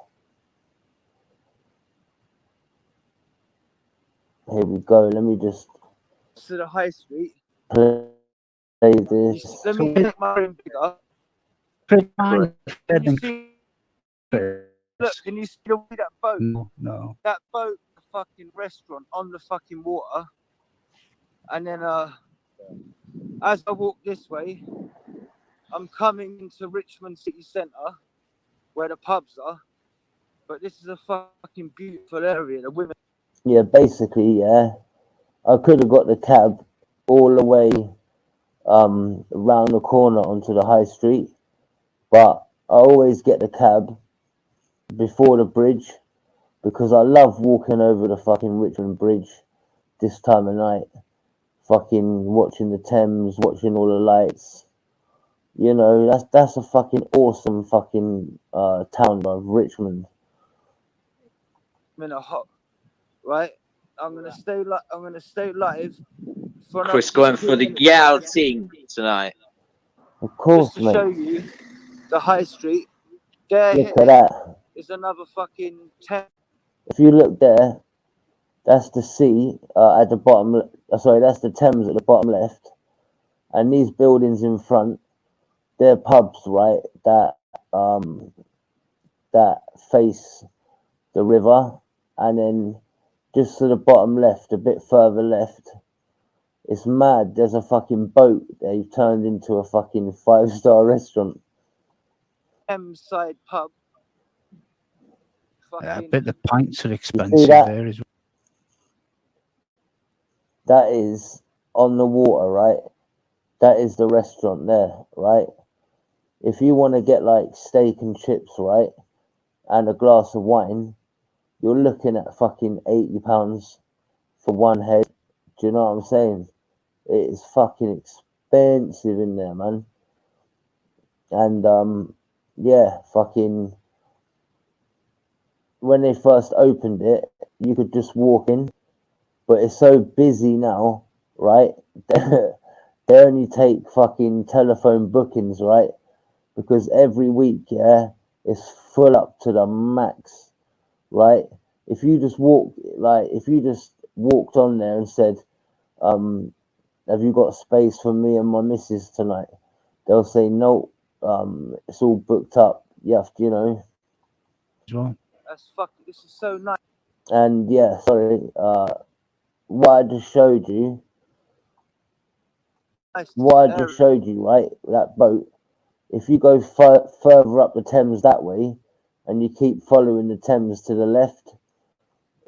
here we go. Let me just To the high street. play this. Let me make my room bigger. Can you see? Look, can you see that boat? No. That boat, the fucking restaurant on the fucking water. And then, as I walk this way, I'm coming into Richmond City Centre, where the pubs are. But this is a fucking beautiful area. The women. Yeah, basically, yeah. I could have got the cab all the way round the corner onto the high street, but I always get the cab before the bridge because I love walking over the fucking Richmond Bridge this time of night, fucking watching the Thames, watching all the lights. You know, that's a fucking awesome fucking town, bro, Richmond. I'm in a hot, right? I'm gonna stay live. For Chris going for the outing tonight. Of course, just to mate. show you the high street. There Look at that. is another fucking tent. If you look there, that's the sea at the bottom. Sorry, that's the Thames at the bottom left, and these buildings in front, they're pubs, right? That face the river, and then just to the bottom left, a bit further left, it's mad. There's a fucking boat they've turned into a fucking 5-star restaurant. Thames side pub. I bet the pints are You expensive see that? there as well. That is on the water, right? That is the restaurant there, right? If you want to get like steak and chips, right, and a glass of wine, you're looking at fucking £80 for one head. Do you know what I'm saying? It is fucking expensive in there, man. And yeah, fucking when they first opened it, you could just walk in, but it's so busy now, right? They only take fucking telephone bookings, right? Because every week, yeah, it's full up to the max, right? If you just walked on there and said, have you got space for me and my missus tonight? They'll say no, it's all booked up. You have to, you know. That's fucking. This is so nice. And yeah, sorry, what I just showed you, right? That boat. If you go further up the Thames that way, and you keep following the Thames to the left,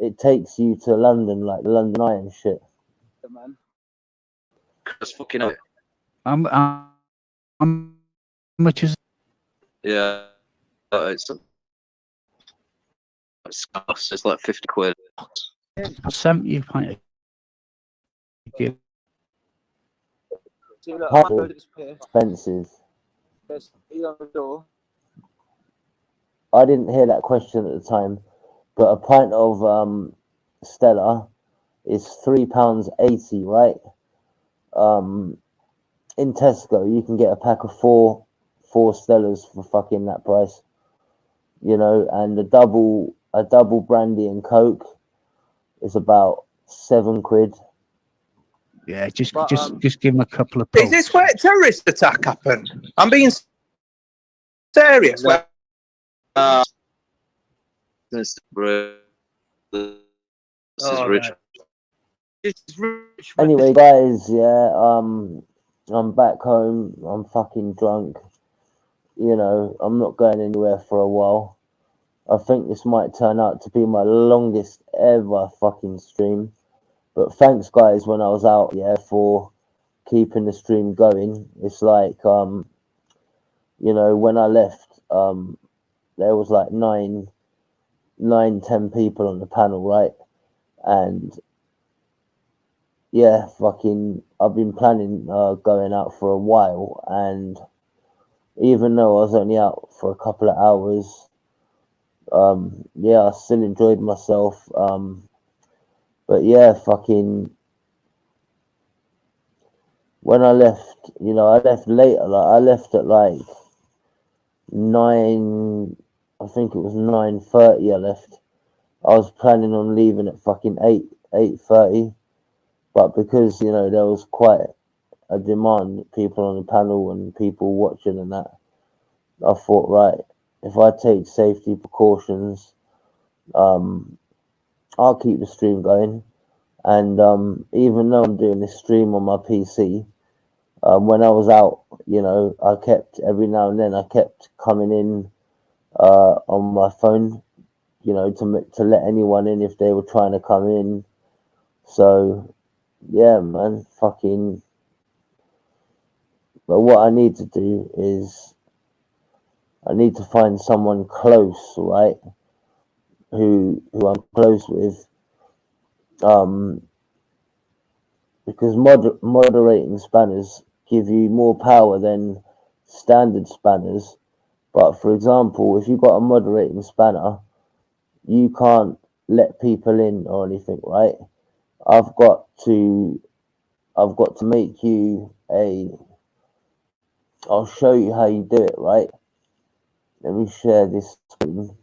it takes you to London, like the London Eye and shit. Yeah, man. That's fucking it. How much is Yeah, it's scarce. It's like 50 quid. £70? See, look, I Pub might go to this pair. expensive. There's E on the door. I didn't hear that question at the time, but a pint of Stella is £3.80, right? In Tesco, you can get a pack of four Stellas for fucking that price, you know, and a double brandy and Coke is about £7. Yeah, just But, just give him a couple of Is this where a terrorist attack happened? I'm being serious. No. This is rich. Anyway, guys, yeah, I'm back home. I'm fucking drunk. You know, I'm not going anywhere for a while. I think this might turn out to be my longest ever fucking stream. But thanks, guys, when I was out, yeah, for keeping the stream going. It's like, you know, when I left, there was like 10 people on the panel, right? And yeah, fucking, I've been planning going out for a while, and even though I was only out for a couple of hours, yeah, I still enjoyed myself. But yeah, fucking, when I left, you know, I left later. Like I left at like 9. I think it was 9:30. I left. I was planning on leaving at fucking 8:30, but because you know there was quite a demand, people on the panel and people watching and that, I thought, right, if I take safety precautions, I'll keep the stream going. And even though I'm doing this stream on my PC, when I was out, you know, I kept every now and then I kept coming in on my phone, you know, to let anyone in if they were trying to come in. So yeah, man, fucking. But what I need to do is I need to find someone close, right? Who I'm close with, because moderating spanners give you more power than standard spanners. But for example, if you've got a moderating spanner, you can't let people in or anything, right? I've got to make you I'll show you how you do it, right? Let me share this screen.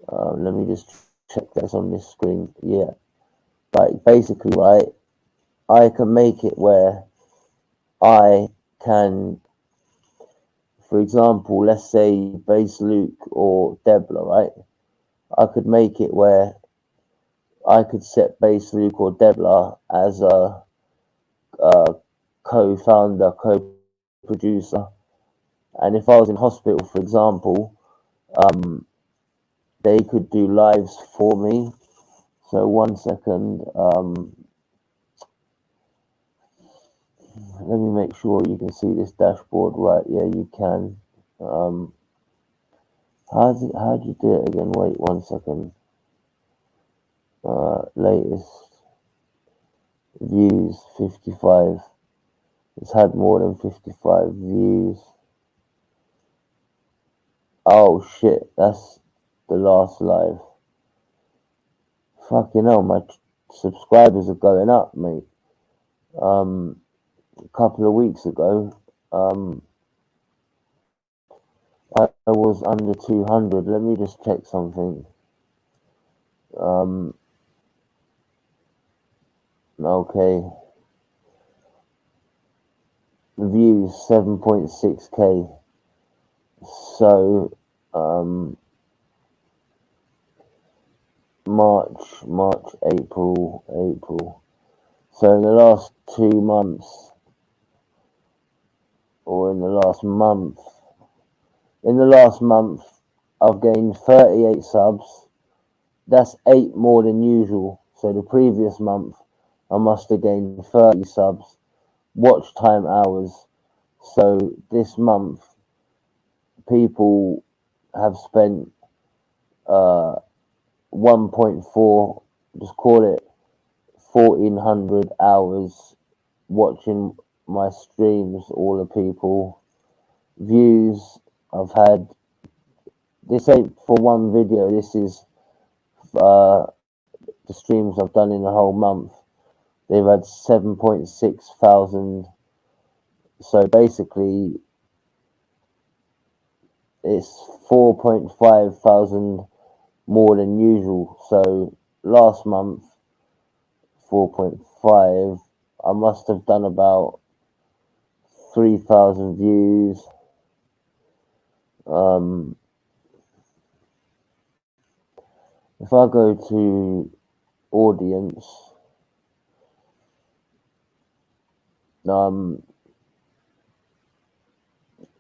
Let me just check this on this screen. Yeah, like basically, right? I can make it where I can, for example, let's say Base Luke or Debla, right? I could make it where I could set Base Luke or Debla as a co-founder, co-producer, and if I was in hospital, for example, they could do lives for me. So 1 second, let me make sure you can see this dashboard, right? Yeah, you can. How do you do it again? Wait 1 second. Latest views 55. It's had more than 55 views. Oh shit, that's the last live. Fucking hell, my subscribers are going up, mate. A couple of weeks ago, I was under 200. Let me just check something. Okay. Views 7.6k. So, March, April. So in the last 2 months, or in the last month, I've gained 38 subs, that's 8 more than usual. So the previous month, I must have gained 30 subs, watch time hours. So this month, people have spent 1.4, just call it 1400 hours watching my streams. All the people, views I've had. This ain't for one video. This is the streams I've done in the whole month. They've had 7.6 thousand. So basically, it's 4.5 thousand more than usual. So last month, 4.5. I must have done about 3,000 views. If I go to audience,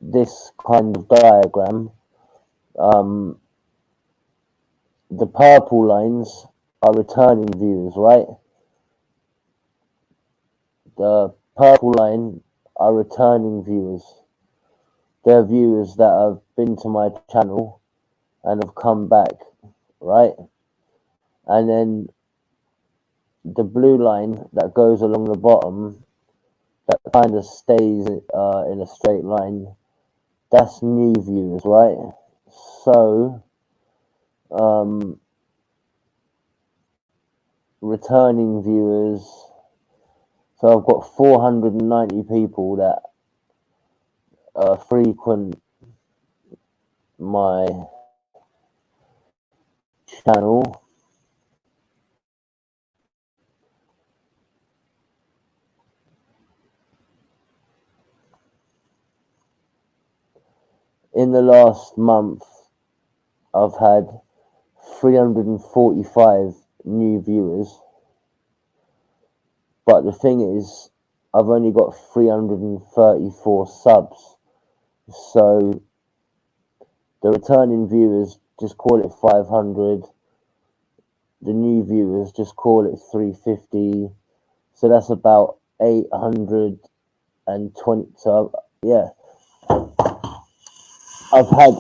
this kind of diagram, the purple lines are returning viewers, right? The purple line are returning viewers. They're viewers that have been to my channel and have come back, right? And then the blue line that goes along the bottom, that kind of stays in a straight line, that's new viewers, right? So returning viewers, so I've got 490 people that frequent my channel. In the last month, I've had 345 new viewers. But the thing is, I've only got 334 subs. So the returning viewers, just call it 500. The new viewers, just call it 350. So that's about 820. So yeah, I've had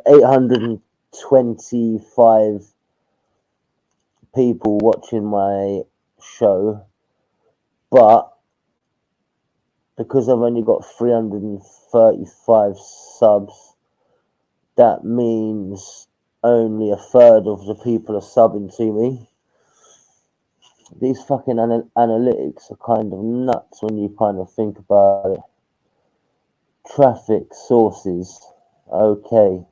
825 people watching my show, but because I've only got 335 subs, that means only a third of the people are subbing to me. These fucking analytics are kind of nuts when you kind of think about it. Traffic sources, okay.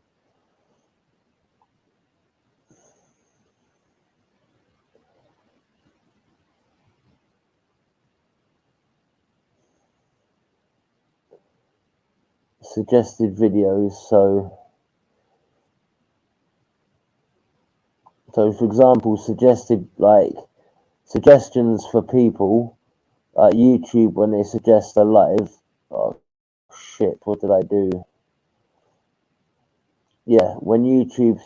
Suggested videos, so for example, suggestions for people at YouTube when they suggest a live. Oh shit, what did I do? Yeah, when YouTube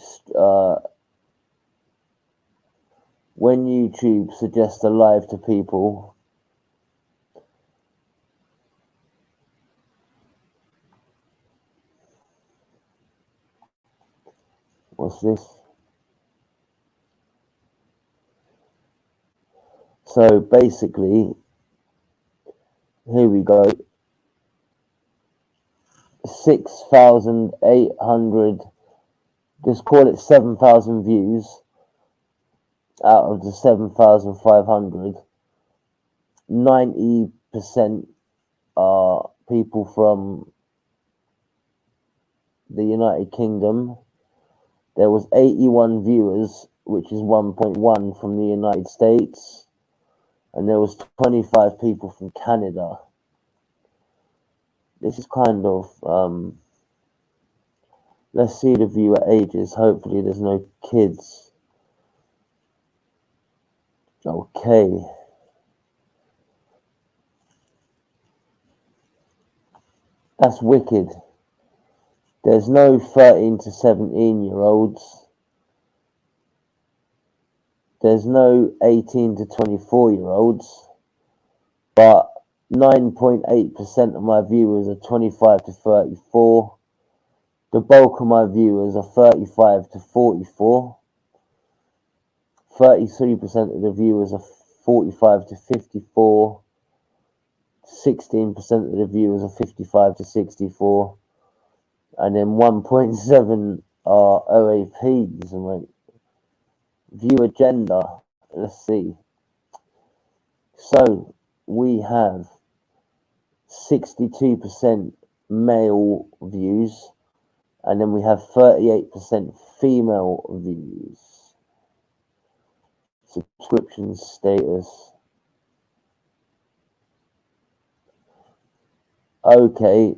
suggests a live to people, what's this? So basically, here we go. 6,800, just call it 7,000 views out of the 7,500. 90% are people from the United Kingdom. There was 81 viewers, which is 1.1 from the United States. And there was 25 people from Canada. This is kind of, let's see the viewer ages. Hopefully there's no kids. Okay. That's wicked. There's no 13 to 17-year-olds. There's no 18 to 24-year-olds. But 9.8% of my viewers are 25 to 34. The bulk of my viewers are 35 to 44. 33% of the viewers are 45 to 54. 16% of the viewers are 55 to 64. And then 1.7 are OAPs. And like, viewer gender, let's see. So we have 62% male views, and then we have 38% female views. Subscription status. Okay,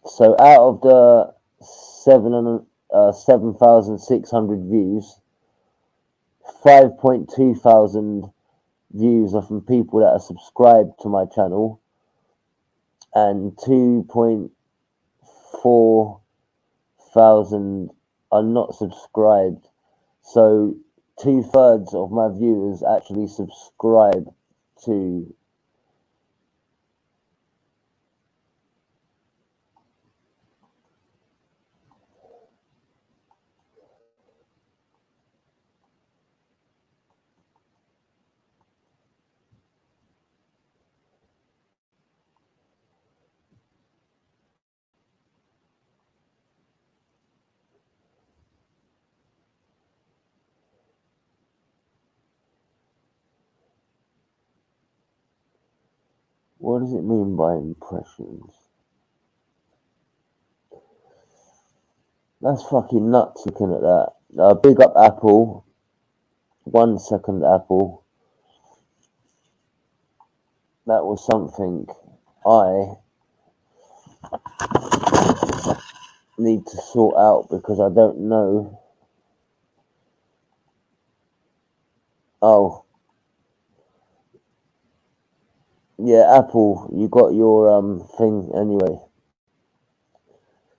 so out of the 7,600 views, 5.2 thousand views are from people that are subscribed to my channel, and 2.4 thousand are not subscribed. So 2/3 of my viewers actually subscribe to what does it mean by impressions? That's fucking nuts looking at that. Big up Apple. 1 second, Apple. That was something I need to sort out because I don't know. Oh. Yeah, Apple, you got your thing anyway.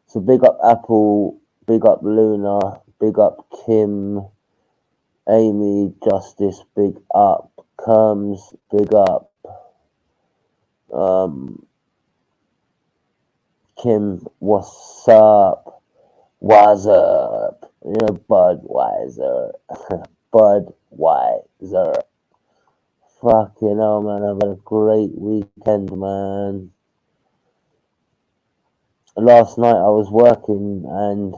So big up Apple, big up Luna, big up Kim, Amy, Justice, big up Kerms, big up Kim, what's up? What's up? You know, Budweiser. Budweiser. Fucking hell, man. I've had a great weekend, man. Last night I was working and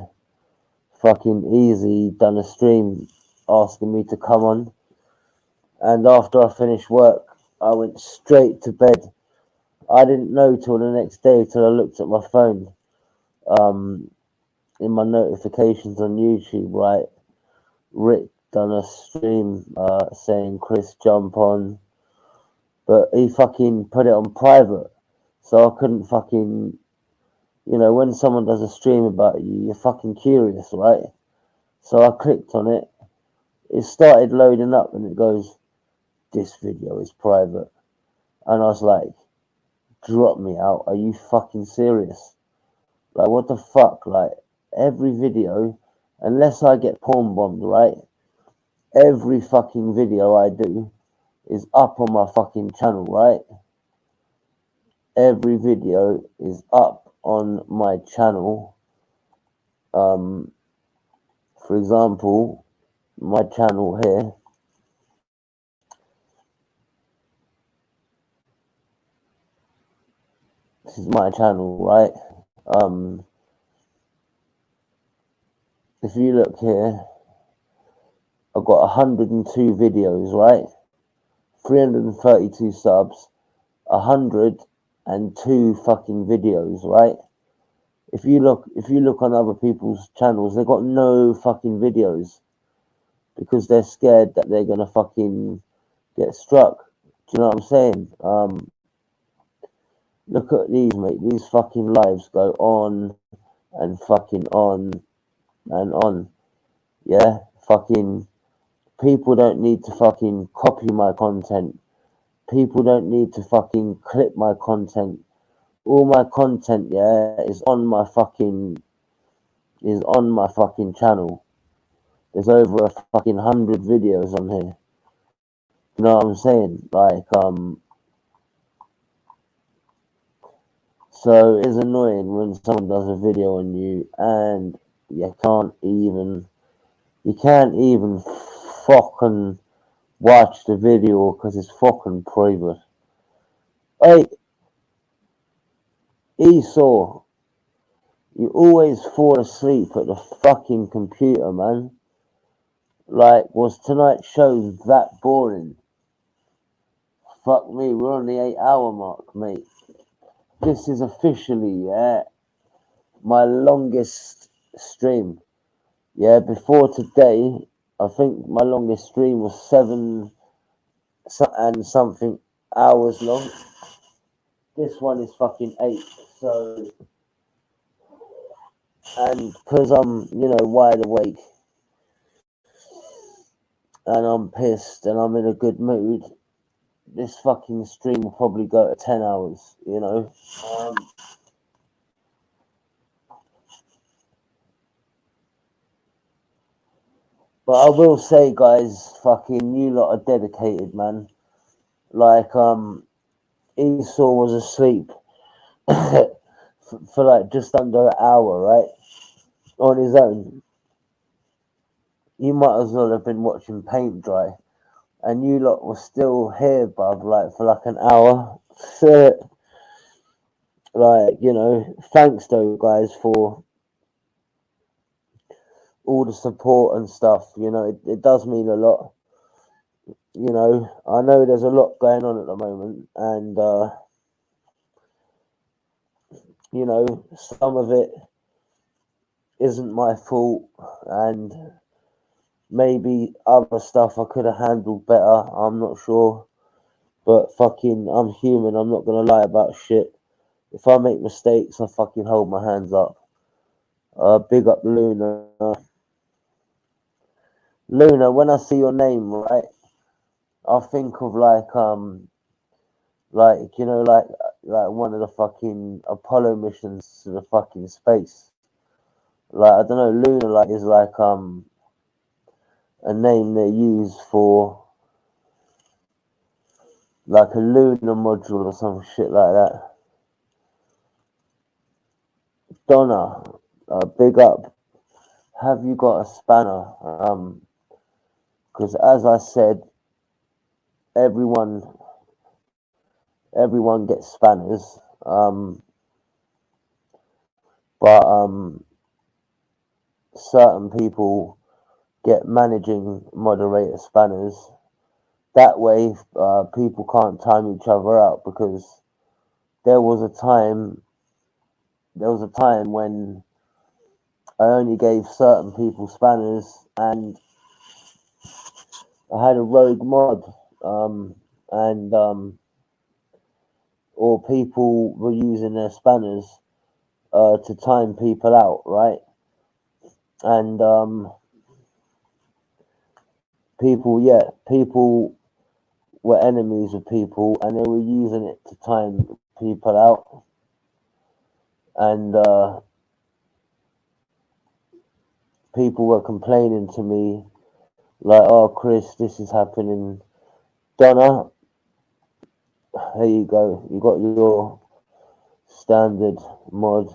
fucking Easy done a stream asking me to come on. And after I finished work, I went straight to bed. I didn't know till the next day, till I looked at my phone. In my notifications on YouTube, right? Rick done a stream saying Chris jump on, but he fucking put it on private, so I couldn't fucking, you know, when someone does a stream about you, you're fucking curious, right? So I clicked on it, it started loading up and it goes, this video is private, and I was like, drop me out, are you fucking serious? Like, what the fuck? Like, every video, unless I get porn bombed, right? Every fucking video I do is up on my fucking channel, right? Every video is up on my channel. For example, my channel here. This is my channel, right? If you look here, I've got 102 videos, right? 332 subs, 102 fucking videos, right? If you look on other people's channels, they've got no fucking videos because they're scared that they're gonna fucking get struck. Do you know what I'm saying? Look at these, mate. These fucking lives go on and fucking on and on. Yeah, fucking people don't need to fucking copy my content. People don't need to fucking clip my content. All my content, yeah, is on my fucking is on my fucking channel. There's over a fucking 100 videos on here. You know what I'm saying? Like, so it's annoying when someone does a video on you and you can't even fucking watch the video because it's fucking private. Hey, Esau, you always fall asleep at the fucking computer, man. Like, was tonight's show that boring? Fuck me, we're on the 8-hour mark, mate. This is officially, my longest stream. Yeah, before today, I think my longest stream was 7 and something hours long. This one is fucking 8. So, and because I'm, wide awake and I'm pissed and I'm in a good mood, this fucking stream will probably go to 10 hours, But I will say, guys, fucking you lot are dedicated, man. Like, Esau was asleep for like just under an hour, right? On his own. You might as well have been watching paint dry. And you lot were still here, bruv, like for like an hour. Like, thanks though, guys, for all the support and stuff. It does mean a lot. I know there's a lot going on at the moment, and some of it isn't my fault, and maybe other stuff I could have handled better. I'm not sure, but fucking, I'm human. I'm not gonna lie about shit. If I make mistakes, I fucking hold my hands up. Big up Luna. Luna, when I see your name, right, I think of like one of the fucking Apollo missions to the fucking space. Like, I don't know, Luna like is like a name they use for like a lunar module or some shit like that. Donna, big up. Have you got a spanner? Because as I said, everyone gets spanners. But certain people get managing moderator spanners. That way, people can't time each other out, because there was a time when I only gave certain people spanners, and I had a rogue mod, or people were using their spanners to time people out, right? And people were enemies of people, and they were using it to time people out. And people were complaining to me, like, "Oh, Chris, this is happening." Donna, there you go. You got your standard mod.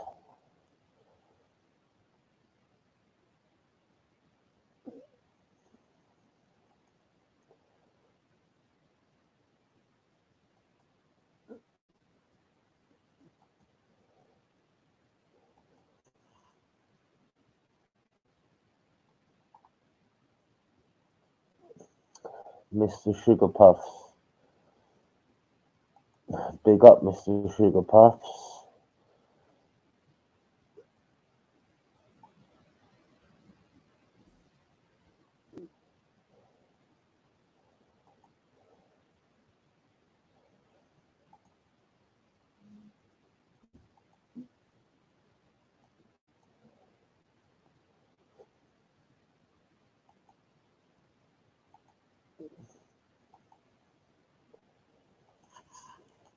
Mr. Sugar Puffs. Big up, Mr. Sugar Puffs.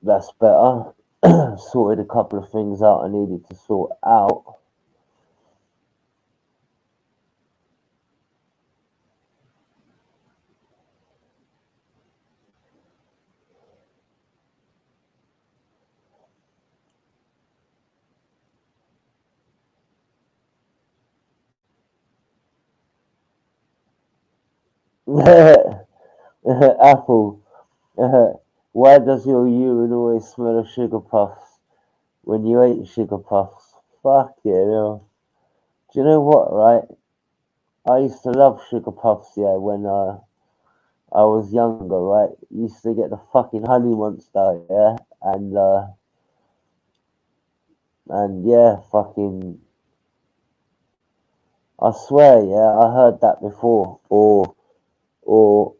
That's better. Sorted a couple of things out I needed to sort out. Apple. Why does your urine always smell of sugar puffs when you ate sugar puffs? Fuck it, Do you know what, right? I used to love sugar puffs, yeah, when I was younger, right? Used to get the fucking honey monster, yeah, and yeah, fucking. I swear, yeah, I heard that before, or or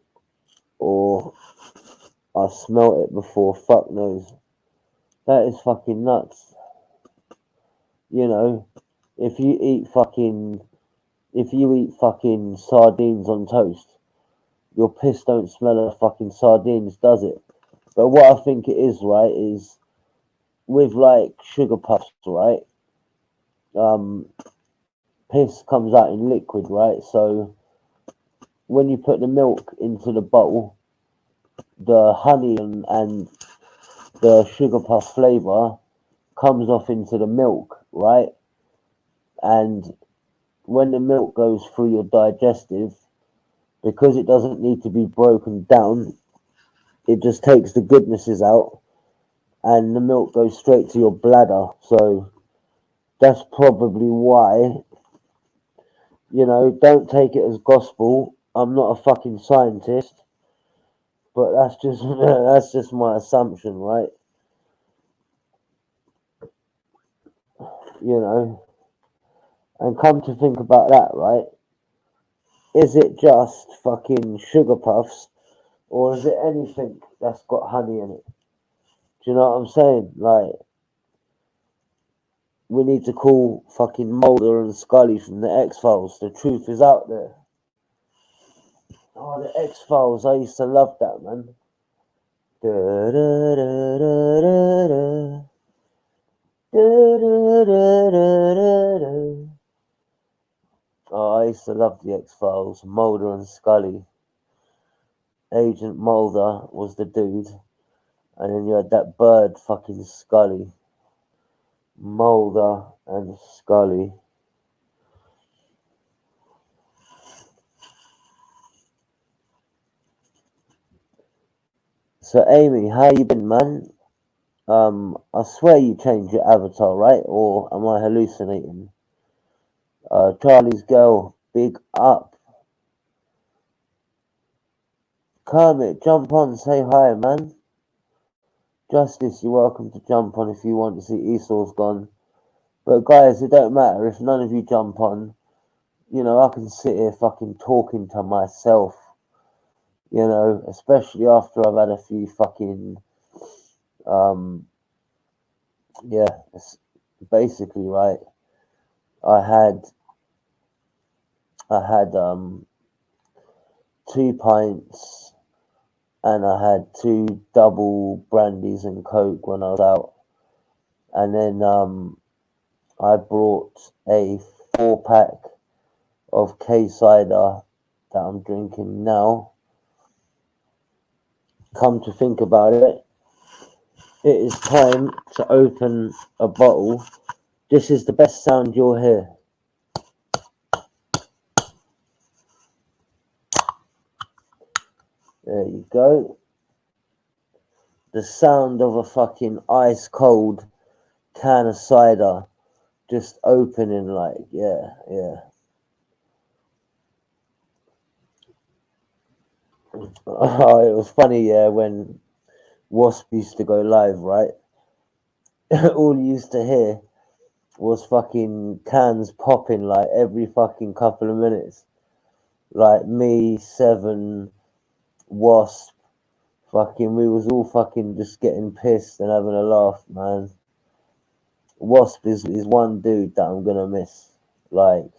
I smelt it before. Fuck knows. That is fucking nuts. You know, if you eat fucking if you eat fucking sardines on toast, your piss don't smell of fucking sardines, does it? But what I think it is, right, is with like sugar puffs, right? Um, piss comes out in liquid, right? So when you put the milk into the bowl, the honey and the sugar puff flavor comes off into the milk, right? And when the milk goes through your digestive, because it doesn't need to be broken down, it just takes the goodnesses out and the milk goes straight to your bladder. So that's probably why, don't take it as gospel. I'm not a fucking scientist, but that's just that's just my assumption, right? You know, and come to think about that, right? Is it just fucking sugar puffs, or is it anything that's got honey in it? Do you know what I'm saying? Like, we need to call fucking Mulder and Scully from the X Files. The truth is out there. Oh, the X Files! I used to love that, man. Da, da, da, da, da, da. Da, da, da, da, da, da. Oh, I used to love the X Files. Mulder and Scully. Agent Mulder was the dude, and then you had that bird, fucking Scully. Mulder and Scully. So, Amy, how you been, man? I swear you changed your avatar, right? Or am I hallucinating? Charlie's girl, big up. Kermit, jump on, say hi, man. Justice, you're welcome to jump on if you want to see Esau's gone. But guys, it don't matter if none of you jump on. I can sit here fucking talking to myself. Especially after I've had a few fucking, um, yeah, it's basically right. I had, I had 2 pints and I had 2 double brandies and coke when I was out, and then I brought a 4-pack of K cider that I'm drinking now. Come to think about it, it is time to open a bottle. This is the best sound you'll hear. There you go. The sound of a fucking ice cold can of cider just opening, like, yeah. Oh, it was funny, yeah, when Wasp used to go live, right? All you used to hear was fucking cans popping like every fucking couple of minutes. Like me, Seven, Wasp, fucking, we was all fucking just getting pissed and having a laugh, man. Wasp is one dude that I'm gonna miss. Like,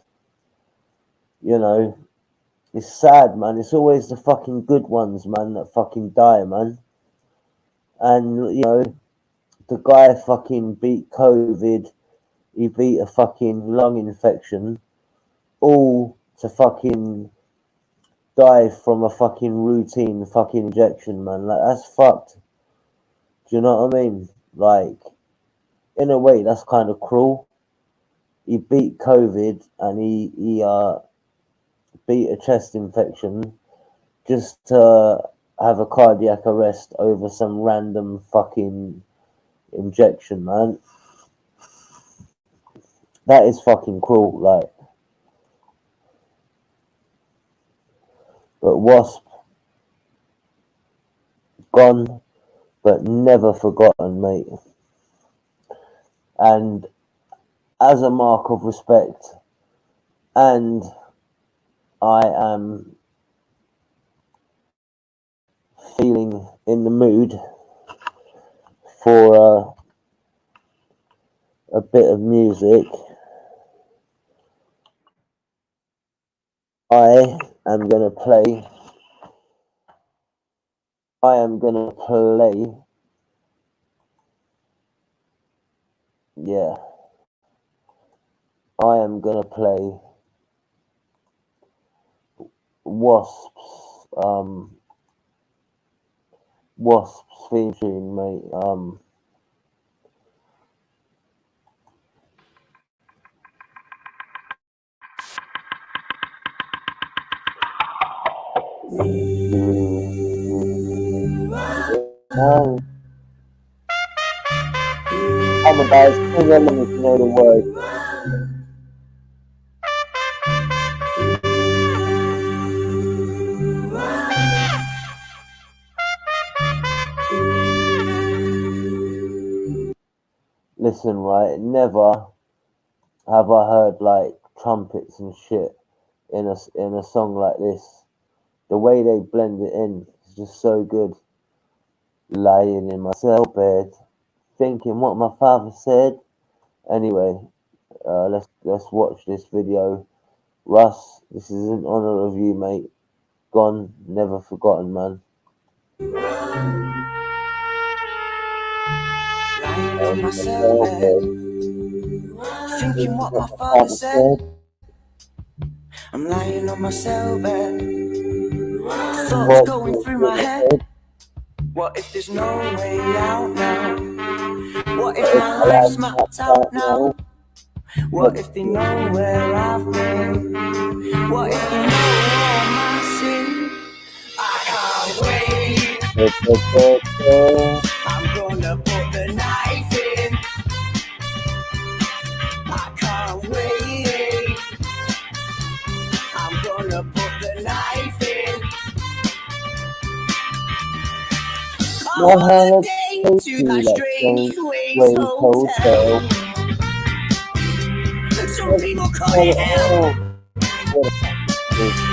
it's sad, man. It's always the fucking good ones, man, that fucking die, man. And, the guy fucking beat COVID. He beat a fucking lung infection. All to fucking die from a fucking routine fucking injection, man. Like, that's fucked. Do you know what I mean? Like, in a way, that's kind of cruel. He beat COVID and he beat a chest infection, just to have a cardiac arrest over some random fucking injection, man. That is fucking cruel, like. But Wasp, gone, but never forgotten, mate. And as a mark of respect, and I am feeling in the mood for a bit of music, I am gonna play. Yeah, I am gonna play Wasp's theme tune, mate. Come on, guys, sing along if you know the words. Listen, right, never have I heard like trumpets and shit in a song like this. The way they blend it in is just so good. Lying in my cell bed, thinking what my father said. Anyway, let's watch this video. Russ, this is in honor of you, mate. Gone, never forgotten, man. Lying on my cell bed, thinking what my father said. I'm lying on my cell bed, thoughts going through my head. What if there's no way out now? What if my life's mapped out now? What if they know where I've been? What if they know all my sin? I can't wait. I'm gonna put the knife in. I can't wait. I'm gonna put the knife in. A holiday to that strange ways hotel. Some people call it hell.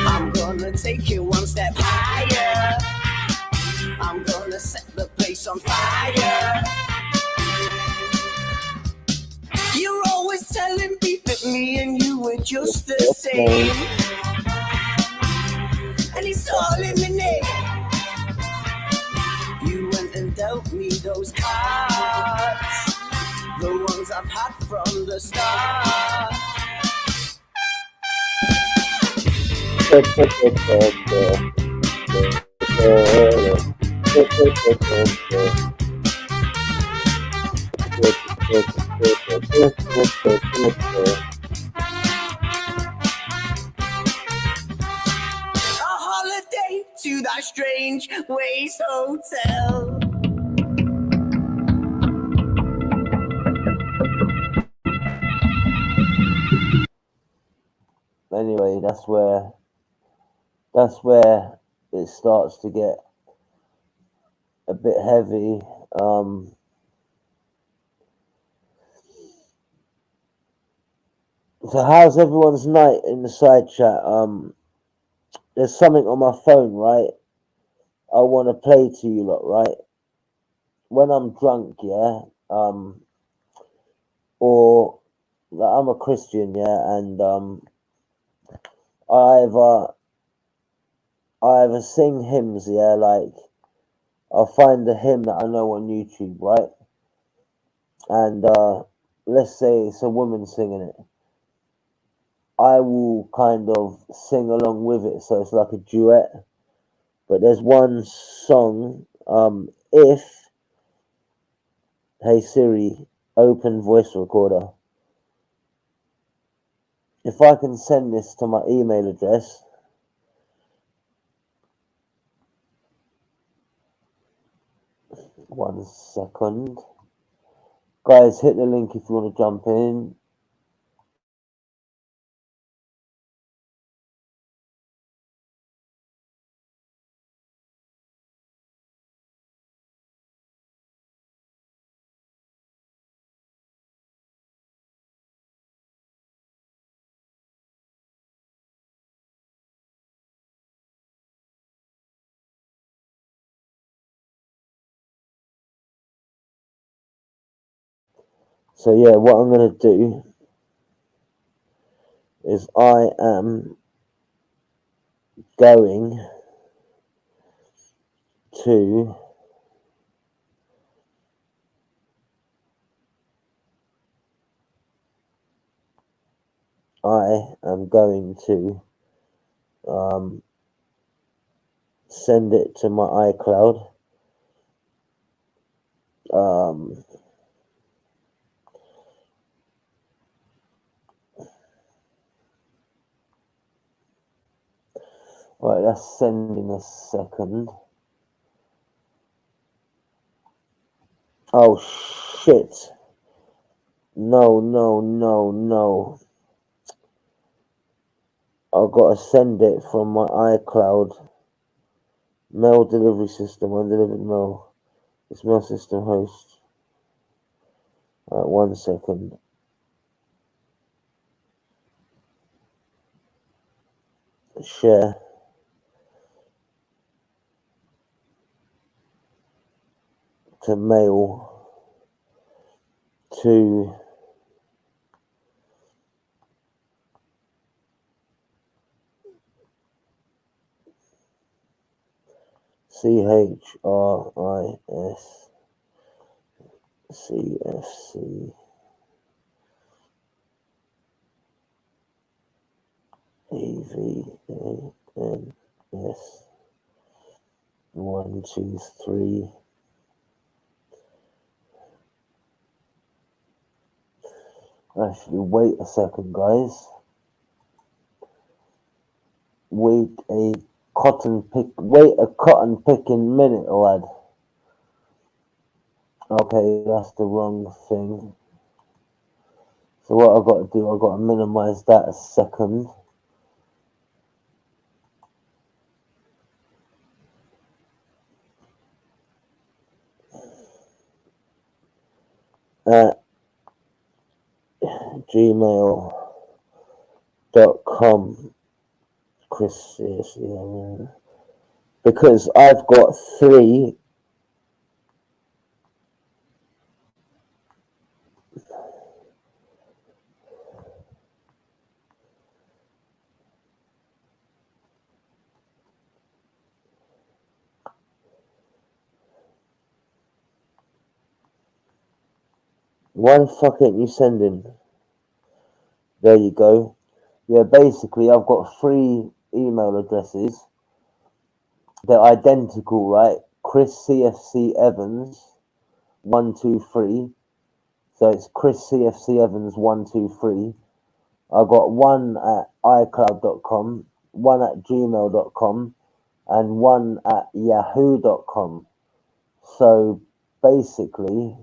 I'm gonna take it one step higher. I'm gonna set the place on fire. You're always telling me that me and you were just the same. And it's all in the name. You went and dealt me those cards, the ones I've had from the start. A holiday to that strange ways hotel. Anyway, that's where it starts to get a bit heavy. So how's everyone's night in the side chat? There's something on my phone, right? I want to play to you lot, right? When I'm drunk, yeah. Or like, I'm a Christian, yeah, and I either sing hymns, yeah, like I'll find a hymn that I know on YouTube, right? And let's say it's a woman singing it. I will kind of sing along with it, so it's like a duet. But there's one song, if Hey Siri, open voice recorder. If I can send this to my email address, 1 second. Guys, hit the link if you want to jump in. So yeah, what I'm going to do is I am going to send it to my iCloud. Right, that's sending a second. Oh shit. No. I've got to send it from my iCloud mail delivery system. Undelivered mail. It's mail system host. Right, 1 second. Share. To mail. To CHRIS CFC EVANS 1 2 3. Actually, wait a second, guys. Wait a cotton picking minute, lad. Okay, that's the wrong thing. So what I've got to do, I've got to minimize that a second. At gmail.com, Chris CFC, because I've got 3. Why the fuck ain't you sending? There you go. Yeah, basically I've got 3 email addresses. They're identical, right? Chris CFC Evans 123. So it's Chris CFC Evans 123. I've got one at iCloud.com, one at gmail.com, and one at yahoo.com. So basically,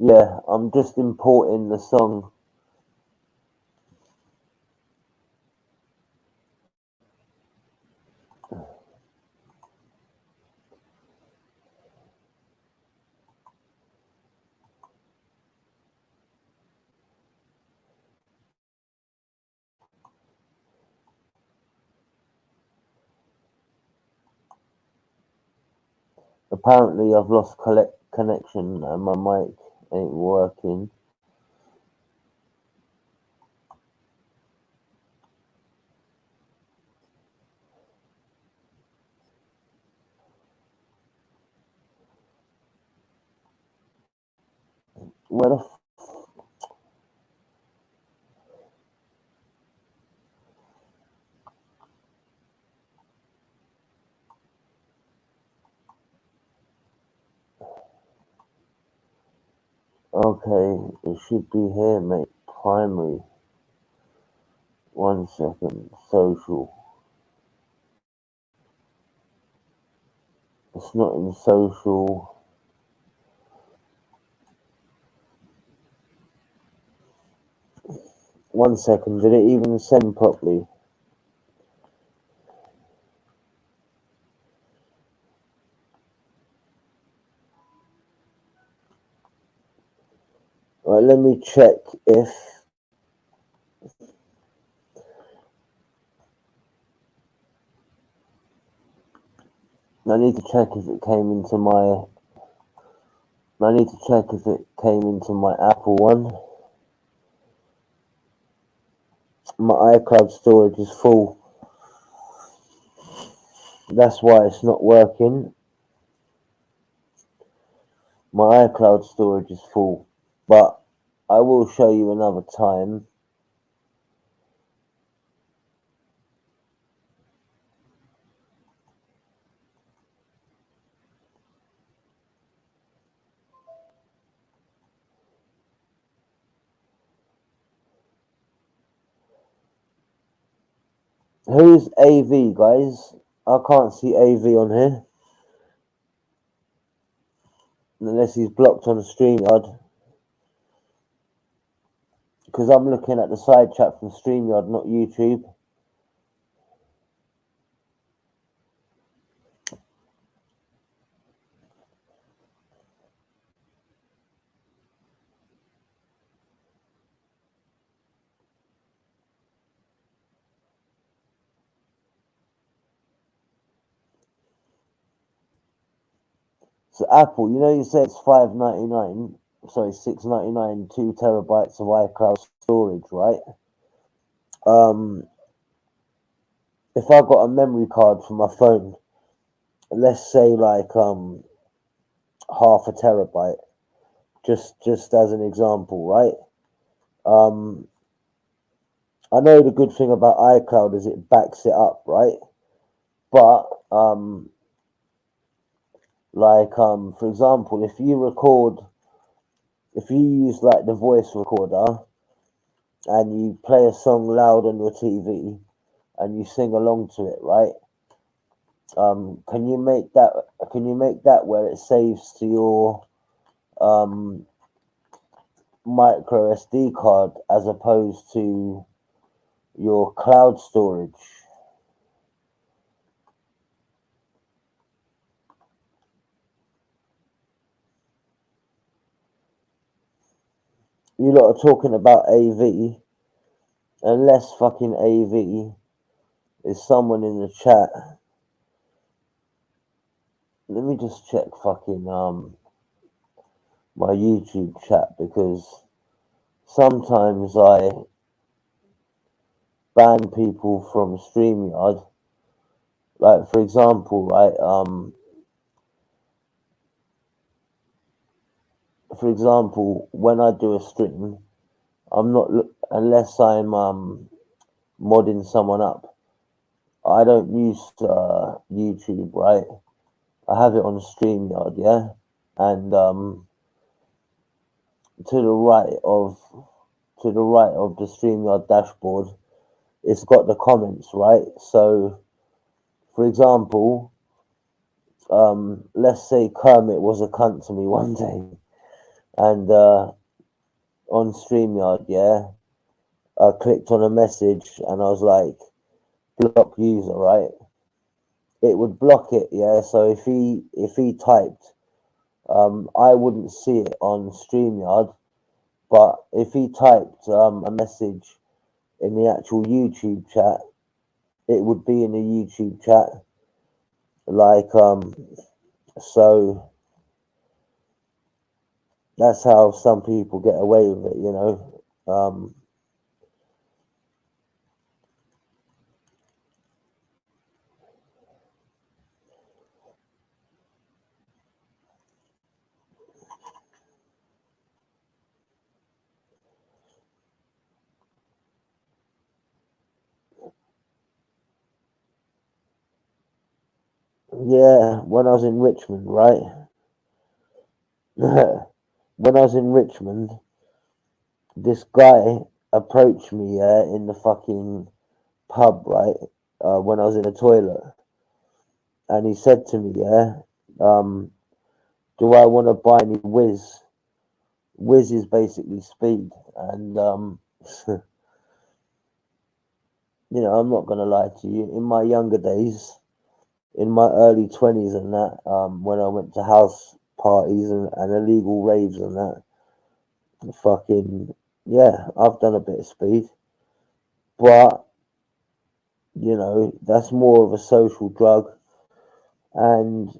yeah, I'm just importing the song. Apparently, I've lost connection and my mic ain't working. Where the Okay, it should be here, mate. Primary. 1 second. Social. It's not in social. One second. Did it even send properly? Right, let me check if I need to check if it came into my. I need to check if it came into my Apple one. My iCloud storage is full. That's why it's not working. My iCloud storage is full, but I will show you another time. Who's AV, guys? I can't see AV on here. Unless he's blocked on StreamYard. Because I'm looking at the side chat from StreamYard, not YouTube. So Apple, you know you say it's $5.99, sorry, $6.99, 2 terabytes of iCloud storage, right? If I got a memory card for my phone, let's say like half a terabyte, just as an example, right? I know the good thing about iCloud is it backs it up, right? But for example, if you use like the voice recorder and you play a song loud on your TV and you sing along to it, right? Can you make that where it saves to your micro SD card as opposed to your cloud storage? You lot are talking about AV, unless fucking AV is someone in the chat. Let me just check fucking my YouTube chat, because sometimes I ban people from StreamYard. Like for example, right, for example, when I do a stream, I'm not unless I'm modding someone up. I don't use YouTube, right? I have it on StreamYard, yeah, and to the right of the StreamYard dashboard, it's got the comments, right? So, for example, let's say Kermit was a cunt to me one day, and on StreamYard, yeah, I clicked on a message and I was like, block user, right? It would block it, yeah. So if he typed, I wouldn't see it on StreamYard, but if he typed a message in the actual YouTube chat, it would be in the YouTube chat. Like so that's how some people get away with it, you know. Yeah, when I was in Richmond, right? when I was in Richmond, this guy approached me in the fucking pub, right? When I was in the toilet, and he said to me, do I want to buy any whiz? Whiz is basically speed, and you know, I'm not gonna lie to you. In my younger days, in my early 20s and that, when I went to house parties and illegal raves and that, fucking yeah, I've done a bit of speed, but you know, that's more of a social drug, and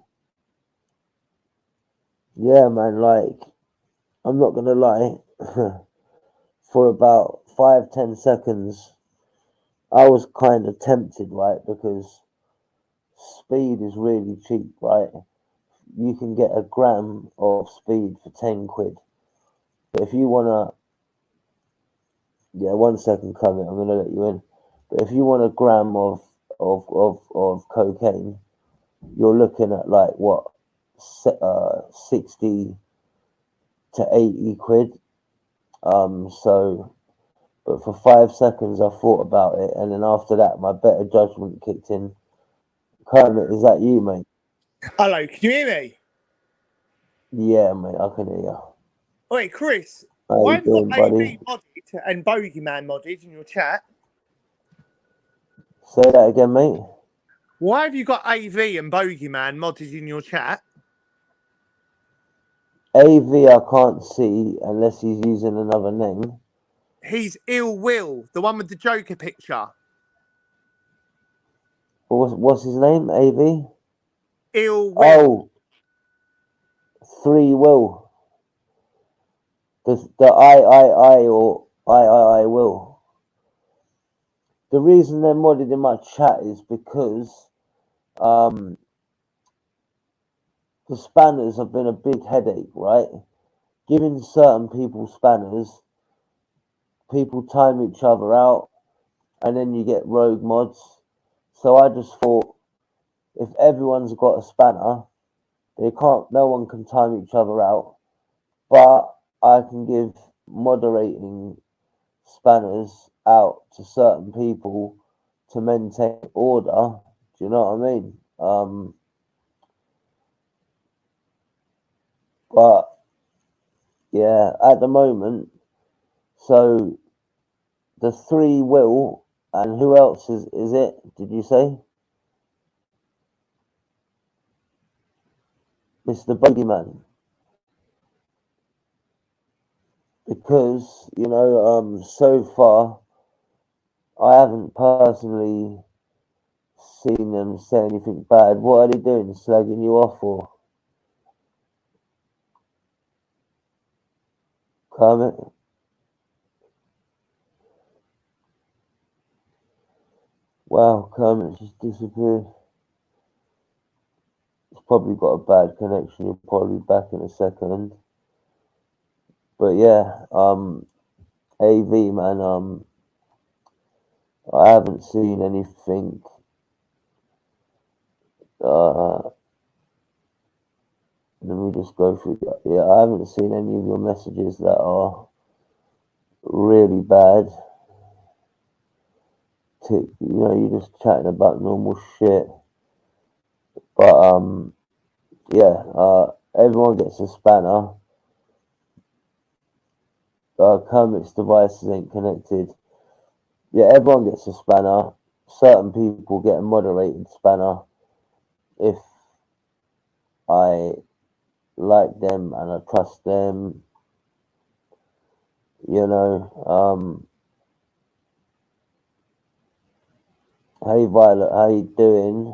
yeah, man, like I'm not gonna lie, for about 5-10 seconds, I was kind of tempted, right? Because speed is really cheap, right? You can get a gram of speed for 10 quid. But if you wanna, yeah, 1 second, coming, I'm gonna let you in. But if you want a gram of cocaine, you're looking at like what, 60 to 80 quid. So, but for 5 seconds, I thought about it, and then after that, my better judgment kicked in. Kermit, is that you, mate? Hello, can you hear me? Yeah, mate, I can hear you. Wait, Chris, How why you have you got doing, AV buddy? modded and Bogeyman modded in your chat? Say that again, mate. Why have you got AV and Bogeyman modded in your chat? AV, I can't see unless he's using another name. He's Ill Will, the one with the Joker picture. What's his name? AV? Ill Will. Oh, 3 Will. The I or I will. The reason they're modded in my chat is because the spanners have been a big headache, right? Giving certain people spanners, people time each other out, and then you get rogue mods. So I just thought, if everyone's got a spanner, no one can time each other out, but I can give moderating spanners out to certain people to maintain order. Do you know what I mean? But yeah, at the moment, so the 3 Will, and who else is it? Did you say? Mr. Bogeyman. Because, you know, so far, I haven't personally seen them say anything bad. What are they doing? Slagging you off or? Kermit? Wow, Kermit just disappeared. He's probably got a bad connection. He'll probably be back in a second. But yeah, AV, man, I haven't seen anything let me just go through that. Yeah, I haven't seen any of your messages that are really bad. You know, you're just chatting about normal shit. But yeah, everyone gets a spanner. Kermit's devices ain't connected. Yeah, everyone gets a spanner. Certain people get a moderated spanner if I like them and I trust them. You know, hey Violet, how you doing?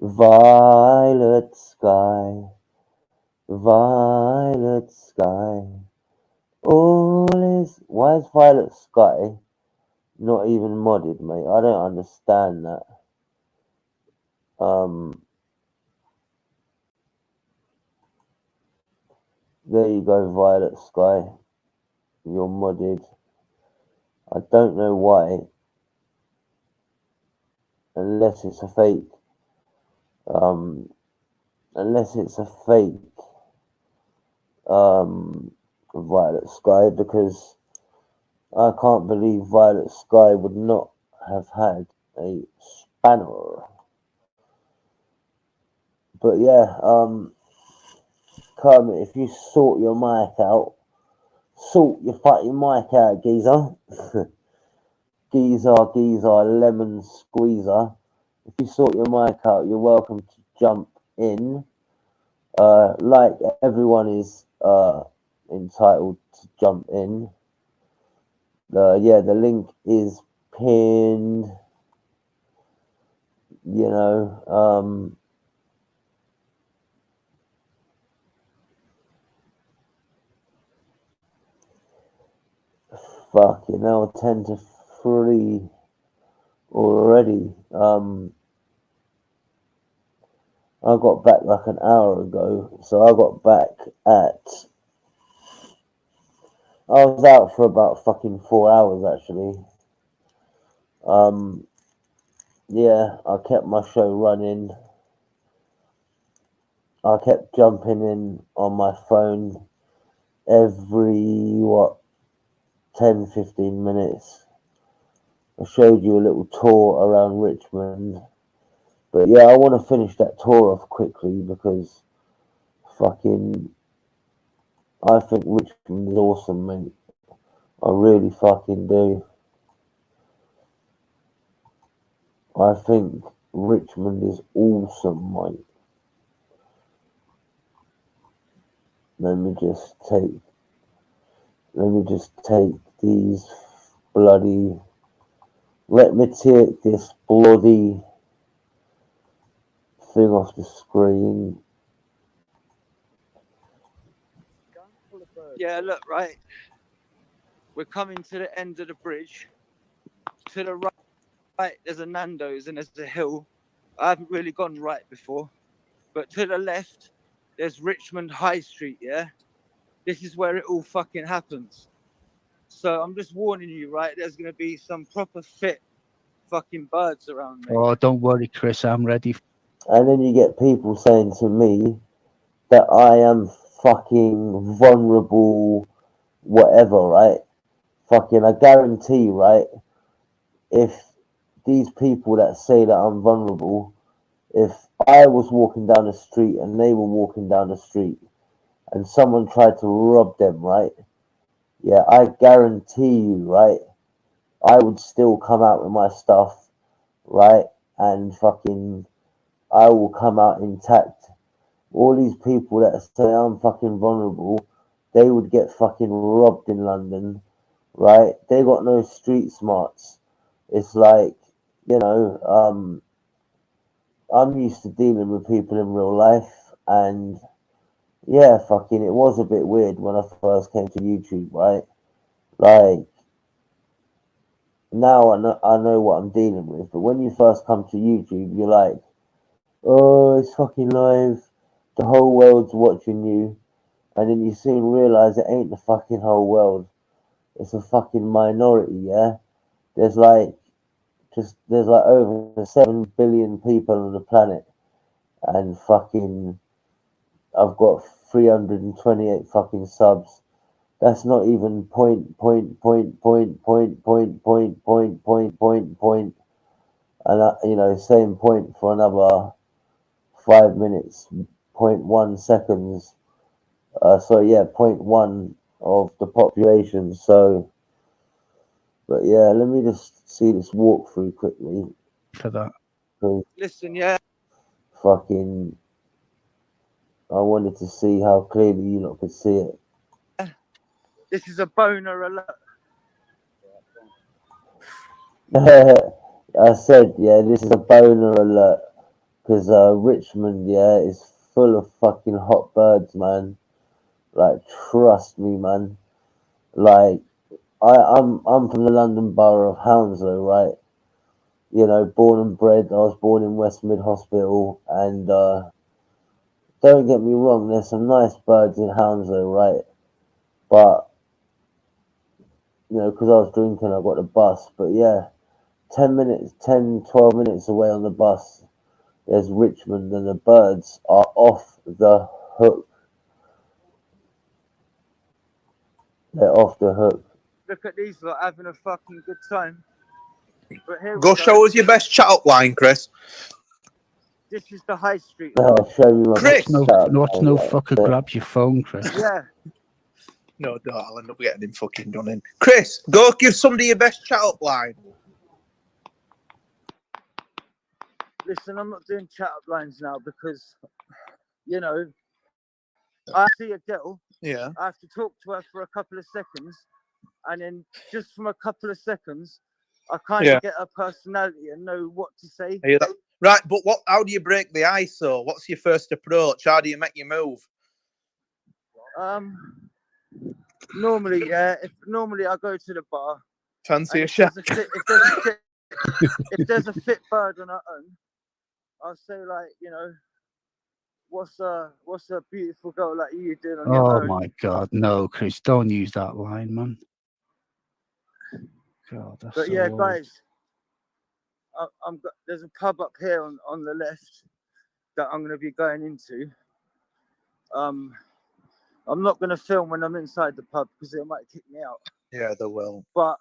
Violet sky, violet sky. All is. Why is Violet Sky not even modded, mate? I don't understand that. There you go, Violet Sky. You're modded. I don't know why unless it's a fake. Unless it's a fake Violet Sky, because I can't believe Violet Sky would not have had a spanner. But yeah, Kermit, if you sort your mic out, sort your fucking mic out, geezer. geezer, lemon squeezer. If you sort your mic out, you're welcome to jump in. Like everyone is entitled to jump in. The link is pinned. You know, fucking hell, 10 to 3 already. I got back like an hour ago, so I got back I was out for about fucking 4 hours actually. Yeah, I kept my show running. I kept jumping in on my phone every 10-15 minutes. I showed you a little tour around Richmond. But yeah, I want to finish that tour off quickly because fucking I think Richmond is awesome, mate. I really fucking do. I think Richmond is awesome, mate. Let me just take these bloody. Let me take this bloody thing off the screen. Yeah, look, right. We're coming to the end of the bridge. To the right, there's a Nando's and there's a hill. I haven't really gone right before. But to the left, there's Richmond High Street, yeah? This is where it all fucking happens. So I'm just warning you, right? There's going to be some proper fit fucking birds around me. Oh, don't worry, Chris. I'm ready. And then you get people saying to me that I am fucking vulnerable, whatever, right? Fucking, I guarantee, right? If these people that say that I'm vulnerable, if I was walking down the street and they were walking down the street and someone tried to rob them, right? Yeah, I guarantee you, right? I would still come out with my stuff, right? And fucking, I will come out intact. All these people that say I'm fucking vulnerable, they would get fucking robbed in London, right? They got no street smarts. It's like, you know, I'm used to dealing with people in real life, and yeah, fucking, it was a bit weird when I first came to YouTube, right? Like, now I know what I'm dealing with, but when you first come to YouTube, you're like, oh, it's fucking live, the whole world's watching you, and then you soon realize it ain't the fucking whole world, it's a fucking minority, yeah? There's like over 7 billion people on the planet, and fucking I've got 328 fucking subs. That's not even point, and you know, same point for another 5 minutes, 0.1 seconds. So yeah, 0.1 of the population. So, but yeah, let me just see this walkthrough quickly. For that. Listen, yeah. Fucking, I wanted to see how clearly you lot could see it. This is a boner alert. I said, yeah, this is a boner alert, because Richmond, yeah, is full of fucking hot birds, man. Like, trust me, man. Like, I'm from the London Borough of Hounslow, right? You know, born and bred. I was born in West Mid Hospital, and don't get me wrong, there's some nice birds in Hounslow, right? But you know, because I was drinking, I got the bus. But yeah, 12 minutes away on the bus, there's Richmond, and the Birds are off the hook. They're off the hook. Look at these lot having a fucking good time. But here Go we go. show us your best chat up line, Chris. This is the high street. lot. Show you my Chris! best chat up What's line, no right? fucker grabs your phone, Chris? Yeah. No, I'll end up getting him fucking done in. Chris, go give somebody your best chat up line. Listen, I'm not doing chat up lines now because, you know, I see a girl. Yeah. I have to talk to her for a couple of seconds, and then just from a couple of seconds, I kind of get her personality and know what to say. Right, but how do you break the ice, though? What's your first approach? How do you make your move? Normally, yeah. Normally I go to the bar. Fancy a if shot? If there's a fit bird on her own, I'll say, like, you know, what's a beautiful girl like you doing on your Oh own? my God, no, Chris, don't use that line, man. God, that's But so yeah, old. guys, there's a pub up here on the left that I'm going to be going into. I'm not going to film when I'm inside the pub because it might kick me out. Yeah, they will. But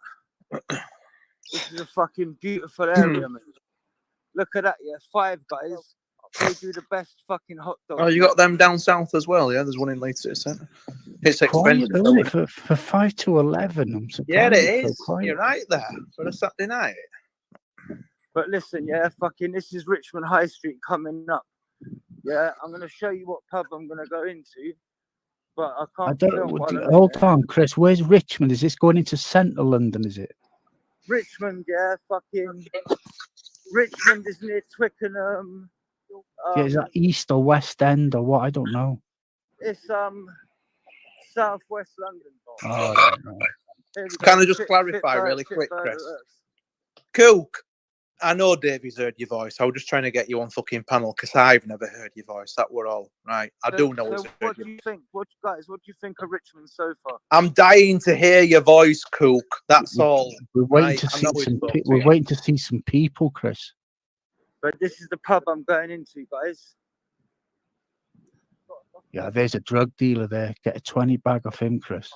this is a fucking beautiful area, man. Look at that, yeah. Five Guys. They do the best fucking hot dogs. Oh, you got them down south as well, yeah? There's one in Leeds City Centre. It's Quiet, expensive, though, though. isn't it? For 5 to 11, I'm surprised. Yeah, it it's so is. quiet. You're right there for a Saturday night. But listen, yeah, fucking, this is Richmond High Street coming up. Yeah, I'm going to show you what pub I'm going to go into. But I can't film while I'm in Hold there. on, Chris. Where's Richmond? Is this going into central London, is it? Richmond, yeah, fucking. Richmond is near Twickenham. Yeah, is that East or West End or what? I don't know. It's southwest London. Oh, right. Can I just clarify really quick, Chris? Cook, I know Davey's heard your voice. I was just trying to get you on fucking panel because I've never heard your voice. That were all. Right. I do know he's heard what do you think? What do you think of Richmond so far? I'm dying to hear your voice, Cook. That's all. We're waiting right? to I see know he's some. spoke to We're you. waiting to see some people, Chris. But this is the pub I'm going into, guys. Yeah, there's a drug dealer there. Get a 20 bag off him, Chris.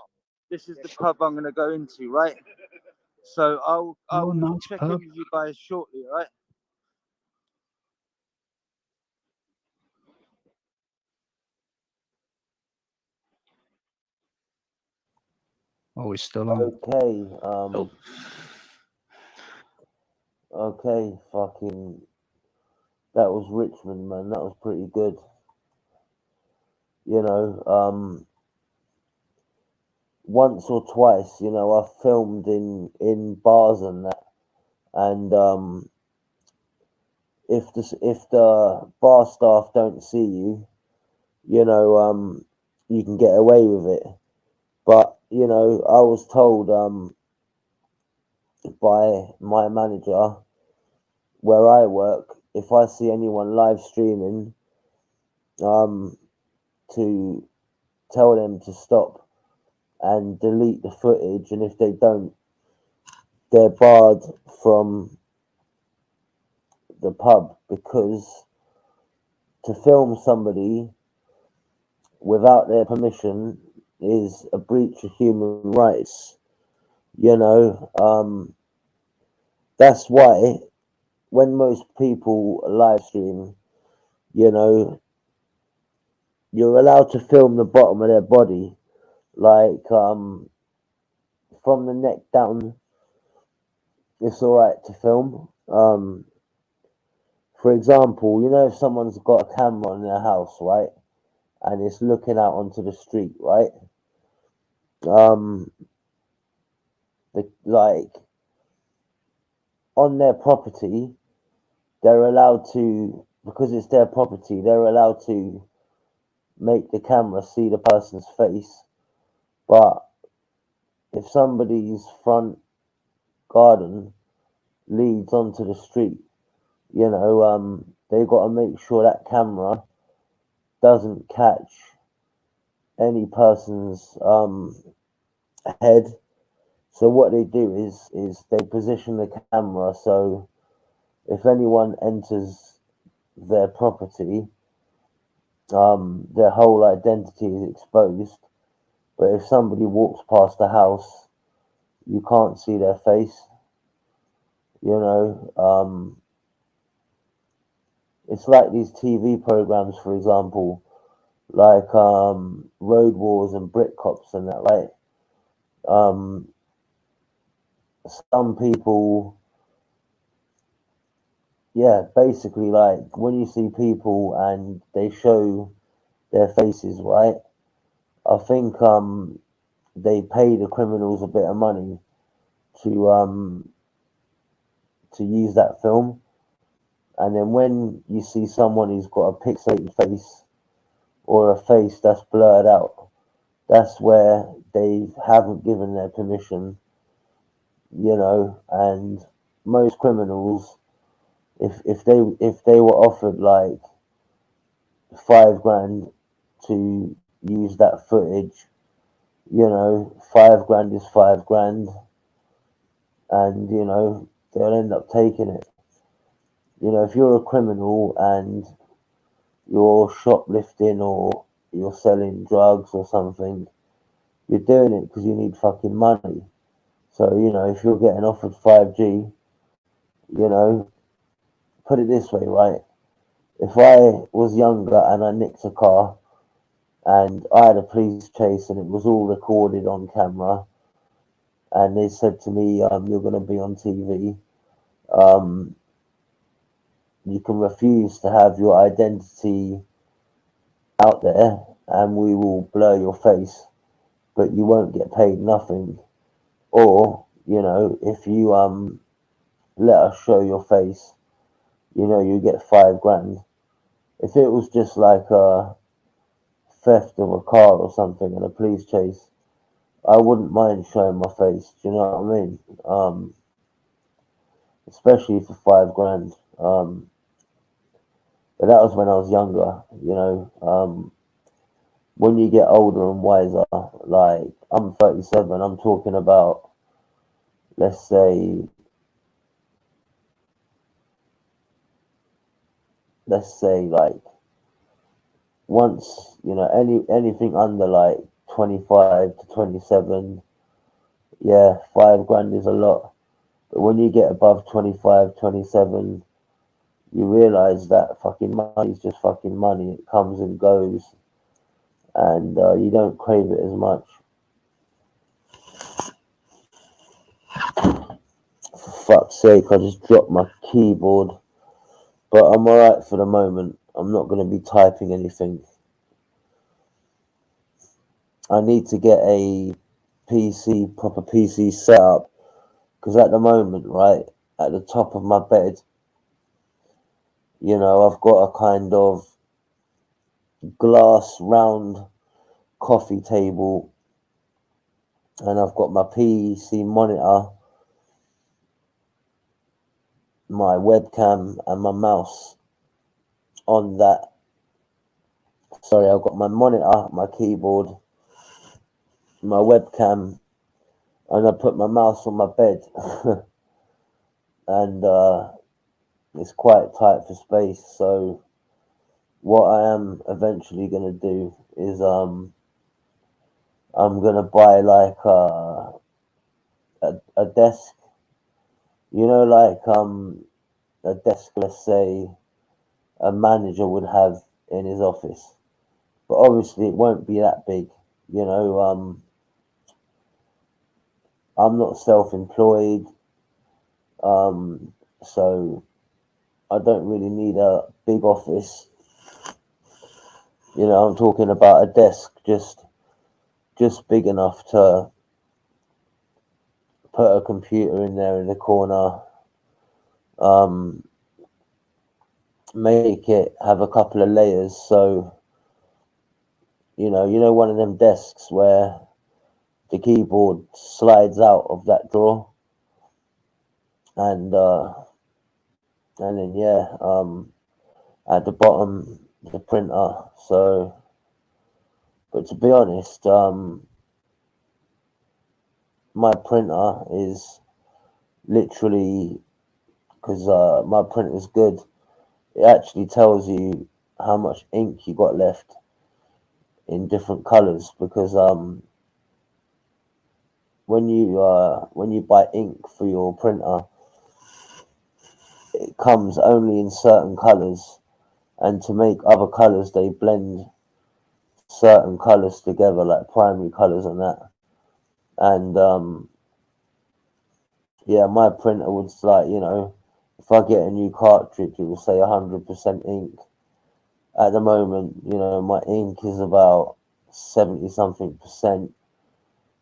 This is the pub I'm going to go into, right? So I'll nice check pub. in with you guys shortly, right? Oh, it's still on. Okay. Okay, fucking. That was Richmond, man. That was pretty good. You know, once or twice, you know, I've filmed in bars and that, and if the bar staff don't see you, you know, you can get away with it. But you know, I was told by my manager where I work, if I see anyone live streaming, to tell them to stop and delete the footage, and if they don't, they're barred from the pub, because to film somebody without their permission is a breach of human rights. You know, that's why when most people live stream, you know, you're allowed to film the bottom of their body, like from the neck down. It's all right to film. For example, you know, if someone's got a camera in their house, right, and it's looking out onto the street, right, like on their property, they're allowed to, because it's their property, they're allowed to make the camera see the person's face. But if somebody's front garden leads onto the street, you know, they got to make sure that camera doesn't catch any person's head, So what they do is they position the camera so if anyone enters their property, their whole identity is exposed. But if somebody walks past the house, you can't see their face. You know, it's like these TV programs, for example, like Road Wars and Brick Cops and that, right? Some people, yeah, basically, like when you see people and they show their faces, right? I think they pay the criminals a bit of money to to use that film, and then when you see someone who's got a pixelated face or a face that's blurred out, that's where they haven't given their permission, you know. And most criminals, if they were offered like 5 grand to use that footage, you know, 5 grand is 5 grand, and you know they'll end up taking it. You know, if you're a criminal and you're shoplifting or you're selling drugs or something, you're doing it because you need fucking money. So, you know, if you're getting offered 5G, you know, put it this way, right? If I was younger and I nicked a car and I had a police chase and it was all recorded on camera and they said to me, you're going to be on TV, um, you can refuse to have your identity out there and we will blur your face, but you won't get paid nothing. Or, you know, if you let us show your face, you know, you get 5 grand. If it was just like a theft of a car or something and a police chase, I wouldn't mind showing my face. Do you know what I mean? Especially for 5 grand. But that was when I was younger. You know, when you get older and wiser, like I'm 37, I'm talking about, let's say, like once, you know, anything under like 25 to 27, yeah, 5 grand is a lot. But when you get above 25, 27, you realize that fucking money is just fucking money. It comes and goes, and you don't crave it as much. For fuck's sake, I just dropped my keyboard. But I'm alright for the moment. I'm not going to be typing anything. I need to get a proper PC set up. Because at the moment, right, at the top of my bed, you know, I've got a kind of glass round coffee table and I've got my PC monitor, my webcam and my mouse on that. Sorry, I've got my monitor, my keyboard, my webcam, and I put my mouse on my bed. And it's quite tight for space. So what I am eventually going to do is I'm going to buy like a desk, you know, like a desk, let's say, a manager would have in his office. But obviously, it won't be that big. You know, I'm not self-employed, so I don't really need a big office. You know, I'm talking about a desk just big enough to put a computer in there in the corner. Make it have a couple of layers, so you know, one of them desks where the keyboard slides out of that drawer, and then yeah, at the bottom the printer. So, but to be honest, my printer is literally, because my printer is good, it actually tells you how much ink you got left in different colors, because when you buy ink for your printer, it comes only in certain colors, and to make other colors they blend certain colors together, like primary colors and that. And yeah, my printer would, like, you know, if I get a new cartridge, it will say 100% ink. At the moment, you know, my ink is about 70 something percent,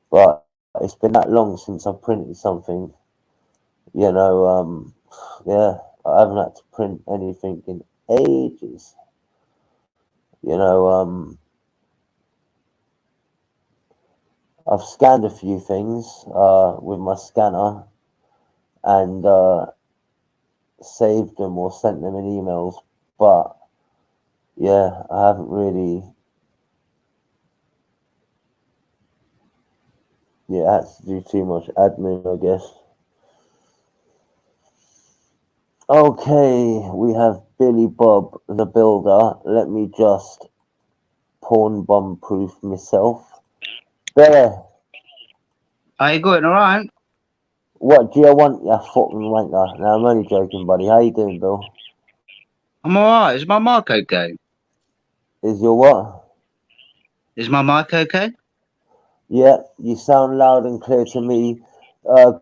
but it's been that long since I've printed something, you know. Yeah, I haven't had to print anything in ages, you know. I've scanned a few things with my scanner, and saved them or sent them in emails, but yeah, I haven't really, had to do too much admin, I guess. Okay, we have Billy Bob the Builder. Let me just porn bomb proof myself. There. Are you going alright? What do you want, you fucking wanker? No, I'm only joking, buddy. How you doing, Bill? I'm alright. Is my mic okay? Is your what? Is my mic okay? Yeah, you sound loud and clear to me.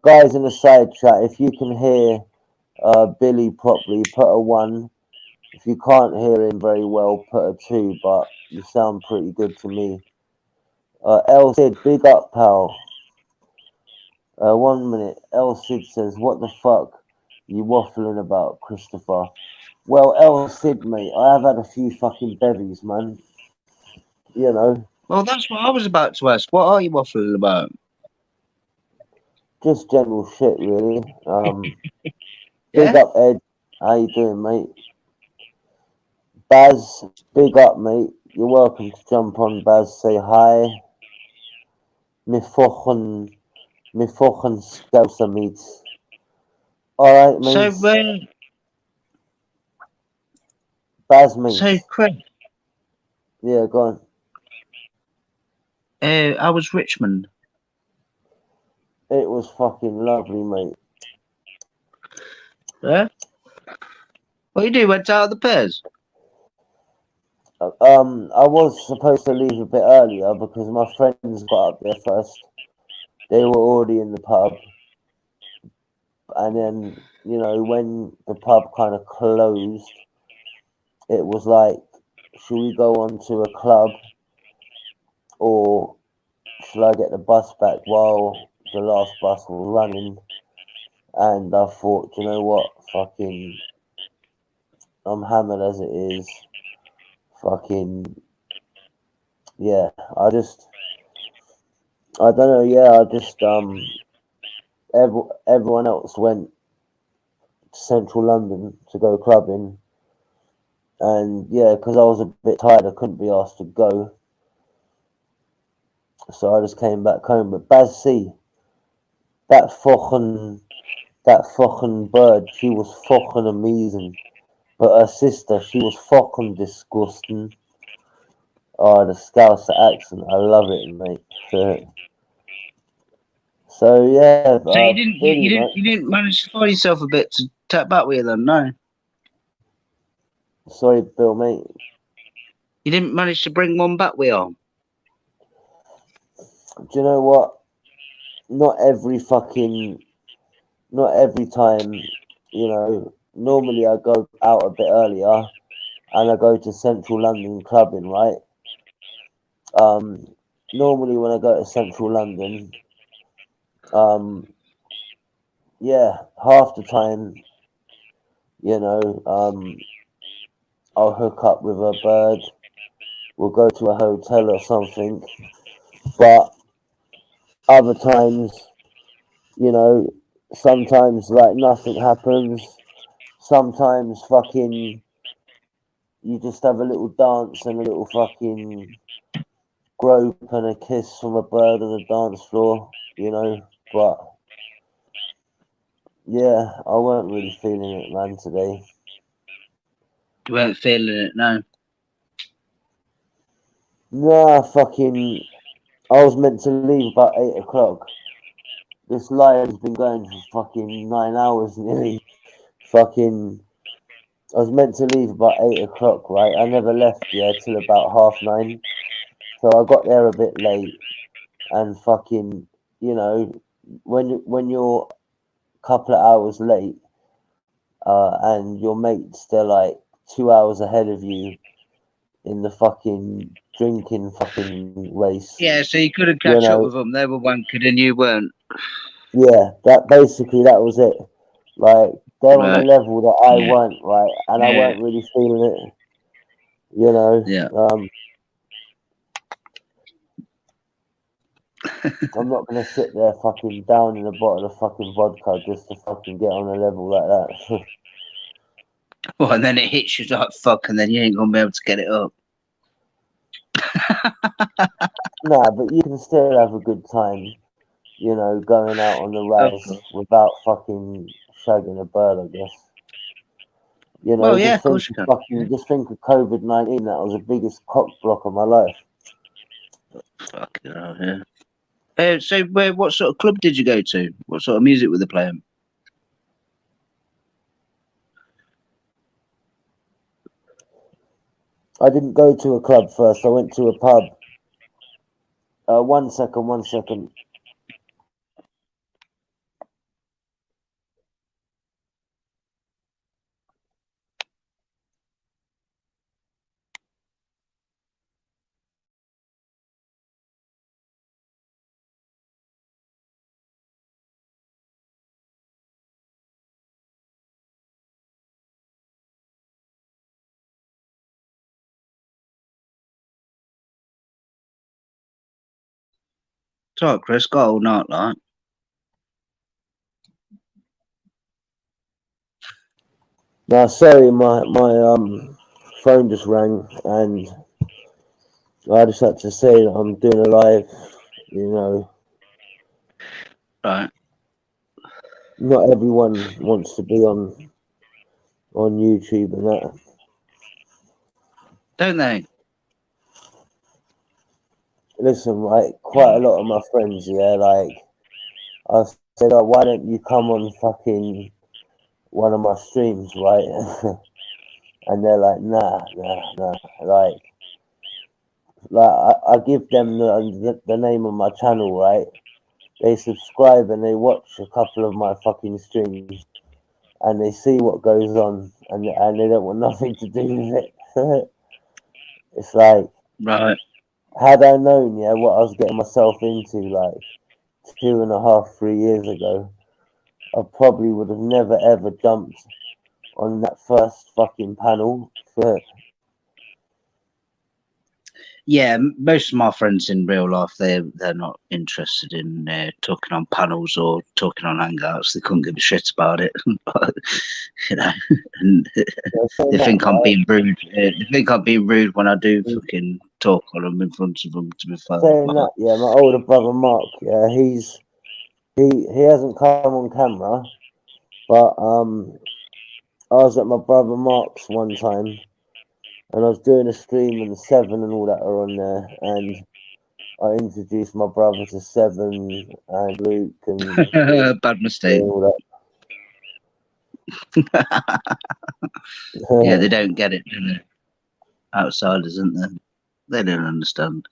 Guys in the side chat, if you can hear Billy properly, put a 1. If you can't hear him very well, put a 2, but you sound pretty good to me. El Cid, big up, pal. 1 minute. El Cid says, what the fuck you waffling about, Christopher? Well, El Cid, mate, I have had a few fucking bevies, man. You know. Well, that's what I was about to ask. What are you waffling about? Just general shit, really. Yeah? Big up, Ed. How you doing, mate? Baz, big up, mate. You're welcome to jump on, Baz. Say hi. Me fucking scouser, mates. Alright, So, mates. Baz, mates. so Chris, Yeah, go on. I was Richmond. It was fucking lovely, mate. Yeah? What you do? Went out of the pairs? I was supposed to leave a bit earlier because my friends got up there first. They were already in the pub. And then, you know, when the pub kind of closed, it was like, should we go on to a club, or should I get the bus back while the last bus was running? And I thought, you know what, fucking, I'm hammered as it is. Fucking, yeah, I don't know, yeah, everyone else went to central London to go clubbing. And yeah, because I was a bit tired, I couldn't be asked to go. So I just came back home. But Baz C, that fucking bird, she was fucking amazing. But her sister, she was fucking disgusting. Oh, the Scouser accent, I love it, mate. So yeah, So you didn't, Billy, you didn't manage to find yourself a bit to tap back with them, no? Sorry, Bill, mate. You didn't manage to bring one back with you? Do you know what? Not every time, you know. Normally I go out a bit earlier, and I go to central London clubbing, right? Normally when I go to central London, yeah, half the time, you know, I'll hook up with a bird. We'll go to a hotel or something. But other times, you know, sometimes like nothing happens. Sometimes fucking you just have a little dance and a little fucking grope and a kiss from a bird on the dance floor, you know. But yeah, I weren't really feeling it, man, today. You weren't feeling it, no. Nah, fucking. I was meant to leave about 8 o'clock. This line's been going for fucking 9 hours nearly. Fucking. I was meant to leave about 8 o'clock, right? I never left, yeah, till about 9:30. So I got there a bit late, and fucking, you know, when you're a couple of hours late, and your mates, they're like 2 hours ahead of you in the fucking drinking fucking race. Yeah, so you couldn't You catch up know, with them. They were wanking and you weren't. yeah, that was it. Like they're on a Right. level that I Yeah. weren't, right, and I Yeah. weren't really feeling it. You know, Yeah. I'm not gonna sit there fucking down in a bottle of fucking vodka just to fucking get on a level like that. Well, and then it hits you like fuck, and then you ain't gonna be able to get it up. Nah, but you can still have a good time, you know, going out on the Of rise course. without fucking shagging a bird, I guess. You know, Well, yeah, of course you can. just think of COVID-19. That was the biggest cock block of my life. Fucking hell, yeah. So, what sort of club did you go to? What sort of music were they playing? I didn't go to a club first. I went to a pub. 1 second, 1 second. It's all right, Chris. Got all night, like. No, sorry, my phone just rang, and I just had to say that I'm doing a live. You know, Right. not everyone wants to be on YouTube and that. Don't they? Listen, right, quite a lot of my friends, yeah, like I said, oh, why don't you come on fucking one of my streams, right? And they're like, nah. Like I give them the name of my channel, right? They subscribe and they watch a couple of my fucking streams, and they see what goes on, and they don't want nothing to do with it. It's like, Right. had I known, yeah, what I was getting myself into, like 2.5, 3 years ago, I probably would have never ever jumped on that first fucking panel. Yeah, most of my friends in real life, they're not interested in talking on panels or talking on hangouts. They couldn't give a shit about it. But, you know, and they think I'm being rude. They think I'm being rude when I do fucking talk on them in front of them. To be fair, Saying that, yeah, my older brother Mark, yeah, he hasn't come on camera, but I was at my brother Mark's one time, and I was doing a stream, and Seven and all that are on there, and I introduced my brother to Seven and Luke and bad mistake. all Yeah, that. they don't get it, do they? Outsiders, isn't they? They don't understand.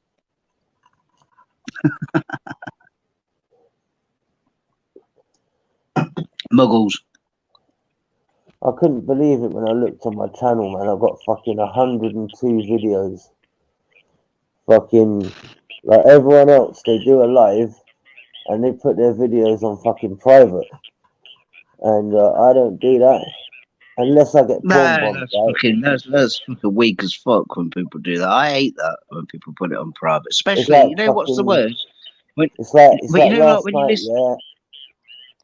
Muggles. I couldn't believe it when I looked on my channel, man. I've got fucking 102 videos. Fucking, like everyone else, they do a live and they put their videos on fucking private. And I don't do that unless I get porn bombed, right? That's fucking weak as fuck when people do that. I hate that when people put it on private. It's Especially, like you know what's the fucking, worst? When, it's like but you know, like last when you night, listen. yeah.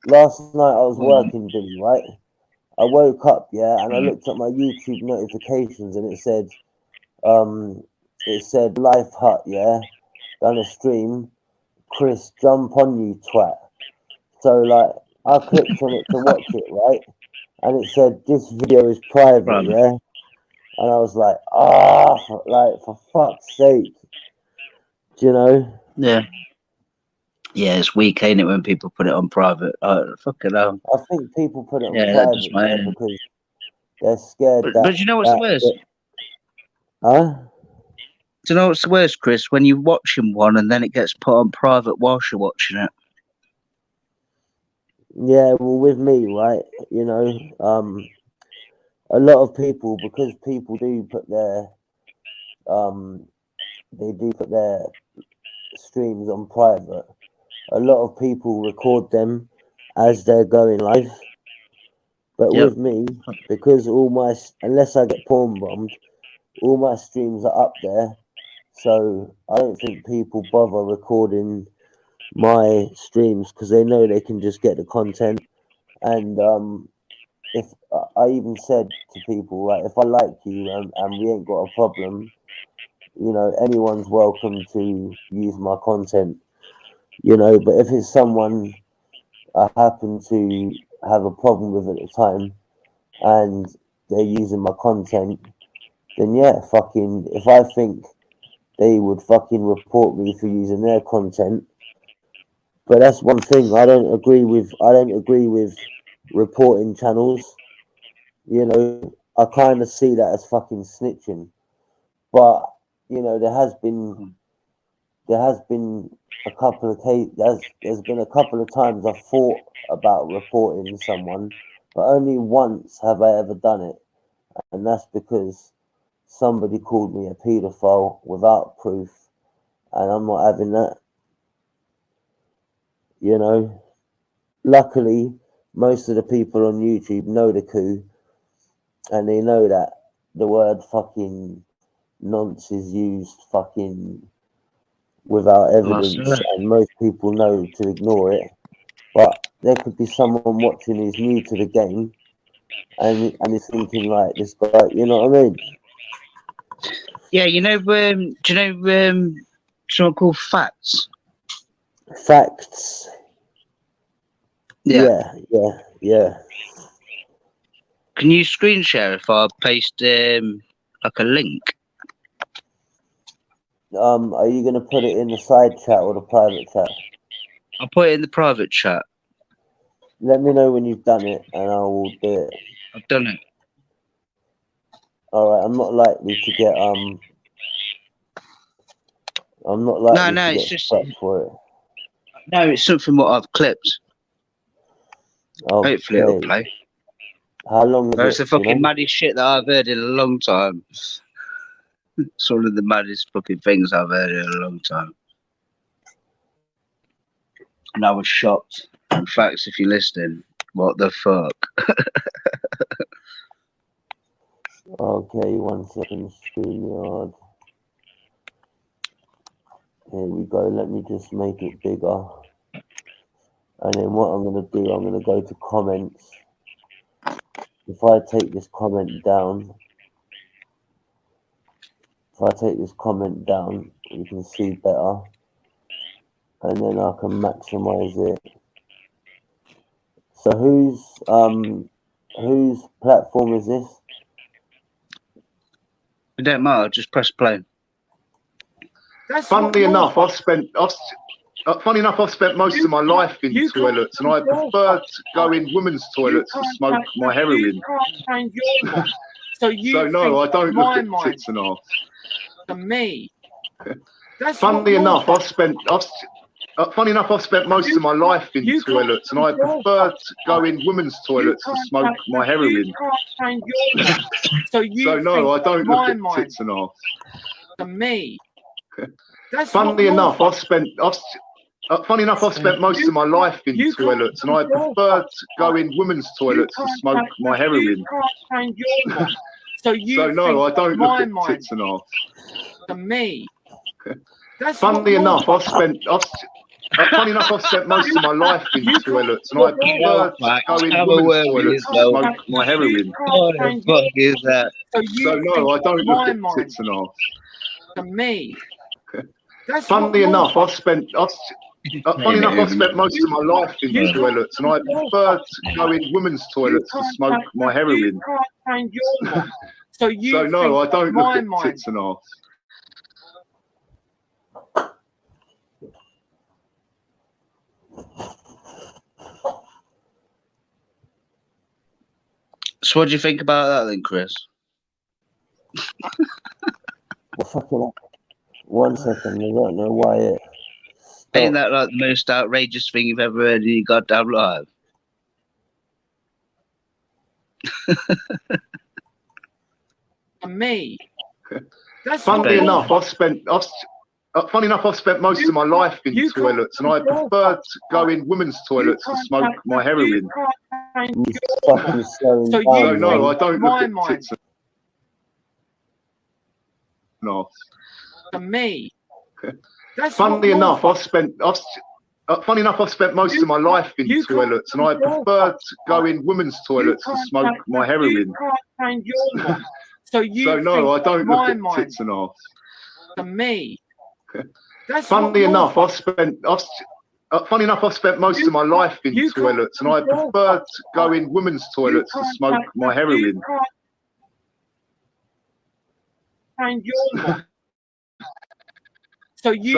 Last night I was Go on. working, Billy, right? I woke up, yeah, and I looked at my YouTube notifications and it said Life Hut, yeah, done a stream. Chris, jump on, you twat. So like I clicked on it to watch it, right? And it said this video is private, Right. yeah. And I was like, like for fuck's sake, do you know? Yeah. Yeah, it's weak, ain't it, when people put it on private? Fucking hell. I think people put it on Yeah, that private does my there head in. because they're scared But that. do you know what's the worst? Huh? Do you know what's the worst, Chris? When you're watching one and then it gets put on private whilst you're watching it. Yeah, well, with me, right? You know, a lot of people, because people do put their, they do put their streams on private. A lot of people record them as they're going live. But Yep. with me, because unless I get porn bombed, all my streams are up there. So I don't think people bother recording my streams because they know they can just get the content. And if I even said to people, right, if I like you and we ain't got a problem, you know, anyone's welcome to use my content, you know. But if it's someone I happen to have a problem with at the time and they're using my content, then yeah, fucking, if I think they would fucking report me for using their content. But that's one thing I don't agree with. I don't agree with reporting channels. You know, I kind of see that as fucking snitching. But you know, there has been a couple of there's been a couple of times I've thought about reporting someone, but only once have I ever done it, and that's because somebody called me a paedophile without proof, and I'm not having that. You know, luckily, most of the people on YouTube know the coup, and they know that the word fucking nonce is used fucking without evidence, and most people know to ignore it. But there could be someone watching who's new to the game, and is thinking like, this guy, you know what I mean? Yeah, you know, do you know someone called Facts? Facts. Yeah. Yeah. Can you screen share if I paste like a link? Are you gonna put it in the side chat or the private chat? I'll put it in the private chat. Let me know when you've done it, and I will do it. I've done it. All right, I'm not likely to get it's just stuck for it. No, it's something what I've clipped. Okay. Hopefully it'll play. How long is It's the it? fucking maddest shit that I've heard in a long time. It's one of the maddest fucking things I've heard in a long time. And I was shocked. In fact, if you're listening, what the fuck? Okay, 1 second, StreamYard. Here we go. Let me just make it bigger. And then what I'm going to do, I'm going to go to comments. If I take this comment down, you can see better. And then I can maximize it. So whose platform is this? It don't matter, just press play. Funnily enough, I've spent most of my life in toilets, and I prefer to go in women's toilets to smoke my heroin. So no, I don't look at tits and arse. To me. Funny enough, I've spent most of my life in toilets, and I prefer to go in women's toilets to smoke my heroin. So no, I don't look at tits and arse. To me. Funny enough, I've spent most of my life in toilets, and I prefer to go in women's toilets to smoke my heroin. So no, I don't look at tits and arse. To me. Funny enough, I've spent most of my life in toilets, and I prefer to go in women's toilets to smoke my heroin. What the fuck is that? So no, I don't look at tits and arse. To me. Funny enough, I've spent Funny enough, I've spent most of my life in toilets, and I prefer to go in women's toilets to smoke my heroin. So no, I don't look at tits and arse. So what do you think about that then, Chris? Well, fucking hell. 1 second, I don't know why it. Ain't that like the most outrageous thing you've ever heard in your goddamn life? Me. Funnily enough, I've spent most of my life in toilets, and I prefer to go in women's toilets to smoke my heroin. No, I don't look at tits and arse. Me. Funnily enough, I've spent most of my life in toilets, and I prefer to go in women's toilets to smoke my heroin. No, I don't look at tits and arse. Me. Funnily enough, I've spent most of my life in toilets, and I prefer to go in women's toilets to smoke my heroin.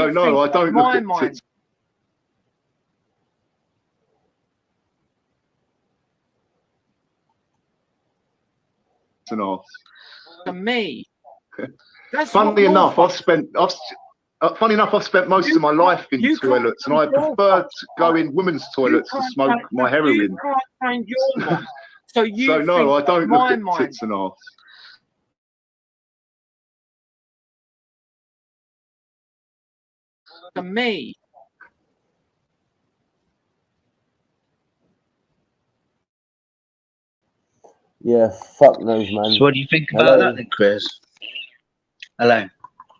No, I don't look at tits and arse. Me. Funnily enough, I've spent most of my life in toilets, and I prefer to go in women's toilets to smoke my heroin. No, I don't look at tits and arse. Me. Yeah, fuck knows, man. So what do you think about that then, Chris? Hello.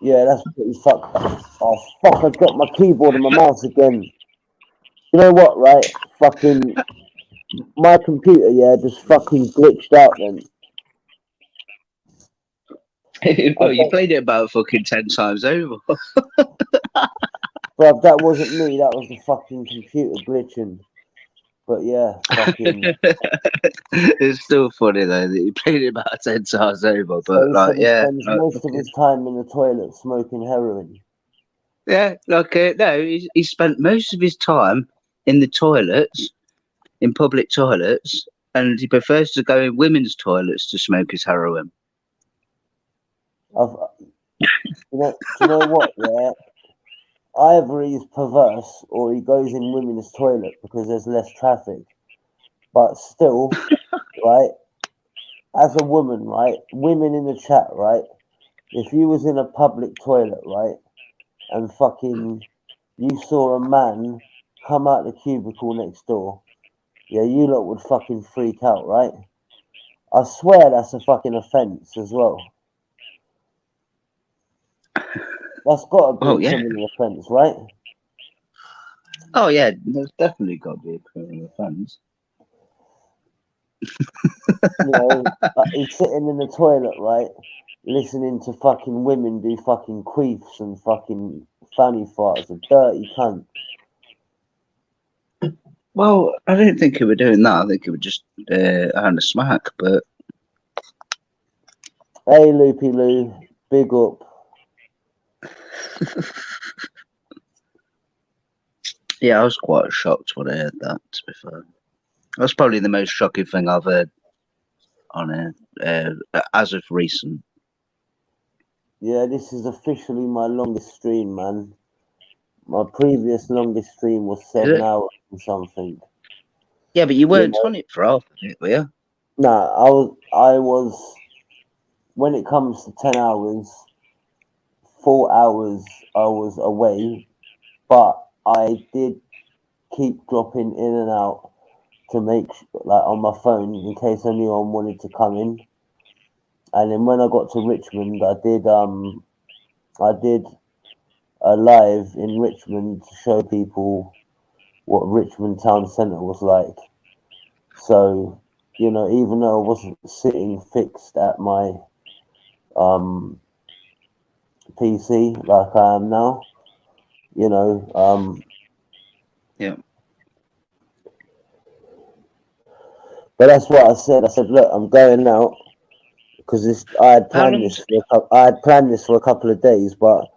Yeah, that's pretty fucked. Oh, fuck, I dropped my keyboard and my mouse again. You know what, right? Fucking, my computer, yeah, just fucking glitched out then. Well, you played it about fucking 10 times over. Bruv, that wasn't me, that was the fucking computer glitching. But yeah, fucking. It's still funny though that you played it about 10 times over. But So like, he yeah, spends most of his time in the toilet smoking heroin. yeah, like no, he spent most of his time in the toilets, in public toilets, and he prefers to go in women's toilets to smoke his heroin. Do you know what? Yeah, either he's perverse or he goes in women's toilet because there's less traffic. But still, right? As a woman, right? Women in the chat, right? If you was in a public toilet, right, and fucking you saw a man come out the cubicle next door, yeah, you lot would fucking freak out, right? I swear that's a fucking offence as well. That's got to be a criminal offence, right? Oh yeah, there's definitely got to be a criminal offence. You know, he's sitting in the toilet, right, listening to fucking women do fucking queefs and fucking fanny farts. A dirty cunt. Well, I don't think he were doing that. I think he were just having a smack. But hey, Loopy Lou, big up. Yeah, I was quite shocked when I heard that, to be fair. That's probably the most shocking thing I've heard on it as of recent. Yeah, this is officially my longest stream, man. My previous longest stream was 7 hours and something. Yeah, but you weren't on it for half of it, were you? Nah, I was, when it comes to 10 hours, 4 hours I was away, but I did keep dropping in and out to make, like, on my phone in case anyone wanted to come in. And then when I got to Richmond, I did a live in Richmond to show people what Richmond Town Centre was like. So, you know, even though I wasn't sitting fixed at my PC like I am now, you know, Yeah. But that's what I said. I said, look, I'm going out because I had planned this for a couple of days, but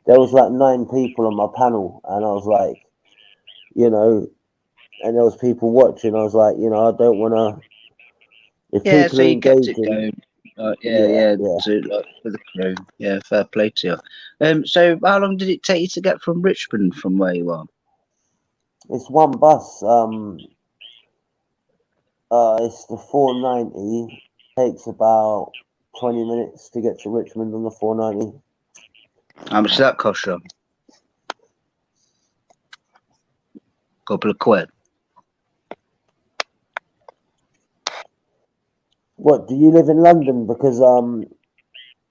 there was like 9 people on my panel, and I was like, you know, and there was people watching. I was like, you know, I don't want to. If Yeah, people so are you kept it engaging, going. yeah. To, like, for the crew. Yeah, fair play to you. So how long did it take you to get from Richmond from where you are? It's one bus. It's the 490. Takes about 20 minutes to get to Richmond on the 490. How much does that cost you? Couple of quid. What, do you live in London? Because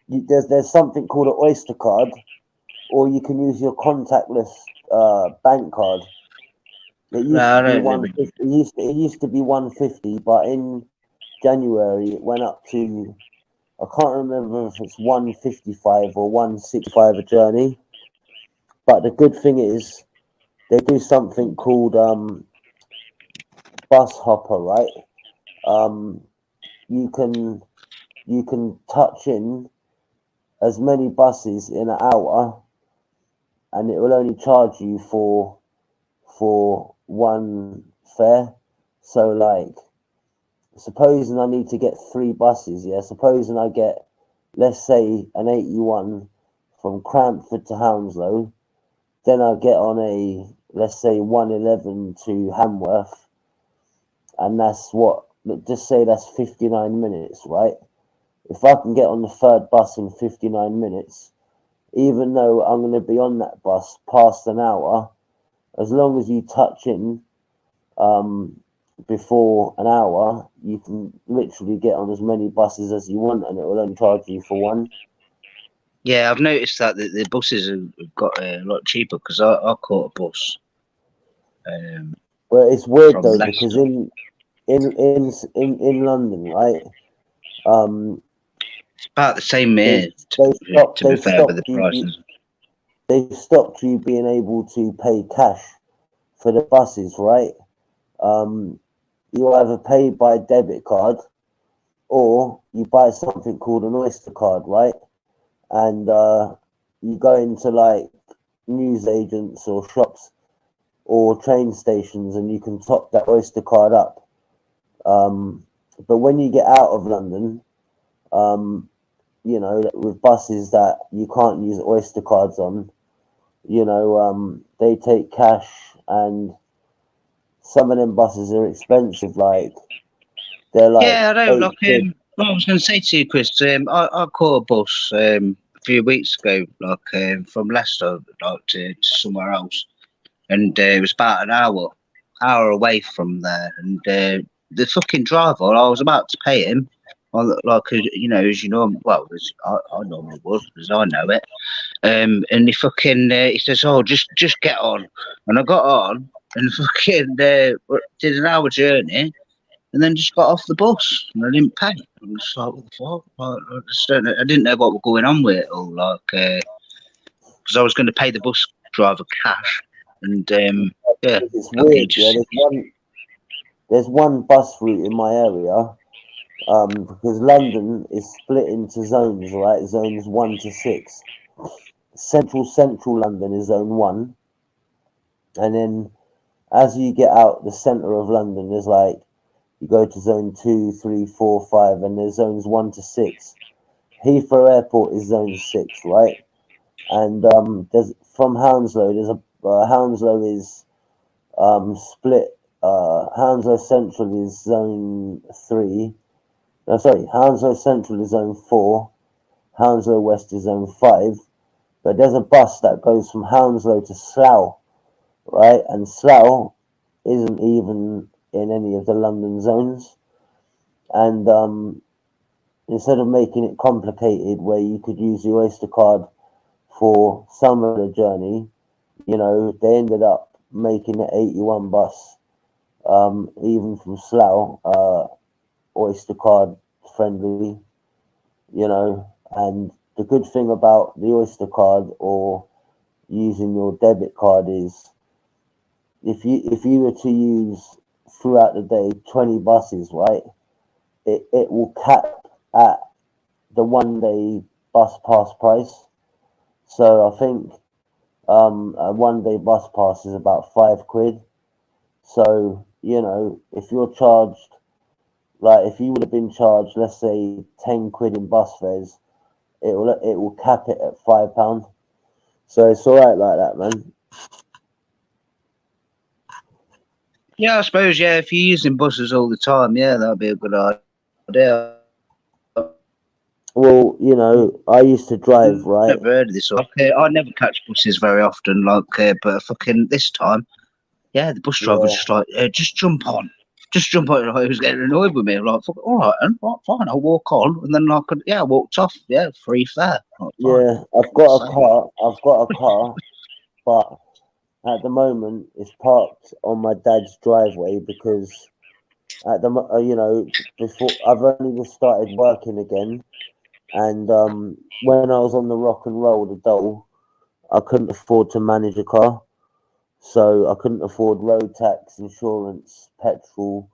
there's something called an Oyster card, or you can use your contactless bank card. It used No, to I be don't live 150. It used to be 150, but in January it went up to, I can't remember if it's 155 or 165 a journey. But the good thing is they do something called bus hopper, right? You can touch in as many buses in an hour, and it will only charge you for one fare. So like, supposing I need to get 3 buses, yeah. Supposing I get, let's say, an 81 from Crampford to Hounslow, then I get on a, let's say, 111 to Hamworth, and that's what, just say that's 59 minutes, right? If I can get on the 3rd bus in 59 minutes, even though I'm going to be on that bus past an hour, as long as you touch in before an hour, you can literally get on as many buses as you want, and it will only charge you for one. Yeah, I've noticed that the buses have got a lot cheaper because I caught a bus. Well, it's weird from though, Leicester. because in London, right? It's about the same here. To be fair, with the prices. They've stopped you being able to pay cash for the buses, right? You either pay by debit card or you buy something called an Oyster card, right? And you go into like news agents or shops or train stations and you can top that Oyster card up. But when you get out of London, you know, with buses that you can't use Oyster cards on, you know, they take cash, and some of them buses are expensive. Like they're like, Yeah, I know. Like, £8. what I was going to say to you, Chris, I caught a bus a few weeks ago, like from Leicester, like to somewhere else, and it was about an hour away from there. And the fucking driver, I was about to pay him, like you know, as you know, well, as I normally would, as I know it. And he fucking he says, "Oh, just get on," and I got on and fucking did an hour journey. And then just got off the bus and I didn't pay. I'm just like, what the fuck? Like, I just don't know. I didn't know what was going on with it all. Like, because I was going to pay the bus driver cash, and yeah, It's weird. Yeah, there's one bus route in my area, because London is split into zones, right? Zones 1 to 6. Central London is zone 1, and then as you get out the centre of London, there's like, you go to zone 2, 3, 4, 5, and there's zones 1 to 6. Heathrow Airport is zone 6, right? And there's from Hounslow. There's a Hounslow is split. Hounslow Central is zone 3. No, sorry, Hounslow Central is zone 4. Hounslow West is zone 5. But there's a bus that goes from Hounslow to Slough, right? And Slough isn't even in any of the London zones. And instead of making it complicated where you could use the Oyster card for some of the journey, you know, they ended up making the 81 bus, even from Slough, Oyster card friendly, you know. And the good thing about the Oyster card or using your debit card is if you were to use throughout the day 20 buses, right? It will cap at the 1 day bus pass price. So I think a 1 day bus pass is about £5. So if you're charged, like if you would have been charged, let's say £10 in bus fares, it will cap it at £5. So it's all right like that, man. Yeah, I suppose, yeah, if you're using buses all the time, yeah, that'd be a good idea. Well, I used to drive, right? Never heard of this. Okay, I never catch buses very often, but fucking this time, yeah, the bus driver was just like, just jump on. Just jump on. He was getting annoyed with me. Like, fuck, all right, then, fine, I'll walk on. And then I walked off. Yeah, free fare. Like, yeah, I've got a car, but at the moment it's parked on my dad's driveway because before I've only just started working again, and when I was on the rock and roll, the dole, I couldn't afford to manage a car, so I couldn't afford road tax, insurance, petrol.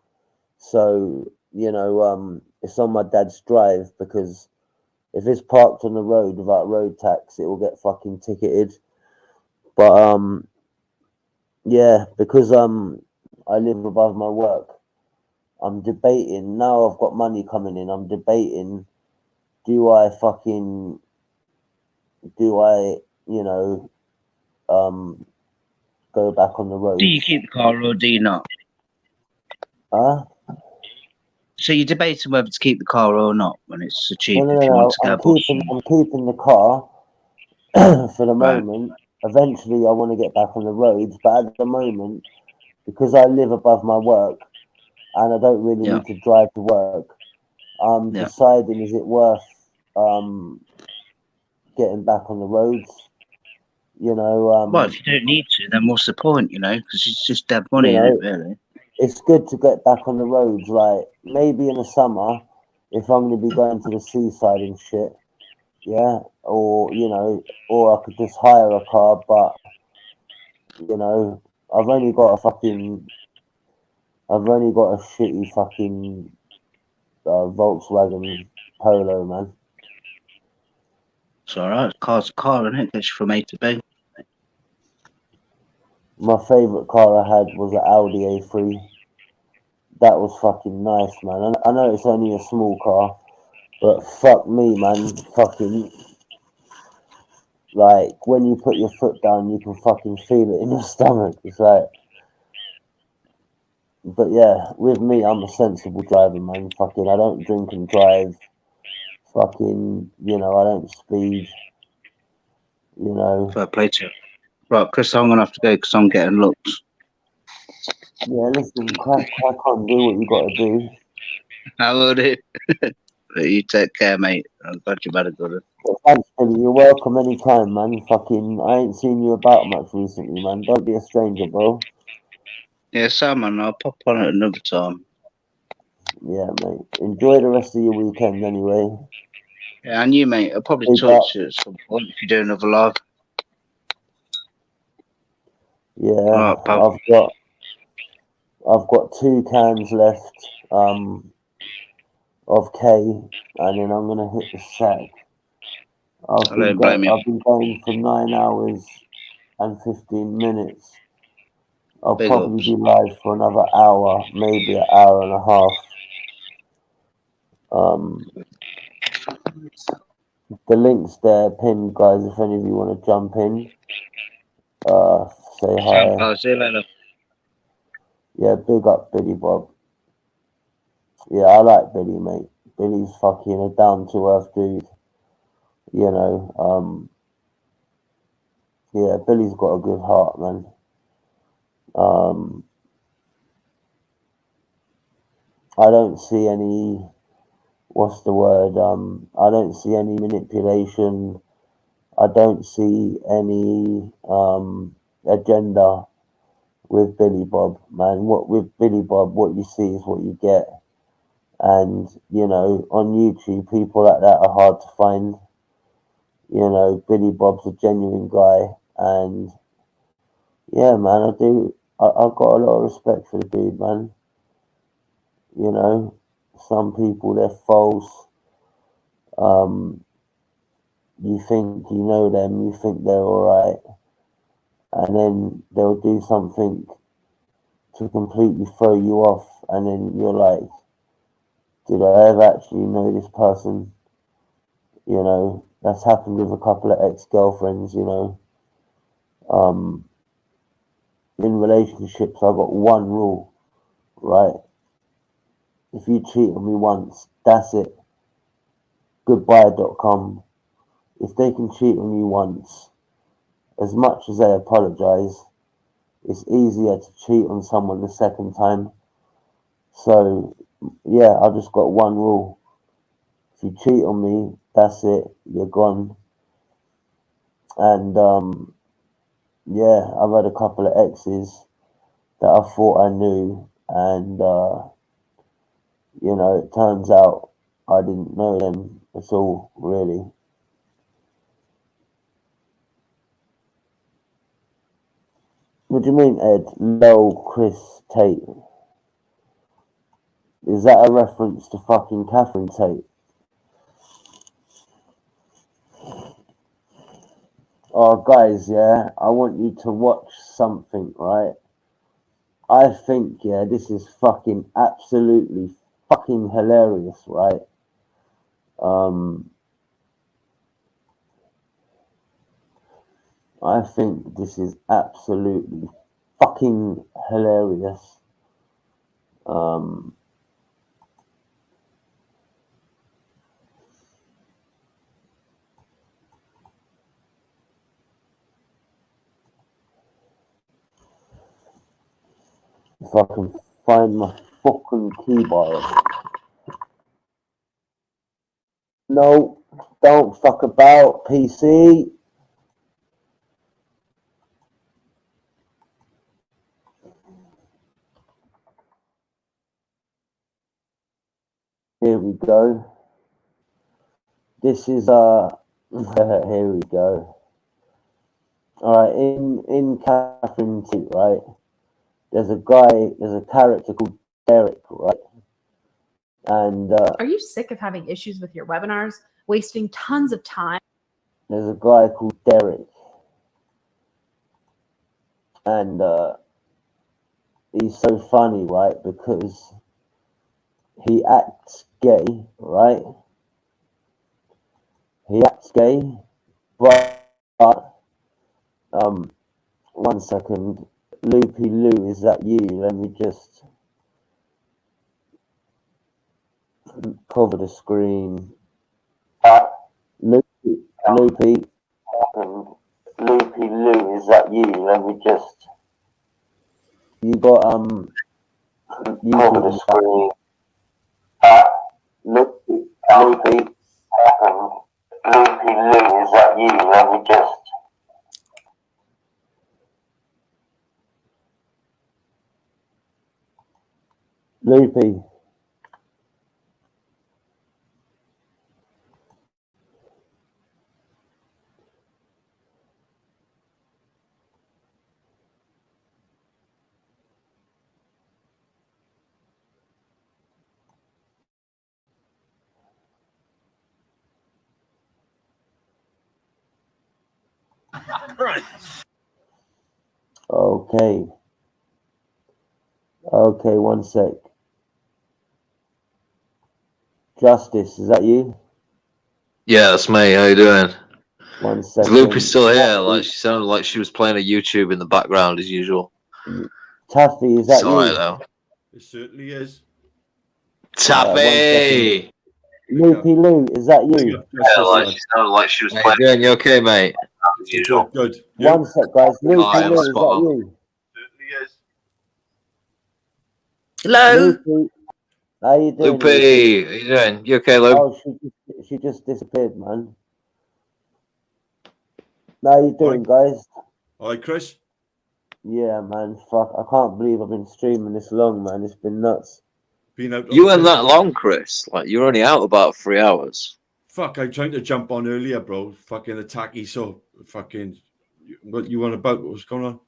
So it's on my dad's drive because if it's parked on the road without road tax, it will get fucking ticketed. But yeah, because I live above my work, I'm debating now. I've got money coming in. I'm debating: do I go back on the road? do you keep the car or do you not? Huh? So you're debating whether to keep the car or not when it's cheap No, if you want to I'm go bus. keeping the car for the moment. Eventually, I want to get back on the roads, but at the moment, because I live above my work and I don't really need to drive to work, I'm deciding: is it worth getting back on the roads? Well, if you don't need to, then what's the point? Because it's just dead money, isn't it? Really. It's good to get back on the roads. Like maybe in the summer, if I'm going to be going to the seaside and shit, yeah, or or I could just hire a car. But I've only got a shitty fucking Volkswagen Polo, man. It's alright. Car's a car, isn't it? Gets you from A to B. My favourite car I had was an Audi A3. That was fucking nice, man. I know it's only a small car, but fuck me, man. Fucking, like, when you put your foot down, you can fucking feel it in your stomach. It's like, but yeah, with me, I'm a sensible driver, man. Fucking, I don't drink and drive. Fucking, I don't speed. Fair play to you. Right, Chris, I'm going to have to go because I'm getting looks. Yeah, listen, crack on, do what you got to do. I will do. You take care, mate. I'm glad you've had a good one. Well, thanks, Billy. You're welcome anytime, man. Fucking, I ain't seen you about much recently, man. Don't be a stranger, bro. Yeah, Sam, man, I'll pop on at another time. Yeah, mate. Enjoy the rest of your weekend, anyway. Yeah, and you, mate. I'll probably talk to you at some point if you do another live. Yeah, right, I've got 2 cans left of K, and then I'm gonna hit the sack. I've been going for 9 hours and 15 minutes. I'll probably be live for another hour, maybe an hour and a half. The link's there pinned, guys. If any of you want to jump in, say hi. See you later. Yeah, big up Billy Bob. Yeah, I like Billy, mate. Billy's fucking a down to earth dude. Yeah, Billy's got a good heart, man. I don't see any, what's the word? I don't see any manipulation. I don't see any agenda with Billy Bob, man. With Billy Bob, what you see is what you get. And, on YouTube, people like that are hard to find. Billy Bob's a genuine guy. And, yeah, man, I've got a lot of respect for the dude, man. You know, some people, they're false. You think you know them, you think they're alright, and then they'll do something to completely throw you off, and then you're like, did I ever actually know this person? You know, that's happened with a couple of ex-girlfriends, you know. In relationships, I've got one rule, right? If you cheat on me once, that's it. Goodbye.com. If they can cheat on you once, as much as they apologize, it's easier to cheat on someone the second time. So, yeah, I've just got one rule. If you cheat on me, that's it. You're gone. And, yeah, I've had a couple of exes that I thought I knew, and, you know, it turns out I didn't know them at all, really. What do you mean, Ed? Lol, Chris Tate. Is that a reference to fucking Catherine Tate? Oh, guys, yeah, I want you to watch something, right? I think, yeah, this is fucking absolutely fucking hilarious, right? I think this is absolutely fucking hilarious. If I can find my fucking keyboard. No, don't fuck about, PC. Here we go. This is here we go. Alright, in Catherine Tate, right? There's a character called Derek, right? And Are you sick of having issues with your webinars, wasting tons of time? there's a guy called Derek, and he's so funny, right? Because he acts gay, right? He acts gay, but one second, Loopy Lou, is that you? Let me just cover the screen. Loopy, Loopy Lou, is that you? Let me just. You got you cover the screen. Loopy Lou, is that you? Let me just. Loopy. Right. Okay. Okay, one sec. Justice, is that you? Yeah, that's me. How you doing? One Is second. Loopy still here? Like she sounded like she was playing a YouTube in the background as usual. Taffy, is that Sorry you? though. It certainly is. Taffy! Loopy Lou, is that you? Yeah, like she sounded like she was playing. How you doing? You okay, mate? As usual. Good. One sec, guys. Loopy I Lou, am is spot that on. you? Certainly is. Hello. Loopy, how you doing? Loopy, how you doing? You okay, Luke? Oh, she just disappeared, man. How you doing, guys? All right, Chris. Yeah, man. Fuck, I can't believe I've been streaming this long, man. It's been nuts. Been out. You weren't that long, Chris. Like you were only out about 3 hours. Fuck, I tried to jump on earlier, bro. Fucking attacky, so fucking. What you want about? What's going on?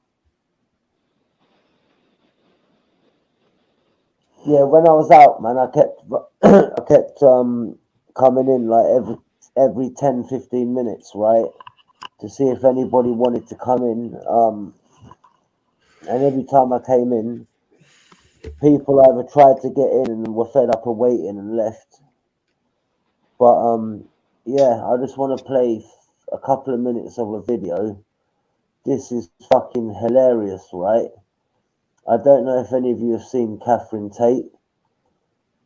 Yeah, when I was out, man, I kept I kept coming in like every 10, 15 minutes, right, to see if anybody wanted to come in. And every time I came in, people either tried to get in and were fed up of waiting and left. But yeah, I just want to play a couple of minutes of a video. This is fucking hilarious, right? I don't know if any of you have seen Catherine Tate.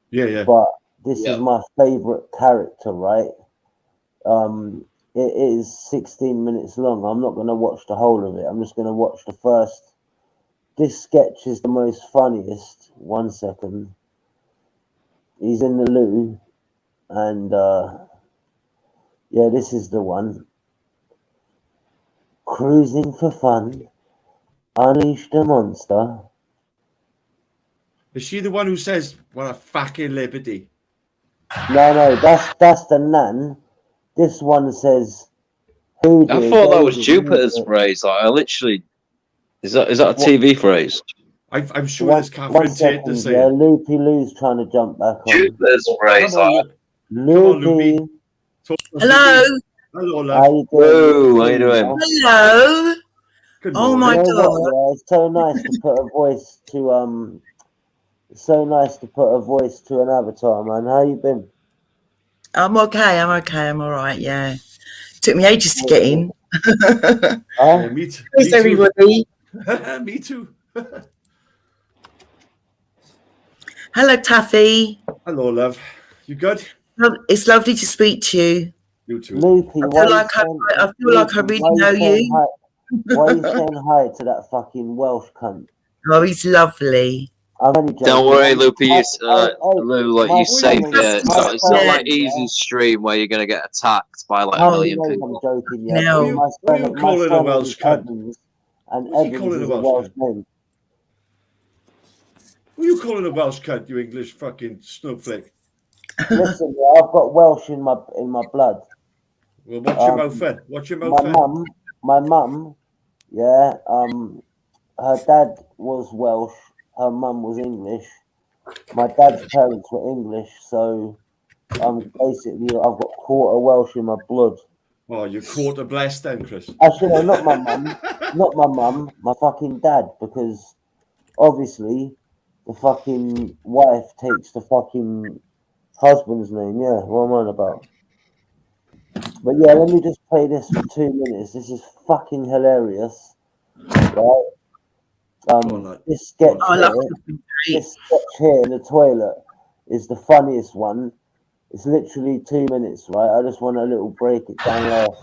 Yeah. But this is my favorite character, right? It is 16 minutes long. I'm not going to watch the whole of it. I'm just going to watch the first. This sketch is the most funniest. 1 second. He's in the loo, and yeah, this is the one. Cruising for fun. Unleash the monster. Is she the one who says, "What a fucking liberty"? No, that's the nan. This one says, "Who I did?" thought that was Jupiter's phrase. Like, I literally, is that a TV phrase? I'm sure there's Catherine Tate to say yeah, it. Loopy Lou's trying to jump back on. Jupiter's phrase. Come on, Loopy. Hello. Hello, How love. you doing? How you doing? Hello. Good Oh my You know god. what, yeah, it's so nice to put a voice to so nice to put a voice to an avatar, man. How you been? I'm okay. I'm all right. Yeah. Took me ages to get in. Huh? Me too. Where's everybody? Me too. Hello, Taffy. Hello, love. You good? It's lovely to speak to you. You too. Loopy, I feel like I really know you. Why are you saying hi to that fucking Welsh cunt? Oh, he's lovely. I'm only joking. Don't worry, Loopy. Lou, like my you say, son- yeah, it's my not son- like easy stream where you're gonna get attacked by like a Oh, million you know people. I'm joking, yeah. No. My What are you son- calling my a son Welsh is cunt? Evans, and What's he Evans calling is a a Welsh Welsh cunt? name. Who are you calling a Welsh cunt, you English fucking snowflake? Listen, yeah, I've got Welsh in my blood. Well, watch your mouth then. Watch your mouth then. My mum, yeah, her dad was Welsh, her mum was English. My dad's parents were English, so basically I've got quarter Welsh in my blood. Oh, you're quarter blessed then, Chris. Actually, no, not my mum, my fucking dad, because obviously the fucking wife takes the fucking husband's name. Yeah, what am I on about? But yeah, let me just play this for 2 minutes. This is fucking hilarious, right? This sketch here in the toilet is the funniest one. It's literally 2 minutes, right? I just want a little break it down last.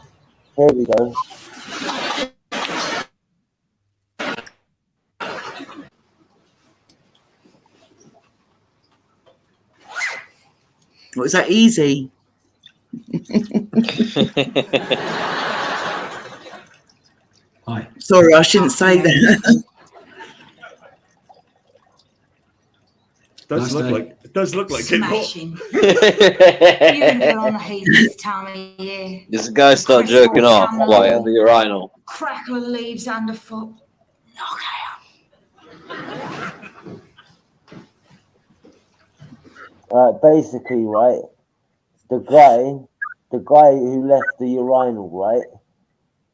Here we go. Was that easy? Sorry, I shouldn't say that. It does look like Smashing. it. Beautiful on the heat this time of year. Does the guy start jerking off like at the urinal? Crackle of leaves underfoot. Basically, right, the guy who left the urinal, right,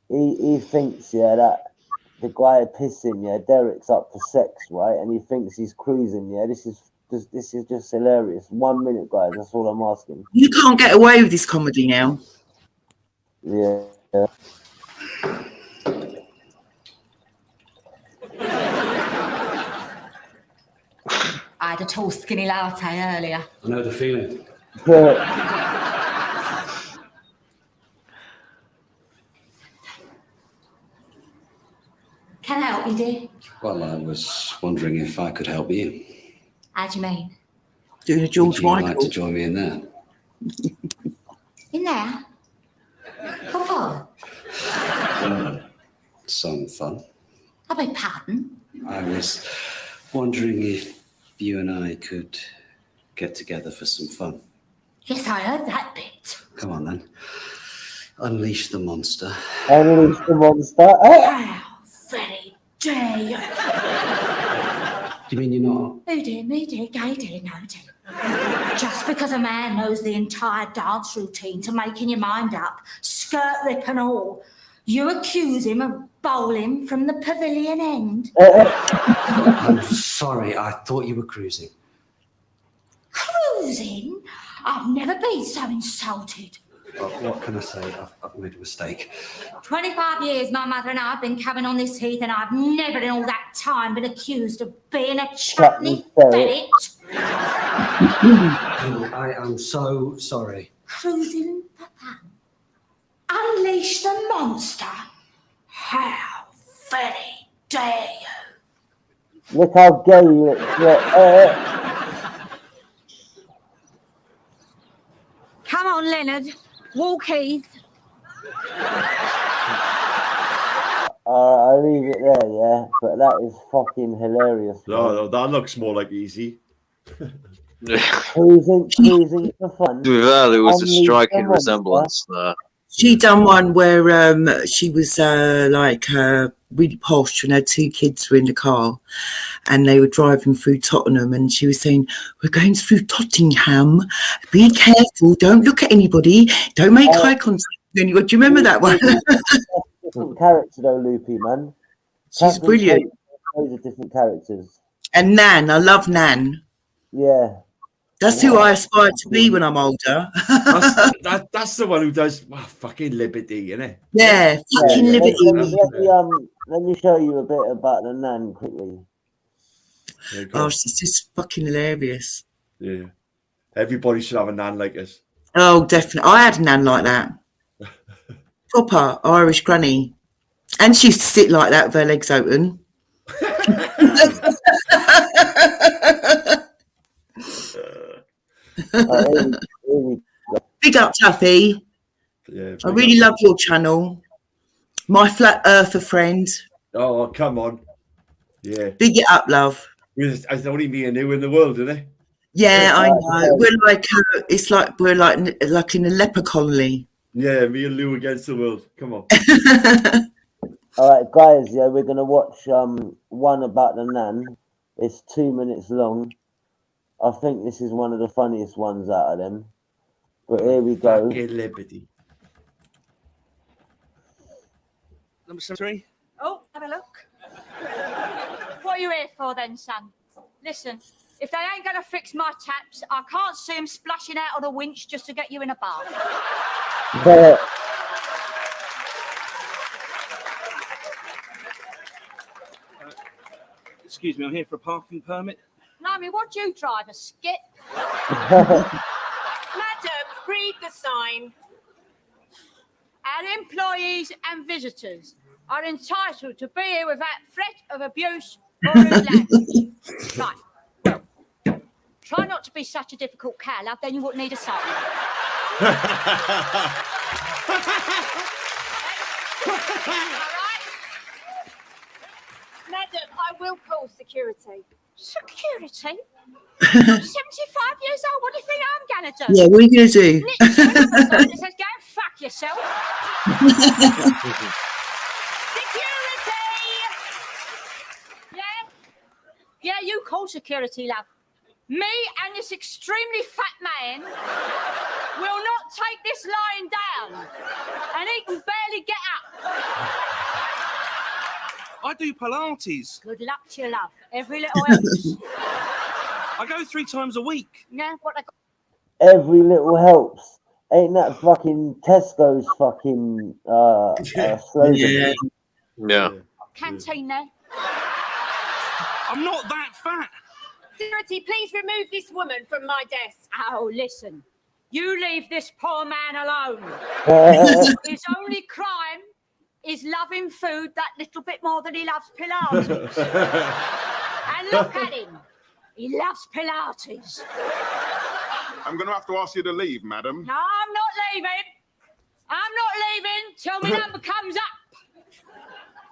he thinks, yeah, that the guy pissing, yeah, Derek's up for sex, right, and he thinks he's cruising, yeah. This is just hilarious. 1 minute, guys. That's all I'm asking. You can't get away with this comedy now. Yeah. I had a tall skinny latte earlier. I know the feeling. Can I help you, dear? Well, I was wondering if I could help you. How do you mean? Doing a George Would you Michael. like to join me in there? In there? What for? Some fun. I beg pardon? I was wondering if you and I could get together for some fun. Yes, I heard that bit. Come on then. Unleash the monster. Unleash the monster. How very dare you? Do you mean you're not? Oh dear, me dear, gay dear, no dear. Just because a man knows the entire dance routine to making your mind up, skirt rip and all, you accuse him of bowling from the pavilion end. I'm sorry, I thought you were cruising. Cruising? I've never been so insulted. What can I say? I've made a mistake. 25 years my mother and I have been cabin on this heath, and I've never in all that time been accused of being a chutney ferret. I am so sorry. Cruising for fun. Unleash the monster. How very dare you? Look how gay you look. Yeah, Come on, Leonard. Walk Heath. I'll leave it there, yeah. But that is fucking hilarious. No, that looks more like easy. Cruising for fun. Well, there was a Unleash striking the monster. resemblance there. She done one where she was really posh and her 2 kids were in the car and they were driving through Tottenham and she was saying, "We're going through Tottenham. Be careful. Don't look at anybody. Don't make eye contact with anyone." Do you remember that one? Different character though, Loopy, man. She's brilliant. Loads of different characters. And Nan. I love Nan. Yeah. That's who I aspire to be when I'm older. That's the one who does fucking Liberty, innit? Yeah, fucking Liberty. Let me show you a bit about the Nan quickly. Oh, she's just fucking hilarious. Yeah. Everybody should have a Nan like us. Oh, definitely. I had a Nan like that. Proper Irish granny. And she used to sit like that with her legs open. Big up, Tuffy. Yeah, I really love your channel. My flat earther friend. Oh, come on. Yeah. Big it up, love. It's only me and you in the world, isn't it? Yeah, I know. We're like, it's like we're like in a leper colony. Yeah, me and Lou against the world. Come on. All right, guys. Yeah, we're gonna watch one about the Nan. It's 2 minutes long. I think this is one of the funniest ones out of them. But here we go. Fucking Liberty. Number 3. Oh, have a look. What are you here for then, son? Listen, if they ain't gonna fix my taps, I can't see them splashing out of the winch just to get you in a bath. Excuse me, I'm here for a parking permit. Blimey, what do you drive, a skip? Madam, read the sign. Our employees and visitors are entitled to be here without threat of abuse or rude language. Right. Well, try not to be such a difficult cow, love, then you wouldn't need a sign. All right? Madam, I will call security. Security? I'm 75 years old. What do you think I'm going to do? Yeah, what are you going to do? Literally, it says, go and fuck yourself. Security! Yeah? Yeah, you call security, love. Me and this extremely fat man will not take this lying down. And he can barely get up. I do Pilates. Good luck to you, love. Every little helps. I go 3 times a week. Yeah, what they got? Every little helps. Ain't that fucking Tesco's fucking slogan? Yeah. Canteen there. I'm not that fat. Security, please remove this woman from my desk. Oh, listen. You leave this poor man alone. His only crime is loving food that little bit more than he loves Pilates. And look at him. He loves Pilates. I'm going to have to ask you to leave, madam. No, I'm not leaving. I'm not leaving till my number comes up.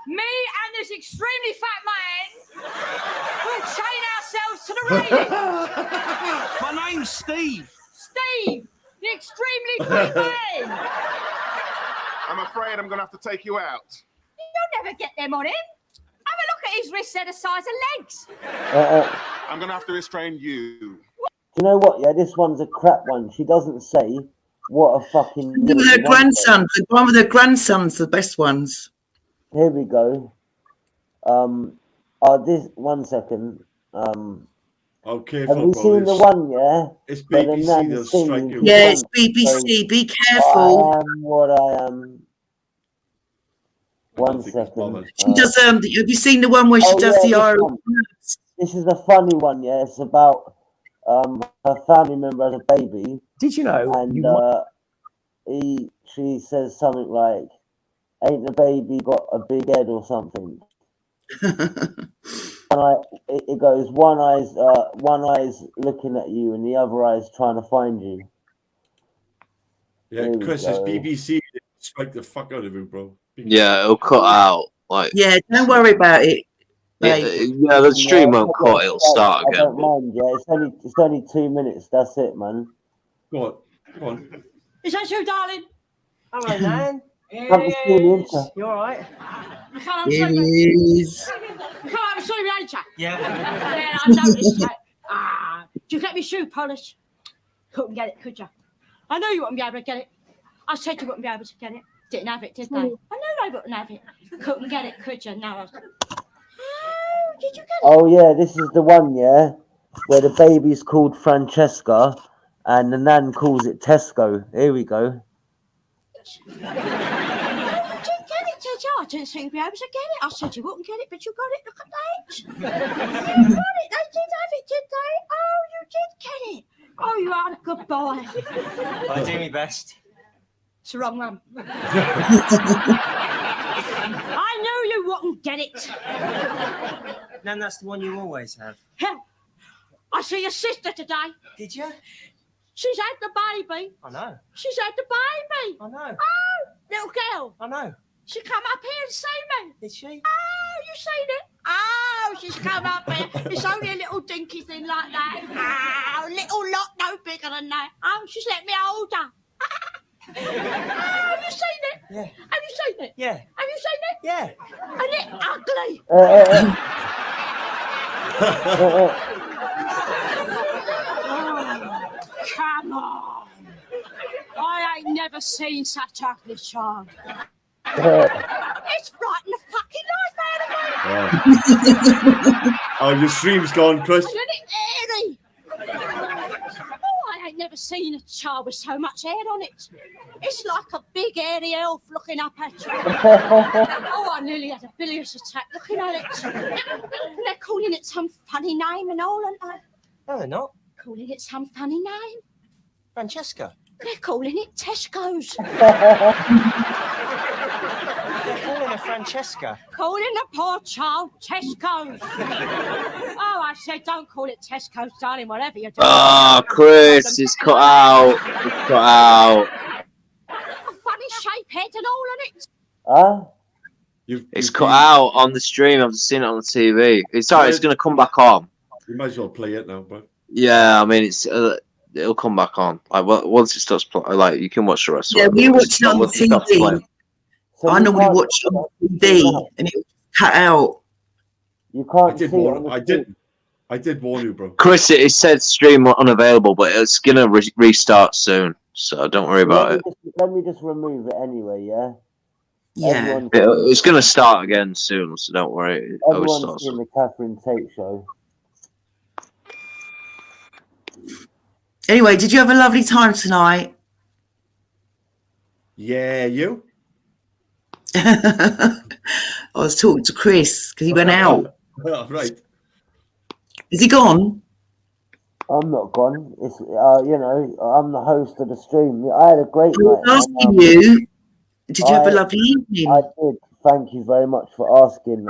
Me and this extremely fat man will chain ourselves to the railing. My name's Steve. Steve, the extremely fat man. I'm afraid I'm going to have to take you out. You'll never get them on him. Have a look at his wrists, they're the size of legs. I'm going to have to restrain you. Do you know what? Yeah, this one's a crap one. She doesn't say what a fucking. With her grandsons, the one with her grandsons, the best ones. Here we go. This 1 second. Oh, careful, have you bro. seen the one? Yeah. It's where the BBC. nan They'll sings strike you. Yeah, it's once, BBC. goes, Be careful. I am what I am. 1 second. She does. Have you seen the one where she does the Irish? This is the funny one. Yeah, it's about her family member as a baby. Did you know? And she says something like, "Ain't the baby got a big head or something?" And it goes, one eye's looking at you and the other eye's trying to find you. Yeah, Chris, it's BBC. They strike the fuck out of him, bro. Yeah, it'll cut out. Like, yeah, don't worry about it. yeah, the stream won't cut. It'll start I again. don't mind. Yeah, it's only 2 minutes. That's it, man. Go on. Is that you, darling? Hello, Nan. Haven't seen the intro. You all right? I can't It is. I'm sorry, ain't you? Yeah. Yeah, I noticed that. Do you get me shoe polish? Couldn't get it, could you? I knew you wouldn't be able to get it. I said you wouldn't be able to get it. Didn't have it, did they? I knew they wouldn't have it. Couldn't get it, could you? Now I was... Oh, did you get it? Oh yeah, this is the one, yeah, where the baby's called Francesca and the nan calls it Tesco. Here we go. You didn't get it, did you? I didn't think you'd be able to get it. I said you wouldn't get it, but you got it. Look at that. You got it. They did have it, did they? Oh, you did get it. Oh, you are a good boy. I do my best. It's the wrong one. I knew you wouldn't get it. Nan, that's the one you always have. I see your sister today. Did you? She's had the baby. I know. She's had the baby. I know. Oh, little girl. I know. She come up here and see me. Did she? Oh, you seen it? Oh, she's come up here. It's only a little dinky thing like that. Oh, little lot no bigger than that. Oh, she's let me hold her. Oh, have you seen it? Yeah. Have you seen it? Yeah. Have you seen it? Yeah. And it ugly. Oh, come on. I ain't never seen such ugly child. It's frightened the fucking life out of me. Oh, your stream's gone, Chris. Isn't it airy? Oh, I ain't never seen a child with so much hair on it. It's like a big hairy elf looking up at you. Oh, I nearly had a bilious attack looking at it. They're calling it some funny name and all, aren't they? No, they're not. Calling it some funny name. Francesca. They're calling it Tesco's. They're calling her Francesca. Calling the poor child Tesco's. Oh, I said don't call it Tesco's, darling, whatever you do. Oh, Chris, it's cut out. It's cut out. A funny shape head and all on it. Huh? It's cut out on the stream. I've just seen it on the TV. It's alright. It's going to come back on. You might as well play it now, bro. Yeah, I mean, it'll come back on. Like once it starts playing, like you can watch the rest. Yeah, of it. we watch it on TV. So I normally watch it on TV and it was cut out. You can't I did see warn. it. I did warn you, bro. Chris, it said stream unavailable, but it's gonna restart soon, so don't worry about it. Let me just remove it anyway, yeah? Yeah. It's gonna start again soon, so don't worry. It always Everyone's starts. seen the Catherine Tate show. Anyway, did you have a lovely time tonight? Yeah, you? I was talking to Chris because he went out. Right. Is he gone? I'm not gone. It's you know, I'm the host of the stream. I had a great I was night. asking you. Did you have a lovely evening? I did. Thank you very much for asking.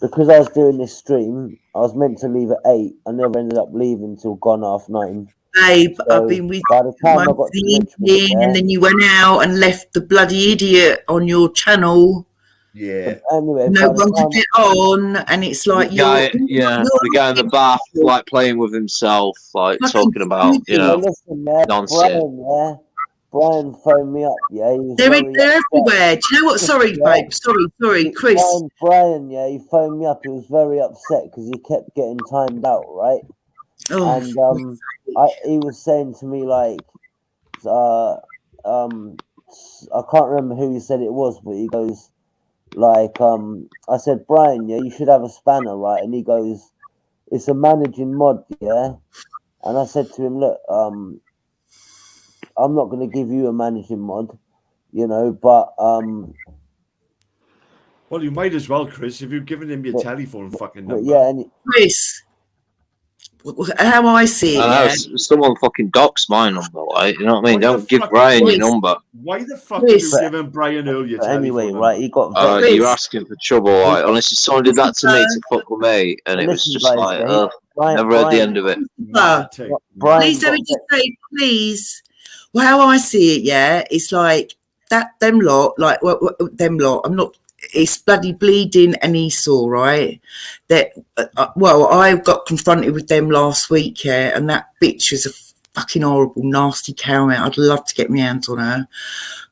Because I was doing this stream, I was meant to leave at 8. I never ended up leaving till gone 9:30. Babe, So I've been with by the you time I once got to the Richmond, evening, and then you went out and left the bloody idiot on your channel. Yeah. Anyway, No by the one time- could get on, and it's like The guy, the guy in the bath, like playing with himself, like talking about, you know, listen, yeah, nonsense. Brian phoned me up. Yeah, he was They're very upset. everywhere. Do you know what? Sorry, Yeah. babe. Sorry, Chris. Brian, yeah, he phoned me up. He was very upset because he kept getting timed out, right? Oh, And he was saying to me like, I can't remember who he said it was, but he goes like, I said, Brian, yeah, you should have a spanner, right? And he goes, it's a managing mod, yeah. And I said to him, look, I'm not going to give you a managing mod, you know, but Well, you might as well, Chris, if you've given him your telephone fucking number. yeah, and Chris, how I see it, I know, yeah. someone fucking docks my number, like, you know what I mean? Why the Don't give fuck- Brian why- your number. Why the fuck have you Chris. given Brian Earl your but anyway, telephone right, number? he got You're Chris. asking for trouble, like, unless someone did that to me to fuck with me, and it was Listen, just guys, like, yeah, never heard the end of it. Brian Please let got me just say, please. Well, how I see it, yeah, it's like them lot. I'm not. It's bloody bleeding and Esau, right? That well, I got confronted with them last week, yeah, and that bitch is a fucking horrible, nasty cow. Man. I'd love to get my hands on her.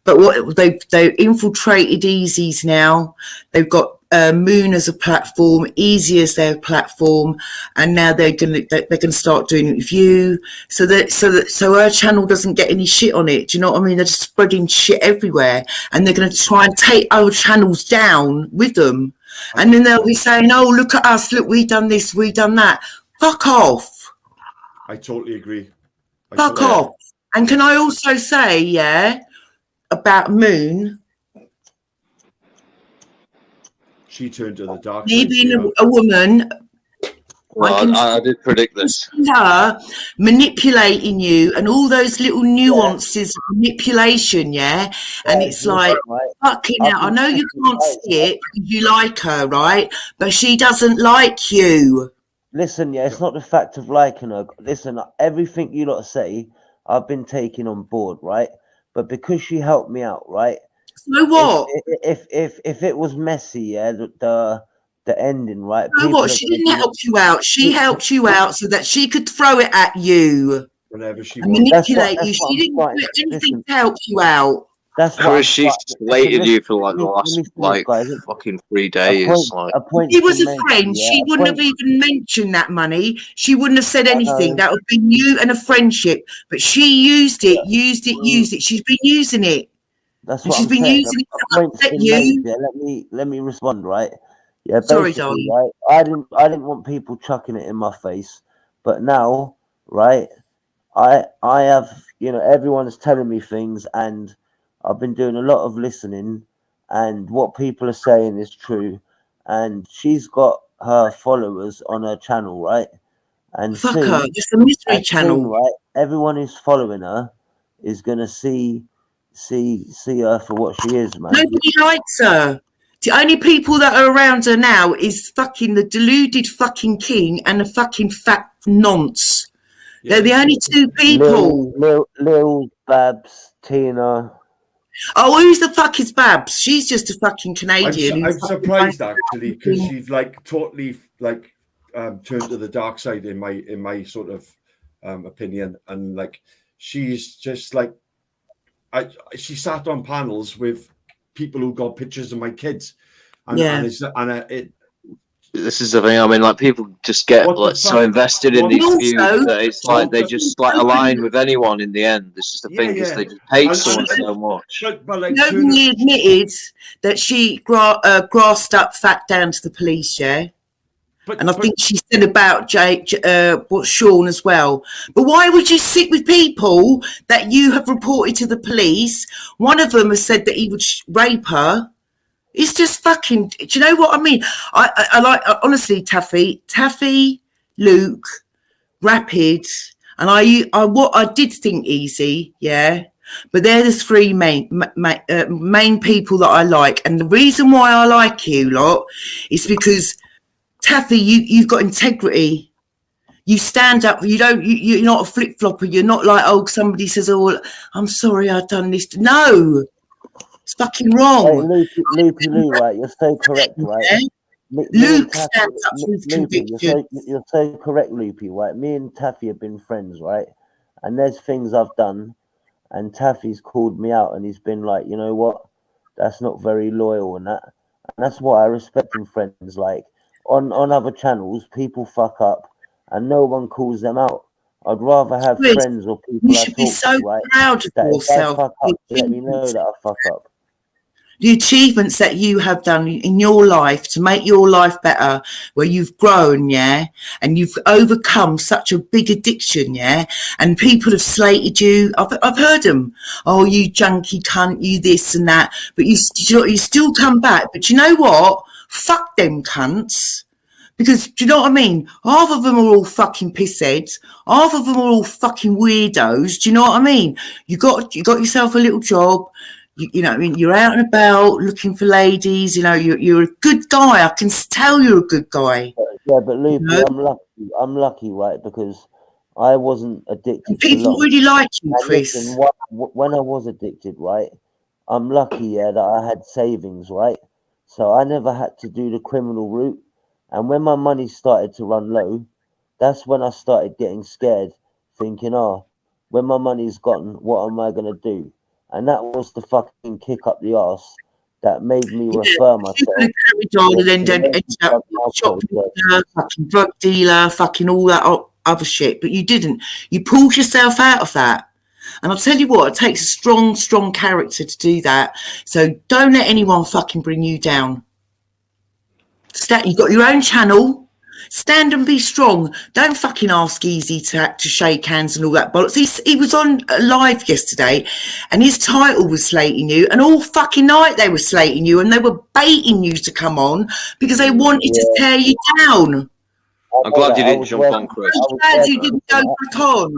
But what they've infiltrated Easy's now. They've got Moon as a platform, Easy as their platform, and now they're gonna start doing it with you, so her channel doesn't get any shit on it. Do you know what I mean? They're just spreading shit everywhere, and they're gonna try and take other channels down with them, and then they'll be saying, "Oh, look at us! Look, we done this, we done that." Fuck off! I totally agree. Fuck off! And can I also say, yeah, about Moon? She turned to the dark Me side. being a woman, Well, I did predict this. her manipulating you and all those little nuances of manipulation, yeah? And it's like, fucking hell, I know you can't see it because you like her, right? But she doesn't like you. Listen, yeah, it's not the fact of liking her. Listen, everything you lot say, I've been taking on board, right? But because she helped me out, right? So what? If it was messy, yeah, the ending, right? So what? She didn't help you out. She helped you out so that she could throw it at you Whenever she and wants. manipulate you. She didn't do anything to help you out. That's what Chris, she slated you for like the last fucking 3 days. If he was a friend, she wouldn't have even mentioned that money. She wouldn't have said anything. That would have been you and a friendship. But she used it. She's been using it. That's And what she's I'm been saying. using it The to point's upset been you. made, yeah. Let me respond, right? Yeah, Sorry, basically, darling. right. I didn't want people chucking it in my face, but now, right, I have, you know, everyone's telling me things, and I've been doing a lot of listening, and what people are saying is true, and she's got her followers on her channel, right? And Fuck soon, her. It's a mystery and channel. soon, right, everyone who's following her is gonna see her for what she is, man. Nobody likes her. The only people that are around her now is fucking the deluded fucking king and the fucking fat nonce. They're the only two people. Lil Babs, Tina. Oh, who's the fuck is Babs? She's just a fucking Canadian. I'm surprised actually because she's like totally like turned to the dark side in my sort of opinion, and like she's just like she sat on panels with people who got pictures of my kids, and this is the thing. I mean, like people just get like so invested in these views that it's like they just like align with anyone in the end. It's just the thing is they just hate someone so much. But like, nobody admitted that she grassed up fat down to the police, yeah. And I think she said about Sean as well. But why would you sit with people that you have reported to the police? One of them has said that he would rape her. It's just fucking. Do you know what I mean? I like honestly, Taffy, Luke, Rapid, and I did think Easy, yeah. But they're the three main people that I like, and the reason why I like you lot is because Taffy, you've got integrity. You stand up. You're not a flip flopper. You're not like, oh, somebody says, oh, I'm sorry, I've done this. No, it's fucking wrong. Hey, Loopy Lou, right? You're so correct, right? Luke stands up for his conviction. You're so correct, Loopy, right? Me and Taffy have been friends, right? And there's things I've done, and Taffy's called me out, and he's been like, you know what, that's not very loyal, and that's what I respect in friends. Like on other channels, people fuck up, and no one calls them out. I'd rather have Chris, friends or you people I should be talk so to, right? proud of That if yourself. I fuck up, let me know that I fuck up. The achievements that you have done in your life to make your life better, where you've grown, yeah, and you've overcome such a big addiction, yeah, and people have slated you. I've heard them. Oh, you junkie cunt, you this and that, but you still come back. But you know what? Fuck them cunts. Because, do you know what I mean? Half of them are all fucking pissheads. Half of them are all fucking weirdos. Do you know what I mean? You got yourself a little job. You know, I mean, you're out and about looking for ladies. You know, you're a good guy. I can tell you're a good guy. Yeah, but Loopy, You know? I'm lucky, right? Because I wasn't addicted for People long. really like you, And Chris. listen, when I was addicted, right, I'm lucky, yeah, that I had savings, right? So I never had to do the criminal route. And when my money started to run low, that's when I started getting scared, thinking, oh, when my money's gone, what am I going to do? And that was the fucking kick up the arse that made me refer myself. You could have carried on and then ended up shoplifter, fucking drug dealer, fucking all that other shit. But you didn't. You pulled yourself out of that. And I'll tell you what, it takes a strong, strong character to do that. So don't let anyone fucking bring you down. You've got your own channel. Stand and be strong. Don't fucking ask Easy to shake hands and all that bollocks. He was on live yesterday and his title was slating you, and all fucking night they were slating you, and they were baiting you to come on because they wanted to tear you down. I'm glad you didn't jump on, Chris. I'm glad you didn't go back on.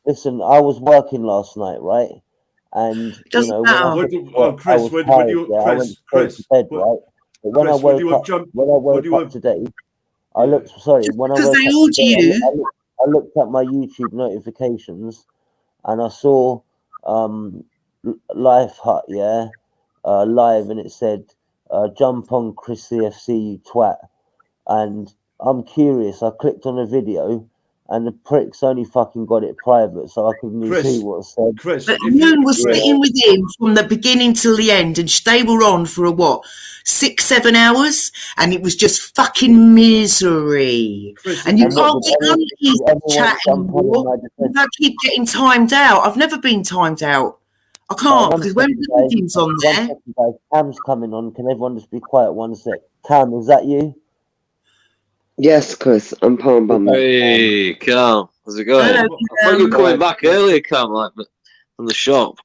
Listen, I was working last night, right? And you know, when I went to bed, right? But when I woke up today, I looked. Sorry, when I woke up today, I looked at my YouTube notifications, and I saw Life Hut, yeah, live, and it said, "Jump on Chris CFC, you twat." And I'm curious. I clicked on the video, and the pricks only fucking got it private, so I couldn't even see what it said. But Moon was sitting with him from the beginning till the end, and they were on for 6-7 hours, and it was just fucking misery. And you can't get on easy chat anymore. I keep getting timed out. I've never been timed out. I can't, because when Blinky's on there. Cam's coming on. Can everyone just be quiet 1 sec? Cam, is that you? Yes, Chris, I'm Palm Bummer. Hey, Cam, how's it going? Hello, I thought you were coming back earlier, Cam, like from the shop.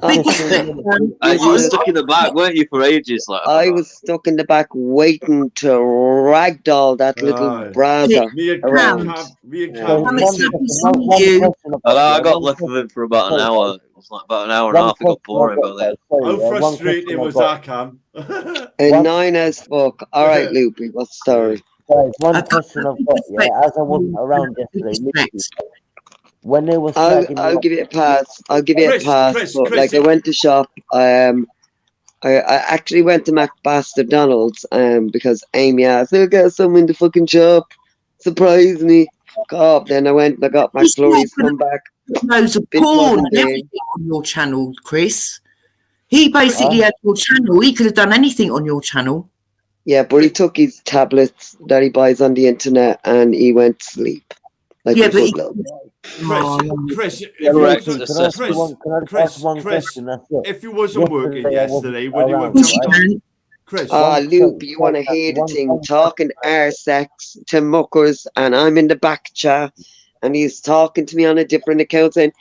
You were stuck in the back, weren't you, for ages? Like I was stuck in the back waiting to ragdoll that little brother around. I got left with him for about an hour. It was like about an hour and a half. It got boring about that. How frustrating was that, Cam? Annoying as fuck. All right, Loopy, what's the story? Guys, one question I've got, yeah, as I wasn't around yesterday, when they were I'll give it a pass. I'll give it a pass. Chris, I went to shop. I actually went to McDonald's because Amy asked, "I got some in the fucking shop. Surprise me." Then I went and I got McFlurry's. Come back. Loads of porn and everything on your channel, Chris. He basically had your channel. He could have done anything on your channel. Yeah, but he took his tablets that he buys on the internet and he went to sleep. Like yeah, a good little boy. Chris, if you wasn't working yesterday, when you were Chris, Luke, you want to hear the thing talking air sex to muckers, and I'm in the back chat, and he's talking to me on a different account saying,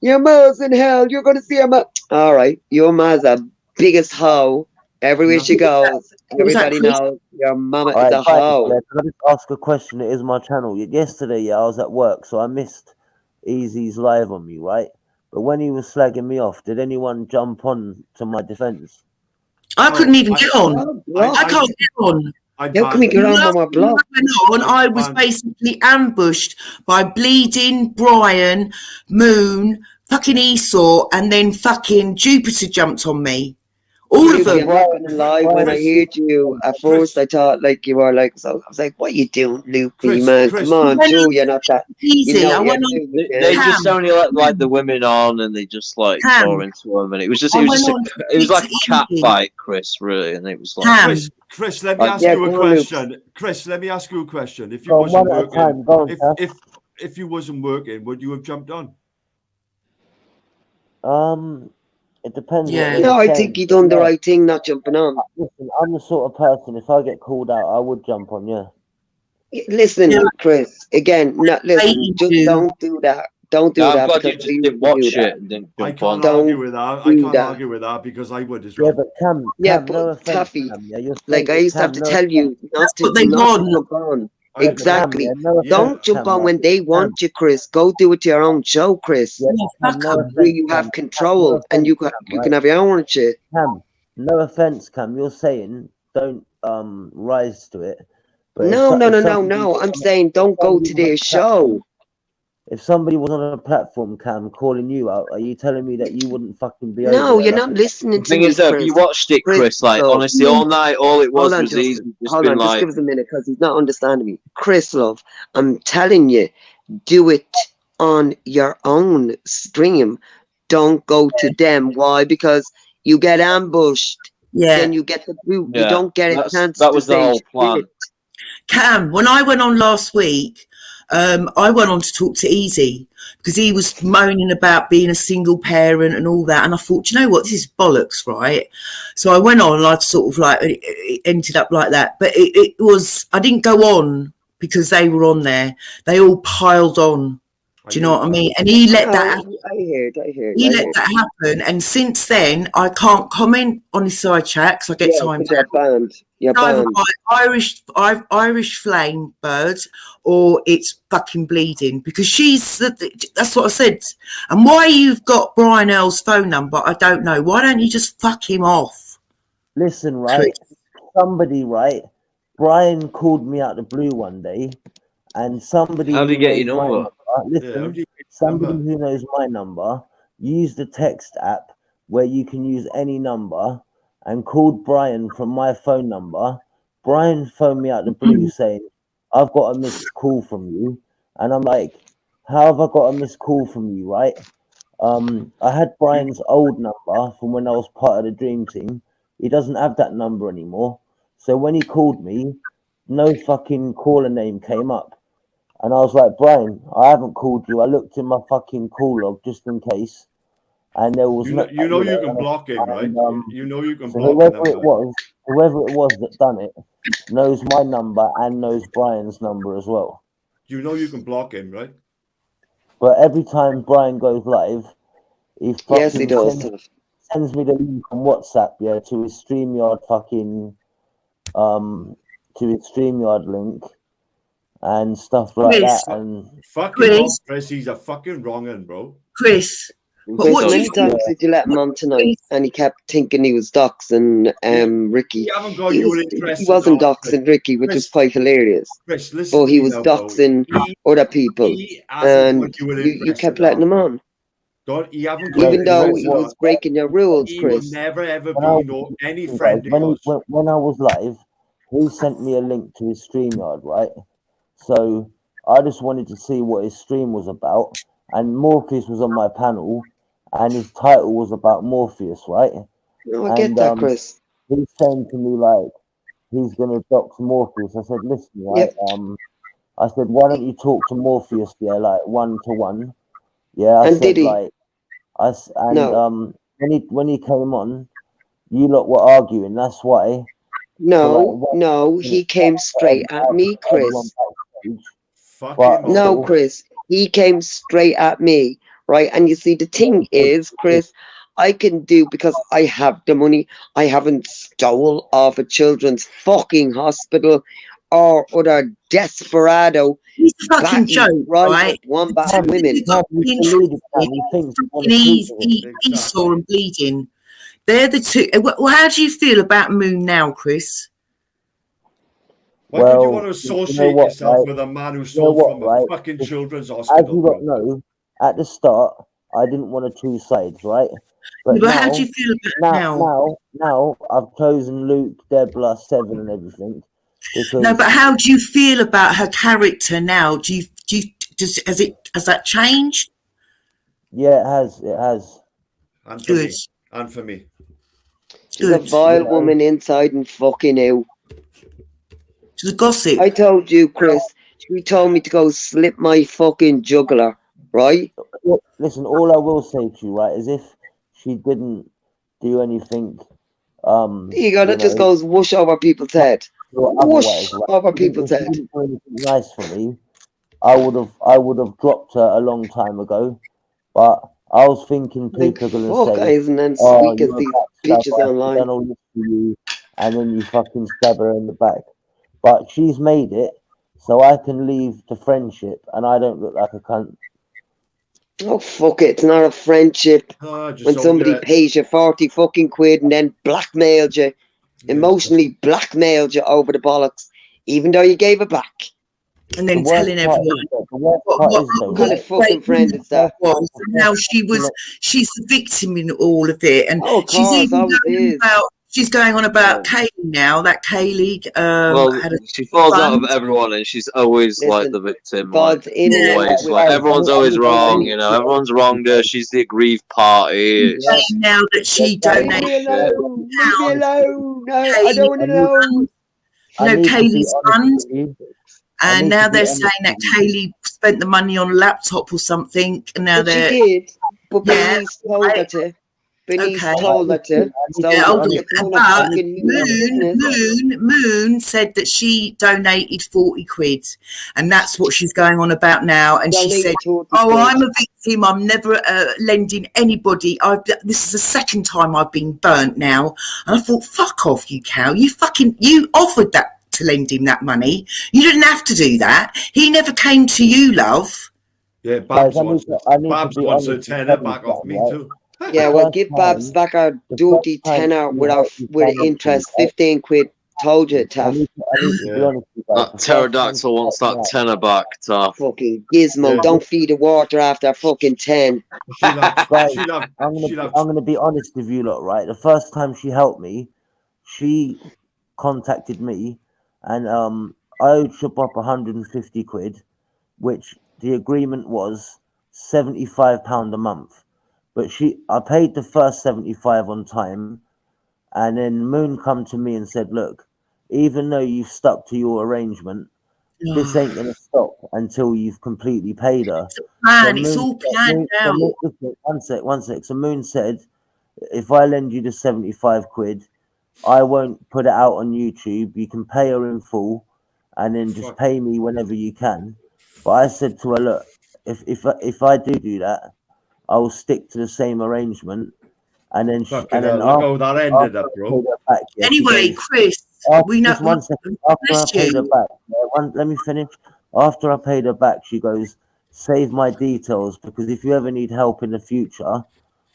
"Your ma's in hell. You're gonna see her ma." All right, your ma's the biggest hoe. Everywhere she goes, everybody knows your mama is a hoe. Can I just ask a question? It is my channel. Yesterday, I was at work, so I missed Easy's live on me, right? But when he was slagging me off, did anyone jump on to my defense? I couldn't even get on. I can't get on. How can we get on my blog? I was basically ambushed by Bleeding, Brian, Moon, fucking Esau, and then fucking Jupiter jumped on me. All of Ruby, them. I'm not gonna lie. When I heard you at first, I thought like you were like. So I was like, "What are you doing, Loopy, man? Come on, Joe, you're not that. You Easy. know I what went you're on. doing, They man." just only let like the women on, and they just like Cam. tore into them, and it was just I a, went on to it was speak like to a cat Easy. fight, Chris, really, and it was like Cam. Chris, let me like, ask you a question. Chris, let me ask you a question. If you Go on, wasn't one at a time. working, Go on, Kath. if you wasn't working, would you have jumped on? It depends. Yeah. What No, they're I saying. think you done the right thing, not jumping on. Listen, I'm the sort of person. If I get called out, I would jump on. Yeah. Listen, Yeah. Chris. Again, not listen. Hating Just you. don't do that. Don't do I'm that glad you because just I didn't used to do watch that. it and didn't I jump can't on. argue Don't with that. I do can't that. argue with that because I would as Yeah, well. but Cam, Yeah, no but offense, Taffy, Cam. Yeah, you're like I saying, used to have Cam, to no tell offense. you That's what they not to want. jump on. I Yeah, but Cam, Exactly. yeah, no offense, Don't jump Cam, on right? when they want you, Chris. Go do it to your own show, Chris. Yeah, Yeah, Cam, fuck no 'em. Where offense, you have Cam. control No and offense, you Cam, can right? have your own shit. Cam, no offense, Cam. You're saying don't rise to it, but if No, so, no, if no, no, somebody no. was I'm on a- saying if don't go somebody to was on their a platform, show. if somebody was on a platform, Cam, calling you out, are you telling me that you wouldn't fucking be over No, there? you're Like, not listening The to thing me, is, though, if Chris. you watched it, Chris, like Love. honestly, all night, all it Hold was on, easy. Justin. Just Hold been on. Just like, give us a minute because he's not understanding me. Chris, love, I'm telling you, do it on your own stream. Don't go to them. Why? Because you get ambushed. Yeah. Then you get the boot. You yeah, don't get a chance that to was the say whole plan. shit. Cam, when I went on last week, I went on to talk to Easy because he was moaning about being a single parent and all that. And I thought, you know what, this is bollocks, right? So I went on and I sort of like, it ended up like that. But it was, I didn't go on because they were on there. They all piled on. Do you know what I mean? And he let that happen. I heard. He let that happen. And since then, I can't comment on his side chat because I get Yeah, timed because you're out. banned. You're Either banned. Irish flame bird or it's fucking bleeding because that's what I said. And why you've got Brian Earl's phone number, I don't know. Why don't you just fuck him off? listen, right? Somebody, right? Brian called me out the blue one day, and somebody How did who he get your knows my number? listen, somebody who knows my number used the text app where you can use any number and called Brian from my phone number. Brian phoned me out the blue saying, I've got a missed call from you. And I'm like, how have I got a missed call from you, right? I had Brian's old number from when I was part of the dream team. He doesn't have that number anymore. So when he called me, no fucking caller name came up. And I was like, Brian, I haven't called you. I looked in my fucking call log just in case. And there was You know, you can block him, right? You know you can so block him. whoever it was that done it knows my number and knows Brian's number as well. You know you can block him, right? But every time Brian goes live, he fucking Yes, he does. sends me the link on WhatsApp, yeah, to his StreamYard fucking to his StreamYard link and stuff like that. And fucking Chris, he's a fucking wrong'un, bro. Chris, Chris, many times did you let him on tonight? And he kept thinking he was doxing Ricky. He wasn't doxing Ricky, which was quite hilarious. Chris, listen but to he me was now, bro. doxing other people, and you kept letting him on. Even though he was breaking your rules, He will Chris. never ever be any friend of yours. when I was live, he sent me a link to his StreamYard, right? So I just wanted to see what his stream was about. And Morpheus was on my panel, and his title was about Morpheus, right? No, I get that, Chris. He's saying to me, like, he's going to dox Morpheus. I said, listen, right? I said, why don't you talk to Morpheus, yeah, like, one-to-one? Yeah, I And said, did he? like, No. when he came on, you lot were arguing. That's why. No, he came straight at me, Chris. No, Chris, he came straight at me, right? And you see, the thing is, Chris, I can do because I have the money. I haven't stole off a children's fucking hospital or other desperado. He's a fucking joke, right? Wombat women. Esau and bleeding. They're the two. Well, how do you feel about Moon now, Chris? Why would you want to associate yourself with a man who stole from a fucking children's hospital? As you don't know, at the start, I didn't want to choose sides, right? But But how do you feel about it now? Now I've chosen Luke, Deborah, Seven, and everything because No, but how do you feel about her character now? Has that changed? yeah, it has. And for Good. me. And for me. She's a vile woman inside and fucking out. She's a gossip. I told you, Chris. She told me to go slip my fucking jugular, right? Listen, all I will say to you, right, is if she didn't do anything, You go, that just goes whoosh over people's head. Whoosh over people's head. If she didn't do anything nice for me, I would have dropped her a long time ago. But I was thinking people are gonna Fuck, I say, isn't as "Oh, weak as you're a these backstabber, bitches I've online." done all this for you," and then you fucking stab her in the back. But she's made it, so I can leave the friendship, and I don't look like a cunt. Oh, fuck it. It's not a friendship. Just When don't somebody do it. pays you 40 fucking quid and then blackmailed you, emotionally blackmailed you over the bollocks, even though you gave it back. And then telling everyone What kind of fucking friend is that? was. And now she's the victim in all of it. And Oh, of she's course, even always going is. about, she's going on about Kaylee now. That Kaylee Well, had a she falls out fun. of everyone, and she's always like the victim. Falls Like, in and out always, with like everyone's always wrong. You know, everyone's wronged her. She's the aggrieved party. It's Saying now that she donated Leave me alone. Leave me alone. No, I don't want to Kaylee, know. Kaylee's fund. And now they're saying that with Kaylee spent the money on a laptop or something. And now But she they're did. But Bernice told her to. Bernice told her to. So Yeah, it's none of fucking business. Moon said that she donated 40 quid, and that's what she's going on about now. And she Donated said, 40 "Oh, quid. I'm a victim. I'm never lending anybody. This is the second time I've been burnt now." And I thought, "Fuck off, you cow! You offered that to lend him that money. You didn't have to do that. He never came to you, love." Yeah, Babs Guys, wants a tenner back off me too. Yeah, well, give Babs back our dirty tenner with interest, 15 quid. Told you, Taff. that pterodactyl wants that tenner back, Taff. Fucking gizmo, don't feed the water after fucking 10. Guys, I'm gonna be honest with you lot, right? The first time she helped me, she contacted me, and I owed Shabop 150 quid, which the agreement was £75 a month. But I paid the first 75 on time, and then Moon come to me and said, "Look, even though you've stuck to your arrangement, this ain't gonna stop until you've completely paid her." It's all planned out. One sec. So Moon said, "If I lend you the 75 quid, I won't put it out on YouTube. You can pay her in full, and then just pay me whenever you can." But I said to her, "Look, if I do that, I will stick to the same arrangement." And then look how that ended up, bro. Anyway, Chris, we know. Just 1 second. After I paid her back, let me finish. After I paid her back, she goes, "Save my details, because if you ever need help in the future,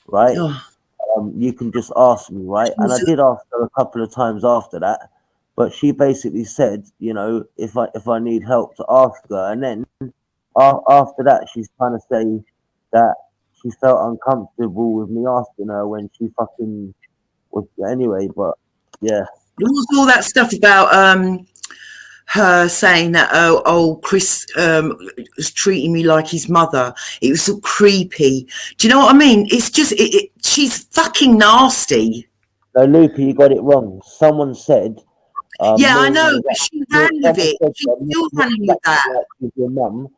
right, you can just ask me, right?" And I did ask her a couple of times after that, but she basically said, you know, if I need help, to ask her. And then after that, she's trying to say that she felt uncomfortable with me asking her when she fucking was anyway. But yeah, There was all that stuff about her saying that Chris was treating me like his mother. It was so creepy. Do you know what I mean? It's just she's fucking nasty. No, Lupe, you got it wrong. Someone said. Yeah, I know, but she ran with it. She's still running with that. With your mum,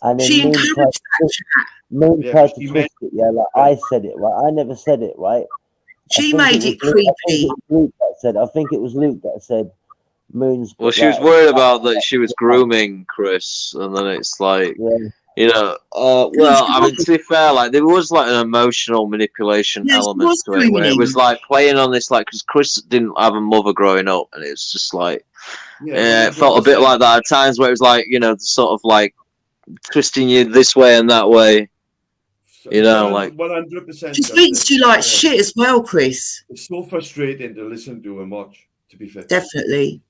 and then She Moon encouraged tried that. Moon tried to twist it. Yeah, like I said it right. I never said it right. She made it creepy. I think it was Luke that said Moon's. Well, she was worried about that she was grooming Chris, and then it's like, you know, well, I mean, to be fair, like there was like an emotional manipulation element to it, where it was like playing on this, like, because Chris didn't have a mother growing up, and it was just like, it felt a bit like that at times, where it was like, you know, sort of like twisting you this way and that way. You know, like 100%. She speaks to you like shit as well, Chris. It's so frustrating to listen to and watch. To be fair, definitely.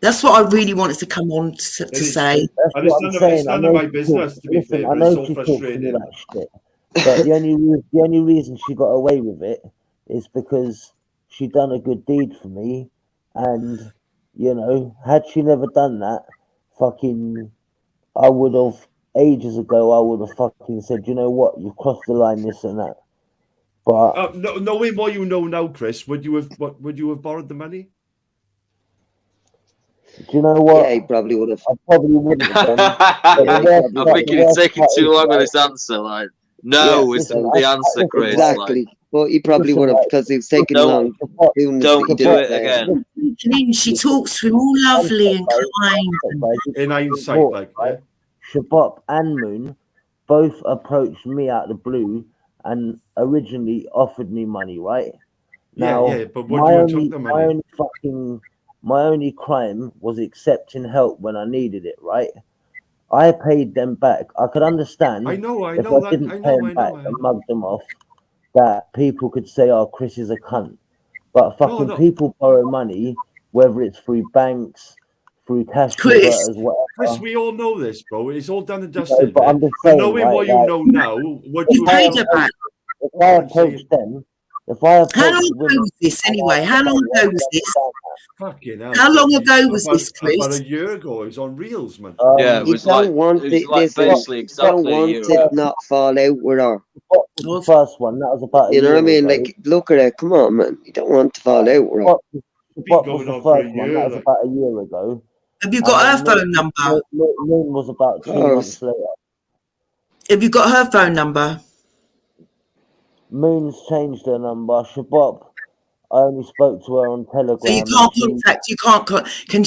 That's what I really wanted to come on to say. And it's none of my business. To be fair, but it's so frustrating. But the only reason she got away with it is because she done a good deed for me, and you know, had she never done that, fucking, I would have ages ago. I would have fucking said, you know what, you've crossed the line, this and that. But knowing what you know now, Chris, would you have borrowed the money? Do you know what? Yeah, he probably would have. I probably wouldn't have done. I'm thinking it's taking too long on his answer. Like, no, is the answer, Chris. Exactly. Well, he probably would have because he was taking long. Don't do it again. She talks to him all lovely and kind. In hindsight, like, yeah. Shabop and Moon both approached me out of the blue and originally offered me money, right? Now, yeah, but what do you took the money? My only crime was accepting help when I needed it, right? I paid them back. I could understand if I didn't pay them back and mug them off, that people could say, "Oh, Chris is a cunt." But fucking people borrow money, whether it's through banks, through cash converters, whatever. Chris, we all know this, bro. It's all done and dusted. But I'm just saying, knowing right, what you know now, what you paid her back. If I approached them, how long ago was this anyway? How long ago was this? Fucking hell. How long ago was this, Chris? About a year ago. It was on Reels, man. Yeah, it was like basically exactly a year ago. Not fall out with her. The first one, that was about a You know year what I mean? ago. Like, look at it. Come on, man. You don't want to fall out with her. What was the first one? That was about a year ago. Have you got her phone number? Moon was about 2 months later. Have you got her phone number? Moon's changed her number. Shabop, I only spoke to her on Telegram. So you can't contact. You can't.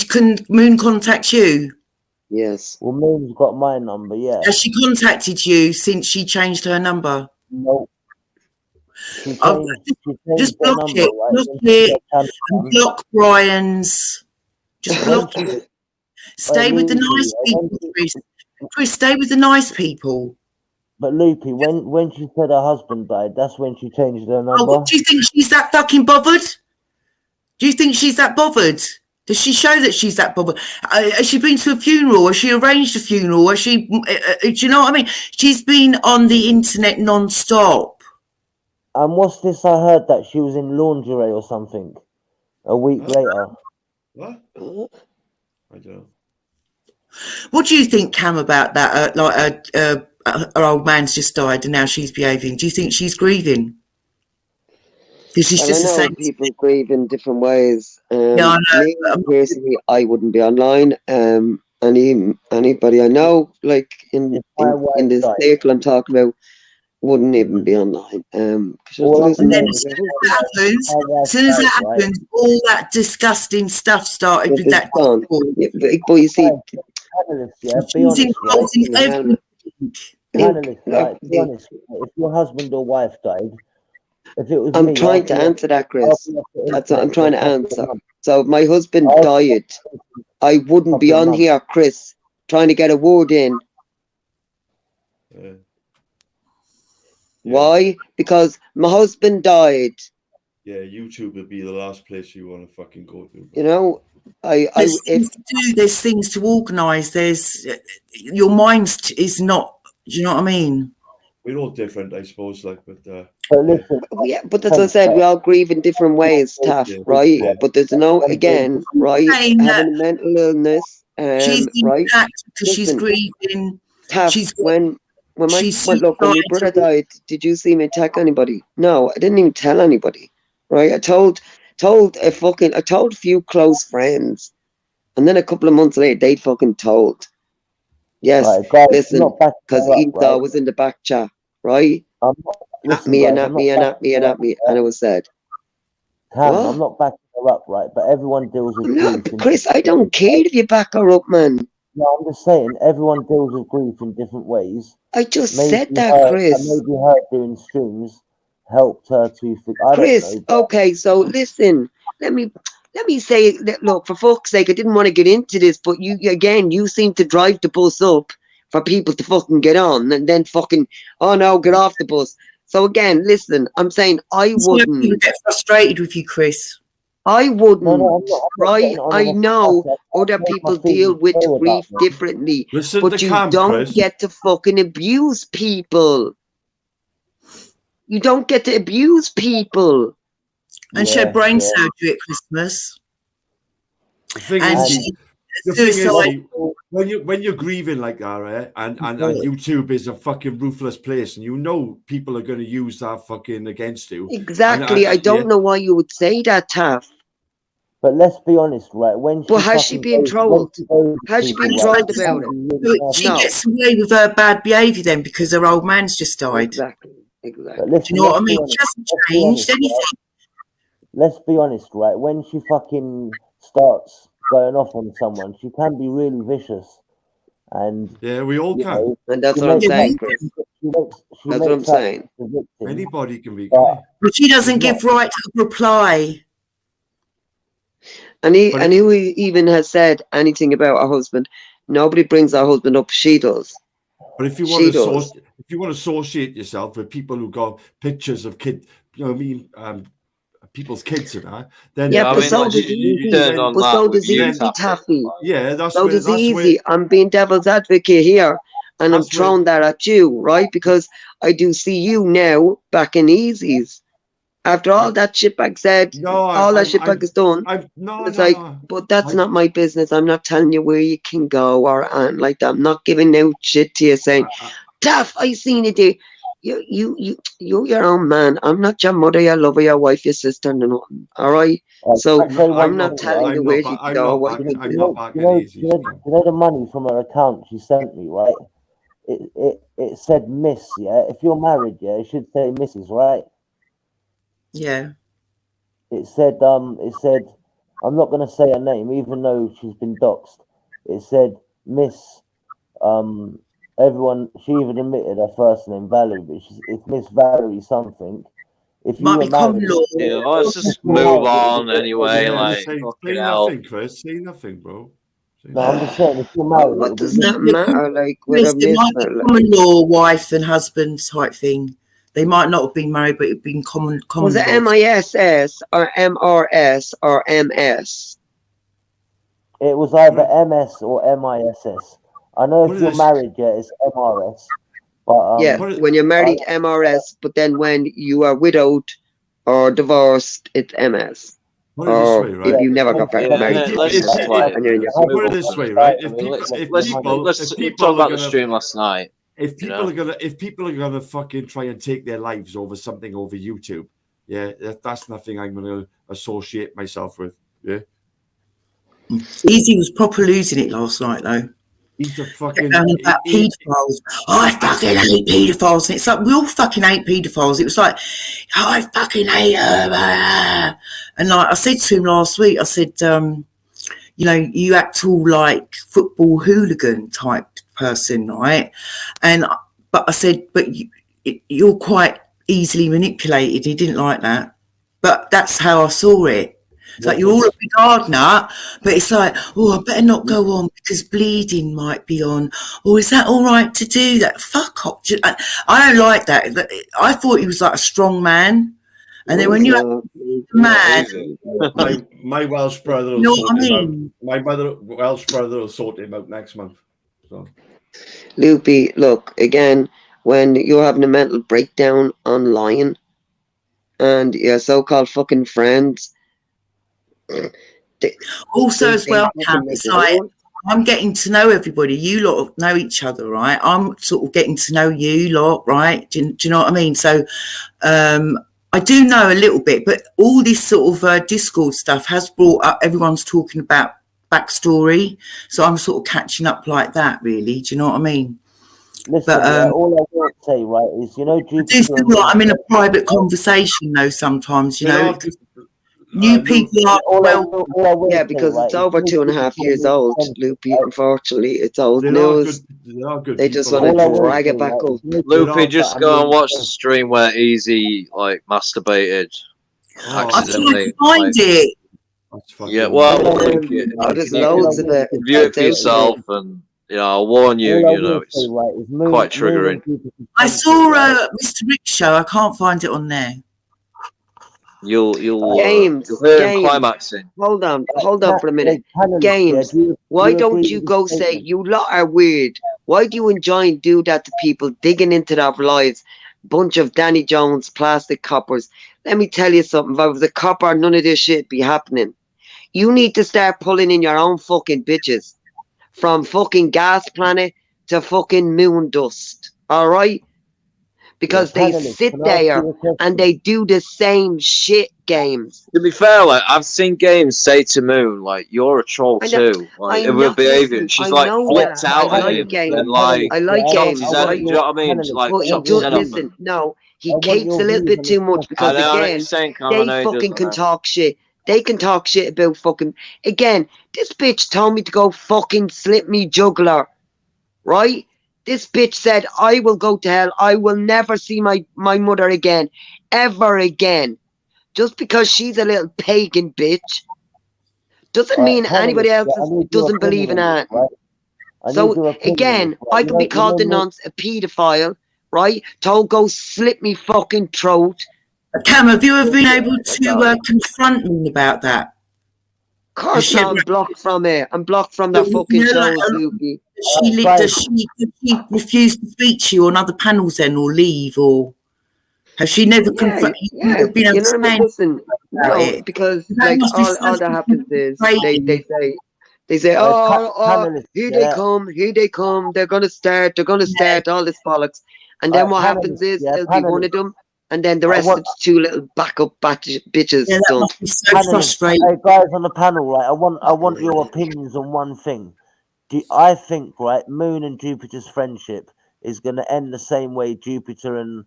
Can Moon contact you? Yes. Well, Moon's got my number. Yeah. Has she contacted you since she changed her number? No. Just block it. Block it. And block Brian's. Just block it. Stay with the nice people, Chris. Chris, stay with the nice people. But Loopy, when she said her husband died, that's when she changed her number. Oh, do you think she's that fucking bothered? Do you think she's that bothered? Does she show that she's that bothered? Has she been to a funeral? Has she arranged a funeral? Has she? Do you know what I mean? She's been on the internet non-stop. And what's this? I heard that she was in lingerie or something a week later. What? I don't know. What do you think, Cam, about that? Her old man's just died and now she's behaving. Do you think she's grieving? Because she's just the same. People grieve in different ways. Yeah, I know. Me, personally, I wouldn't be online. Anybody I know, like in this circle I'm talking about, wouldn't even be online. And then as soon as that happens, all that disgusting stuff started with that. But you see, she's involved in everything. Be honest, if your husband or wife died, if it was I'm trying to answer that, Chris. That's what I'm trying to answer. So if my husband died, I wouldn't be on here, Chris, trying to get a word in. Why? Because my husband died. Yeah, YouTube would be the last place you want to fucking go to. You know, there's things to organise. There's your mind is not. Do you know what I mean? We're all different, I suppose. Like, but listen, yeah, but as I said, we all grieve in different ways, Taff, right? But there's no, again, right? Having a mental illness, she's right? Because she's grieving. Taff, when my brother died, did you see me attack anybody? No, I didn't even tell anybody, right? I told a few close friends, and then a couple of months later, they fucking told. Yes, right, guys, listen, because Esau was in the back chat, right? At me, and it was said. I'm not backing her up, right? But everyone deals with grief. Chris, I don't care if you back her up, man. No, I'm just saying, everyone deals with grief in different ways. I just said that, Chris. Maybe her doing streams helped her to. Chris, okay, so listen, let me say that, look, for fuck's sake, I didn't want to get into this, but you seem to drive the bus up for people to fucking get on and then fucking, oh no, get off the bus. So again, listen, I'm saying I wouldn't. People get frustrated with you, Chris. I wouldn't, right? I know other people deal with grief differently, but you don't get to fucking abuse people. You don't get to abuse people. And she had brain surgery at Christmas. The thing And is, she the thing is, suicide. when you're grieving like that, right, and YouTube is a fucking ruthless place, and you know people are going to use that fucking against you. Exactly. I don't know why you would say that, Taff. But let's be honest, right? When But has she been trolled? Has she been trolled about it? She No. gets away with her bad behaviour then because her old man's just died. Exactly. Do you know what I mean? She hasn't changed anything. Let's be honest, right? When she fucking starts going off on someone, she can be really vicious. And yeah, we all can. And that's what I'm saying, Chris. That's what I'm saying. Anybody can be. But she doesn't give right to reply. And who even has said anything about her husband? Nobody brings her husband up. She does. But if you want to associate yourself with people who got pictures of kids, you know what I mean, people's kids and that, then but so does Easy. But so does Easy, Taffy. Yeah, that's so does Easy. I'm being devil's advocate here, and I'm throwing that at you, right? Because I do see you now back in Easy's. After all that shitbag said, all that shitbag is done. But that's not my business. I'm not telling you where you can go or anything like that. I'm not giving out shit to you saying, Taff, I seen it there. You're your own man. I'm not your mother, your lover, your wife, your sister, no nothing. All right. So I'm not telling you where you go. You know the money from her account she sent me, right? It said Miss, yeah. If you're married, yeah, it should say Mrs., right? Yeah. It said I'm not gonna say her name, even though she's been doxxed. It said Miss everyone, she even admitted her first name Valerie, but it's Miss Valerie something. If you were married, let's just move on anyway. Like, say nothing, Chris. Say nothing, bro. No, I'm just saying, if you're married, what does that matter? Like, Chris, it might be common law, wife and husband type thing. They might not have been married, but it'd been common. Was it MISS or MRS or MS? It was either MS or MISS. I know if you're married, yeah, it's MRS. But when you're married, MRS, but then when you are widowed or divorced, it's MS. Or if you never got married, put it this way, right? Let's talk about the stream last night. If people are gonna fucking try and take their lives over something over YouTube, yeah, that's nothing I'm gonna associate myself with. Yeah. Easy was proper losing it last night though. He's a fucking about paedophiles. I fucking hate paedophiles. And it's like we all fucking hate paedophiles. It was like, I fucking hate her. And like I said to him last week, I said, you know, you act all like football hooligan type person, right? But I said, but you're quite easily manipulated. He didn't like that, but that's how I saw it. It's like you're all a big hard nut, but it's like, oh, I better not go on because bleeding might be on. Or is that all right to do that? Fuck off. I don't like that. I thought he was like a strong man. And then when you're mad, my Welsh brother will sort him out. My Welsh brother will sort him out next month. So, Loopy, look, again, when you're having a mental breakdown online and your so-called fucking friends. Also, as well, Cam, it's like I'm getting to know everybody. You lot know each other, right? I'm sort of getting to know you lot, right? Do you know what I mean? So, I do know a little bit, but all this sort of Discord stuff has brought up. Everyone's talking about backstory, so I'm sort of catching up like that. Really, do you know what I mean? Listen, but all I will say, right, is you know, I'm in a private conversation though. Sometimes, you know. New people are because it's over 2.5 years old, Loopy. Unfortunately, it's old news. They just want to drag it back up. Loopy, just go and watch the stream where Easy like masturbated accidentally. I find it. Yeah, well, there's loads of it. View it for yourself, and you know, I'll warn you. You know, it's quite triggering. I saw Mr. Rick's show. I can't find it on there. You'll Games. climaxing. Hold on for a minute. Games. Why don't you go say you lot are weird? Why do you enjoy and do that to people, digging into their lives, bunch of Danny Jones plastic coppers. Let me tell you something. If I was a copper, none of this shit be happening. You need to start pulling in your own fucking bitches. From fucking gas planet to fucking moon dust. Alright? Because they sit there and they do the same shit games. To be fair, like I've seen games say to Moon, like you're a troll too. Like it will behaving. She's like flipped out at him. And like I like games, chops his head. right? Do you know what I mean? She, like Well, he chops his does, head off. listen, no, he capes a little bit too much because again, they fucking can talk shit. They can talk shit about fucking again. This bitch told me to go fucking slip me jugular, right? This bitch said, I will go to hell. I will never see my mother again. Ever again. Just because she's a little pagan bitch doesn't mean anybody else doesn't believe in that. So, again, I could be called a nonce, a paedophile, right? Told go slip me fucking throat. Cam, have you ever been able to confront me about that? Of course not. I'm blocked from it. I'm blocked from that fucking show, Lucy. Does she refuse to speak to you on other panels then, or leave, or has she never confronted you? Yeah, Been able you know to what I mean? Listen, no, because like all that happens is they say, oh, here they come, they're gonna start all this bollocks, and then what happens is there'll be one of them, and then the rest of the two little backup bitches done. Hey guys on the panel, right? I want your opinions on one thing. I think, right, Moon and Jupiter's friendship is going to end the same way Jupiter and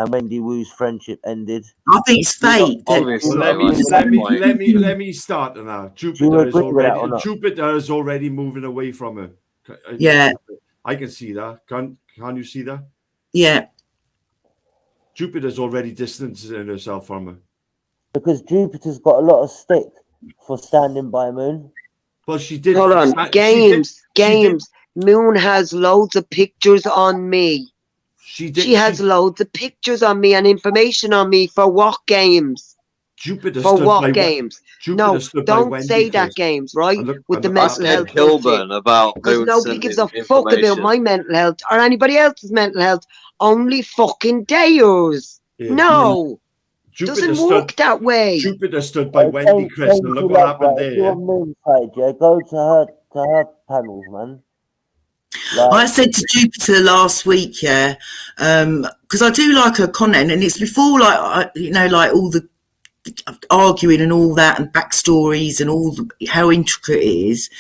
Wendy Wu's friendship ended. I think it's fate. Obviously, Let me start now. Jupiter is already moving away from her. Yeah, I can see that. Can you see that? Yeah. Jupiter's already distancing herself from her. Because Jupiter's got a lot of stick for standing by Moon. Well, she did. Hold on, games. Moon has loads of pictures on me. She has loads of pictures on me and information on me for what games? Jupiter for stood what by games? Jupiter No, stood by don't Wendy say that first. games, right? With the Ask mental Ed health Kilburn about because Moon nobody gives a sending fuck about information. my mental health or anybody else's mental health. Only fucking theirs. Yeah. No. Jupiter Doesn't work that way. Jupiter stood by Wendy, Chris, and look what happened there. If you're on Moon's side, yeah, go to her panels, man. I said to Jupiter last week, yeah, because I do like her content, and it's before like like all the arguing and all that, and backstories and how intricate it is.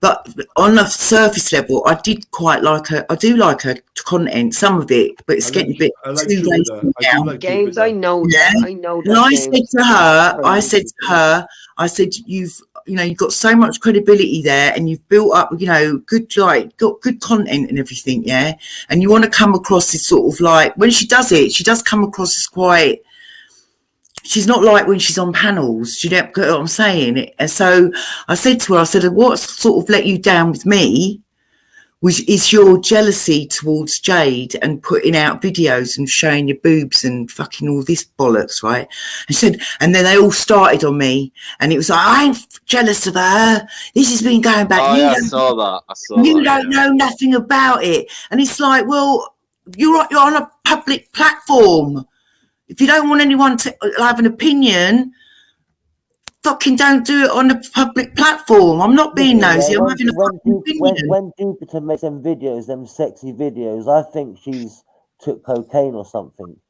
But on a surface level, I did quite like her. I do like her content, some of it, but it's getting a bit too lazy now. Games, I know that. I know that. And I James. said to her, you've got so much credibility there, and you've built up, got good content and everything, yeah. And you want to come across as sort of like when she does it, she does come across as quite. She's not like when she's on panels. You don't get what I'm saying. And so I said to her, what sort of let you down with me is your jealousy towards Jade and putting out videos and showing your boobs and fucking all this bollocks, right? And she said, and then they all started on me, and it was like, I ain't jealous of her. This has been going back. Oh, yeah, I saw that. You don't know nothing about it. And it's like, well, you're on a public platform. If you don't want anyone to have an opinion, fucking don't do it on a public platform. I'm not being nosy. I'm having a fucking opinion. When Jupiter makes them videos, them sexy videos, I think she's took cocaine or something.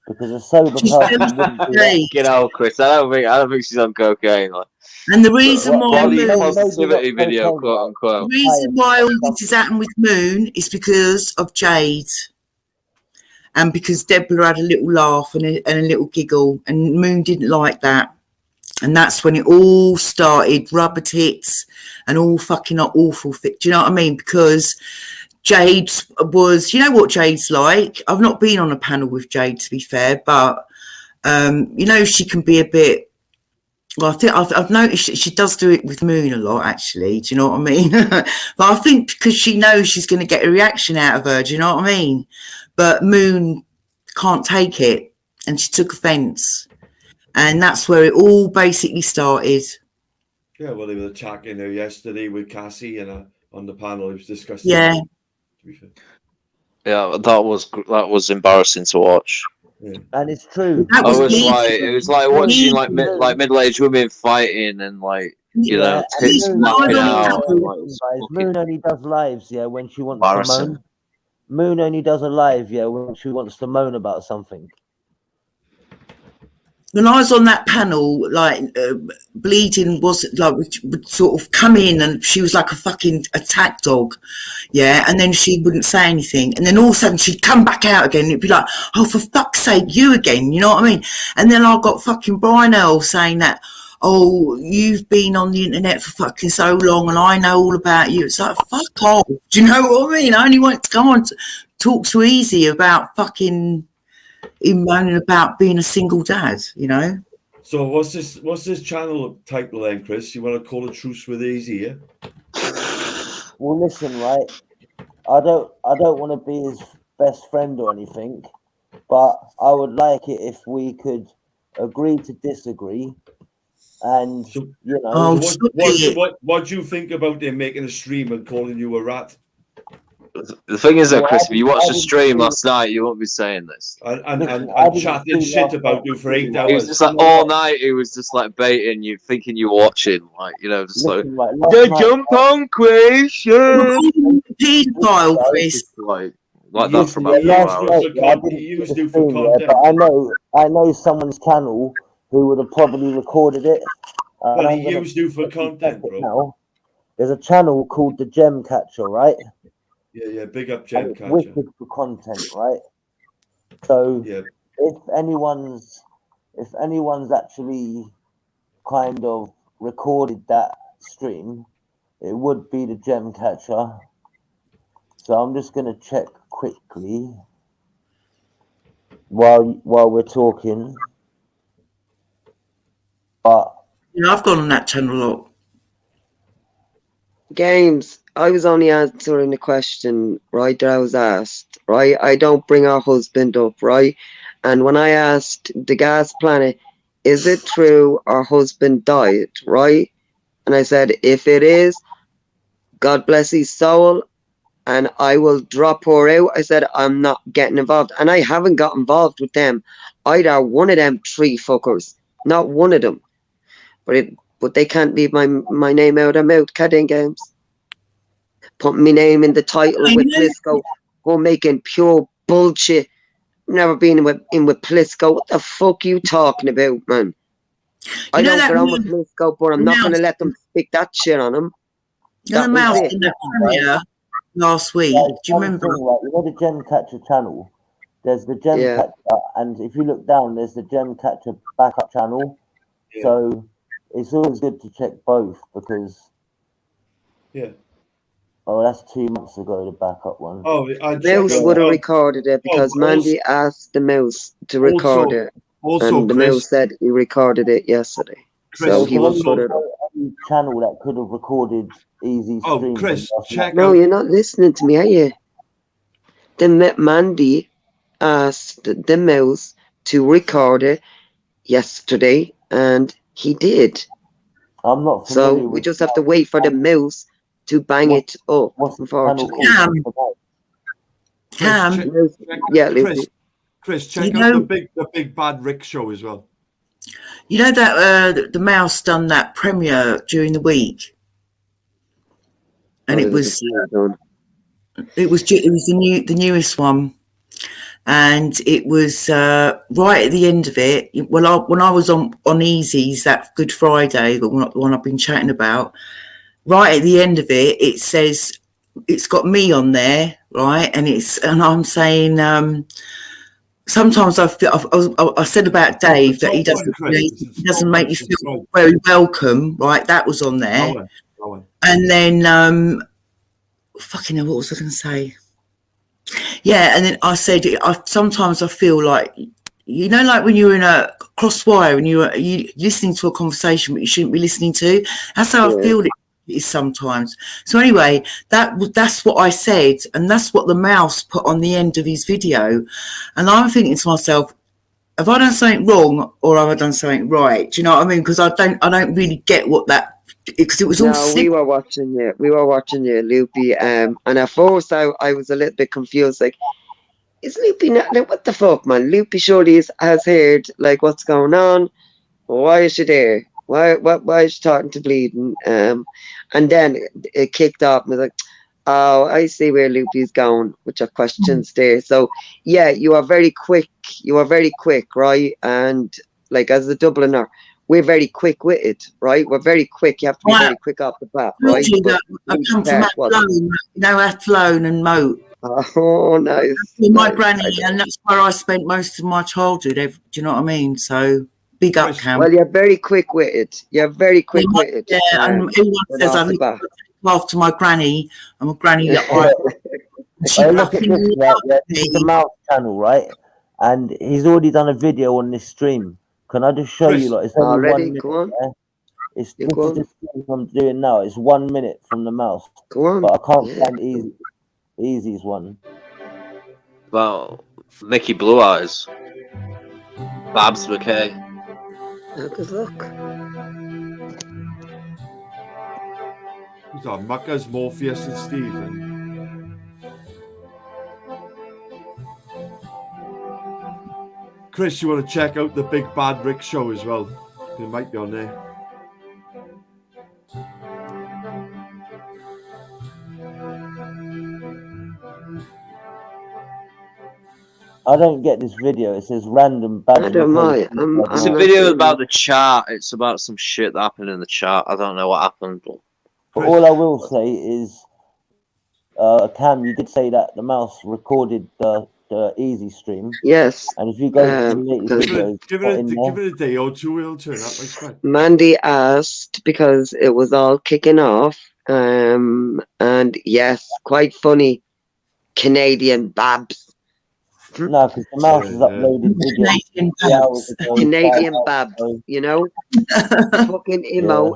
Because a sober person wouldn't do that. Get out, Chris. I don't think she's on cocaine. Like. And the reason why body positivity video, quote unquote. The reason why all this has happened with Moon is because of Jade. And because Deborah had a little laugh and a little giggle, and Moon didn't like that. And that's when it all started, rubber tits and all fucking awful things. Do you know what I mean? Because Jade was, you know what Jade's like? I've not been on a panel with Jade, to be fair, but, she can be a bit, well, I think I've noticed she does do it with Moon a lot, actually. Do you know what I mean? But I think because she knows she's going to get a reaction out of her. Do you know what I mean? But Moon can't take it, and she took offence. And that's where it all basically started. Yeah, well, they were attacking her yesterday with Cassie and on the panel. It was disgusting. Yeah. Yeah, that was embarrassing to watch. And it's true. I was like, it was like watching like middle-aged women fighting and like you know tits flapping out. And, like, it's Moon only does lives, yeah, when she wants to embarrassing. moan. Moon only does a live, yeah, when she wants to moan about something. When I was on that panel, like Bleeding was like would sort of come in and she was like a fucking attack dog, yeah, and then she wouldn't say anything, and then all of a sudden she'd come back out again and it'd be like, oh, for fuck's sake, you again, you know what I mean? And then I got fucking Brian Earl saying that, oh, you've been on the internet for fucking so long and I know all about you. It's like, fuck off, do you know what I mean? I only want to come on to talk to Easy about fucking him moaning about being a single dad, you know. So what's this channel title then, Chris? You want to call it Truce with Easy, yeah? Well, listen, right. I don't want to be his best friend or anything, but I would like it if we could agree to disagree. And you know, what do you think about him making a stream and calling you a rat? The thing is, though, Chris, if you watched the stream last night, you won't be saying this. And chatting shit about you for 8 hours. He was just like all night. He was just like baiting you, thinking you were watching, like you know, just like jump on, Chris. Yeah. Pedophile, Chris. Like that from a few hours. He was due for content. But I know someone's channel who would have probably recorded it. Well, he used you for content, bro. Now. There's a channel called the Gem Catcher, right? Yeah, big up Gem Catcher. Wicked for content, right? So if anyone's actually kind of recorded that stream, it would be the Gem Catcher. So I'm just gonna check quickly while we're talking. But yeah, I've gone on that channel a lot. Games. I was only answering the question, right, that I was asked, right? I don't bring our husband up, right? And when I asked the Gas Planet, is it true our husband died, right? And I said, if it is, God bless his soul, and I will drop her out. I said, I'm not getting involved. And I haven't got involved with them. Either one of them three fuckers. Not one of them. But they can't leave my name out of their mouth, can they, Games? Putting my name in the title with Plisco, go making pure bullshit. Never been in with Plisco. What the fuck are you talking about, man? I don't get on with Plisco, but I'm not going to let them stick that shit on him. The mouse in that premiere last week. Do you remember? You know the Gem Catcher channel? There's the Gem Catcher, and if you look down, there's the Gem Catcher backup channel. Yeah. So it's always good to check both because. Yeah. Oh, that's 2 months ago, the backup one. Oh, Mouse would have recorded it because Mandy asked the Mouse to record it. And the Mouse said he recorded it yesterday. So he will put it up. Channel that could have recorded Easy stream. Oh, Chris, check No, you're not listening to me, are you? Mandy asked the Mouse to record it yesterday, and he did. I'm not. So we just have to wait for the Mouse to bang it up. Unfortunately. Yeah, Chris, check out the big bad Rick show as well. You know that the Mouse done that premiere during the week, and it was the newest one, and it was right at the end of it. Well, when I was on Easy's that Good Friday, the one I've been chatting about. Right at the end of it, it says it's got me on there, right? And I'm saying sometimes I said about Dave that he doesn't make you feel very welcome, right? That was on there, and then fucking hell, what was I going to say? Yeah, and then I said sometimes I feel like. You know, like when you're in a crosswire and you're listening to a conversation but you shouldn't be listening to. That's how I feel it is sometimes. So anyway, that's what I said, and that's what the Mouse put on the end of his video. And I'm thinking to myself, have I done something wrong or have I done something right? Do you know what I mean? Because I don't really get what that, because it was all. No, we were watching you, Loopy. And at first I was a little bit confused. Like, Is Loopy not? Like, what the fuck, man? Loopy surely has heard like what's going on. Why is she there? Why is she starting to bleeding? And then it kicked off and was like, oh, I see where Loopy's going, which are questions there. So yeah, you are very quick. You are very quick, right? And like as a Dubliner, we're very quick with it, right? We're very quick. You have to be very quick off the bat, right? But I come from Athlone, you know, Athlone and Moat. Oh, nice. With my granny, and that's where I spent most of my childhood. Do you know what I mean? So big up, Cam. Well, you're very quick with it. You're very quick with it. Yeah, and everyone says I look after my granny. I'm a granny that I. Hey, look at this, right? Yeah, this is the Mouse channel, right? And he's already done a video on this stream. Can I just show you? Like, it's only 1 minute. Go on. Yeah? This is the stream I'm doing now. It's 1 minute from the Mouse. Go on. But I can't find Easy's one. About Mickey Blue Eyes. Babs McKay. Oh, good luck. Who's that? Muckers, Morpheus, and Stephen. Chris, you want to check out the Big Bad Rick show as well? It might be on there. I don't get this video. It says random bad. I don't mind. It's a video about the chart. It's about some shit that happened in the chart. I don't know what happened. But all I will say is, Cam, you did say that the Mouse recorded the Easy stream. Yes. And if you go to the latest videos, give it a day or two, it'll turn up. Like Mandy asked because it was all kicking off. And yes, quite funny. Canadian Babs. No, because the Mouse has uploaded videos. Canadian Babs, you know?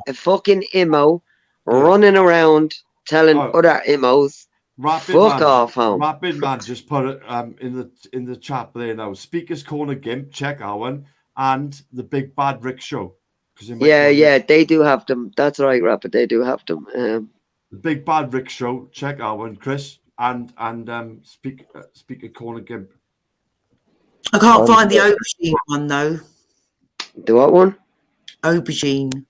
A fucking emo running around telling other emos, fuck off home. Rapid Man just put it in the chat there now. Speakers Corner Gimp, check our one, and the Big Bad Rick show. Yeah, they do have them. That's right, Rapid. They do have them. The Big Bad Rick show, check our one, Chris, and Speaker Corner Gimp. I can't find the aubergine one though. The what one? Aubergine.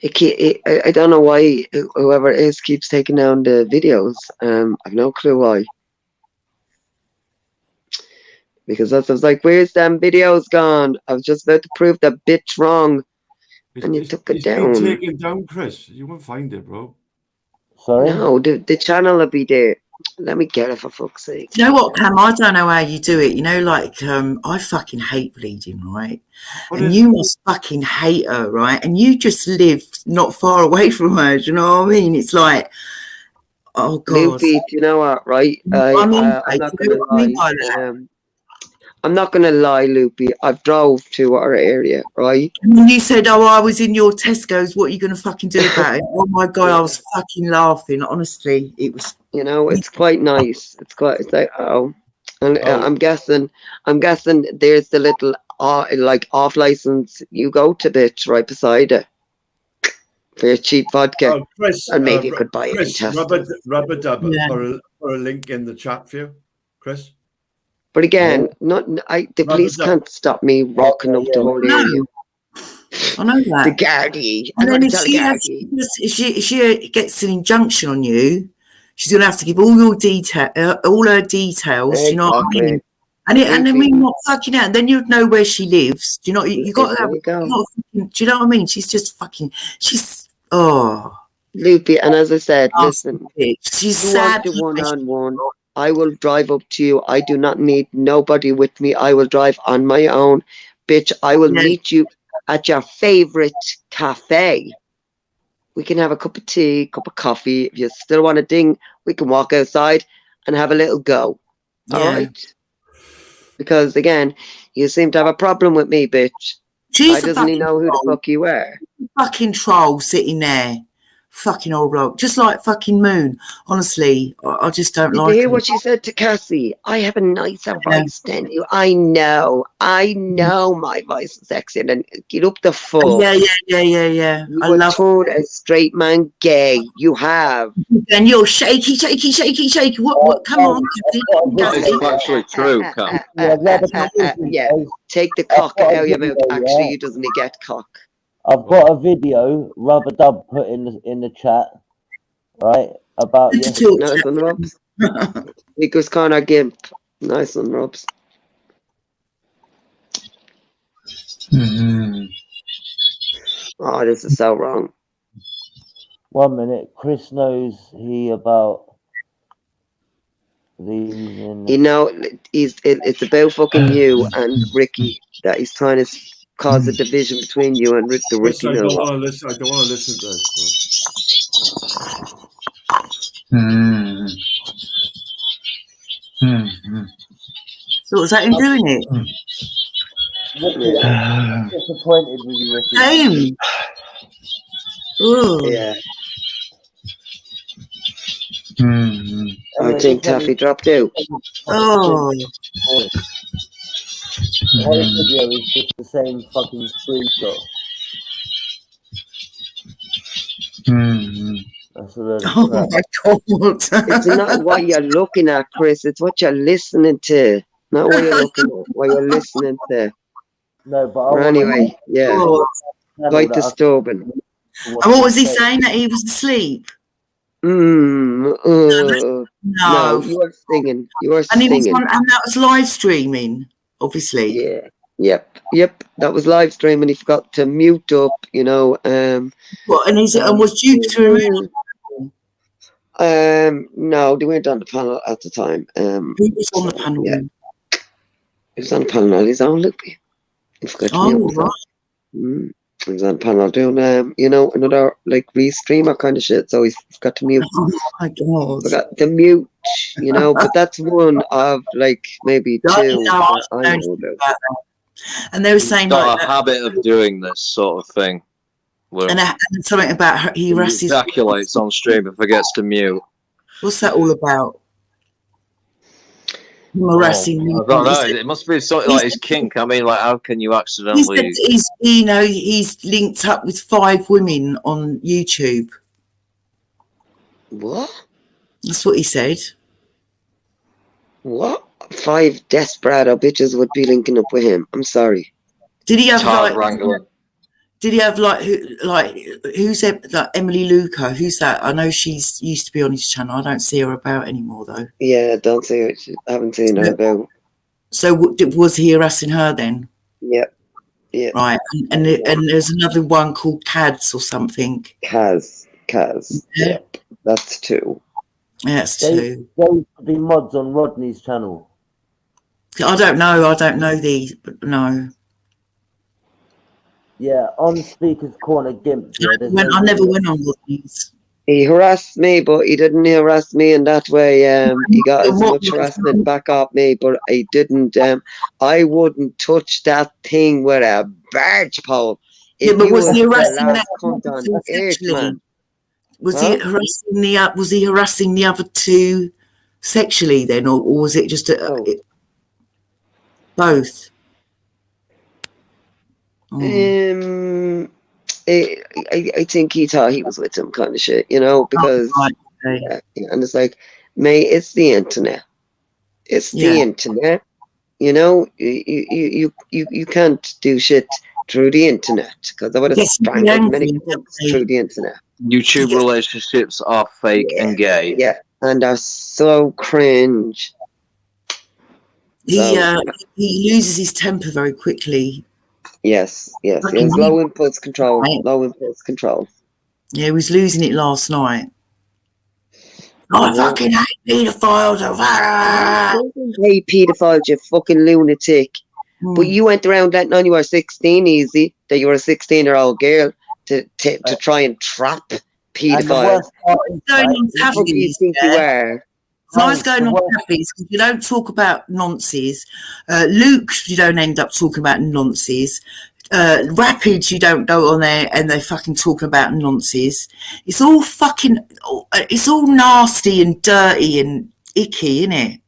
I don't know why whoever it is keeps taking down the videos. I've no clue why. Because I was like, where's them videos gone? I was just about to prove that bitch wrong. And you took it down. It's been taken down, Chris. You won't find it, bro. Sorry? No, the channel will be there. Let me get it for fuck's sake. You know what, Cam? I don't know how you do it. You know, like, I fucking hate bleeding, right? And you must fucking hate her, right? And you just live not far away from her. Do you know what I mean? It's like, oh, God. Loopy, you know what, right? I'm not going to lie, Loopy. I've drove to our area, right? And you said, oh, I was in your Tesco's. What are you going to fucking do about it? Oh, my God, I was fucking laughing. Honestly, it was... You know, it's quite nice. It's like, oh. And I'm guessing there's the little, like, off-license you go to, bitch, right beside it. For your cheap vodka. Chris, and maybe you could buy it Chris, and test it. Rubber dub for a link in the chat for you, Chris. But again, the police can't stop me rocking up the whole area. I know that. The Gardaí. And then if she gets an injunction on you, she's going to have to give all your all her details. You know what I mean? And then we're not fucking out. And then you'd know where she lives. Do you know? You got to have. Do you know what I mean? She's just fucking. She's Loopy. And as I said, listen. She's sad. One-on-one. I will drive up to you. I do not need nobody with me. I will drive on my own. Bitch, I will meet you at your favorite cafe. We can have a cup of tea, cup of coffee. If you still want a ding, we can walk outside and have a little go. All right? Because, again, you seem to have a problem with me, bitch. She's Why doesn't he know who the fuck you are? Fucking troll sitting there. Fucking horrible. Just like fucking Moon. Honestly, I just don't Did like you hear her. what she said to Cassie? I have a nicer voice than you. I know my voice is sexy. And get up the fuck. Yeah. You have turned a straight man gay. You have. And you're shaky. What? Come on. That is actually true, Cam. Yeah. Take the cock out of your mouth. Actually, you doesn't get cock. I've got a video Rubber Dub put in the chat, right? About Nice one, Robs. Because Connor Gimp. Nice one, Robs. Oh, this is so wrong. 1 minute. Chris knows he about these. You know, it's about fucking you and Ricky that he's trying to cause a division between you and the Chris, Ricky I don't Mills. want to listen. I don't want to listen to this. So was that him doing it? I'm disappointed with you, Ricky. Same. Ooh. Yeah. I think Taffy dropped out. Oh. The whole video is just the same fucking screenshot. That's what Oh my God. It's not what you're looking at, Chris. It's what you're listening to. Not what you're looking at. What you're listening to. No, but anyway, yeah. Quite disturbing. And what was he saying? That he was asleep? No, you were singing. You were And he was singing. and that was live streaming, obviously. Yeah. Yep. That was live streaming. He forgot to mute up, you know. And was Duke to remove? No, they weren't on the panel at the time. Who was on the panel? Yeah. He was on the panel on his own, Loopy. He forgot to mute himself. He was on the panel doing, another like restreamer kind of shit. So he's got to mute. Oh my God! Forgot to mute, But that's one of like maybe two. I know about. And they were saying got a habit of doing this sort of thing. And something about he ejaculates on stream and forgets to mute. What's that all about? Harassing I don't know. It must be something like his kink. I mean, like, how can you accidentally? He's linked up with 5 women on YouTube. What? That's what he said. What? 5 desperado bitches would be linking up with him. I'm sorry. Did he have Did he have who's that? Emily Luca? Who's that? I know she's used to be on his channel. I don't see her about anymore though. Yeah, don't see her. I haven't seen her about. So was he harassing her then? Yeah. Right, and there's another one called Cads or something. Kaz. Yeah, that's 2. Yeah, that's 2. Those could be mods on Rodney's channel. I don't know these, but no. Yeah, on Speaker's Corner Gimp. Yeah, I never went on Rodney's. He harassed me, but he didn't harass me in that way. He got as much harassment back off me, but I didn't. I wouldn't touch that thing with a barge pole. But was he harassing that man? Was he harassing the other 2 sexually then, or was it just both? I think he thought he was with some kind of shit, because and it's like, mate, it's the internet. It's the internet. You can't do shit through the internet, because I would have strangled many people through the internet. YouTube relationships are fake and gay. Yeah, and are so cringe. He loses his temper very quickly. Yes. He has low impulse control. Yeah, he was losing it last night. I fucking hate paedophiles. I hate paedophiles, you fucking lunatic. But you went around letting on you were 16 easy, that you were a 16-year-old girl to try and trap paedophiles. What do you think you were? Nice going on Taffy's, because you don't talk about nonsense. Luke, you don't end up talking about nonsense. Rapids, you don't go on there and they're fucking talking about nonsense. It's all fucking, it's all nasty and dirty and icky, isn't it?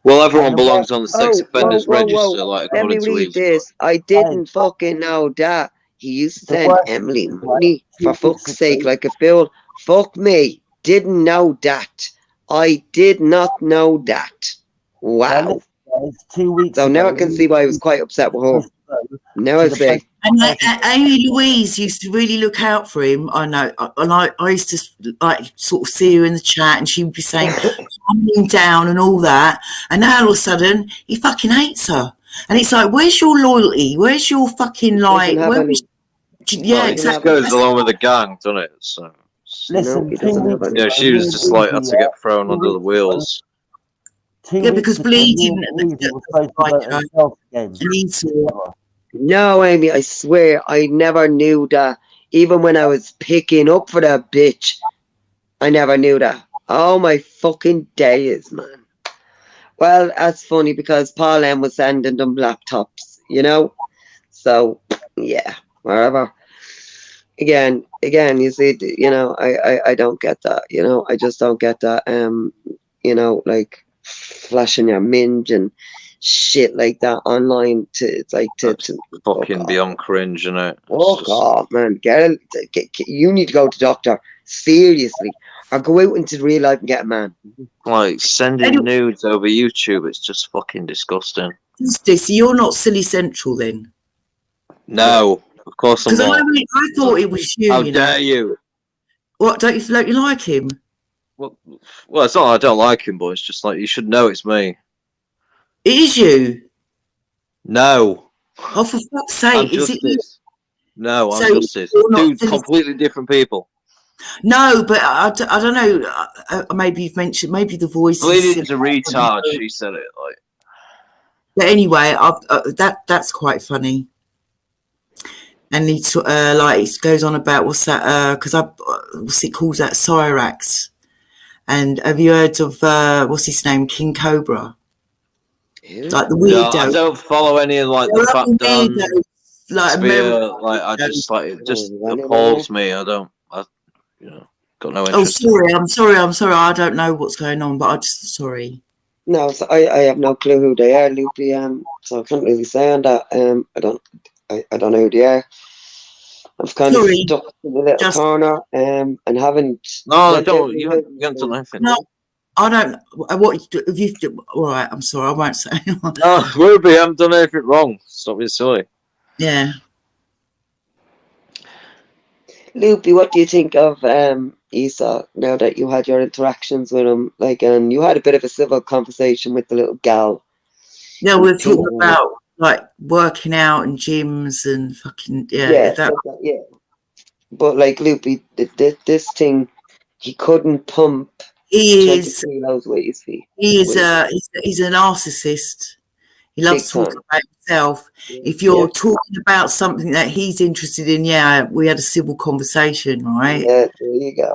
Well, everyone belongs on the sex Oh, whoa, offenders whoa, register, whoa. like Let me according to read Easy. this. I didn't fucking know that. He used to The send worst Emily is, money, for 2 weeks fuck's sake, ago, like a fool. Fuck me. Didn't know that. I did not know that. Wow. listen, guys, 2 weeks So now I ago, can see why I was quite upset with her. Now I to the see. place- And Amy Louise used to really look out for him. I know, and I used to like sort of see her in the chat, and she would be saying, "Calm him down" and all that. And now all of a sudden, he fucking hates her. And it's like, where's your loyalty? Where's your fucking like? Doesn't have Where any. was, Well, yeah, it just exactly. goes along with the gang, doesn't it? So, Listen, No, he 2 doesn't have weeks any. yeah, ago, she me was and just like had Easy, to get thrown 2 under the weeks ago, wheels. 2 Yeah, weeks because ago, me bleeding and Easy were supposed to go to the Chelsea game. and he's No, Amy, I swear I never knew that. Even when I was picking up for that bitch, I never knew that. Oh my fucking days, man. Well, that's funny because Paul M was sending them laptops, you know? So, yeah, wherever. Again, you see, you know, I don't get that, you know? I just don't get that, you know, like flashing your minge and shit like that online it's like to fucking beyond cringe, isn't it? Fuck off, man. Get you need to go to doctor. Seriously. Or go out into real life and get a man. Like sending nudes over YouTube, it's just fucking disgusting. this. You're not Silly Central then? No, of course I'm Because not. I thought it was you. How you know? dare you? What, don't you like him? Well, it's not that I don't like him, but it's just like you should know it's me. It is you. No. Oh, for fuck's I'm sake! Is it you? Justice. No, I'm So Justice. you're not Two Silly- completely different people. No, but I don't know. Maybe you've mentioned maybe the voice. Bleeding's a retard. She said it like. But anyway, that's quite funny. And he like he goes on about what's that? Because what's it called? That Cyrax. And have you heard of what's his name? King Cobra. Like the weirdo. No, I don't follow any of like the fat done like spear. Like I just like it just appalls me. I don't. You know, got no interest. Oh, sorry. I'm sorry. I don't know what's going on, but I just sorry. No, so I have no clue who they are, Loopy. So I can't really say on that. I don't know who they are. I've kind of stuck in a little corner. And haven't. No, don't. You haven't done anything. No, I don't. What have you? All right. I'm sorry. I won't say. No, Ruby, I haven't done anything wrong. Stop being silly. Yeah. Loopy, what do you think of Esau now that you had your interactions with him? Like, and you had a bit of a civil conversation with the little gal. Yeah, we're talking about like working out and gyms and fucking yeah. Yeah. But like Loopy, this thing, he couldn't pump. He 20 is. kilos with his feet. He is he's a narcissist. He loves talking about himself. If you're talking about something that he's interested in, we had a civil conversation, right? Yeah, there you go.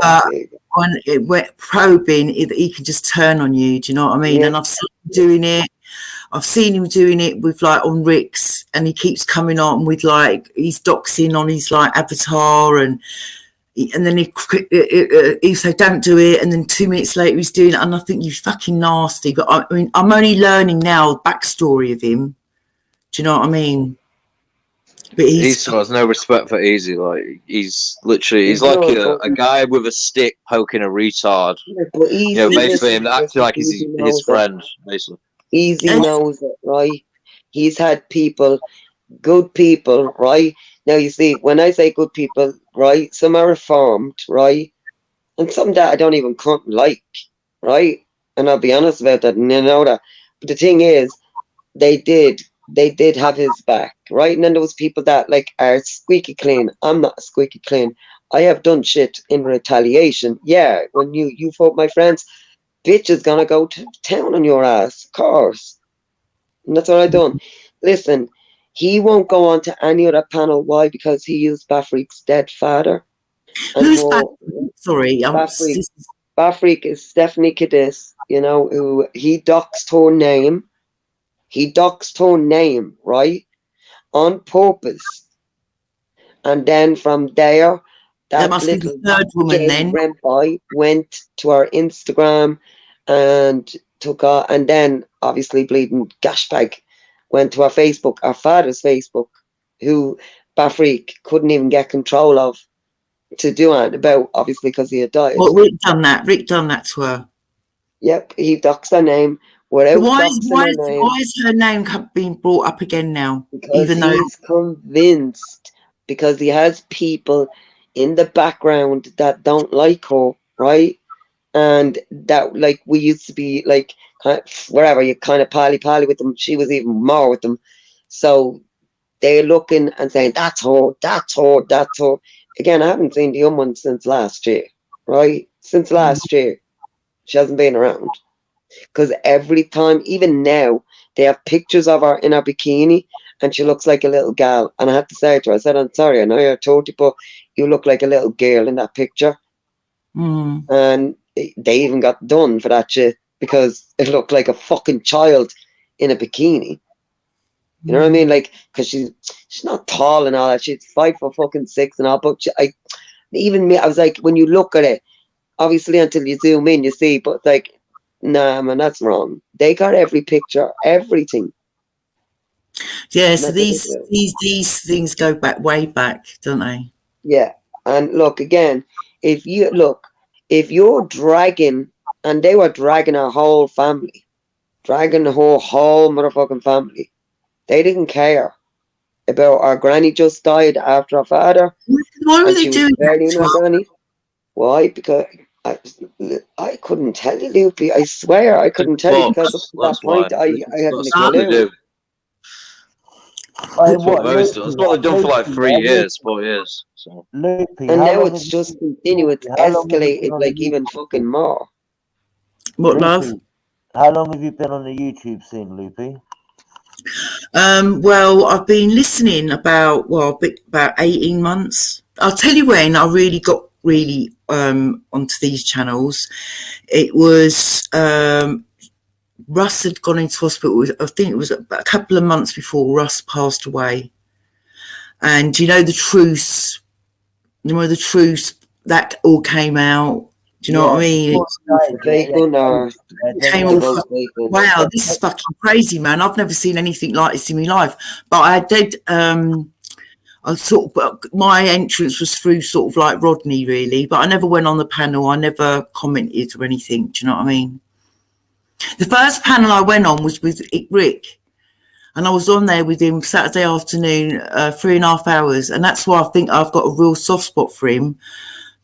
When it went probing, he can just turn on you. Do you know what I mean? Yeah. And I've seen him doing it. I've seen him doing it with like on Rick's, and he keeps coming on with like he's doxing on his like avatar and then he say don't do it, and then 2 minutes later he's doing it, and I think you fucking nasty. But I mean, I'm only learning now the backstory of him. Do you know what I mean? But He has no respect for Easy. Like he's like a guy with a stick poking a retard. But you know, basically him acting like he's his friend. Basically, Easy knows it, right? He's had people, good people, right? Now you see, when I say good people, right? Some are reformed, right? And some that I don't even like, right? And I'll be honest about that, and you know that. But the thing is, they did have his back, right? And then there was people that like are squeaky clean. I'm not squeaky clean. I have done shit in retaliation. Yeah, when you fought my friends, bitch is gonna go to town on your ass, of course. And that's what I done. Listen, he won't go on to any other panel. Why? Because he used Bafreak's dead father. And who's sorry, Bafreak is Stephanie Cadis, you know, who he doxed her name. He doxed her name, right? On purpose. And then from there, That that must be the little third woman gay then. rent boy went to our Instagram and took off. And then obviously bleeding Gashbag went to our Facebook, our father's Facebook, who Bafreak couldn't even get control of to do it about, obviously because he had died. Well, Rick done that. Rick done that to her. Yep, he doxed her name without Why doxing her name. is her name being brought up again now? Because Even though he's convinced, because he has people in the background that don't like her, right? And that, like, we used to be like, wherever you kind of pally with them, she was even more with them. So they're looking and saying, that's her, that's her, that's her. Again, I haven't seen the young one since last year, right? Since last year. She hasn't been around. Because every time, even now, they have pictures of her in her bikini and she looks like a little gal. And I had to say to her, I said, I'm sorry, I know you're 30, but you look like a little girl in that picture. And they even got done for that shit because it looked like a fucking child in a bikini. You know what I mean? Like, because she's not tall and all that. She's 5'6" and all. But even me, I was like, when you look at it, obviously until you zoom in, you see. But like, nah, man, that's wrong. They got every picture, everything. Yeah, so these things go back way back, don't they? Yeah, and look again. If you're dragging, and they were dragging our whole family, dragging the whole motherfucking family. They didn't care about our granny just died after our father. Why were they doing that? Granny. Why? Because I couldn't tell you, Loopy. I swear I couldn't tell you because up to that point I hadn't a clue. That's what they've done for like 3 years, 4 years. So. And now it's just continued, it's escalated like even fucking more. What, love? How long have you been on the YouTube scene, Loopy? Well, I've been listening about 18 months. I'll tell you when I really got onto these channels. It was Russ had gone into hospital. I think it was a couple of months before Russ passed away. And you know the Truce, that all came out. Do you know what I mean? Wow, this is fucking crazy, man. I've never seen anything like this in my life. But I did, my entrance was through sort of like Rodney, really. But I never went on the panel. I never commented or anything. Do you know what I mean? The first panel I went on was with Rick. And I was on there with him Saturday afternoon, 3.5 hours. And that's why I think I've got a real soft spot for him.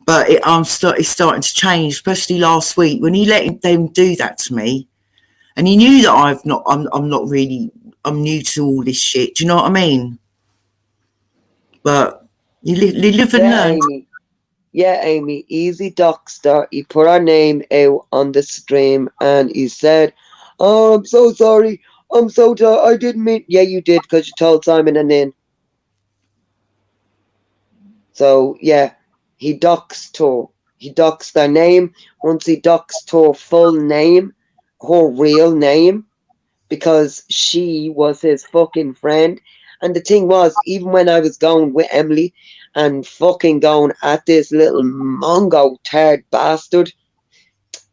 But it's starting to change, especially last week when he let them do that to me, and he knew that I'm new to all this shit. Do you know what I mean? But you live and learn. Amy, easy doxter. He put our name out on the stream and he said, "Oh, I'm so sorry. I'm so I didn't mean." Yeah, you did because you told Simon and then. So yeah. He doxed her. He doxed their name. Once he doxed her full name, her real name, because she was his fucking friend. And the thing was, even when I was going with Emily and fucking going at this little mongo turd bastard,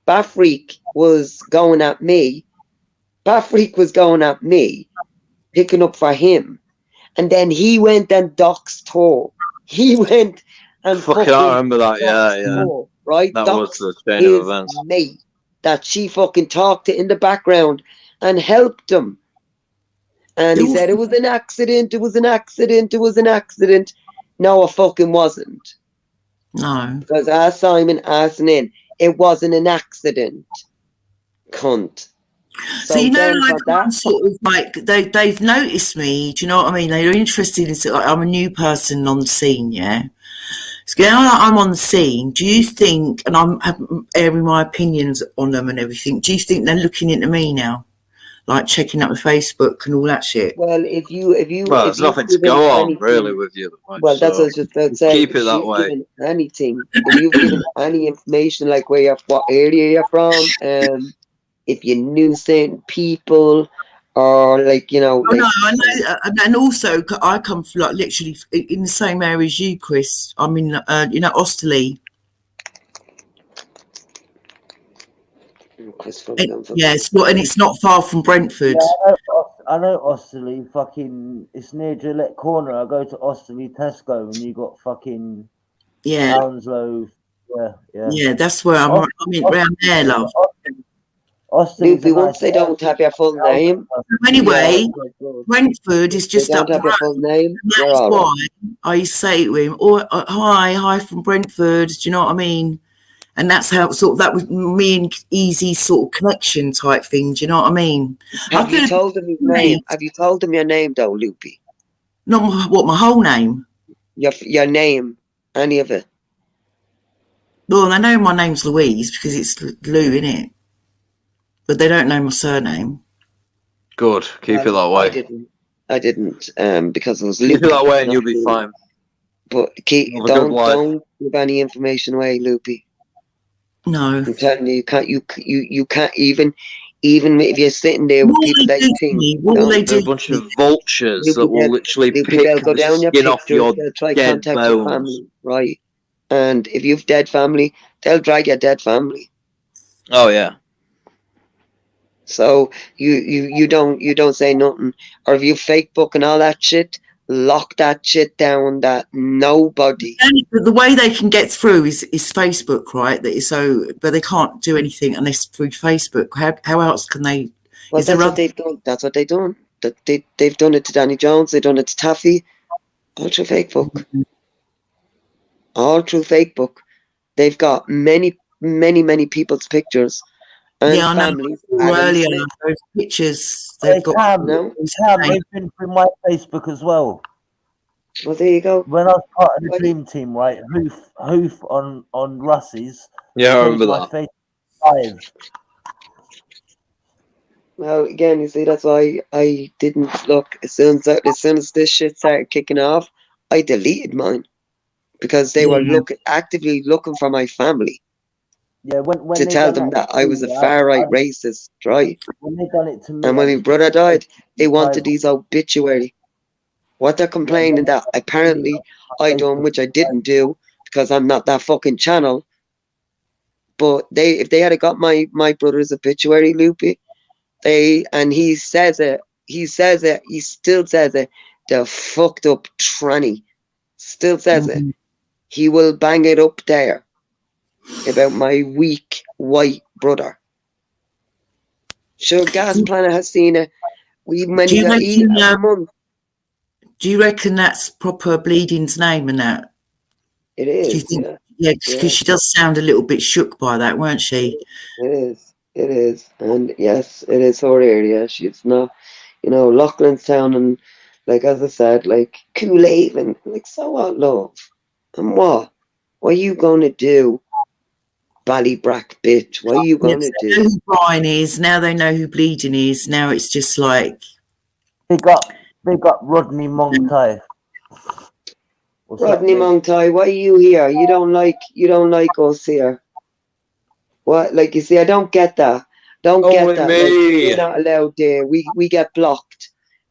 Bafreak was going at me. Bafreak was going at me, picking up for him. And then he went and doxed her. He went and fucking I remember that, yeah. Right? That was the chain of events. Mate that she fucking talked to in the background and helped him. And he said it was an accident, it was an accident, it was an accident. No, it fucking wasn't. No. Because as Simon asked in, it wasn't an accident. Cunt. So you know, like I'm sort of like they've noticed me. Do you know what I mean? They're interested in. Like, I'm a new person on the scene, yeah. So now that I'm on the scene, do you think? And I'm airing my opinions on them and everything. Do you think they're looking into me now, like checking out my Facebook and all that shit? Well, if you, well, there's nothing to go on really with you. Well, that's what I was just about to say. Keep it that way. Anything, if you've given any information, like what area you're from, if you knew certain people or like, you know, Oh, like, no, I know, and also I come from like literally in the same area as you, Chris. I'm in, you know, Osterley. Yes, well, and it's not far from Brentford. Yeah, I know Osterley. Fucking, it's near Gillette Corner. I go to Osterley Tesco, and you got fucking Hounslow. Yeah, that's where I'm. I mean, round there, love. Loopy, once they don't have your full name. Anyway, Brentford is just they don't up the have your full road. name. And that is why I used to say to him, "Oh, hi from Brentford." Do you know what I mean? And that's how sort of that was me and Easy sort of connection type thing. Do you know what I mean? Have you told them his name? Have you told them your name though, Loopy? Not my whole name. Your name, any of it? Well, they know my name's Louise because it's Lou, innit? But they don't know my surname. Good. Keep it that way. I didn't. Because it was Keep Loopy. it that way, and you'll be fine. But don't give any information away, Loopy. No. I'm telling you, you can't even if you're sitting there with people that you think They're a bunch of vultures that will literally pick they'll go the down your skin off pictures, your they'll try dead contact your bones. family, right? And if you've dead family, they'll drag your dead family. Oh yeah. So you don't say nothing, or if you fake book and all that shit, lock that shit down. That nobody. The way they can get through is Facebook, right? But they can't do anything unless through Facebook. How else can they? Well, that's what they've done. That's what they've done. They've done it to Danny Jones. They've done it to Taffy. All through Facebook. All through Facebook. They've got many people's pictures and families. Earlier, those pictures they've got. They've been through my Facebook as well. Well, there you go. When I was part of the dream team, right? Hoof on Russ's. Yeah, I remember that. Facebook. Well, again, you see, that's why I didn't look. As soon as this shit started kicking off, I deleted mine because they were actively looking for my family. Yeah, when to tell them that I was a far right racist, right? When they done it to me, and when my brother died, they wanted these obituary. What they're complaining that apparently I done, which I didn't do because I'm not that fucking channel. But if they had got my brother's obituary, Loopy, he says it, he still says it, the fucked up tranny still says it. He will bang it up there about my weak white brother. Sure, Gas Planet has seen it. We many that eat a month. Do you reckon that's proper Bleeding's name and that? It is. Yeah, because she does sound a little bit shook by that, weren't she? It is. It is. And yes, it is her area. She's not, Loughlinstown and, like, as I said, like, Kool-Aid, like, so what, love? And what? What are you going to do? Ballybrack bitch. What are you going to do? They know who Brian is. Now they know who Bleeding is. Now it's just like... Big up Rodney Montai. Rodney Montai, why are you here? You don't like us here. What? Like, you see, I don't get that. Don't get that. Like, you're not allowed there. We get blocked.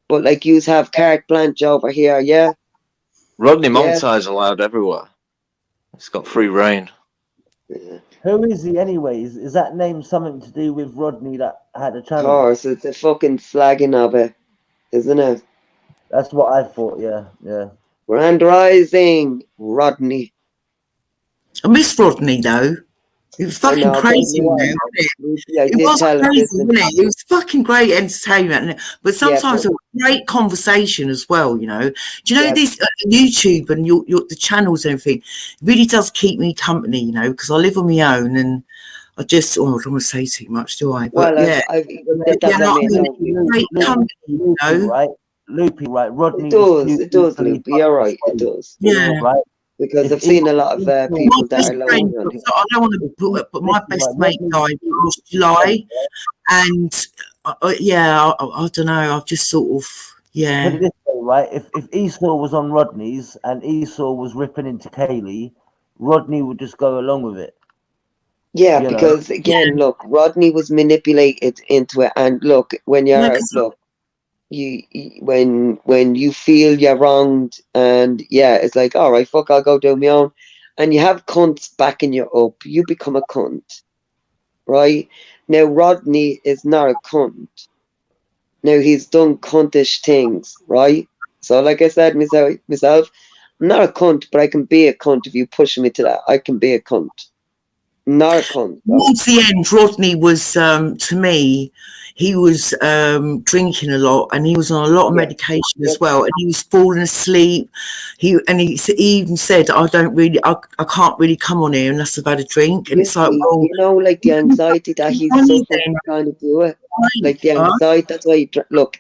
But, like, yous have carte blanche over here, yeah? Rodney Montai's allowed everywhere. He's got free reign. Yeah. Who is he anyways? Is that name something to do with Rodney that had a channel? Of course, it's a fucking slagging of it, isn't it? That's what I thought, yeah. Grand Rising, Rodney. I miss Rodney, though. It was fucking crazy, wasn't it? It was crazy, wasn't it? It was fucking great entertainment. But sometimes a great conversation as well, Do you know this YouTube and the channels and everything really does keep me company, because I live on my own and I just, I don't want to say too much, do I? But great company, Right? Loopy, right? Rodney. It does, Loopy. You're right, it does. Yeah. Right? Because I've seen a lot of people that are lonely. I don't want to put it, but my best mate died last July, and I don't know. I've just sort of Put it this way, right? If Esau was on Rodney's and Esau was ripping into Kaylee, Rodney would just go along with it. Yeah, because again, look, Rodney was manipulated into it, and look, when you're when you feel you're wronged, and yeah, it's like, all right, fuck, I'll go down my own, and you have cunts backing you up, you become a cunt, right? Now Rodney is not a cunt. Now he's done cuntish things, right? So like I said myself, I'm not a cunt, but I can be a cunt if you push me to that. I can be a cunt. Not a cunt. Towards the end, Rodney was, to me, he was drinking a lot, and he was on a lot of medication as well, and he was falling asleep. He even said, I can't really come on here unless I've had a drink. And it's like, well, you know, like the anxiety that he's suffering trying to do it. Like the anxiety, that's why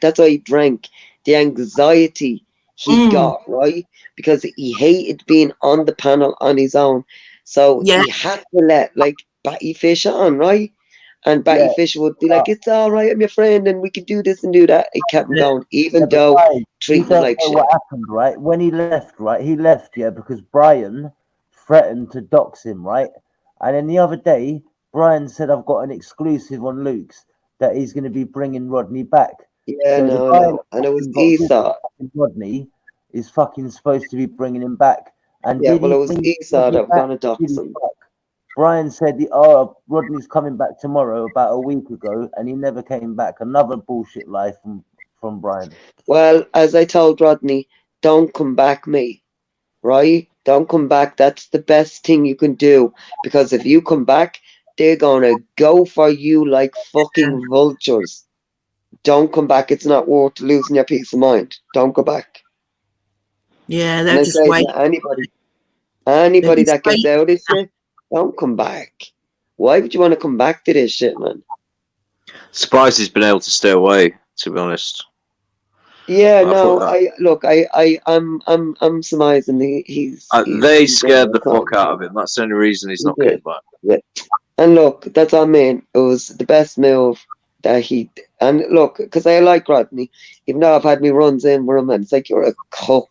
that's why he drank. The anxiety he got, right? Because he hated being on the panel on his own. So he had to let like Batty Fish on, right? And Batty Fish would be like, it's all right, I'm your friend, and we can do this and do that. He kept going, even though treating him like shit. What happened, right? When he left, right? He left, because Brian threatened to dox him, right? And then the other day, Brian said, I've got an exclusive on Luke's that he's going to be bringing Rodney back. Yeah, so no. And it was Esau. Rodney is fucking supposed to be bringing him back. And yeah, well, it was Esau that was going to dox him. Brian said, Rodney's coming back tomorrow about a week ago, and he never came back. Another bullshit lie from Brian. Well, as I told Rodney, don't come back, mate. Right? Don't come back. That's the best thing you can do. Because if you come back, they're going to go for you like fucking vultures. Don't come back. It's not worth losing your peace of mind. Don't go back. Yeah, they're just waiting. Anybody that gets out of this shit, don't come back. Why would you want to come back to this shit, man? Surprised he's been able to stay away, to be honest. Yeah, I'm surmising he's they scared the fuck out of him. That's the only reason he's not getting back. Yeah. And look, that's what I mean. It was the best move that he. And look, because I like Rodney, even though I've had me runs in with him, and it's like, you're a cock.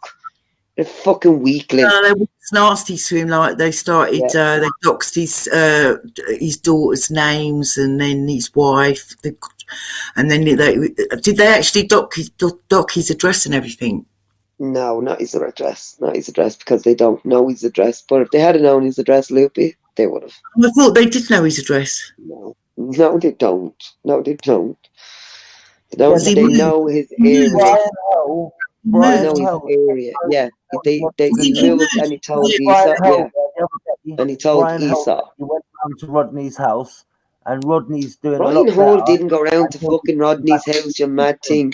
A fucking weakling. No, they were nasty to him. Like they started, they doxed his daughter's names and then his wife. And then did they actually dock his address and everything? No, not his address. Not his address, because they don't know his address. But if they had known his address, Loopy, they would have. I thought they did know his address. No, they don't. No, they don't. They don't. They know his area. Brian knows his area. Yeah, they moved, and he told Esau. Yeah, and he told Esau. He went down to Rodney's house, and Rodney's doing. Brian Hall didn't go round to fucking Rodney's house. You mad thing.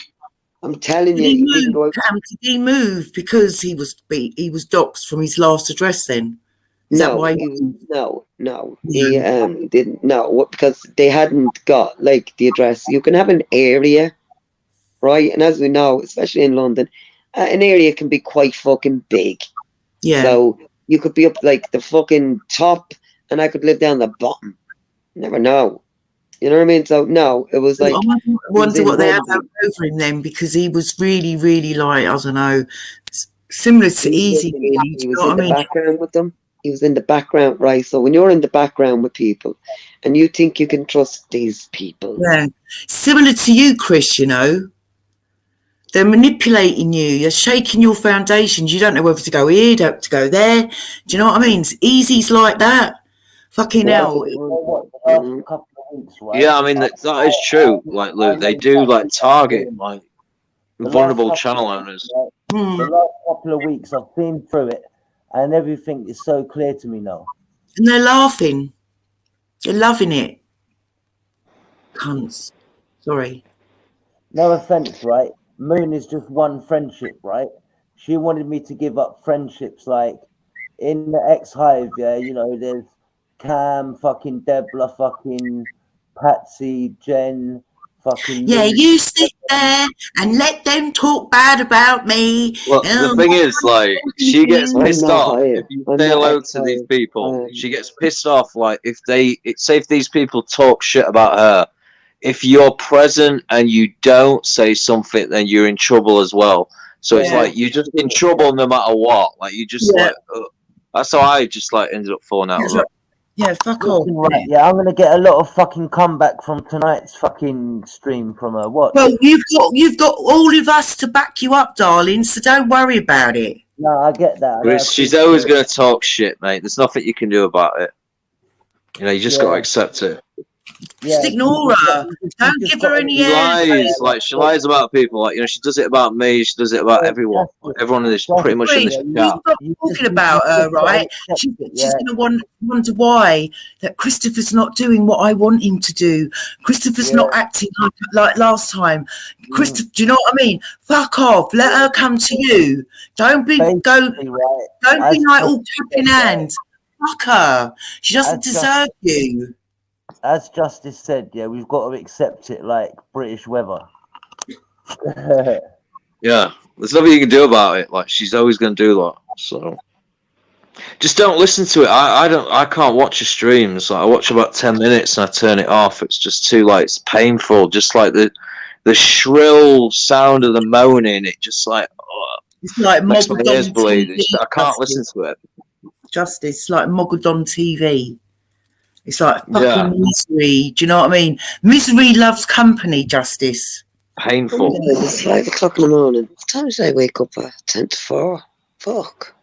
I'm telling you, he didn't go out. Did he move because he was doxed from his last address? Then is that why? No. He didn't. No, because they hadn't got like the address. You can have an area. Right, and as we know, especially in London, an area can be quite fucking big. Yeah. So you could be up like the fucking top, and I could live down the bottom. You never know. You know what I mean? So no, it was like. I wonder what they had over him then, because he was really, really like, I don't know, similar to Easy. He was in the background with them. He was in the background, right? So when you're in the background with people, and you think you can trust these people, yeah, similar to you, Chris. You know. They're manipulating you. They're shaking your foundations. You don't know whether to go here, to go there. Do you know what I mean? It's Easy's like that. Fucking hell. Yeah, I mean that is true. Like, Luke, they do like target like vulnerable channel owners. The last couple of weeks, I've been through it, and everything is so clear to me now. And they're laughing. They're loving it. Cunts. Sorry. No offense, right? Moon is just one friendship, right? She wanted me to give up friendships like in the X-Hive, yeah, you know, there's Cam, fucking Debla, fucking Patsy, Jen, fucking... Yeah, you sit there and let them talk bad about me. Well, the thing is, like, she gets pissed off if you say hello to these people. She gets pissed off, like, if these people talk shit about her, if you're present and you don't say something, then you're in trouble as well. So it's like you're just in trouble no matter what. Like you just like that's how I just like ended up falling out. Yeah, fuck off. Right, yeah, I'm gonna get a lot of fucking comeback from tonight's fucking stream from her. What? Well, you've got all of us to back you up, darling. So don't worry about it. No, I get that. Chris, she's always going to talk shit, mate. There's nothing you can do about it. You know, you just got to accept it. Just ignore her. Don't give her any She air. lies, like she lies about people. Like, you know, she does it about me. She does it about everyone. Like, everyone is pretty much in this chat. Stop talking about her, right? She's going to wonder why that Christopher's not doing what I want him to do. Christopher's not acting like last time. Christopher, do you know what I mean? Fuck off. Let her come to you. Don't be like all clapping hands. Fuck her. She doesn't deserve you. As Justice said, yeah, we've got to accept it like British weather. Yeah, there's nothing you can do about it. Like, she's always going to do that. So just don't listen to it. I can't watch her streams. Like, I watch about 10 minutes and I turn it off. It's just too like, it's painful. Just like the shrill sound of the moaning. It just like, it's like makes my ears bleed. I can't Justice. listen to it. Justice, like Mogadon TV. It's like fucking misery. Do you know what I mean? Misery loves company, Justice. Painful. It's 5 o'clock in the morning. What time did I wake up at? 10 to 4. Fuck.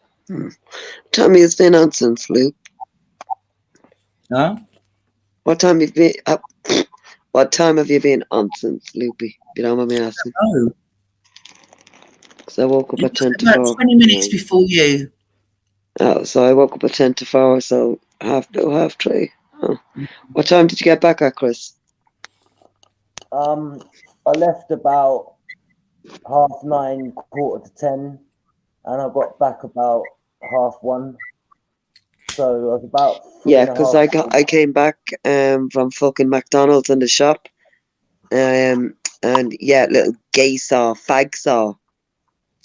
Tell me it's been on since, Luke. Huh? What time have you been up? What time have you been on since, Loopy? You don't mind me asking? Oh. Because I woke up at 10 to About 4. 20 minutes before you. Oh, so I woke up at 10 to 4, so half 3. Oh. What time did you get back at, Chris? I left about 9:30, 10:15, and I got back about 1:30. So it was about Because I came back from fucking McDonald's in the shop, and little gay saw, fag saw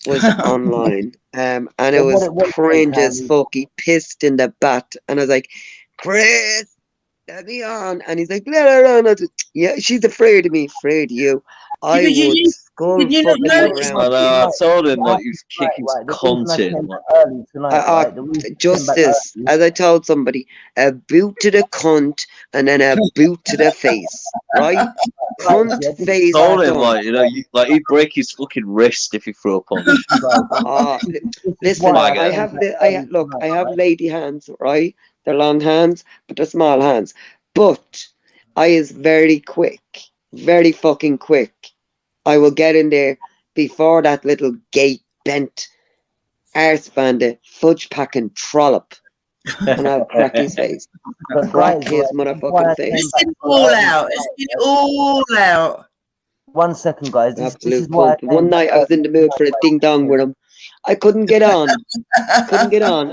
was online, and it was cringe as fuck. He pissed in the bat, and I was like, Chris, let me on. And he's like, let her on. I said, yeah, she's afraid of me, afraid of you. I would skull fucking around. I told him like he was kicking his cunt in. Justice, as I told somebody, a boot to the cunt and then a boot to the face, right? Cunt face. Told him like, you know, like he'd break his fucking wrist if he threw a punch. Listen, I have lady hands, right? They're long hands, but they're small hands. But I is very quick, very fucking quick. I will get in there before that little gate bent arse bandit fudge packing trollop, and I'll crack his face. Crack his motherfucking face. Let's get it all out. Let's get it all out. 1 second, guys. Absolute pump. One night I was in the mood for a ding dong with him. I couldn't get on. I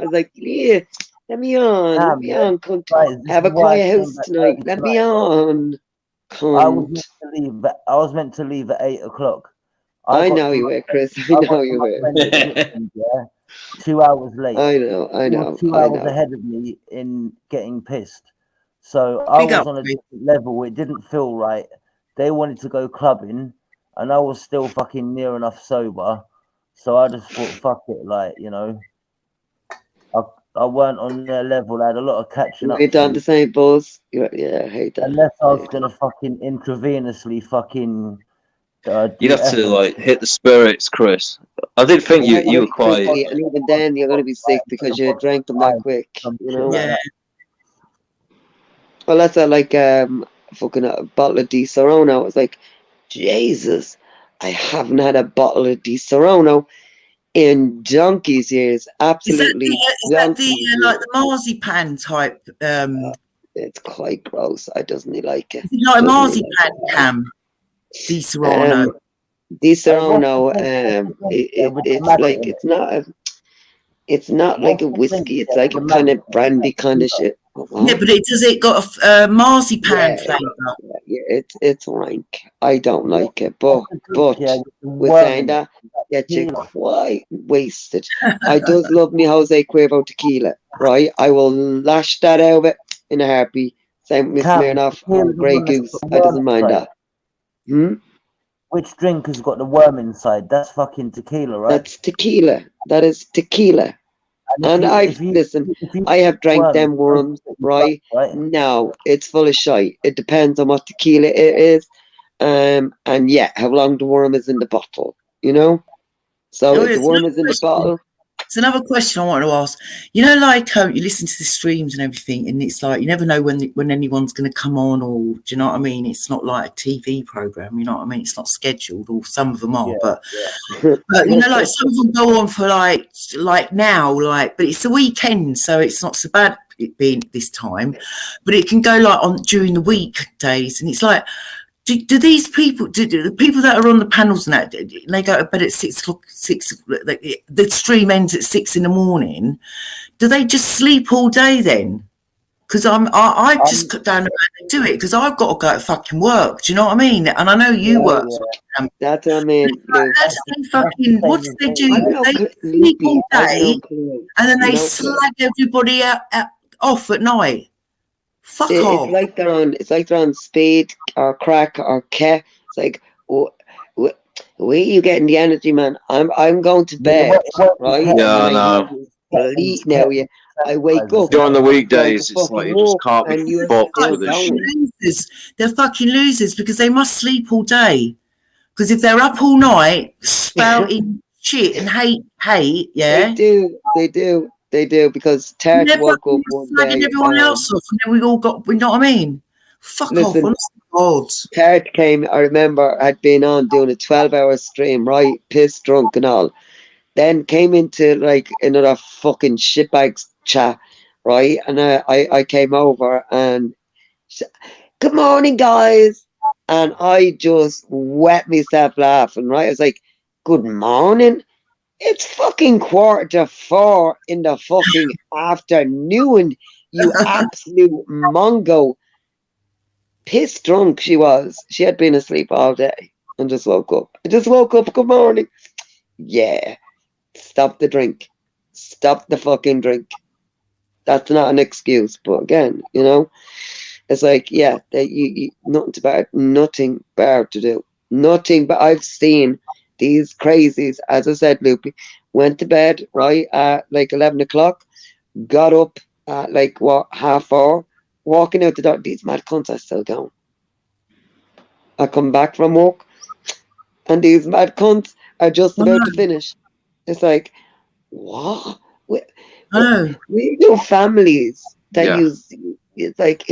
was like, yeah, let me on. Let me on. Cunt. Have a quiet house tonight. Let me on. I was meant to leave at 8 o'clock. I know you were, Chris. I know you were. 2 hours late. I know. 2 hours ahead of me in getting pissed. So I was on a different level. It didn't feel right. They wanted to go clubbing, and I was still fucking near enough sober. So I just thought, fuck it, like, you know. I weren't on their level. I had a lot of catching up. We're done the same balls. Yeah, I hate that. Unless I was gonna fucking intravenously fucking. You'd have to like hit the spirits, Chris. I did think you were quite. And even then, you're gonna be sick because you drank them that quick. You know. Yeah. Well, that's like fucking a bottle of Di Serono. I was like, Jesus, I haven't had a bottle of Di Serono in donkey's years. Absolutely. Is that the like the marzipan type? It's quite gross. I doesn't like it. Is it like a marzipan, Cam? Di Serono. Di Serono. It's not like a whiskey. It's like a kind of brandy kind of shit. Yeah, but it got a marzipan flavour. Yeah, it's rank. I don't like it, but with saying that, you're quite wasted. I does love me Jose Cuervo tequila, right? I will lash that out of it in a heartbeat. Same with Smirnoff or Grey Goose. I doesn't mind that. Which drink has got the worm inside? That's fucking tequila, right? That's tequila. That is tequila. And I have drank them worms, right? Now it's full of shite. It depends on what tequila it is, and yeah, how long the worm is in the bottle, you know. So if the worm is in the bottle. It's another question I want to ask. You know, like you listen to the streams and everything, and it's like you never know when anyone's going to come on, or do you know what I mean? It's not like a TV program, you know what I mean? It's not scheduled, or some of them are, but you know, like some of them go on for like now, like, but it's the weekend, so it's not so bad it being this time, but it can go like on during the weekdays, and it's like. Do these people, do the people that are on the panels and that, they go to bed at 6 o'clock, the stream ends at 6 in the morning, do they just sleep all day then? Because I just don't know how they do it, because I've got to go to fucking work, do you know what I mean? And I know you work. That's what I mean. What do they do? They sleep all day, and then they slag everybody off at night. Fuck off. It's like they're on speed or crack or ke. It's like, where are you getting the energy, man? I'm going to bed, right? Yeah, no. Now, I wake up during the weekdays. It's like you just can't be fucked with this shit. They're fucking losers because they must sleep all day. Because if they're up all night spouting shit and hate, yeah, They do because Ted woke up one day. Everyone else off, and then we all got. You know what I mean? Fuck off! God. Ted came. I remember had been on doing a 12-hour stream, right? Pissed drunk and all. Then came into like another fucking shitbags chat, right? And I came over and said, good morning, guys, and I just wet myself laughing. Right? I was like, good morning. It's fucking 3:45 in the fucking afternoon, you absolute mongo. Pissed drunk she was. She had been asleep all day and just woke up. I just woke up, good morning. Yeah. Stop the drink. Stop the fucking drink. That's not an excuse, but again, you know, it's like, yeah, nothing bad to do. Nothing, but I've seen these crazies, as I said, Loopy, went to bed, right, at like 11 o'clock, got up at like, 4:30, walking out the door. These mad cunts are still going. I come back from work, and these mad cunts are just about to finish. It's like, what? We do families that use. It's like,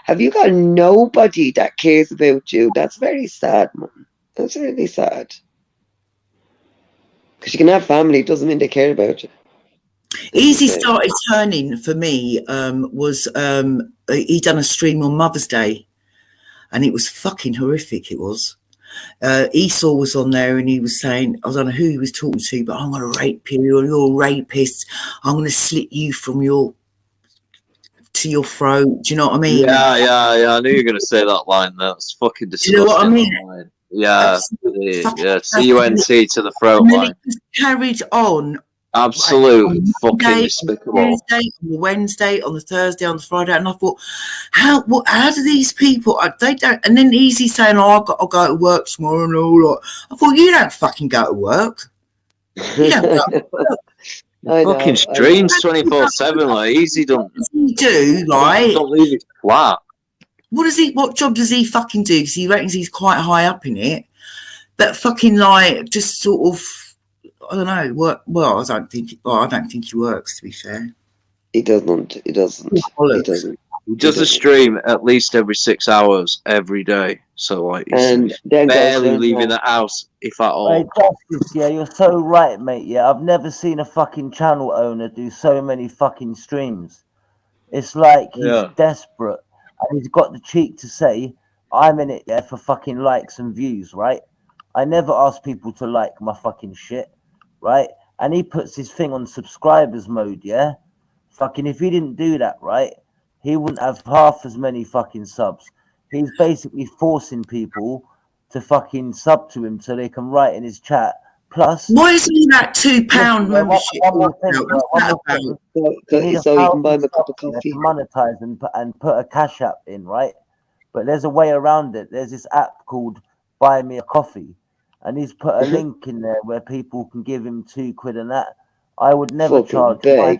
have you got nobody that cares about you? That's very sad, man. That's really sad. Because you can have family, it doesn't mean they care about you. Easy started turning for me was he done a stream on Mother's Day, and it was fucking horrific. It was. Esau was on there, and he was saying, I don't know who he was talking to, but I'm going to rape you. You're a rapist. I'm going to slit you from your throat. Do you know what I mean? Yeah. I knew you were going to say that line. That's fucking disgusting. Do you know what I mean? Yeah, CUNT to the throat line. It carried on. Absolute fucking despicable. Tuesday, on the Wednesday, on the Thursday, on the Friday, and I thought, how do these people? They don't. And then Easy saying, "Oh, I've got to go to work tomorrow," and all that. I thought, you don't fucking go to work. You don't go to work. Fucking streams 24/7. Like Easy don't. He do like don't leave it flat. What job does he fucking do? Because he reckons he's quite high up in it. But fucking like just sort of, I don't know. Work. Well, I don't think he works. To be fair, he doesn't. He doesn't. He does a stream at least every 6 hours every day. So like, he's barely leaving the house, if at all. Hey, Justice, yeah, you're so right, mate. Yeah, I've never seen a fucking channel owner do so many fucking streams. It's like he's desperate, and he's got the cheek to say, "I'm in it, yeah, for fucking likes and views," right? I never ask people to like my fucking shit, right? And he puts his thing on subscribers mode, yeah? Fucking, if he didn't do that, right, he wouldn't have half as many fucking subs. He's basically forcing people to fucking sub to him so they can write in his chat. Plus, why isn't he that £2 membership? So you can buy him a cup of coffee. Monetize and put a cash app in, right? But there's a way around it. There's this app called Buy Me a Coffee, and he's put a link in there where people can give him £2 and that. I would never Fucking charge beg.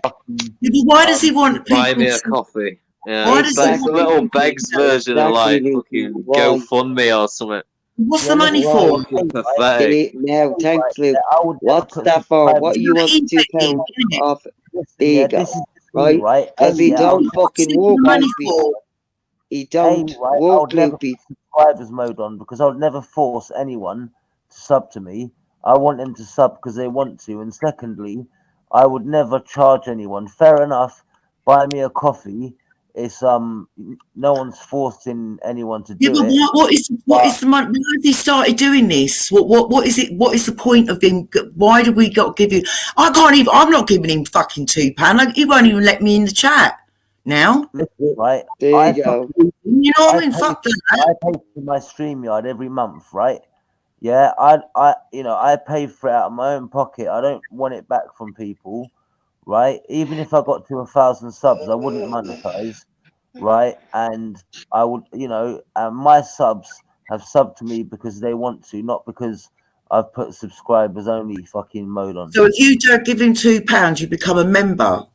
Why does he want Buy people me a to? coffee. Yeah, Why it's does he like a want little people to Begs do that? version of like Exactly, fucking why? GoFundMe or something. What's Yeah, the money listen, for? right, Pathetic. Now, thanks, Luke. I would never What's put that for? subscribers. What you want He's £2 begging, isn't it? off? Listen, There yeah, you go. this is the thing, Right? right? Because he Yeah, don't What's fucking the walk, money Loopy. for? He A, don't right, I walk, would never Loopy. put subscribers mode on because I would never force anyone to sub to me. I want them to sub because they want to. And secondly, I would never charge anyone. Fair enough. Buy me a coffee. It's no one's forcing anyone to Yeah, do but it. what is the money? Why has he started doing this? What is it? What is the point of him? Why do we got to give you? I can't even. I'm not giving him fucking £2. Like, he won't even let me in the chat now. Right. There you go. You know what I mean? pay, Fuck that. I pay for my StreamYard every month, right? Yeah, I pay for it out of my own pocket. I don't want it back from people, right? Even if I got to 1,000 subs, I wouldn't monetize, right? And I would, my subs have subbed to me because they want to, not because I've put subscribers only fucking mode on. So if you don't give him £2, you become a member.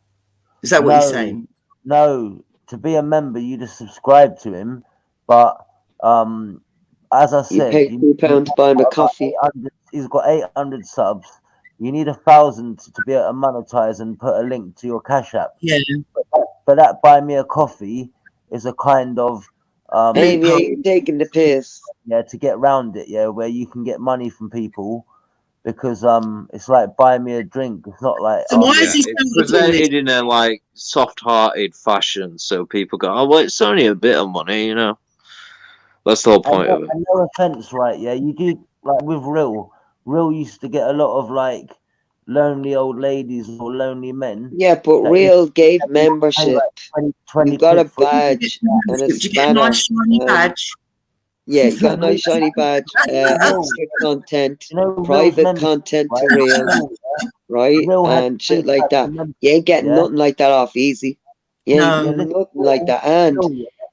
Is that what you're saying? No, to be a member, you just subscribe to him. But as I You said, pay £2 to buy him a coffee. He's got 800 subs. You need 1,000 to be able to monetize and put a link to your Cash App. Yeah. But that buy me a coffee is a kind of Amy, you're taking the piss. Yeah, to get round it. Yeah, where you can get money from people. Because it's like buy me a drink. It's not like So why is he it's presented in a like soft-hearted fashion, so people go, "Oh, well, it's only a bit of money, you know." That's the whole point of it. And no offense, right? Yeah, you do like with Real. Real used to get a lot of like lonely old ladies or lonely men. Yeah, but that Real gave pay membership. like 20 You got a quid for- badge and a Did you get a spanner. nice shiny badge? Yeah, you got a nice shiny badge. Extra content, private content to Real, right? And shit like that. You ain't getting nothing like that off easy. You ain't getting nothing like that. And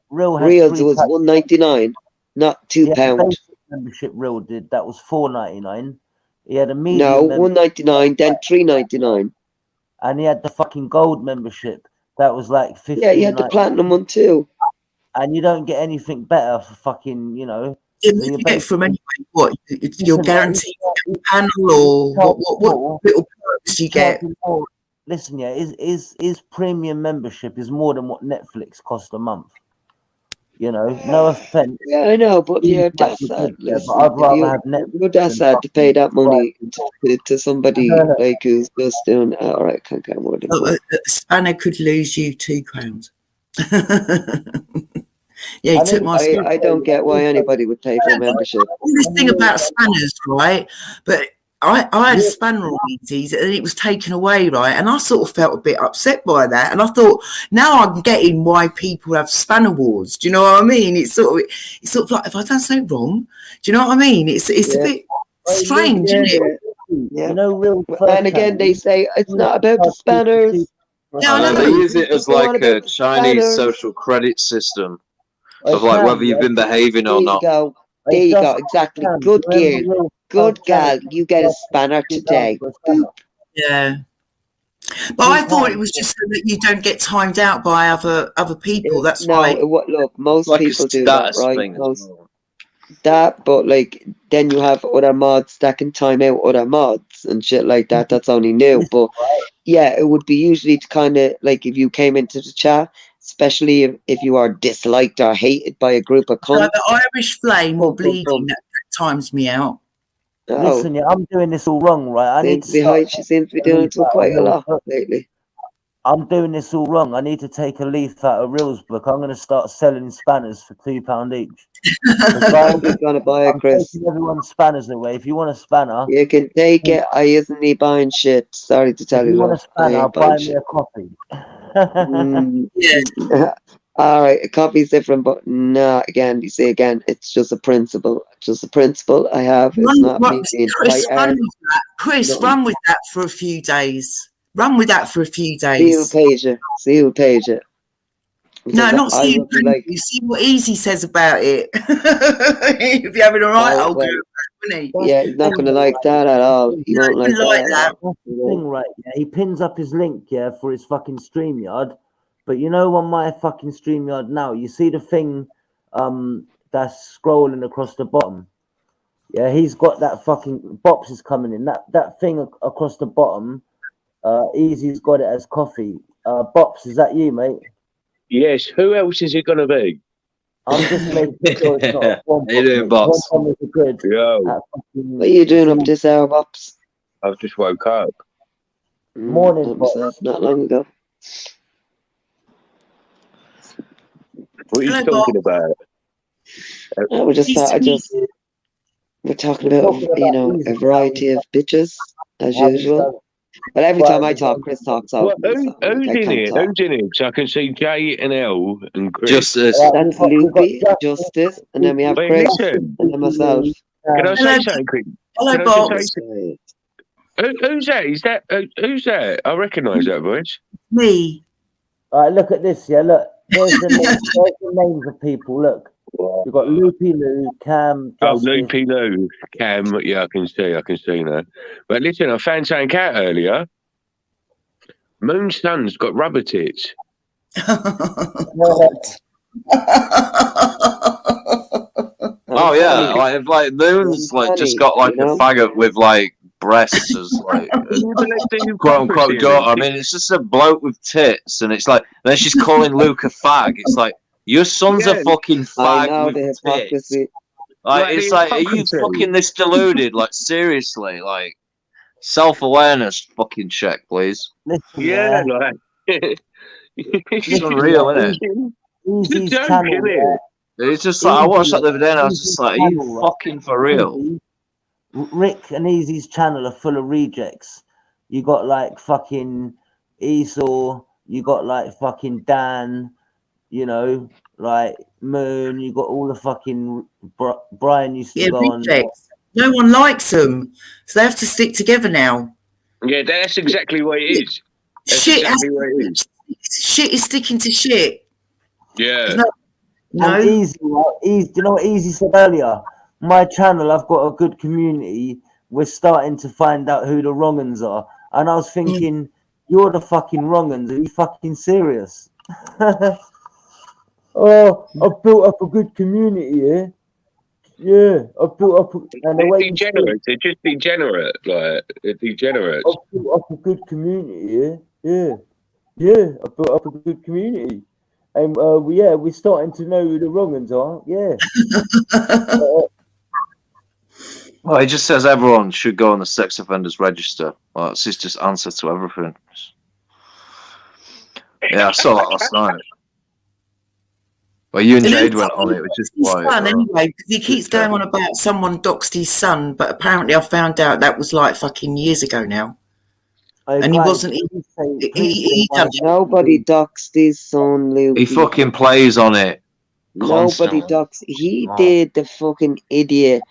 Reels was $1.99, not £2. basic membership Real did that was $4.99. He had a medium No, membership, $1.99, then $3.99. and he had the fucking gold membership that was like 15. Yeah, you had the platinum one too. And you don't get anything better for fucking, Yeah, so you get from anyway. What you're guaranteed a panel or what little perks you get? Listen, yeah, his premium membership is more than what Netflix cost a month. No offense. Yeah, I know, but yeah, that's sad. Listen, but I'd rather have Netflix. You're that sad to pay that money to somebody like who's just doing. All right, can't get more than A spanner could lose you £2. Yeah, he took my. I don't get why anybody would pay for a membership. This thing about spanners, right? But I had a spanner on Easies and it was taken away, right? And I sort of felt a bit upset by that. And I thought, now I'm getting why people have spanner wars. Do you know what I mean? It's sort of like, if I done something wrong, do you know what I mean? It's a bit strange, isn't it? Yeah. Real. And again, they say it's not about the spanners. They use it as like a Chinese social credit system of like whether you've been behaving or not. There you go, exactly. Good girl. Good gal, you get a spanner today. Boop. Yeah. But I thought it was just so that you don't get timed out by other people. That's why. Look, most Like people a do that, status right? thing as Most, well. that, but like then you have other mods that can time out other mods and shit like that. That's only new. But yeah, it would be usually to kind of like if you came into the chat, especially if you are disliked or hated by a group of cunts. The Irish flame or bleeding that times me out. Listen, yeah, I'm doing this all wrong, right? She seems to be doing it quite a lot lately. I'm doing this all wrong. I need to take a leaf out of Real's book. I'm going to start selling spanners for £2 each. Somebody's going to buy it, Chris. Taking everyone's spanners away. If you want a spanner, you can take it. I isn't me buying shit. Sorry to tell if you. you want a spanner, buy me shit. a coffee. All right, a coffee's different, but again, you see, it's just a principle. Just a principle I have. It's not me being Chris, tight. Run with that for a few days. Run with that for a few days. See who pays you. No, Because not I see would be like, you see what Easy says about it. If you're having a right oh, old well, girl, wouldn't he? yeah, he's not going to like that at all. He won't like that at all. That's the thing, right? Yeah, he pins up his link, yeah, for his fucking StreamYard. But you know, on my fucking StreamYard now, you see the thing that's scrolling across the bottom. Yeah, he's got that fucking Bops is coming in. That thing across the bottom. Easy's got it as coffee. Bops, is that you, mate? Yes. Who else is it going to be? I'm just making sure it's not one How you doing, Bops. Bops? One is good. Yo, What are you doing up this hour, Bops? I've just woke up. Morning, Not myself, not long ago. What are you Hello, talking Bob. about? No, we're talking about, you know, a variety of bitches, as usual. But every time I talk, Chris talks over Well, me, so who's I in can't here? talk. Who's in here? So I can see J and L and Chris. Justice. That's Loopy, Justice, and then we have Wait, Chris, listen. and then myself. Can I say Hello, something quick? hello, Can I Bob. just say who's that? Is that who's that? I recognise that voice. Me. All right, look at this. Yeah, look. There's the names of people. Look, you've got Loopy Lou, Cam, Oh, Justice. Loopy Lou, Cam. Yeah, I can see now. But listen, I found something out earlier. Moon's son's got rubber tits. Oh yeah, like Moon's like just got like a faggot with like breasts as like quote unquote daughter. I mean, it's just a bloke with tits, and it's like then she's calling Luke a fag. It's like your son's a fucking I know fag the with tits. hypocrisy. Like it's like, are you fucking this deluded? Like seriously, like self-awareness, fucking check, please. Yeah, like It's unreal, isn't it? Easy's joke, channel. isn't it? Yeah. It's just like I watched that the other day, and I was just like, are you fucking for real? Rick and Easy's channel are full of rejects. You got like fucking Esau, you got like fucking Dan, you know, like Moon, you got all the fucking Brian used to go rejects. No one likes them, so they have to stick together now. Yeah, that's exactly what it is. That's Shit, exactly what it is. Shit is sticking to shit. Yeah. No. Easy, do you know what Easy said earlier? My channel, I've got a good community. We're starting to find out who the wrong-uns are. And I was thinking, you're the fucking wrong-uns. Are you fucking serious? Oh, I've built up a good community here. Yeah, I've built up and the way Degenerates, they're just degenerate, like they're degenerates. I've built up a good community here. Yeah, I've built up a good community. And we're starting to know who the wrong-uns are. Yeah. Well, he just says everyone should go on the sex offenders register. Well, that's his just answer to everything. Yeah, I saw that last night. Well, you and Jade went on it, which is quite son, anyway, because he keeps going on about someone doxed his son, but apparently I found out that was like fucking years ago now. And he wasn't. Nobody doxed his son, Luke. He fucking plays on it. Nobody doxed. He did, the fucking idiot.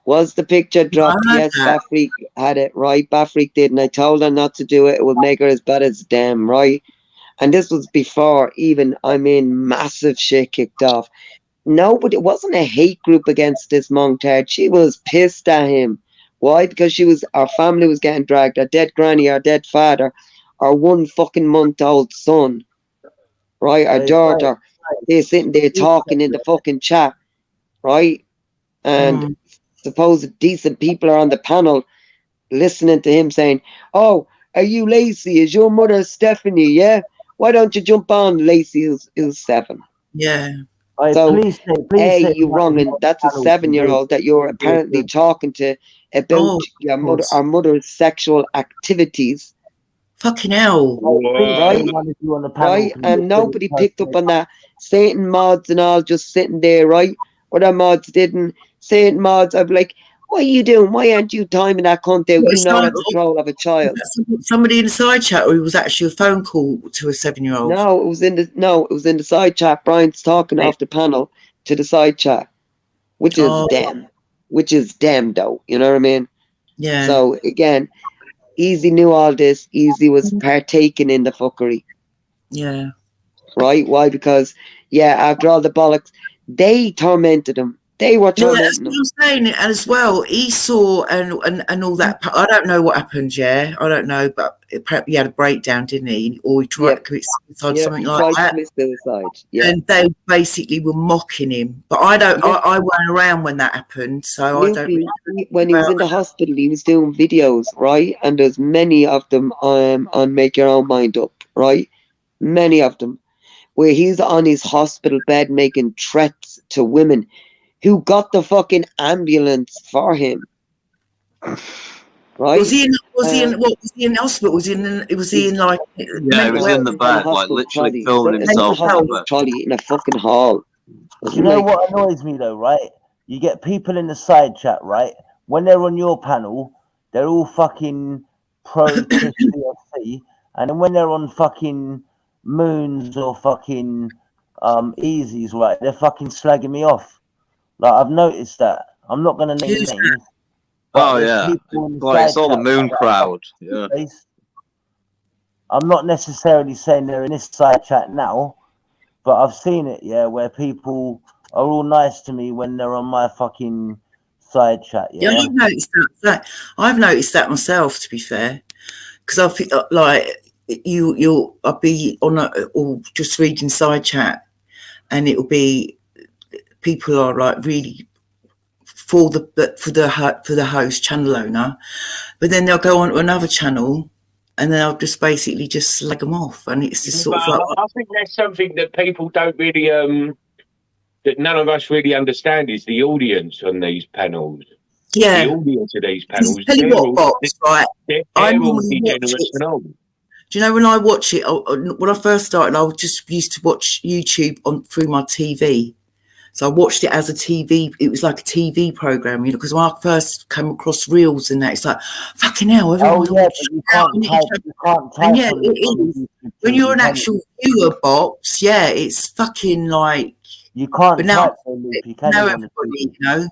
Was the picture dropped? Yes, Bafrique had it, right? Bafrique did, and I told her not to do it. It would make her as bad as them, right? And this was before even, massive shit kicked off. Nobody, it wasn't a hate group against this Montard. She was pissed at him. Why? Because our family was getting dragged. Our dead granny, our dead father, our 1 fucking month-old son, right? Our daughter. They're sitting there talking in the fucking chat, right? And supposed decent people are on the panel listening to him saying, "Oh, are you Lacey? Is your mother Stephanie? Yeah? Why don't you jump on Lacey who's 7?" Yeah. So, please say you wrong, and that's a 7-year-old that you're apparently talking to about your mother, our mother's sexual activities. Fucking hell. Right? And nobody picked up on that. Satan mods and all just sitting there, right? Other mods didn't. Satan mods, I'd be like, what are you doing? Why aren't you timing that cunt out? You know that's a troll of a child. Somebody in the side chat, or it was actually a phone call to a 7-year-old? No, it was in the side chat. Brian's talking off the panel to the side chat, which is them. Which is them, though. You know what I mean? Yeah. So, again, Easy knew all this. Easy was partaking in the fuckery. Yeah. right? Why? Because after all the bollocks, they tormented him. They were No, that's tormenting what him. I'm saying as well. Esau and all that. I don't know what happened. Yeah, I don't know, but apparently he had a breakdown, didn't he? Or he tried to commit suicide, something he like tried to that. commit suicide. Yeah. And they basically were mocking him. But I don't. I weren't around when that happened, so I don't. Newfie, when he was in the hospital, he was doing videos, right? And there's many of them on Make Your Own Mind Up, right? Many of them, where he's on his hospital bed making threats to women who got the fucking ambulance for him. Right? Was he in? What was he in hospital? Was he in like? Yeah, he was in the bed, like literally filming himself in the bed. Trolley in a fucking hall. You know what annoys me though, right? You get people in the side chat, right? When they're on your panel, they're all fucking pro Chris CFC, and then when they're on fucking Moons or fucking Easies, right? They're fucking slagging me off. Like I've noticed that. I'm not gonna name names. Oh yeah, like it's all the Moon crowd. Yeah. I'm not necessarily saying they're in this side chat now, but I've seen it, where people are all nice to me when they're on my fucking side chat. Yeah, I've noticed that. I've noticed that myself, to be fair, because I feel like I'll be on or just reading side chat, and it'll be people are like really for the host channel owner, but then they'll go on to another channel. And then I'll just basically just slag them off, and it's just sort of like. I think that's something that people don't really, that none of us really understand is the audience on these panels. Yeah. The audience of these panels. Tell you what, Box, right? I normally watch generous and all. Do you know when I watch it? When I first started, I just used to watch YouTube through my TV. So I watched it as a TV. It was like a TV program, you know, because when I first came across reels and that, it's like, fucking hell, everyone's watching. You can't type and yeah, it is. When you're an actual viewer, Box, yeah, it's fucking like. You can't but now, type though, Luke, you can't everybody, you know.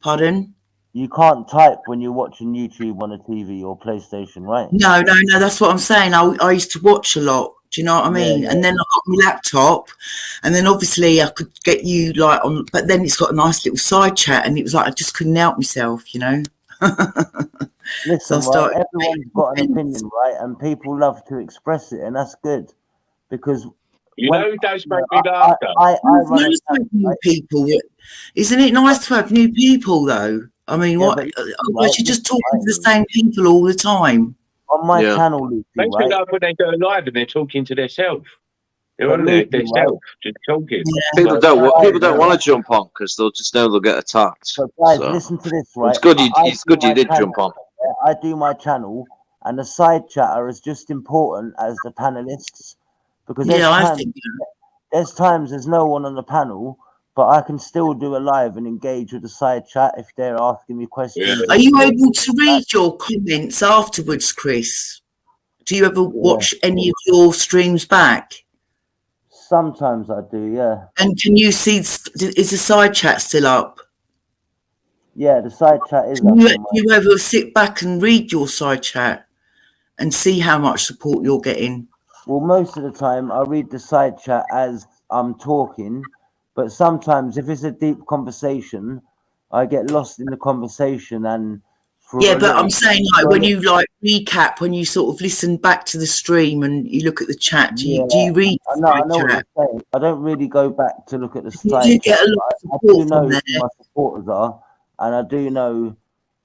Pardon? You can't type when you're watching YouTube on a TV or PlayStation, right? No, that's what I'm saying. I used to watch a lot. Do you know what I mean? Yeah. And then I got my laptop, and then obviously I could get you like on, but then it's got a nice little side chat, and it was like I just couldn't help myself, you know. Listen, right, everyone's got an opinion, right? And people love to express it, and that's good because you know, it does make me laugh. It's nice to have new people. Isn't it nice to have new people, though? I mean, what? Otherwise, you're just talking to the same people all the time. On my channel, Lucy, makes me laugh when they go live and they're talking to themselves. They're on there, themselves, just talking. People don't want to jump on because they'll just know they'll get attacked. So guys, listen to this, right? It's good. It's good you did jump on. I do my channel, and the side chat are as just important as the panelists because there's times there's no one on the panel, but I can still do a live and engage with the side chat if they're asking me questions. Are you able to read your comments afterwards, Chris? Do you ever watch any of your streams back? Sometimes I do, yeah. And can you see, is the side chat still up? Yeah, the side chat is up. Do you ever sit back and read your side chat and see how much support you're getting? Well, most of the time I read the side chat as I'm talking, but sometimes if it's a deep conversation, I get lost in the conversation and but I'm saying like when you like recap, when you sort of listen back to the stream and you look at the chat, do you read I know what you're saying. I don't really go back to look at the side you get a lot of I support do know from who there. my supporters are, and I do know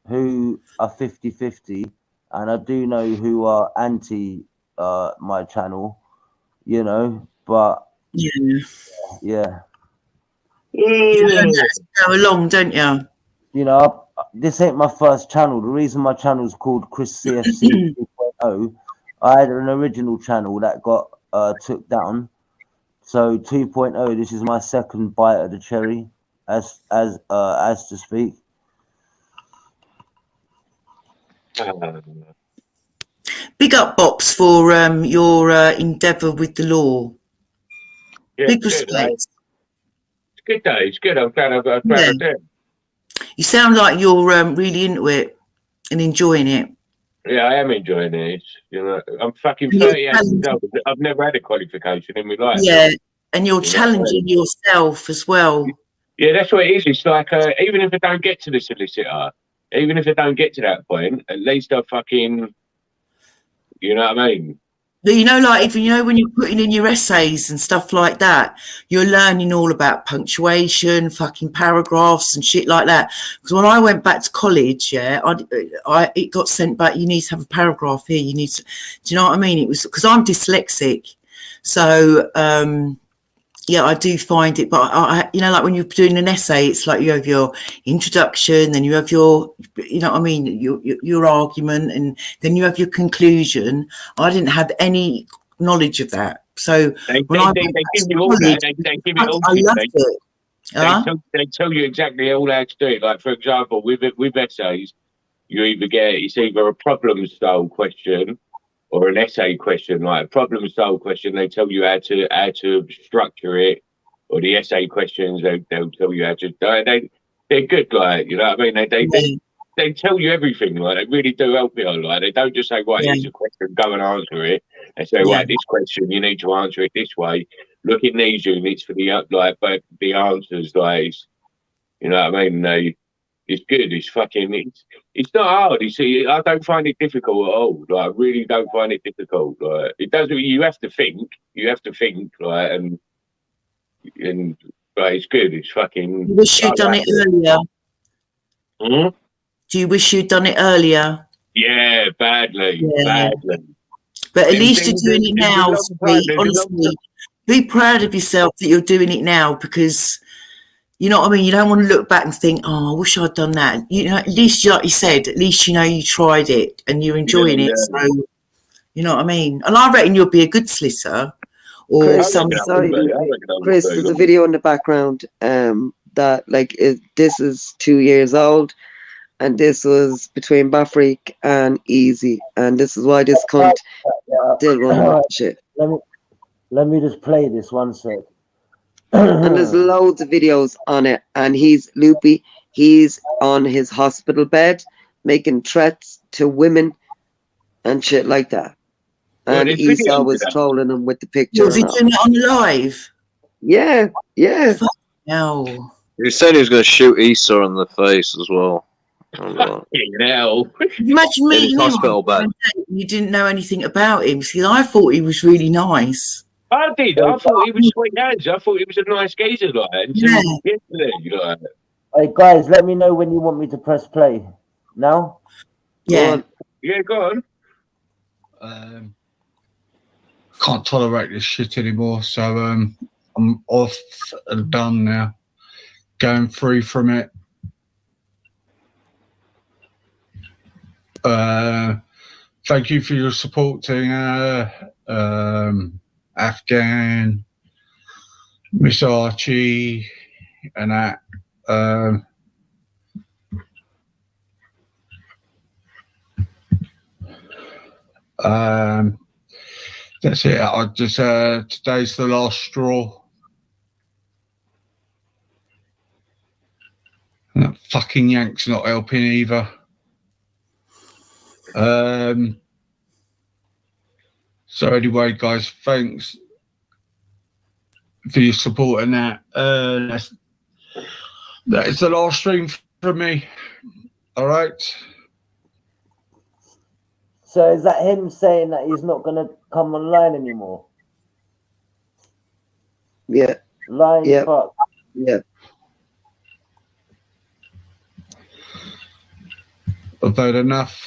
who are 50-50, and I do know who are anti my channel, you know, but yeah. You learn that as you go along, don't you? You know, this ain't my first channel. The reason my channel is called Chris CFC 2.0, I had an original channel that got took down. So 2.0, this is my second bite of the cherry, as to speak. Big up, Box, for your endeavour with the law. Yeah, big it's good, respect. right? It's good though. It's good. I'm glad I did. You sound like you're really into it and enjoying it. Yeah, I am enjoying it. You know, I'm fucking And you're 38 years old. I've never had a qualification in my life. yeah, and you're You know what I challenging mean? yourself as well. Yeah, that's what it is. It's like, even if I don't get to the solicitor, even if I don't get to that point, at least I fucking, you know what I mean? But you know, like even when you're putting in your essays and stuff like that, you're learning all about punctuation, fucking paragraphs and shit like that. Because when I went back to college, yeah, it got sent back. You need to have a paragraph here. You need to, do you know what I mean? It was because I'm dyslexic, so yeah, I do find it. But I like when you're doing an essay, it's like you have your introduction, then you have your, you know what I mean, your argument, and then you have your conclusion. I didn't have any knowledge of that, so They when I give went back you to all that. college, They give it all I to you. loved it. They tell you exactly all how to do it. Like, for example, with essays, it's either a problem style question or an essay question. Like a problem style question, they tell you how to structure it, or the essay questions, they'll tell you how to. They're good, like, you know what I mean. They tell you everything, like they really do help you. Like they don't just say, right, here's a question, go and answer it. They say, right, this question you need to answer it this way. Look in these units for the but the answers, like, you know what I mean. It's good. It's fucking. It's not hard. You see, I don't find it difficult at all. Like, I really don't find it difficult. Like, it does. You have to think. You have to think. Like, but it's good. It's fucking. You wish you'd done it earlier. Hmm? Do you wish you'd done it earlier? Yeah, badly. But at least you're doing it now, sweet. Honestly, be proud of yourself that you're doing it now, because you know what I mean. You don't want to look back and think, "Oh, I wish I'd done that." You know, at least, like you said, at least you know you tried it and you're enjoying it. So, you know what I mean. And I reckon you'll be a good solicitor, or Chris, sorry, Chris, there's a video in the background that this is 2 years old, and this was between Bafrik and Easy, and this is why this cunt did run that shit. Let me just play this one sec. And there's loads of videos on it, and he's loopy. He's on his hospital bed making threats to women and shit like that. And Esau was trolling him with the picture. Was he doing it on live? Yeah. No. He said he was going to shoot Esau in the face as well. Imagine meeting him hospital bed. You didn't know anything about him. See, I thought he was really nice. I did. I thought he was sweet as. I thought he was a nice geezer, like, until yesterday. Like. Hey guys, let me know when you want me to press play. Now? Yeah. Go on. Can't tolerate this shit anymore, so I'm off and done now. Going free from it. Thank you for your support, Tina. Afghan, Miss Archie, and that. That's it. I just today's the last straw. And that fucking Yank's not helping either. So anyway, guys, thanks for your support and that. That is the last stream from me. All right. So is that him saying that he's not going to come online anymore? Yeah. Lying fuck. Yeah. I've had enough.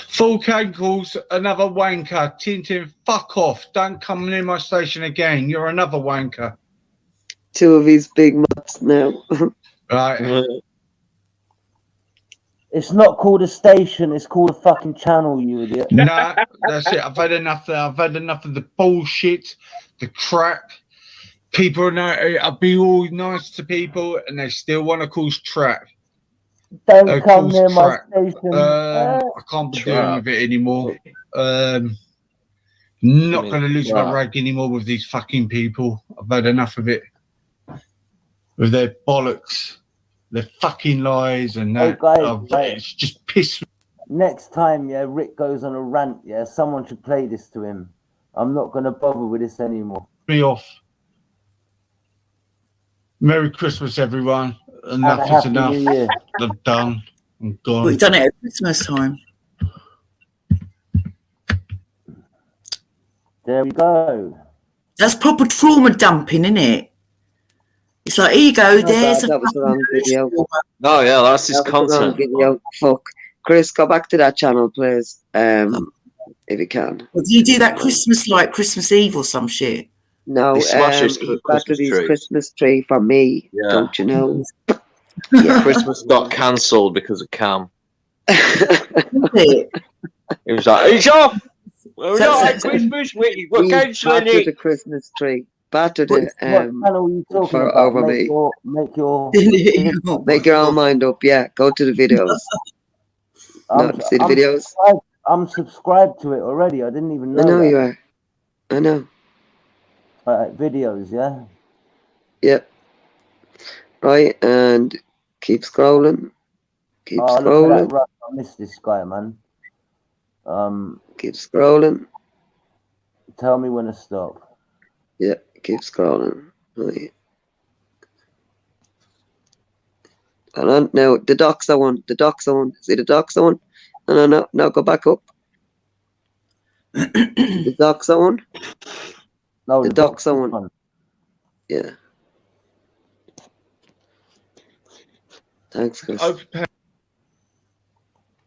Full cankles, another wanker. Tintin, fuck off. Don't come near my station again. You're another wanker. 2 of his big mutts now. Right. It's not called a station. It's called a fucking channel, you idiot. Nah, that's it. I've had enough. I've had enough of the bullshit, the crap. People are now. I'll be all nice to people, and they still want to cause trap. Don't come near my station. I can't be dealing with it anymore. Not going to lose my rag anymore with these fucking people. I've had enough of it. With their bollocks. the fucking lies and Hey that. guys, It's just piss me. next time, yeah, Rick goes on a rant, yeah, someone should play this to him. I'm not gonna bother with this anymore. Me off. Merry Christmas, everyone. Enough is Happy enough. New Year. I'm done. I'm gone. We've done it at Christmas time. There we go. That's proper trauma dumping, isn't it? It's like, here you go, there's a that was the wrong video. Oh yeah, that's his That was the wrong content. video. Fuck. Chris, go back to that channel, please. If you can. Well, do you do that Christmas like Christmas Eve or some shit? No, He smashes he's Christmas battered his tree. Christmas tree for me. Yeah. Don't you know? Christmas got cancelled because of Cam. It? He was like, "He's off. We're So- not so- at Christmas. We're He cancelling battered it." the Christmas tree. Battered What it channel are you talking for about? over Make me. your make your Make your own mind up. Yeah, go to the videos. Not see the videos. I'm subscribed to it already. I didn't even know. I know that. you are. I know. Videos, yeah. Yep. Right, and keep scrolling. Keep Oh, look at scrolling. that rush. I missed this guy, man. Keep scrolling. Tell me when to stop. Yeah, keep scrolling. Right. Hold on. Now, the Doxa one. The Doxa one. See the Doxa one? No, go back up. The Doxa one. No, the Doxa one. Yeah. Thanks, Chris.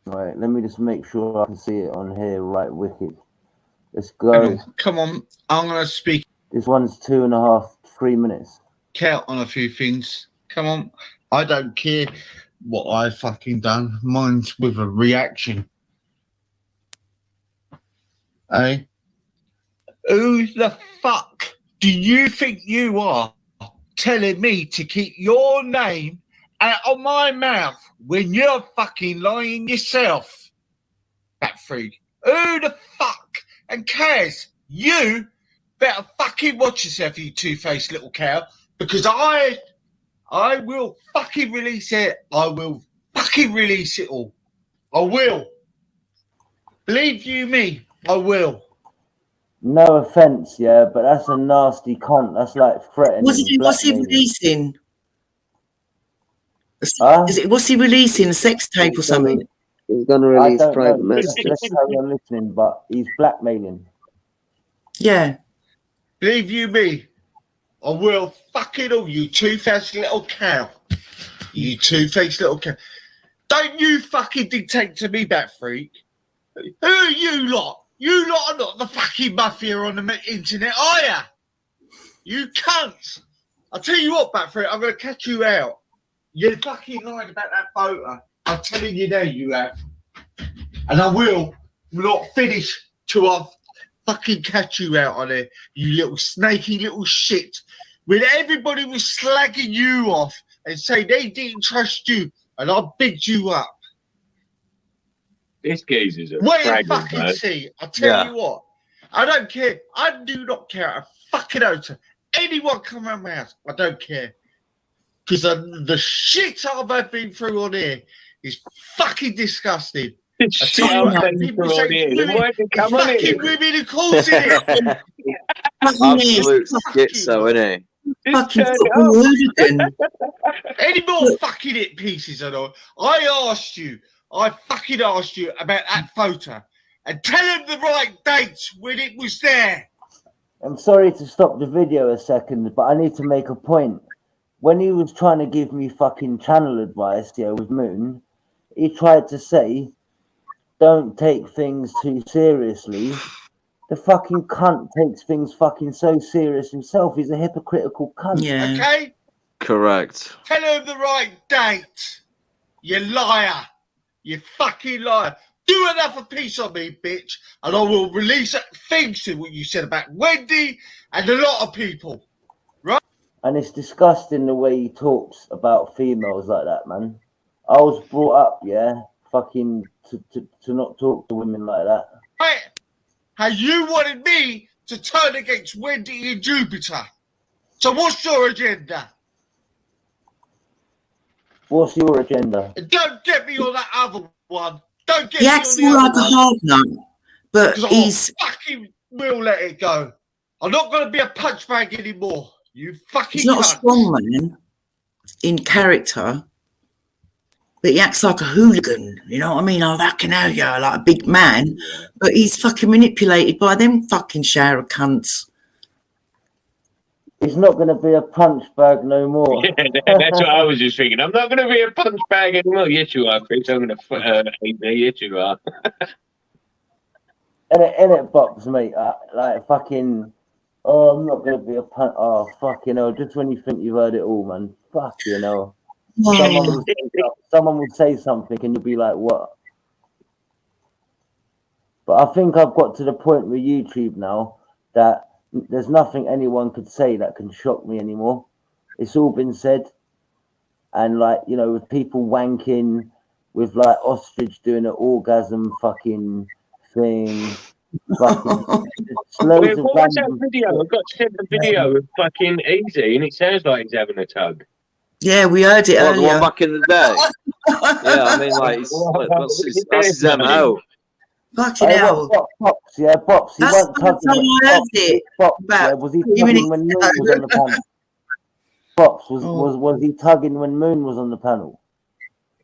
Right, let me just make sure I can see it on here. Right, wicked. Let's go. Come on, I'm gonna speak This one's 2.5, 3 minutes. out on a few things. Come on, I don't care what I fucking done. Mine's with a reaction. Hey, who the fuck do you think you are telling me to keep your name out of my mouth when you're fucking lying yourself? That freak. Who the fuck? And Kaz, you better fucking watch yourself, you two-faced little cow, because I will fucking release it. I will fucking release it all. I will. Believe you me, I will. No offense, yeah, but that's a nasty cunt. That's like threatening. What's he blackmailing. releasing? Huh? What's he releasing? A sex tape or something? He's gonna I release don't private know. messages. Let's carry on listening, but he's blackmailing. Yeah. Believe you me, I will fucking all you two-faced little cow. You two-faced little cow. Don't you fucking dictate to me, bat freak. Who are you lot? You lot are not the fucking mafia on the internet, are ya? You cunts. I'll tell you what, bat freak, I'm going to catch you out. You fucking lied about that photo. I'm telling you now you have. And I will not finish till I fucking catch you out on it, you little snaky little shit. When everybody was slagging you off and saying they didn't trust you, and I bigged you up. This geezer's a Wait and fragment, fucking man. see. I tell you what, I don't care. I do not care a fucking iota. Anyone come around my house, I don't care. Because the shit I've been through on here is fucking disgusting. I tell you what, people say fucking women who cause it. Absolute schizo, isn't he? Fucking football hooligan. Any more fucking hit pieces or not? I fucking asked you about that photo and tell him the right dates when it was there. I'm sorry to stop the video a second, but I need to make a point. When he was trying to give me fucking channel advice, yeah, with Moon, he tried to say, don't take things too seriously. The fucking cunt takes things fucking so serious himself. He's a hypocritical cunt. Yeah. Okay? Correct. Tell him the right date. You liar. You fucking liar. Do another piece on me, bitch, and I will release things to what you said about Wendy and a lot of people. Right? And it's disgusting the way he talks about females like that, man. I was brought up, yeah, fucking to not talk to women like that. Right? How you wanted me to turn against Wendy and Jupiter. So what's your agenda? What's your agenda? And don't get me on that other one. Don't get He me acts on the more other like a one. hard nut, but Because he's I fucking will let it go. I'm not going to be a punch bag anymore. You fucking he's not a cunt. strong man in character, but he acts like a hooligan. You know what I mean? Oh, that can have you, like a big man, but he's fucking manipulated by them fucking shower cunts. He's not going to be a punch bag no more. That's what I was just thinking. I'm not going to be a punch bag anymore. Yes, you are, Chris. I'm going to hate me. Yes, you are. And it bops, mate. Like fucking. Oh, I'm not going to be a punch. Oh, fucking hell. Just when you think you've heard it all, man. Fuck, you know. Someone will say something and you'll be like, what? But I think I've got to the point with YouTube now that there's nothing anyone could say that can shock me anymore. It's all been said. And like, you know, with people wanking, with like ostrich doing an orgasm fucking thing. Fucking Wait, what was that video? I got sent the video of fucking Easy and it sounds like he's having a tug. Yeah, we heard it The earlier. one back in the day. Yeah, I mean, like, that's his MO. Fucking hell. Bops, yeah, Bops. He That's wasn't the tugging. time I heard it. Bops, yeah, was he tugging when Moon was on the panel? Bops, was he tugging when Moon was on the panel?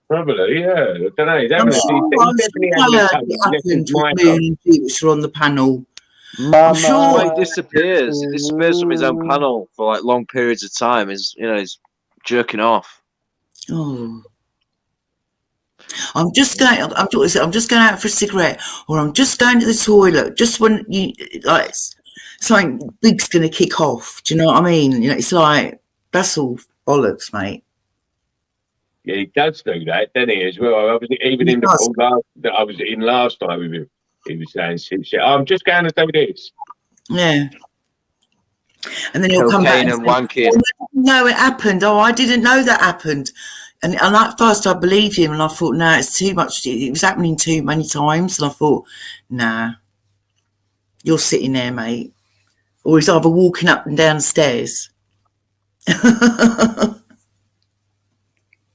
Probably, yeah. I don't know. He's I'm having a sure definitely having a tug. it happened with Moon and Peter were on the panel. I'm sure. He disappears. He disappears from his own panel for like long periods of time. He's jerking off. Oh. I'm just going out for a cigarette, or I'm just going to the toilet. Just when you like something big's going to kick off. Do you know what I mean? You know, it's like that's all bollocks, mate. Yeah, he does do that, doesn't he, as well? I was even in the call that I was in last night with him. He was saying shit. I'm just going to do this. Yeah. And then he'll come back and wanking. No, it happened. Oh, I didn't know that happened. And at first I believed him, and I thought, no, it's too much. It was happening too many times, and I thought, nah, you're sitting there, mate. Or he's either walking up and down the stairs.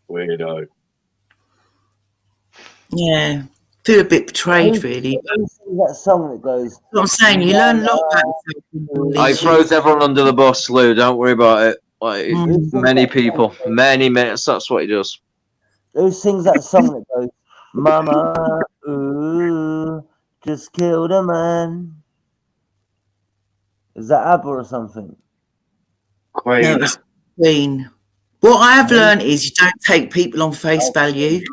Weirdo. Yeah, feel a bit betrayed, really. That song that goes. What I'm saying, you learn a lot about I throws everyone under the bus, Lou. Don't worry about it. Like many people, many. That's what he does. Who sings that song that goes, "Mama, ooh, just killed a man"? Is that ABBA or something? Queen. No, it's Queen. What I have learned is you don't take people on face value.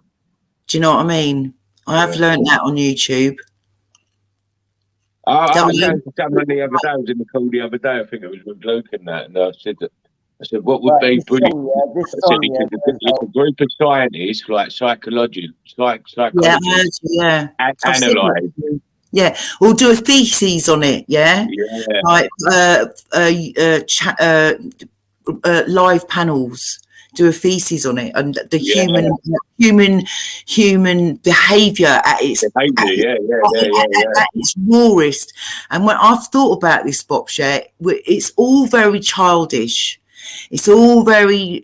Do you know what I mean? I have learned that on YouTube. I was saying to someone the other day, I was in the call the other day, I think it was with Luke and that, and I said, what would be brilliant? I said, it's a group of scientists, like psychology, analyse. Yeah, or do a thesis on it. Yeah, like live panels. Do a thesis on it and the human behaviour at its rawest. And when I've thought about this, Bobshet, it's all very childish. It's all very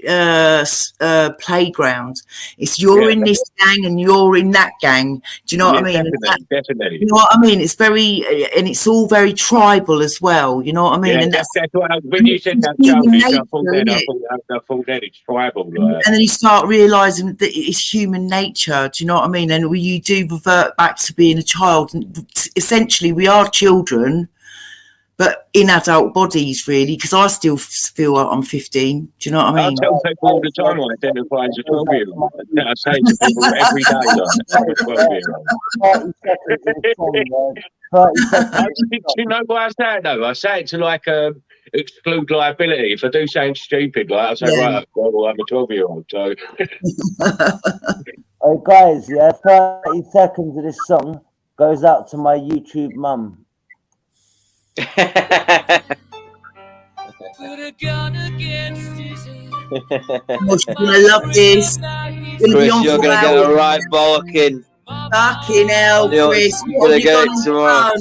playground. It's you're in this gang and you're in that gang. Do you know what I mean? Definitely. You know what I mean? It's very, and it's all very tribal as well. You know what I mean? Yeah, and that's what when you said that, I thought that it's tribal. And then you start realising that it's human nature. Do you know what I mean? And you do revert back to being a child. And essentially, we are children, but in adult bodies, really, because I still feel like I'm 15. Do you know what I mean? I tell people all the time I identify as a 12-year-old. I say to people every day, like, I'm a 12-year-old. Do you know why I say it, though? I say it to, like, exclude liability. If I do something stupid, like, I say, right, well, I'm a 12-year-old, so... Oh, guys, 30 seconds of this song goes out to my YouTube mum. Put a gun against his head. I love this. Chris, you're gonna get a right bollocking. Fucking hell, Chris. You're gonna get it tomorrow.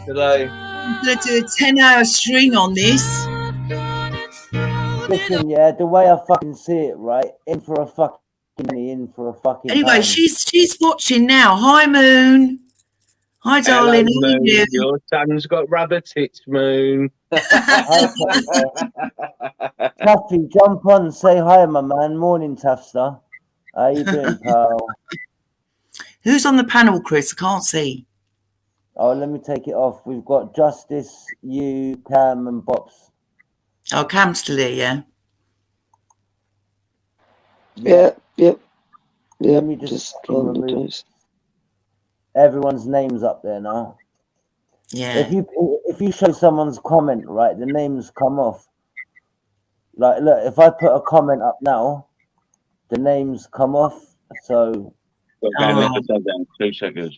Today. I'm gonna do a 10-hour string on this. Listen, the way I fucking see it, right? In for a fucking me in for a fucking Anyway, pound. she's watching now. Hi, Moon. Hi, Hello, darling. How are Moon. you? Your son's got rubber tits, Moon. Taffy, jump on, say hi, my man. Morning, Tafster. How you doing, pal? Who's on the panel, Chris? I can't see. Oh, let me take it off. We've got Justice, you, Cam, and Bops. Oh, Cam's still here, yeah. Yep. Let me just remove everyone's names up there now. Yeah. If you show someone's comment, right, the names come off. Like, look, if I put a comment up now, the names come off. So. Okay, let me take that in 2 seconds.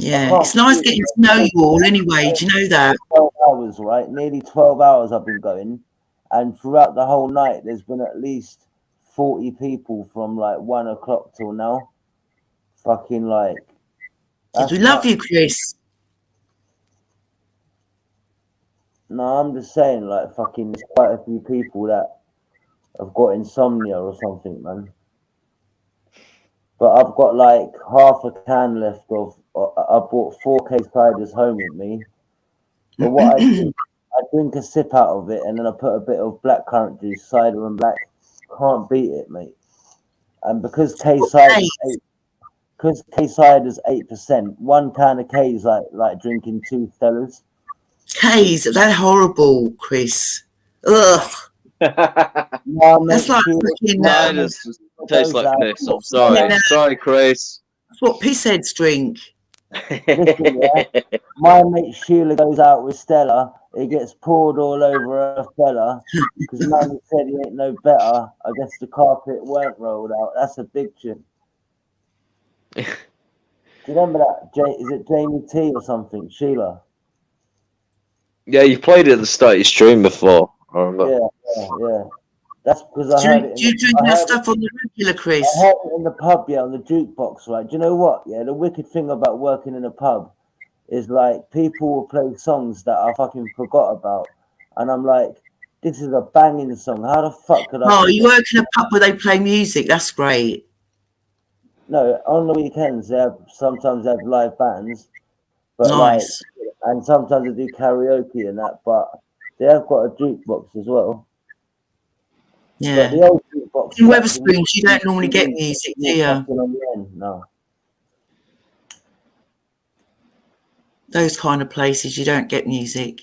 Yeah, it's nice getting to know you all anyway. Do you know that? 12 hours, right? Nearly 12 hours I've been going. And throughout the whole night, there's been at least 40 people from like 1 o'clock till now. Fucking like. We love you, Chris. No, I'm just saying, like, fucking, there's quite a few people that have got insomnia or something, man. But I've got like half a can left of. I brought 4K ciders home with me. But what I do, I drink a sip out of it, and then I put a bit of blackcurrant juice, cider and black. Can't beat it, mate. And because K cider's 8%, 1 can of K is like drinking 2 Stellas. K's, they're horrible, Chris. Ugh. No, that's like Ciders tastes like piss. I'm sorry. Sorry, Chris. That's what pissheads drink. Listen, yeah, my mate Sheila goes out with Stella. It gets poured all over her fella because man said he ain't no better. I guess the carpet weren't rolled out. That's a big tune. Do you remember that? Is it Jamie T or something? Sheila. Yeah, you played it at the start of your stream before. I remember. Yeah. That's because I heard it. Do you drink that stuff on the regular, Chris? I heard it in the pub, yeah, on the jukebox, right? Do you know what? Yeah, the wicked thing about working in a pub is like people will play songs that I fucking forgot about, and I'm like, this is a banging song. How the fuck could I? Oh, you work in a pub where they play music? That's great. No, on the weekends sometimes they have live bands, but nice. And sometimes they do karaoke and that, but they have got a jukebox as well. Yeah. But the old jukebox in Wetherspoons, you don't normally get music, do you? No. Those kind of places, you don't get music.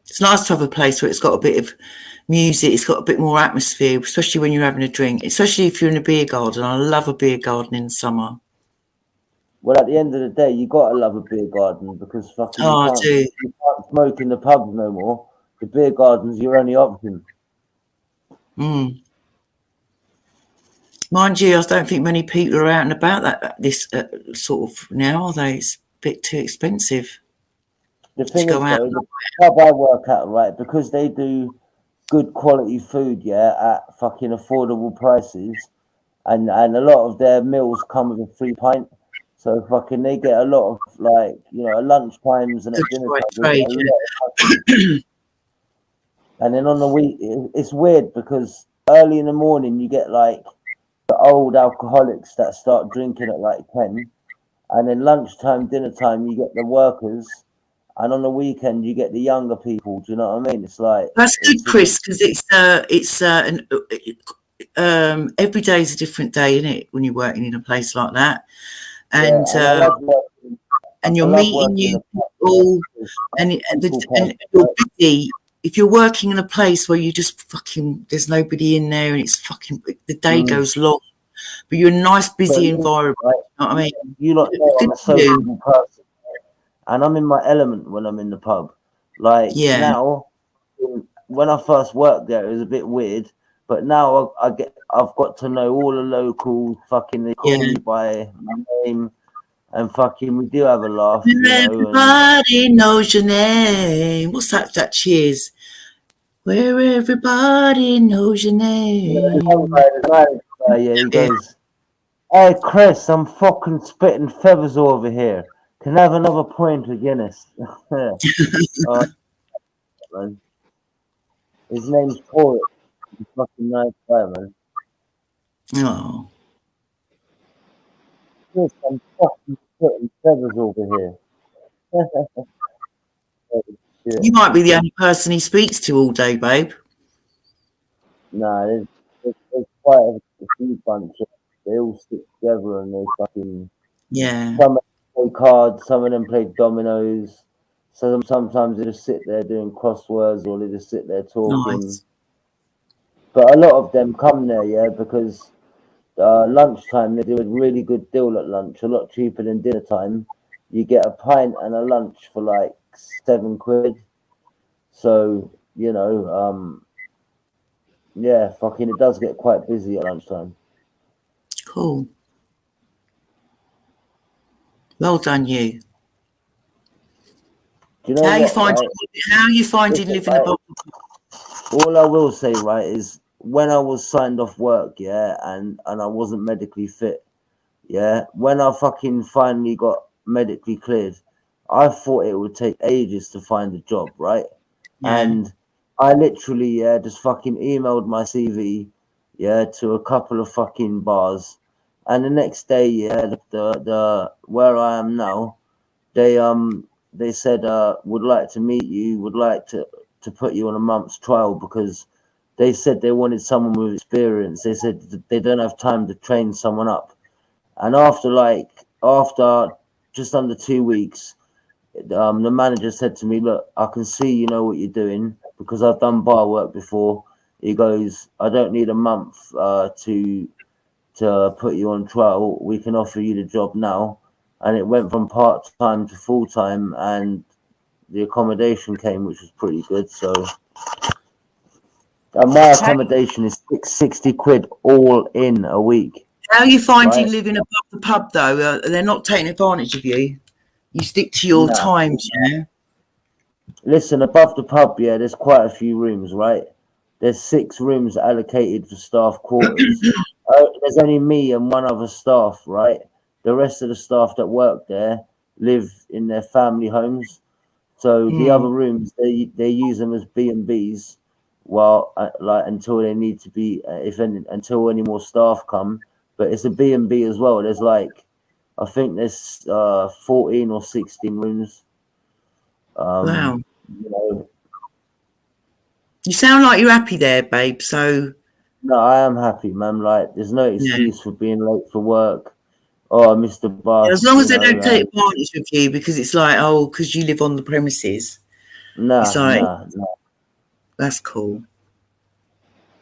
It's nice to have a place where it's got a bit of music, it's got a bit more atmosphere, especially when you're having a drink, especially if you're in a beer garden. I love a beer garden in the summer. Well, at the end of the day, you got to love a beer garden because fucking you can't smoke in the pubs no more. The beer garden's your only option. Mind you, I don't think many people are out and about this sort of now, are they? It's a bit too expensive. The thing is, though, the pub I work at, right, because they do good quality food, yeah, at fucking affordable prices, and a lot of their meals come with a free pint. So fucking they get a lot of like, you know, at lunch times and at dinner times. And then on the week, it's weird because early in the morning you get like the old alcoholics that start drinking at like 10, and then lunchtime, dinner time, you get the workers, and on the weekend you get the younger people. Do you know what I mean? It's like that's good, Chris, because every day is a different day, isn't it? When you're working in a place like that. And you're meeting new people, and you're busy. If you're working in a place where you just fucking, there's nobody in there, and it's fucking, the day goes long, but you're in a nice, busy environment. You know what I mean? You lot know I'm a sociable person, and I'm in my element when I'm in the pub. Like now, when I first worked there, it was a bit weird. But now I've got to know all the locals. Fucking, they call me by my name, and fucking, we do have a laugh. Everybody knows your name. What's that? That Cheers. Where everybody knows your name. Yeah, he goes, "Hey Chris, I'm fucking spitting feathers over here. Can I have another pint of Guinness?" man. His name's Corey. He's a fucking nice guy, man. Oh. Chris, I'm fucking putting feathers over here. You might be the only person he speaks to all day, babe. Nah, there's quite a few bunch of, they all stick together and they fucking, Yeah. some of them play cards, some of them play dominoes, so sometimes they just sit there doing crosswords or they just sit there talking. Nice. But a lot of them come there, yeah, because lunchtime they do a really good deal at lunch, a lot cheaper than dinner time. You get a pint and a lunch for like £7. So, you know, yeah, fucking it does get quite busy at lunchtime. Cool. Well done, you. Do you know How you what, finding? right? How you finding Listen, living above? all I will say, right, is when I was signed off work, yeah, and I wasn't medically fit, yeah, when I fucking finally got medically cleared, I thought it would take ages to find a job, right? Yeah. And I literally, yeah, just fucking emailed my CV, yeah, to a couple of fucking bars, and the next day, yeah, the where I am now, they said would like to meet you, would like to put you on a month's trial because they said they wanted someone with experience. They said they don't have time to train someone up. And after just under 2 weeks, the manager said to me, "Look, I can see you know what you're doing because I've done bar work before." He goes, "I don't need a month to put you on trial. We can offer you the job now." And it went from part-time to full-time, and the accommodation came, which was pretty good. So, and my accommodation is £60 all in a week. How are you finding Right? living above the pub, though? They're not taking advantage of you. You stick to your Nah. times, yeah? Listen, above the pub, yeah, there's quite a few rooms, right? There's 6 rooms allocated for staff quarters. There's only me and one other staff, right? The rest of the staff that work there live in their family homes. So the other rooms, they use them as B&Bs, while like until they need to be, until any more staff come. But it's a B&B as well. There's like, I think there's 14 or 16 rooms. Wow. You know, You sound like you're happy there, babe. So no, I am happy, man. Like, there's no excuse for being late for work. Oh, I missed the bus. as long as they don't like, take advantage of you, because it's like, oh, because you live on the premises. Nah, It's like, nah. that's cool.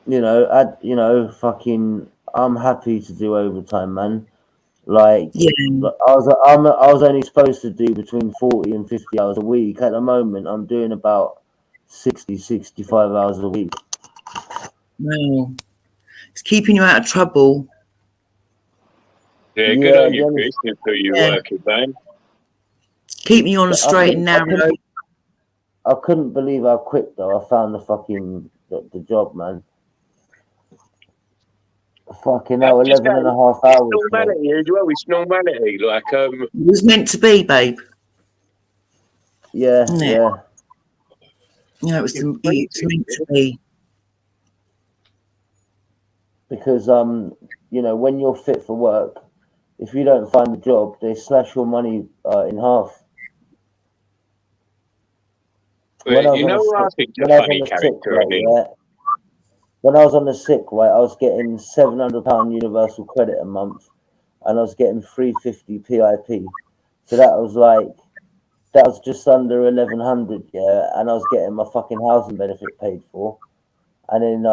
You know, fucking, I'm happy to do overtime, man. Like, I was only supposed to do between 40 and 50 hours a week. At the moment, I'm doing about 60, 65 hours a week. Wow. It's keeping you out of trouble. Yeah, good on you, Chris. Good for you working, man. Keeping you on a straight and narrow. I couldn't believe how quick, though, I found the fucking the job, man. Fucking hell, 11 and a half hours. It's normality as well. It's normality. Like, It was meant to be, babe. Yeah, Isn't it? yeah. Yeah, it was meant to be. Because you know, when you're fit for work, if you don't find a job, they slash your money in half. well, you know, I think it's a funny character, isn't he? When I was on the sick, right, I was getting £700 universal credit a month, and I was getting £350 PIP. So that was just under 1100, yeah, and I was getting my fucking housing benefit paid for. And then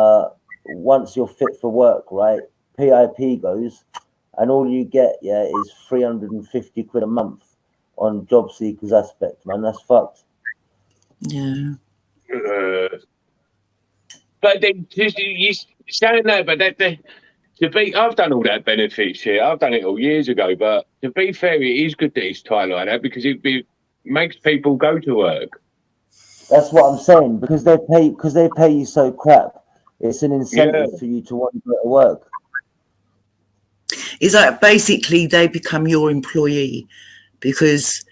once you're fit for work, right, PIP goes, and all you get, yeah, is £350 a month on job seekers aspect, man. That's fucked. Yeah. But then, you saying that, but I've done all that benefit shit. I've done it all years ago. But to be fair, it is good that it's tied like that because it makes people go to work. That's what I'm saying, because they pay you so crap. It's an incentive for you to want to go to work. It's like basically they become your employee because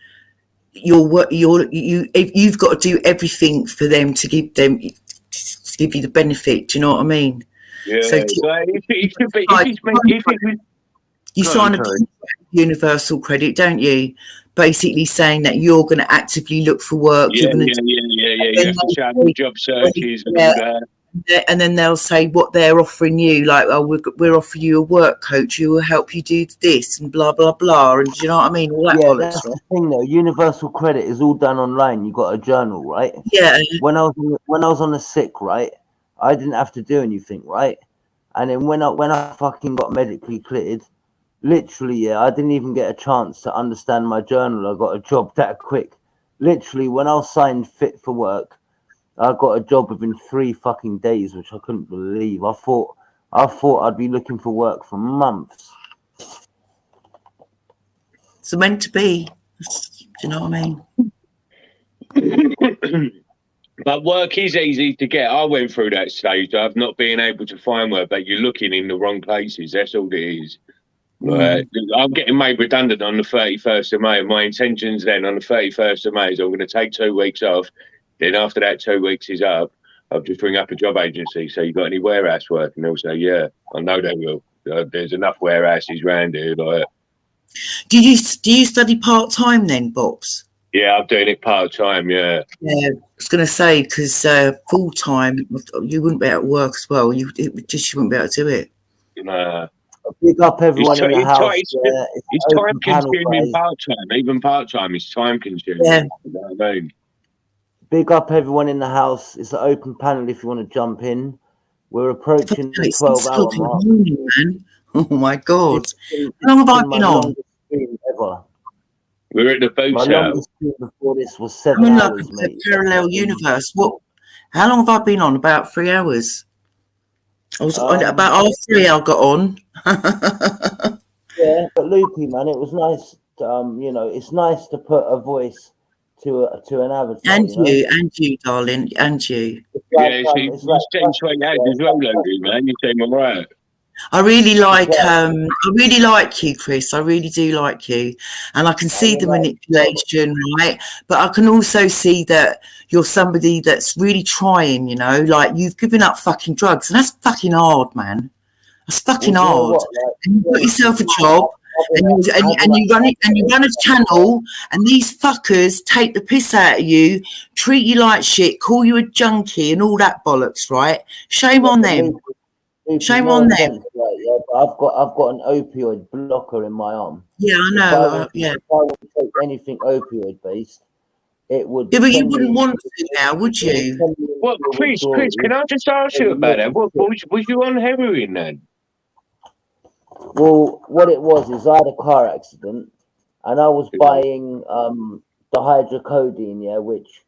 you've got to do everything for them to give you the benefit. Do you know what I mean? Yeah. So you sign a universal credit, don't you? Basically saying that you're going to actively look for work. Yeah. You have to show up in job searches and all that. And then they'll say what they're offering you, like, oh, we're offering you a work coach who will help you do this and blah blah blah. And do you know what I mean? All that bollocks, that's the thing though. Universal credit is all done online. You got a journal, right? Yeah. When I was on the sick, right, I didn't have to do anything, right? And then when I fucking got medically cleared, literally, I didn't even get a chance to understand my journal. I got a job that quick. Literally, when I was signed fit for work, I got a job within 3 fucking days, which I couldn't believe. I thought I'd be looking for work for months. It's meant to be. Do you know what I mean? But work is easy to get. I went through that stage of not being able to find work, but you're looking in the wrong places. That's all it is. I'm getting made redundant on the 31st of May. My intentions then on the 31st of May is I'm going to take 2 weeks off. Then after that 2 weeks is up, I'll just ring up a job agency. So you got any warehouse work? And they'll say, yeah, I know they will. There's enough warehouses around here. Like, do you study part-time then, Bobs? Yeah, I'm doing it part-time, yeah. Yeah, I was going to say, because full-time, you wouldn't be able to work as well. You wouldn't be able to do it. Nah. Big up everyone in the house. It's time-consuming part-time. Even part-time is time-consuming. Yeah. You know what I mean? Big up everyone in the house. It's an open panel if you want to jump in. We're approaching the 12-hour mark. Man. Oh my God. How long have I been on? Ever. We're at the boot My longest stream before this was 7 I'm in hours, like mate. a parallel universe. What? How long have I been on? About 3 hours. I was on about half 3. I got on. Yeah, but Lukey, man, it was nice. It's nice to put a voice to an avatar. And you, darling, and you. Yeah, it's like 20 hours as well, Lukey, man. You seem all right. I really like you, Chris. I really do like you, and I can see the manipulation, right? But I can also see that you're somebody that's really trying. You know, like you've given up fucking drugs, and that's fucking hard, man. That's fucking hard. And you've got yourself a job, and you run it, and you run a channel, and these fuckers take the piss out of you, treat you like shit, call you a junkie, and all that bollocks, right? Shame on them. Shame on them. Right, yeah, but I've got an opioid blocker in my arm. Yeah, I know. If I would take anything opioid based, it would. Yeah, but you wouldn't want to now, would you? Well, Chris, can I just ask you about that? Was you on heroin then? Well, what it was is I had a car accident, and I was buying the hydrocodone, which,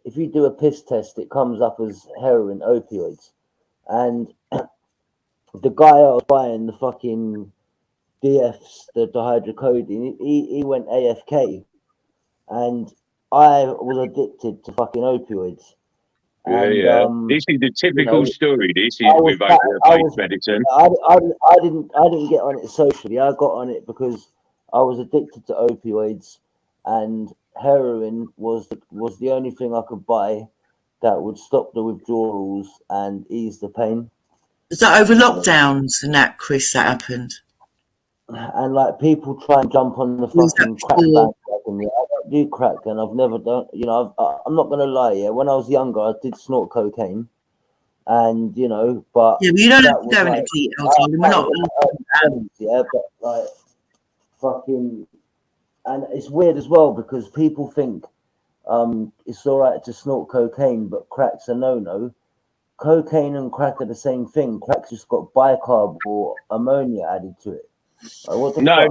if you do a piss test, it comes up as heroin opioids, and the guy I was buying the fucking DFs, the hydrocodone, he went AFK, and I was addicted to fucking opioids. And, this is the typical story. This is with medicine. I didn't get on it socially. I got on it because I was addicted to opioids, and heroin was the only thing I could buy that would stop the withdrawals and ease the pain. Was that over lockdowns and that, Chris, that happened? And like people try and jump on the fucking crack bandwagon. I don't do crack, and I've never done. I'm not gonna lie. Yeah, when I was younger, I did snort cocaine, and but yeah, but you don't have to go into details. We're not. Yeah, but like fucking, and it's weird as well because people think it's all right to snort cocaine, but crack's a no-no. Cocaine and crack are the same thing. Crack's just got bicarb or ammonia added to it. Like, No.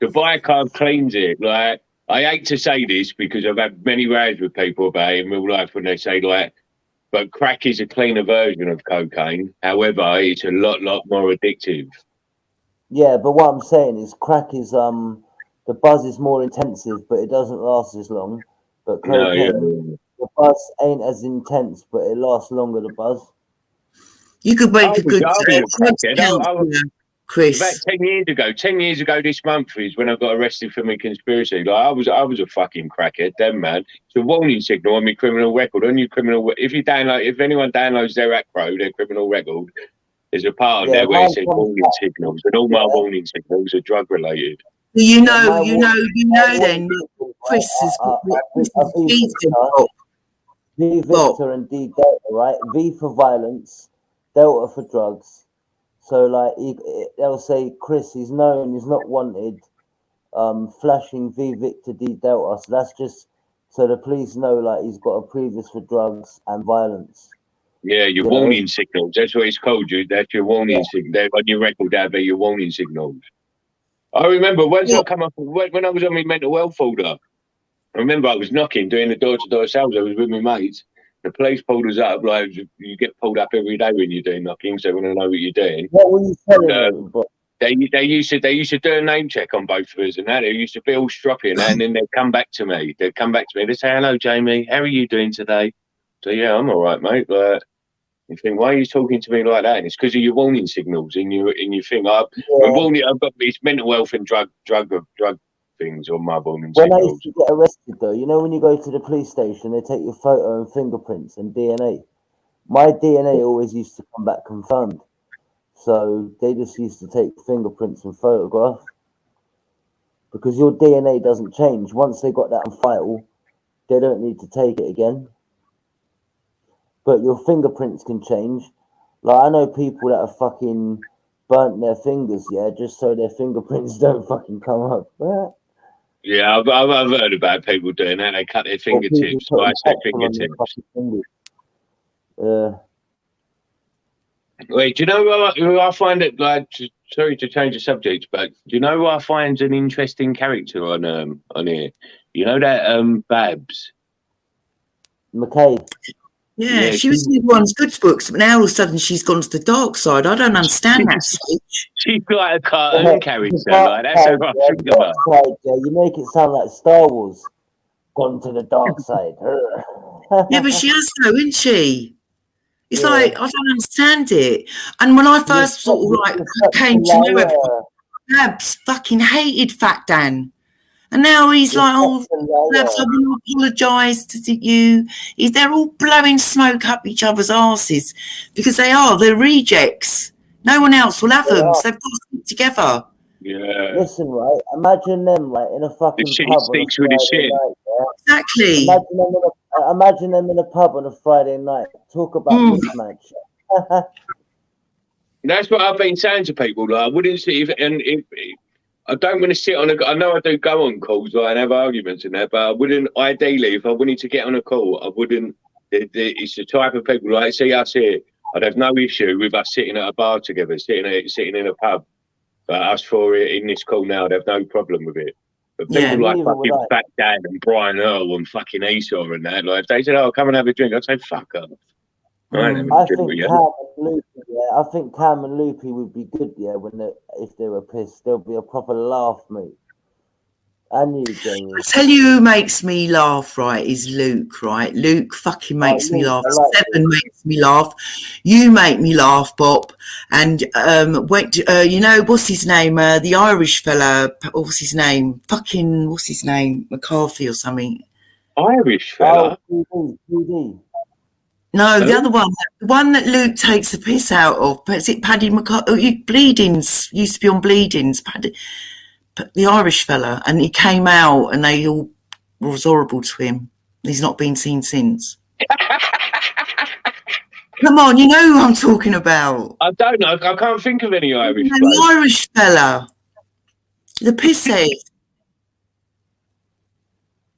The bicarb cleans it. Like, I hate to say this because I've had many rows with people about it in real life when they say like, but crack is a cleaner version of cocaine. However, it's a lot more addictive. Yeah, but what I'm saying is crack is the buzz is more intensive, but it doesn't last as long. But cocaine, the buzz ain't as intense, but it lasts longer. The buzz. You could make a good Chris. About 10 years ago. 10 years ago this month is when I got arrested for my conspiracy. Like I was a fucking crackhead then, man. It's a warning signal on my criminal record. On your criminal, if anyone downloads their ACRO, their criminal record, there's a part on there where it says warning signals, and all my warning signals are drug related. You know then, Chris has got V Victor and D Delta, right? V for violence, Delta for drugs. So like they'll say Chris is known, he's not wanted, flashing V Victor D Delta. So that's just so the police know like he's got a previous for drugs and violence. Yeah, your warning signals. That's what it's called. That's your warning signal. They're on your record, that'll be your warning signals. I remember once I come up when I was on my mental health folder. I remember I was knocking, doing the door-to-door sales. I was with my mates. The police pulled us up. Like you get pulled up every day when you're doing knocking, so they want to know what you're doing. What were you telling them? They used to do a name check on both of us, and that they used to be all stroppy, and then they'd come back to me. They'd say, "Hello, Jamie. How are you doing today?" So yeah, I'm all right, mate. But you think, why are you talking to me like that? And it's because of your warning signals in your thing. It's mental health and drug things on my warning When I signals. used to get arrested, though, you know when you go to the police station, they take your photo and fingerprints and DNA. My DNA always used to come back confirmed, so they just used to take fingerprints and photograph because your DNA doesn't change once they got that on file. They don't need to take it again. But your fingerprints can change. Like I know people that have fucking burnt their fingers, just so their fingerprints don't fucking come up. Yeah, I've heard about people doing that. They cut their fingertips, slice their fingertips. Wait, do you know who I find it like? Sorry to change the subject, but do you know who I find an interesting character on here? You know that Babs McKay. Yeah, she was in everyone's good books, but now all of a sudden she's gone to the dark side. I don't understand that switch. She's like a cartoon character. Like, that's how I think about it. You make it sound like Star Wars. Gone to the dark side. Yeah, but she has though, isn't she? It's like I don't understand it. And when I first sort of like came to know her, Babs fucking hated Fat Dan. And now he's like, oh, Babs, I want to apologise to you. They're all blowing smoke up each other's asses because they're rejects. No one else will have them. So they've got to stick together. Yeah. Listen, right? Imagine them like in a fucking pub on a Friday night. Exactly. Imagine them in a pub on a Friday night. Talk about this match. That's what I've been saying to people. Like, I wouldn't see if I don't want to sit on I know I do go on calls and have arguments and that, but I wouldn't. Ideally, if I wanted to get on a call, I wouldn't. It's the type of people like see us here. I'd have no issue with us sitting at a bar together, sitting in a pub. Us four in this call now, I'd have no problem with it. But people like fucking Fat Dan and Brian Earl and fucking Esau and that, like if they said, "Oh, come and have a drink," I'd say, "Fuck off." I think Cam and Loopy would be good, if they were pissed. There'll be a proper laugh, mate. And you, Jamie. I tell you who makes me laugh, right, is Luke, right? Luke fucking makes me laugh. Seven makes me laugh. You make me laugh, Bob. And you know, what's his name? The Irish fella, what's his name? McCarthy or something. Irish fella? PD. No, the other one, the one that Luke takes the piss out of. But is it Paddy McCarthy? Bleedings used to be on Bleedings. The Irish fella, and he came out, and they all was horrible to him. He's not been seen since. Come on, you know who I'm talking about. I don't know. I can't think of any Irish. The Irish fella, the pisshead.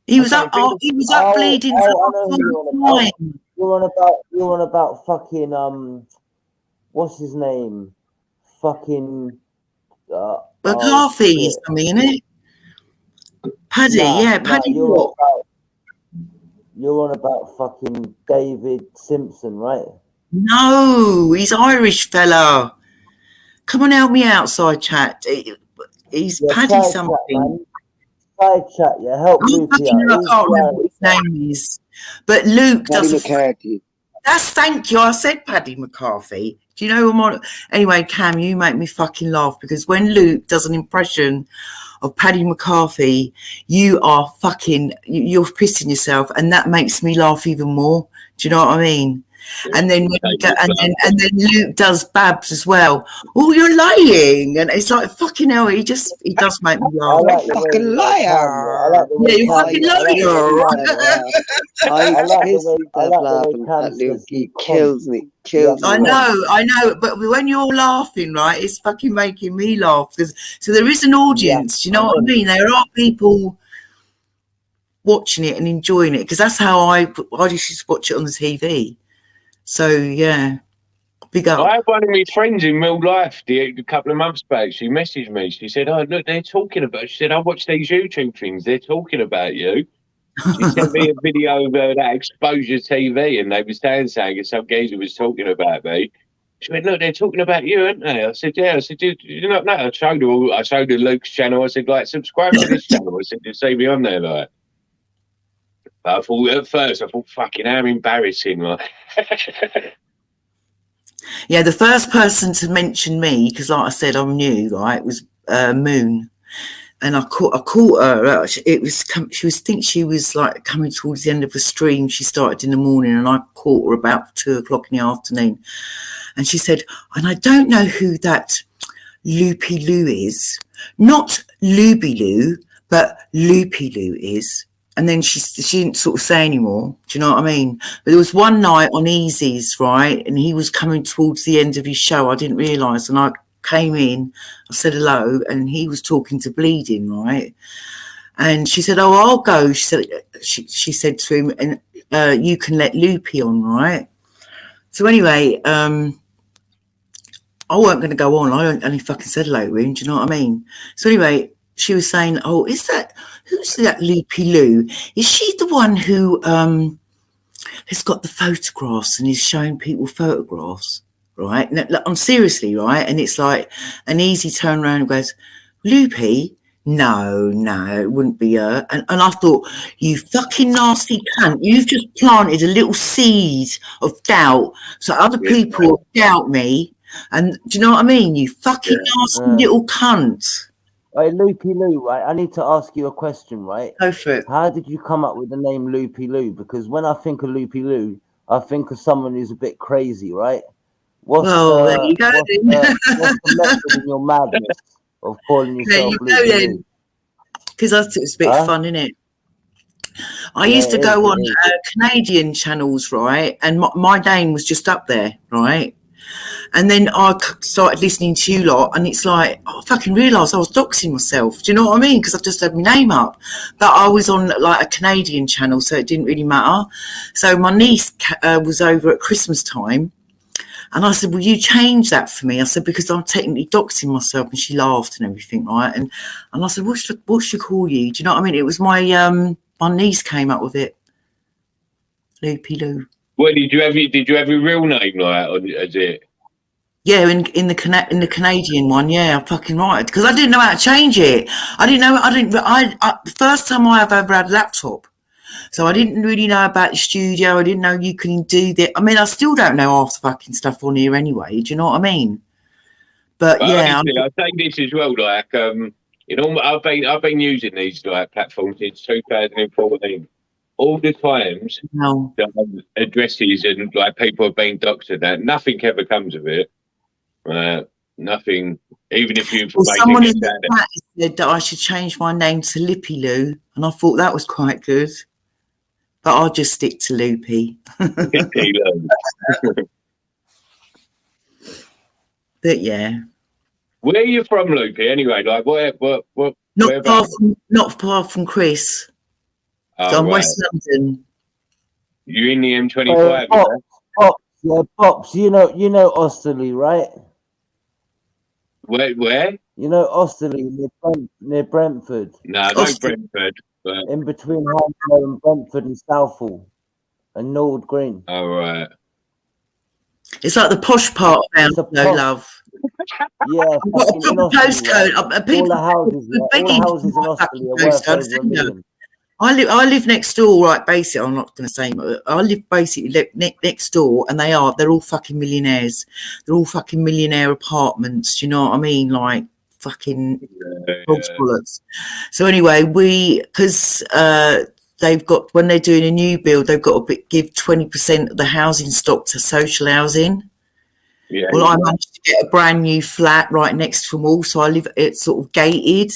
He was up. He was up bleeding for time. You're on about fucking what's his name? Fucking McCarthy or something, innit? Paddy, Paddy. You're on about fucking David Simpson, right? No, he's Irish fella. Come on, help me out, side chat. He's Paddy something. Side chat, help Luke out. I can't remember what his name is. But Luke Paddy doesn't. McCarthy. Thank you. I said Paddy McCarthy. Do you know I'm on? Anyway, Cam, you make me fucking laugh because when Luke does an impression of Paddy McCarthy, you're pissing yourself, and that makes me laugh even more. Do you know what I mean? And then and then Luke does Babs as well. Oh, you're lying, and it's like fucking hell. He does make me laugh. Fucking liar! Yeah, you fucking liar! I piss myself laughing at Luke. He kills me. I know, but when you're laughing, right, it's fucking making me laugh. So there is an audience. Do you know what I mean? There are people watching it and enjoying it because that's how I just watch it on the TV. So yeah, big up. I had one of my friends in real life a couple of months back. She messaged me. She said, "Oh, look, they're talking about." She said, "I watch these YouTube things. They're talking about you." She sent me a video of that Exposure TV, and they were saying and some geezer was talking about me. She went, "Look, they're talking about you, aren't they?" I said, "Yeah." I said, "Do you not know?" I showed her Luke's channel. I said, "Like, subscribe to this channel." I said, "You see me on there, like." But I thought at first, fucking how embarrassing, like. Yeah, the first person to mention me, because like I said, I'm new, right? Was Moon, and I caught her. She was like coming towards the end of the stream. She started in the morning, and I caught her about 2:00 in the afternoon, and she said, "And I don't know who that Loopy Lou is, not Looby Lou, but Loopy Lou is." And then she didn't sort of say anymore. Do you know what I mean? But there was one night on Easy's, right? And he was coming towards the end of his show. I didn't realise. And I came in, I said hello, and he was talking to Bleeding, right? And she said, "Oh, I'll go." She said to him, "And you can let Loopy on, right?" So anyway, I weren't going to go on. I only fucking said hello to him. Do you know what I mean? So anyway, she was saying, "Oh, who's that Loopy Lou? Is she the one who has got the photographs and is showing people photographs, right?" I'm seriously, right? And it's like an easy turn around and goes, "Loopy? No, it wouldn't be her." And I thought, you fucking nasty cunt, you've just planted a little seed of doubt so other people doubt me. And do you know what I mean? You fucking nasty little cunt. Hey, Loopy Lou, right? I need to ask you a question, right? Go for it. How did you come up with the name Loopy Lou? Because when I think of Loopy Lou, I think of someone who's a bit crazy, right? There you go. What's the method in your madness of calling yourself Loopy Lou? Because I thought it's a bit fun, isn't it? I used to go on Canadian channels, right? And my name was just up there, right? And then I started listening to you lot, and it's like, I fucking realised I was doxing myself. Do you know what I mean? Because I just had my name up. But I was on like a Canadian channel, so it didn't really matter. So my niece was over at Christmas time, and I said, "Will you change that for me?" I said, "Because I'm technically doxing myself." And she laughed and everything, right? And I said, what should I call you? Do you know what I mean? It was my niece came up with it. Loopy Lou. Well, did you have a real name like, or is it? Yeah, in the Canadian one, yeah, I'm fucking right. Because I didn't know how to change it. The first time I ever had a laptop. So I didn't really know about the studio. I didn't know you can do that. I mean, I still don't know half the fucking stuff on here anyway. Do you know what I mean? But yeah. Honestly, I say this as well, like, I've been using these like platforms since 2014. All the times that addresses and like people have been doxed and that, nothing ever comes of it. Nothing, even if you someone in the chat said that I should change my name to Lippy Lou, and I thought that was quite good. But I'll just stick to Loopy. But yeah. Where are you from, Loopy? Anyway, like what? Not far from Chris. So I'm West London. You're in the M25. Pops. You know Osterley, right? Where? You know Osterley near Brentford. No, not Brentford. But... in between Hounslow and Brentford and Southall and Norwood Green. Oh, right. It's like the posh part of Hounslow, love. Yeah, postcode. All the houses in Osterley are worth over $1 million. I live next door, right? Basically, I'm not going to say, but I live basically next door, and they're all fucking millionaires. They're all fucking millionaire apartments. Do you know what I mean? Like fucking dog's bullets. So anyway, because they've got, when they're doing a new build, they've got to give 20% of the housing stock to social housing. Yeah. Well, I managed to get a brand new flat right next to them all, so I live. It's sort of gated.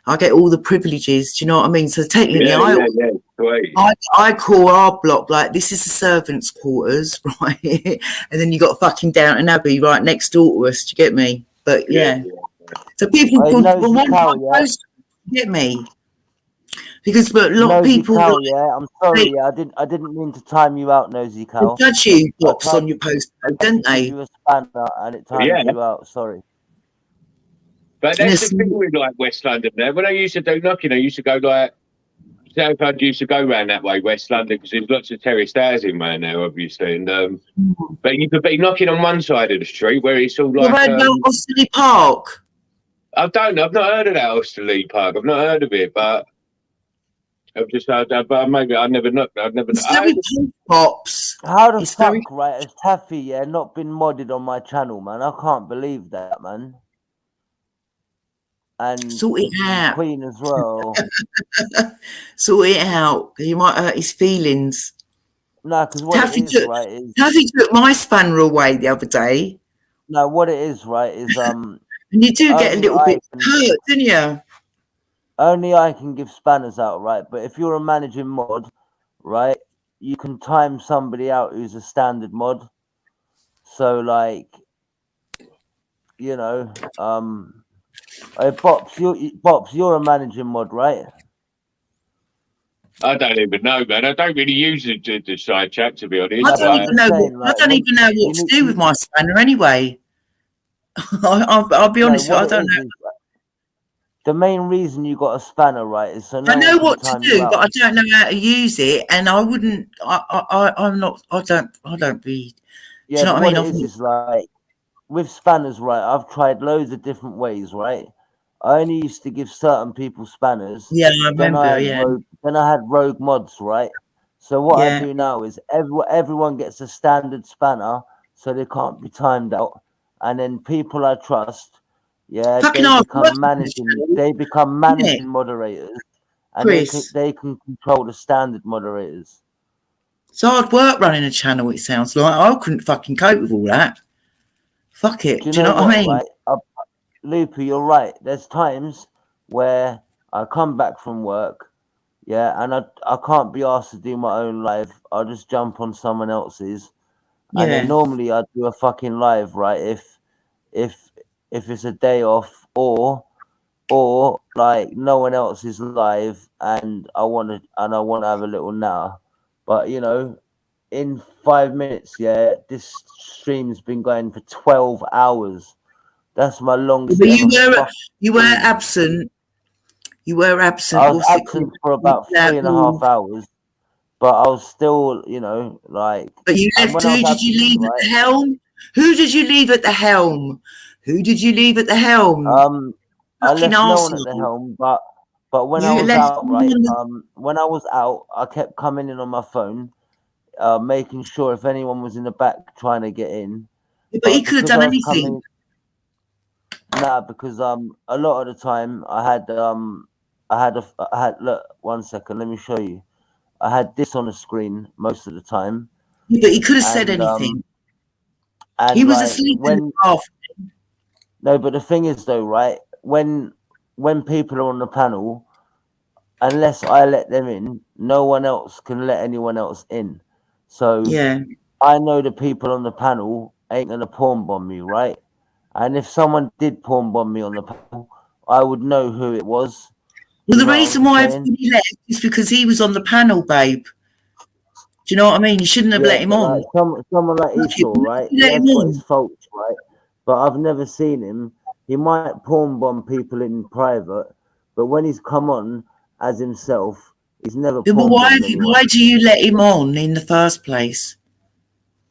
I get all the privileges. Do you know what I mean? So technically, I call our block like this is the servants' quarters, right? And then you got fucking Downton Abbey right next door to us. Do you get me? But yeah. So people would get me because a lot of people. Cow, yeah, I'm sorry. Yeah, I didn't mean to time you out, Nosy Cow. They judge you box on your post, don't they? You a spanner and it timed you out. Sorry. But that's the thing with like West London there. When I used to do knocking, I used to go like South London used to go around that way, West London, because there's lots of terraced housing around there, obviously. And but you could be knocking on one side of the street where it's all like. What about Osterley Park? I've not heard of that Osterley Park. I've not heard of it, but I've just heard that. But maybe I never knocked. I've never. Pops. How the fuck, right? Has Taffy not been modded on my channel, man? I can't believe that, man. And sort it out. Queen as well. Sort it out. You might hurt his feelings. No, because what Taffy it is, right, is Taffy took my spanner away the other day. No, what it is, right, is and you do get a little bit hurt, don't you? Only I can give spanners out, right? But if you're a managing mod, right, you can time somebody out who's a standard mod. So like, you know, hey, Bops, you're a managing mod, right? I don't even know, man. I don't really use the side chat, to be honest. I don't even know what to do with my spanner anyway. I'll be honest with you, I don't know. The main reason you got a spanner, right, is so I know what to do, but I don't know how to use it, and I wouldn't. I'm not. I don't be. Yeah, do you know what I mean? Is like with spanners, right? I've tried loads of different ways, right? I only used to give certain people spanners. Yeah, I remember. Then I had rogue mods, right? So what I do now is everyone gets a standard spanner, so they can't be timed out. And then people I trust, they become managing moderators, and they can control the standard moderators. It's hard work running a channel. It sounds like I couldn't fucking cope with all that. Fuck it. Do you know what I mean? Right? Loopy, you're right. There's times where I come back from work, and I can't be asked to do my own live. I'll just jump on someone else's, and then normally I do a fucking live, right? If it's a day off or like no one else is live and I want to have a little now, but you know, in 5 minutes, this stream's been going for 12 hours. That's my longest. But you were absent. You were absent. I was absent for about 3.5 hours, but I was still, you know, like. But you left. Who did you leave at the helm? Who did you leave at the helm? Who did you leave at the helm? I left no one at the helm, but when I was out, right? When I was out, I kept coming in on my phone, making sure if anyone was in the back trying to get in. But he could have done anything. Nah, because a lot of the time I had look, 1 second, let me show you. I had this on the screen most of the time. Yeah, but he could have said anything. He was asleep in the bathroom. No, but the thing is though, right? When people are on the panel, unless I let them in, no one else can let anyone else in. So I know the people on the panel ain't gonna porn bomb me, right? And if someone did porn bomb me on the panel, I would know who it was. Well, the reason why he left is because he was on the panel, babe. Do you know what I mean? You shouldn't have let him on. Like someone like Esau, right? He has got his faults, right? But I've never seen him. He might porn bomb people in private, but when he's come on as himself, he's never. Yeah, but why do you let him on in the first place?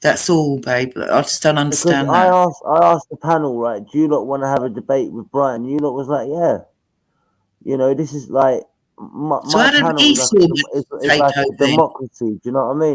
That's all, babe. I just don't understand that. I asked the panel, right, do you not want to have a debate with Brian? You lot was like, yeah. You know, this is like my So how did panel he is see like, is like a over? democracy. Do you know what I mean?